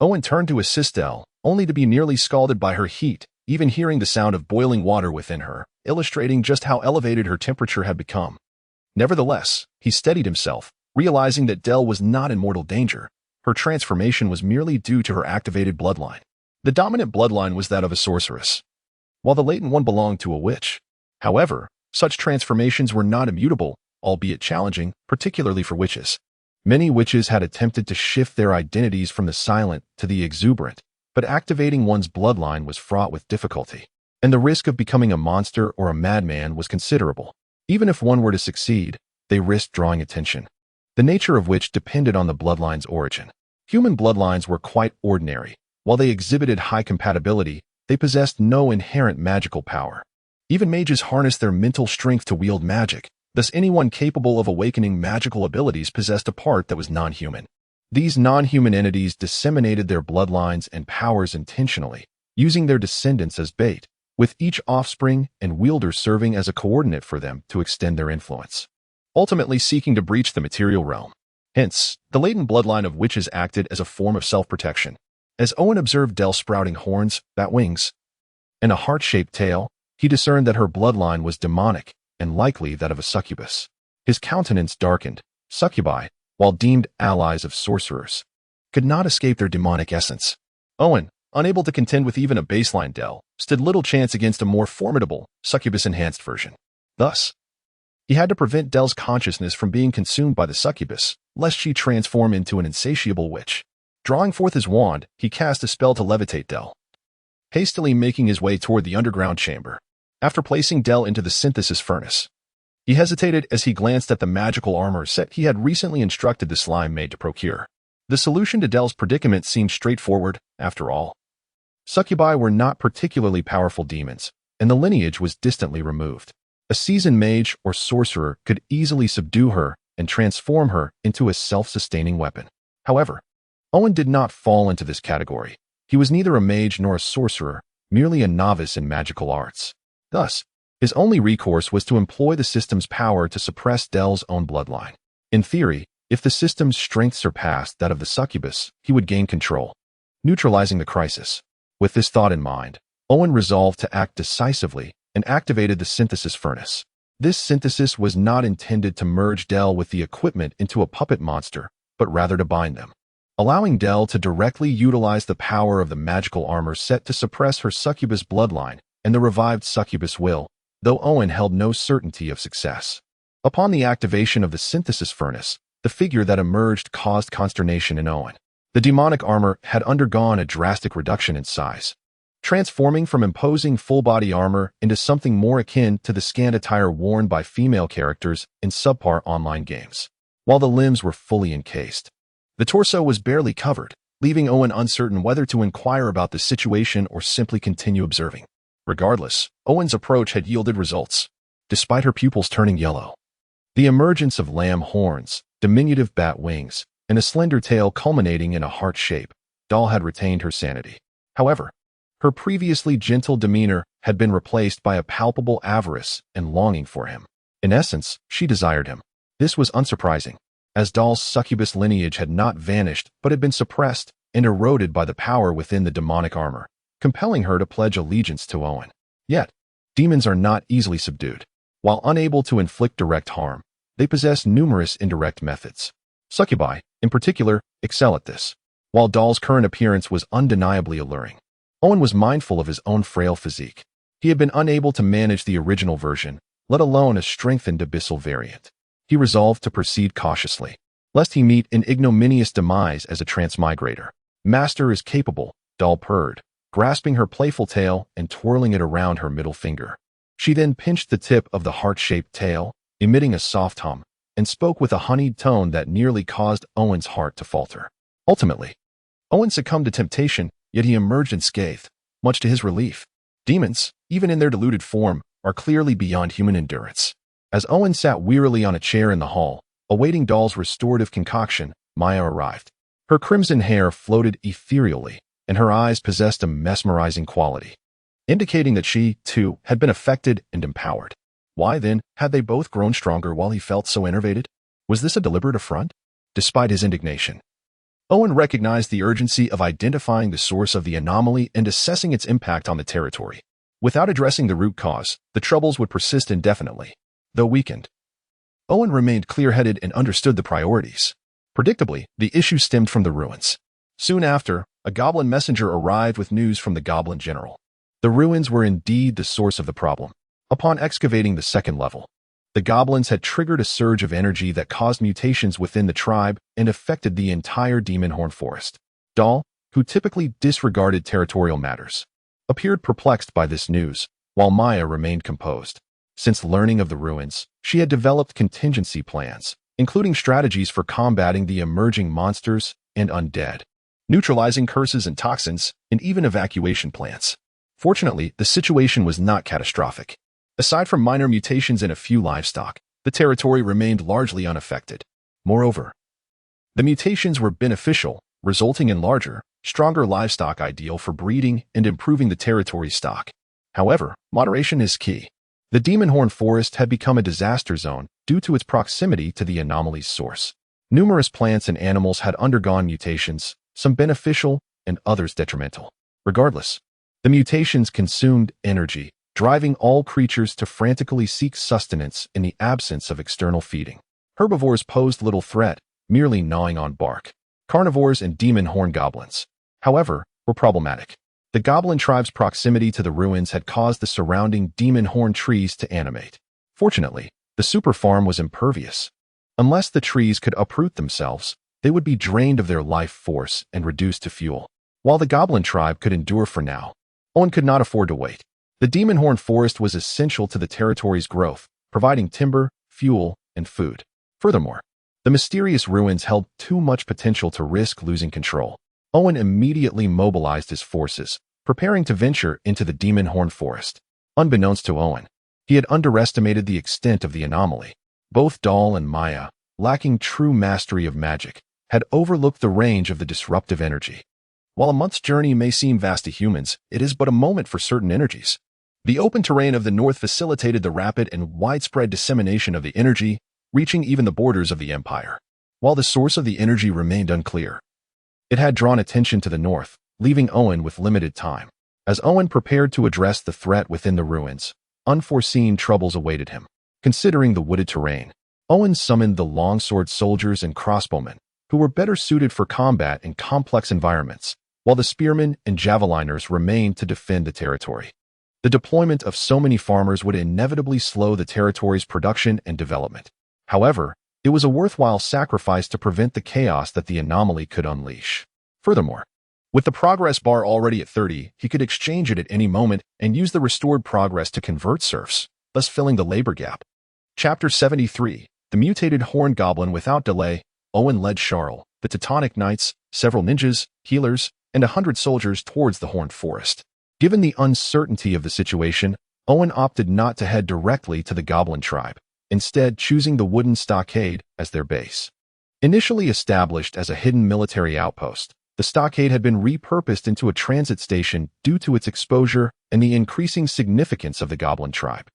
Owen turned to assist Dell, only to be nearly scalded by her heat, even hearing the sound of boiling water within her, illustrating just how elevated her temperature had become. Nevertheless, he steadied himself, Realizing that Dell was not in mortal danger, her transformation was merely due to her activated bloodline. The dominant bloodline was that of a sorceress, while the latent one belonged to a witch. However, such transformations were not immutable, albeit challenging, particularly for witches. Many witches had attempted to shift their identities from the silent to the exuberant, but activating one's bloodline was fraught with difficulty, and the risk of becoming a monster or a madman was considerable. Even if one were to succeed, they risked drawing attention, the nature of which depended on the bloodline's origin. Human bloodlines were quite ordinary. While they exhibited high compatibility, they possessed no inherent magical power. Even mages harnessed their mental strength to wield magic, thus anyone capable of awakening magical abilities possessed a part that was non-human. These non-human entities disseminated their bloodlines and powers intentionally, using their descendants as bait, with each offspring and wielder serving as a coordinate for them to extend their influence, ultimately seeking to breach the material realm. Hence, the latent bloodline of witches acted as a form of self-protection. As Owen observed Dell sprouting horns, bat wings, and a heart-shaped tail, he discerned that her bloodline was demonic and likely that of a succubus. His countenance darkened. Succubi, while deemed allies of sorcerers, could not escape their demonic essence. Owen, unable to contend with even a baseline Dell, stood little chance against a more formidable, succubus-enhanced version. Thus, he had to prevent Dell's consciousness from being consumed by the succubus, lest she transform into an insatiable witch. Drawing forth his wand, he cast a spell to levitate Dell, hastily making his way toward the underground chamber. After placing Dell into the synthesis furnace, he hesitated as he glanced at the magical armor set he had recently instructed the slime maid to procure. The solution to Dell's predicament seemed straightforward, after all. Succubi were not particularly powerful demons, and the lineage was distantly removed. A seasoned mage or sorcerer could easily subdue her and transform her into a self-sustaining weapon. However, Owen did not fall into this category. He was neither a mage nor a sorcerer, merely a novice in magical arts. Thus, his only recourse was to employ the system's power to suppress Dell's own bloodline. In theory, if the system's strength surpassed that of the succubus, he would gain control, neutralizing the crisis. With this thought in mind, Owen resolved to act decisively and activated the synthesis furnace. This synthesis was not intended to merge Dell with the equipment into a puppet monster, but rather to bind them, allowing Dell to directly utilize the power of the magical armor set to suppress her succubus bloodline and the revived succubus will, though Owen held no certainty of success. Upon the activation of the synthesis furnace, the figure that emerged caused consternation in Owen. The demonic armor had undergone a drastic reduction in size, transforming from imposing full-body armor into something more akin to the scant attire worn by female characters in subpar online games. While the limbs were fully encased, the torso was barely covered, leaving Owen uncertain whether to inquire about the situation or simply continue observing. Regardless, Owen's approach had yielded results, despite her pupils turning yellow. The emergence of lamb horns, diminutive bat wings, and a slender tail culminating in a heart shape, Doll had retained her sanity. However, her previously gentle demeanor had been replaced by a palpable avarice and longing for him. In essence, she desired him. This was unsurprising, as Doll's succubus lineage had not vanished but had been suppressed and eroded by the power within the demonic armor, compelling her to pledge allegiance to Owen. Yet, demons are not easily subdued. While unable to inflict direct harm, they possess numerous indirect methods. Succubi, in particular, excel at this. While Doll's current appearance was undeniably alluring, Owen was mindful of his own frail physique. He had been unable to manage the original version, let alone a strengthened abyssal variant. He resolved to proceed cautiously, lest he meet an ignominious demise as a transmigrator. Master is capable, Doll purred, grasping her playful tail and twirling it around her middle finger. She then pinched the tip of the heart-shaped tail, emitting a soft hum, and spoke with a honeyed tone that nearly caused Owen's heart to falter. Ultimately, Owen succumbed to temptation, yet he emerged unscathed, much to his relief. Demons, even in their diluted form, are clearly beyond human endurance. As Owen sat wearily on a chair in the hall, awaiting Doll's restorative concoction, Maya arrived. Her crimson hair floated ethereally, and her eyes possessed a mesmerizing quality, indicating that she, too, had been affected and empowered. Why, then, had they both grown stronger while he felt so enervated? Was this a deliberate affront? Despite his indignation, Owen recognized the urgency of identifying the source of the anomaly and assessing its impact on the territory. Without addressing the root cause, the troubles would persist indefinitely. Though weakened, Owen remained clear-headed and understood the priorities. Predictably, the issue stemmed from the ruins. Soon after, a goblin messenger arrived with news from the goblin general. The ruins were indeed the source of the problem. Upon excavating the second level, the goblins had triggered a surge of energy that caused mutations within the tribe and affected the entire demon horn forest. Dahl, who typically disregarded territorial matters, appeared perplexed by this news, while Maya remained composed. Since learning of the ruins, she had developed contingency plans, including strategies for combating the emerging monsters and undead, neutralizing curses and toxins, and even evacuation plans. Fortunately, the situation was not catastrophic. Aside from minor mutations in a few livestock, the territory remained largely unaffected. Moreover, the mutations were beneficial, resulting in larger, stronger livestock ideal for breeding and improving the territory's stock. However, moderation is key. The demon horn forest had become a disaster zone due to its proximity to the anomaly's source. Numerous plants and animals had undergone mutations, some beneficial and others detrimental. Regardless, the mutations consumed energy, driving all creatures to frantically seek sustenance in the absence of external feeding. Herbivores posed little threat, merely gnawing on bark. Carnivores and demon horn goblins, however, were problematic. The goblin tribe's proximity to the ruins had caused the surrounding demon horn trees to animate. Fortunately, the super farm was impervious. Unless the trees could uproot themselves, they would be drained of their life force and reduced to fuel. While the goblin tribe could endure for now, Owen could not afford to wait. The demon horn forest was essential to the territory's growth, providing timber, fuel, and food. Furthermore, the mysterious ruins held too much potential to risk losing control. Owen immediately mobilized his forces, preparing to venture into the demon horn forest. Unbeknownst to Owen, he had underestimated the extent of the anomaly. Both Dahl and Maya, lacking true mastery of magic, had overlooked the range of the disruptive energy. While a month's journey may seem vast to humans, it is but a moment for certain energies. The open terrain of the north facilitated the rapid and widespread dissemination of the energy, reaching even the borders of the empire. While the source of the energy remained unclear, it had drawn attention to the north, leaving Owen with limited time. As Owen prepared to address the threat within the ruins, unforeseen troubles awaited him. Considering the wooded terrain, Owen summoned the longsword soldiers and crossbowmen, who were better suited for combat in complex environments, while the spearmen and javeliners remained to defend the territory. The deployment of so many farmers would inevitably slow the territory's production and development. However, it was a worthwhile sacrifice to prevent the chaos that the anomaly could unleash. Furthermore, with the progress bar already at 30, he could exchange it at any moment and use the restored progress to convert serfs, thus filling the labor gap. Chapter 73, The Mutated Horn Goblin. Without delay, Owen led Charles, the Teutonic Knights, several ninjas, healers, and 100 soldiers towards the Horned Forest. Given the uncertainty of the situation, Owen opted not to head directly to the goblin tribe, instead choosing the wooden stockade as their base. Initially established as a hidden military outpost, the stockade had been repurposed into a transit station due to its exposure and the increasing significance of the goblin tribe.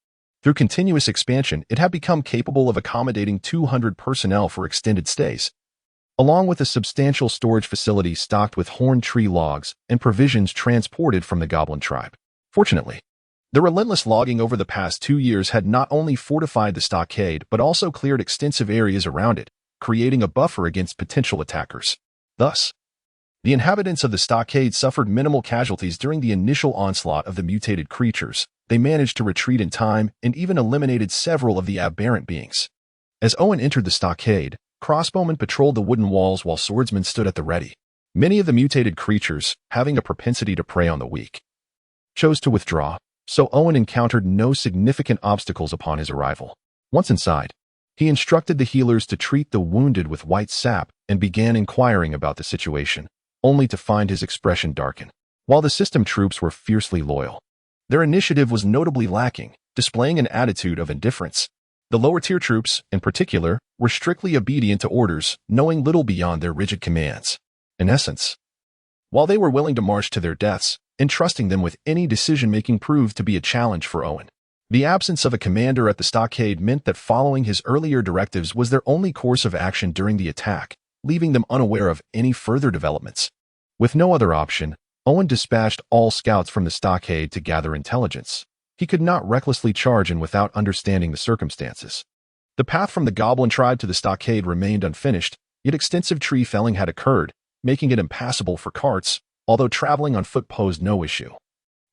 Through continuous expansion, it had become capable of accommodating 200 personnel for extended stays, along with a substantial storage facility stocked with horn tree logs and provisions transported from the goblin tribe. Fortunately, the relentless logging over the past 2 years had not only fortified the stockade but also cleared extensive areas around it, creating a buffer against potential attackers. Thus, the inhabitants of the stockade suffered minimal casualties during the initial onslaught of the mutated creatures. They managed to retreat in time and even eliminated several of the aberrant beings. As Owen entered the stockade, crossbowmen patrolled the wooden walls while swordsmen stood at the ready. Many of the mutated creatures, having a propensity to prey on the weak, chose to withdraw, so Owen encountered no significant obstacles upon his arrival. Once inside, he instructed the healers to treat the wounded with white sap and began inquiring about the situation, only to find his expression darken. While the system troops were fiercely loyal, their initiative was notably lacking, displaying an attitude of indifference. The lower-tier troops, in particular, were strictly obedient to orders, knowing little beyond their rigid commands. In essence, while they were willing to march to their deaths, entrusting them with any decision-making proved to be a challenge for Owen. The absence of a commander at the stockade meant that following his earlier directives was their only course of action during the attack, leaving them unaware of any further developments. With no other option, Owen dispatched all scouts from the stockade to gather intelligence. He could not recklessly charge in without understanding the circumstances. The path from the goblin tribe to the stockade remained unfinished, yet extensive tree felling had occurred, making it impassable for carts, although traveling on foot posed no issue.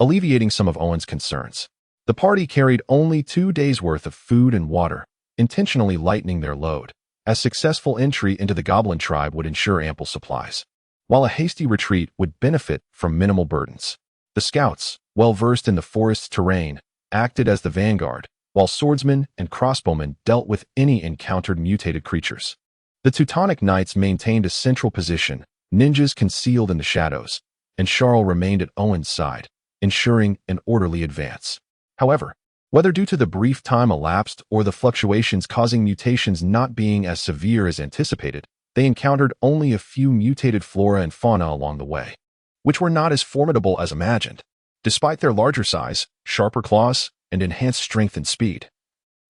Alleviating some of Owen's concerns, the party carried only 2 days' worth of food and water, intentionally lightening their load, as successful entry into the goblin tribe would ensure ample supplies, while a hasty retreat would benefit from minimal burdens. The scouts, well versed in the forest's terrain, acted as the vanguard, while swordsmen and crossbowmen dealt with any encountered mutated creatures. The Teutonic Knights maintained a central position, ninjas concealed in the shadows, and Charles remained at Owen's side, ensuring an orderly advance. However, whether due to the brief time elapsed or the fluctuations causing mutations not being as severe as anticipated, they encountered only a few mutated flora and fauna along the way, which were not as formidable as imagined, despite their larger size, sharper claws, and enhanced strength and speed.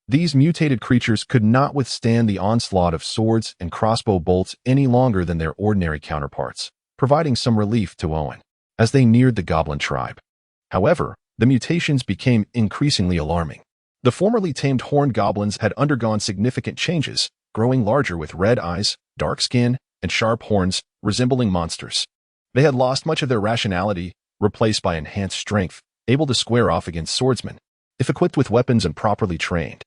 These mutated creatures could not withstand the onslaught of swords and crossbow bolts any longer than their ordinary counterparts, providing some relief to Owen as they neared the goblin tribe. However, the mutations became increasingly alarming. The formerly tamed horned goblins had undergone significant changes, growing larger with red eyes, dark skin, and sharp horns, resembling monsters. They had lost much of their rationality, replaced by enhanced strength, able to square off against swordsmen, if equipped with weapons and properly trained.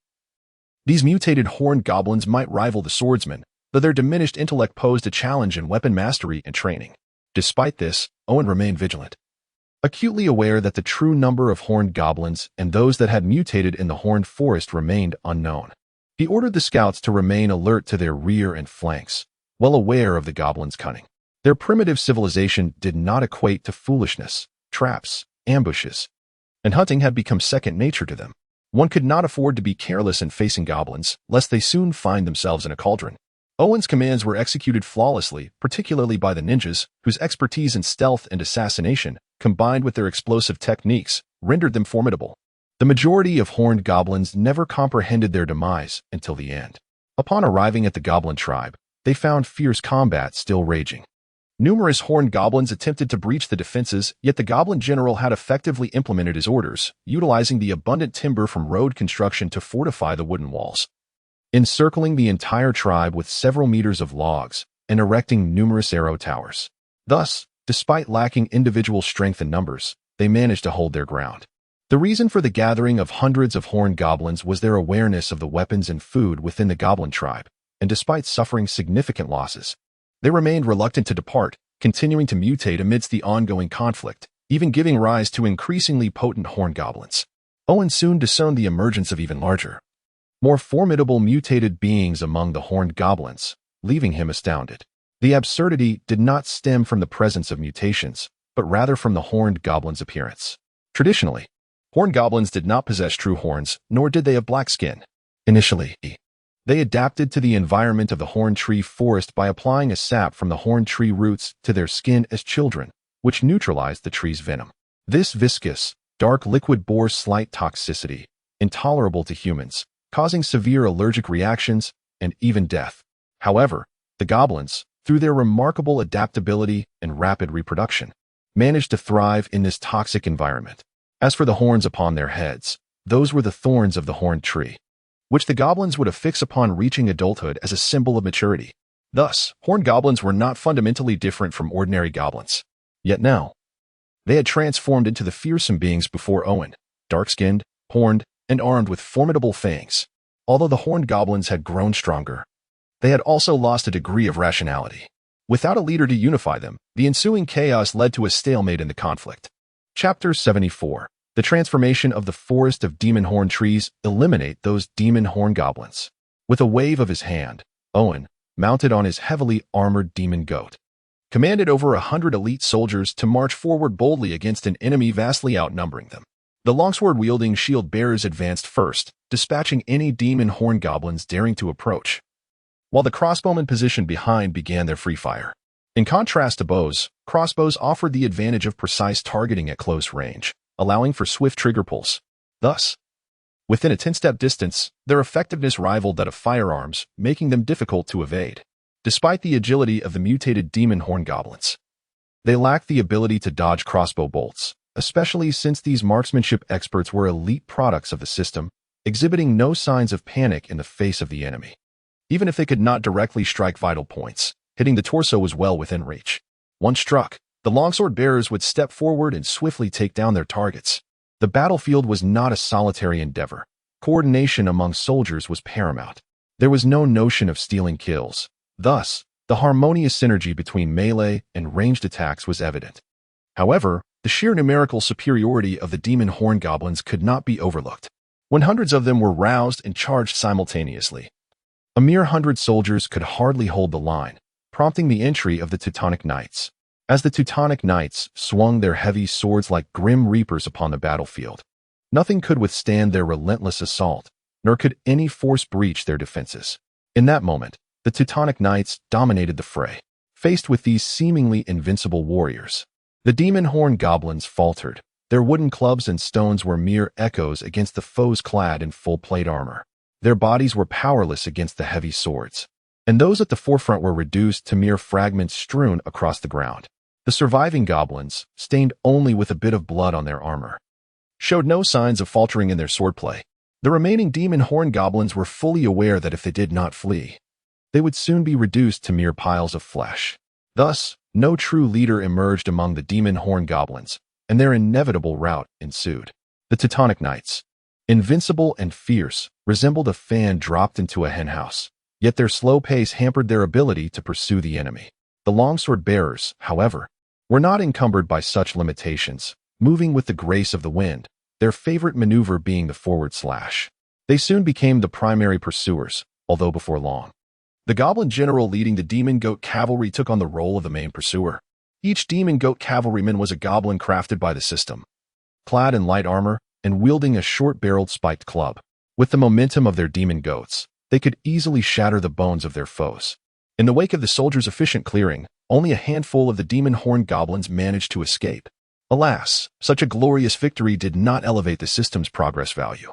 These mutated horned goblins might rival the swordsmen, though their diminished intellect posed a challenge in weapon mastery and training. Despite this, Owen remained vigilant, acutely aware that the true number of horned goblins and those that had mutated in the horned forest remained unknown. He ordered the scouts to remain alert to their rear and flanks, well aware of the goblins' cunning. Their primitive civilization did not equate to foolishness, traps, ambushes, and hunting had become second nature to them. One could not afford to be careless in facing goblins, lest they soon find themselves in a cauldron. Owen's commands were executed flawlessly, particularly by the ninjas, whose expertise in stealth and assassination, combined with their explosive techniques, rendered them formidable. The majority of horned goblins never comprehended their demise until the end. Upon arriving at the goblin tribe, they found fierce combat still raging. Numerous horned goblins attempted to breach the defenses, yet the goblin general had effectively implemented his orders, utilizing the abundant timber from road construction to fortify the wooden walls, encircling the entire tribe with several meters of logs and erecting numerous arrow towers. Thus, despite lacking individual strength and numbers, they managed to hold their ground. The reason for the gathering of hundreds of horned goblins was their awareness of the weapons and food within the goblin tribe, and despite suffering significant losses, they remained reluctant to depart, continuing to mutate amidst the ongoing conflict, even giving rise to increasingly potent horned goblins. Owen soon discerned the emergence of even larger, more formidable mutated beings among the horned goblins, leaving him astounded. The absurdity did not stem from the presence of mutations, but rather from the horned goblin's appearance. Traditionally, horned goblins did not possess true horns, nor did they have black skin. Initially, they adapted to the environment of the horned tree forest by applying a sap from the horned tree roots to their skin as children, which neutralized the tree's venom. This viscous, dark liquid bore slight toxicity, intolerable to humans, causing severe allergic reactions and even death. However, the goblins, through their remarkable adaptability and rapid reproduction, managed to thrive in this toxic environment. As for the horns upon their heads, those were the thorns of the horned tree, which the goblins would affix upon reaching adulthood as a symbol of maturity. Thus, horned goblins were not fundamentally different from ordinary goblins. Yet now, they had transformed into the fearsome beings before Owen, dark-skinned, horned, and armed with formidable fangs. Although the horned goblins had grown stronger, they had also lost a degree of rationality. Without a leader to unify them, the ensuing chaos led to a stalemate in the conflict. Chapter 74. The transformation of the forest of demon horn trees eliminate those demon horn goblins. With a wave of his hand, Owen, mounted on his heavily armored demon goat, commanded over 100 elite soldiers to march forward boldly against an enemy vastly outnumbering them. The longsword-wielding shield-bearers advanced first, dispatching any demon horn goblins daring to approach, while the crossbowmen positioned behind began their free fire. In contrast to bows, crossbows offered the advantage of precise targeting at close range, allowing for swift trigger pulls. Thus, within a 10-step distance, their effectiveness rivaled that of firearms, making them difficult to evade. Despite the agility of the mutated demon horn goblins, they lacked the ability to dodge crossbow bolts, especially since these marksmanship experts were elite products of the system, exhibiting no signs of panic in the face of the enemy. Even if they could not directly strike vital points, hitting the torso was well within reach. Once struck, the longsword bearers would step forward and swiftly take down their targets. The battlefield was not a solitary endeavor. Coordination among soldiers was paramount. There was no notion of stealing kills. Thus, the harmonious synergy between melee and ranged attacks was evident. However, the sheer numerical superiority of the demon horn goblins could not be overlooked. When hundreds of them were roused and charged simultaneously, a mere 100 soldiers could hardly hold the line, prompting the entry of the Teutonic Knights. As the Teutonic Knights swung their heavy swords like grim reapers upon the battlefield, nothing could withstand their relentless assault, nor could any force breach their defenses. In that moment, the Teutonic Knights dominated the fray. Faced with these seemingly invincible warriors, the demon horn goblins faltered. Their wooden clubs and stones were mere echoes against the foes clad in full plate armor. Their bodies were powerless against the heavy swords, and those at the forefront were reduced to mere fragments strewn across the ground. The surviving goblins, stained only with a bit of blood on their armor, showed no signs of faltering in their swordplay. The remaining demon horn goblins were fully aware that if they did not flee, they would soon be reduced to mere piles of flesh. Thus, no true leader emerged among the demon horn goblins, and their inevitable rout ensued. The Teutonic Knights, invincible and fierce, resembled a fan dropped into a henhouse, yet their slow pace hampered their ability to pursue the enemy. The longsword bearers, however, were not encumbered by such limitations, moving with the grace of the wind, their favorite maneuver being the forward slash. They soon became the primary pursuers, although before long, the goblin general leading the demon goat cavalry took on the role of the main pursuer. Each demon goat cavalryman was a goblin crafted by the system, clad in light armor and wielding a short-barreled spiked club. With the momentum of their demon goats, they could easily shatter the bones of their foes. In the wake of the soldiers' efficient clearing, only a handful of the demon horn goblins managed to escape. Alas, such a glorious victory did not elevate the system's progress value,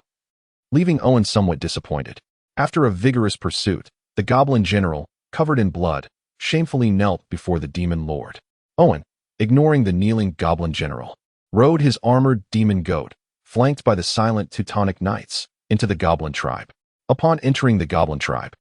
leaving Owen somewhat disappointed. After a vigorous pursuit, the goblin general, covered in blood, shamefully knelt before the demon lord. Owen, ignoring the kneeling goblin general, rode his armored demon goat, flanked by the silent Teutonic Knights, into the goblin tribe. Upon entering the goblin tribe,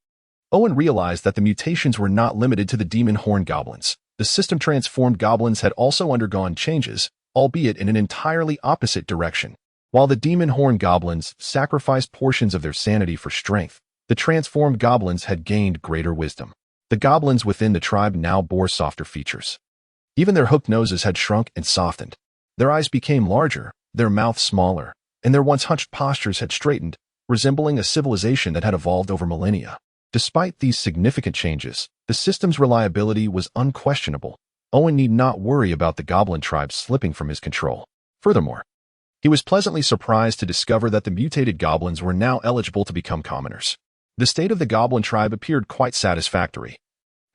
Owen realized that the mutations were not limited to the demon horn goblins. The system-transformed goblins had also undergone changes, albeit in an entirely opposite direction. While the demon horn goblins sacrificed portions of their sanity for strength, the transformed goblins had gained greater wisdom. The goblins within the tribe now bore softer features. Even their hooked noses had shrunk and softened. Their eyes became larger, their mouths smaller, and their once hunched postures had straightened, resembling a civilization that had evolved over millennia. Despite these significant changes, the system's reliability was unquestionable. Owen need not worry about the goblin tribe slipping from his control. Furthermore, he was pleasantly surprised to discover that the mutated goblins were now eligible to become commoners. The state of the goblin tribe appeared quite satisfactory,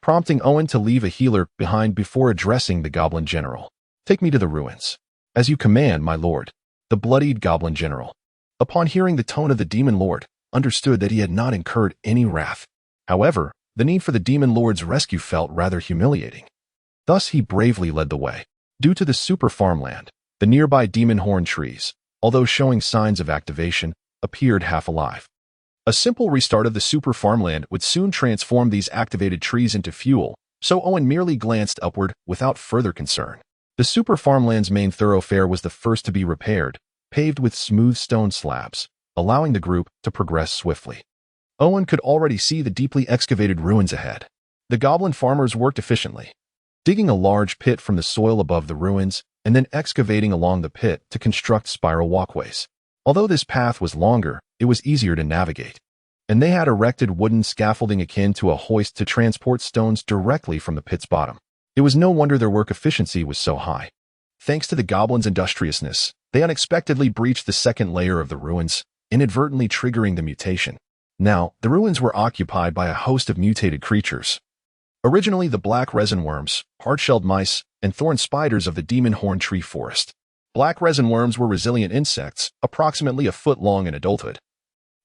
prompting Owen to leave a healer behind before addressing the goblin general. "Take me to the ruins." "As you command, my lord." The bloodied goblin general, upon hearing the tone of the demon lord, understood that he had not incurred any wrath. However, the need for the demon lord's rescue felt rather humiliating. Thus he bravely led the way. Due to the super farmland, the nearby demon horn trees, although showing signs of activation, appeared half alive. A simple restart of the super farmland would soon transform these activated trees into fuel, so Owen merely glanced upward without further concern. The super farmland's main thoroughfare was the first to be repaired, paved with smooth stone slabs, allowing the group to progress swiftly. Owen could already see the deeply excavated ruins ahead. The goblin farmers worked efficiently, digging a large pit from the soil above the ruins and then excavating along the pit to construct spiral walkways. Although this path was longer, it was easier to navigate, and they had erected wooden scaffolding akin to a hoist to transport stones directly from the pit's bottom. It was no wonder their work efficiency was so high. Thanks to the goblins' industriousness, they unexpectedly breached the second layer of the ruins, inadvertently triggering the mutation. Now, the ruins were occupied by a host of mutated creatures. Originally the black resin worms, hard-shelled mice, and thorn spiders of the demon horn tree forest. Black resin worms were resilient insects, approximately a foot long in adulthood,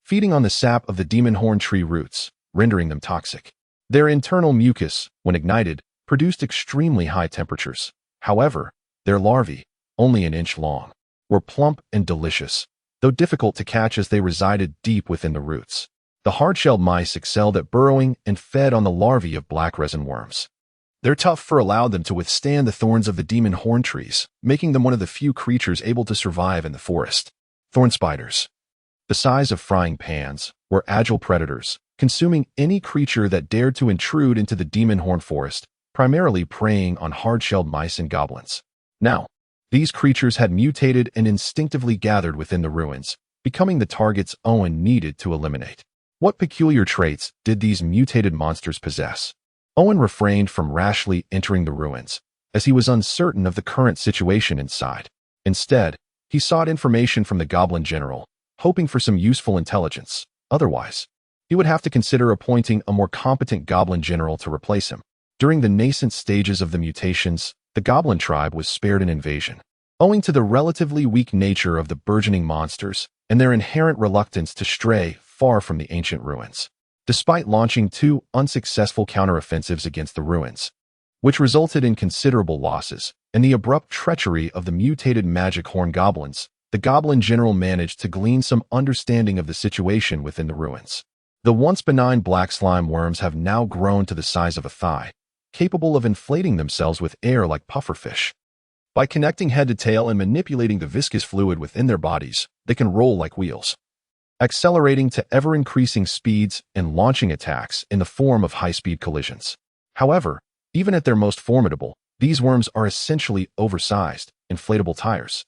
feeding on the sap of the demon horn tree roots, rendering them toxic. Their internal mucus, when ignited, produced extremely high temperatures. However, their larvae, only an inch long, were plump and delicious, though difficult to catch as they resided deep within the roots. The hard-shelled mice excelled at burrowing and fed on the larvae of black resin worms. Their tough fur allowed them to withstand the thorns of the demon horn trees, making them one of the few creatures able to survive in the forest. Thorn spiders, the size of frying pans, were agile predators, consuming any creature that dared to intrude into the demon horn forest, primarily preying on hard-shelled mice and goblins. Now, these creatures had mutated and instinctively gathered within the ruins, becoming the targets Owen needed to eliminate. What peculiar traits did these mutated monsters possess? Owen refrained from rashly entering the ruins, as he was uncertain of the current situation inside. Instead, he sought information from the Goblin General, hoping for some useful intelligence. Otherwise, he would have to consider appointing a more competent Goblin General to replace him. During the nascent stages of the mutations, the Goblin tribe was spared an invasion. Owing to the relatively weak nature of the burgeoning monsters and their inherent reluctance to stray far from the ancient ruins, despite launching 2 unsuccessful counteroffensives against the ruins, which resulted in considerable losses, and the abrupt treachery of the mutated magic horn goblins, the Goblin General managed to glean some understanding of the situation within the ruins. The once benign black slime worms have now grown to the size of a thigh, capable of inflating themselves with air like pufferfish. By connecting head to tail and manipulating the viscous fluid within their bodies, they can roll like wheels, accelerating to ever-increasing speeds and launching attacks in the form of high-speed collisions. However, even at their most formidable, these worms are essentially oversized, inflatable tires,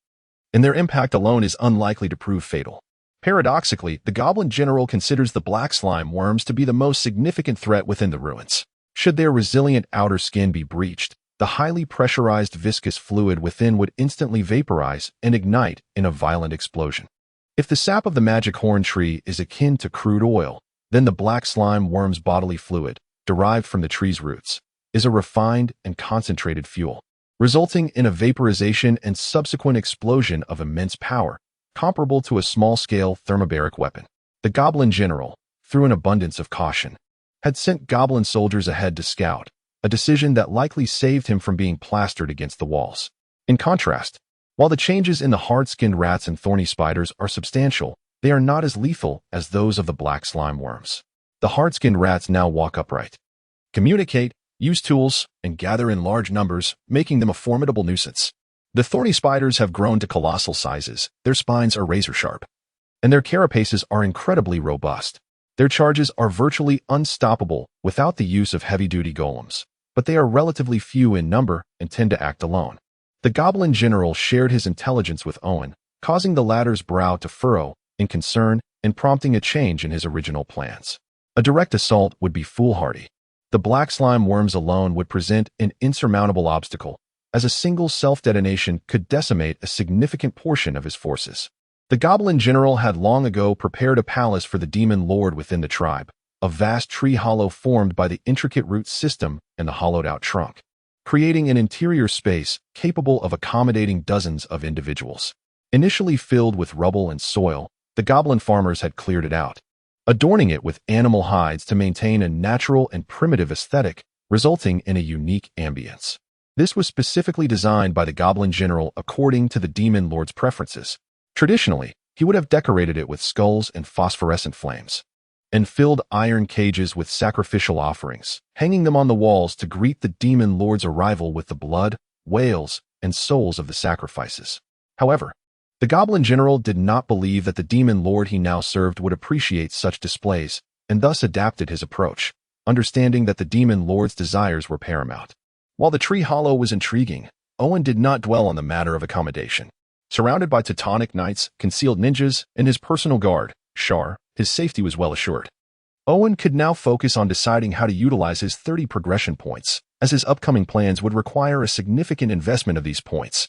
and their impact alone is unlikely to prove fatal. Paradoxically, the Goblin General considers the black slime worms to be the most significant threat within the ruins. Should their resilient outer skin be breached, the highly pressurized viscous fluid within would instantly vaporize and ignite in a violent explosion. If the sap of the magic horn tree is akin to crude oil, then the black slime worm's bodily fluid, derived from the tree's roots, is a refined and concentrated fuel, resulting in a vaporization and subsequent explosion of immense power, comparable to a small-scale thermobaric weapon. The Goblin General, through an abundance of caution, had sent goblin soldiers ahead to scout, a decision that likely saved him from being plastered against the walls. In contrast, while the changes in the hard-skinned rats and thorny spiders are substantial, they are not as lethal as those of the black slime worms. The hard-skinned rats now walk upright, communicate, use tools, and gather in large numbers, making them a formidable nuisance. The thorny spiders have grown to colossal sizes, their spines are razor-sharp, and their carapaces are incredibly robust. Their charges are virtually unstoppable without the use of heavy-duty golems, but they are relatively few in number and tend to act alone. The Goblin General shared his intelligence with Owen, causing the latter's brow to furrow in concern and prompting a change in his original plans. A direct assault would be foolhardy. The black slime worms alone would present an insurmountable obstacle, as a single self-detonation could decimate a significant portion of his forces. The Goblin General had long ago prepared a palace for the demon lord within the tribe, a vast tree hollow formed by the intricate root system and the hollowed-out trunk, creating an interior space capable of accommodating dozens of individuals. Initially filled with rubble and soil, the goblin farmers had cleared it out, adorning it with animal hides to maintain a natural and primitive aesthetic, resulting in a unique ambience. This was specifically designed by the Goblin General according to the demon lord's preferences. Traditionally, he would have decorated it with skulls and phosphorescent flames, and filled iron cages with sacrificial offerings, hanging them on the walls to greet the demon lord's arrival with the blood, wails, and souls of the sacrifices. However, the Goblin General did not believe that the demon lord he now served would appreciate such displays, and thus adapted his approach, understanding that the demon lord's desires were paramount. While the tree hollow was intriguing, Owen did not dwell on the matter of accommodation. Surrounded by Teutonic knights, concealed ninjas, and his personal guard, Shar, his safety was well assured. Owen could now focus on deciding how to utilize his 30 progression points, as his upcoming plans would require a significant investment of these points,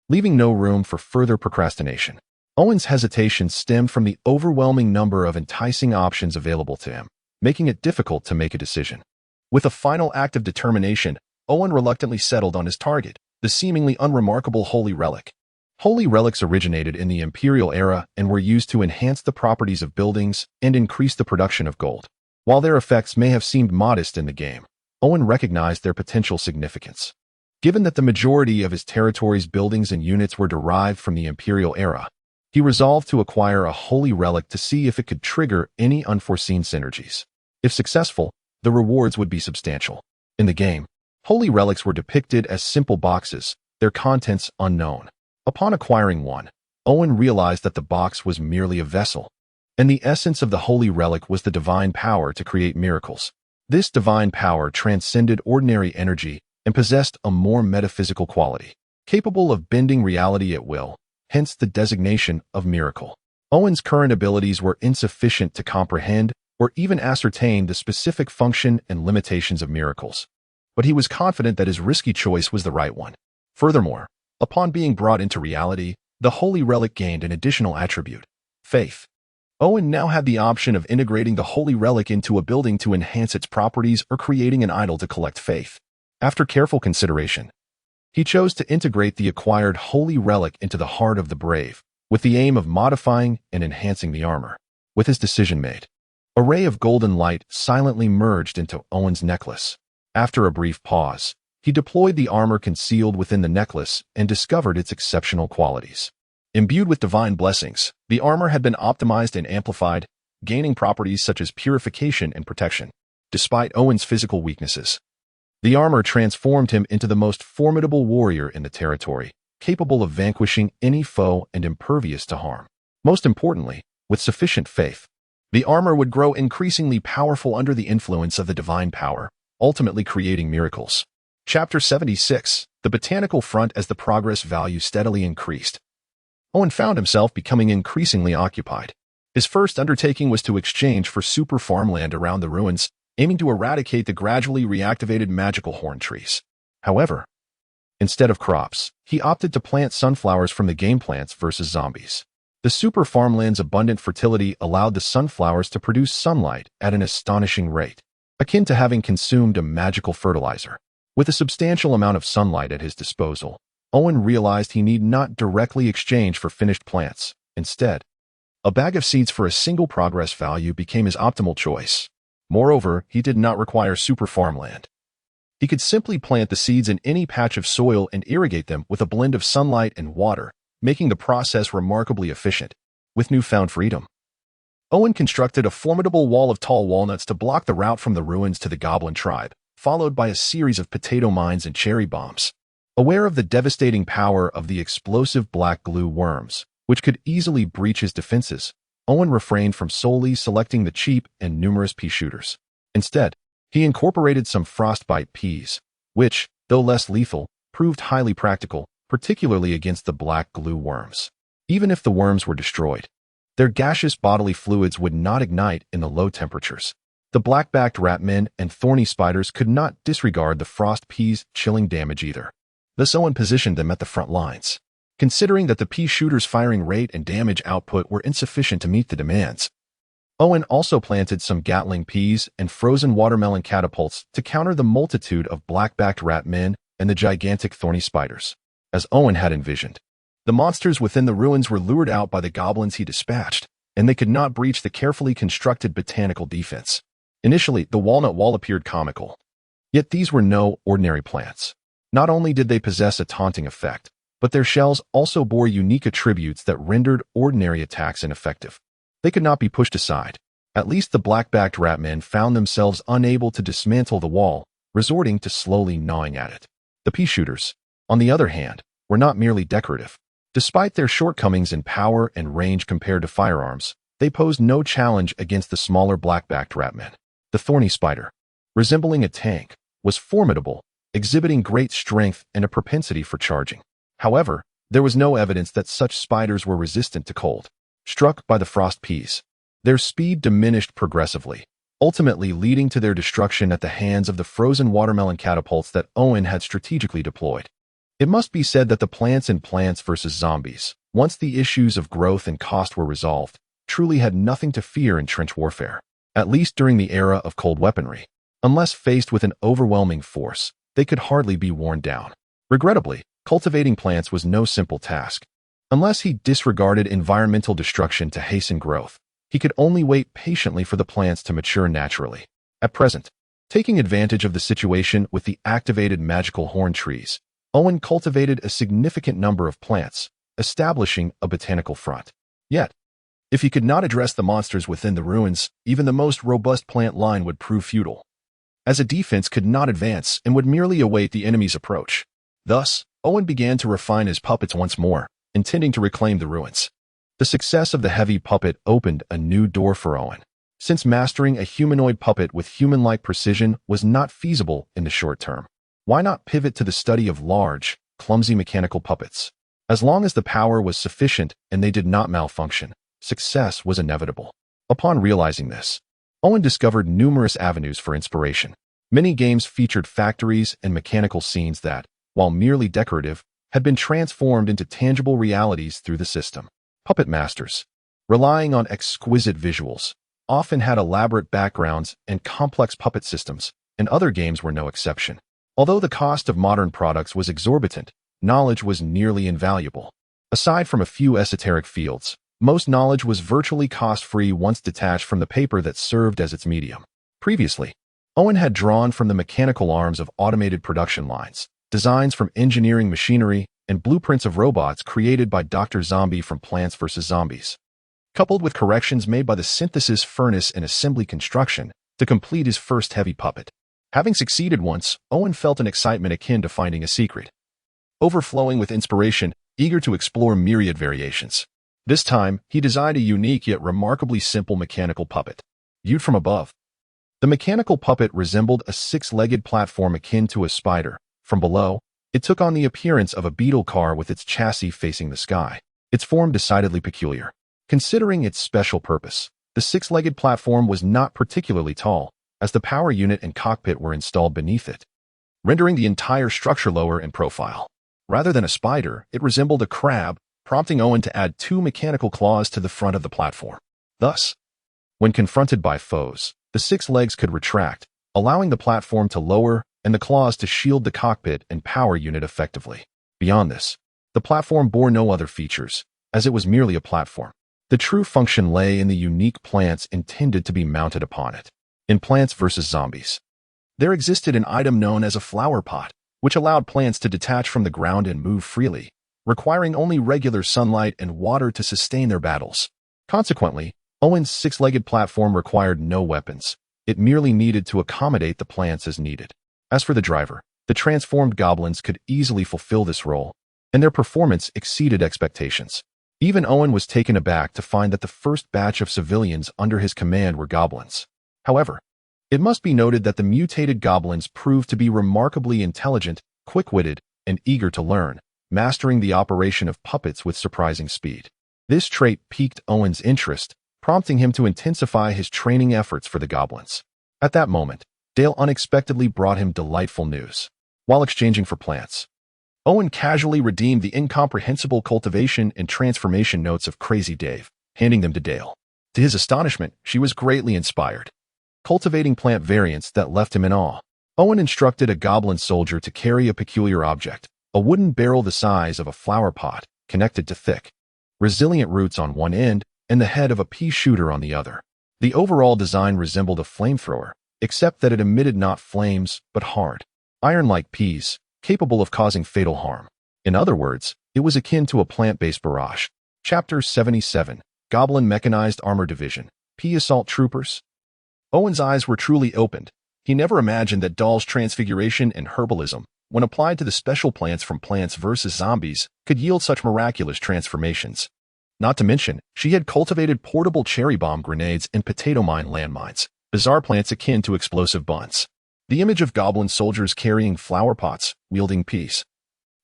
leaving no room for further procrastination. Owen's hesitation stemmed from the overwhelming number of enticing options available to him, making it difficult to make a decision. With a final act of determination, Owen reluctantly settled on his target, the seemingly unremarkable Holy Relic. Holy relics originated in the Imperial era and were used to enhance the properties of buildings and increase the production of gold. While their effects may have seemed modest in the game, Owen recognized their potential significance. Given that the majority of his territory's buildings and units were derived from the Imperial era, He resolved to acquire a holy relic to see if it could trigger any unforeseen synergies. If successful, the rewards would be substantial. In the game, holy relics were depicted as simple boxes, their contents unknown. Upon acquiring one, Owen realized that the box was merely a vessel, and the essence of the holy relic was the divine power to create miracles. This divine power transcended ordinary energy and possessed a more metaphysical quality, capable of bending reality at will, hence the designation of miracle. Owen's current abilities were insufficient to comprehend or even ascertain the specific function and limitations of miracles, but he was confident that his risky choice was the right one. Furthermore, upon being brought into reality, the holy relic gained an additional attribute: faith. Owen now had the option of integrating the holy relic into a building to enhance its properties or creating an idol to collect faith. After careful consideration, he chose to integrate the acquired holy relic into the heart of the brave, with the aim of modifying and enhancing the armor. With his decision made, a ray of golden light silently merged into Owen's necklace. After a brief pause, he deployed the armor concealed within the necklace and discovered its exceptional qualities. Imbued with divine blessings, the armor had been optimized and amplified, gaining properties such as purification and protection. Despite Owen's physical weaknesses, the armor transformed him into the most formidable warrior in the territory, capable of vanquishing any foe and impervious to harm. Most importantly, with sufficient faith, the armor would grow increasingly powerful under the influence of the divine power, ultimately creating miracles. Chapter 76. The Botanical Front. As the progress value steadily increased, Owen found himself becoming increasingly occupied. His first undertaking was to exchange for super farmland around the ruins, aiming to eradicate the gradually reactivated magical horn trees. However, instead of crops, he opted to plant sunflowers from the game plants versus zombies. The super farmland's abundant fertility allowed the sunflowers to produce sunlight at an astonishing rate, akin to having consumed a magical fertilizer. With a substantial amount of sunlight at his disposal, Owen realized he need not directly exchange for finished plants. Instead, a bag of seeds for a single progress value became his optimal choice. Moreover, he did not require super farmland. He could simply plant the seeds in any patch of soil and irrigate them with a blend of sunlight and water, making the process remarkably efficient. With newfound freedom, Owen constructed a formidable wall of tall walnuts to block the route from the ruins to the goblin tribe, followed by a series of potato mines and cherry bombs. Aware of the devastating power of the explosive black glue worms, which could easily breach his defenses, Owen refrained from solely selecting the cheap and numerous pea shooters. Instead, he incorporated some frostbite peas, which, though less lethal, proved highly practical, particularly against the black glue worms. Even if the worms were destroyed, their gaseous bodily fluids would not ignite in the low temperatures. The black-backed ratmen and thorny spiders could not disregard the frost peas' chilling damage either. Thus Owen positioned them at the front lines. Considering that the pea shooters' firing rate and damage output were insufficient to meet the demands, Owen also planted some Gatling peas and frozen watermelon catapults to counter the multitude of black-backed ratmen and the gigantic thorny spiders. As Owen had envisioned, the monsters within the ruins were lured out by the goblins he dispatched, and they could not breach the carefully constructed botanical defense. Initially, the walnut wall appeared comical. Yet these were no ordinary plants. Not only did they possess a taunting effect, but their shells also bore unique attributes that rendered ordinary attacks ineffective. They could not be pushed aside. At least the black-backed ratmen found themselves unable to dismantle the wall, resorting to slowly gnawing at it. The pea shooters, on the other hand, were not merely decorative. Despite their shortcomings in power and range compared to firearms, they posed no challenge against the smaller black-backed ratmen. The thorny spider, resembling a tank, was formidable, exhibiting great strength and a propensity for charging. However, there was no evidence that such spiders were resistant to cold. Struck by the frost peas, their speed diminished progressively, ultimately leading to their destruction at the hands of the frozen watermelon catapults that Owen had strategically deployed. It must be said that the plants in Plants vs. Zombies, once the issues of growth and cost were resolved, truly had nothing to fear in trench warfare, at least during the era of cold weaponry. Unless faced with an overwhelming force, they could hardly be worn down. Regrettably, cultivating plants was no simple task. Unless he disregarded environmental destruction to hasten growth, he could only wait patiently for the plants to mature naturally. At present, taking advantage of the situation with the activated magical horn trees, Owen cultivated a significant number of plants, establishing a botanical front. Yet, if he could not address the monsters within the ruins, even the most robust plant line would prove futile, as a defense could not advance and would merely await the enemy's approach. Thus, Owen began to refine his puppets once more, intending to reclaim the ruins. The success of the heavy puppet opened a new door for Owen, since mastering a humanoid puppet with human-like precision was not feasible in the short term. Why not pivot to the study of large, clumsy mechanical puppets? As long as the power was sufficient and they did not malfunction, success was inevitable. Upon realizing this, Owen discovered numerous avenues for inspiration. Many games featured factories and mechanical scenes that, while merely decorative, had been transformed into tangible realities through the system. Puppet masters, relying on exquisite visuals, often had elaborate backgrounds and complex puppet systems, and other games were no exception. Although the cost of modern products was exorbitant, knowledge was nearly invaluable. Aside from a few esoteric fields, most knowledge was virtually cost-free once detached from the paper that served as its medium. Previously, Owen had drawn from the mechanical arms of automated production lines, designs from engineering machinery, and blueprints of robots created by Dr. Zombie from Plants vs. Zombies, coupled with corrections made by the synthesis furnace and assembly construction to complete his first heavy puppet. Having succeeded once, Owen felt an excitement akin to finding a secret, overflowing with inspiration, eager to explore myriad variations. This time, he designed a unique yet remarkably simple mechanical puppet. Viewed from above, the mechanical puppet resembled a six-legged platform akin to a spider. From below, it took on the appearance of a beetle car with its chassis facing the sky. Its form decidedly peculiar. Considering its special purpose, the six-legged platform was not particularly tall, as the power unit and cockpit were installed beneath it, rendering the entire structure lower in profile. Rather than a spider, it resembled a crab, prompting Owen to add two mechanical claws to the front of the platform. Thus, when confronted by foes, the six legs could retract, allowing the platform to lower and the claws to shield the cockpit and power unit effectively. Beyond this, the platform bore no other features, as it was merely a platform. The true function lay in the unique plants intended to be mounted upon it. In Plants vs. Zombies, there existed an item known as a flower pot, which allowed plants to detach from the ground and move freely, requiring only regular sunlight and water to sustain their battles. Consequently, Owen's six-legged platform required no weapons. It merely needed to accommodate the plants as needed. As for the driver, the transformed goblins could easily fulfill this role, and their performance exceeded expectations. Even Owen was taken aback to find that the first batch of civilians under his command were goblins. However, it must be noted that the mutated goblins proved to be remarkably intelligent, quick-witted, and eager to learn, mastering the operation of puppets with surprising speed. This trait piqued Owen's interest, prompting him to intensify his training efforts for the goblins. At that moment, Dale unexpectedly brought him delightful news. While exchanging for plants, Owen casually redeemed the incomprehensible cultivation and transformation notes of Crazy Dave, handing them to Dale. To his astonishment, she was greatly inspired, cultivating plant variants that left him in awe. Owen instructed a goblin soldier to carry a peculiar object, a wooden barrel the size of a flower pot, connected to thick, resilient roots on one end and the head of a pea shooter on the other. The overall design resembled a flamethrower, except that it emitted not flames, but hard, iron-like peas, capable of causing fatal harm. In other words, it was akin to a plant-based barrage. Chapter 77, Goblin Mechanized Armor Division, Pea Assault Troopers. Owen's eyes were truly opened. He never imagined that Dahl's transfiguration and herbalism, when applied to the special plants from Plants vs. Zombies, could yield such miraculous transformations. Not to mention, she had cultivated portable cherry bomb grenades and potato mine landmines, bizarre plants akin to explosive buns. The image of goblin soldiers carrying flower pots, wielding peas,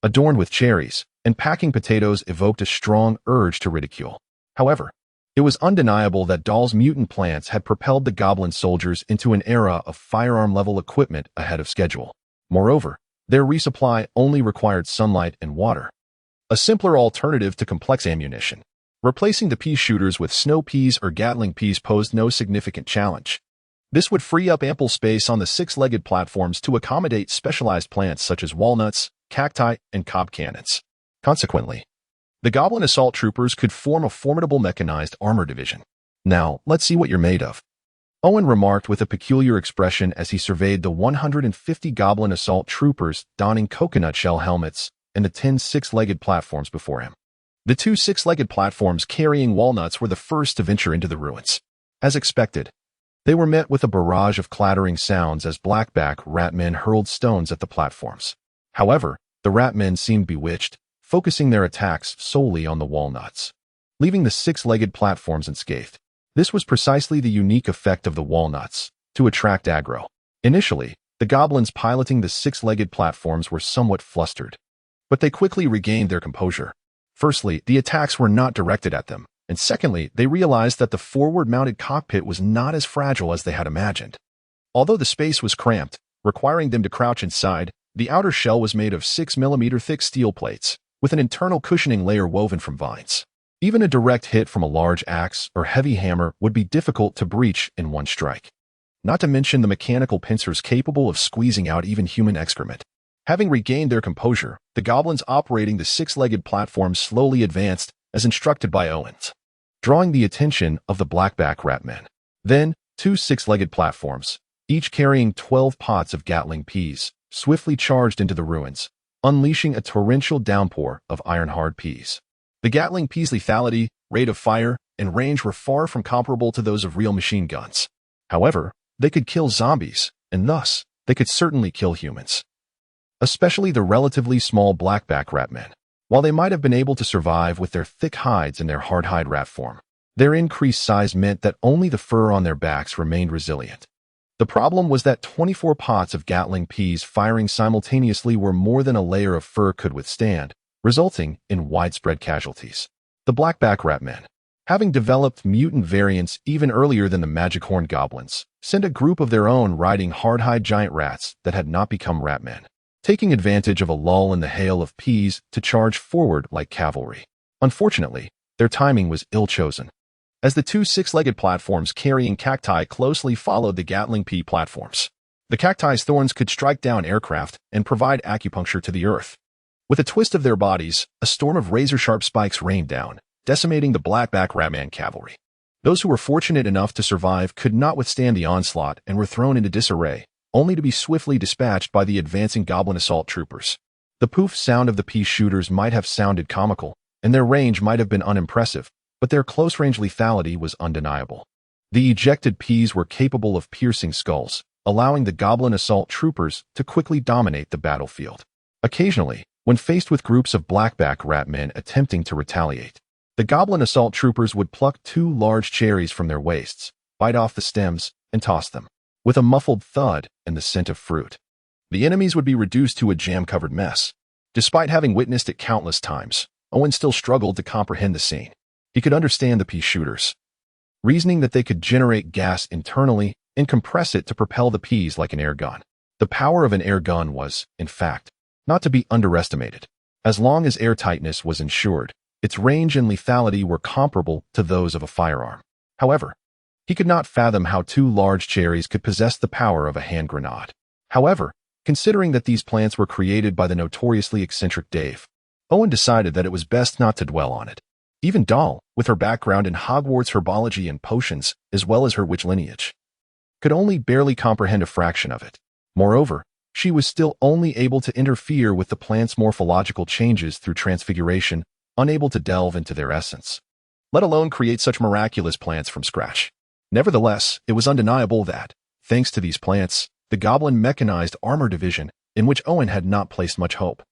adorned with cherries, and packing potatoes evoked a strong urge to ridicule. However, it was undeniable that Dahl's mutant plants had propelled the goblin soldiers into an era of firearm-level equipment ahead of schedule. Moreover, their resupply only required sunlight and water, a simpler alternative to complex ammunition. Replacing the pea shooters with snow peas or Gatling peas posed no significant challenge. This would free up ample space on the six-legged platforms to accommodate specialized plants such as walnuts, cacti, and cob cannons. Consequently, the Goblin Assault Troopers could form a formidable mechanized armor division. Now, let's see what you're made of, Owen remarked with a peculiar expression as he surveyed the 150 Goblin Assault Troopers donning coconut shell helmets and the 10 six-legged platforms before him. The two six-legged platforms carrying walnuts were the first to venture into the ruins. As expected, they were met with a barrage of clattering sounds as blackback ratmen hurled stones at the platforms. However, the ratmen seemed bewitched, focusing their attacks solely on the walnuts, leaving the six-legged platforms unscathed. This was precisely the unique effect of the walnuts, to attract aggro. Initially, the goblins piloting the six-legged platforms were somewhat flustered, but they quickly regained their composure. Firstly, the attacks were not directed at them, and secondly, they realized that the forward-mounted cockpit was not as fragile as they had imagined. Although the space was cramped, requiring them to crouch inside, the outer shell was made of 6mm thick steel plates, with an internal cushioning layer woven from vines. Even a direct hit from a large axe or heavy hammer would be difficult to breach in one strike. Not to mention the mechanical pincers capable of squeezing out even human excrement. Having regained their composure, the goblins operating the six-legged platforms slowly advanced as instructed by Owen, drawing the attention of the blackback ratmen. Then, two six-legged platforms, each carrying 12 pots of Gatling peas, swiftly charged into the ruins, unleashing a torrential downpour of iron-hard peas. The Gatling peas' lethality, rate of fire, and range were far from comparable to those of real machine guns. However, they could kill zombies, and thus, they could certainly kill humans. Especially the relatively small blackback ratmen. While they might have been able to survive with their thick hides and their hard-hide rat form, their increased size meant that only the fur on their backs remained resilient. The problem was that 24 pots of Gatling peas firing simultaneously were more than a layer of fur could withstand, resulting in widespread casualties. The blackback ratmen, having developed mutant variants even earlier than the magic-horned goblins, sent a group of their own riding hard-hide giant rats that had not become ratmen, taking advantage of a lull in the hail of peas to charge forward like cavalry. Unfortunately, their timing was ill-chosen, as the two six-legged platforms carrying cacti closely followed the Gatling pea platforms. The cacti's thorns could strike down aircraft and provide acupuncture to the earth. With a twist of their bodies, a storm of razor-sharp spikes rained down, decimating the blackback ratman cavalry. Those who were fortunate enough to survive could not withstand the onslaught and were thrown into disarray, only to be swiftly dispatched by the advancing goblin assault troopers. The poof sound of the pea shooters might have sounded comical, and their range might have been unimpressive, but their close-range lethality was undeniable. The ejected peas were capable of piercing skulls, allowing the goblin assault troopers to quickly dominate the battlefield. Occasionally, when faced with groups of blackback ratmen attempting to retaliate, the goblin assault troopers would pluck two large cherries from their waists, bite off the stems, and toss them, with a muffled thud and the scent of fruit. The enemies would be reduced to a jam-covered mess. Despite having witnessed it countless times, Owen still struggled to comprehend the scene. He could understand the pea shooters, reasoning that they could generate gas internally and compress it to propel the peas like an air gun. The power of an air gun was, in fact, not to be underestimated. As long as airtightness was ensured, its range and lethality were comparable to those of a firearm. However, he could not fathom how two large cherries could possess the power of a hand grenade. However, considering that these plants were created by the notoriously eccentric Dave, Owen decided that it was best not to dwell on it. Even Doll, with her background in Hogwarts herbology and potions, as well as her witch lineage, could only barely comprehend a fraction of it. Moreover, she was still only able to interfere with the plant's morphological changes through transfiguration, unable to delve into their essence, let alone create such miraculous plants from scratch. Nevertheless, it was undeniable that, thanks to these plants, the Goblin Mechanized Armor Division, in which Owen had not placed much hope,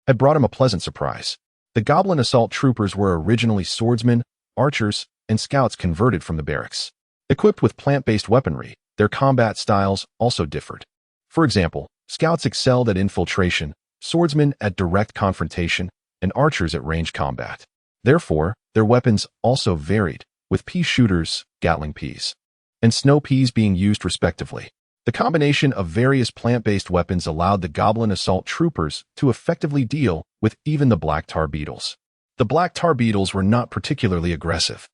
had brought him a pleasant surprise. The Goblin Assault Troopers were originally swordsmen, archers, and scouts converted from the barracks. Equipped with plant-based weaponry, their combat styles also differed. For example, scouts excelled at infiltration, swordsmen at direct confrontation, and archers at range combat. Therefore, their weapons also varied, with pea shooters, Gatling peas, and snow peas being used respectively. The combination of various plant-based weapons allowed the Goblin Assault Troopers to effectively deal with even the black tar beetles. The black tar beetles were not particularly aggressive,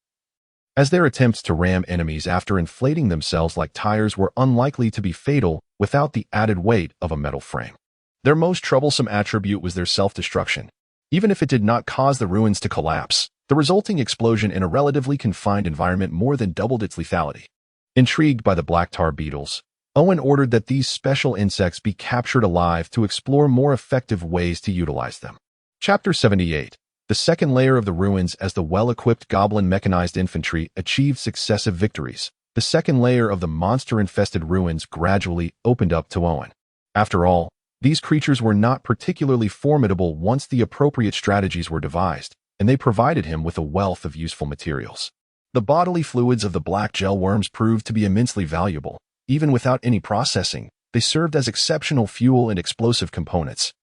as their attempts to ram enemies after inflating themselves like tires were unlikely to be fatal without the added weight of a metal frame. Their most troublesome attribute was their self-destruction. Even if it did not cause the ruins to collapse, the resulting explosion in a relatively confined environment more than doubled its lethality. Intrigued by the black tar beetles, Owen ordered that these special insects be captured alive to explore more effective ways to utilize them. Chapter 78. The second layer of the ruins, as the well-equipped goblin mechanized infantry achieved successive victories, the second layer of the monster-infested ruins gradually opened up to Owen. After all, these creatures were not particularly formidable once the appropriate strategies were devised, and they provided him with a wealth of useful materials. The bodily fluids of the black gel worms proved to be immensely valuable. Even without any processing, they served as exceptional fuel and explosive components.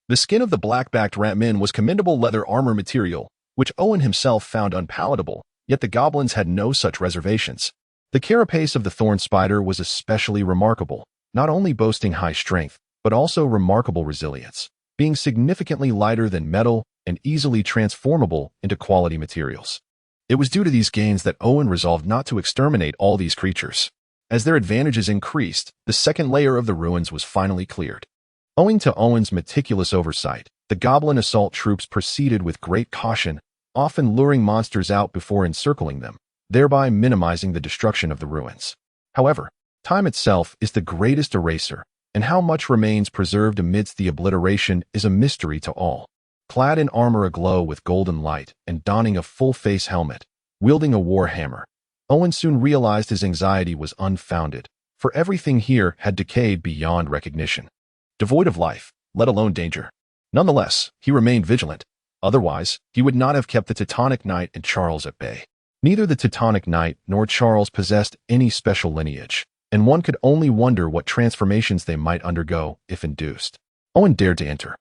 The skin of the black-backed ratmin was commendable leather armor material, which Owen himself found unpalatable, yet the goblins had no such reservations. The carapace of the thorn spider was especially remarkable, not only boasting high strength, but also remarkable resilience, being significantly lighter than metal and easily transformable into quality materials. It was due to these gains that Owen resolved not to exterminate all these creatures. As their advantages increased, the second layer of the ruins was finally cleared. Owing to Owen's meticulous oversight, the goblin assault troops proceeded with great caution, often luring monsters out before encircling them, thereby minimizing the destruction of the ruins. However, time itself is the greatest eraser, and how much remains preserved amidst the obliteration is a mystery to all. Clad in armor aglow with golden light and donning a full-face helmet, wielding a war hammer, Owen soon realized his anxiety was unfounded, for everything here had decayed beyond recognition. Devoid of life, let alone danger. Nonetheless, he remained vigilant. Otherwise, he would not have kept the Teutonic Knight and Charles at bay. Neither the Teutonic Knight nor Charles possessed any special lineage, and one could only wonder what transformations they might undergo if induced. Owen dared to enter,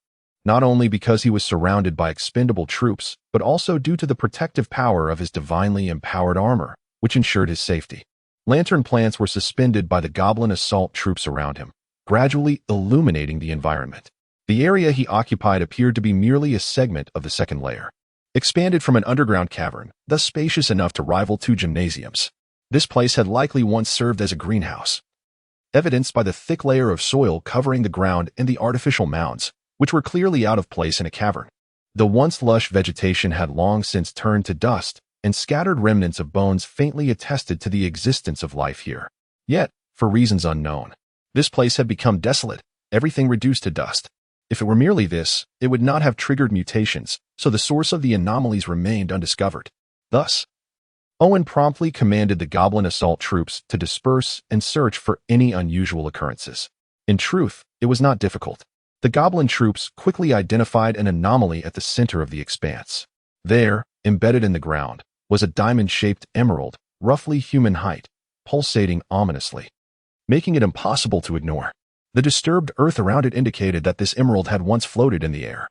not only because he was surrounded by expendable troops, but also due to the protective power of his divinely empowered armor, which ensured his safety. Lantern plants were suspended by the goblin assault troops around him, gradually illuminating the environment. The area he occupied appeared to be merely a segment of the second layer, expanded from an underground cavern, thus spacious enough to rival two gymnasiums. This place had likely once served as a greenhouse, evidenced by the thick layer of soil covering the ground and the artificial mounds, which were clearly out of place in a cavern. The once lush vegetation had long since turned to dust, and scattered remnants of bones faintly attested to the existence of life here. Yet, for reasons unknown, this place had become desolate, everything reduced to dust. If it were merely this, it would not have triggered mutations, so the source of the anomalies remained undiscovered. Thus, Owen promptly commanded the goblin assault troops to disperse and search for any unusual occurrences. In truth, it was not difficult. The goblin troops quickly identified an anomaly at the center of the expanse. There, embedded in the ground, was a diamond-shaped emerald, roughly human height, pulsating ominously, making it impossible to ignore. The disturbed earth around it indicated that this emerald had once floated in the air,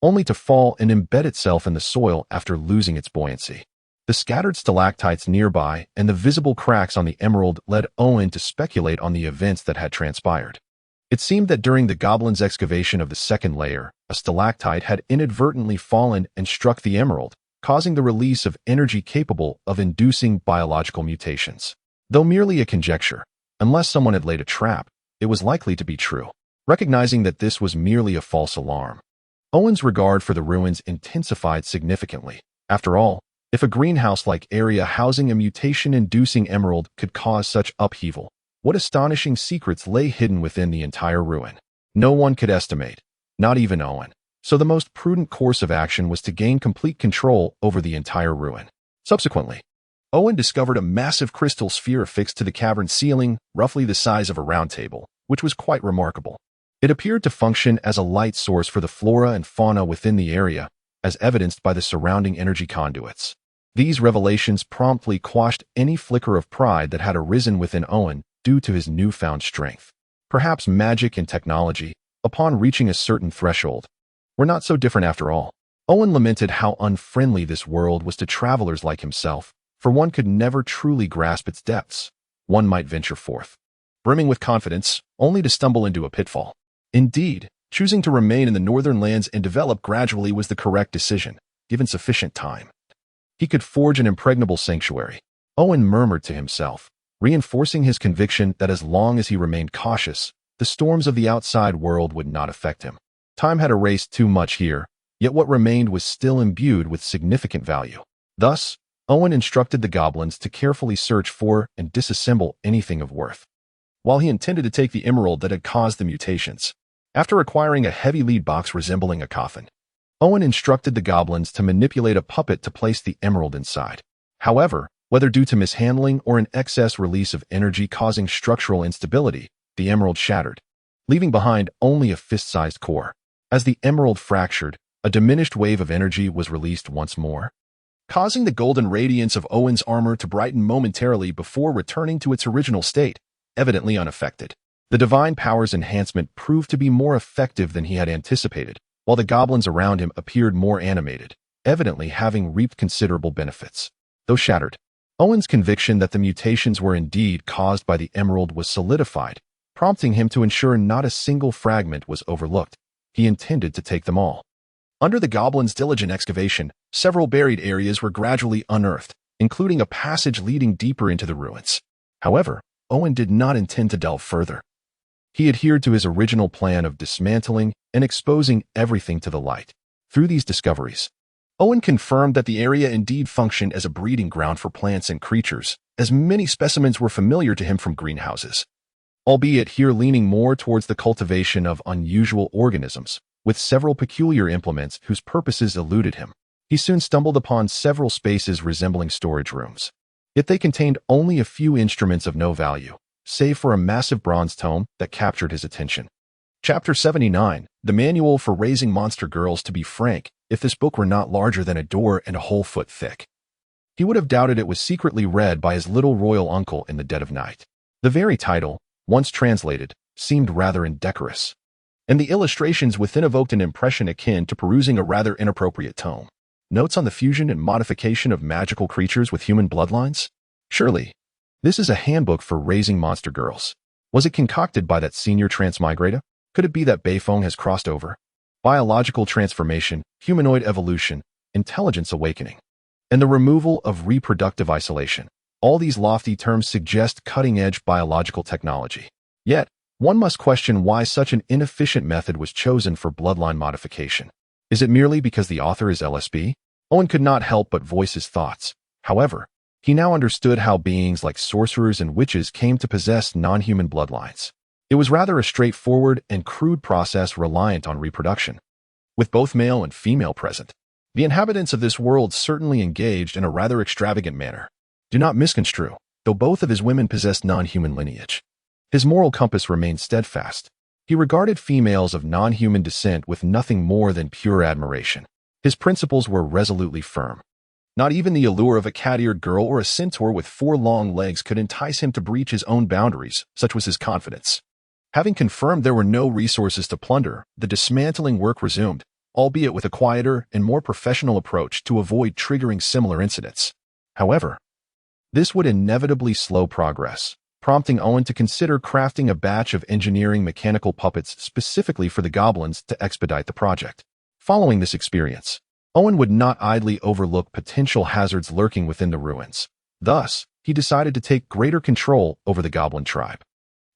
only to fall and embed itself in the soil after losing its buoyancy. The scattered stalactites nearby and the visible cracks on the emerald led Owen to speculate on the events that had transpired. It seemed that during the goblin's excavation of the second layer, a stalactite had inadvertently fallen and struck the emerald, causing the release of energy capable of inducing biological mutations. Though merely a conjecture, unless someone had laid a trap, it was likely to be true. Recognizing that this was merely a false alarm, Owen's regard for the ruins intensified significantly. After all, if a greenhouse-like area housing a mutation-inducing emerald could cause such upheaval, what astonishing secrets lay hidden within the entire ruin? No one could estimate, not even Owen. So the most prudent course of action was to gain complete control over the entire ruin. Subsequently, Owen discovered a massive crystal sphere affixed to the cavern ceiling, roughly the size of a round table, which was quite remarkable. It appeared to function as a light source for the flora and fauna within the area, as evidenced by the surrounding energy conduits. These revelations promptly quashed any flicker of pride that had arisen within Owen due to his newfound strength. Perhaps magic and technology, upon reaching a certain threshold, were not so different after all. Owen lamented how unfriendly this world was to travelers like himself, for one could never truly grasp its depths. One might venture forth, brimming with confidence, only to stumble into a pitfall. Indeed, choosing to remain in the northern lands and develop gradually was the correct decision, given sufficient time. He could forge an impregnable sanctuary. Owen murmured to himself, reinforcing his conviction that as long as he remained cautious, the storms of the outside world would not affect him. Time had erased too much here, yet what remained was still imbued with significant value. Thus, Owen instructed the goblins to carefully search for and disassemble anything of worth, while he intended to take the emerald that had caused the mutations. After acquiring a heavy lead box resembling a coffin, Owen instructed the goblins to manipulate a puppet to place the emerald inside. However, whether due to mishandling or an excess release of energy causing structural instability, the emerald shattered, leaving behind only a fist-sized core. As the emerald fractured, a diminished wave of energy was released once more, causing the golden radiance of Owen's armor to brighten momentarily before returning to its original state, evidently unaffected. The divine powers enhancement proved to be more effective than he had anticipated, while the goblins around him appeared more animated, evidently having reaped considerable benefits. Though shattered, Owen's conviction that the mutations were indeed caused by the emerald was solidified, prompting him to ensure not a single fragment was overlooked. He intended to take them all. Under the goblins' diligent excavation, several buried areas were gradually unearthed, including a passage leading deeper into the ruins. However, Owen did not intend to delve further. He adhered to his original plan of dismantling and exposing everything to the light. Through these discoveries, Owen confirmed that the area indeed functioned as a breeding ground for plants and creatures, as many specimens were familiar to him from greenhouses, albeit here leaning more towards the cultivation of unusual organisms, with several peculiar implements whose purposes eluded him. He soon stumbled upon several spaces resembling storage rooms. Yet they contained only a few instruments of no value, save for a massive bronze tome that captured his attention. Chapter 79, The Manual for Raising Monster Girls. To be frank, if this book were not larger than a door and a whole foot thick, he would have doubted it was secretly read by his little royal uncle in the dead of night. The very title, once translated, seemed rather indecorous, and the illustrations within evoked an impression akin to perusing a rather inappropriate tome. Notes on the fusion and modification of magical creatures with human bloodlines? Surely, this is a handbook for raising monster girls. Was it concocted by that senior transmigrator? Could it be that Beifeng has crossed over? Biological transformation, humanoid evolution, intelligence awakening, and the removal of reproductive isolation. All these lofty terms suggest cutting-edge biological technology. Yet, one must question why such an inefficient method was chosen for bloodline modification. Is it merely because the author is LSB? Owen could not help but voice his thoughts. However, he now understood how beings like sorcerers and witches came to possess non-human bloodlines. It was rather a straightforward and crude process reliant on reproduction. With both male and female present, the inhabitants of this world certainly engaged in a rather extravagant manner. Do not misconstrue, though both of his women possessed non-human lineage, his moral compass remained steadfast. He regarded females of non-human descent with nothing more than pure admiration. His principles were resolutely firm. Not even the allure of a cat-eared girl or a centaur with 4 long legs could entice him to breach his own boundaries, such was his confidence. Having confirmed there were no resources to plunder, the dismantling work resumed, albeit with a quieter and more professional approach to avoid triggering similar incidents. However, this would inevitably slow progress, prompting Owen to consider crafting a batch of engineering mechanical puppets specifically for the goblins to expedite the project. Following this experience, Owen would not idly overlook potential hazards lurking within the ruins. Thus, he decided to take greater control over the goblin tribe.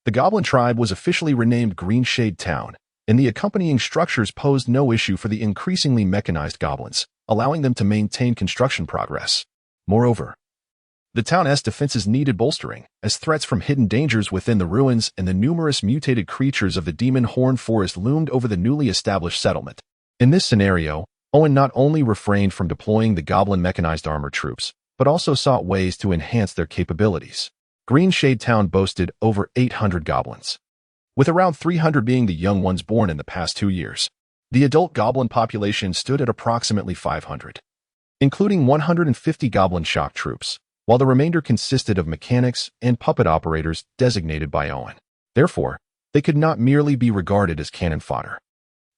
The goblin tribe was officially renamed Greenshade Town, and the accompanying structures posed no issue for the increasingly mechanized goblins, allowing them to maintain construction progress. Moreover, the town's defenses needed bolstering, as threats from hidden dangers within the ruins and the numerous mutated creatures of the Demon Horn Forest loomed over the newly established settlement. In this scenario, Owen not only refrained from deploying the goblin mechanized armor troops, but also sought ways to enhance their capabilities. Greenshade Town boasted over 800 goblins, with around 300 being the young ones born in the past 2 years. The adult goblin population stood at approximately 500, including 150 goblin shock troops, while the remainder consisted of mechanics and puppet operators designated by Owen. Therefore, they could not merely be regarded as cannon fodder.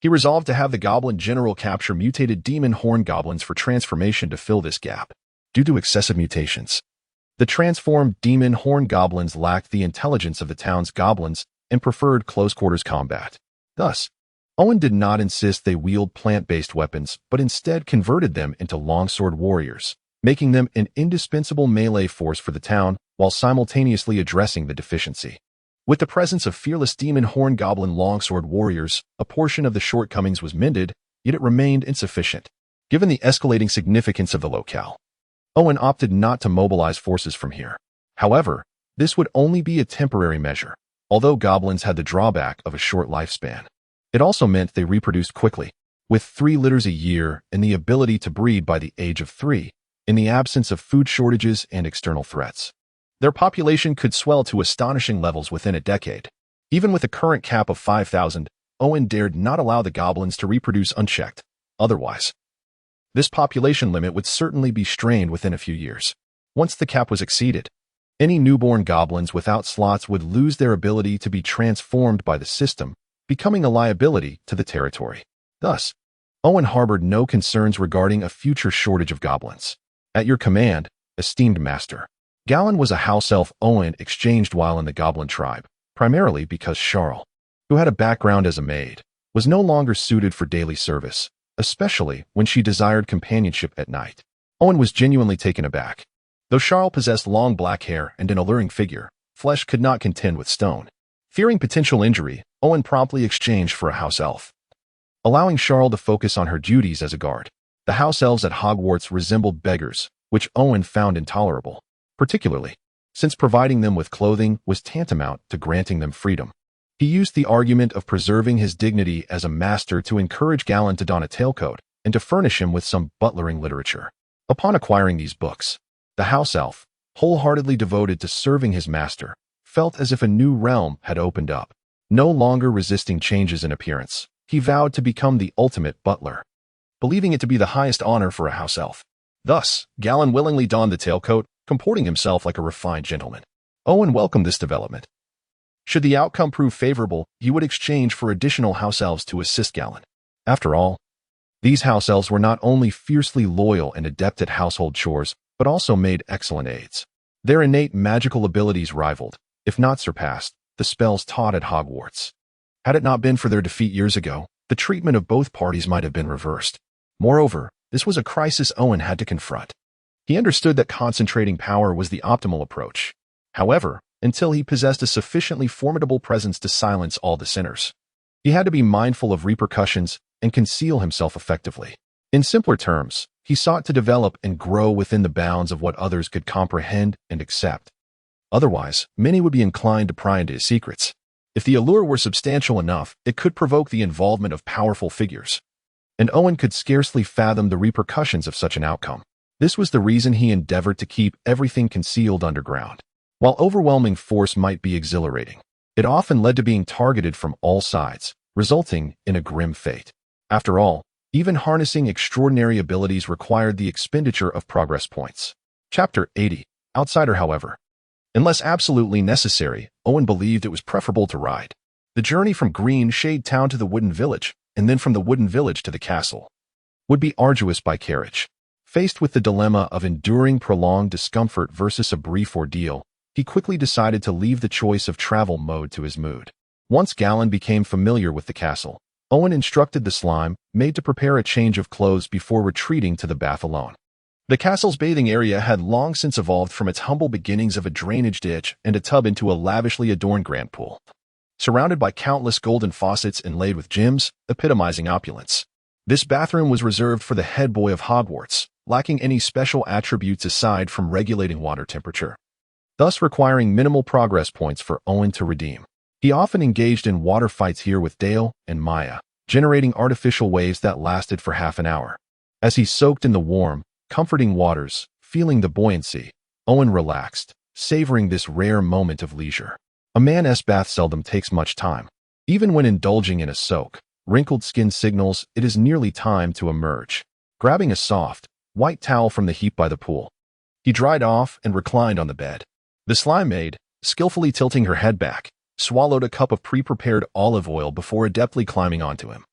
He resolved to have the goblin general capture mutated demon horn goblins for transformation to fill this gap. Due to excessive mutations, the transformed demon horn goblins lacked the intelligence of the town's goblins and preferred close-quarters combat. Thus, Owen did not insist they wield plant-based weapons, but instead converted them into longsword warriors, making them an indispensable melee force for the town while simultaneously addressing the deficiency. With the presence of fearless demon horn goblin longsword warriors, a portion of the shortcomings was mended, yet it remained insufficient. Given the escalating significance of the locale, Owen opted not to mobilize forces from here. However, this would only be a temporary measure. Although goblins had the drawback of a short lifespan, it also meant they reproduced quickly. With 3 litters a year and the ability to breed by the age of 3, in the absence of food shortages and external threats, their population could swell to astonishing levels within a decade. Even with a current cap of 5,000, Owen dared not allow the goblins to reproduce unchecked. Otherwise, this population limit would certainly be strained within a few years. Once the cap was exceeded, any newborn goblins without slots would lose their ability to be transformed by the system, becoming a liability to the territory. Thus, Owen harbored no concerns regarding a future shortage of goblins. At your command, esteemed master. Galen was a house elf Owen exchanged while in the goblin tribe, primarily because Charles, who had a background as a maid, was no longer suited for daily service, especially when she desired companionship at night. Owen was genuinely taken aback. Though Charles possessed long black hair and an alluring figure, flesh could not contend with stone. Fearing potential injury, Owen promptly exchanged for a house elf, allowing Charles to focus on her duties as a guard. The house elves at Hogwarts resembled beggars, which Owen found intolerable, particularly since providing them with clothing was tantamount to granting them freedom. He used the argument of preserving his dignity as a master to encourage Galen to don a tailcoat and to furnish him with some butlering literature. Upon acquiring these books, the house elf, wholeheartedly devoted to serving his master, felt as if a new realm had opened up. No longer resisting changes in appearance, he vowed to become the ultimate butler, believing it to be the highest honor for a house elf. Thus, Galen willingly donned the tailcoat, comporting himself like a refined gentleman. Owen welcomed this development. Should the outcome prove favorable, he would exchange for additional house elves to assist Galen. After all, these house elves were not only fiercely loyal and adept at household chores, but also made excellent aides. Their innate magical abilities rivaled, if not surpassed, the spells taught at Hogwarts. Had it not been for their defeat years ago, the treatment of both parties might have been reversed. Moreover, this was a crisis Owen had to confront. He understood that concentrating power was the optimal approach. However, until he possessed a sufficiently formidable presence to silence all dissenters, he had to be mindful of repercussions and conceal himself effectively. In simpler terms, he sought to develop and grow within the bounds of what others could comprehend and accept. Otherwise, many would be inclined to pry into his secrets. If the allure were substantial enough, it could provoke the involvement of powerful figures, and Owen could scarcely fathom the repercussions of such an outcome. This was the reason he endeavored to keep everything concealed underground. While overwhelming force might be exhilarating, it often led to being targeted from all sides, resulting in a grim fate. After all, even harnessing extraordinary abilities required the expenditure of progress points. Chapter 80. Outsider, however. Unless absolutely necessary, Owen believed it was preferable to ride. The journey from Green Shade Town to the Wooden Village, and then from the Wooden Village to the castle, would be arduous by carriage. Faced with the dilemma of enduring prolonged discomfort versus a brief ordeal, he quickly decided to leave the choice of travel mode to his mood. Once Galen became familiar with the castle, Owen instructed the slime maid to prepare a change of clothes before retreating to the bath alone. The castle's bathing area had long since evolved from its humble beginnings of a drainage ditch and a tub into a lavishly adorned grand pool, surrounded by countless golden faucets inlaid with gems, epitomizing opulence. This bathroom was reserved for the head boy of Hogwarts, lacking any special attributes aside from regulating water temperature, thus requiring minimal progress points for Owen to redeem. He often engaged in water fights here with Dale and Maya, generating artificial waves that lasted for half an hour. As he soaked in the warm, comforting waters, feeling the buoyancy, Owen relaxed, savoring this rare moment of leisure. A man's bath seldom takes much time. Even when indulging in a soak, wrinkled skin signals it is nearly time to emerge. Grabbing a soft, white towel from the heap by the pool, he dried off and reclined on the bed. The slime maid, skillfully tilting her head back, swallowed a cup of pre-prepared olive oil before adeptly climbing onto him,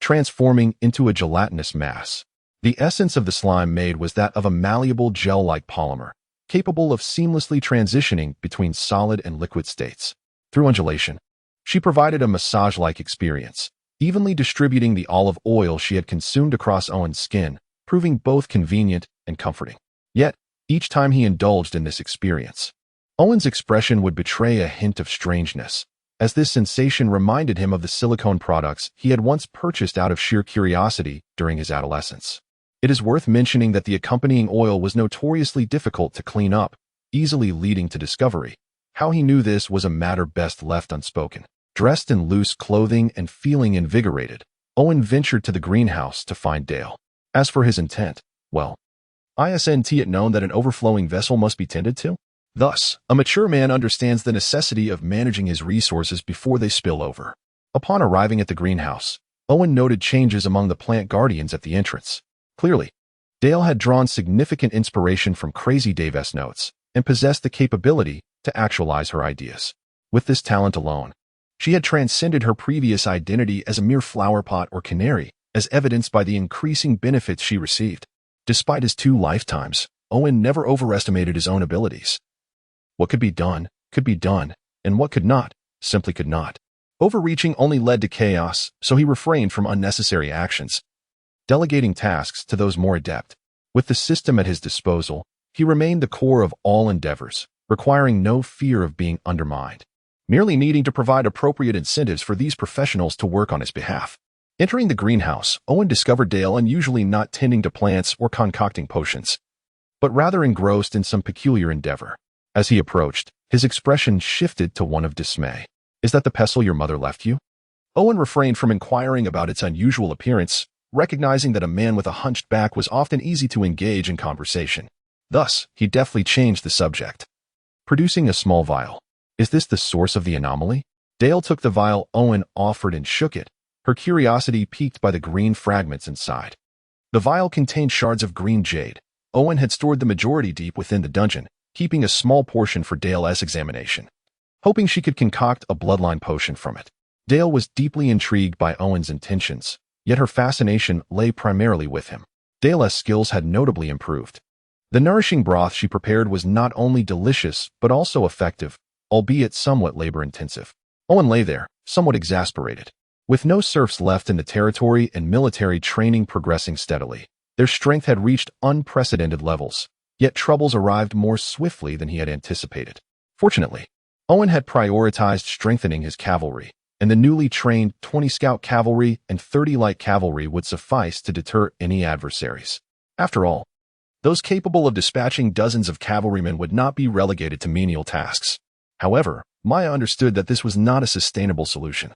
transforming into a gelatinous mass. The essence of the slime maid was that of a malleable gel-like polymer, capable of seamlessly transitioning between solid and liquid states. Through undulation, she provided a massage-like experience, evenly distributing the olive oil she had consumed across Owen's skin, proving both convenient and comforting. Yet, each time he indulged in this experience, Owen's expression would betray a hint of strangeness, as this sensation reminded him of the silicone products he had once purchased out of sheer curiosity during his adolescence. It is worth mentioning that the accompanying oil was notoriously difficult to clean up, easily leading to discovery. How he knew this was a matter best left unspoken. Dressed in loose clothing and feeling invigorated, Owen ventured to the greenhouse to find Dale. As for his intent, well, Ascendant had known that an overflowing vessel must be tended to. Thus, a mature man understands the necessity of managing his resources before they spill over. Upon arriving at the greenhouse, Owen noted changes among the plant guardians at the entrance. Clearly, Dale had drawn significant inspiration from Crazy Dave's notes and possessed the capability to actualize her ideas. With this talent alone, she had transcended her previous identity as a mere flowerpot or canary, as evidenced by the increasing benefits she received. Despite his 2 lifetimes, Owen never overestimated his own abilities. What could be done, and what could not, simply could not. Overreaching only led to chaos, so he refrained from unnecessary actions, delegating tasks to those more adept. With the system at his disposal, he remained the core of all endeavors, requiring no fear of being undermined, merely needing to provide appropriate incentives for these professionals to work on his behalf. Entering the greenhouse, Owen discovered Dale unusually not tending to plants or concocting potions, but rather engrossed in some peculiar endeavor. As he approached, his expression shifted to one of dismay. "Is that the pestle your mother left you?" Owen refrained from inquiring about its unusual appearance, recognizing that a man with a hunched back was often easy to engage in conversation. Thus, he deftly changed the subject, producing a small vial. "Is this the source of the anomaly?" Dale took the vial Owen offered and shook it, her curiosity piqued by the green fragments inside. The vial contained shards of green jade. Owen had stored the majority deep within the dungeon, keeping a small portion for Dale's examination, hoping she could concoct a bloodline potion from it. Dale was deeply intrigued by Owen's intentions, yet her fascination lay primarily with him. Dale's skills had notably improved. The nourishing broth she prepared was not only delicious, but also effective, albeit somewhat labor-intensive. Owen lay there, somewhat exasperated. With no serfs left in the territory and military training progressing steadily, their strength had reached unprecedented levels, yet troubles arrived more swiftly than he had anticipated. Fortunately, Owen had prioritized strengthening his cavalry, and the newly trained 20 scout cavalry and 30 light cavalry would suffice to deter any adversaries. After all, those capable of dispatching dozens of cavalrymen would not be relegated to menial tasks. However, Maya understood that this was not a sustainable solution.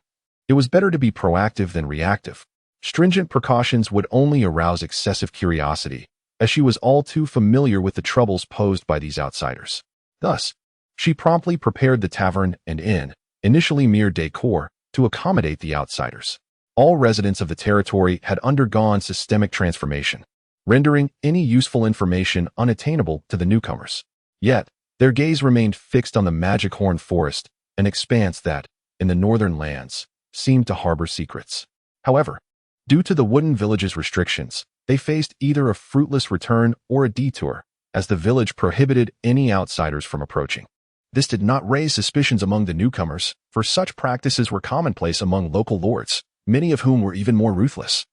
It was better to be proactive than reactive. Stringent precautions would only arouse excessive curiosity, as she was all too familiar with the troubles posed by these outsiders. Thus, she promptly prepared the tavern and inn, initially mere decor, to accommodate the outsiders. All residents of the territory had undergone systemic transformation, rendering any useful information unattainable to the newcomers. Yet, their gaze remained fixed on the Magic Horn Forest, an expanse that, in the northern lands, seemed to harbor secrets. However, due to the wooden village's restrictions, they faced either a fruitless return or a detour, as the village prohibited any outsiders from approaching. This did not raise suspicions among the newcomers, for such practices were commonplace among local lords, many of whom were even more ruthless.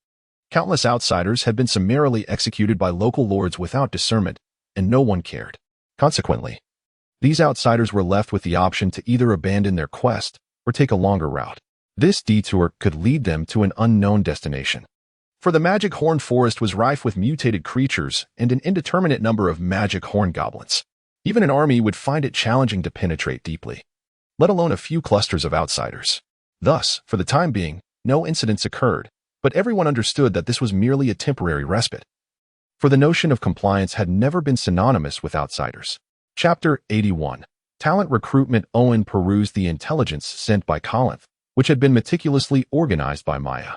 Countless outsiders had been summarily executed by local lords without discernment, and no one cared. Consequently, these outsiders were left with the option to either abandon their quest or take a longer route. This detour could lead them to an unknown destination. For the Magic Horn Forest was rife with mutated creatures and an indeterminate number of magic horn goblins. Even an army would find it challenging to penetrate deeply, let alone a few clusters of outsiders. Thus, for the time being, no incidents occurred, but everyone understood that this was merely a temporary respite. For the notion of compliance had never been synonymous with outsiders. Chapter 81. Talent Recruitment. Owen perused the intelligence sent by Colinth, which had been meticulously organized by Maya.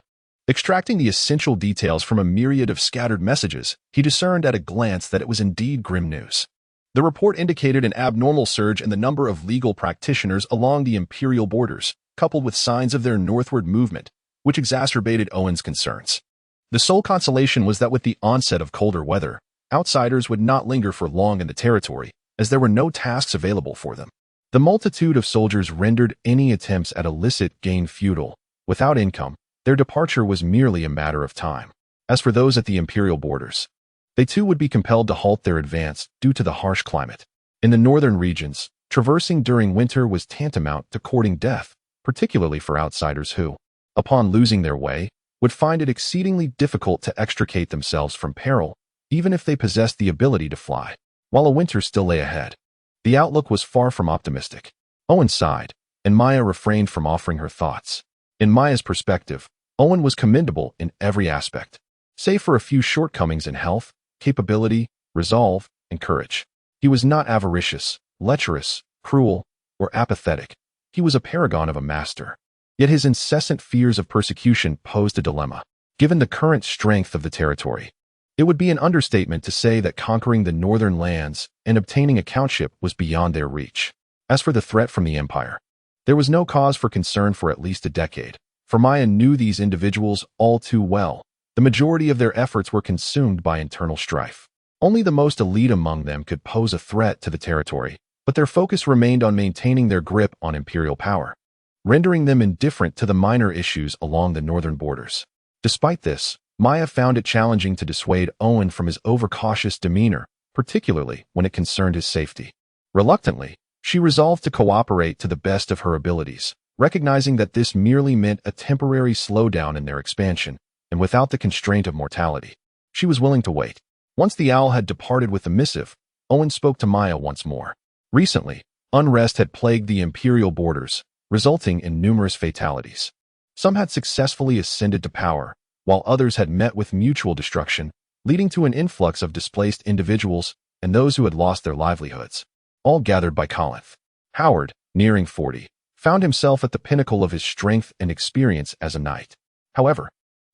Extracting the essential details from a myriad of scattered messages, he discerned at a glance that it was indeed grim news. The report indicated an abnormal surge in the number of legal practitioners along the imperial borders, coupled with signs of their northward movement, which exacerbated Owen's concerns. The sole consolation was that with the onset of colder weather, outsiders would not linger for long in the territory, as there were no tasks available for them. The multitude of soldiers rendered any attempts at illicit gain futile. Without income, their departure was merely a matter of time. As for those at the imperial borders, they too would be compelled to halt their advance due to the harsh climate. In the northern regions, traversing during winter was tantamount to courting death, particularly for outsiders who, upon losing their way, would find it exceedingly difficult to extricate themselves from peril, even if they possessed the ability to fly. While a winter still lay ahead, the outlook was far from optimistic. Owen sighed, and Maya refrained from offering her thoughts. In Maya's perspective, Owen was commendable in every aspect, save for a few shortcomings in health, capability, resolve, and courage. He was not avaricious, lecherous, cruel, or apathetic. He was a paragon of a master. Yet his incessant fears of persecution posed a dilemma. Given the current strength of the territory, it would be an understatement to say that conquering the northern lands and obtaining a countship was beyond their reach. As for the threat from the Empire, there was no cause for concern for at least a decade, for Maya knew these individuals all too well. The majority of their efforts were consumed by internal strife. Only the most elite among them could pose a threat to the territory, but their focus remained on maintaining their grip on imperial power, rendering them indifferent to the minor issues along the northern borders. Despite this, Maya found it challenging to dissuade Owen from his overcautious demeanor, particularly when it concerned his safety. Reluctantly, she resolved to cooperate to the best of her abilities, recognizing that this merely meant a temporary slowdown in their expansion, and without the constraint of mortality. She was willing to wait. Once the owl had departed with the missive, Owen spoke to Maya once more. Recently, unrest had plagued the imperial borders, resulting in numerous fatalities. Some had successfully ascended to power, while others had met with mutual destruction, leading to an influx of displaced individuals and those who had lost their livelihoods, all gathered by Colinth. Howard, nearing 40, found himself at the pinnacle of his strength and experience as a knight. However,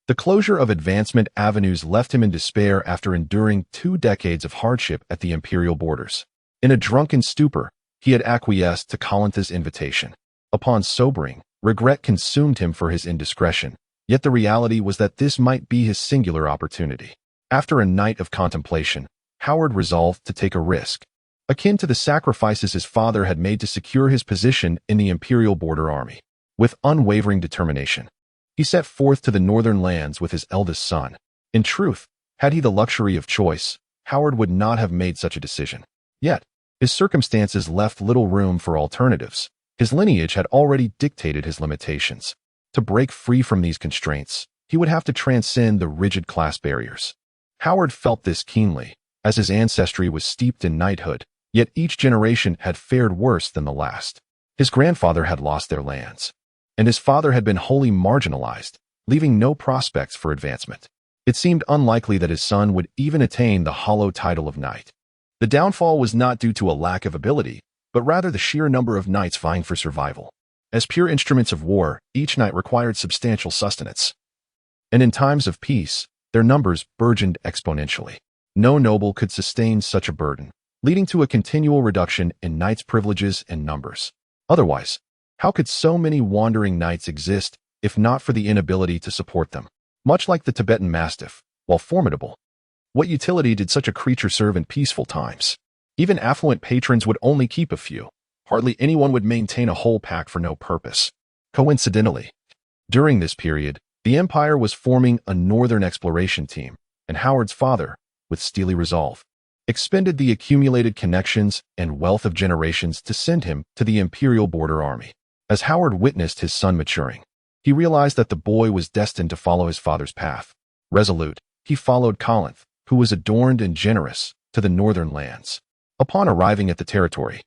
the closure of advancement avenues left him in despair after enduring 2 decades of hardship at the imperial borders. In a drunken stupor, he had acquiesced to Colinth's invitation. Upon sobering, regret consumed him for his indiscretion, yet the reality was that this might be his singular opportunity. After a night of contemplation, Howard resolved to take a risk, akin to the sacrifices his father had made to secure his position in the Imperial Border Army. With unwavering determination, he set forth to the northern lands with his eldest son. In truth, had he the luxury of choice, Howard would not have made such a decision. Yet, his circumstances left little room for alternatives. His lineage had already dictated his limitations. To break free from these constraints, he would have to transcend the rigid class barriers. Howard felt this keenly, as his ancestry was steeped in knighthood, yet each generation had fared worse than the last. His grandfather had lost their lands, and his father had been wholly marginalized, leaving no prospects for advancement. It seemed unlikely that his son would even attain the hollow title of knight. The downfall was not due to a lack of ability, but rather the sheer number of knights vying for survival. As pure instruments of war, each knight required substantial sustenance, and in times of peace, their numbers burgeoned exponentially. No noble could sustain such a burden, leading to a continual reduction in knights' privileges and numbers. Otherwise, how could so many wandering knights exist if not for the inability to support them? Much like the Tibetan Mastiff, while formidable, what utility did such a creature serve in peaceful times? Even affluent patrons would only keep a few. Hardly anyone would maintain a whole pack for no purpose. Coincidentally, during this period, the Empire was forming a northern exploration team, and Howard's father, with steely resolve, expended the accumulated connections and wealth of generations to send him to the Imperial Border Army. As Howard witnessed his son maturing, he realized that the boy was destined to follow his father's path. Resolute, he followed Colinth, who was adorned and generous, to the northern lands. Upon arriving at the territory,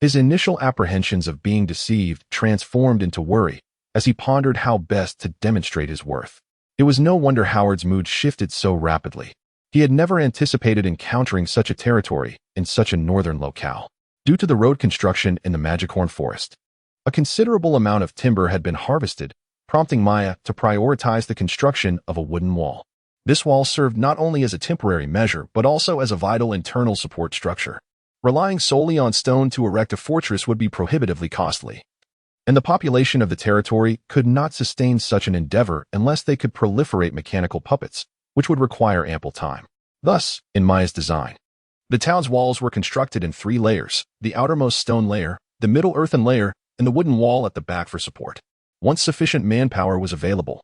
his initial apprehensions of being deceived transformed into worry as he pondered how best to demonstrate his worth. It was no wonder Howard's mood shifted so rapidly. He had never anticipated encountering such a territory in such a northern locale. Due to the road construction in the Magicorn Forest, a considerable amount of timber had been harvested, prompting Maya to prioritize the construction of a wooden wall. This wall served not only as a temporary measure, but also as a vital internal support structure. Relying solely on stone to erect a fortress would be prohibitively costly, and the population of the territory could not sustain such an endeavor unless they could proliferate mechanical puppets, which would require ample time. Thus, in Maya's design, the town's walls were constructed in 3 layers: the outermost stone layer, the middle earthen layer, and the wooden wall at the back for support. Once sufficient manpower was available,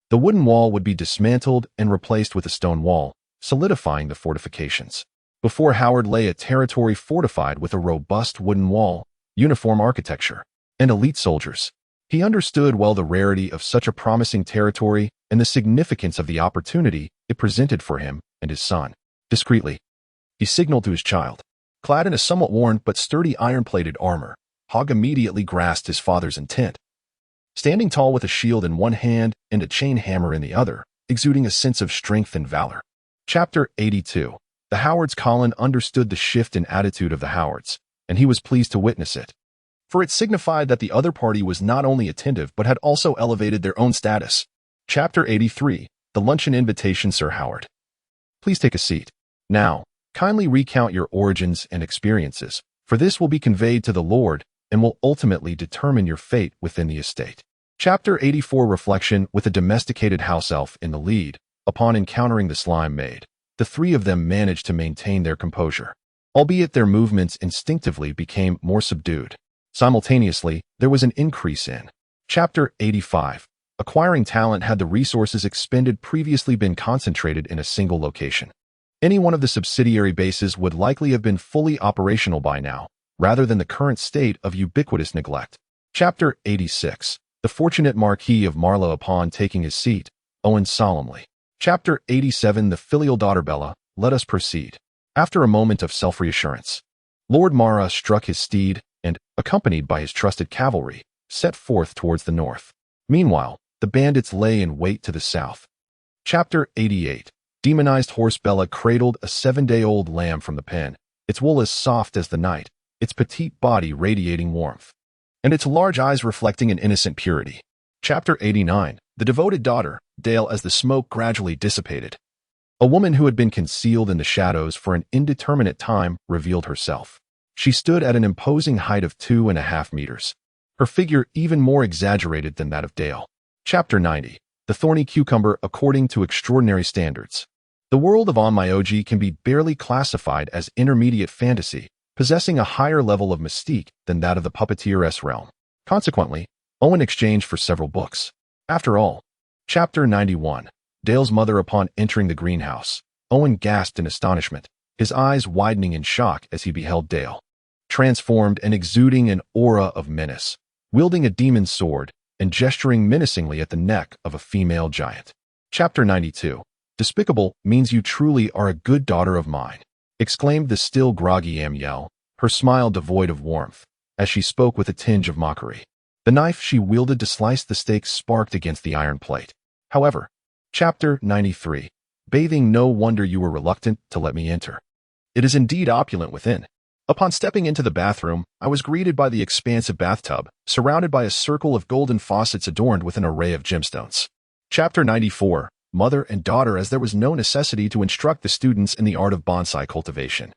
the wooden wall would be dismantled and replaced with a stone wall, solidifying the fortifications. Before Howard lay a territory fortified with a robust wooden wall, uniform architecture, and elite soldiers. He understood well the rarity of such a promising territory and the significance of the opportunity it presented for him and his son. Discreetly, he signaled to his child. Clad in a somewhat worn but sturdy iron-plated armor, Hogg immediately grasped his father's intent. standing tall with a shield in one hand and a chain hammer in the other, exuding a sense of strength and valor. Chapter 82. The Howards. Colin understood the shift in attitude of the Howards, and he was pleased to witness it, for it signified that the other party was not only attentive but had also elevated their own status. Chapter 83. The Luncheon Invitation. Sir Howard, please take a seat. Now, kindly recount your origins and experiences, for this will be conveyed to the Lord and will ultimately determine your fate within the estate. Chapter 84. Reflection. With a domesticated house elf in the lead, upon encountering the slime maid, the three of them managed to maintain their composure, albeit their movements instinctively became more subdued. Simultaneously, there was an increase in. Chapter 85. Acquiring talent. Had the resources expended previously been concentrated in a single location, any one of the subsidiary bases would likely have been fully operational by now, rather than the current state of ubiquitous neglect. Chapter 86. The Fortunate Marquis of Marlowe. Upon taking his seat, Owen solemnly. Chapter 87. The Filial Daughter. Bella, let us proceed. After a moment of self-reassurance, Lord Mara struck his steed and, accompanied by his trusted cavalry, set forth towards the north. Meanwhile, the bandits lay in wait to the south. Chapter 88. Demonized Horse. Bella cradled a 7-day-old lamb from the pen, its wool as soft as the night, its petite body radiating warmth, and its large eyes reflecting an innocent purity. Chapter 89. The Devoted Daughter. Dale. As the smoke gradually dissipated, a woman who had been concealed in the shadows for an indeterminate time revealed herself. She stood at an imposing height of 2.5 meters, her figure even more exaggerated than that of Dale. Chapter 90. The Thorny Cucumber. According to extraordinary standards, the world of Onmyoji can be barely classified as intermediate fantasy, possessing a higher level of mystique than that of the puppeteer's realm. Consequently, Owen exchanged for several books. After all. Chapter 91. Dale's mother. Upon entering the greenhouse, Owen gasped in astonishment, his eyes widening in shock as he beheld Dale, transformed and exuding an aura of menace, wielding a demon's sword and gesturing menacingly at the neck of a female giant. Chapter 92. Despicable means you truly are a good daughter of mine, exclaimed the still groggy Amiel, her smile devoid of warmth, as she spoke with a tinge of mockery. The knife she wielded to slice the steak sparked against the iron plate. However. Chapter 93. Bathing. No wonder you were reluctant to let me enter. It is indeed opulent within. Upon stepping into the bathroom, I was greeted by the expansive bathtub, surrounded by a circle of golden faucets adorned with an array of gemstones. Chapter 94. Mother and daughter. As there was no necessity to instruct the students in the art of bonsai cultivation,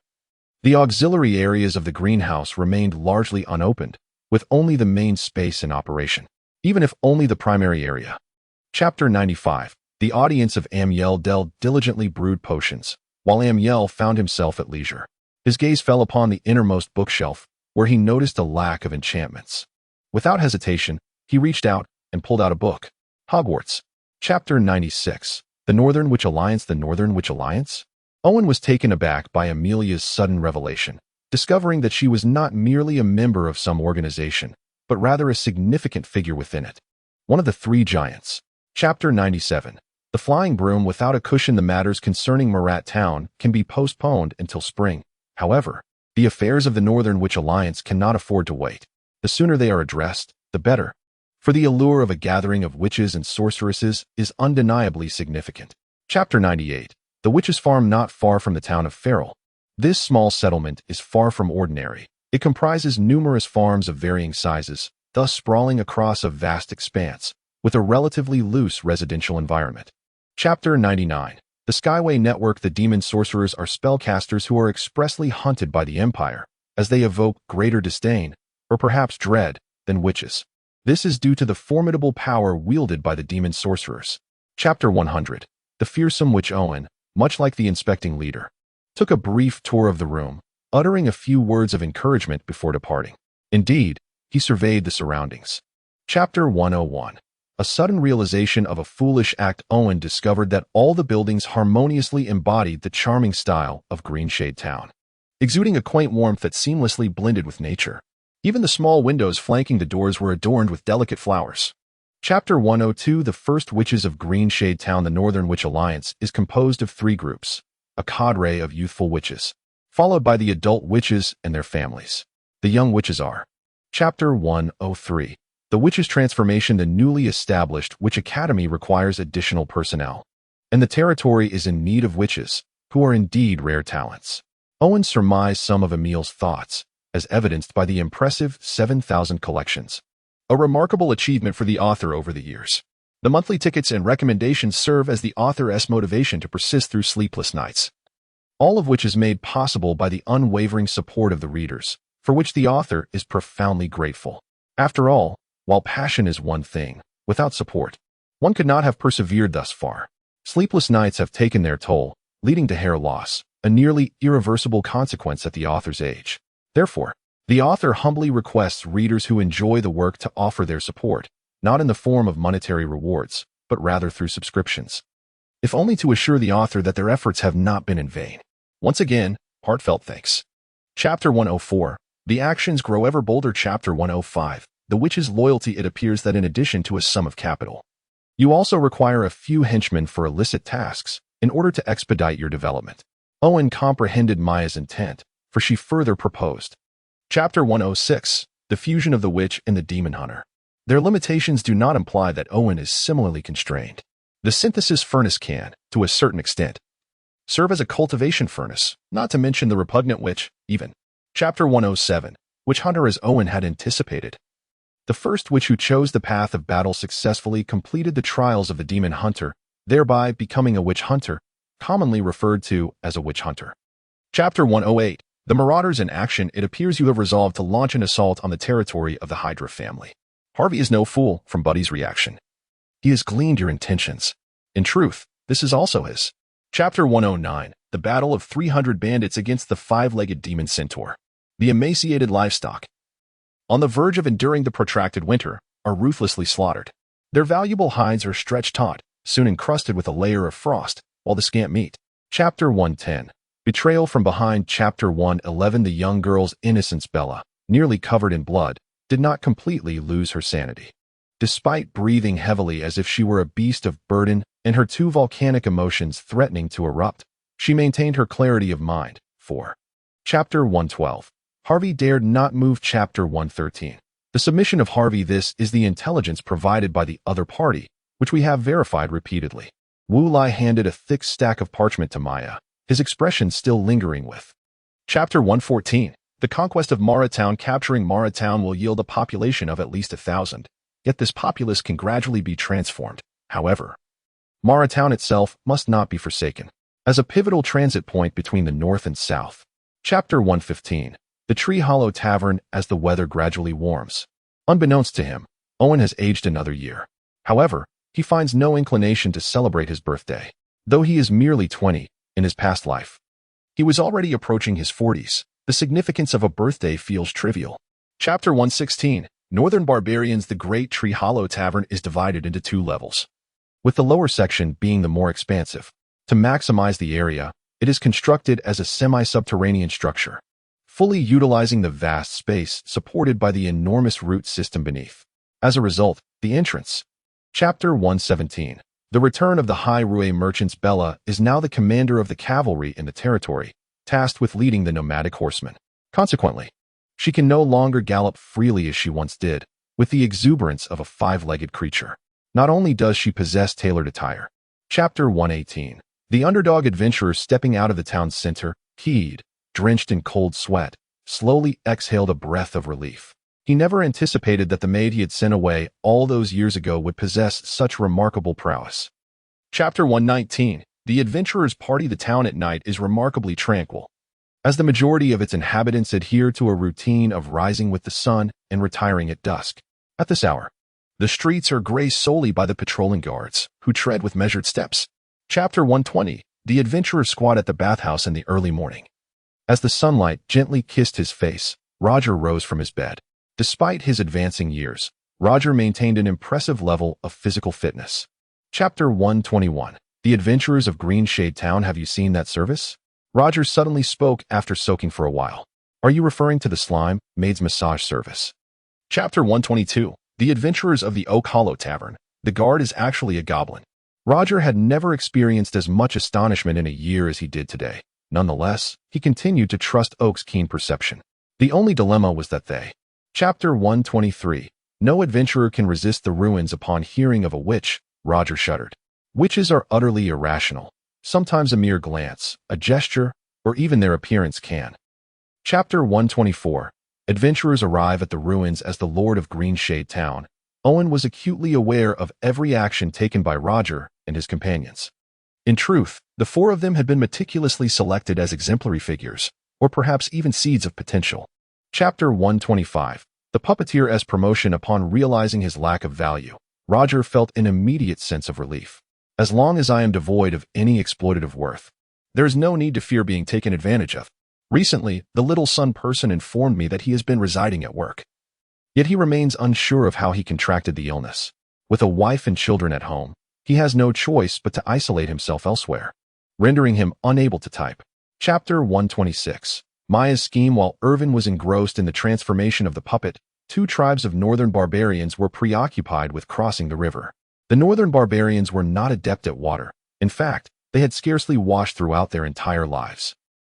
the auxiliary areas of the greenhouse remained largely unopened, with only the main space in operation, even if only the primary area. Chapter 95. The audience of Amiel. Del diligently brewed potions, while Amiel found himself at leisure. His gaze fell upon the innermost bookshelf, where he noticed a lack of enchantments. Without hesitation, he reached out and pulled out a book. Hogwarts. Chapter 96. The Northern Witch Alliance. The Northern Witch Alliance? Owen was taken aback by Amelia's sudden revelation, discovering that she was not merely a member of some organization, but rather a significant figure within it. One of the three giants. Chapter 97. The Flying Broom. Without a cushion. The matters concerning Marat Town can be postponed until spring. However, the affairs of the Northern Witch Alliance cannot afford to wait. The sooner they are addressed, the better, for the allure of a gathering of witches and sorceresses is undeniably significant. Chapter 98. The Witch's Farm. Not far from the town of Farrell. This small settlement is far from ordinary. It comprises numerous farms of varying sizes, thus sprawling across a vast expanse, with a relatively loose residential environment. Chapter 99. The Skyway Network. The demon sorcerers are spellcasters who are expressly hunted by the Empire, as they evoke greater disdain, or perhaps dread, than witches. This is due to the formidable power wielded by the demon sorcerers. Chapter 100. The Fearsome Witch. Owen, much like the inspecting leader, took a brief tour of the room, uttering a few words of encouragement before departing. Indeed, he surveyed the surroundings. Chapter 101. A sudden realization of a foolish act. Owen discovered that all the buildings harmoniously embodied the charming style of Greenshade Town, exuding a quaint warmth that seamlessly blended with nature. Even the small windows flanking the doors were adorned with delicate flowers. Chapter 102. The First Witches of Greenshade Town. The Northern Witch Alliance is composed of three groups, a cadre of youthful witches, followed by the adult witches and their families. The young witches are. Chapter 103. The witch's transformation. The newly established Witch Academy requires additional personnel, and the territory is in need of witches, who are indeed rare talents. Owen surmised some of Emil's thoughts, as evidenced by the impressive 7,000 collections. A remarkable achievement for the author over the years. The monthly tickets and recommendations serve as the author's motivation to persist through sleepless nights, all of which is made possible by the unwavering support of the readers, for which the author is profoundly grateful. After all, while passion is one thing, without support, one could not have persevered thus far. Sleepless nights have taken their toll, leading to hair loss, a nearly irreversible consequence at the author's age. Therefore, the author humbly requests readers who enjoy the work to offer their support, not in the form of monetary rewards, but rather through subscriptions, if only to assure the author that their efforts have not been in vain. Once again, heartfelt thanks. Chapter 104. The actions grow ever bolder. Chapter 105. The witch's loyalty. It appears that in addition to a sum of capital, you also require a few henchmen for illicit tasks in order to expedite your development. Owen comprehended Maya's intent, for she further proposed. Chapter 106. The fusion of the witch and the demon hunter. Their limitations do not imply that Owen is similarly constrained. The synthesis furnace can, to a certain extent, serve as a cultivation furnace, not to mention the repugnant witch, even. Chapter 107. Witch hunter. As Owen had anticipated, the first witch who chose the path of battle successfully completed the trials of the demon hunter, thereby becoming a witch hunter, commonly referred to as a witch hunter. Chapter 108. The marauders in action. It appears you have resolved to launch an assault on the territory of the Hydra family. Harvey is no fool, from Buddy's reaction. He has gleaned your intentions. In truth, this is also his. Chapter 109. The battle of 300 bandits against the 5-legged demon centaur. The emaciated livestock, on the verge of enduring the protracted winter, are ruthlessly slaughtered. Their valuable hides are stretched taut, soon encrusted with a layer of frost, while the scant meat. Chapter 110. Betrayal from behind. Chapter 111. The young girl's innocence, Bella, nearly covered in blood, did not completely lose her sanity. Despite breathing heavily as if she were a beast of burden and her two volcanic emotions threatening to erupt, she maintained her clarity of mind. 4. Chapter 112. Harvey dared not move. Chapter 113. The submission of Harvey. This is the intelligence provided by the other party, which we have verified repeatedly. Wu Lai handed a thick stack of parchment to Maya, his expression still lingering with. Chapter 114. The conquest of Mara Town. Capturing Mara Town will yield a population of at least 1,000, yet this populace can gradually be transformed. However, Mara Town itself must not be forsaken, as a pivotal transit point between the north and south. Chapter 115. The Tree Hollow Tavern. As the weather gradually warms, unbeknownst to him, Owen has aged another year. However, he finds no inclination to celebrate his birthday. Though he is merely 20, in his past life, he was already approaching his 40s. The significance of a birthday feels trivial. Chapter 116. Northern Barbarians. The Great Tree Hollow Tavern is divided into 2 levels, with the lower section being the more expansive. To maximize the area, it is constructed as a semi-subterranean structure, fully utilizing the vast space supported by the enormous root system beneath. As a result, the entrance. Chapter 117. The return of the High Rue merchants. Bella is now the commander of the cavalry in the territory, tasked with leading the nomadic horsemen. Consequently, she can no longer gallop freely as she once did, with the exuberance of a 5-legged creature. Not only does she possess tailored attire. Chapter 118. The underdog adventurer stepping out of the town's center, Heed, drenched in cold sweat, slowly exhaled a breath of relief. He never anticipated that the maid he had sent away all those years ago would possess such remarkable prowess. Chapter 119. The adventurer's party. The town at night is remarkably tranquil, as the majority of its inhabitants adhere to a routine of rising with the sun and retiring at dusk. At this hour, the streets are graced solely by the patrolling guards, who tread with measured steps. Chapter 120. The adventurer squat at the bathhouse in the early morning. As the sunlight gently kissed his face, Roger rose from his bed. Despite his advancing years, Roger maintained an impressive level of physical fitness. Chapter 121. The Adventurers of Green Shade Town. Have you seen that service? Roger suddenly spoke after soaking for a while. Are you referring to the slime maid's massage service? Chapter 122. The Adventurers of the Oak Hollow Tavern. The guard is actually a goblin. Roger had never experienced as much astonishment in a year as he did today. Nonetheless, he continued to trust Oak's keen perception. The only dilemma was that they. Chapter 123. No adventurer can resist the ruins upon hearing of a witch, Roger shuddered. Witches are utterly irrational. Sometimes a mere glance, a gesture, or even their appearance can. Chapter 124. Adventurers arrive at the ruins as the Lord of Greenshade Town. Owen was acutely aware of every action taken by Roger and his companions. In truth, the four of them had been meticulously selected as exemplary figures, or perhaps even seeds of potential. Chapter 125. The puppeteer as promotion. Upon realizing his lack of value, Roger felt an immediate sense of relief. As long as I am devoid of any exploitative worth, there is no need to fear being taken advantage of. Recently, the little sun person informed me that he has been residing at work. Yet he remains unsure of how he contracted the illness. With a wife and children at home, he has no choice but to isolate himself elsewhere, rendering him unable to type. Chapter 126. Maya's scheme. While Irvin was engrossed in the transformation of the puppet, two tribes of northern barbarians were preoccupied with crossing the river. The northern barbarians were not adept at water. In fact, they had scarcely washed throughout their entire lives.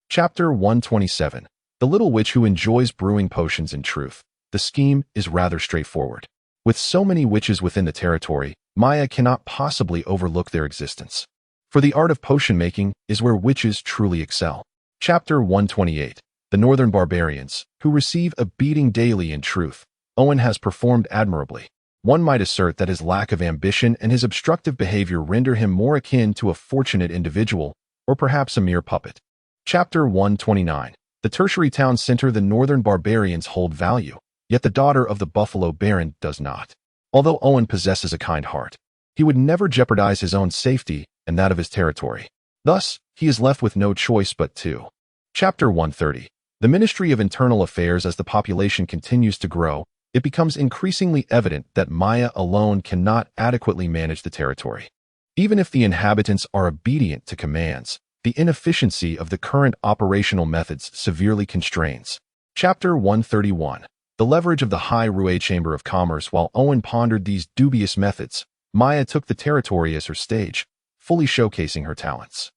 Chapter 127. The little witch who enjoys brewing potions. In truth, the scheme is rather straightforward. With so many witches within the territory, Maya cannot possibly overlook their existence. For the art of potion making is where witches truly excel. Chapter 128. The northern barbarians, who receive a beating daily. In truth, Owen has performed admirably. One might assert that his lack of ambition and his obstructive behavior render him more akin to a fortunate individual, or perhaps a mere puppet. Chapter 129. The tertiary town center. The northern barbarians hold value, yet the daughter of the Buffalo Baron does not. Although Owen possesses a kind heart, he would never jeopardize his own safety and that of his territory. Thus, he is left with no choice but to. Chapter 130. The Ministry of Internal Affairs. As the population continues to grow, it becomes increasingly evident that Maya alone cannot adequately manage the territory. Even if the inhabitants are obedient to commands, the inefficiency of the current operational methods severely constrains. Chapter 131. The leverage of the High Rue Chamber of Commerce. While Owen pondered these dubious methods, Maya took the territory as her stage, fully showcasing her talents.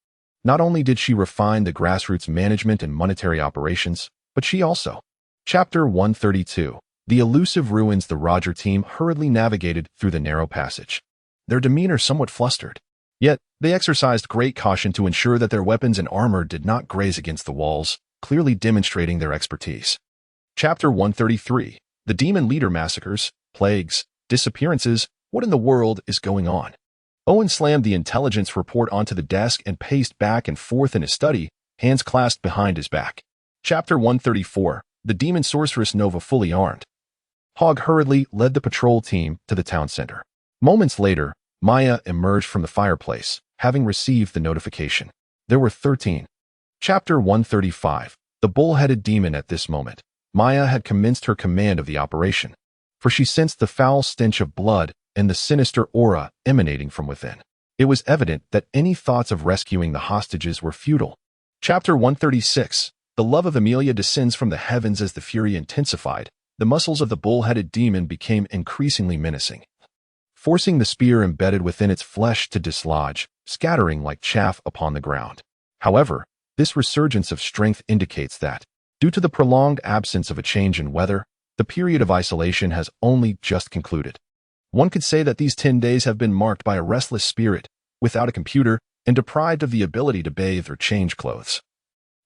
Not only did she refine the grassroots management and monetary operations, but she also. Chapter 132. The elusive ruins. The Roger team hurriedly navigated through the narrow passage, their demeanor somewhat flustered. Yet, they exercised great caution to ensure that their weapons and armor did not graze against the walls, clearly demonstrating their expertise. Chapter 133. The Demon Leader Massacres, Plagues, Disappearances. What in the world is going on? Owen slammed the intelligence report onto the desk and paced back and forth in his study, hands clasped behind his back. Chapter 134. The Demon Sorceress Nova fully armed. Hogg hurriedly led the patrol team to the town center. Moments later, Maya emerged from the fireplace, having received the notification. There were 13. Chapter 135. The Bull-Headed Demon. At this moment, Maya had commenced her command of the operation, for she sensed the foul stench of blood and the sinister aura emanating from within. It was evident that any thoughts of rescuing the hostages were futile. Chapter 136. The love of Amelia descends from the heavens. As the fury intensified, the muscles of the bull-headed demon became increasingly menacing, forcing the spear embedded within its flesh to dislodge, scattering like chaff upon the ground. However, this resurgence of strength indicates that, due to the prolonged absence of a change in weather, the period of isolation has only just concluded. One could say that these 10 days have been marked by a restless spirit, without a computer, and deprived of the ability to bathe or change clothes.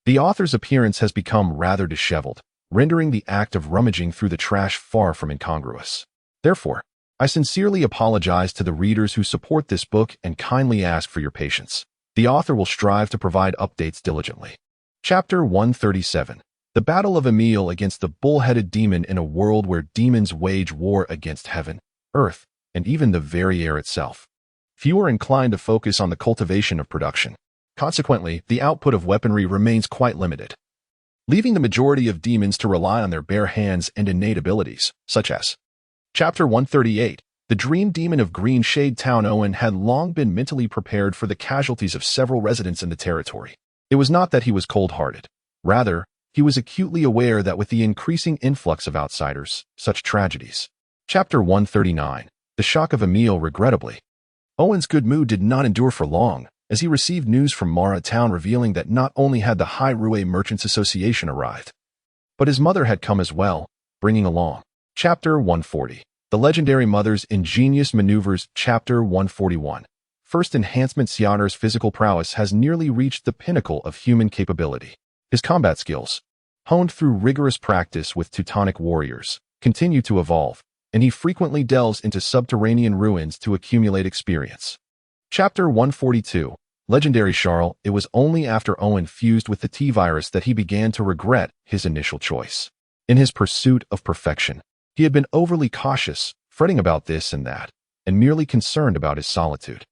The author's appearance has become rather disheveled, rendering the act of rummaging through the trash far from incongruous. Therefore, I sincerely apologize to the readers who support this book and kindly ask for your patience. The author will strive to provide updates diligently. Chapter 137. The Battle of Emil against the Bull-Headed Demon. In a world where demons wage war against heaven, earth, and even the very air itself, few are inclined to focus on the cultivation of production. Consequently, the output of weaponry remains quite limited, leaving the majority of demons to rely on their bare hands and innate abilities, such as. Chapter 138. The Dream Demon of Green Shade Town. Owen had long been mentally prepared for the casualties of several residents in the territory. It was not that he was cold-hearted. Rather, he was acutely aware that with the increasing influx of outsiders, such tragedies. Chapter 139. The Shock of Emil. Regrettably, Owen's good mood did not endure for long, as he received news from Mara Town revealing that not only had the High Rue Merchants Association arrived, but his mother had come as well, bringing along. Chapter 140. The Legendary Mother's Ingenious Maneuvers, Chapter 141. First Enhancement. Sionar's physical prowess has nearly reached the pinnacle of human capability. His combat skills, honed through rigorous practice with Teutonic warriors, continue to evolve, and he frequently delves into subterranean ruins to accumulate experience. Chapter 142. Legendary Charles. It was only after Owen fused with the T-virus that he began to regret his initial choice. In his pursuit of perfection, he had been overly cautious, fretting about this and that, and merely concerned about his solitude.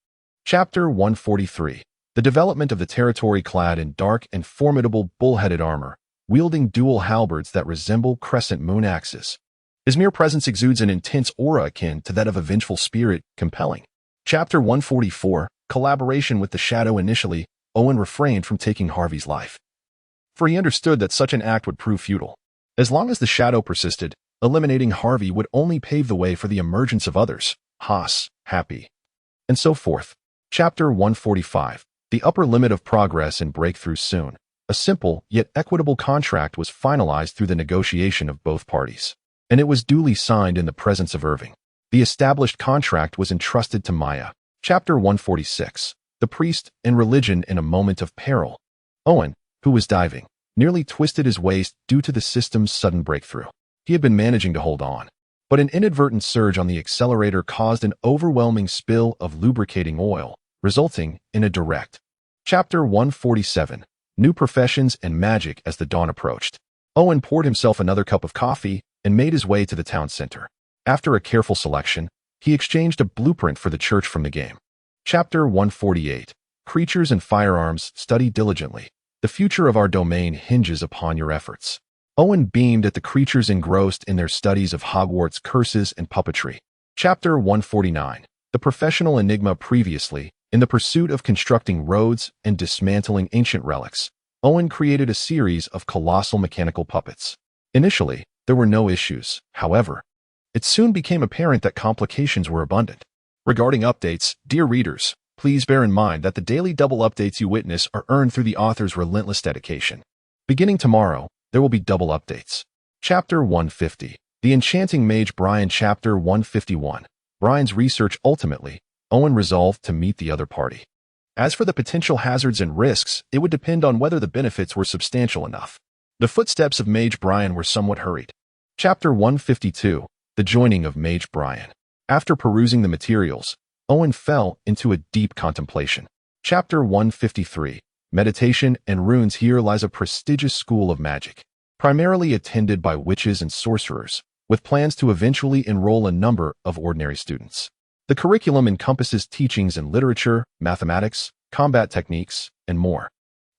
Chapter 143. The development of the territory clad in dark and formidable bull-headed armor, wielding dual halberds that resemble crescent moon axes. His mere presence exudes an intense aura akin to that of a vengeful spirit, compelling. Chapter 144. Collaboration with the Shadow. Initially, Owen refrained from taking Harvey's life, for he understood that such an act would prove futile. As long as the Shadow persisted, eliminating Harvey would only pave the way for the emergence of others, Haas, Happy, and so forth. Chapter 145. The upper limit of progress and breakthrough. Soon, a simple yet equitable contract was finalized through the negotiation of both parties, and it was duly signed in the presence of Irving. The established contract was entrusted to Maya. Chapter 146. The priest and religion in a moment of peril. Owen, who was diving, nearly twisted his waist due to the system's sudden breakthrough. He had been managing to hold on, but an inadvertent surge on the accelerator caused an overwhelming spill of lubricating oil, resulting in a direct. Chapter 147. New professions and magic. As the dawn approached, Owen poured himself another cup of coffee and made his way to the town center. After a careful selection, he exchanged a blueprint for the church from the game. Chapter 148. Creatures and firearms. Study diligently. The future of our domain hinges upon your efforts. Owen beamed at the creatures engrossed in their studies of Hogwarts curses and puppetry. Chapter 149. The professional enigma. Previously, in the pursuit of constructing roads and dismantling ancient relics, Owen created a series of colossal mechanical puppets. Initially, there were no issues, however. It soon became apparent that complications were abundant. Regarding updates, dear readers, please bear in mind that the daily double updates you witness are earned through the author's relentless dedication. Beginning tomorrow, there will be double updates. Chapter 150. The Enchanting Mage. Brian. Chapter 151. Brian's research. Ultimately, Owen resolved to meet the other party. As for the potential hazards and risks, it would depend on whether the benefits were substantial enough. The footsteps of Mage Brian were somewhat hurried. Chapter 152. The Joining of Mage Brian. After perusing the materials, Owen fell into a deep contemplation. Chapter 153. Meditation and Runes. Here lies a prestigious school of magic, primarily attended by witches and sorcerers, with plans to eventually enroll a number of ordinary students. The curriculum encompasses teachings in literature, mathematics, combat techniques, and more.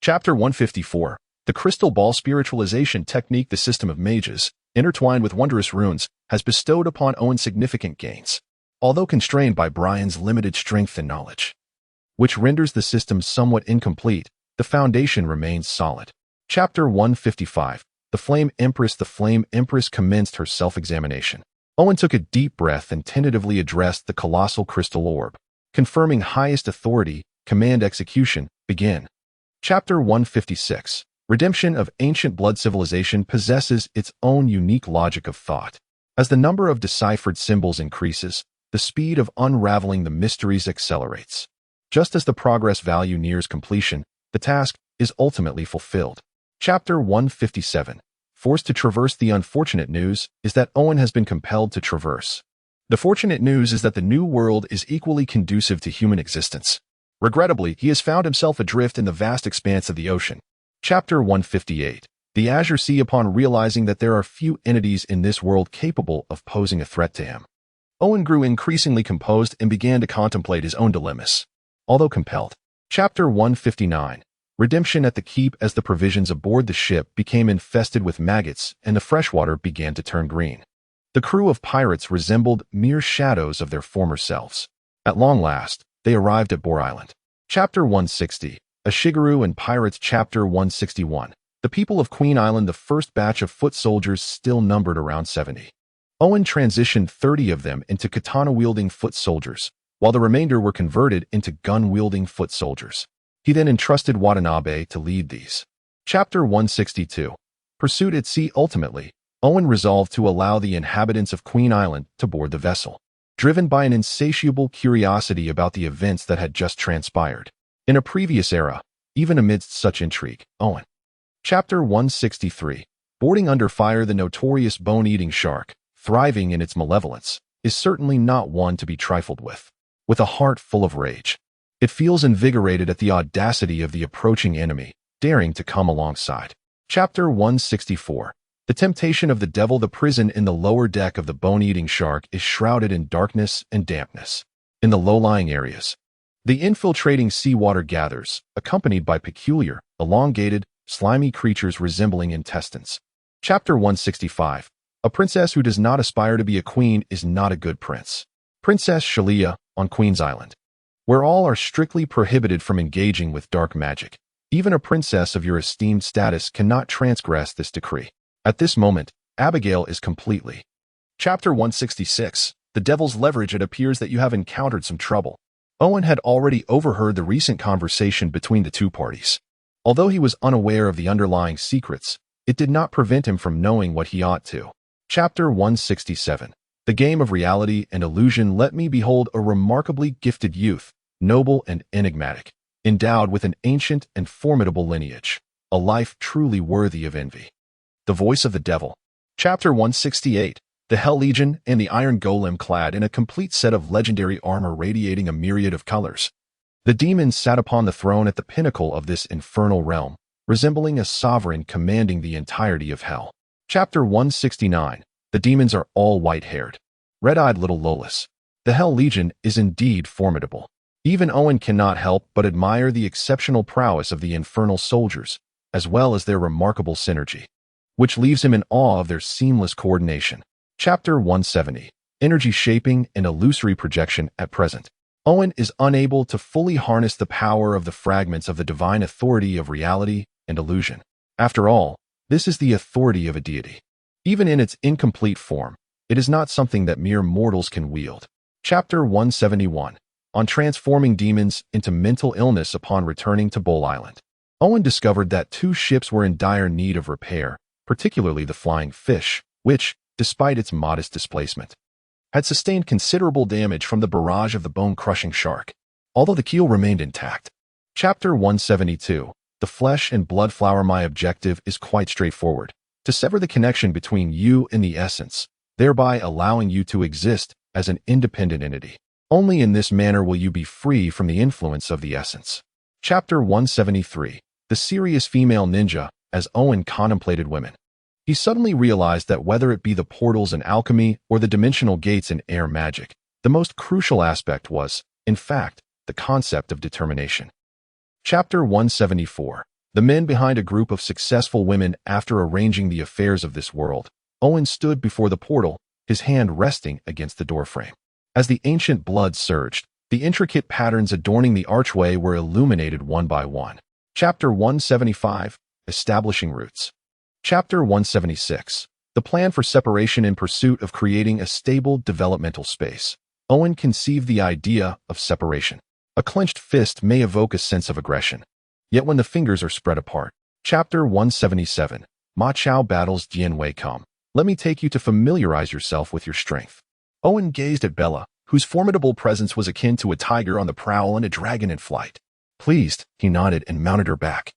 Chapter 154. The Crystal Ball Spiritualization Technique. The system of mages, intertwined with wondrous runes, has bestowed upon Owen significant gains, although constrained by Brian's limited strength and knowledge, which renders the system somewhat incomplete. The foundation remains solid. Chapter 155. The Flame Empress. The Flame Empress commenced her self-examination. Owen took a deep breath and tentatively addressed the colossal crystal orb. Confirming highest authority, command execution, begin. Chapter 156. Redemption of Ancient Blood. Civilization possesses its own unique logic of thought. As the number of deciphered symbols increases, the speed of unraveling the mysteries accelerates. Just as the progress value nears completion, the task is ultimately fulfilled. Chapter 157. Forced to traverse. The unfortunate news is that Owen has been compelled to traverse. The fortunate news is that the new world is equally conducive to human existence. Regrettably, he has found himself adrift in the vast expanse of the ocean. Chapter 158. The Azure Sea. Upon realizing that there are few entities in this world capable of posing a threat to him, Owen grew increasingly composed and began to contemplate his own dilemmas, although compelled. Chapter 159. Redemption at the keep. As the provisions aboard the ship became infested with maggots and the freshwater began to turn green, the crew of pirates resembled mere shadows of their former selves. At long last, they arrived at Boar Island. Chapter 160. A Shigaroo and Pirates. Chapter 161. The people of Queen Island. The first batch of foot soldiers still numbered around 70. Owen transitioned 30 of them into katana-wielding foot soldiers, while the remainder were converted into gun-wielding foot soldiers. He then entrusted Watanabe to lead these. Chapter 162. Pursuit at Sea. Ultimately, Owen resolved to allow the inhabitants of Queen Island to board the vessel, driven by an insatiable curiosity about the events that had just transpired. In a previous era, even amidst such intrigue, Owen. Chapter 163. Boarding under fire. The notorious bone-eating shark, thriving in its malevolence, is certainly not one to be trifled with. With a heart full of rage, it feels invigorated at the audacity of the approaching enemy, daring to come alongside. Chapter 164. The temptation of the devil. The prison in the lower deck of the bone-eating shark is shrouded in darkness and dampness. In the low-lying areas, the infiltrating seawater gathers, accompanied by peculiar, elongated, slimy creatures resembling intestines. Chapter 165. A princess who does not aspire to be a queen is not a good prince. Princess Shalia, on Queen's Island, where all are strictly prohibited from engaging with dark magic. Even a princess of your esteemed status cannot transgress this decree. At this moment, Abigail is completely. Chapter 166. The devil's leverage. It appears that you have encountered some trouble. Owen had already overheard the recent conversation between the two parties. Although he was unaware of the underlying secrets, it did not prevent him from knowing what he ought to. Chapter 167. The game of reality and illusion. Let me behold a remarkably gifted youth, noble and enigmatic, endowed with an ancient and formidable lineage, a life truly worthy of envy. The voice of the devil. Chapter 168. The Hell Legion and the Iron Golem, clad in a complete set of legendary armor radiating a myriad of colors. The demons sat upon the throne at the pinnacle of this infernal realm, resembling a sovereign commanding the entirety of hell. Chapter 169. The demons are all white-haired, red-eyed little Lolas. The Hell Legion is indeed formidable. Even Owen cannot help but admire the exceptional prowess of the infernal soldiers, as well as their remarkable synergy, which leaves him in awe of their seamless coordination. Chapter 170. Energy shaping and illusory projection. At present, Owen is unable to fully harness the power of the fragments of the divine authority of reality and illusion. After all, this is the authority of a deity. Even in its incomplete form, it is not something that mere mortals can wield. Chapter 171. On transforming demons into mental illness. Upon returning to Bull Island, Owen discovered that two ships were in dire need of repair, particularly the Flying Fish, which, despite its modest displacement, had sustained considerable damage from the barrage of the bone-crushing shark, although the keel remained intact. Chapter 172. The Flesh and Blood Flower. My objective is quite straightforward: to sever the connection between you and the essence, thereby allowing you to exist as an independent entity. Only in this manner will you be free from the influence of the essence. Chapter 173. The Serious Female Ninja. As Owen contemplated women, he suddenly realized that whether it be the portals in alchemy or the dimensional gates in air magic, the most crucial aspect was, in fact, the concept of determination. Chapter 174. The men behind a group of successful women. After arranging the affairs of this world, Owen stood before the portal, his hand resting against the doorframe. As the ancient blood surged, the intricate patterns adorning the archway were illuminated one by one. Chapter 175. Establishing roots. Chapter 176. The plan for separation. In pursuit of creating a stable developmental space, Owen conceived the idea of separation. A clenched fist may evoke a sense of aggression, yet when the fingers are spread apart. Chapter 177. Ma Chao battles Jian Wei. Come, let me take you to familiarize yourself with your strength. Owen gazed at Bella, whose formidable presence was akin to a tiger on the prowl and a dragon in flight. Pleased, he nodded and mounted her back,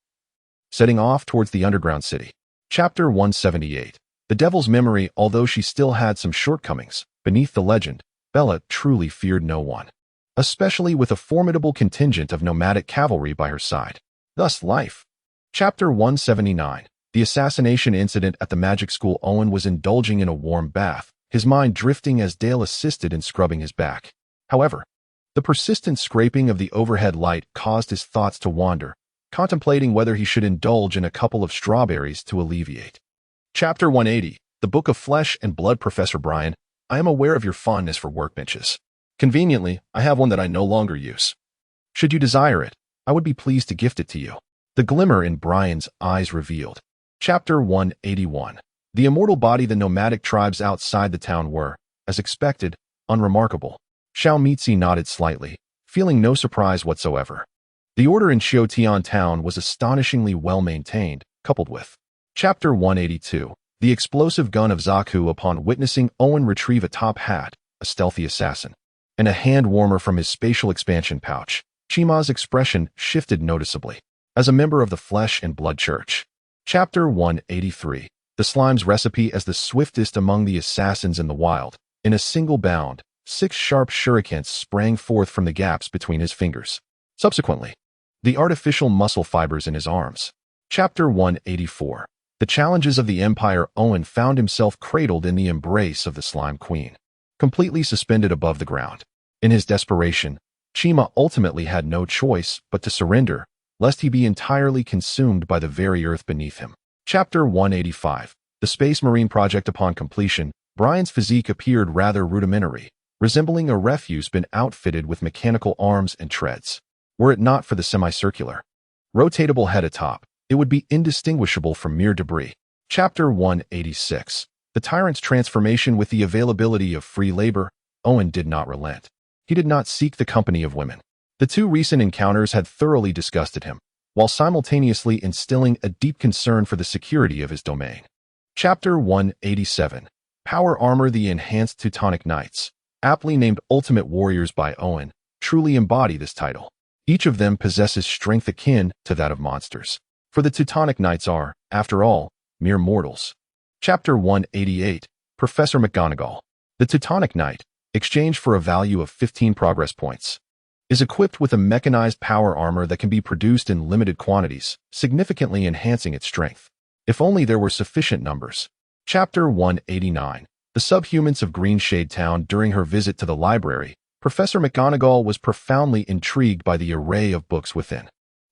setting off towards the underground city. Chapter 178. The Devil's Memory. Although she still had some shortcomings, beneath the legend, Bella truly feared no one, especially with a formidable contingent of nomadic cavalry by her side. Thus life. Chapter 179. The assassination incident at the magic school. Owen was indulging in a warm bath, his mind drifting as Dale assisted in scrubbing his back. However, the persistent scraping of the overhead light caused his thoughts to wander, contemplating whether he should indulge in a couple of strawberries to alleviate. Chapter 180. The Book of Flesh and Blood. Professor Brian, I am aware of your fondness for workbenches. Conveniently, I have one that I no longer use. Should you desire it, I would be pleased to gift it to you. The glimmer in Brian's eyes revealed. Chapter 181. The immortal body. The nomadic tribes outside the town were, as expected, unremarkable. Xiao Mitzi nodded slightly, feeling no surprise whatsoever. The order in Xiaotian town was astonishingly well maintained, coupled with. Chapter 182. The explosive gun of Zaku upon witnessing Owen retrieve a top hat, a stealthy assassin, and a hand warmer from his spatial expansion pouch. Chima's expression shifted noticeably. As a member of the Flesh and Blood Church. Chapter 183. The Slime's recipe as the swiftest among the assassins in the wild. In a single bound, 6 sharp shurikens sprang forth from the gaps between his fingers. Subsequently, the artificial muscle fibers in his arms. Chapter 184. The challenges of the Empire. Owen found himself cradled in the embrace of the Slime Queen, completely suspended above the ground. In his desperation, Chima ultimately had no choice but to surrender, lest he be entirely consumed by the very earth beneath him. Chapter 185. The Space Marine Project. Upon completion, Brian's physique appeared rather rudimentary, resembling a refuse bin outfitted with mechanical arms and treads. Were it not for the semicircular, rotatable head atop, it would be indistinguishable from mere debris. Chapter 186. The Tyrant's transformation. With the availability of free labor, Owen did not relent. He did not seek the company of women. The 2 recent encounters had thoroughly disgusted him, while simultaneously instilling a deep concern for the security of his domain. Chapter 187. Power Armor. The Enhanced Teutonic Knights, aptly named Ultimate Warriors by Owen, truly embody this title. Each of them possesses strength akin to that of monsters. For the Teutonic Knights are, after all, mere mortals. Chapter 188. Professor McGonagall. The Teutonic Knight, exchanged for a value of 15 progress points, is equipped with a mechanized power armor that can be produced in limited quantities, significantly enhancing its strength. If only there were sufficient numbers. Chapter 189. The Subhumans of Greenshade Town. During her visit to the library, Professor McGonagall was profoundly intrigued by the array of books within.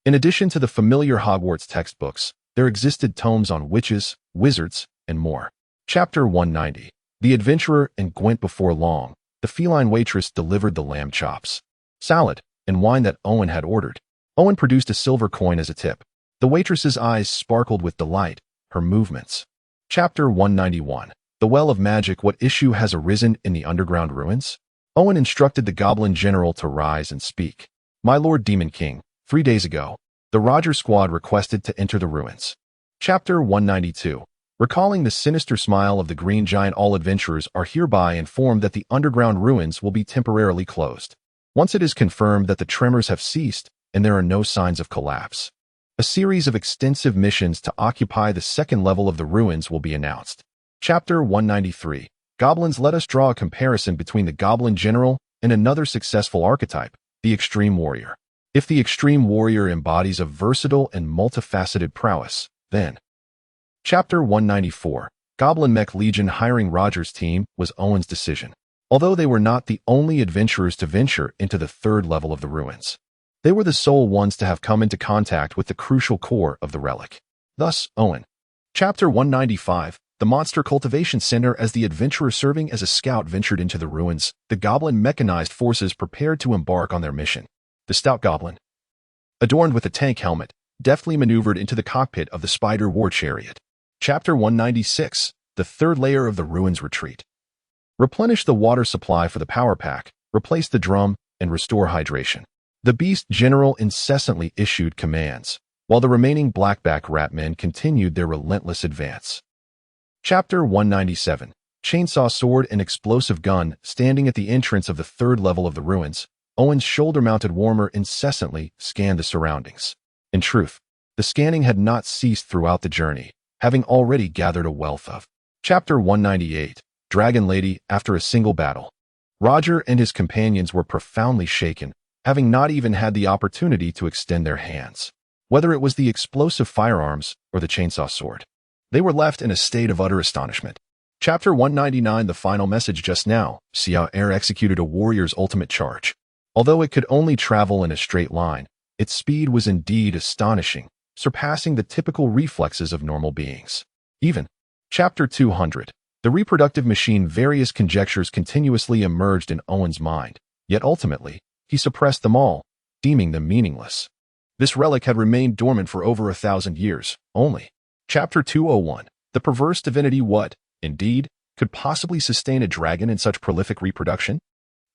In addition to the familiar Hogwarts textbooks, there existed tomes on witches, wizards, and more. Chapter 190. The Adventurer and Gwent. Before long, the feline waitress delivered the lamb chops, salad, and wine that Owen had ordered. Owen produced a silver coin as a tip. The waitress's eyes sparkled with delight, her movements. Chapter 191. The Well of Magic. What issue has arisen in the underground ruins? Owen instructed the Goblin General to rise and speak. My Lord Demon King, 3 days ago, the Roger Squad requested to enter the ruins. Chapter 192. Recalling the sinister smile of the Green Giant, all adventurers are hereby informed that the underground ruins will be temporarily closed. Once it is confirmed that the tremors have ceased and there are no signs of collapse, a series of extensive missions to occupy the 2nd level of the ruins will be announced. Chapter 193. Goblins. Let us draw a comparison between the Goblin General and another successful archetype, the Extreme Warrior. If the Extreme Warrior embodies a versatile and multifaceted prowess, then Chapter 194. Goblin Mech Legion. Hiring Roger's team was Owen's decision. Although they were not the only adventurers to venture into the 3rd level of the ruins, they were the sole ones to have come into contact with the crucial core of the relic. Thus, Owen. Chapter 195. The Monster Cultivation Center. As the adventurer serving as a scout ventured into the ruins, the Goblin mechanized forces prepared to embark on their mission. The stout Goblin, adorned with a tank helmet, deftly maneuvered into the cockpit of the Spider War Chariot. Chapter 196. The 3rd layer of the ruins retreat. Replenish the water supply for the power pack, replace the drum, and restore hydration. The Beast General incessantly issued commands, while the remaining Blackback Ratmen continued their relentless advance. Chapter 197. Chainsaw Sword and Explosive Gun. Standing at the entrance of the 3rd level of the ruins, Owen's shoulder-mounted warmer incessantly scanned the surroundings. In truth, the scanning had not ceased throughout the journey, having already gathered a wealth of. Chapter 198. Dragon Lady. After a single battle, Roger and his companions were profoundly shaken, having not even had the opportunity to extend their hands. Whether it was the explosive firearms or the chainsaw sword, they were left in a state of utter astonishment. Chapter 199. The final message. Just now, Xia Air executed a warrior's ultimate charge. Although it could only travel in a straight line, its speed was indeed astonishing, surpassing the typical reflexes of normal beings. Even. Chapter 200. The reproductive machine. Various conjectures continuously emerged in Owen's mind, yet ultimately, he suppressed them all, deeming them meaningless. This relic had remained dormant for over 1,000 years, only. Chapter 201. The perverse divinity. What, indeed, could possibly sustain a dragon in such prolific reproduction?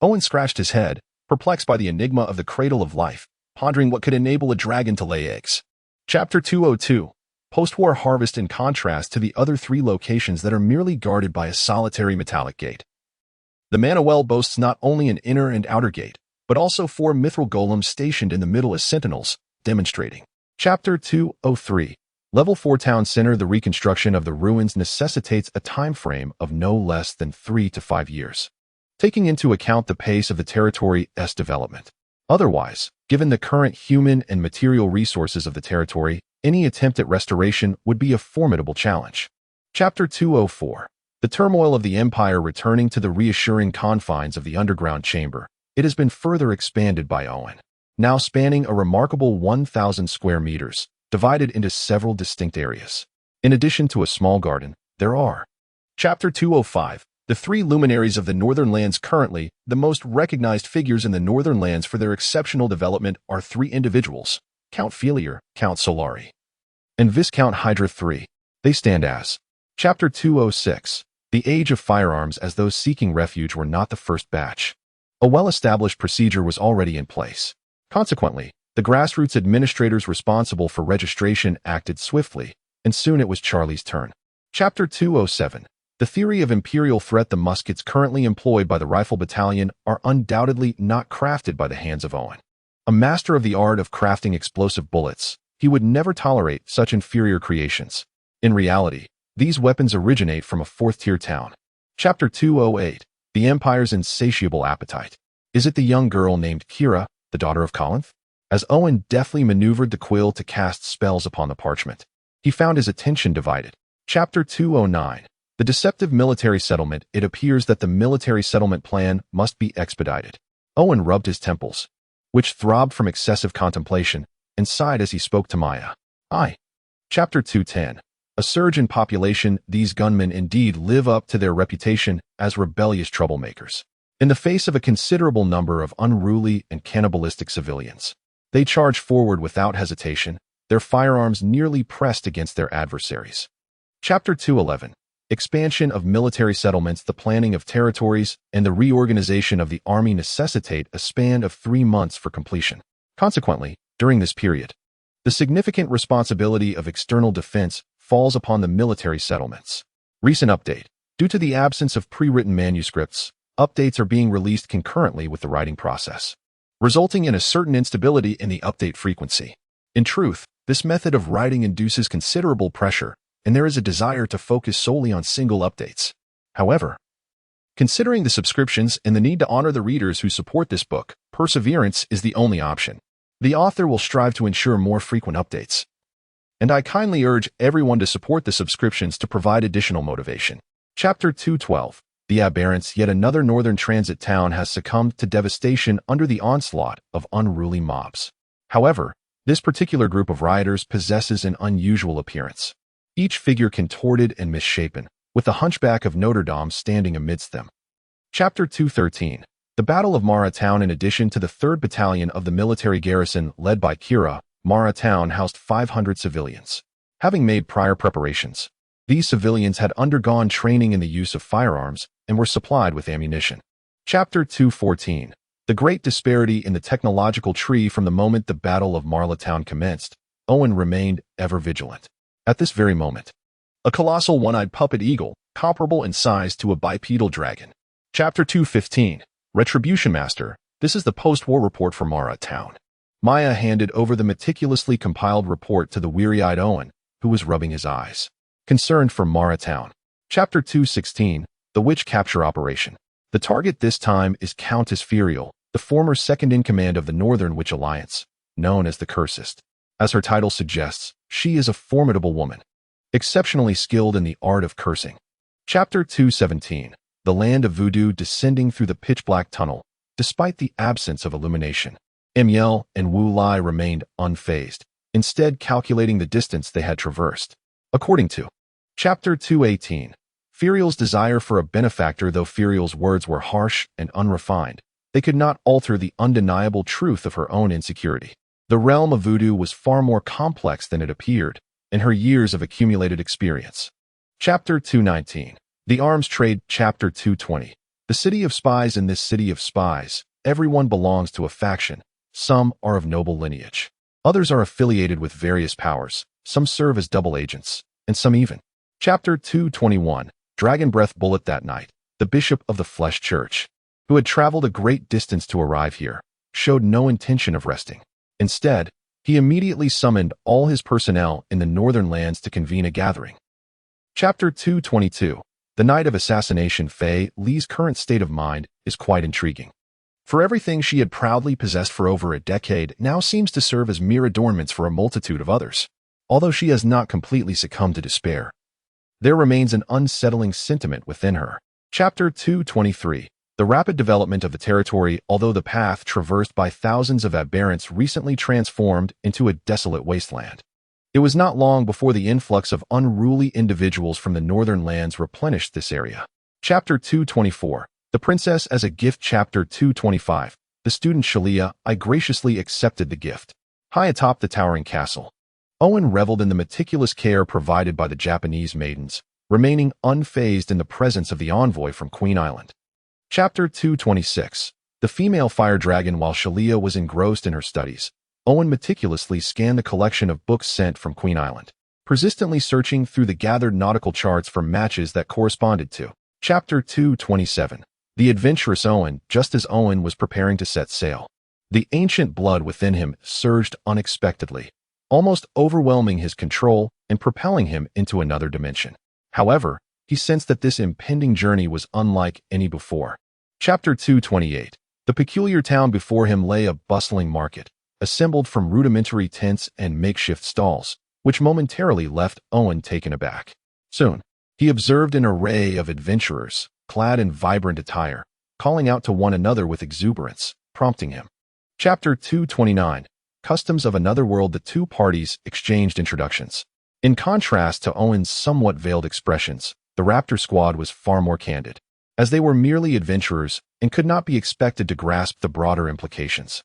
Owen scratched his head, perplexed by the enigma of the cradle of life, pondering what could enable a dragon to lay eggs. Chapter 202. post-war harvest in contrast to the other 3 locations that are merely guarded by a solitary metallic gate. The mana well boasts not only an inner and outer gate, but also 4 mithril golems stationed in the middle as sentinels, demonstrating. Chapter 203. Level 4 Town Center. The reconstruction of the ruins necessitates a time frame of no less than 3 to 5 years, taking into account the pace of the territory's development. Otherwise, given the current human and material resources of the territory, any attempt at restoration would be a formidable challenge. Chapter 204. The turmoil of the Empire. Returning to the reassuring confines of the underground chamber, it has been further expanded by Owen, now spanning a remarkable 1,000 square meters, divided into several distinct areas. In addition to a small garden, there are. Chapter 205. The 3 luminaries of the Northern Lands. Currently, the most recognized figures in the Northern Lands for their exceptional development are 3 individuals: Count Felier, Count Solari, and Viscount Hydra III. They stand as. Chapter 206. The age of firearms. As those seeking refuge were not the first batch, a well-established procedure was already in place. Consequently, the grassroots administrators responsible for registration acted swiftly, and soon it was Charlie's turn. Chapter 207. The theory of imperial threat. The muskets currently employed by the Rifle Battalion are undoubtedly not crafted by the hands of Owen. A master of the art of crafting explosive bullets, he would never tolerate such inferior creations. In reality, these weapons originate from a 4th-tier town. Chapter 208. The Empire's insatiable appetite. Is it the young girl named Kira, the daughter of Colinth? As Owen deftly maneuvered the quill to cast spells upon the parchment, he found his attention divided. Chapter 209. The deceptive military settlement. It appears that the military settlement plan must be expedited. Owen rubbed his temples, which throbbed from excessive contemplation, and sighed as he spoke to Maya. Chapter 210. A surge in population. These gunmen indeed live up to their reputation as rebellious troublemakers. In the face of a considerable number of unruly and cannibalistic civilians, they charge forward without hesitation, their firearms nearly pressed against their adversaries. Chapter 211. Expansion of military settlements. The planning of territories and the reorganization of the army necessitate a span of 3 months for completion. Consequently, during this period, the significant responsibility of external defense falls upon the military settlements. Recent update. Due to the absence of pre-written manuscripts, updates are being released concurrently with the writing process, resulting in a certain instability in the update frequency. In truth, this method of writing induces considerable pressure, and there is a desire to focus solely on single updates. However, considering the subscriptions and the need to honor the readers who support this book, perseverance is the only option. The author will strive to ensure more frequent updates, and I kindly urge everyone to support the subscriptions to provide additional motivation. Chapter 212. The Aberrants. Yet another northern transit town has succumbed to devastation under the onslaught of unruly mobs. However, this particular group of rioters possesses an unusual appearance, each figure contorted and misshapen, with the hunchback of Notre Dame standing amidst them. Chapter 213. The Battle of Mara Town. In addition to the 3rd Battalion of the military garrison led by Kira, Mara Town housed 500 civilians. Having made prior preparations, these civilians had undergone training in the use of firearms and were supplied with ammunition. Chapter 214. The great disparity in the technological tree. From the moment the Battle of Marla Town commenced, Owen remained ever vigilant. At this very moment, a colossal one-eyed puppet eagle, comparable in size to a bipedal dragon. Chapter 215. Retribution Master. This is the post-war report for Mara Town. Maya handed over the meticulously compiled report to the weary-eyed Owen, who was rubbing his eyes, concerned for Mara Town. Chapter 216. The Witch Capture Operation. The target this time is Countess Ferial, the former second-in-command of the Northern Witch Alliance, known as the Cursist. As her title suggests, she is a formidable woman, exceptionally skilled in the art of cursing. Chapter 217. The Land of Voodoo. Descending through the pitch-black tunnel, despite the absence of illumination, Emiel and Wu Lai remained unfazed, instead calculating the distance they had traversed. According to Chapter 218. Ferial's desire for a benefactor. Though Ferial's words were harsh and unrefined, they could not alter the undeniable truth of her own insecurity. The realm of voodoo was far more complex than it appeared, in her years of accumulated experience. Chapter 219. The Arms Trade. Chapter 220. The City of Spies. In this city of spies, everyone belongs to a faction. Some are of noble lineage. Others are affiliated with various powers, Some serve as double agents, and some even. Chapter 221. Dragon Breath Bullet. That night, the Bishop of the Flesh Church, who had traveled a great distance to arrive here, showed no intention of resting. Instead, he immediately summoned all his personnel in the northern lands to convene a gathering. Chapter 222. The night of assassination. Fei Li's current state of mind is quite intriguing. For everything she had proudly possessed for over a decade now seems to serve as mere adornments for a multitude of others. Although she has not completely succumbed to despair, there remains an unsettling sentiment within her. Chapter 223. The rapid development of the territory. Although the path traversed by thousands of aberrants recently transformed into a desolate wasteland, it was not long before the influx of unruly individuals from the northern lands replenished this area. Chapter 224. The Princess as a Gift. Chapter 225. The student Shalia. I graciously accepted the gift. High atop the towering castle, Owen reveled in the meticulous care provided by the Japanese maidens, remaining unfazed in the presence of the envoy from Queen Island. Chapter 226. The female fire dragon. While Shalia was engrossed in her studies, Owen meticulously scanned the collection of books sent from Queen Island, persistently searching through the gathered nautical charts for matches that corresponded to. Chapter 227. The adventurous Owen. Just as Owen was preparing to set sail, the ancient blood within him surged unexpectedly, almost overwhelming his control and propelling him into another dimension. However, he sensed that this impending journey was unlike any before. Chapter 228. The peculiar town. Before him lay a bustling market, assembled from rudimentary tents and makeshift stalls, which momentarily left Owen taken aback. Soon, he observed an array of adventurers, clad in vibrant attire, calling out to one another with exuberance, prompting him. Chapter 229. Customs of Another World. The two parties exchanged introductions. In contrast to Owen's somewhat veiled expressions, the Raptor squad was far more candid, as they were merely adventurers and could not be expected to grasp the broader implications.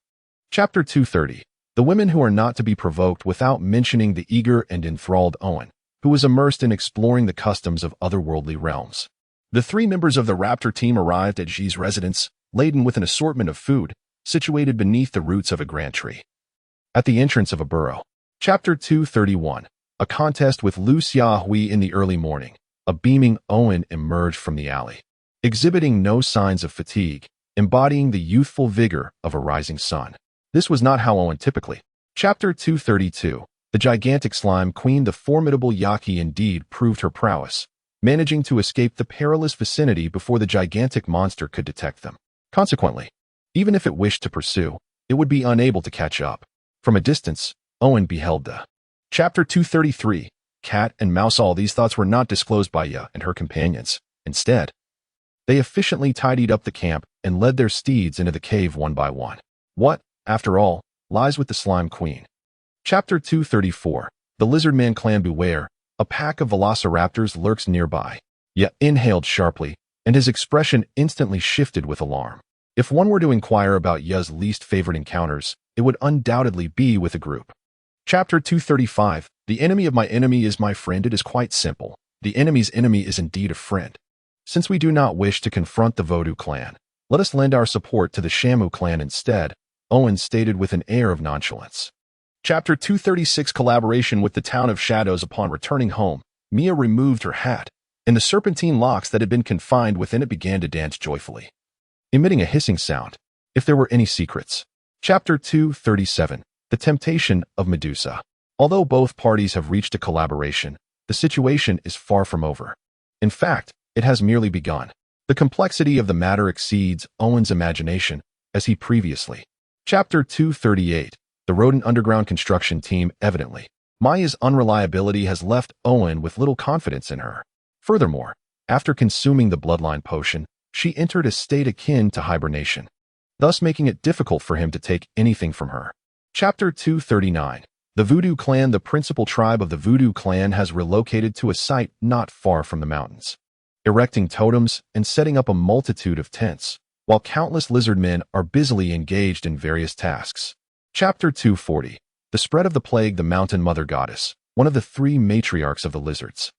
Chapter 230. The women who are not to be provoked. Without mentioning the eager and enthralled Owen, who was immersed in exploring the customs of otherworldly realms. The three members of the Raptor team arrived at Xi's residence, laden with an assortment of food, situated beneath the roots of a grand tree, at the entrance of a burrow. Chapter 231. A contest with Lu Xiahui. In the early morning, a beaming Owen emerged from the alley, exhibiting no signs of fatigue, embodying the youthful vigor of a rising sun. This was not how Owen typically. Chapter 232. The gigantic slime queen. The formidable Yaki indeed proved her prowess, managing to escape the perilous vicinity before the gigantic monster could detect them. Consequently, even if it wished to pursue, it would be unable to catch up. From a distance, Owen beheld the. Chapter 233. Cat and mouse. All these thoughts were not disclosed by Ya and her companions. Instead, they efficiently tidied up the camp and led their steeds into the cave one by one. What, after all, lies with the slime queen? Chapter 234. The Lizardman clan. Beware, a pack of velociraptors lurks nearby. Ya inhaled sharply, and his expression instantly shifted with alarm. If one were to inquire about Ya's least favorite encounters, it would undoubtedly be with a group. Chapter 235. The enemy of my enemy is my friend. It is quite simple. The enemy's enemy is indeed a friend. Since we do not wish to confront the Vodou clan, let us lend our support to the Shamu clan instead, Owen stated with an air of nonchalance. Chapter 236. Collaboration with the Town of Shadows. Upon returning home, Mia removed her hat, and the serpentine locks that had been confined within it began to dance joyfully, emitting a hissing sound. If there were any secrets. Chapter 237. The Temptation of Medusa. Although both parties have reached a collaboration, the situation is far from over. In fact, it has merely begun. The complexity of the matter exceeds Owen's imagination, as he previously. Chapter 238. The Rodent Underground Construction Team. Evidently, Maya's unreliability has left Owen with little confidence in her. Furthermore, after consuming the bloodline potion, she entered a state akin to hibernation, thus making it difficult for him to take anything from her. Chapter 239. The Voodoo Clan. The principal tribe of the Voodoo Clan has relocated to a site not far from the mountains, erecting totems and setting up a multitude of tents, while countless lizard men are busily engaged in various tasks. Chapter 240. The Spread of the Plague. The Mountain Mother Goddess, one of the three matriarchs of the lizards,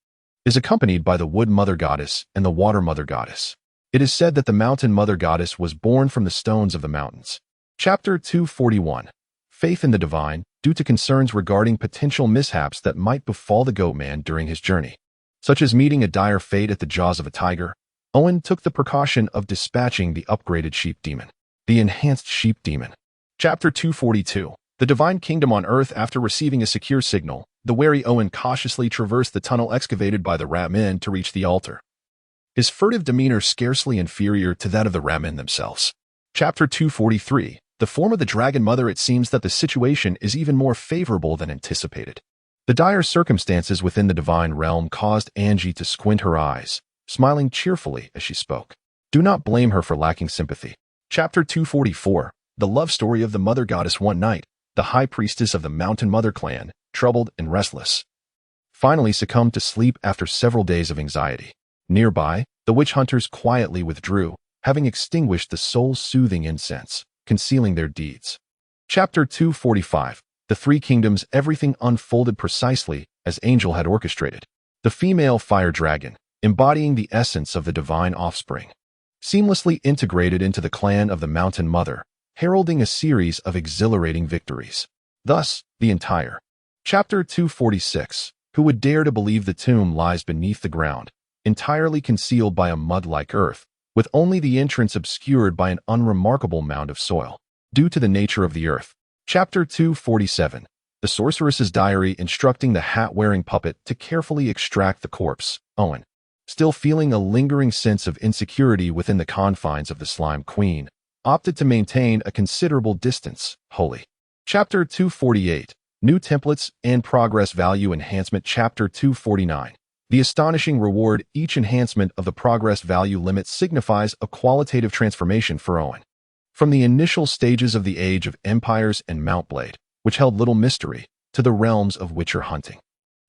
is accompanied by the Wood Mother Goddess and the Water Mother Goddess. It is said that the Mountain Mother Goddess was born from the stones of the mountains. Chapter 241. Faith in the Divine. due to concerns regarding potential mishaps that might befall the Goatman during his journey, such as meeting a dire fate at the jaws of a tiger. Owen took the precaution of dispatching the upgraded sheep demon, the enhanced sheep demon. Chapter 242. The Divine Kingdom on Earth. After receiving a secure signal, the wary Owen cautiously traversed the tunnel excavated by the Rat-men to reach the altar, his furtive demeanor scarcely inferior to that of the Rat-men themselves. Chapter 243. The form of the Dragon Mother. It seems that the situation is even more favorable than anticipated. The dire circumstances within the divine realm caused Angie to squint her eyes, smiling cheerfully as she spoke. Do not blame her for lacking sympathy. Chapter 244. The love story of the Mother Goddess. One night, the High Priestess of the Mountain Mother clan, troubled and restless, finally succumbed to sleep after several days of anxiety. Nearby, the witch hunters quietly withdrew, having extinguished the soul-soothing incense, concealing their deeds. Chapter 245. The Three Kingdoms. Everything unfolded precisely as Angel had orchestrated. The female fire dragon, embodying the essence of the divine offspring, seamlessly integrated into the clan of the Mountain Mother, heralding a series of exhilarating victories. Thus, the entire. Chapter 246. Who would dare to believe the tomb lies beneath the ground, entirely concealed by a mud-like earth, with only the entrance obscured by an unremarkable mound of soil, due to the nature of the earth. Chapter 247. The Sorceress's Diary. Instructing the hat-wearing puppet to carefully extract the corpse, Owen, still feeling a lingering sense of insecurity within the confines of the Slime Queen, opted to maintain a considerable distance, wholly. Chapter 248. New Templates and Progress Value Enhancement. Chapter 249. The astonishing reward. Each enhancement of the progress value limit signifies a qualitative transformation for Owen. From the initial stages of the Age of Empires and Mountblade, which held little mystery, to the realms of Witcher hunting.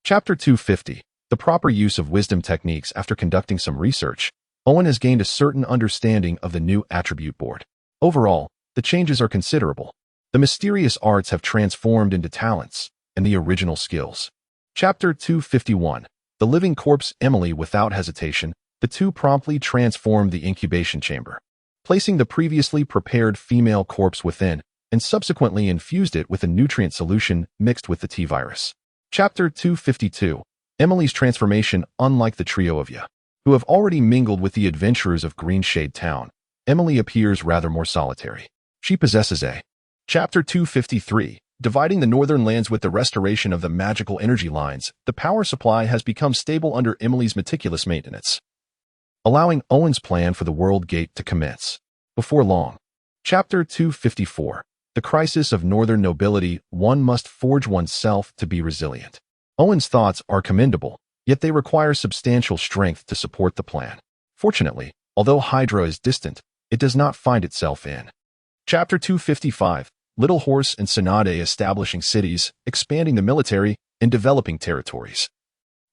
Chapter 250. The proper use of wisdom techniques. After conducting some research, Owen has gained a certain understanding of the new attribute board. Overall, the changes are considerable. The mysterious arts have transformed into talents, and the original skills. Chapter 251. The Living Corpse. Emily. Without hesitation, the two promptly transformed the incubation chamber, placing the previously prepared female corpse within, and subsequently infused it with a nutrient solution mixed with the T-virus. Chapter 252. Emily's transformation. Unlike the trio of Ya, who have already mingled with the adventurers of Greenshade Town, Emily appears rather more solitary. She possesses a. Chapter 253. Dividing the northern lands. With the restoration of the magical energy lines, the power supply has become stable under Emily's meticulous maintenance, allowing Owen's plan for the World Gate to commence before long. Chapter 254. The Crisis of Northern Nobility. One must forge oneself to be resilient. Owen's thoughts are commendable, yet they require substantial strength to support the plan. Fortunately, although Hydra is distant, it does not find itself in. Chapter 255. Little Horse and Sonade. Establishing cities, expanding the military, and developing territories,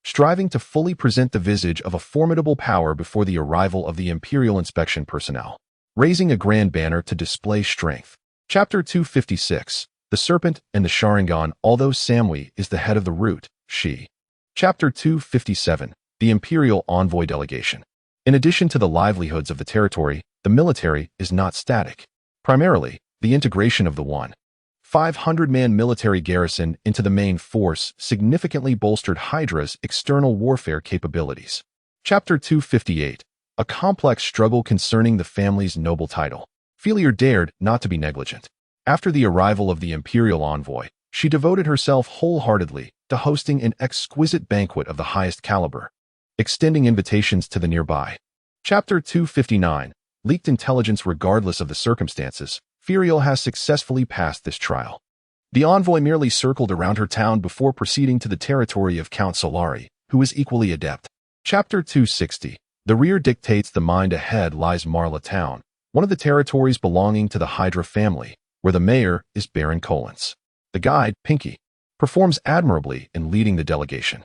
striving to fully present the visage of a formidable power before the arrival of the Imperial inspection personnel, raising a grand banner to display strength. Chapter 256. The Serpent and the Sharingan. Although Samui is the head of the root, she. Chapter 257. The Imperial Envoy Delegation. In addition to the livelihoods of the territory, the military is not static. Primarily, the integration of the 1,500-man military garrison into the main force significantly bolstered Hydra's external warfare capabilities. Chapter 258. A complex struggle concerning the family's noble title. Felier dared not to be negligent. After the arrival of the Imperial Envoy, she devoted herself wholeheartedly to hosting an exquisite banquet of the highest caliber, extending invitations to the nearby. Chapter 259. Leaked intelligence. Regardless of the circumstances, Ferial has successfully passed this trial. The envoy merely circled around her town before proceeding to the territory of Count Solari, who is equally adept. Chapter 260. The rear dictates. The mind. Ahead lies Marla Town, one of the territories belonging to the Hydra family, where the mayor is Baron Collins. The guide, Pinky, performs admirably in leading the delegation.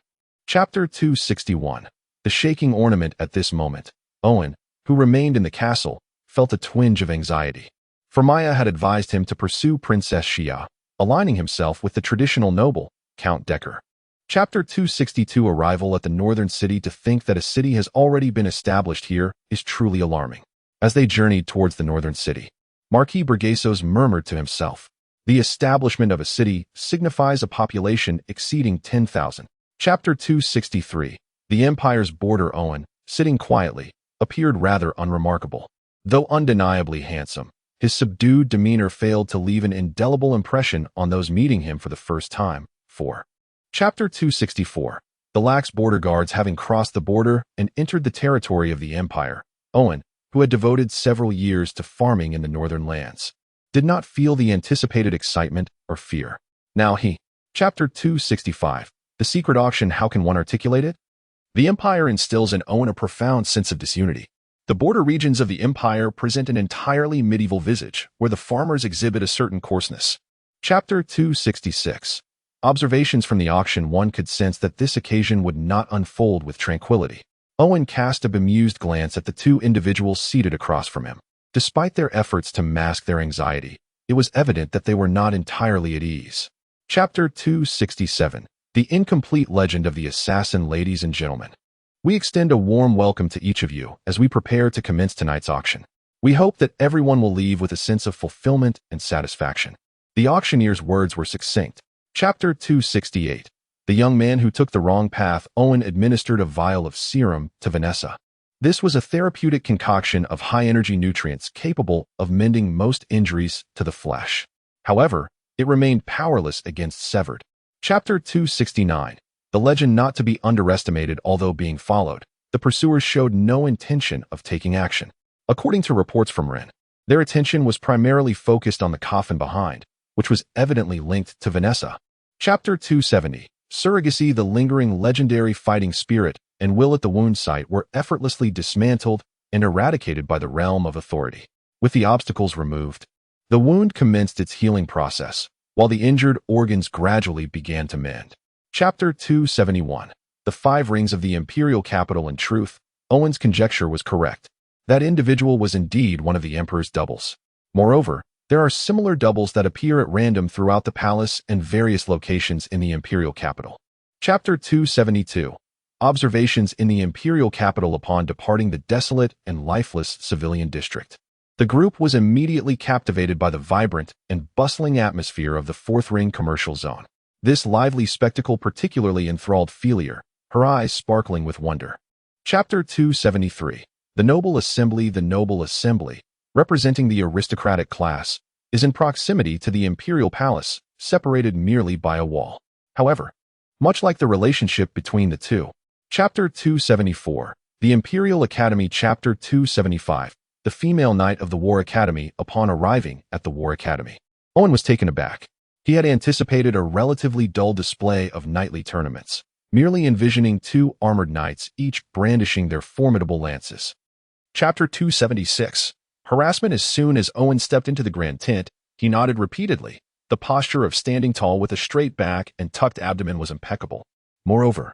Chapter 261. The shaking ornament. At this moment, Owen, who remained in the castle, felt a twinge of anxiety. For Maya had advised him to pursue Princess Xia, aligning himself with the traditional noble, Count Decker. Chapter 262. Arrival at the northern city. To think that a city has already been established here is truly alarming. As they journeyed towards the northern city, Marquis Burgasos murmured to himself, The establishment of a city signifies a population exceeding 10,000. Chapter 263. The Empire's border. Owen, sitting quietly, appeared rather unremarkable. Though undeniably handsome, his subdued demeanor failed to leave an indelible impression on those meeting him for the first time. 4. Chapter 264. The lax border guards having crossed the border and entered the territory of the Empire, Owen, who had devoted several years to farming in the northern lands, did not feel the anticipated excitement or fear. Now he. Chapter 265. The secret auction. How can one articulate it? The Empire instills in Owen a profound sense of disunity. The border regions of the Empire present an entirely medieval visage, where the farmers exhibit a certain coarseness. Chapter 266. Observations from the auction. One could sense that this occasion would not unfold with tranquility. Owen cast a bemused glance at the two individuals seated across from him. Despite their efforts to mask their anxiety, it was evident that they were not entirely at ease. Chapter 267. The incomplete legend of the assassin. Ladies and gentlemen, we extend a warm welcome to each of you as we prepare to commence tonight's auction. We hope that everyone will leave with a sense of fulfillment and satisfaction. The auctioneer's words were succinct. Chapter 268. The young man who took the wrong path. Owen administered a vial of serum to Vanessa. This was a therapeutic concoction of high-energy nutrients capable of mending most injuries to the flesh. However, it remained powerless against severed. Chapter 269. The legend not to be underestimated. Although being followed, the pursuers showed no intention of taking action. According to reports from Ren, their attention was primarily focused on the coffin behind, which was evidently linked to Vanessa. Chapter 270. Surrogacy. The lingering legendary fighting spirit and will at the wound site were effortlessly dismantled and eradicated by the realm of authority. With the obstacles removed, the wound commenced its healing process, while the injured organs gradually began to mend. Chapter 271. The 5 rings of the imperial capital. In truth, Owen's conjecture was correct. That individual was indeed one of the Emperor's doubles. Moreover, there are similar doubles that appear at random throughout the palace and various locations in the imperial capital. Chapter 272. Observations in the imperial capital. Upon departing the desolate and lifeless civilian district, the group was immediately captivated by the vibrant and bustling atmosphere of the 4th ring commercial zone. This lively spectacle particularly enthralled Felia, her eyes sparkling with wonder. Chapter 273. The noble assembly. The noble assembly, representing the aristocratic class, is in proximity to the imperial palace, separated merely by a wall. However, much like the relationship between the two. Chapter 274. The Imperial Academy. Chapter 275. The female knight of the War Academy. Upon arriving at the War Academy, Owen was taken aback. He had anticipated a relatively dull display of knightly tournaments, merely envisioning 2 armored knights, each brandishing their formidable lances. Chapter 276. Harassment. As soon as Owen stepped into the grand tent, he nodded repeatedly. The posture of standing tall with a straight back and tucked abdomen was impeccable. Moreover,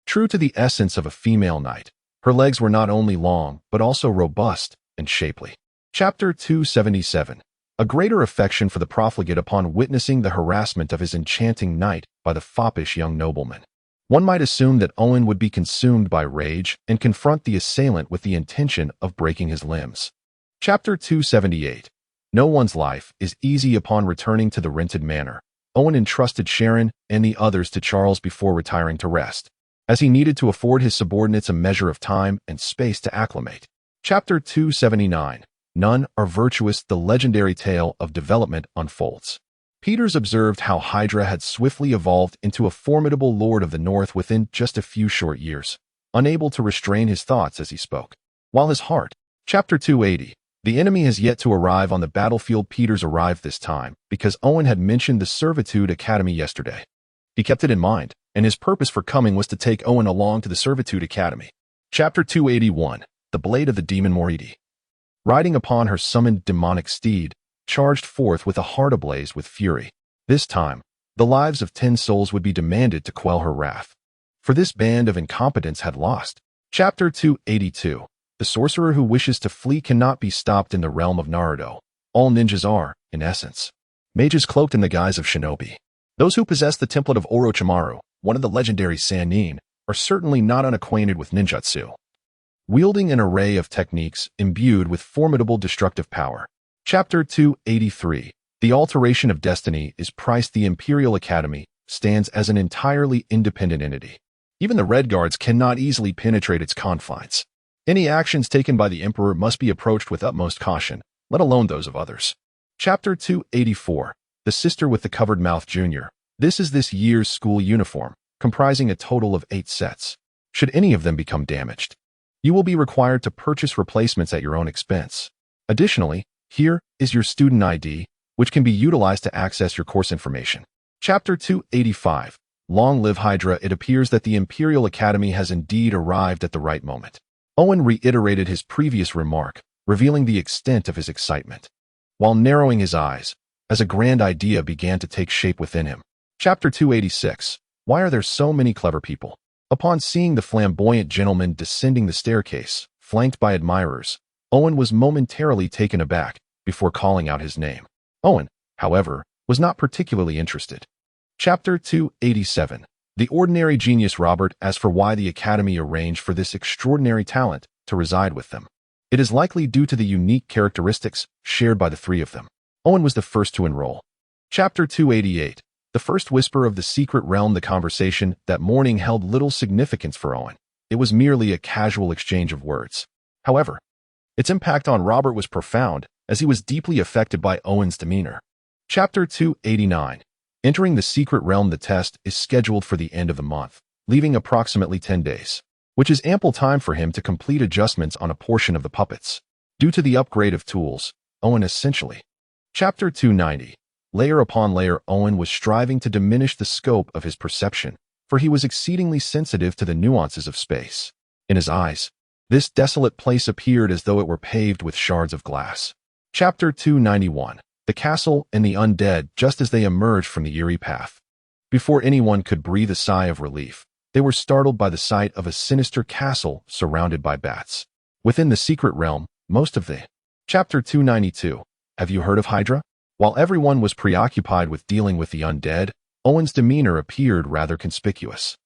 true to the essence of a female knight, her legs were not only long, but also robust and shapely. Chapter 277. A greater affection for the profligate. Upon witnessing the harassment of his enchanting knight by the foppish young nobleman, one might assume that Owen would be consumed by rage and confront the assailant with the intention of breaking his limbs. Chapter 278. No one's life is easy. Upon returning to the rented manor, Owen entrusted Sharon and the others to Charles before retiring to rest, as he needed to afford his subordinates a measure of time and space to acclimate. Chapter 279. None are virtuous. The legendary tale of development unfolds. Peters observed how Hydra had swiftly evolved into a formidable lord of the North within just a few short years, unable to restrain his thoughts as he spoke. While his heart. Chapter 280. The enemy has yet to arrive on the battlefield. Peters arrived this time because Owen had mentioned the Servitude Academy yesterday. He kept it in mind, and his purpose for coming was to take Owen along to the Servitude Academy. Chapter 281. The Blade of the Demon Moridi, riding upon her summoned demonic steed, charged forth with a heart ablaze with fury. This time, the lives of 10 souls would be demanded to quell her wrath, for this band of incompetents had lost. Chapter 282. The sorcerer who wishes to flee cannot be stopped. In the realm of Naruto, all ninjas are, in essence, mages cloaked in the guise of shinobi. Those who possess the template of Orochimaru, one of the legendary Sannin, are certainly not unacquainted with ninjutsu, wielding an array of techniques imbued with formidable destructive power. Chapter 283. The alteration of destiny is priced. The Imperial Academy stands as an entirely independent entity. Even the Red Guards cannot easily penetrate its confines. Any actions taken by the Emperor must be approached with utmost caution, let alone those of others. Chapter 284. The Sister with the Covered Mouth Jr. This is this year's school uniform, comprising a total of 8 sets. Should any of them become damaged, you will be required to purchase replacements at your own expense. Additionally, here is your student ID, which can be utilized to access your course information. Chapter 285. Long live Hydra. It appears that the Imperial Academy has indeed arrived at the right moment. Owen reiterated his previous remark, revealing the extent of his excitement, while narrowing his eyes, as a grand idea began to take shape within him. Chapter 286. Why are there so many clever people? Upon seeing the flamboyant gentleman descending the staircase, flanked by admirers, Owen was momentarily taken aback before calling out his name. Owen, however, was not particularly interested. Chapter 287. The ordinary genius Robert. As for why the Academy arranged for this extraordinary talent to reside with them, it is likely due to the unique characteristics shared by the 3 of them. Owen was the first to enroll. Chapter 288. The first whisper of the secret realm. The conversation that morning held little significance for Owen. It was merely a casual exchange of words. However, its impact on Robert was profound, as he was deeply affected by Owen's demeanor. Chapter 289. Entering the secret realm. The test is scheduled for the end of the month, leaving approximately 10 days, which is ample time for him to complete adjustments on a portion of the puppets. Due to the upgrade of tools, Owen essentially. Chapter 290. Layer upon layer. Owen was striving to diminish the scope of his perception, for he was exceedingly sensitive to the nuances of space. In his eyes, this desolate place appeared as though it were paved with shards of glass. Chapter 291. The castle and the undead. Just as they emerged from the eerie path, before anyone could breathe a sigh of relief, they were startled by the sight of a sinister castle surrounded by bats. Within the secret realm, most of the. Chapter 292. Have you heard of Hydra? While everyone was preoccupied with dealing with the undead, Owen's demeanor appeared rather conspicuous.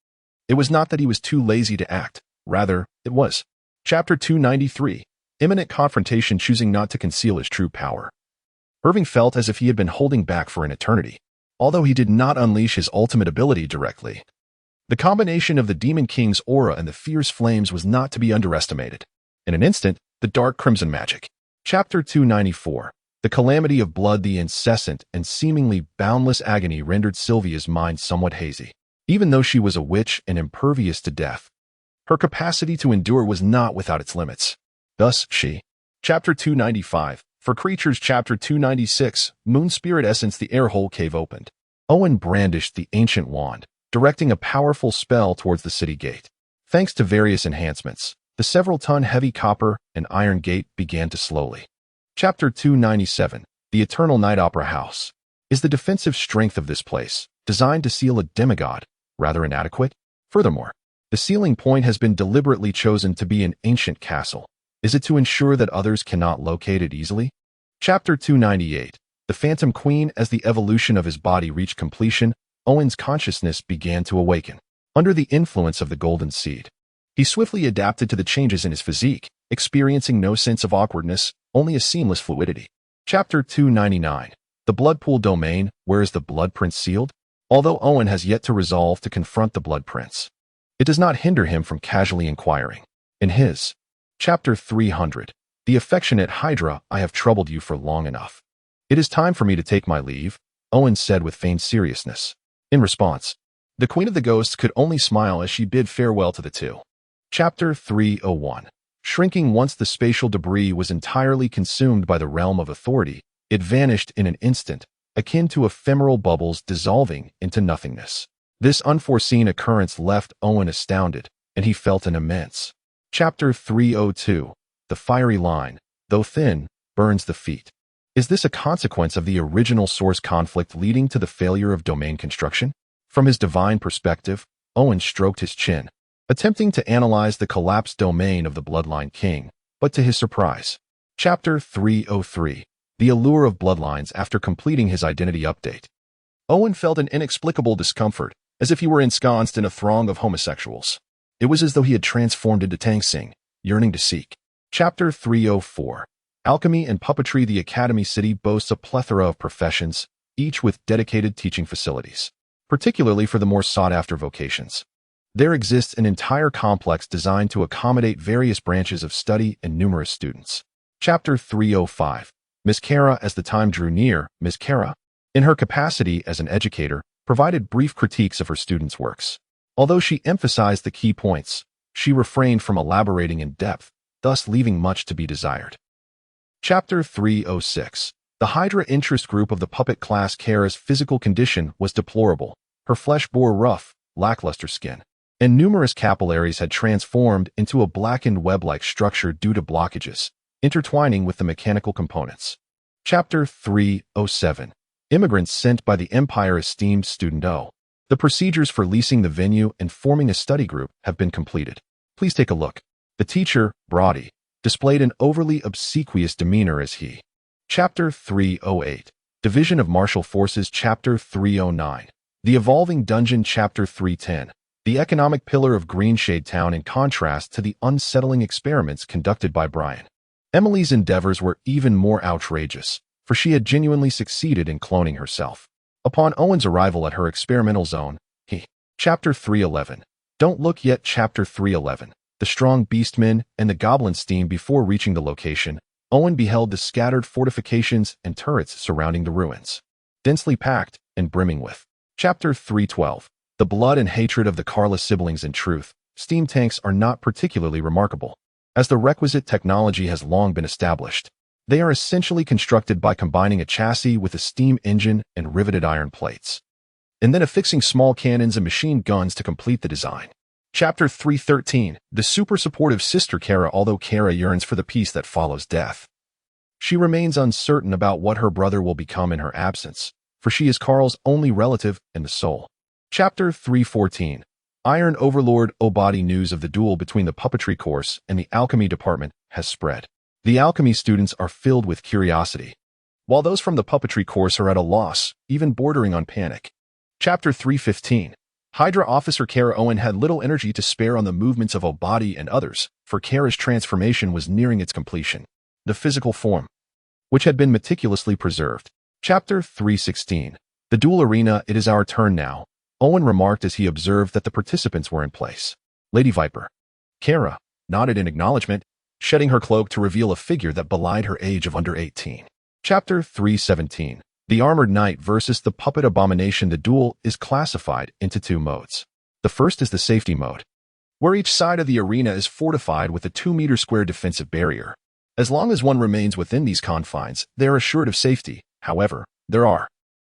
It was not that he was too lazy to act, rather, it was. Chapter 293. Imminent confrontation. Choosing not to conceal his true power, Irving felt as if he had been holding back for an eternity, although he did not unleash his ultimate ability directly. The combination of the Demon King's aura and the fierce flames was not to be underestimated. In an instant, the dark crimson magic. Chapter 294. The calamity of blood. The incessant and seemingly boundless agony rendered Sylvia's mind somewhat hazy. Even though she was a witch and impervious to death, her capacity to endure was not without its limits. Thus, she. Chapter 295. For creatures. Chapter 296. Moon Spirit Essence. The airhole cave opened. Owen brandished the ancient wand, directing a powerful spell towards the city gate. Thanks to various enhancements, the several-ton heavy copper and iron gate began to slowly. Chapter 297. The Eternal Night Opera House. Is the defensive strength of this place, designed to seal a demigod, rather inadequate? Furthermore, the ceiling point has been deliberately chosen to be an ancient castle. Is it to ensure that others cannot locate it easily? Chapter 298. The Phantom Queen. As the evolution of his body reached completion, Owen's consciousness began to awaken. Under the influence of the golden seed, he swiftly adapted to the changes in his physique, experiencing no sense of awkwardness, only a seamless fluidity. Chapter 299. The Bloodpool Domain. Where is the Blood Prince sealed? Although Owen has yet to resolve to confront the Blood Prince, it does not hinder him from casually inquiring. In his. Chapter 300. The Affectionate Hydra. I have troubled you for long enough. It is time for me to take my leave, Owen said with feigned seriousness. In response, the Queen of the Ghosts could only smile as she bid farewell to the two. Chapter 301. Shrinking. Once the spatial debris was entirely consumed by the realm of authority, it vanished in an instant, akin to ephemeral bubbles dissolving into nothingness. This unforeseen occurrence left Owen astounded, and he felt an immense. Chapter 302. The Fiery Line, though thin, burns the feet. Is this a consequence of the original source conflict leading to the failure of domain construction? From his divine perspective, Owen stroked his chin, attempting to analyze the collapsed domain of the Bloodline King, but to his surprise. Chapter 303. The Allure of Bloodlines. After completing his identity update, Owen felt an inexplicable discomfort, as if he were ensconced in a throng of homosexuals. It was as though he had transformed into Tang Sing, yearning to seek. Chapter 304. Alchemy and puppetry. The Academy City boasts a plethora of professions, each with dedicated teaching facilities, particularly for the more sought-after vocations. There exists an entire complex designed to accommodate various branches of study and numerous students. Chapter 305. Miss Kara. As the time drew near, Miss Kara, in her capacity as an educator, provided brief critiques of her students' works. Although she emphasized the key points, she refrained from elaborating in depth, thus leaving much to be desired. Chapter 306. The Hydra interest group of the puppet class. Kara's physical condition was deplorable. Her flesh bore rough, lackluster skin, and numerous capillaries had transformed into a blackened web-like structure due to blockages, intertwining with the mechanical components. Chapter 307. Immigrants sent by the Empire. Esteemed student O. The procedures for leasing the venue and forming a study group have been completed. Please take a look. The teacher, Brody, displayed an overly obsequious demeanor as he. Chapter 308. Division of Martial Forces. Chapter 309. The Evolving Dungeon. Chapter 310. The economic pillar of Greenshade Town. In contrast to the unsettling experiments conducted by Brian, Emily's endeavors were even more outrageous, for she had genuinely succeeded in cloning herself. Upon Owen's arrival at her experimental zone, he. Chapter 311. Don't look yet. Chapter 311. The strong beastmen and the goblin steam. Before reaching the location, Owen beheld the scattered fortifications and turrets surrounding the ruins, densely packed and brimming with. Chapter 312. The blood and hatred of the Carla siblings. In truth, steam tanks are not particularly remarkable, as the requisite technology has long been established. They are essentially constructed by combining a chassis with a steam engine and riveted iron plates, and then affixing small cannons and machine guns to complete the design. Chapter 313. The super supportive sister Kara. Although Kara yearns for the peace that follows death, she remains uncertain about what her brother will become in her absence, for she is Carl's only relative in the soul. Chapter 314. Iron Overlord. Body news of the duel between the puppetry course and the alchemy department has spread. The alchemy students are filled with curiosity, while those from the puppetry course are at a loss, even bordering on panic. Chapter 315. Hydra officer Kara. Owen had little energy to spare on the movements of Obadi and others, for Kara's transformation was nearing its completion. The physical form, which had been meticulously preserved. Chapter 316. The duel arena. It is our turn now, Owen remarked as he observed that the participants were in place. Lady Viper. Kara nodded in acknowledgement, shedding her cloak to reveal a figure that belied her age of under 18. Chapter 317. The Armored Knight versus the Puppet Abomination. The duel is classified into two modes. The first is the safety mode, where each side of the arena is fortified with a 2-meter square defensive barrier. As long as one remains within these confines, they are assured of safety. However, there are.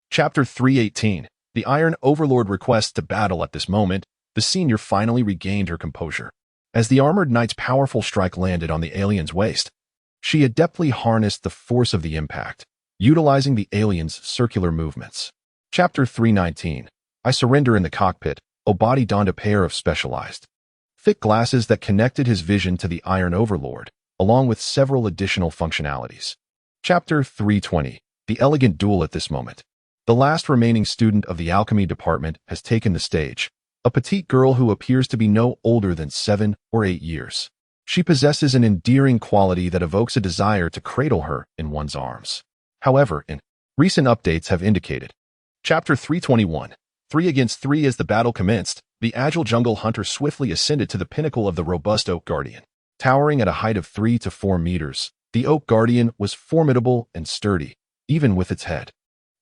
Chapter 318. The Iron Overlord requests to battle. At this moment, the senior finally regained her composure. As the Armored Knight's powerful strike landed on the alien's waist, she adeptly harnessed the force of the impact, utilizing the alien's circular movements. Chapter 319. I surrender. In the cockpit, Obadi donned a pair of specialized, thick glasses that connected his vision to the Iron Overlord, along with several additional functionalities. Chapter 320. The Elegant Duel. At this moment, the last remaining student of the alchemy department has taken the stage, a petite girl who appears to be no older than 7 or 8 years. She possesses an endearing quality that evokes a desire to cradle her in one's arms. However, recent updates have indicated. Chapter 321. 3 against 3. As the battle commenced, the agile jungle hunter swiftly ascended to the pinnacle of the robust Oak Guardian. Towering at a height of 3 to 4 meters, the Oak Guardian was formidable and sturdy, even with its head.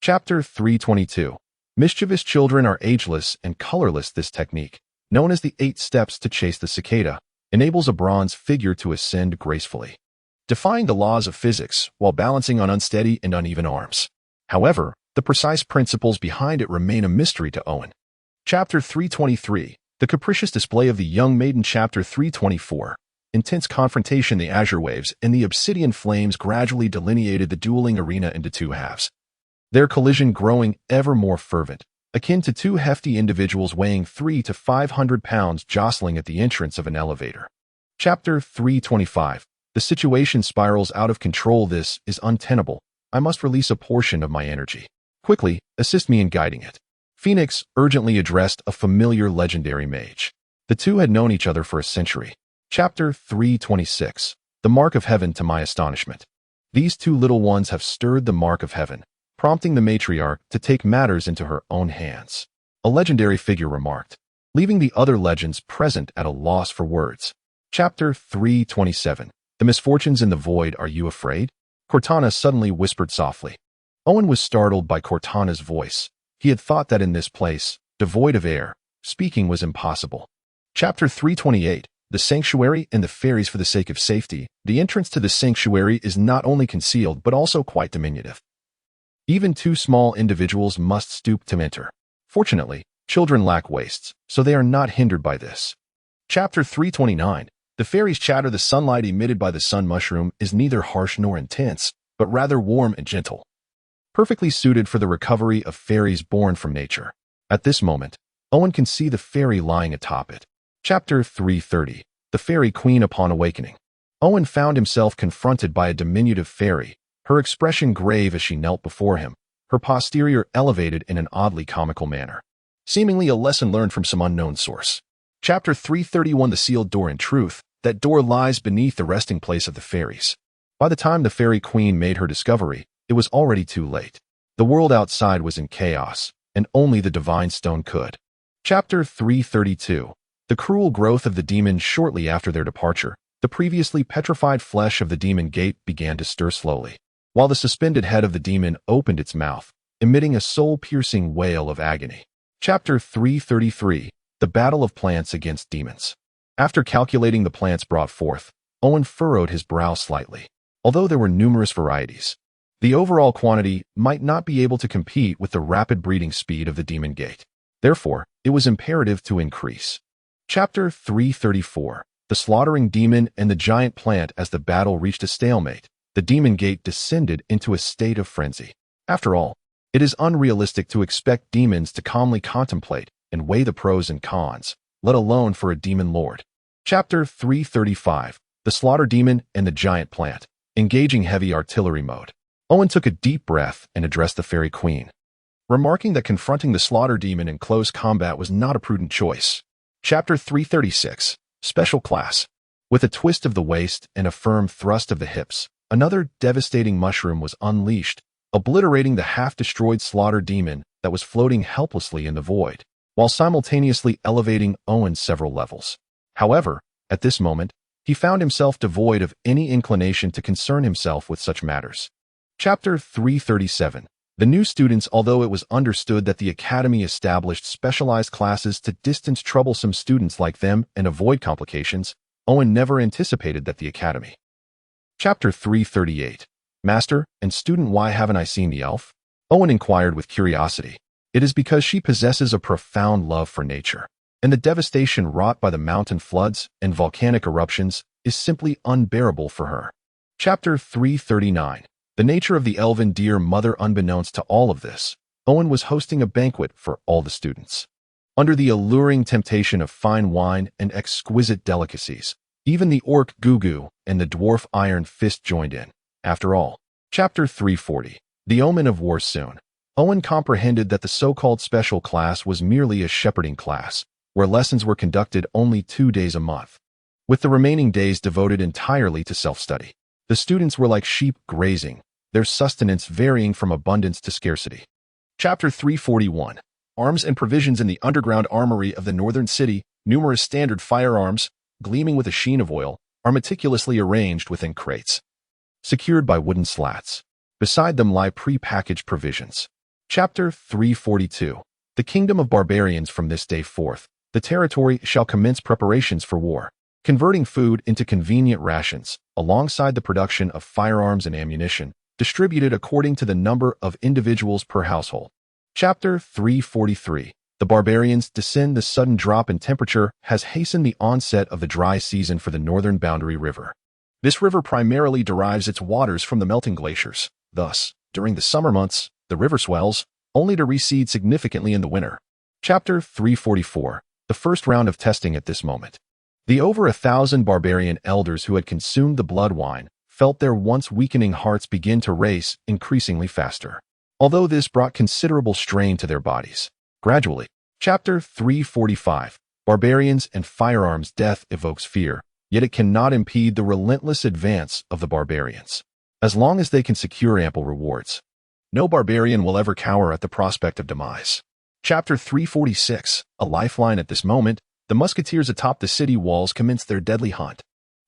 Chapter 322. Mischievous children are ageless and colorless. This technique, known as the 8 steps to chase the cicada, enables a bronze figure to ascend gracefully, defying the laws of physics while balancing on unsteady and uneven arms. However, the precise principles behind it remain a mystery to Owen. Chapter 323. The capricious display of the young maiden. Chapter 324. Intense confrontation. The azure waves and the obsidian flames gradually delineated the dueling arena into two halves, their collision growing ever more fervent, akin to two hefty individuals weighing 300 to 500 pounds jostling at the entrance of an elevator. Chapter 325. The situation spirals out of control. This is untenable. I must release a portion of my energy. Quickly, assist me in guiding it. Phoenix urgently addressed a familiar legendary mage. The two had known each other for a century. Chapter 326. The Mark of Heaven. To my astonishment, These two little ones have stirred the mark of heaven, prompting the matriarch to take matters into her own hands. A legendary figure remarked, leaving the other legends present at a loss for words. Chapter 327. The misfortunes in the void. Are you afraid? Cortana suddenly whispered softly. Owen was startled by Cortana's voice. He had thought that in this place, devoid of air, speaking was impossible. Chapter 328. The Sanctuary and the Fairies. For the sake of safety, the entrance to the sanctuary is not only concealed but also quite diminutive. Even two small individuals must stoop to enter. Fortunately, children lack waists, so they are not hindered by this. Chapter 329. The fairies chatter. The sunlight emitted by the sun mushroom is neither harsh nor intense, but rather warm and gentle, perfectly suited for the recovery of fairies born from nature. At this moment, Owen can see the fairy lying atop it. Chapter 330. The Fairy Queen. Upon awakening, Owen found himself confronted by a diminutive fairy, her expression grave as she knelt before him, her posterior elevated in an oddly comical manner, seemingly a lesson learned from some unknown source. Chapter 331. The Sealed Door. In truth, that door lies beneath the resting place of the fairies. By the time the Fairy Queen made her discovery, it was already too late. The world outside was in chaos, and only the divine stone could. Chapter 332. The cruel growth of the demon. Shortly after their departure, the previously petrified flesh of the demon gate began to stir slowly, while the suspended head of the demon opened its mouth, emitting a soul-piercing wail of agony. Chapter 333. The Battle of Plants Against Demons. After calculating the plants brought forth, Owen furrowed his brow slightly. Although there were numerous varieties, the overall quantity might not be able to compete with the rapid breeding speed of the demon gate. Therefore, it was imperative to increase. Chapter 334. The Slaughtering Demon and the Giant Plant. As the battle reached a stalemate, the demon gate descended into a state of frenzy. After all, it is unrealistic to expect demons to calmly contemplate and weigh the pros and cons, let alone for a demon lord. Chapter 335. The Slaughter Demon and the Giant Plant. Engaging heavy artillery mode. Owen took a deep breath and addressed the Fairy Queen, remarking that confronting the Slaughter Demon in close combat was not a prudent choice. Chapter 336. Special Class. With a twist of the waist and a firm thrust of the hips, another devastating mushroom was unleashed, obliterating the half-destroyed Slaughter Demon that was floating helplessly in the void, while simultaneously elevating Owen several levels. However, at this moment, he found himself devoid of any inclination to concern himself with such matters. Chapter 337. The new students. Although it was understood that the Academy established specialized classes to distance troublesome students like them and avoid complications, Owen never anticipated that the Academy. Chapter 338. Master and Student. Why haven't I seen the elf? Owen inquired with curiosity. It is because she possesses a profound love for nature, and the devastation wrought by the mountain floods and volcanic eruptions is simply unbearable for her. Chapter 339. The nature of the elven dear mother. Unbeknownst to all of this, Owen was hosting a banquet for all the students. Under the alluring temptation of fine wine and exquisite delicacies, even the orc Gugu and the dwarf Iron Fist joined in. After all, Chapter 340. The Omen of War. Soon, Owen comprehended that the so-called special class was merely a shepherding class, where lessons were conducted only 2 days a month, with the remaining days devoted entirely to self-study. The students were like sheep grazing, their sustenance varying from abundance to scarcity. Chapter 341. Arms and Provisions. In the underground armory of the northern city, numerous standard firearms, gleaming with a sheen of oil, are meticulously arranged within crates, secured by wooden slats. Beside them lie pre-packaged provisions. Chapter 342. The Kingdom of Barbarians. From this day forth, the territory shall commence preparations for war, converting food into convenient rations, alongside the production of firearms and ammunition, distributed according to the number of individuals per household. Chapter 343. The Barbarians descend. The sudden drop in temperature has hastened the onset of the dry season for the northern boundary river. This river primarily derives its waters from the melting glaciers. Thus, during the summer months, the river swells, only to recede significantly in the winter. Chapter 344. The first round of testing. At this moment, the over 1,000 barbarian elders who had consumed the blood wine felt their once weakening hearts begin to race increasingly faster, although this brought considerable strain to their bodies. Gradually, Chapter 345. Barbarians and Firearms. Death evokes fear, yet it cannot impede the relentless advance of the barbarians. as long as they can secure ample rewards. No barbarian will ever cower at the prospect of demise. Chapter 346, A Lifeline. At this moment, the musketeers atop the city walls commenced their deadly hunt.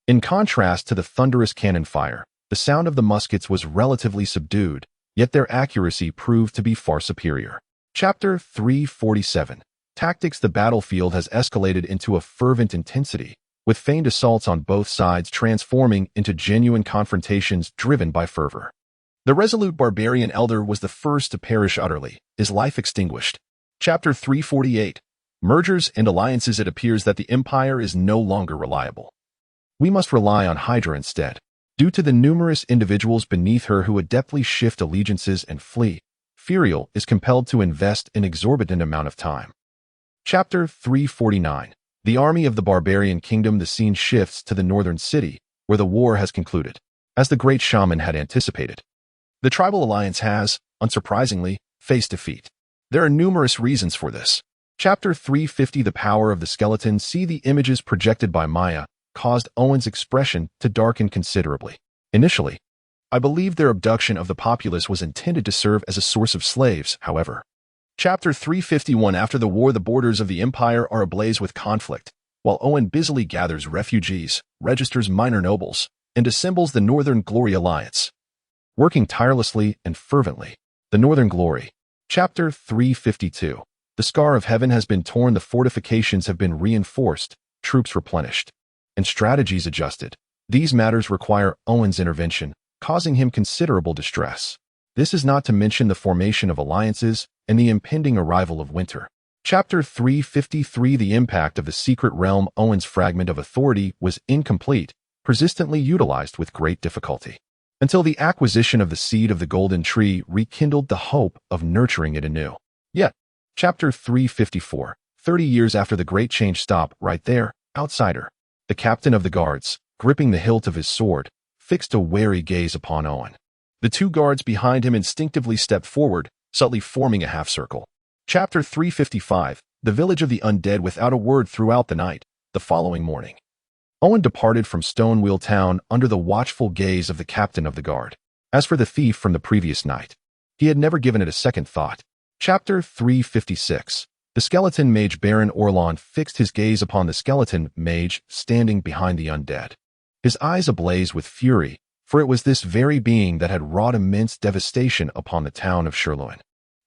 In contrast to the thunderous cannon fire, the sound of the muskets was relatively subdued, yet their accuracy proved to be far superior. Chapter 347, Tactics. The battlefield has escalated into a fervent intensity, with feigned assaults on both sides transforming into genuine confrontations driven by fervor. The resolute barbarian elder was the first to perish utterly, his life extinguished. Chapter 348, Mergers and Alliances. It appears that the Empire is no longer reliable. We must rely on Hydra instead. Due to the numerous individuals beneath her who adeptly shift allegiances and flee, Furiel is compelled to invest an exorbitant amount of time. Chapter 349, The Army of the Barbarian Kingdom. The scene shifts to the northern city, where the war has concluded. As the great shaman had anticipated, the tribal alliance has, unsurprisingly, faced defeat. There are numerous reasons for this. Chapter 350, The Power of the Skeleton. See the images projected by Maya caused Owen's expression to darken considerably. Initially, I believed their abduction of the populace was intended to serve as a source of slaves, however. Chapter 351, After the war, the borders of the Empire are ablaze with conflict, while Owen busily gathers refugees, registers minor nobles, and assembles the Northern Glory Alliance. Working tirelessly and fervently, the Northern Glory. Chapter 352, The Scar of Heaven has been torn, the fortifications have been reinforced, troops replenished, and strategies adjusted. These matters require Owen's intervention, causing him considerable distress. This is not to mention the formation of alliances and the impending arrival of winter. Chapter 353, The Impact of the Secret Realm. Owen's fragment of authority was incomplete, persistently utilized with great difficulty, until the acquisition of the seed of the golden tree rekindled the hope of nurturing it anew. Yet, Chapter 354, 30 years after the great change. Stop right there, outsider. The captain of the guards, gripping the hilt of his sword, fixed a wary gaze upon Owen. The two guards behind him instinctively stepped forward, subtly forming a half-circle. Chapter 355, The Village of the Undead. Without a word throughout the night, the following morning, Owen departed from Stonewheel Town under the watchful gaze of the captain of the guard. As for the thief from the previous night, he had never given it a second thought. Chapter 356, The Skeleton Mage. Baron Orlon fixed his gaze upon the skeleton mage standing behind the undead, his eyes ablaze with fury, for it was this very being that had wrought immense devastation upon the town of Sherloin.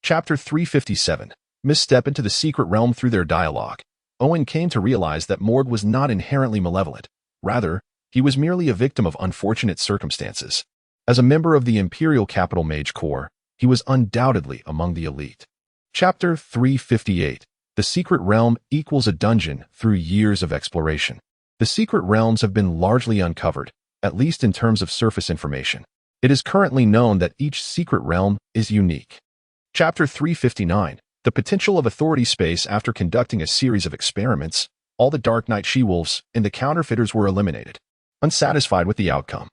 Chapter 357, Misstep. Into the Secret Realm. Through their dialogue, Owen came to realize that Morg was not inherently malevolent. Rather, he was merely a victim of unfortunate circumstances. As a member of the Imperial Capital Mage Corps, he was undoubtedly among the elite. Chapter 358, The Secret Realm equals a dungeon through years of exploration. The secret realms have been largely uncovered, at least in terms of surface information. It is currently known that each secret realm is unique. Chapter 359, The Potential of Authority Space. After conducting a series of experiments, all the Dark Knight she-wolves and the counterfeiters were eliminated. Unsatisfied with the outcome,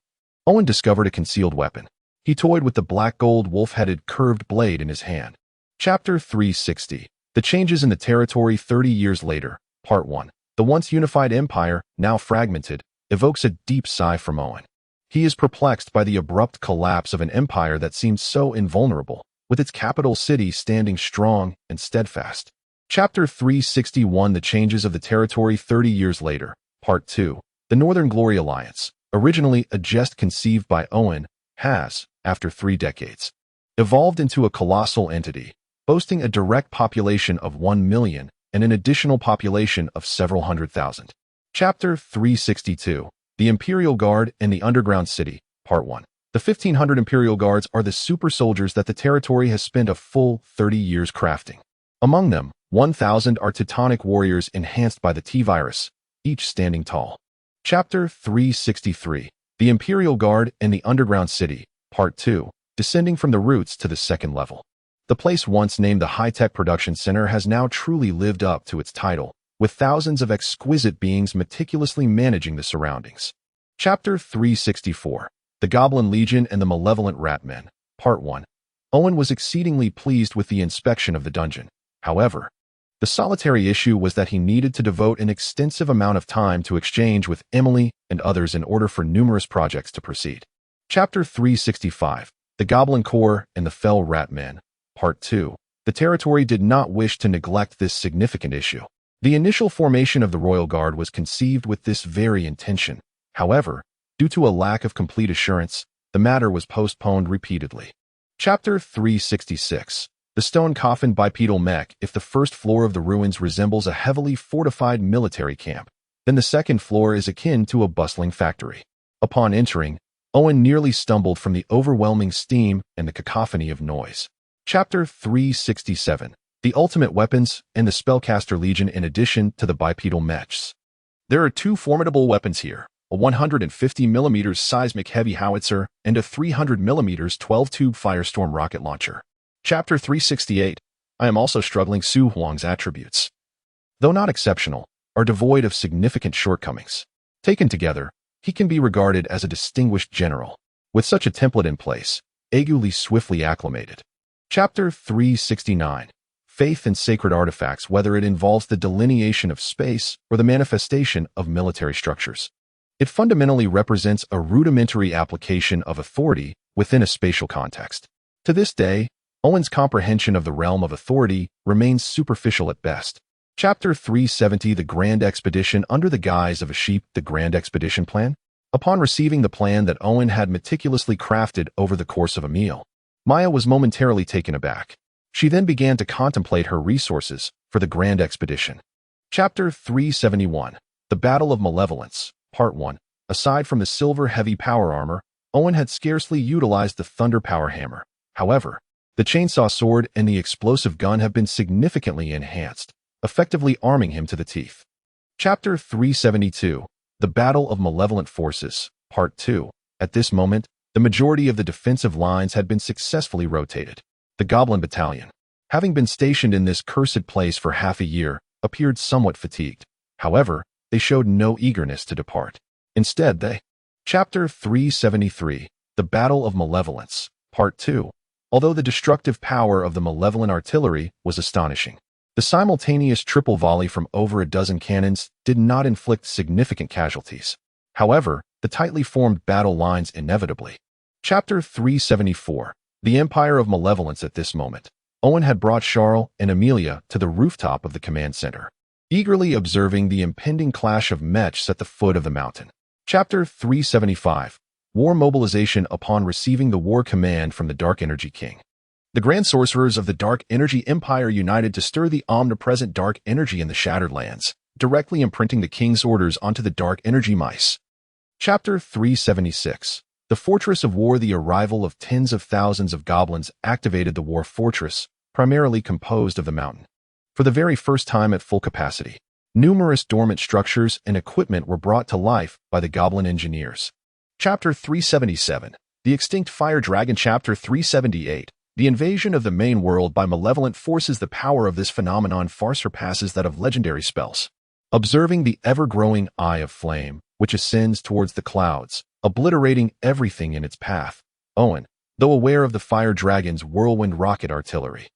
Owen discovered a concealed weapon. He toyed with the black gold wolf-headed curved blade in his hand. Chapter 360, The Changes in the Territory. 30 years later, Part 1. The once unified empire, now fragmented, evokes a deep sigh from Owen. He is perplexed by the abrupt collapse of an empire that seemed so invulnerable, with its capital city standing strong and steadfast. Chapter 361, The Changes of the Territory. 30 years later, Part 2. The Northern Glory Alliance, originally a jest conceived by Owen, has, after 3 decades, evolved into a colossal entity, boasting a direct population of 1 million and an additional population of several hundred thousand. Chapter 362, The Imperial Guard and the Underground City, Part 1. The 1,500 Imperial Guards are the super soldiers that the territory has spent a full 30 years crafting. Among them, 1,000 are Teutonic warriors enhanced by the T-Virus, each standing tall. Chapter 363, The Imperial Guard and the Underground City, Part 2, Descending from the Roots to the Second Level. The place once named the High-Tech Production Center has now truly lived up to its title, with thousands of exquisite beings meticulously managing the surroundings. Chapter 364, The Goblin Legion and the Malevolent Ratmen, Part 1. Owen was exceedingly pleased with the inspection of the dungeon. However, the solitary issue was that he needed to devote an extensive amount of time to exchange with Emily and others in order for numerous projects to proceed. Chapter 365, The Goblin Corps and the Fell Rat Men, Part 2. The territory did not wish to neglect this significant issue. The initial formation of the Royal Guard was conceived with this very intention. However, due to a lack of complete assurance, the matter was postponed repeatedly. Chapter 366, The Stone Coffin Bipedal Mech. If the first floor of the ruins resembles a heavily fortified military camp, then the second floor is akin to a bustling factory. Upon entering, Owen nearly stumbled from the overwhelming steam and the cacophony of noise. Chapter 367, The Ultimate Weapons and the Spellcaster Legion. In addition to the bipedal mechs, there are two formidable weapons here, a 150mm seismic heavy howitzer and a 300mm 12-tube Firestorm rocket launcher. Chapter 368, I am also struggling. Su Huang's attributes, though not exceptional, are devoid of significant shortcomings. Taken together, he can be regarded as a distinguished general. With such a template in place, Agu Li swiftly acclimated. Chapter 369, Faith and Sacred Artifacts. Whether it involves the delineation of space or the manifestation of military structures, it fundamentally represents a rudimentary application of authority within a spatial context. To this day, Owen's comprehension of the realm of authority remains superficial at best. Chapter 370, The Grand Expedition under the guise of a sheep. The Grand Expedition Plan. Upon receiving the plan that Owen had meticulously crafted over the course of a meal, Maya was momentarily taken aback. She then began to contemplate her resources for the Grand Expedition. Chapter 371, The Battle of Malevolence, Part 1. Aside from the silver heavy power armor, Owen had scarcely utilized the thunder power hammer. However, the chainsaw sword and the explosive gun have been significantly enhanced, effectively arming him to the teeth. Chapter 372, The Battle of Malevolent Forces, Part 2. At this moment, the majority of the defensive lines had been successfully rotated. The Goblin Battalion, having been stationed in this cursed place for half a year, appeared somewhat fatigued. However, they showed no eagerness to depart. Instead, they... Chapter 373, The Battle of Malevolence, Part 2. Although the destructive power of the malevolent artillery was astonishing, the simultaneous triple volley from over a dozen cannons did not inflict significant casualties. However, the tightly formed battle lines inevitably. Chapter 374, The Empire of Malevolence. At this moment, Owen had brought Charles and Amelia to the rooftop of the command center, eagerly observing the impending clash of mechs at the foot of the mountain. Chapter 375, War Mobilization. Upon receiving the war command from the Dark Energy King, the Grand Sorcerers of the Dark Energy Empire united to stir the omnipresent dark energy in the Shattered Lands, directly imprinting the King's orders onto the dark energy mice. Chapter 376, The Fortress of War. The arrival of tens of thousands of goblins activated the war fortress, primarily composed of the mountain. For the very first time at full capacity, numerous dormant structures and equipment were brought to life by the goblin engineers. Chapter 377, The Extinct Fire Dragon. Chapter 378, The Invasion of the Main World by Malevolent Forces. The power of this phenomenon far surpasses that of legendary spells. Observing the ever-growing eye of flame, which ascends towards the clouds, obliterating everything in its path, Owen, though aware of the fire dragon's whirlwind rocket artillery.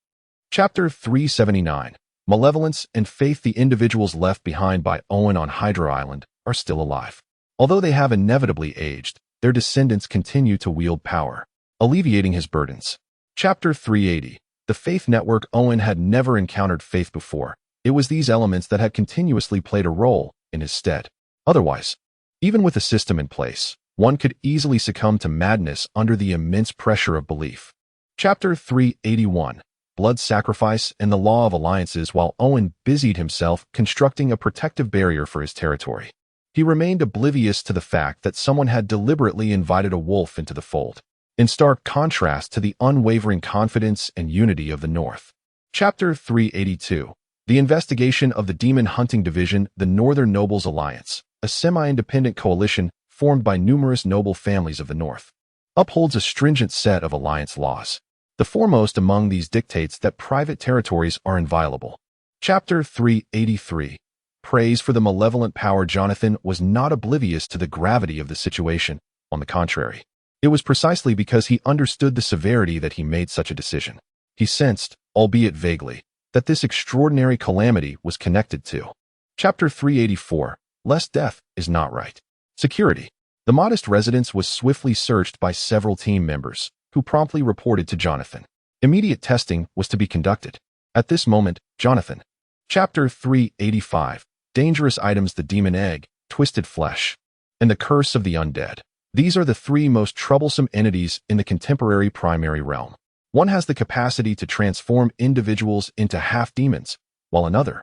Chapter 379, Malevolence and Faith. The individuals left behind by Owen on Hydra Island are still alive. Although they have inevitably aged, their descendants continue to wield power, alleviating his burdens. Chapter 380, The Faith Network. Owen had never encountered faith before. It was these elements that had continuously played a role in his stead. Otherwise, even with a system in place, one could easily succumb to madness under the immense pressure of belief. Chapter 381, Blood Sacrifice and the Law of Alliances. While Owen busied himself constructing a protective barrier for his territory, he remained oblivious to the fact that someone had deliberately invited a wolf into the fold, in stark contrast to the unwavering confidence and unity of the North. Chapter 382, The Investigation of the Demon Hunting Division. The Northern Nobles Alliance, a semi-independent coalition formed by numerous noble families of the North, upholds a stringent set of alliance laws. The foremost among these dictates that private territories are inviolable. Chapter 383, Praise for the Malevolent Power. Jonathan was not oblivious to the gravity of the situation. On the contrary, it was precisely because he understood the severity that he made such a decision. He sensed, albeit vaguely, that this extraordinary calamity was connected to. Chapter 384, Less Death is Not Right. Security. The modest residence was swiftly searched by several team members, who promptly reported to Jonathan. Immediate testing was to be conducted. At this moment, Jonathan. Chapter 385. Dangerous items: the demon egg, twisted flesh, and the curse of the undead. These are the three most troublesome entities in the contemporary primary realm. One has the capacity to transform individuals into half-demons, while another.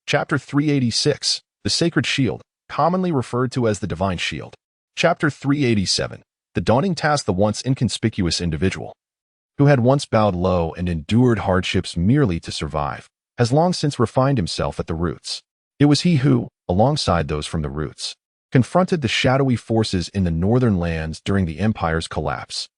Chapter 386. The sacred shield, commonly referred to as the divine shield. Chapter 387. The daunting task: the once inconspicuous individual, who had once bowed low and endured hardships merely to survive, has long since refined himself at the roots. It was he who, alongside those from the roots, confronted the shadowy forces in the northern lands during the Empire's collapse.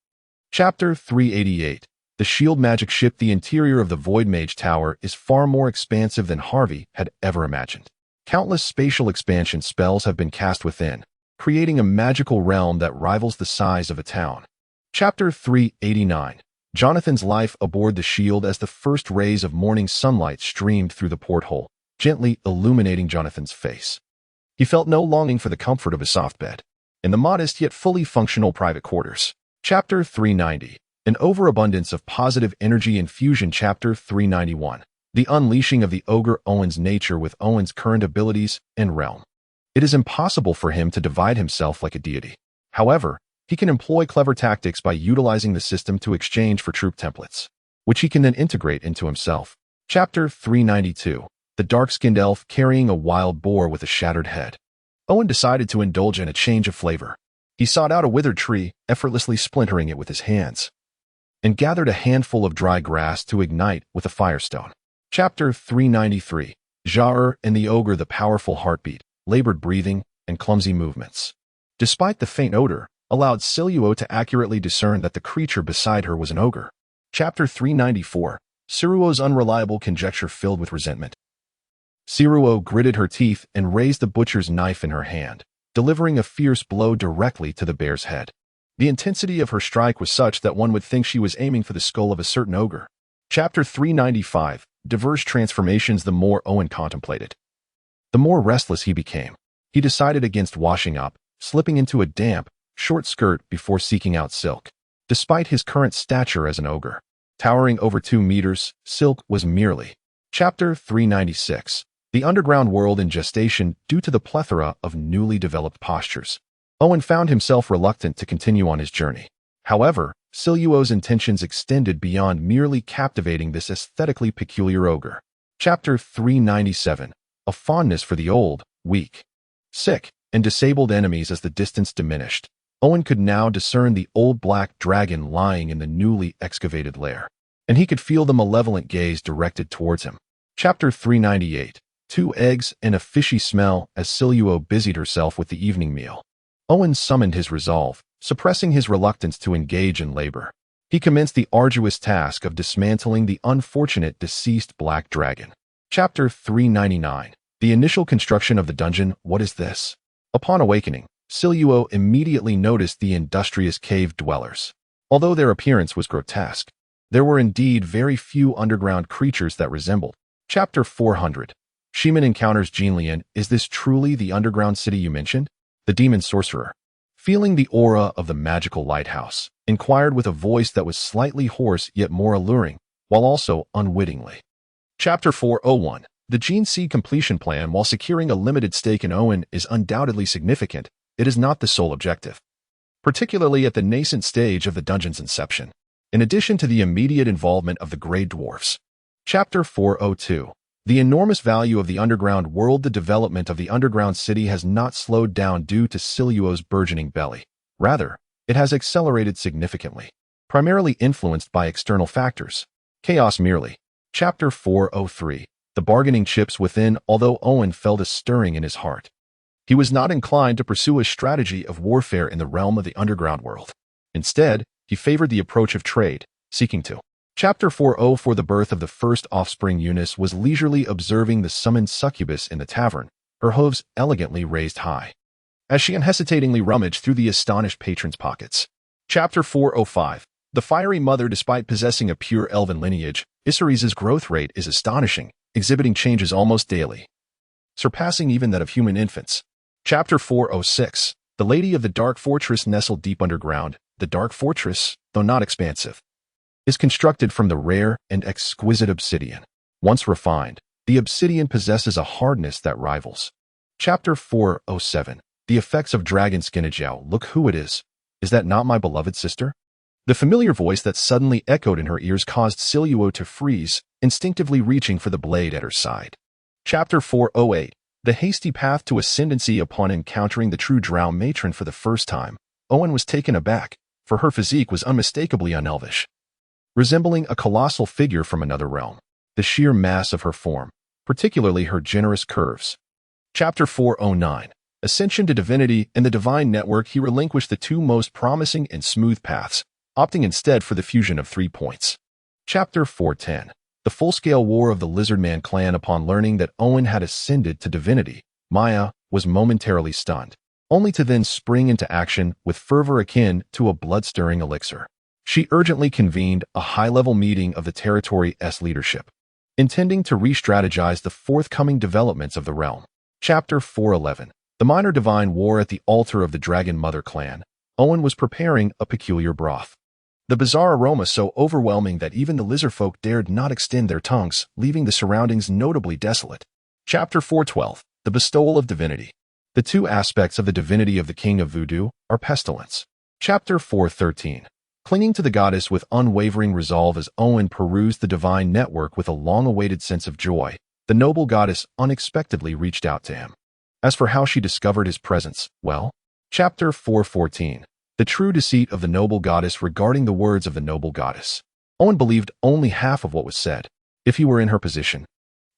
Chapter 388. The shield magic ship. The interior of the Void Mage Tower is far more expansive than Harvey had ever imagined. Countless spatial expansion spells have been cast within, creating a magical realm that rivals the size of a town. Chapter 389. Jonathan's life aboard the shield. As the first rays of morning sunlight streamed through the porthole, gently illuminating Jonathan's face, he felt no longing for the comfort of a soft bed in the modest yet fully functional private quarters. Chapter 390. An overabundance of positive energy infusion. Chapter 391. The unleashing of the ogre Owen's nature. With Owen's current abilities and realm, it is impossible for him to divide himself like a deity. However, he can employ clever tactics by utilizing the system to exchange for troop templates, which he can then integrate into himself. Chapter 392. The dark-skinned elf carrying a wild boar with a shattered head. Owen decided to indulge in a change of flavor. He sought out a withered tree, effortlessly splintering it with his hands, and gathered a handful of dry grass to ignite with a firestone. Chapter 393. Jar and the ogre. The powerful heartbeat, labored breathing, and clumsy movements, despite the faint odor, allowed Siluo to accurately discern that the creature beside her was an ogre. Chapter 394. Siruo's unreliable conjecture. Filled with resentment, Siruo gritted her teeth and raised the butcher's knife in her hand, delivering a fierce blow directly to the bear's head. The intensity of her strike was such that one would think she was aiming for the skull of a certain ogre. Chapter 395. Diverse transformations. The more Owen contemplated, the more restless he became. He decided against washing up, slipping into a damp, short skirt before seeking out silk. Despite his current stature as an ogre, towering over 2 meters, silk was merely. Chapter 396. The underground world in gestation. Due to the plethora of newly developed postures, Owen found himself reluctant to continue on his journey. However, Siluo's intentions extended beyond merely captivating this aesthetically peculiar ogre. Chapter 397. A fondness for the old, weak, sick, and disabled enemies. As the distance diminished, Owen could now discern the old black dragon lying in the newly excavated lair, and he could feel the malevolent gaze directed towards him. Chapter 398. 2 eggs and a fishy smell. As Siluo busied herself with the evening meal, Owen summoned his resolve, suppressing his reluctance to engage in labor. He commenced the arduous task of dismantling the unfortunate deceased black dragon. Chapter 399. The initial construction of the dungeon. What is this? Upon awakening, Siluo immediately noticed the industrious cave dwellers. Although their appearance was grotesque, there were indeed very few underground creatures that resembled. Chapter 400. Shiman encounters Jinlian. Is this truly the underground city you mentioned? The demon sorcerer, feeling the aura of the magical lighthouse, inquired with a voice that was slightly hoarse yet more alluring, while also unwittingly. Chapter 401. The Gene Seed completion plan. While securing a limited stake in Owen is undoubtedly significant, it is not the sole objective, particularly at the nascent stage of the dungeon's inception, in addition to the immediate involvement of the Grey Dwarfs. Chapter 402. The enormous value of the underground world. The development of the underground city has not slowed down due to Siluo's burgeoning belly. Rather, it has accelerated significantly, primarily influenced by external factors. Chaos merely. Chapter 403. The bargaining chips within. Although Owen felt a stirring in his heart, he was not inclined to pursue a strategy of warfare in the realm of the underground world. Instead, he favored the approach of trade, seeking to. Chapter 404. The birth of the first offspring. Eunice was leisurely observing the summoned succubus in the tavern, her hooves elegantly raised high, as she unhesitatingly rummaged through the astonished patron's pockets. Chapter 405. The fiery mother. Despite possessing a pure elven lineage, Isari's growth rate is astonishing, exhibiting changes almost daily, surpassing even that of human infants. Chapter 406. The Lady of the Dark Fortress nestled deep underground. The Dark Fortress, though not expansive, is constructed from the rare and exquisite obsidian. Once refined, the obsidian possesses a hardness that rivals. Chapter 407. The effects of dragon skinagel. Look who it is. Is that not my beloved sister? The familiar voice that suddenly echoed in her ears caused Siluo to freeze, instinctively reaching for the blade at her side. Chapter 408. The hasty path to ascendancy. Upon encountering the true drow matron for the first time, Owen was taken aback, for her physique was unmistakably unelvish, resembling a colossal figure from another realm. The sheer mass of her form, particularly her generous curves. Chapter 409. Ascension to divinity. In the divine network, he relinquished the two most promising and smooth paths, opting instead for the fusion of 3 points. Chapter 410. The full-scale war of the Lizardman clan. Upon learning that Owen had ascended to divinity, Maya was momentarily stunned, only to then spring into action with fervor akin to a blood-stirring elixir. She urgently convened a high-level meeting of the territory's leadership, intending to re-strategize the forthcoming developments of the realm. Chapter 411. The minor divine war. At the altar of the Dragon Mother clan, Owen was preparing a peculiar broth. The bizarre aroma so overwhelming that even the lizardfolk dared not extend their tongues, leaving the surroundings notably desolate. Chapter 412. The bestowal of divinity. The two aspects of the divinity of the King of Voodoo are pestilence. Chapter 413. Clinging to the goddess with unwavering resolve. As Owen perused the divine network with a long-awaited sense of joy, the noble goddess unexpectedly reached out to him. As for how she discovered his presence, well. Chapter 414. The true deceit of the noble goddess. Regarding the words of the noble goddess, Owen believed only half of what was said. If he were in her position,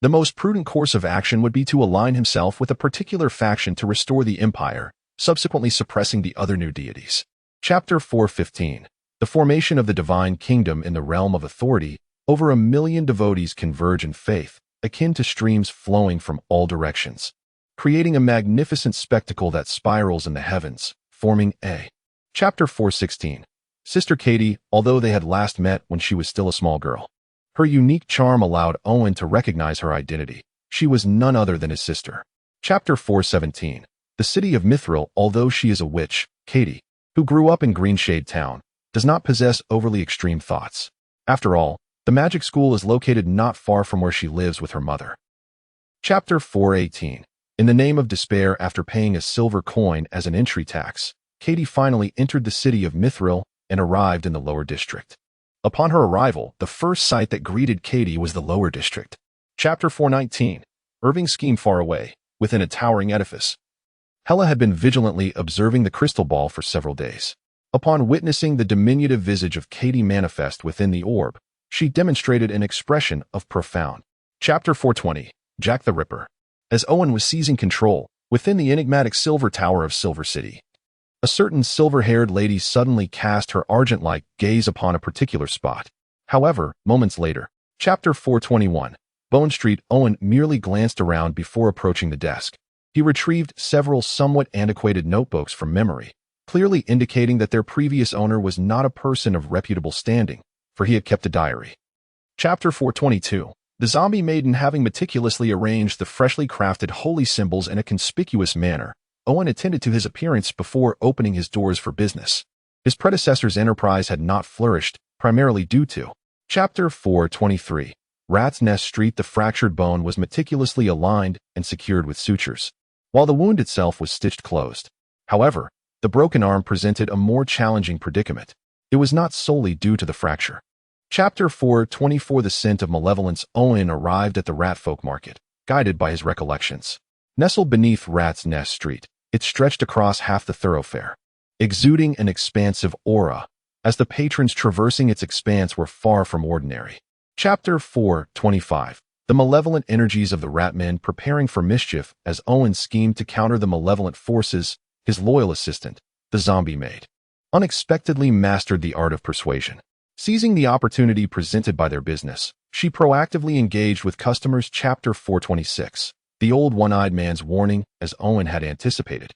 the most prudent course of action would be to align himself with a particular faction to restore the empire, subsequently suppressing the other new deities. Chapter 415. The formation of the divine kingdom. In the realm of authority, over 1 million devotees converge in faith, akin to streams flowing from all directions, creating a magnificent spectacle that spirals in the heavens, forming a. Chapter 416. Sister Katie. Although they had last met when she was still a small girl, her unique charm allowed Owen to recognize her identity. She was none other than his sister. Chapter 417. The city of Mithril. Although she is a witch, Katie, who grew up in Greenshade Town, does not possess overly extreme thoughts. After all, the magic school is located not far from where she lives with her mother. Chapter 418. In the name of despair. After paying a silver coin as an entry tax, Katie finally entered the city of Mithril and arrived in the lower district. Upon her arrival, the first sight that greeted Katie was the lower district. Chapter 419. Irving's scheme. Far away, within a towering edifice, Hela had been vigilantly observing the crystal ball for several days. Upon witnessing the diminutive visage of Katie manifest within the orb, she demonstrated an expression of profound. Chapter 420. Jack the Ripper. As Owen was seizing control within the enigmatic Silver Tower of Silver City, a certain silver-haired lady suddenly cast her argent-like gaze upon a particular spot. However, moments later. Chapter 421. Bone Street. Owen merely glanced around before approaching the desk. He retrieved several somewhat antiquated notebooks from memory, clearly indicating that their previous owner was not a person of reputable standing, for he had kept a diary. Chapter 422. The zombie maiden. Having meticulously arranged the freshly crafted holy symbols in a conspicuous manner, Owen attended to his appearance before opening his doors for business. His predecessor's enterprise had not flourished, primarily due to. Chapter 423. Rat's Nest Street. The fractured bone was meticulously aligned and secured with sutures, while the wound itself was stitched closed. However, the broken arm presented a more challenging predicament. It was not solely due to the fracture. Chapter 424. The Scent of Malevolence. Owen arrived at the Ratfolk Market, guided by his recollections. Nestled beneath Rat's Nest Street, it stretched across half the thoroughfare, exuding an expansive aura, as the patrons traversing its expanse were far from ordinary. Chapter 425. The malevolent energies of the Ratmen. Preparing for mischief. As Owen schemed to counter the malevolent forces, his loyal assistant, the zombie maid, unexpectedly mastered the art of persuasion. Seizing the opportunity presented by their business, she proactively engaged with customers. Chapter 426. The old one-eyed man's warning. As Owen had anticipated,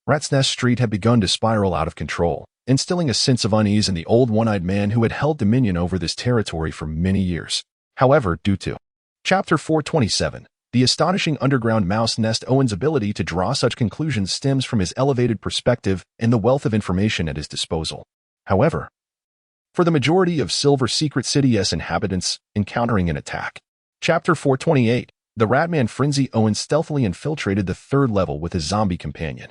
Rat's Nest Street had begun to spiral out of control, instilling a sense of unease in the old one-eyed man who had held dominion over this territory for many years. However, due to. Chapter 427. The astonishing underground mouse nest. Owen's ability to draw such conclusions stems from his elevated perspective and the wealth of information at his disposal. However, for the majority of Silver Secret City's inhabitants encountering an attack. Chapter 428, The Ratman Frenzy. Owen stealthily infiltrated the third level with his zombie companion,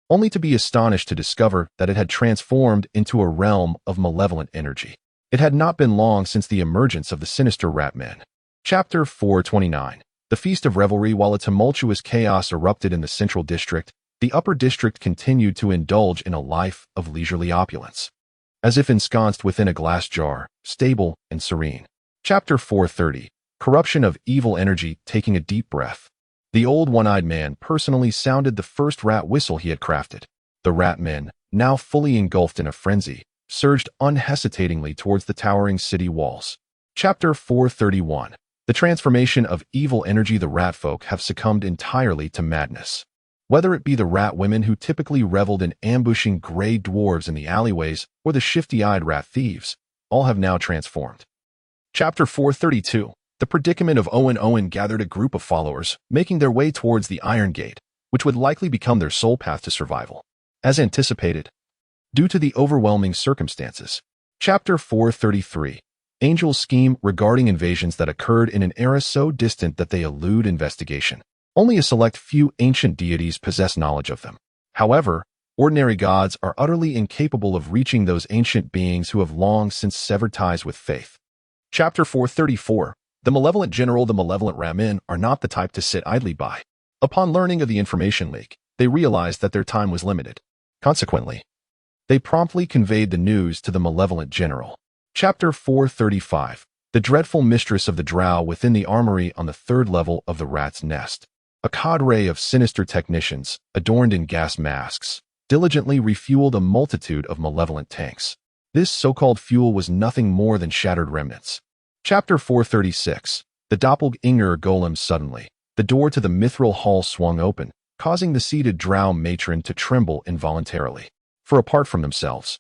only to be astonished to discover that it had transformed into a realm of malevolent energy. It had not been long since the emergence of the sinister Ratman. Chapter 429, The Feast of Revelry. While a tumultuous chaos erupted in the central district, the upper district continued to indulge in a life of leisurely opulence, as if ensconced within a glass jar, stable and serene. Chapter 430, Corruption of Evil Energy. Taking a deep breath, the old one-eyed man personally sounded the first rat whistle he had crafted. The Ratmen, now fully engulfed in a frenzy, surged unhesitatingly towards the towering city walls. Chapter 431, The Transformation of Evil Energy. The ratfolk have succumbed entirely to madness. Whether it be the rat women who typically reveled in ambushing gray dwarves in the alleyways or the shifty-eyed rat thieves, all have now transformed. Chapter 432, The Predicament of Owen. Owen gathered a group of followers, making their way towards the Iron Gate, which would likely become their sole path to survival, as anticipated, due to the overwhelming circumstances. Chapter 433, Angel's Scheme. Regarding invasions that occurred in an era so distant that they elude investigation, only a select few ancient deities possess knowledge of them. However, ordinary gods are utterly incapable of reaching those ancient beings who have long since severed ties with faith. Chapter 434, The Malevolent General. The malevolent Ratmen are not the type to sit idly by. Upon learning of the information leak, they realized that their time was limited. Consequently, they promptly conveyed the news to the malevolent general. Chapter 435, The Dreadful Mistress of the Drow. Within the armory on the third level of the rat's nest, a cadre of sinister technicians, adorned in gas masks, diligently refueled a multitude of malevolent tanks. This so-called fuel was nothing more than shattered remnants. Chapter 436, The Doppelganger Golem. Suddenly, the door to the mithril hall swung open, causing the seated drow matron to tremble involuntarily. For apart from themselves,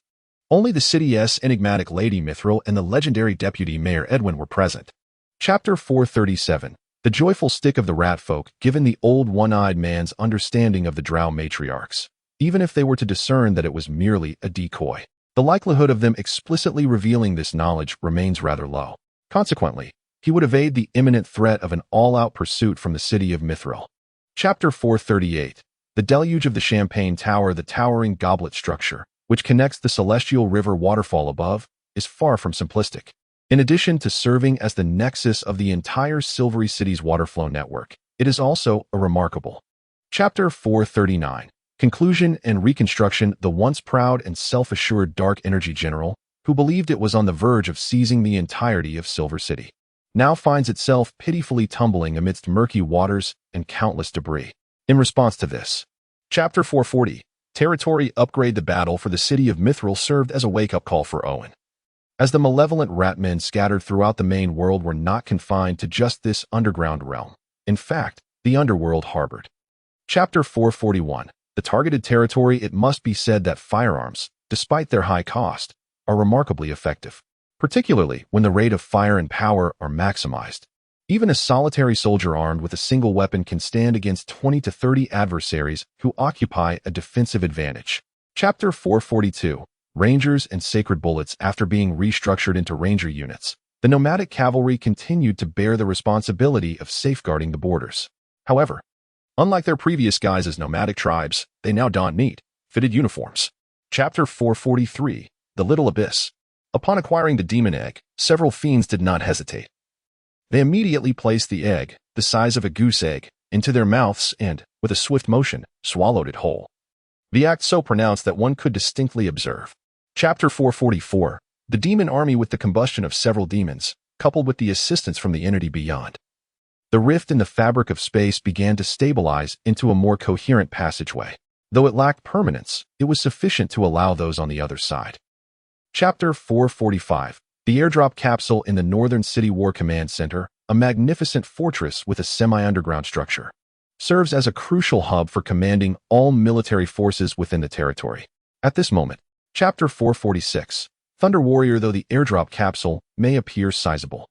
only the city's enigmatic Lady Mithril and the legendary Deputy Mayor Edwin were present. Chapter 437, The Joyful Stick of the Ratfolk. Given the old one-eyed man's understanding of the drow matriarchs, even if they were to discern that it was merely a decoy, the likelihood of them explicitly revealing this knowledge remains rather low. Consequently, he would evade the imminent threat of an all-out pursuit from the city of Mithril. Chapter 438, The Deluge of the Champagne Tower. The towering goblet structure, which connects the celestial river waterfall above, is far from simplistic. In addition to serving as the nexus of the entire Silvery City's waterflow network, it is also a remarkable. Chapter 439, Conclusion and Reconstruction. The once proud and self-assured Dark Energy General, who believed it was on the verge of seizing the entirety of Silver City, now finds itself pitifully tumbling amidst murky waters and countless debris. In response to this, Chapter 440, Territory Upgrade. The battle for the city of Mithril served as a wake-up call for Owen, as the malevolent ratmen scattered throughout the main world were not confined to just this underground realm. In fact, the underworld harbored. Chapter 441, The Targeted Territory. It must be said that firearms, despite their high cost, are remarkably effective, particularly when the rate of fire and power are maximized. Even a solitary soldier armed with a single weapon can stand against 20 to 30 adversaries who occupy a defensive advantage. Chapter 442, Rangers and Sacred Bullets. After being restructured into ranger units, the nomadic cavalry continued to bear the responsibility of safeguarding the borders. However, unlike their previous guise as nomadic tribes, they now don neat, fitted uniforms. Chapter 443, The Little Abyss. Upon acquiring the demon egg, several fiends did not hesitate. They immediately placed the egg, the size of a goose egg, into their mouths and, with a swift motion, swallowed it whole. The act so pronounced that one could distinctly observe. Chapter 444, The Demon Army. With the combustion of several demons, coupled with the assistance from the entity beyond, the rift in the fabric of space began to stabilize into a more coherent passageway. Though it lacked permanence, it was sufficient to allow those on the other side. Chapter 445, The Airdrop Capsule. In the Northern City War Command Center, a magnificent fortress with a semi-underground structure, serves as a crucial hub for commanding all military forces within the territory. At this moment, Chapter 446, Thunder Warrior. Though the airdrop capsule may appear sizable,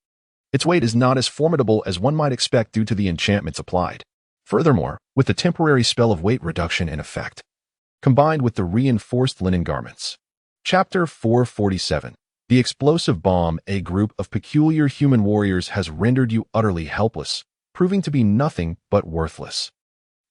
Its weight is not as formidable as one might expect due to the enchantments applied. Furthermore, with the temporary spell of weight reduction in effect, combined with the reinforced linen garments. Chapter 447. The explosive bomb, a group of peculiar human warriors has rendered you utterly helpless, proving to be nothing but worthless.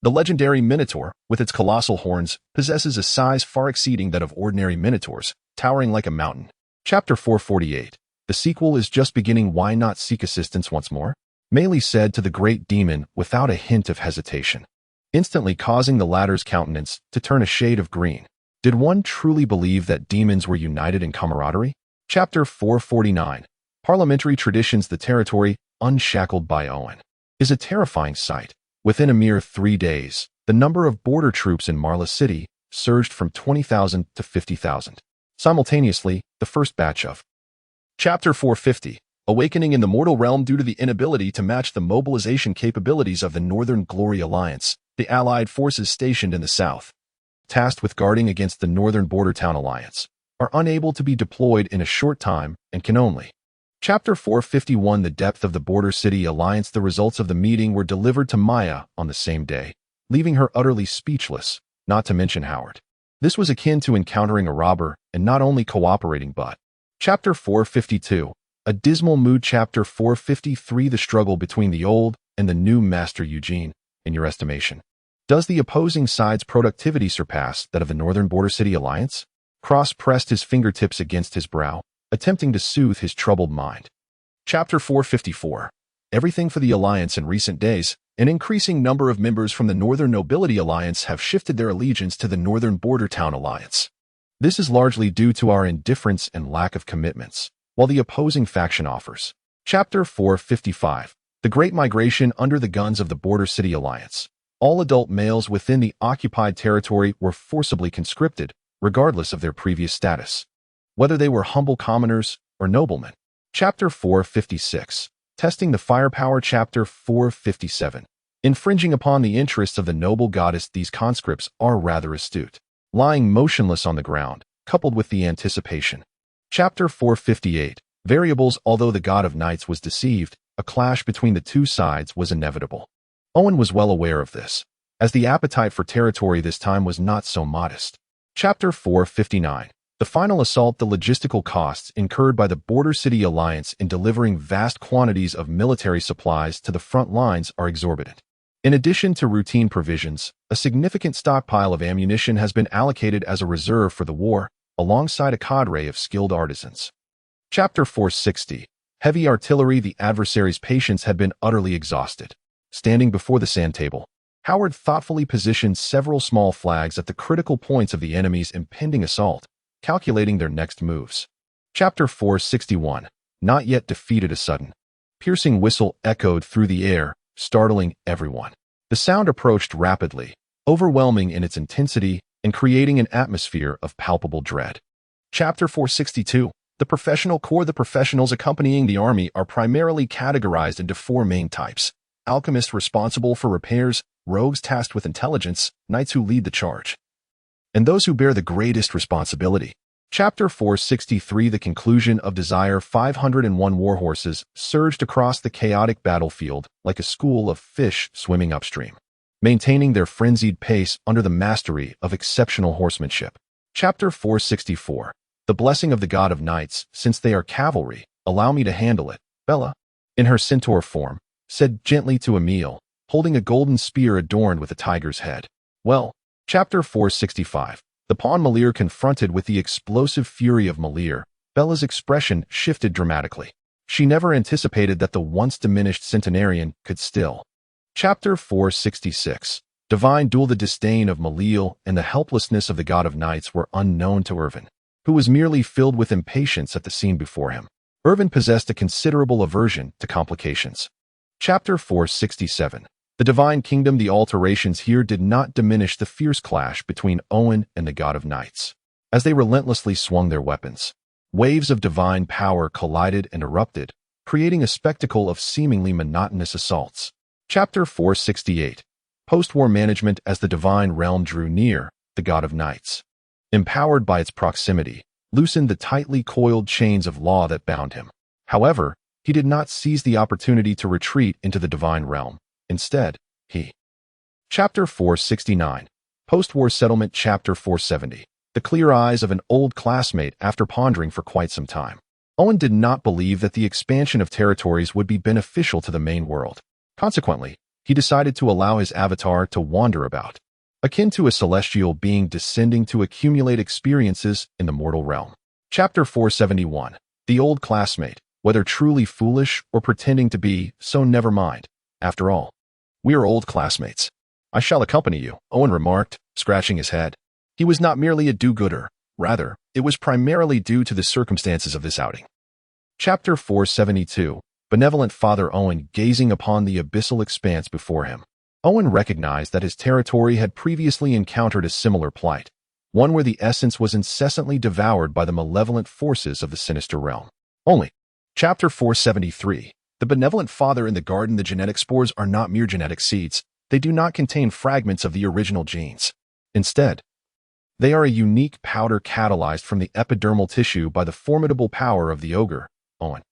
The legendary Minotaur, with its colossal horns, possesses a size far exceeding that of ordinary Minotaurs, towering like a mountain. Chapter 448. The sequel is just beginning. Why not seek assistance once more? Melee said to the great demon without a hint of hesitation, instantly causing the latter's countenance to turn a shade of green. Did one truly believe that demons were united in camaraderie? Chapter 449. Parliamentary traditions. The territory, unshackled by Owen, is a terrifying sight. Within a mere 3 days, the number of border troops in Marla City surged from 20,000 to 50,000. Simultaneously, the first batch of Chapter 450. Awakening in the mortal realm due to the inability to match the mobilization capabilities of the Northern Glory Alliance, the allied forces stationed in the south, tasked with guarding against the Northern Border Town Alliance, are unable to be deployed in a short time and can only. Chapter 451. The depth of the Border City Alliance. The results of the meeting were delivered to Maya on the same day, leaving her utterly speechless, not to mention Howard. This was akin to encountering a robber and not only cooperating but. Chapter 452. A dismal mood. Chapter 453. The struggle between the old and the new Master Eugene, in your estimation. Does the opposing side's productivity surpass that of the Northern Border City Alliance? Cross pressed his fingertips against his brow, attempting to soothe his troubled mind. Chapter 454. Everything for the Alliance. In recent days, an increasing number of members from the Northern Nobility Alliance have shifted their allegiance to the Northern Border Town Alliance. This is largely due to our indifference and lack of commitments, while the opposing faction offers. Chapter 455. The Great Migration. Under the guns of the Border City Alliance, all adult males within the occupied territory were forcibly conscripted, regardless of their previous status, whether they were humble commoners or noblemen. Chapter 456. Testing the firepower. Chapter 457. Infringing upon the interests of the noble goddess. These conscripts are rather astute, lying motionless on the ground, coupled with the anticipation. Chapter 458. Variables. Although the god of knights was deceived, a clash between the two sides was inevitable. Owen was well aware of this, as the appetite for territory this time was not so modest. Chapter 459. The final assault. The logistical costs incurred by the Border City Alliance in delivering vast quantities of military supplies to the front lines are exorbitant. In addition to routine provisions, a significant stockpile of ammunition has been allocated as a reserve for the war, alongside a cadre of skilled artisans. Chapter 460. Heavy artillery. The adversary's patience had been utterly exhausted. Standing before the sand table, Howard thoughtfully positioned several small flags at the critical points of the enemy's impending assault, calculating their next moves. Chapter 461. Not yet defeated. A sudden, piercing whistle echoed through the air, startling everyone. The sound approached rapidly, overwhelming in its intensity and creating an atmosphere of palpable dread. Chapter 462. The Professional Corps. The professionals accompanying the army are primarily categorized into 4 main types: alchemists responsible for repairs, rogues tasked with intelligence, knights who lead the charge, and those who bear the greatest responsibility. Chapter 463. The Conclusion of Desire. 501 warhorses surged across the chaotic battlefield like a school of fish swimming upstream, maintaining their frenzied pace under the mastery of exceptional horsemanship. Chapter 464. The Blessing of the God of Knights. Since they are cavalry, allow me to handle it. Bella, in her centaur form, said gently to Emil, holding a golden spear adorned with a tiger's head. Well. Chapter 465. The pawn Malir. Confronted with the explosive fury of Malir, Bella's expression shifted dramatically. She never anticipated that the once diminished centenarian could still. Chapter 466. Divine Duel. The disdain of Malil and the helplessness of the God of Knights were unknown to Irvin, who was merely filled with impatience at the scene before him. Irvin possessed a considerable aversion to complications. Chapter 467. The Divine Kingdom. The alterations here did not diminish the fierce clash between Owen and the God of Knights. As they relentlessly swung their weapons, waves of divine power collided and erupted, creating a spectacle of seemingly monotonous assaults. Chapter 468. Post-war management. As the divine realm drew near, the God of Knights, empowered by its proximity, loosened the tightly coiled chains of law that bound him. However, he did not seize the opportunity to retreat into the divine realm. Instead, he... Chapter 469. Post-war settlement. Chapter 470. The clear eyes of an old classmate after pondering for quite some time. Owen did not believe that the expansion of territories would be beneficial to the main world. Consequently, he decided to allow his avatar to wander about, akin to a celestial being descending to accumulate experiences in the mortal realm. Chapter 471. The old classmate, whether truly foolish or pretending to be, so never mind. After all, we are old classmates. I shall accompany you, Owen remarked, scratching his head. He was not merely a do-gooder. Rather, it was primarily due to the circumstances of this outing. Chapter 472. Benevolent Father Owen gazing upon the abyssal expanse before him. Owen recognized that his territory had previously encountered a similar plight, one where the essence was incessantly devoured by the malevolent forces of the sinister realm. Only. Chapter 473. The Benevolent Father in the garden. The genetic spores are not mere genetic seeds. They do not contain fragments of the original genes. Instead, they are a unique powder catalyzed from the epidermal tissue by the formidable power of the ogre, Owen.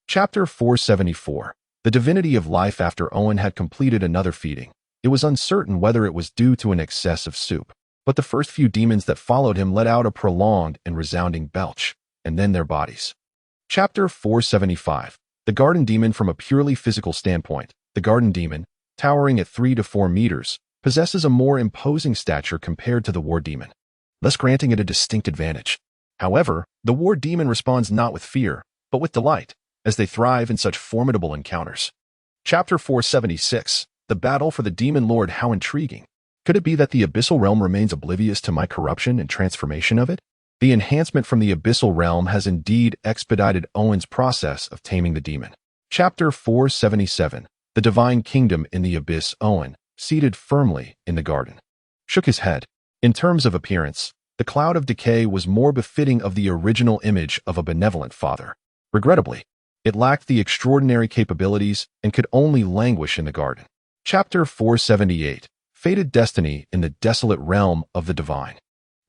Chapter 474. The divinity of life. After Owen had completed another feeding, it was uncertain whether it was due to an excess of soup, but the first few demons that followed him let out a prolonged and resounding belch, and then their bodies. Chapter 475. The garden demon. From a purely physical standpoint, the garden demon, towering at 3 to 4 meters, possesses a more imposing stature compared to the war demon, thus granting it a distinct advantage. However, the war demon responds not with fear, but with delight, as they thrive in such formidable encounters. Chapter 476. The battle for the demon lord. How intriguing. Could it be that the abyssal realm remains oblivious to my corruption and transformation of it? The enhancement from the abyssal realm has indeed expedited Owen's process of taming the demon. Chapter 477. The divine kingdom in the abyss. Owen, seated firmly in the garden, shook his head. In terms of appearance, the cloud of decay was more befitting of the original image of a benevolent father. Regrettably, it lacked the extraordinary capabilities and could only languish in the garden. Chapter 478. Fated destiny in the desolate realm of the divine.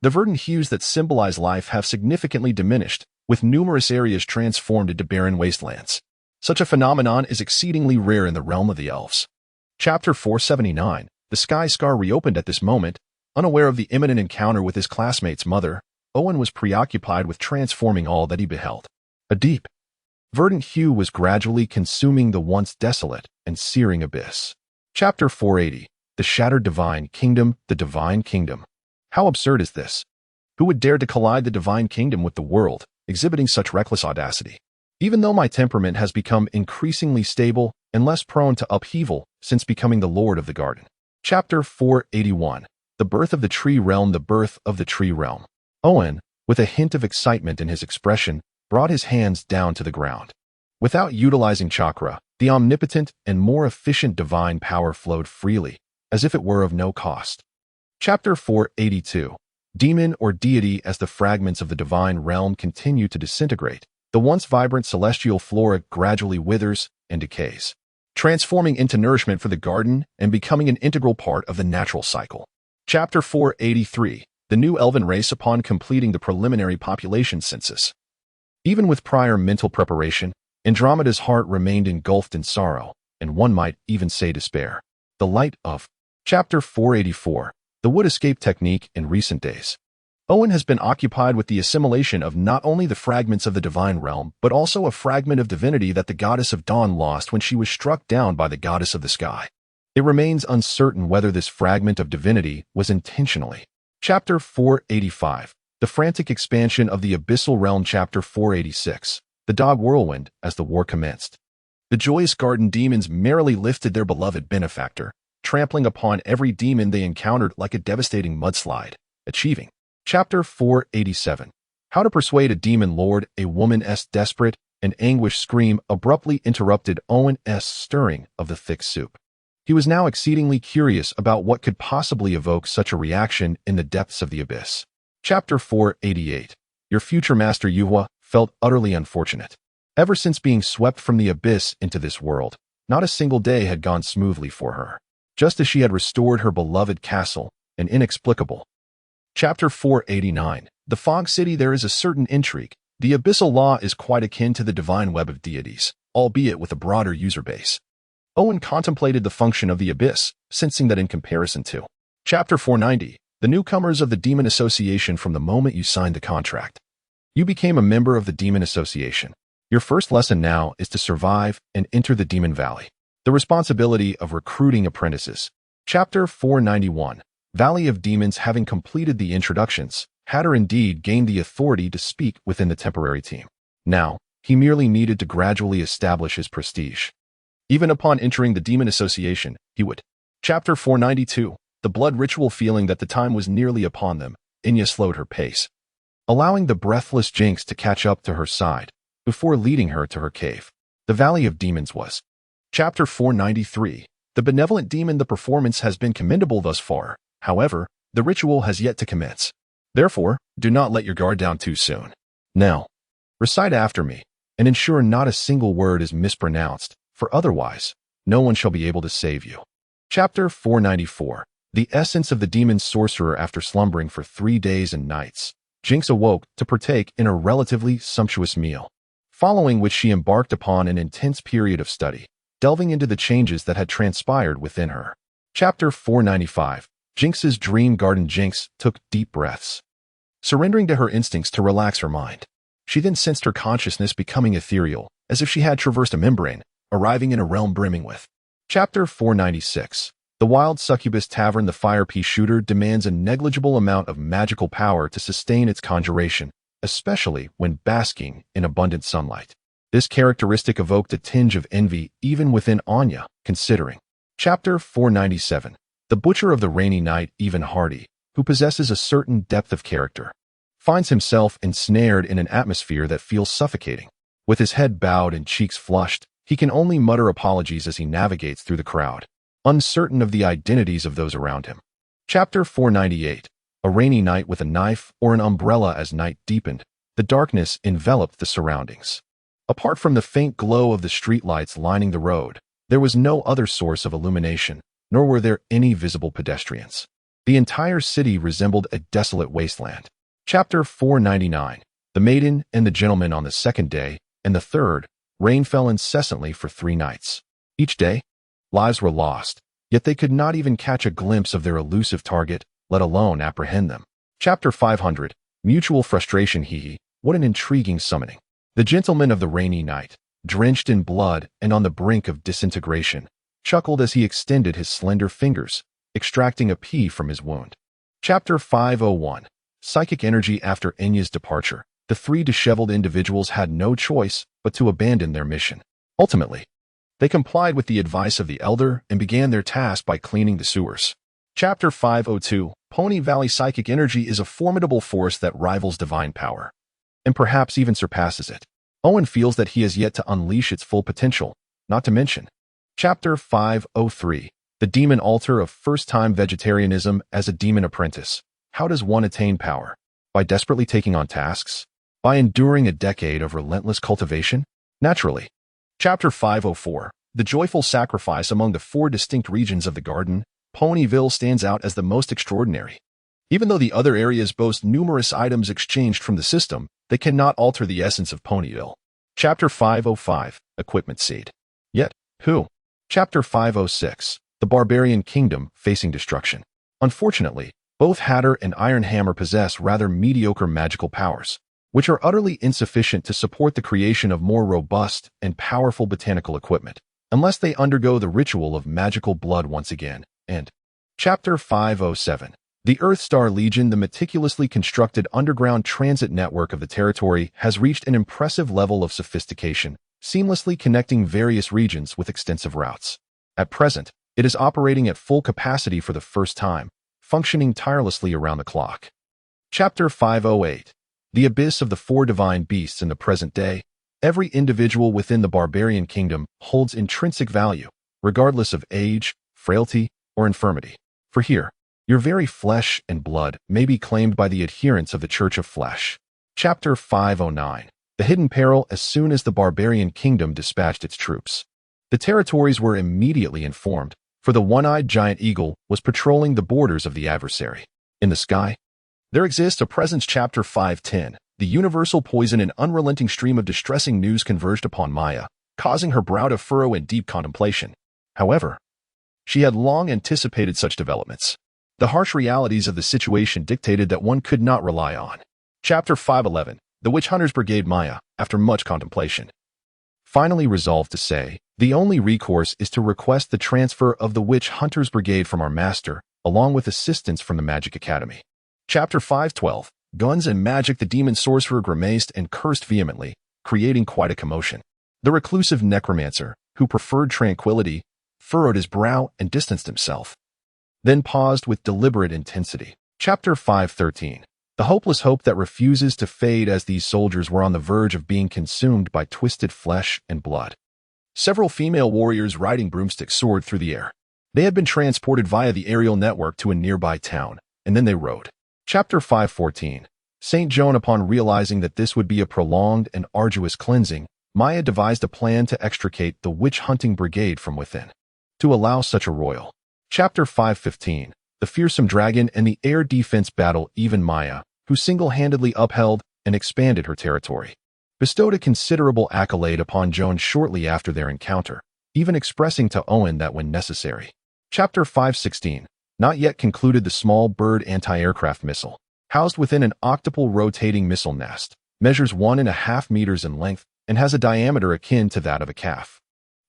The verdant hues that symbolize life have significantly diminished, with numerous areas transformed into barren wastelands. Such a phenomenon is exceedingly rare in the realm of the elves. Chapter 479. The sky scar reopened at this moment. Unaware of the imminent encounter with his classmate's mother, Owen was preoccupied with transforming all that he beheld. A deep, verdant hue was gradually consuming the once desolate and searing abyss. Chapter 480. The shattered divine kingdom. The divine kingdom. How absurd is this? Who would dare to collide the divine kingdom with the world, exhibiting such reckless audacity? Even though my temperament has become increasingly stable and less prone to upheaval since becoming the lord of the garden. Chapter 481. The birth of the tree realm. The birth of the tree realm. Owen, with a hint of excitement in his expression, brought his hands down to the ground. Without utilizing chakra, the omnipotent and more efficient divine power flowed freely, as if it were of no cost. Chapter 482. Demon or deity. As the fragments of the divine realm continue to disintegrate, the once vibrant celestial flora gradually withers and decays, transforming into nourishment for the garden and becoming an integral part of the natural cycle. Chapter 483. The new elven race. Upon completing the preliminary population census, even with prior mental preparation, Andromeda's heart remained engulfed in sorrow, and one might even say despair. The light of. Chapter 484. The wood escape technique. In recent days, Owen has been occupied with the assimilation of not only the fragments of the divine realm, but also a fragment of divinity that the goddess of dawn lost when she was struck down by the goddess of the sky. It remains uncertain whether this fragment of divinity was intentionally. Chapter 485. The frantic expansion of the abyssal realm. Chapter 486. The dog whirlwind. As the war commenced, the joyous garden demons merrily lifted their beloved benefactor, trampling upon every demon they encountered like a devastating mudslide, achieving. Chapter 487. How to persuade a demon lord. A woman's desperate and anguished scream abruptly interrupted Owen's stirring of the thick soup. He was now exceedingly curious about what could possibly evoke such a reaction in the depths of the abyss. Chapter 488. Your future master Yuhua felt utterly unfortunate. Ever since being swept from the abyss into this world, not a single day had gone smoothly for her. Just as she had restored her beloved castle, an inexplicable. Chapter 489. The Fog City. There is a certain intrigue. The abyssal law is quite akin to the divine web of deities. albeit with a broader user base. Owen contemplated the function of the Abyss, sensing that in comparison to Chapter 490, the newcomers of the Demon Association from the moment you signed the contract. You became a member of the Demon Association. Your first lesson now is to survive and enter the Demon Valley. The responsibility of recruiting apprentices. Chapter 491. Valley of Demons. Having completed the introductions, Hydra indeed gained the authority to speak within the temporary team. Now, he merely needed to gradually establish his prestige. Even upon entering the Demon Association, he would. Chapter 492. The blood ritual. Feeling that the time was nearly upon them, Inya slowed her pace, allowing the breathless Jinx to catch up to her side, before leading her to her cave. The Valley of Demons was. Chapter 493. The benevolent demon. The performance has been commendable thus far. However, the ritual has yet to commence. Therefore, do not let your guard down too soon. Now, recite after me, and ensure not a single word is mispronounced, for otherwise, no one shall be able to save you. Chapter 494. The essence of the demon's sorcerer. After slumbering for 3 days and nights, Jinx awoke to partake in a relatively sumptuous meal, following which she embarked upon an intense period of study, delving into the changes that had transpired within her. Chapter 495. Jinx's Dream Garden. Jinx took deep breaths, surrendering to her instincts to relax her mind. She then sensed her consciousness becoming ethereal, as if she had traversed a membrane, arriving in a realm brimming with. Chapter 496. The Wild Succubus Tavern. The fire pea shooter demands a negligible amount of magical power to sustain its conjuration, especially when basking in abundant sunlight. This characteristic evoked a tinge of envy even within Anya, considering. Chapter 497. The Butcher of the Rainy Night. Even Hardy, who possesses a certain depth of character, finds himself ensnared in an atmosphere that feels suffocating. With his head bowed and cheeks flushed, he can only mutter apologies as he navigates through the crowd, uncertain of the identities of those around him. Chapter 498. A rainy night with a knife or an umbrella. As night deepened, the darkness enveloped the surroundings. Apart from the faint glow of the streetlights lining the road, there was no other source of illumination, nor were there any visible pedestrians. The entire city resembled a desolate wasteland. Chapter 499. The Maiden and the Gentleman. On the second day and the third, rain fell incessantly for 3 nights. Each day, lives were lost, yet they could not even catch a glimpse of their elusive target, let alone apprehend them. Chapter 500. Mutual frustration. Hee, what an intriguing summoning. The Gentleman of the Rainy Night, drenched in blood and on the brink of disintegration, chuckled as he extended his slender fingers, extracting a pea from his wound. Chapter 501. Psychic energy. After Enya's departure, the 3 disheveled individuals had no choice but to abandon their mission. Ultimately, they complied with the advice of the elder and began their task by cleaning the sewers. Chapter 502. Pony Valley. Psychic energy is a formidable force that rivals divine power, and perhaps even surpasses it. Owen feels that he has yet to unleash its full potential, not to mention. Chapter 503. The Demon Altar of First-Time Vegetarianism. As a demon apprentice, how does one attain power? By desperately taking on tasks? By enduring a decade of relentless cultivation? Naturally. Chapter 504. The Joyful Sacrifice. Among the 4 distinct regions of the garden, Ponyville stands out as the most extraordinary. Even though the other areas boast numerous items exchanged from the system, they cannot alter the essence of Ponyville. Chapter 505. Equipment Seed. Yet, who? Chapter 506. The Barbarian Kingdom facing destruction. Unfortunately, both Hatter and Iron Hammer possess rather mediocre magical powers, which are utterly insufficient to support the creation of more robust and powerful botanical equipment, unless they undergo the ritual of magical blood once again. And Chapter 507. The Earthstar Legion. The meticulously constructed underground transit network of the territory has reached an impressive level of sophistication, seamlessly connecting various regions with extensive routes. At present, it is operating at full capacity for the first time, functioning tirelessly around the clock. Chapter 508. The Abyss of the 4 Divine Beasts. In the present day, every individual within the Barbarian Kingdom holds intrinsic value, regardless of age, frailty, or infirmity. For here, your very flesh and blood may be claimed by the adherents of the Church of Flesh. Chapter 509. The Hidden Peril. As soon as the Barbarian Kingdom dispatched its troops, the territories were immediately informed, for the one-eyed giant eagle was patrolling the borders of the adversary. In the sky, there exists a presence. Chapter 510. The universal poison. An unrelenting stream of distressing news converged upon Maya, causing her brow to furrow in deep contemplation. However, she had long anticipated such developments. The harsh realities of the situation dictated that one could not rely on. Chapter 511. The Witch Hunters Brigade. Maya, after much contemplation, finally resolved to say, "The only recourse is to request the transfer of the Witch Hunters Brigade from our master, along with assistance from the Magic Academy." Chapter 512. Guns and magic. The demon sorcerer grimaced and cursed vehemently, creating quite a commotion. The reclusive necromancer, who preferred tranquility, furrowed his brow and distanced himself, then paused with deliberate intensity. Chapter 513. The hopeless hope that refuses to fade. As these soldiers were on the verge of being consumed by twisted flesh and blood, several female warriors riding broomsticks soared through the air. They had been transported via the aerial network to a nearby town, and then they rode. Chapter 514. St. Joan. Upon realizing that this would be a prolonged and arduous cleansing, Maya devised a plan to extricate the witch-hunting brigade from within. To allow such a royal. Chapter 515. The fearsome dragon and the air defense battle. Even Maya, who single-handedly upheld and expanded her territory, bestowed a considerable accolade upon Joan shortly after their encounter, even expressing to Owen that when necessary. Chapter 516. Not yet concluded. The small bird anti-aircraft missile, housed within an octuple rotating missile nest, measures 1.5 meters in length and has a diameter akin to that of a calf.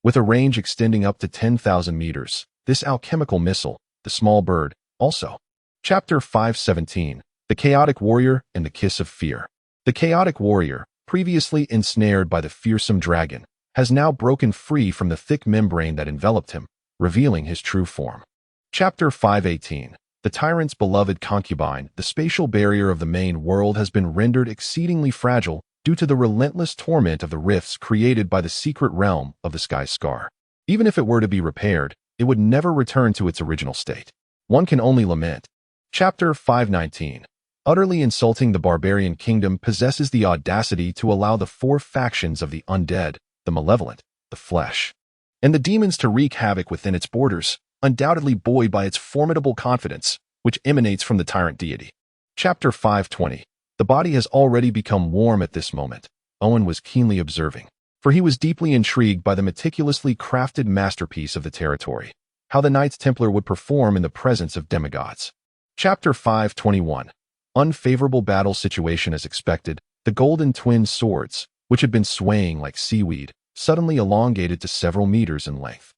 With a range extending up to 10,000 meters, this alchemical missile, the small bird, also. Chapter 517. The Chaotic Warrior and the Kiss of Fear. The Chaotic Warrior, previously ensnared by the fearsome dragon, has now broken free from the thick membrane that enveloped him, revealing his true form. Chapter 518. The Tyrant's beloved concubine. The spatial barrier of the main world has been rendered exceedingly fragile due to the relentless torment of the rifts created by the secret realm of the Sky Scar. Even if it were to be repaired, it would never return to its original state. One can only lament. Chapter 519. Utterly insulting. The barbarian kingdom possesses the audacity to allow the 4 factions of the undead, the malevolent, the flesh, and the demons to wreak havoc within its borders, undoubtedly buoyed by its formidable confidence, which emanates from the tyrant deity. Chapter 520. The body has already become warm at this moment, Owen was keenly observing, for he was deeply intrigued by the meticulously crafted masterpiece of the territory, how the Knights Templar would perform in the presence of demigods. Chapter 521. Unfavorable battle situation. As expected, the golden twin swords, which had been swaying like seaweed, suddenly elongated to several meters in length.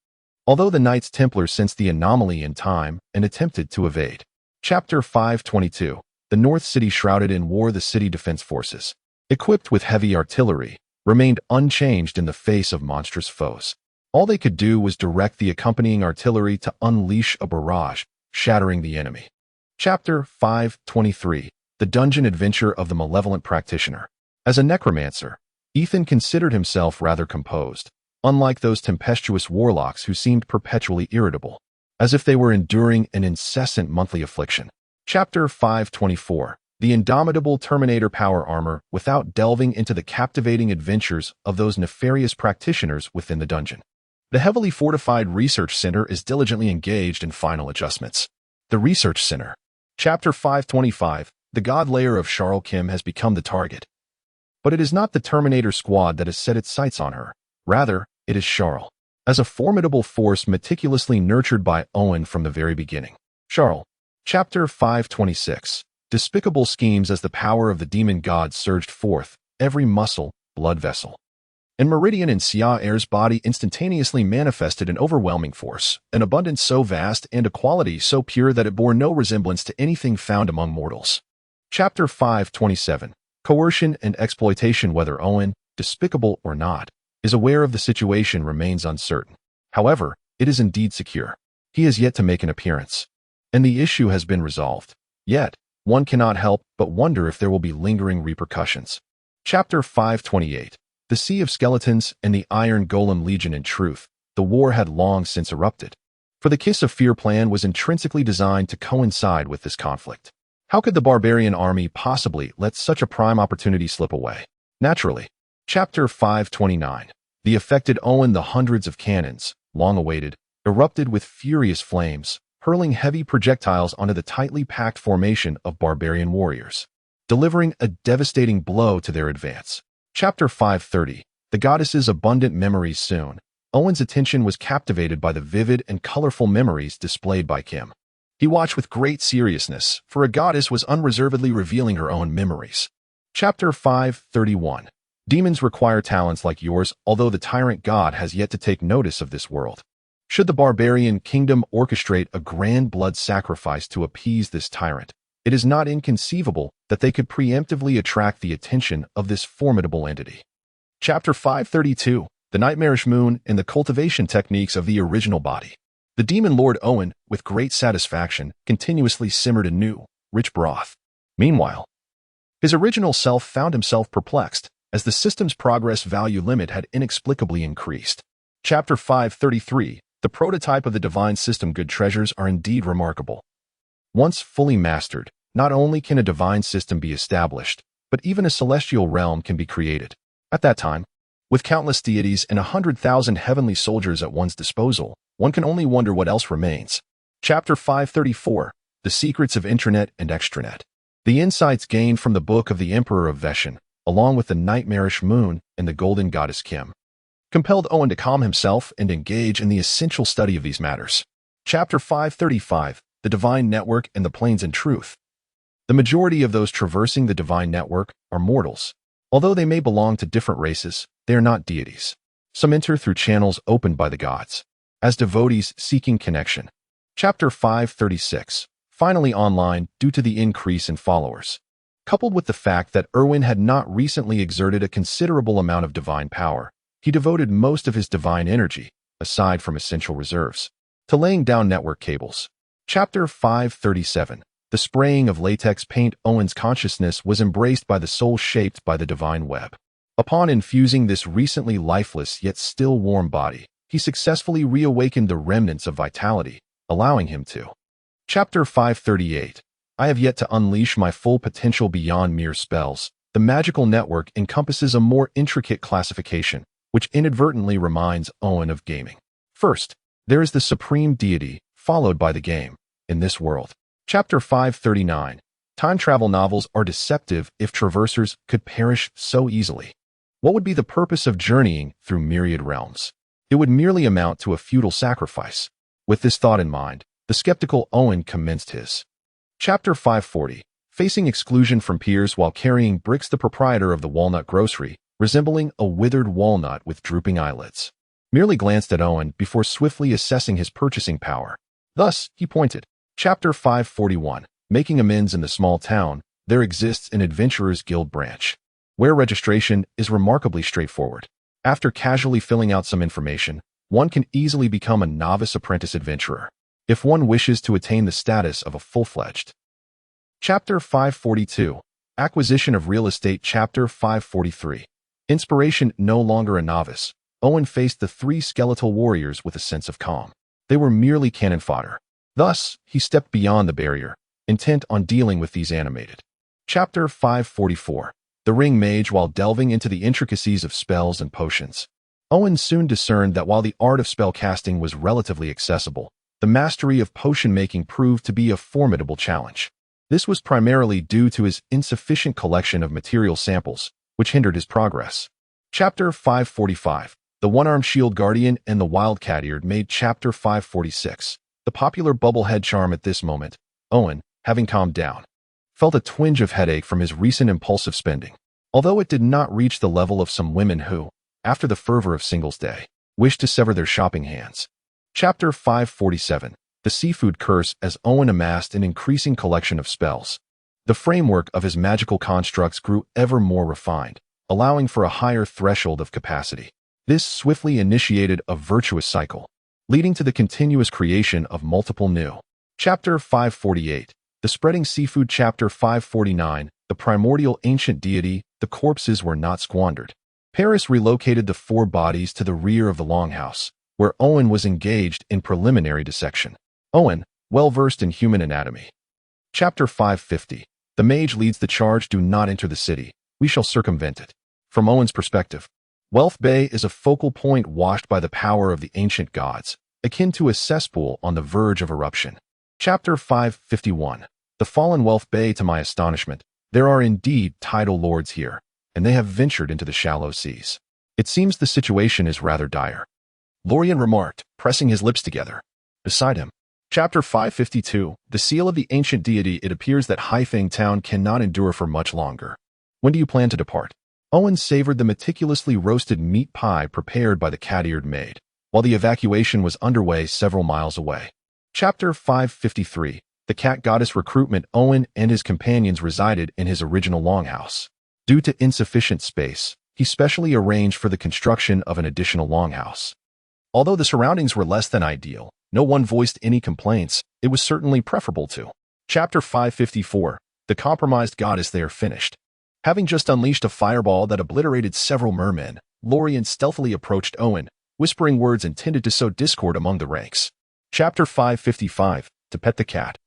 Although the Knights Templar sensed the anomaly in time and attempted to evade. Chapter 522. The North City. Shrouded in war, the city defense forces, equipped with heavy artillery, remained unchanged in the face of monstrous foes. All they could do was direct the accompanying artillery to unleash a barrage, shattering the enemy. Chapter 523. The dungeon adventure of the malevolent practitioner. As a necromancer, Ethan considered himself rather composed, unlike those tempestuous warlocks who seemed perpetually irritable, as if they were enduring an incessant monthly affliction. Chapter 524. The indomitable Terminator power armor. Without delving into the captivating adventures of those nefarious practitioners within the dungeon, the heavily fortified research center is diligently engaged in final adjustments. The research center. Chapter 525. The god layer of Charles Kim has become the target. But it is not the Terminator squad that has set its sights on her. Rather, it is Charles, as a formidable force meticulously nurtured by Owen from the very beginning. Charles. Chapter 526. Despicable schemes. As the power of the demon god surged forth, every muscle, blood vessel, and meridian in Xia Air's body instantaneously manifested an overwhelming force, an abundance so vast and a quality so pure that it bore no resemblance to anything found among mortals. Chapter 527. Coercion and exploitation. Whether Owen, despicable or not, is aware of the situation remains uncertain. However, it is indeed secure. He has yet to make an appearance, and the issue has been resolved. Yet, one cannot help but wonder if there will be lingering repercussions. Chapter 528. The Sea of Skeletons and the Iron Golem Legion. In truth, the war had long since erupted, for the Kiss of Fear plan was intrinsically designed to coincide with this conflict. How could the barbarian army possibly let such a prime opportunity slip away? Naturally. Chapter 529. The affected Owen. The hundreds of cannons, long awaited, erupted with furious flames, hurling heavy projectiles onto the tightly packed formation of barbarian warriors, delivering a devastating blow to their advance. Chapter 530. the goddess's abundant memories soon. Owen's attention was captivated by the vivid and colorful memories displayed by Kim. He watched with great seriousness, for a goddess was unreservedly revealing her own memories. Chapter 531. Demons require talents like yours, although the tyrant god has yet to take notice of this world. Should the barbarian kingdom orchestrate a grand blood sacrifice to appease this tyrant, it is not inconceivable that they could preemptively attract the attention of this formidable entity. Chapter 532. The Nightmarish Moon and the Cultivation Techniques of the Original Body. The demon lord Owen, with great satisfaction, continuously simmered a new, rich broth. Meanwhile, his original self found himself perplexed, as the system's progress value limit had inexplicably increased. Chapter 533. The prototype of the divine system. Good treasures are indeed remarkable. Once fully mastered, not only can a divine system be established, but even a celestial realm can be created. At that time, with countless deities and 100,000 heavenly soldiers at one's disposal, one can only wonder what else remains. Chapter 534. The Secrets of Intranet and Extranet. The insights gained from the Book of the Emperor of Veshan, along with the Nightmarish Moon and the Golden Goddess Kim, compelled Owen to calm himself and engage in the essential study of these matters. Chapter 535. The Divine Network and the Planes in Truth. The majority of those traversing the divine network are mortals. Although they may belong to different races, they are not deities. Some enter through channels opened by the gods, as devotees seeking connection. Chapter 536. Finally online due to the increase in followers. Coupled with the fact that Owen had not recently exerted a considerable amount of divine power, he devoted most of his divine energy, aside from essential reserves, to laying down network cables. Chapter 537. The spraying of latex paint. Owen's consciousness was embraced by the soul shaped by the divine web. Upon infusing this recently lifeless yet still warm body, he successfully reawakened the remnants of vitality, allowing him to. Chapter 538. I have yet to unleash my full potential beyond mere spells. The magical network encompasses a more intricate classification, which inadvertently reminds Owen of gaming. First, there is the supreme deity, followed by the game, in this world. Chapter 539. Time travel novels are deceptive if traversers could perish so easily. What would be the purpose of journeying through myriad realms? It would merely amount to a futile sacrifice. With this thought in mind, the skeptical Owen commenced his. Chapter 540. Facing exclusion from peers while carrying bricks. The proprietor of the walnut grocery, resembling a withered walnut with drooping eyelids, merely glanced at Owen before swiftly assessing his purchasing power. Thus, he pointed. Chapter 541. Making amends. In the small town, there exists an Adventurers Guild branch, where registration is remarkably straightforward. After casually filling out some information, one can easily become a novice apprentice adventurer, if one wishes to attain the status of a full-fledged. Chapter 542. Acquisition of real estate. Chapter 543. Inspiration. No longer a novice, Owen faced the three skeletal warriors with a sense of calm. They were merely cannon fodder. Thus, he stepped beyond the barrier, intent on dealing with these animated. Chapter 544. The Ring Mage. While delving into the intricacies of spells and potions, Owen soon discerned that while the art of spell casting was relatively accessible, the mastery of potion making proved to be a formidable challenge. This was primarily due to his insufficient collection of material samples, which hindered his progress. Chapter 545. The One-Armed Shield Guardian and the Wildcat Eared Maid. Chapter 546. The popular bubblehead charm. At this moment, Owen, having calmed down, felt a twinge of headache from his recent impulsive spending, although it did not reach the level of some women who, after the fervor of Singles' Day, wished to sever their shopping hands. Chapter 547. The Seafood Curse. As Owen amassed an increasing collection of spells, the framework of his magical constructs grew ever more refined, allowing for a higher threshold of capacity. This swiftly initiated a virtuous cycle, leading to the continuous creation of multiple new. Chapter 548. The Spreading Seafood. Chapter 549. The Primordial Ancient Deity. The corpses were not squandered. Paris relocated the four bodies to the rear of the longhouse, where Owen was engaged in preliminary dissection. Owen, well versed in human anatomy. Chapter 550. The Mage leads the charge. Do not enter the city. We shall circumvent it. From Owen's perspective, Wealth Bay is a focal point washed by the power of the ancient gods, akin to a cesspool on the verge of eruption. Chapter 551. The Fallen Wealth Bay. To my astonishment, there are indeed tidal lords here, and they have ventured into the shallow seas. It seems the situation is rather dire, Lorien remarked, pressing his lips together. Beside him. Chapter 552, The Seal of the Ancient Deity. It appears that Haifeng Town cannot endure for much longer. When do you plan to depart? Owen savored the meticulously roasted meat pie prepared by the cat-eared maid, while the evacuation was underway several miles away. Chapter 553, The Cat Goddess Recruitment. Owen and his companions resided in his original longhouse. Due to insufficient space, he specially arranged for the construction of an additional longhouse. Although the surroundings were less than ideal, no one voiced any complaints. It was certainly preferable to. Chapter 554, The Compromised Goddess. They are finished. Having just unleashed a fireball that obliterated several mermen, Lorien stealthily approached Owen, whispering words intended to sow discord among the ranks. Chapter 555, To Pet the Cat.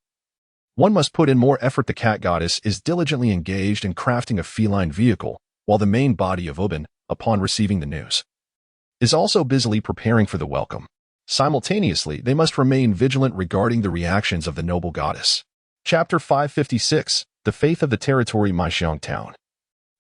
One must put in more effort. The cat goddess is diligently engaged in crafting a feline vehicle, while the main body of Owen, upon receiving the news, is also busily preparing for the welcome. Simultaneously, they must remain vigilant regarding the reactions of the noble goddess. Chapter 556, The Faith of the Territory. Maixiang Town.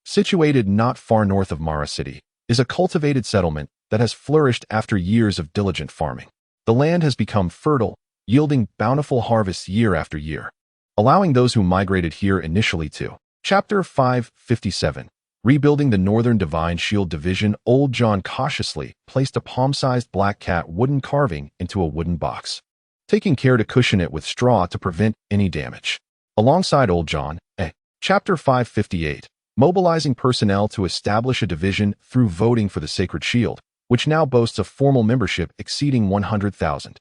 Situated not far north of Mara City, is a cultivated settlement that has flourished after years of diligent farming. The land has become fertile, yielding bountiful harvests year after year, allowing those who migrated here initially to. Chapter 557, Rebuilding the Northern Divine Shield Division. Old John cautiously placed a palm-sized black cat wooden carving into a wooden box, taking care to cushion it with straw to prevent any damage. Alongside Old John, Chapter 558, Mobilizing personnel to establish a division through voting for the Sacred Shield, which now boasts a formal membership exceeding 100,000.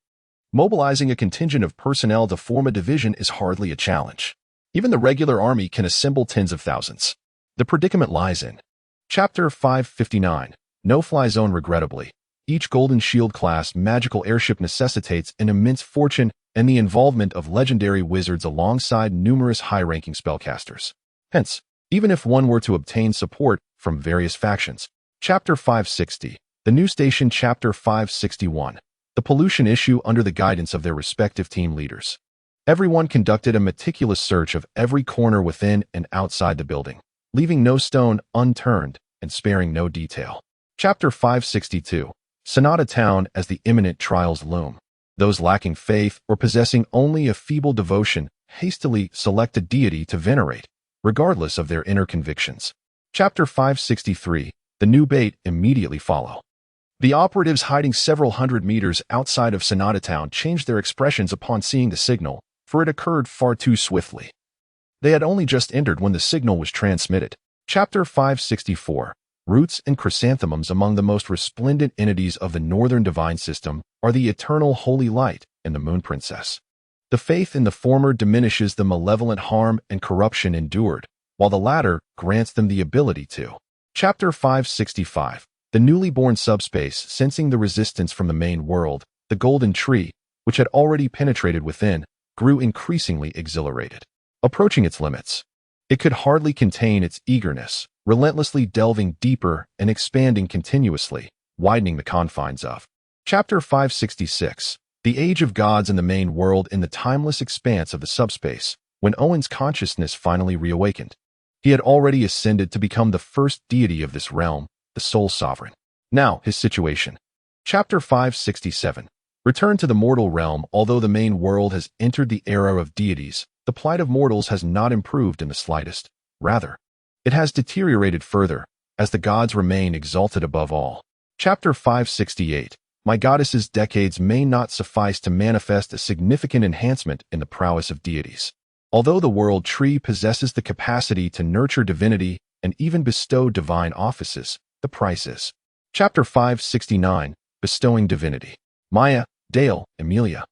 Mobilizing a contingent of personnel to form a division is hardly a challenge. Even the regular army can assemble tens of thousands. The predicament lies in. Chapter 559, No-Fly Zone. Regrettably, each Golden Shield class magical airship necessitates an immense fortune and the involvement of legendary wizards alongside numerous high-ranking spellcasters. Hence, even if one were to obtain support from various factions. Chapter 560, The New Station. Chapter 561, The Pollution Issue. Under the guidance of their respective team leaders, everyone conducted a meticulous search of every corner within and outside the building, leaving no stone unturned and sparing no detail. Chapter 562, Sonata Town. As the imminent trials loom, those lacking faith or possessing only a feeble devotion hastily select a deity to venerate, regardless of their inner convictions. Chapter 563, The New Bait. Immediately follow. The operatives hiding several hundred meters outside of Sonata Town changed their expressions upon seeing the signal, for it occurred far too swiftly. They had only just entered when the signal was transmitted. Chapter 564, Roots and Chrysanthemums. Among the most resplendent entities of the Northern Divine System are the Eternal Holy Light and the Moon Princess. The faith in the former diminishes the malevolent harm and corruption endured, while the latter grants them the ability to. Chapter 565, The Newly Born Subspace. Sensing the resistance from the main world, the Golden Tree, which had already penetrated within, grew increasingly exhilarated. Approaching its limits, it could hardly contain its eagerness, relentlessly delving deeper and expanding continuously, widening the confines of. Chapter 566, The Age of Gods in the Main World. In the timeless expanse of the subspace, when Owen's consciousness finally reawakened, he had already ascended to become the first deity of this realm, the sole sovereign. Now, his situation. Chapter 567, Return to the mortal realm. Although the main world has entered the era of deities, the plight of mortals has not improved in the slightest. Rather, it has deteriorated further, as the gods remain exalted above all. Chapter 568, My Goddess's decades may not suffice to manifest a significant enhancement in the prowess of deities. Although the world tree possesses the capacity to nurture divinity and even bestow divine offices, the price is. Chapter 569, Bestowing Divinity. Maya, Dale, Emilia,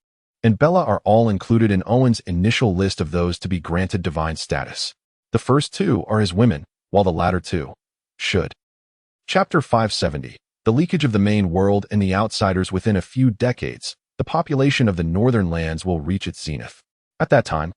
and Bella are all included in Owen's initial list of those to be granted divine status. The first two are his women, while the latter two should. Chapter 570, The Leakage of the Main World and the Outsiders. Within a few decades, the population of the northern lands will reach its zenith. At that time,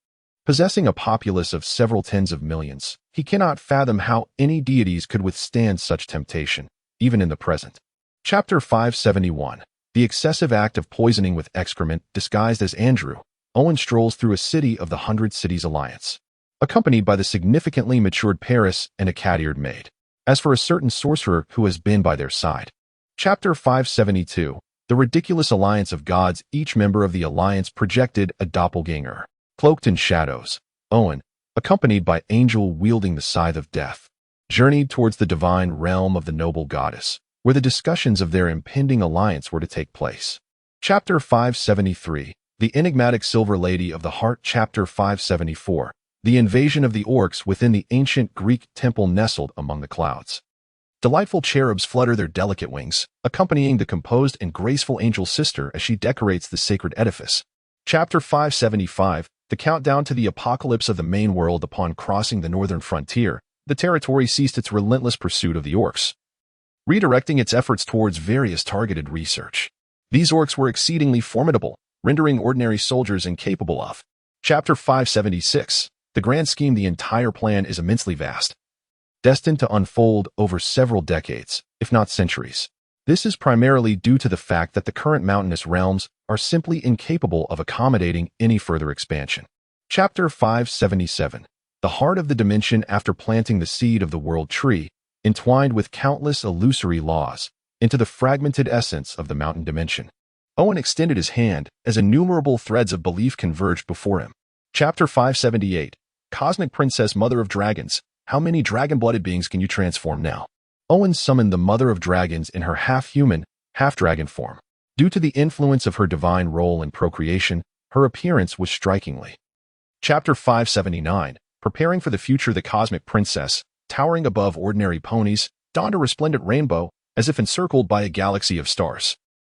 possessing a populace of several tens of millions, he cannot fathom how any deities could withstand such temptation, even in the present. Chapter 571, The Excessive Act of Poisoning with Excrement. Disguised as Andrew, Owen strolls through a city of the 100 Cities Alliance, accompanied by the significantly matured Paris and a cat-eared maid. as for a certain sorcerer who has been by their side. Chapter 572. The ridiculous alliance of gods. Each member of the alliance projected a doppelganger, cloaked in shadows. Owen, accompanied by Angel wielding the scythe of death, journeyed towards the divine realm of the noble goddess, where the discussions of their impending alliance were to take place. Chapter 573. The enigmatic Silver Lady of the Heart. Chapter 574. The invasion of the orcs within the ancient Greek temple nestled among the clouds. Delightful cherubs flutter their delicate wings, accompanying the composed and graceful angel sister as she decorates the sacred edifice. Chapter 575. The countdown to the apocalypse of the main world. Upon crossing the northern frontier, the territory ceased its relentless pursuit of the orcs, redirecting its efforts towards various targeted research. These orcs were exceedingly formidable, rendering ordinary soldiers incapable of. Chapter 576. The grand scheme. The entire plan is immensely vast, destined to unfold over several decades, if not centuries. This is primarily due to the fact that the current mountainous realms are simply incapable of accommodating any further expansion. Chapter 577. The heart of the dimension. After planting the seed of the world tree, entwined with countless illusory laws, into the fragmented essence of the mountain dimension, Owen extended his hand as innumerable threads of belief converged before him. Chapter 578. Cosmic Princess, Mother of Dragons. How many dragon-blooded beings can you transform now? Owen summoned the Mother of Dragons in her half-human, half-dragon form. Due to the influence of her divine role in procreation, her appearance was strikingly. Chapter 579. Preparing for the future. The Cosmic Princess, towering above ordinary ponies, donned a resplendent rainbow, as if encircled by a galaxy of stars.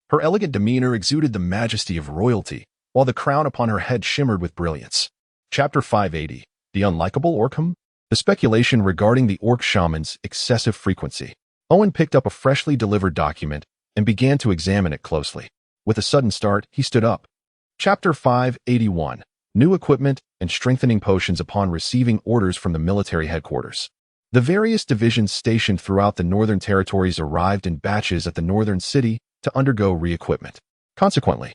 Her elegant demeanor exuded the majesty of royalty, while the crown upon her head shimmered with brilliance. Chapter 580. The unlikable Orcum. The speculation regarding the orc shaman's excessive frequency. Owen picked up a freshly delivered document and began to examine it closely. With a sudden start, he stood up. Chapter 581. New equipment and strengthening potions. Upon receiving orders from the military headquarters, the various divisions stationed throughout the northern territories arrived in batches at the northern city to undergo re-equipment. Consequently,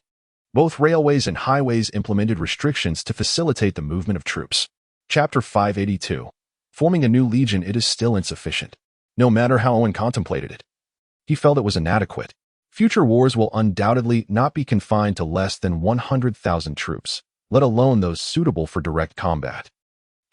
both railways and highways implemented restrictions to facilitate the movement of troops. Chapter 582. Forming a new legion. It is still insufficient. No matter how Owen contemplated it, he felt it was inadequate. Future wars will undoubtedly not be confined to less than 100,000 troops, let alone those suitable for direct combat.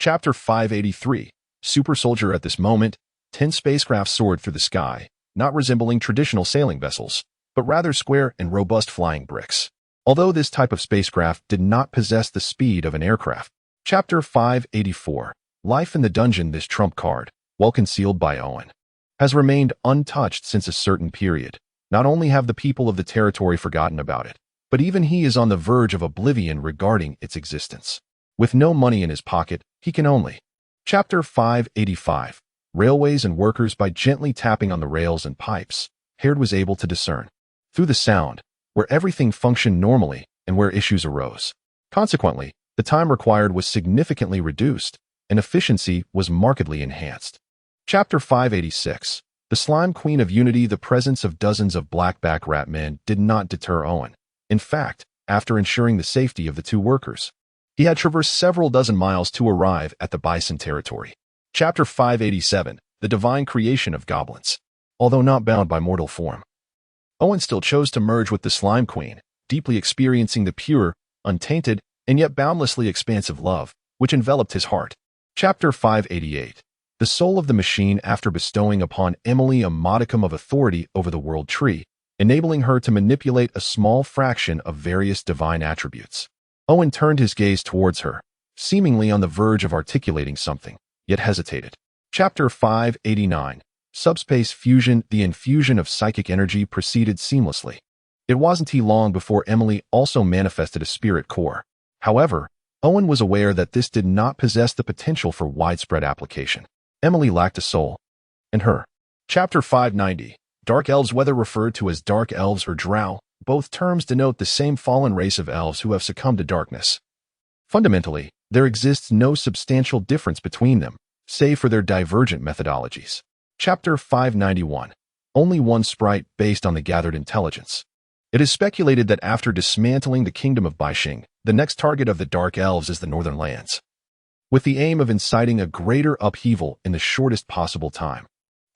Chapter 583. Super Soldier. At this moment, 10 spacecraft soared through the sky, not resembling traditional sailing vessels, but rather square and robust flying bricks. Although this type of spacecraft did not possess the speed of an aircraft. Chapter 584. Life in the dungeon. This trump card, well concealed by Owen, has remained untouched since a certain period. Not only have the people of the territory forgotten about it, but even he is on the verge of oblivion regarding its existence. With no money in his pocket, he can only. Chapter 585. Railways and workers. By gently tapping on the rails and pipes, Hared was able to discern, through the sound, where everything functioned normally and where issues arose. Consequently, the time required was significantly reduced, and efficiency was markedly enhanced. Chapter 586. The Slime Queen of Unity. The presence of dozens of blackback rat men did not deter Owen. In fact, after ensuring the safety of the two workers, he had traversed several dozen miles to arrive at the Bison territory. Chapter 587. The Divine Creation of Goblins. Although not bound by mortal form, Owen still chose to merge with the Slime Queen, deeply experiencing the pure, untainted, and yet boundlessly expansive love, which enveloped his heart. Chapter 588. The Soul of the Machine. After bestowing upon Emily a modicum of authority over the world tree, enabling her to manipulate a small fraction of various divine attributes, Owen turned his gaze towards her, seemingly on the verge of articulating something, yet hesitated. Chapter 589. Subspace Fusion. The infusion of psychic energy proceeded seamlessly. It wasn't long before Emily also manifested a spirit core. However, Owen was aware that this did not possess the potential for widespread application. Emily lacked a soul. And her. Chapter 590. Dark Elves. Whether referred to as Dark Elves or Drow, both terms denote the same fallen race of elves who have succumbed to darkness. Fundamentally, there exists no substantial difference between them, save for their divergent methodologies. Chapter 591. Only one sprite based on the gathered intelligence. It is speculated that after dismantling the kingdom of Baixing, the next target of the Dark Elves is the Northern Lands, with the aim of inciting a greater upheaval in the shortest possible time.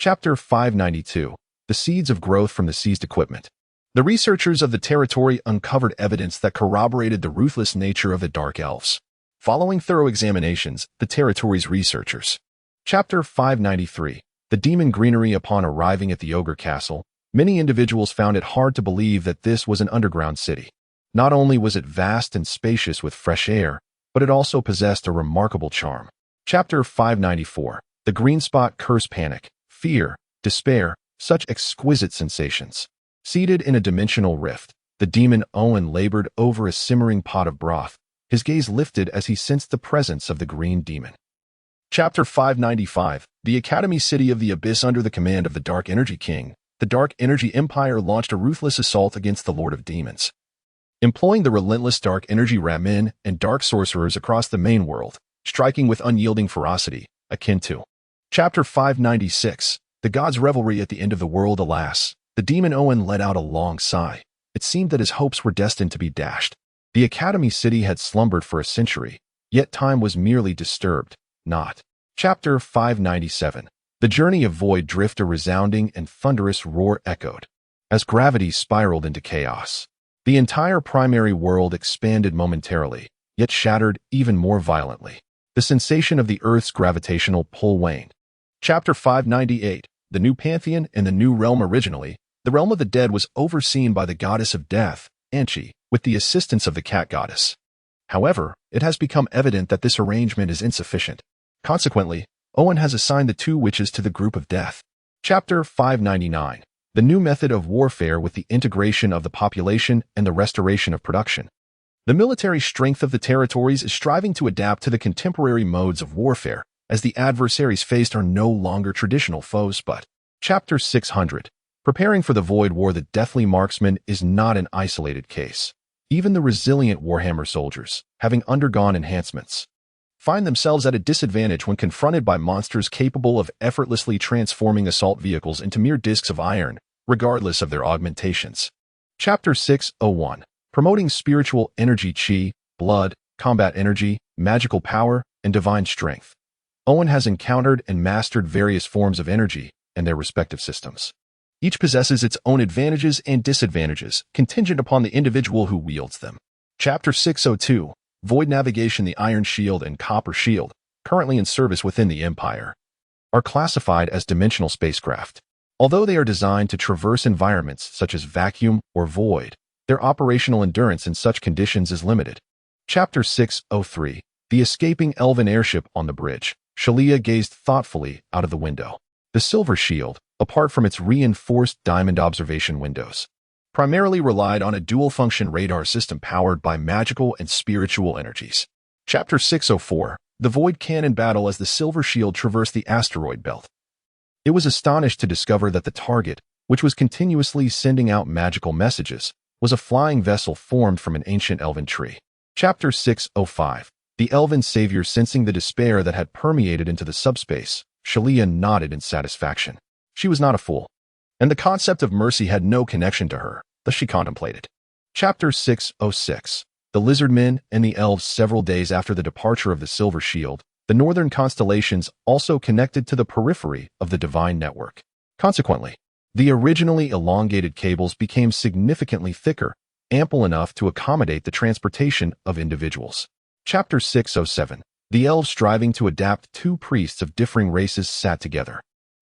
Chapter 592. The Seeds of Growth from the Seized Equipment. The researchers of the territory uncovered evidence that corroborated the ruthless nature of the Dark Elves. Following thorough examinations, the territory's researchers. Chapter 593. The Demon Greenery. Upon arriving at the Ogre Castle, many individuals found it hard to believe that this was an underground city. Not only was it vast and spacious with fresh air, but it also possessed a remarkable charm. Chapter 594. The Green Spot Curse. Panic, fear, despair, such exquisite sensations. Seated in a dimensional rift, the demon Owen labored over a simmering pot of broth, his gaze lifted as he sensed the presence of the green demon. Chapter 595. The Academy City of the Abyss. Under the command of the Dark Energy King, the Dark Energy Empire launched a ruthless assault against the Lord of Demons. Employing the relentless Dark Energy Ramen and Dark Sorcerers across the main world, striking with unyielding ferocity, akin to. Chapter 596. The God's Revelry. At the end of the world. Alas, the demon Owen let out a long sigh. It seemed that his hopes were destined to be dashed. The Academy City had slumbered for a century, yet time was merely disturbed, not. Chapter 597. The Journey of Void Drift. A resounding and thunderous roar echoed as gravity spiraled into chaos. The entire primary world expanded momentarily, yet shattered even more violently. The sensation of the Earth's gravitational pull waned. Chapter 598. The New Pantheon and the New Realm. Originally, the realm of the dead was overseen by the goddess of death, Anchi, with the assistance of the cat goddess. However, it has become evident that this arrangement is insufficient. Consequently, Owen has assigned the two witches to the group of death. Chapter 599. The New Method of Warfare. With the integration of the population and the restoration of production, the military strength of the territories is striving to adapt to the contemporary modes of warfare, as the adversaries faced are no longer traditional foes but. Chapter 600. Preparing for the Void War. The Deathly Marksman is not an isolated case. Even the resilient Warhammer soldiers, having undergone enhancements, find themselves at a disadvantage when confronted by monsters capable of effortlessly transforming assault vehicles into mere discs of iron, regardless of their augmentations. Chapter 601. Promoting Spiritual Energy. Chi, blood, combat energy, magical power, and divine strength. Owen has encountered and mastered various forms of energy and their respective systems. Each possesses its own advantages and disadvantages, contingent upon the individual who wields them. Chapter 602. Void Navigation. The Iron Shield and Copper Shield, currently in service within the Empire, are classified as dimensional spacecraft. Although they are designed to traverse environments such as vacuum or void, their operational endurance in such conditions is limited. Chapter 603. The Escaping Elven Airship. On the bridge, Shalia gazed thoughtfully out of the window. The Silver Shield, apart from its reinforced diamond observation windows, primarily relied on a dual-function radar system powered by magical and spiritual energies. Chapter 604. The Void Cannon Battle. As the Silver Shield traversed the asteroid belt, it was astonished to discover that the target, which was continuously sending out magical messages, was a flying vessel formed from an ancient elven tree. Chapter 605. The Elven Savior. Sensing the despair that had permeated into the subspace, Shalia nodded in satisfaction. She was not a fool, and the concept of mercy had no connection to her, thus she contemplated. Chapter 606. The Lizard Men and the Elves. Several days after the departure of the Silver Shield, the northern constellations also connected to the periphery of the Divine Network. Consequently, the originally elongated cables became significantly thicker, ample enough to accommodate the transportation of individuals. Chapter 607. The Elves. Striving to adapt. Two priests of differing races sat together,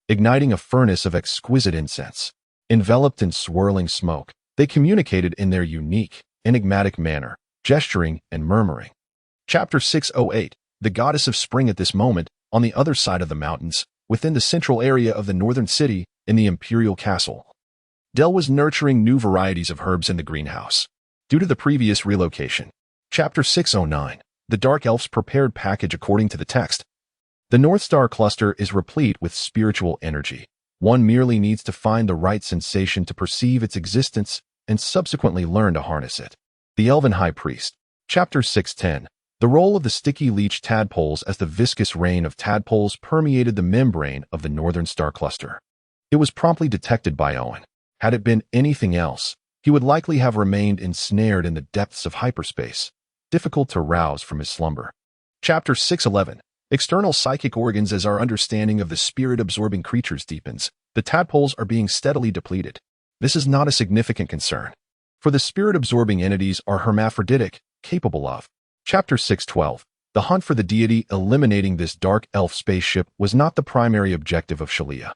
igniting a furnace of exquisite incense. Enveloped in swirling smoke, they communicated in their unique, enigmatic manner, gesturing and murmuring. Chapter 608. The Goddess of Spring. At this moment, on the other side of the mountains, within the central area of the northern city, in the Imperial Castle, Del was nurturing new varieties of herbs in the greenhouse, due to the previous relocation. Chapter 609. The Dark Elf's Prepared Package. According to the text, the North Star Cluster is replete with spiritual energy. One merely needs to find the right sensation to perceive its existence and subsequently learn to harness it. The Elven High Priest. Chapter 610. The role of the sticky leech tadpoles. As the viscous rain of tadpoles permeated the membrane of the Northern Star Cluster, it was promptly detected by Owen. Had it been anything else, he would likely have remained ensnared in the depths of hyperspace, difficult to rouse from his slumber. Chapter 611. External psychic organs. As our understanding of the spirit-absorbing creatures deepens, the tadpoles are being steadily depleted. This is not a significant concern, for the spirit-absorbing entities are hermaphroditic, capable of. Chapter 6:12. The hunt for the deity. Eliminating this dark elf spaceship was not the primary objective of Shalia,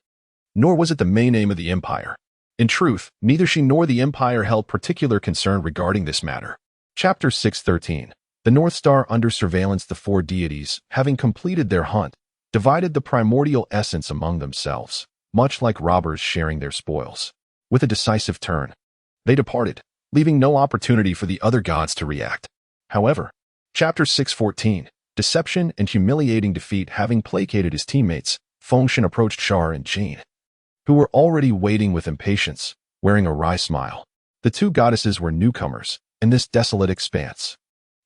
nor was it the main aim of the Empire. In truth, neither she nor the Empire held particular concern regarding this matter. Chapter 6:13. The North Star under surveillance. The four deities, having completed their hunt, divided the primordial essence among themselves, much like robbers sharing their spoils. With a decisive turn, they departed, leaving no opportunity for the other gods to react. However, Chapter 6:14. Deception and humiliating defeat. Having placated his teammates, Fengshen approached Shar and Jean, who were already waiting with impatience, wearing a wry smile. The two goddesses were newcomers in this desolate expanse.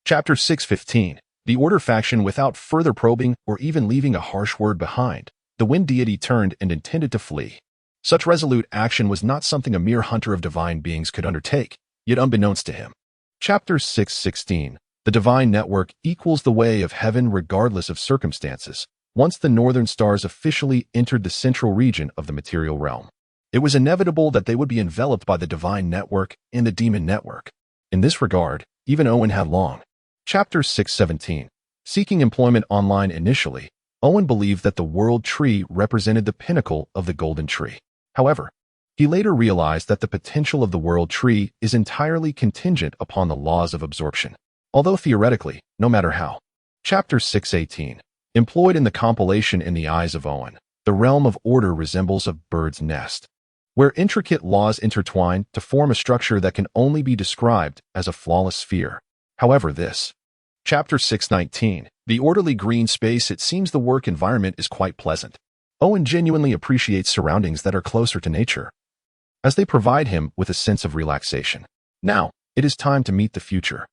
Chapter 6:15. The Order faction. Without further probing or even leaving a harsh word behind, the wind deity turned and intended to flee. Such resolute action was not something a mere hunter of divine beings could undertake, yet unbeknownst to him. Chapter 6:16. The divine network equals the way of heaven regardless of circumstances. Once the northern stars officially entered the central region of the material realm, it was inevitable that they would be enveloped by the divine network and the demon network. In this regard, even Owen had long. Chapter 6:17. Seeking employment online. Initially, Owen believed that the world tree represented the pinnacle of the golden tree. However, he later realized that the potential of the world tree is entirely contingent upon the laws of absorption, although theoretically, no matter how. Chapter 6:18. Employed in the compilation. In the eyes of Owen, the realm of order resembles a bird's nest, where intricate laws intertwine to form a structure that can only be described as a flawless sphere. However, this. Chapter 6:19. The orderly green space. It seems the work environment is quite pleasant. Owen genuinely appreciates surroundings that are closer to nature, as they provide him with a sense of relaxation. Now, it is time to meet the future.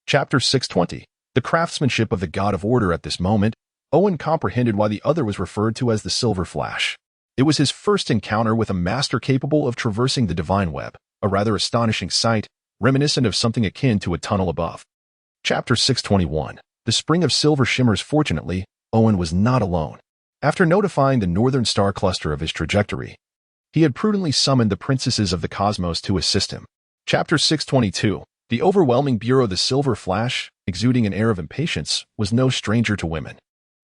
Chapter 6:20. The craftsmanship of the God of Order. At this moment, Owen comprehended why the other was referred to as the Silver Flash. It was his first encounter with a master capable of traversing the divine web, a rather astonishing sight, reminiscent of something akin to a tunnel above. Chapter 6:21. The Spring of Silver Shimmers. Fortunately, Owen was not alone. After notifying the northern star cluster of his trajectory, he had prudently summoned the princesses of the cosmos to assist him. Chapter 6:22. The overwhelming bureau. The Silver Flash, exuding an air of impatience, was no stranger to women.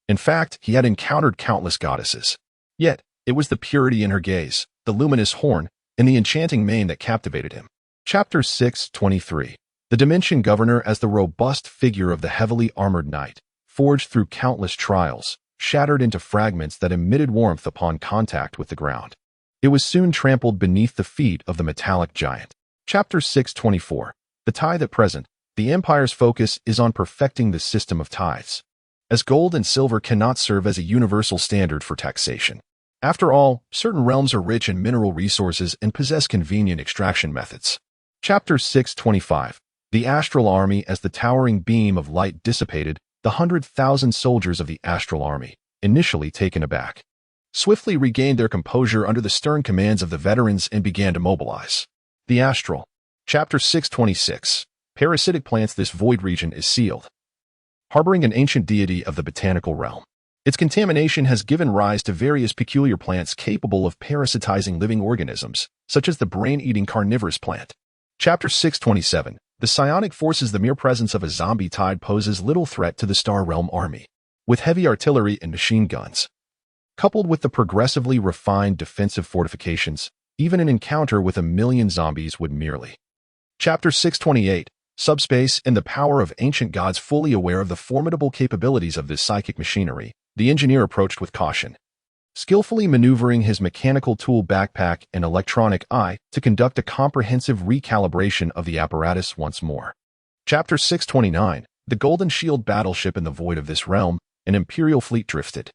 In fact, he had encountered countless goddesses. Yet, it was the purity in her gaze, the luminous horn, and the enchanting mane that captivated him. Chapter 6:23. The Dimension Governor. As the robust figure of the heavily armored knight, forged through countless trials, shattered into fragments that emitted warmth upon contact with the ground, it was soon trampled beneath the feet of the metallic giant. Chapter 6:24. The tithe. At present, the Empire's focus is on perfecting the system of tithes, as gold and silver cannot serve as a universal standard for taxation. After all, certain realms are rich in mineral resources and possess convenient extraction methods. Chapter 6:25. The Astral Army. As the towering beam of light dissipated, the 100,000 soldiers of the Astral Army, initially taken aback, swiftly regained their composure under the stern commands of the veterans and began to mobilize. The Astral. Chapter 6:26. Parasitic plants. This void region is sealed, harboring an ancient deity of the botanical realm. Its contamination has given rise to various peculiar plants capable of parasitizing living organisms, such as the brain-eating carnivorous plant. Chapter 6:27. The psionic forces. The mere presence of a zombie tide poses little threat to the Star Realm army. With heavy artillery and machine guns, coupled with the progressively refined defensive fortifications, even an encounter with 1,000,000 zombies would merely. Chapter 6:28. Subspace. And the power of ancient gods. Fully aware of the formidable capabilities of this psychic machinery, the engineer approached with caution, skillfully maneuvering his mechanical tool backpack and electronic eye to conduct a comprehensive recalibration of the apparatus once more. Chapter 6:29. The Golden Shield battleship. In the void of this realm, an Imperial fleet drifted,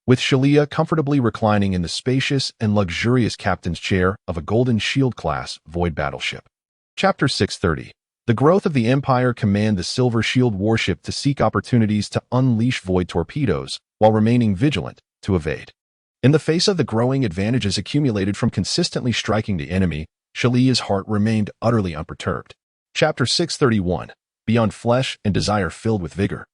with Shalia comfortably reclining in the spacious and luxurious captain's chair of a Golden Shield-class void battleship. Chapter 6:30. The growth of the Empire. Command the Silver Shield warship to seek opportunities to unleash void torpedoes while remaining vigilant to evade. In the face of the growing advantages accumulated from consistently striking the enemy, Shalia's heart remained utterly unperturbed. Chapter 6:31. Beyond flesh and desire. Filled with vigor,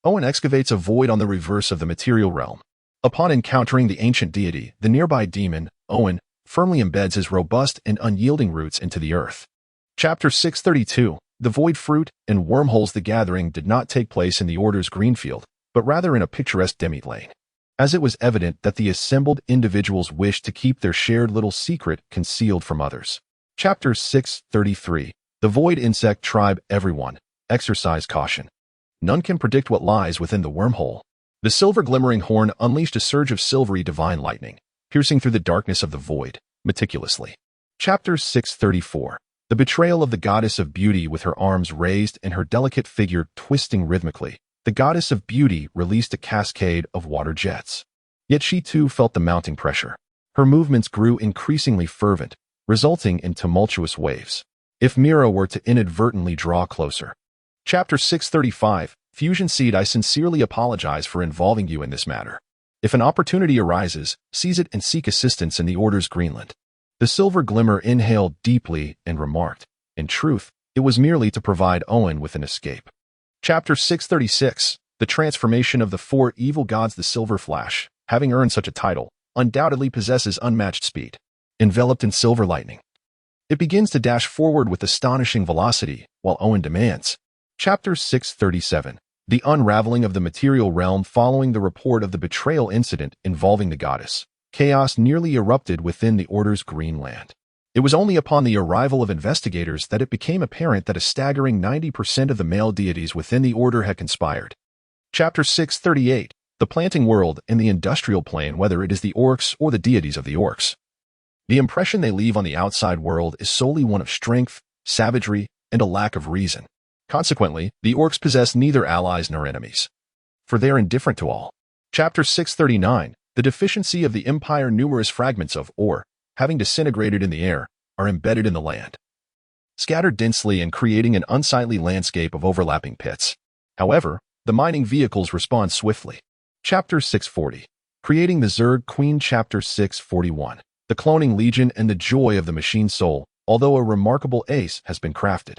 Owen excavates a void on the reverse of the material realm. Upon encountering the ancient deity, the nearby demon, Owen, firmly embeds his robust and unyielding roots into the earth. Chapter 632, The Void Fruit and Wormholes. The gathering did not take place in the Order's greenfield, but rather in a picturesque demi-lane, as it was evident that the assembled individuals wished to keep their shared little secret concealed from others. Chapter 633, The Void Insect Tribe. Everyone, exercise caution. None can predict what lies within the wormhole. The silver glimmering horn unleashed a surge of silvery divine lightning, piercing through the darkness of the void, meticulously. Chapter 634, The Betrayal of the Goddess of Beauty. With her arms raised and her delicate figure twisting rhythmically, the Goddess of Beauty released a cascade of water jets. Yet she too felt the mounting pressure. Her movements grew increasingly fervent, resulting in tumultuous waves. If Mira were to inadvertently draw closer. Chapter 635, Fusion Seed. I sincerely apologize for involving you in this matter. If an opportunity arises, seize it and seek assistance in the Order's Greenland. The silver glimmer inhaled deeply and remarked, in truth, it was merely to provide Owen with an escape. Chapter 636, The Transformation of the Four Evil Gods. The Silver Flash, having earned such a title, undoubtedly possesses unmatched speed. Enveloped in silver lightning, it begins to dash forward with astonishing velocity, while Owen demands. Chapter 637, The Unraveling of the Material Realm. Following the report of the betrayal incident involving the goddess, chaos nearly erupted within the Order's Greenland. It was only upon the arrival of investigators that it became apparent that a staggering 90% of the male deities within the Order had conspired. Chapter 638, The Planting World and the Industrial Plane. Whether it is the orcs or the deities of the orcs, the impression they leave on the outside world is solely one of strength, savagery, and a lack of reason. Consequently, the orcs possess neither allies nor enemies, for they are indifferent to all. Chapter 639, The Deficiency of the Empire. Numerous fragments of ore, having disintegrated in the air, are embedded in the land, scattered densely and creating an unsightly landscape of overlapping pits. However, the mining vehicles respond swiftly. Chapter 640, Creating the Zerg Queen. Chapter 641, The Cloning Legion and the Joy of the Machine Soul. Although a remarkable ace has been crafted,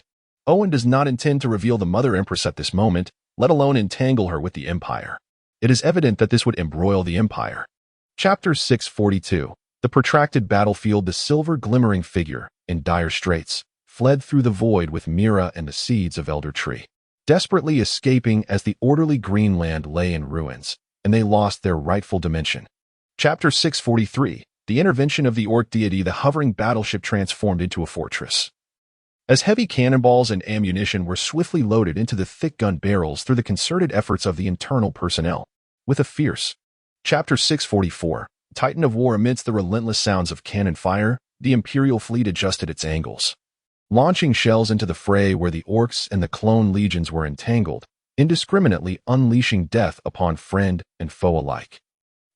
Owen does not intend to reveal the Mother Empress at this moment, let alone entangle her with the Empire. It is evident that this would embroil the Empire. Chapter 642, The Protracted Battlefield. The silver glimmering figure, in dire straits, fled through the void with Mira and the seeds of Elder Tree, desperately escaping as the orderly Greenland lay in ruins, and they lost their rightful dimension. Chapter 643, The Intervention of the Orc Deity. The hovering battleship transformed into a fortress, as heavy cannonballs and ammunition were swiftly loaded into the thick gun barrels through the concerted efforts of the internal personnel. With a fierce. Chapter 644, Titan of War. Amidst the relentless sounds of cannon fire, the Imperial fleet adjusted its angles, launching shells into the fray where the orcs and the clone legions were entangled, indiscriminately unleashing death upon friend and foe alike.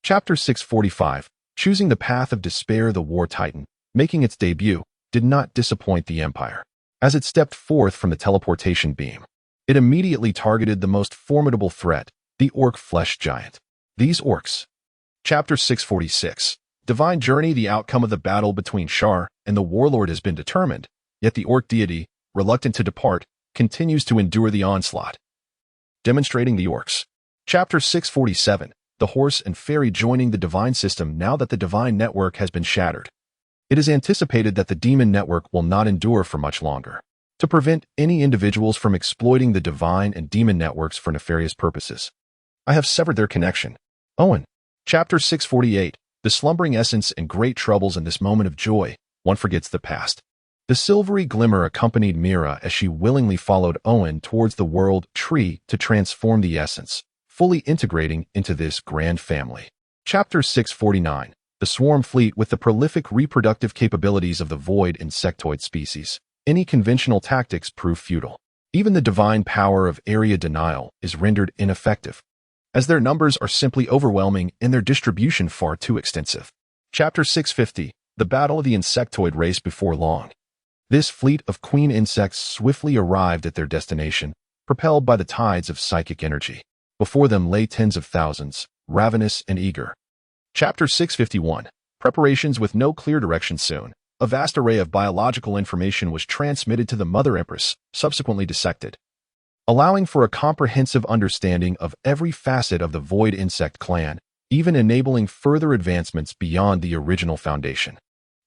Chapter 645, Choosing the Path of Despair. The War Titan, making its debut, did not disappoint the Empire. As it stepped forth from the teleportation beam, it immediately targeted the most formidable threat, the orc flesh giant. These orcs. Chapter 646, Divine Journey. The outcome of the battle between Shar and the Warlord has been determined, yet the orc deity, reluctant to depart, continues to endure the onslaught. Demonstrating the orcs. Chapter 647, The Horse and Fairy. Joining the divine system. Now that the divine network has been shattered, it is anticipated that the demon network will not endure for much longer. To prevent any individuals from exploiting the divine and demon networks for nefarious purposes, I have severed their connection. Owen. Chapter 648, The Slumbering Essence. In great troubles. In this moment of joy, one forgets the past. The silvery glimmer accompanied Mira as she willingly followed Owen towards the world tree to transform the essence, fully integrating into this grand family. Chapter 649, The Swarm Fleet. With the prolific reproductive capabilities of the void insectoid species, any conventional tactics prove futile. Even the divine power of area denial is rendered ineffective, as their numbers are simply overwhelming and their distribution far too extensive. Chapter 650, The Battle of the Insectoid Race. Before long, this fleet of queen insects swiftly arrived at their destination, propelled by the tides of psychic energy. Before them lay tens of thousands, ravenous and eager. Chapter 651, Preparations. With no clear direction soon, a vast array of biological information was transmitted to the Mother Empress, subsequently dissected. allowing for a comprehensive understanding of every facet of the void insect clan, even enabling further advancements beyond the original foundation.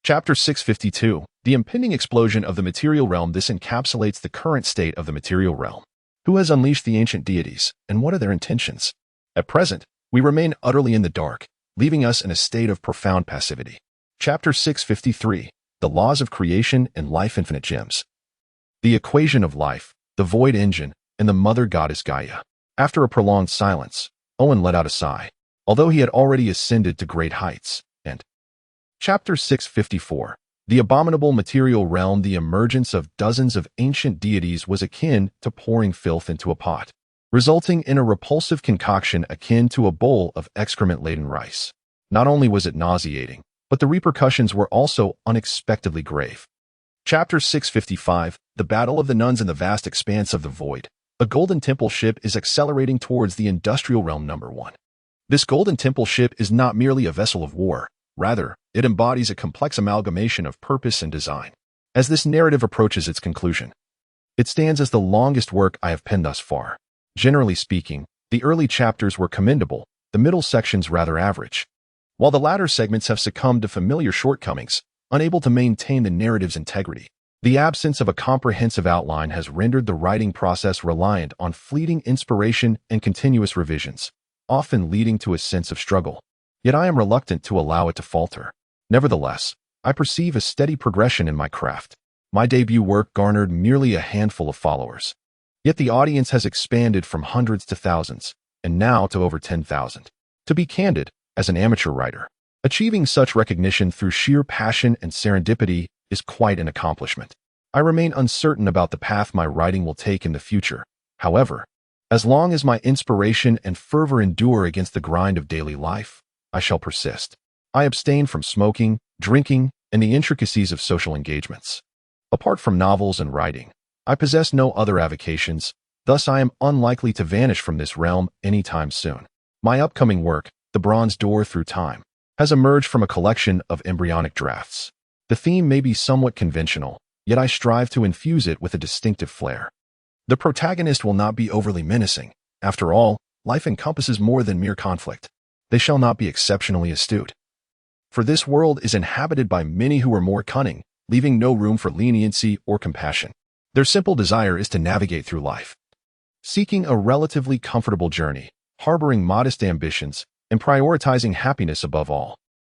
Chapter 652, The Impending Explosion of the Material Realm. This encapsulates the current state of the material realm. Who has unleashed the ancient deities, and what are their intentions? At present, we remain utterly in the dark, leaving us in a state of profound passivity. Chapter 653, The Laws of Creation and Life. Infinite Gems. The equation of life, the void engine, and the mother goddess Gaia. After a prolonged silence, Owen let out a sigh, although he had already ascended to great heights, and Chapter 654, The Abominable Material Realm. The emergence of dozens of ancient deities was akin to pouring filth into a pot, resulting in a repulsive concoction akin to a bowl of excrement-laden rice. Not only was it nauseating, but the repercussions were also unexpectedly grave. Chapter 655, The Battle of the Nuns in the Vast Expanse of the Void. A golden temple ship is accelerating towards the industrial realm. Number 1. This golden temple ship is not merely a vessel of war. Rather, it embodies a complex amalgamation of purpose and design. As this narrative approaches its conclusion, it stands as the longest work I have penned thus far. Generally speaking, the early chapters were commendable, the middle sections rather average, while the latter segments have succumbed to familiar shortcomings, unable to maintain the narrative's integrity. The absence of a comprehensive outline has rendered the writing process reliant on fleeting inspiration and continuous revisions, often leading to a sense of struggle. Yet I am reluctant to allow it to falter. Nevertheless, I perceive a steady progression in my craft. My debut work garnered merely a handful of followers. Yet the audience has expanded from hundreds to thousands, and now to over 10,000. To be candid, as an amateur writer, achieving such recognition through sheer passion and serendipity is quite an accomplishment. I remain uncertain about the path my writing will take in the future. However, as long as my inspiration and fervor endure against the grind of daily life, I shall persist. I abstain from smoking, drinking, and the intricacies of social engagements. Apart from novels and writing, I possess no other avocations, thus I am unlikely to vanish from this realm anytime soon. My upcoming work, The Bronze Door Through Time, has emerged from a collection of embryonic drafts. The theme may be somewhat conventional, yet I strive to infuse it with a distinctive flair. The protagonist will not be overly menacing. After all, life encompasses more than mere conflict. They shall not be exceptionally astute. For this world is inhabited by many who are more cunning, leaving no room for leniency or compassion. Their simple desire is to navigate through life, seeking a relatively comfortable journey, harboring modest ambitions, and prioritizing happiness above all.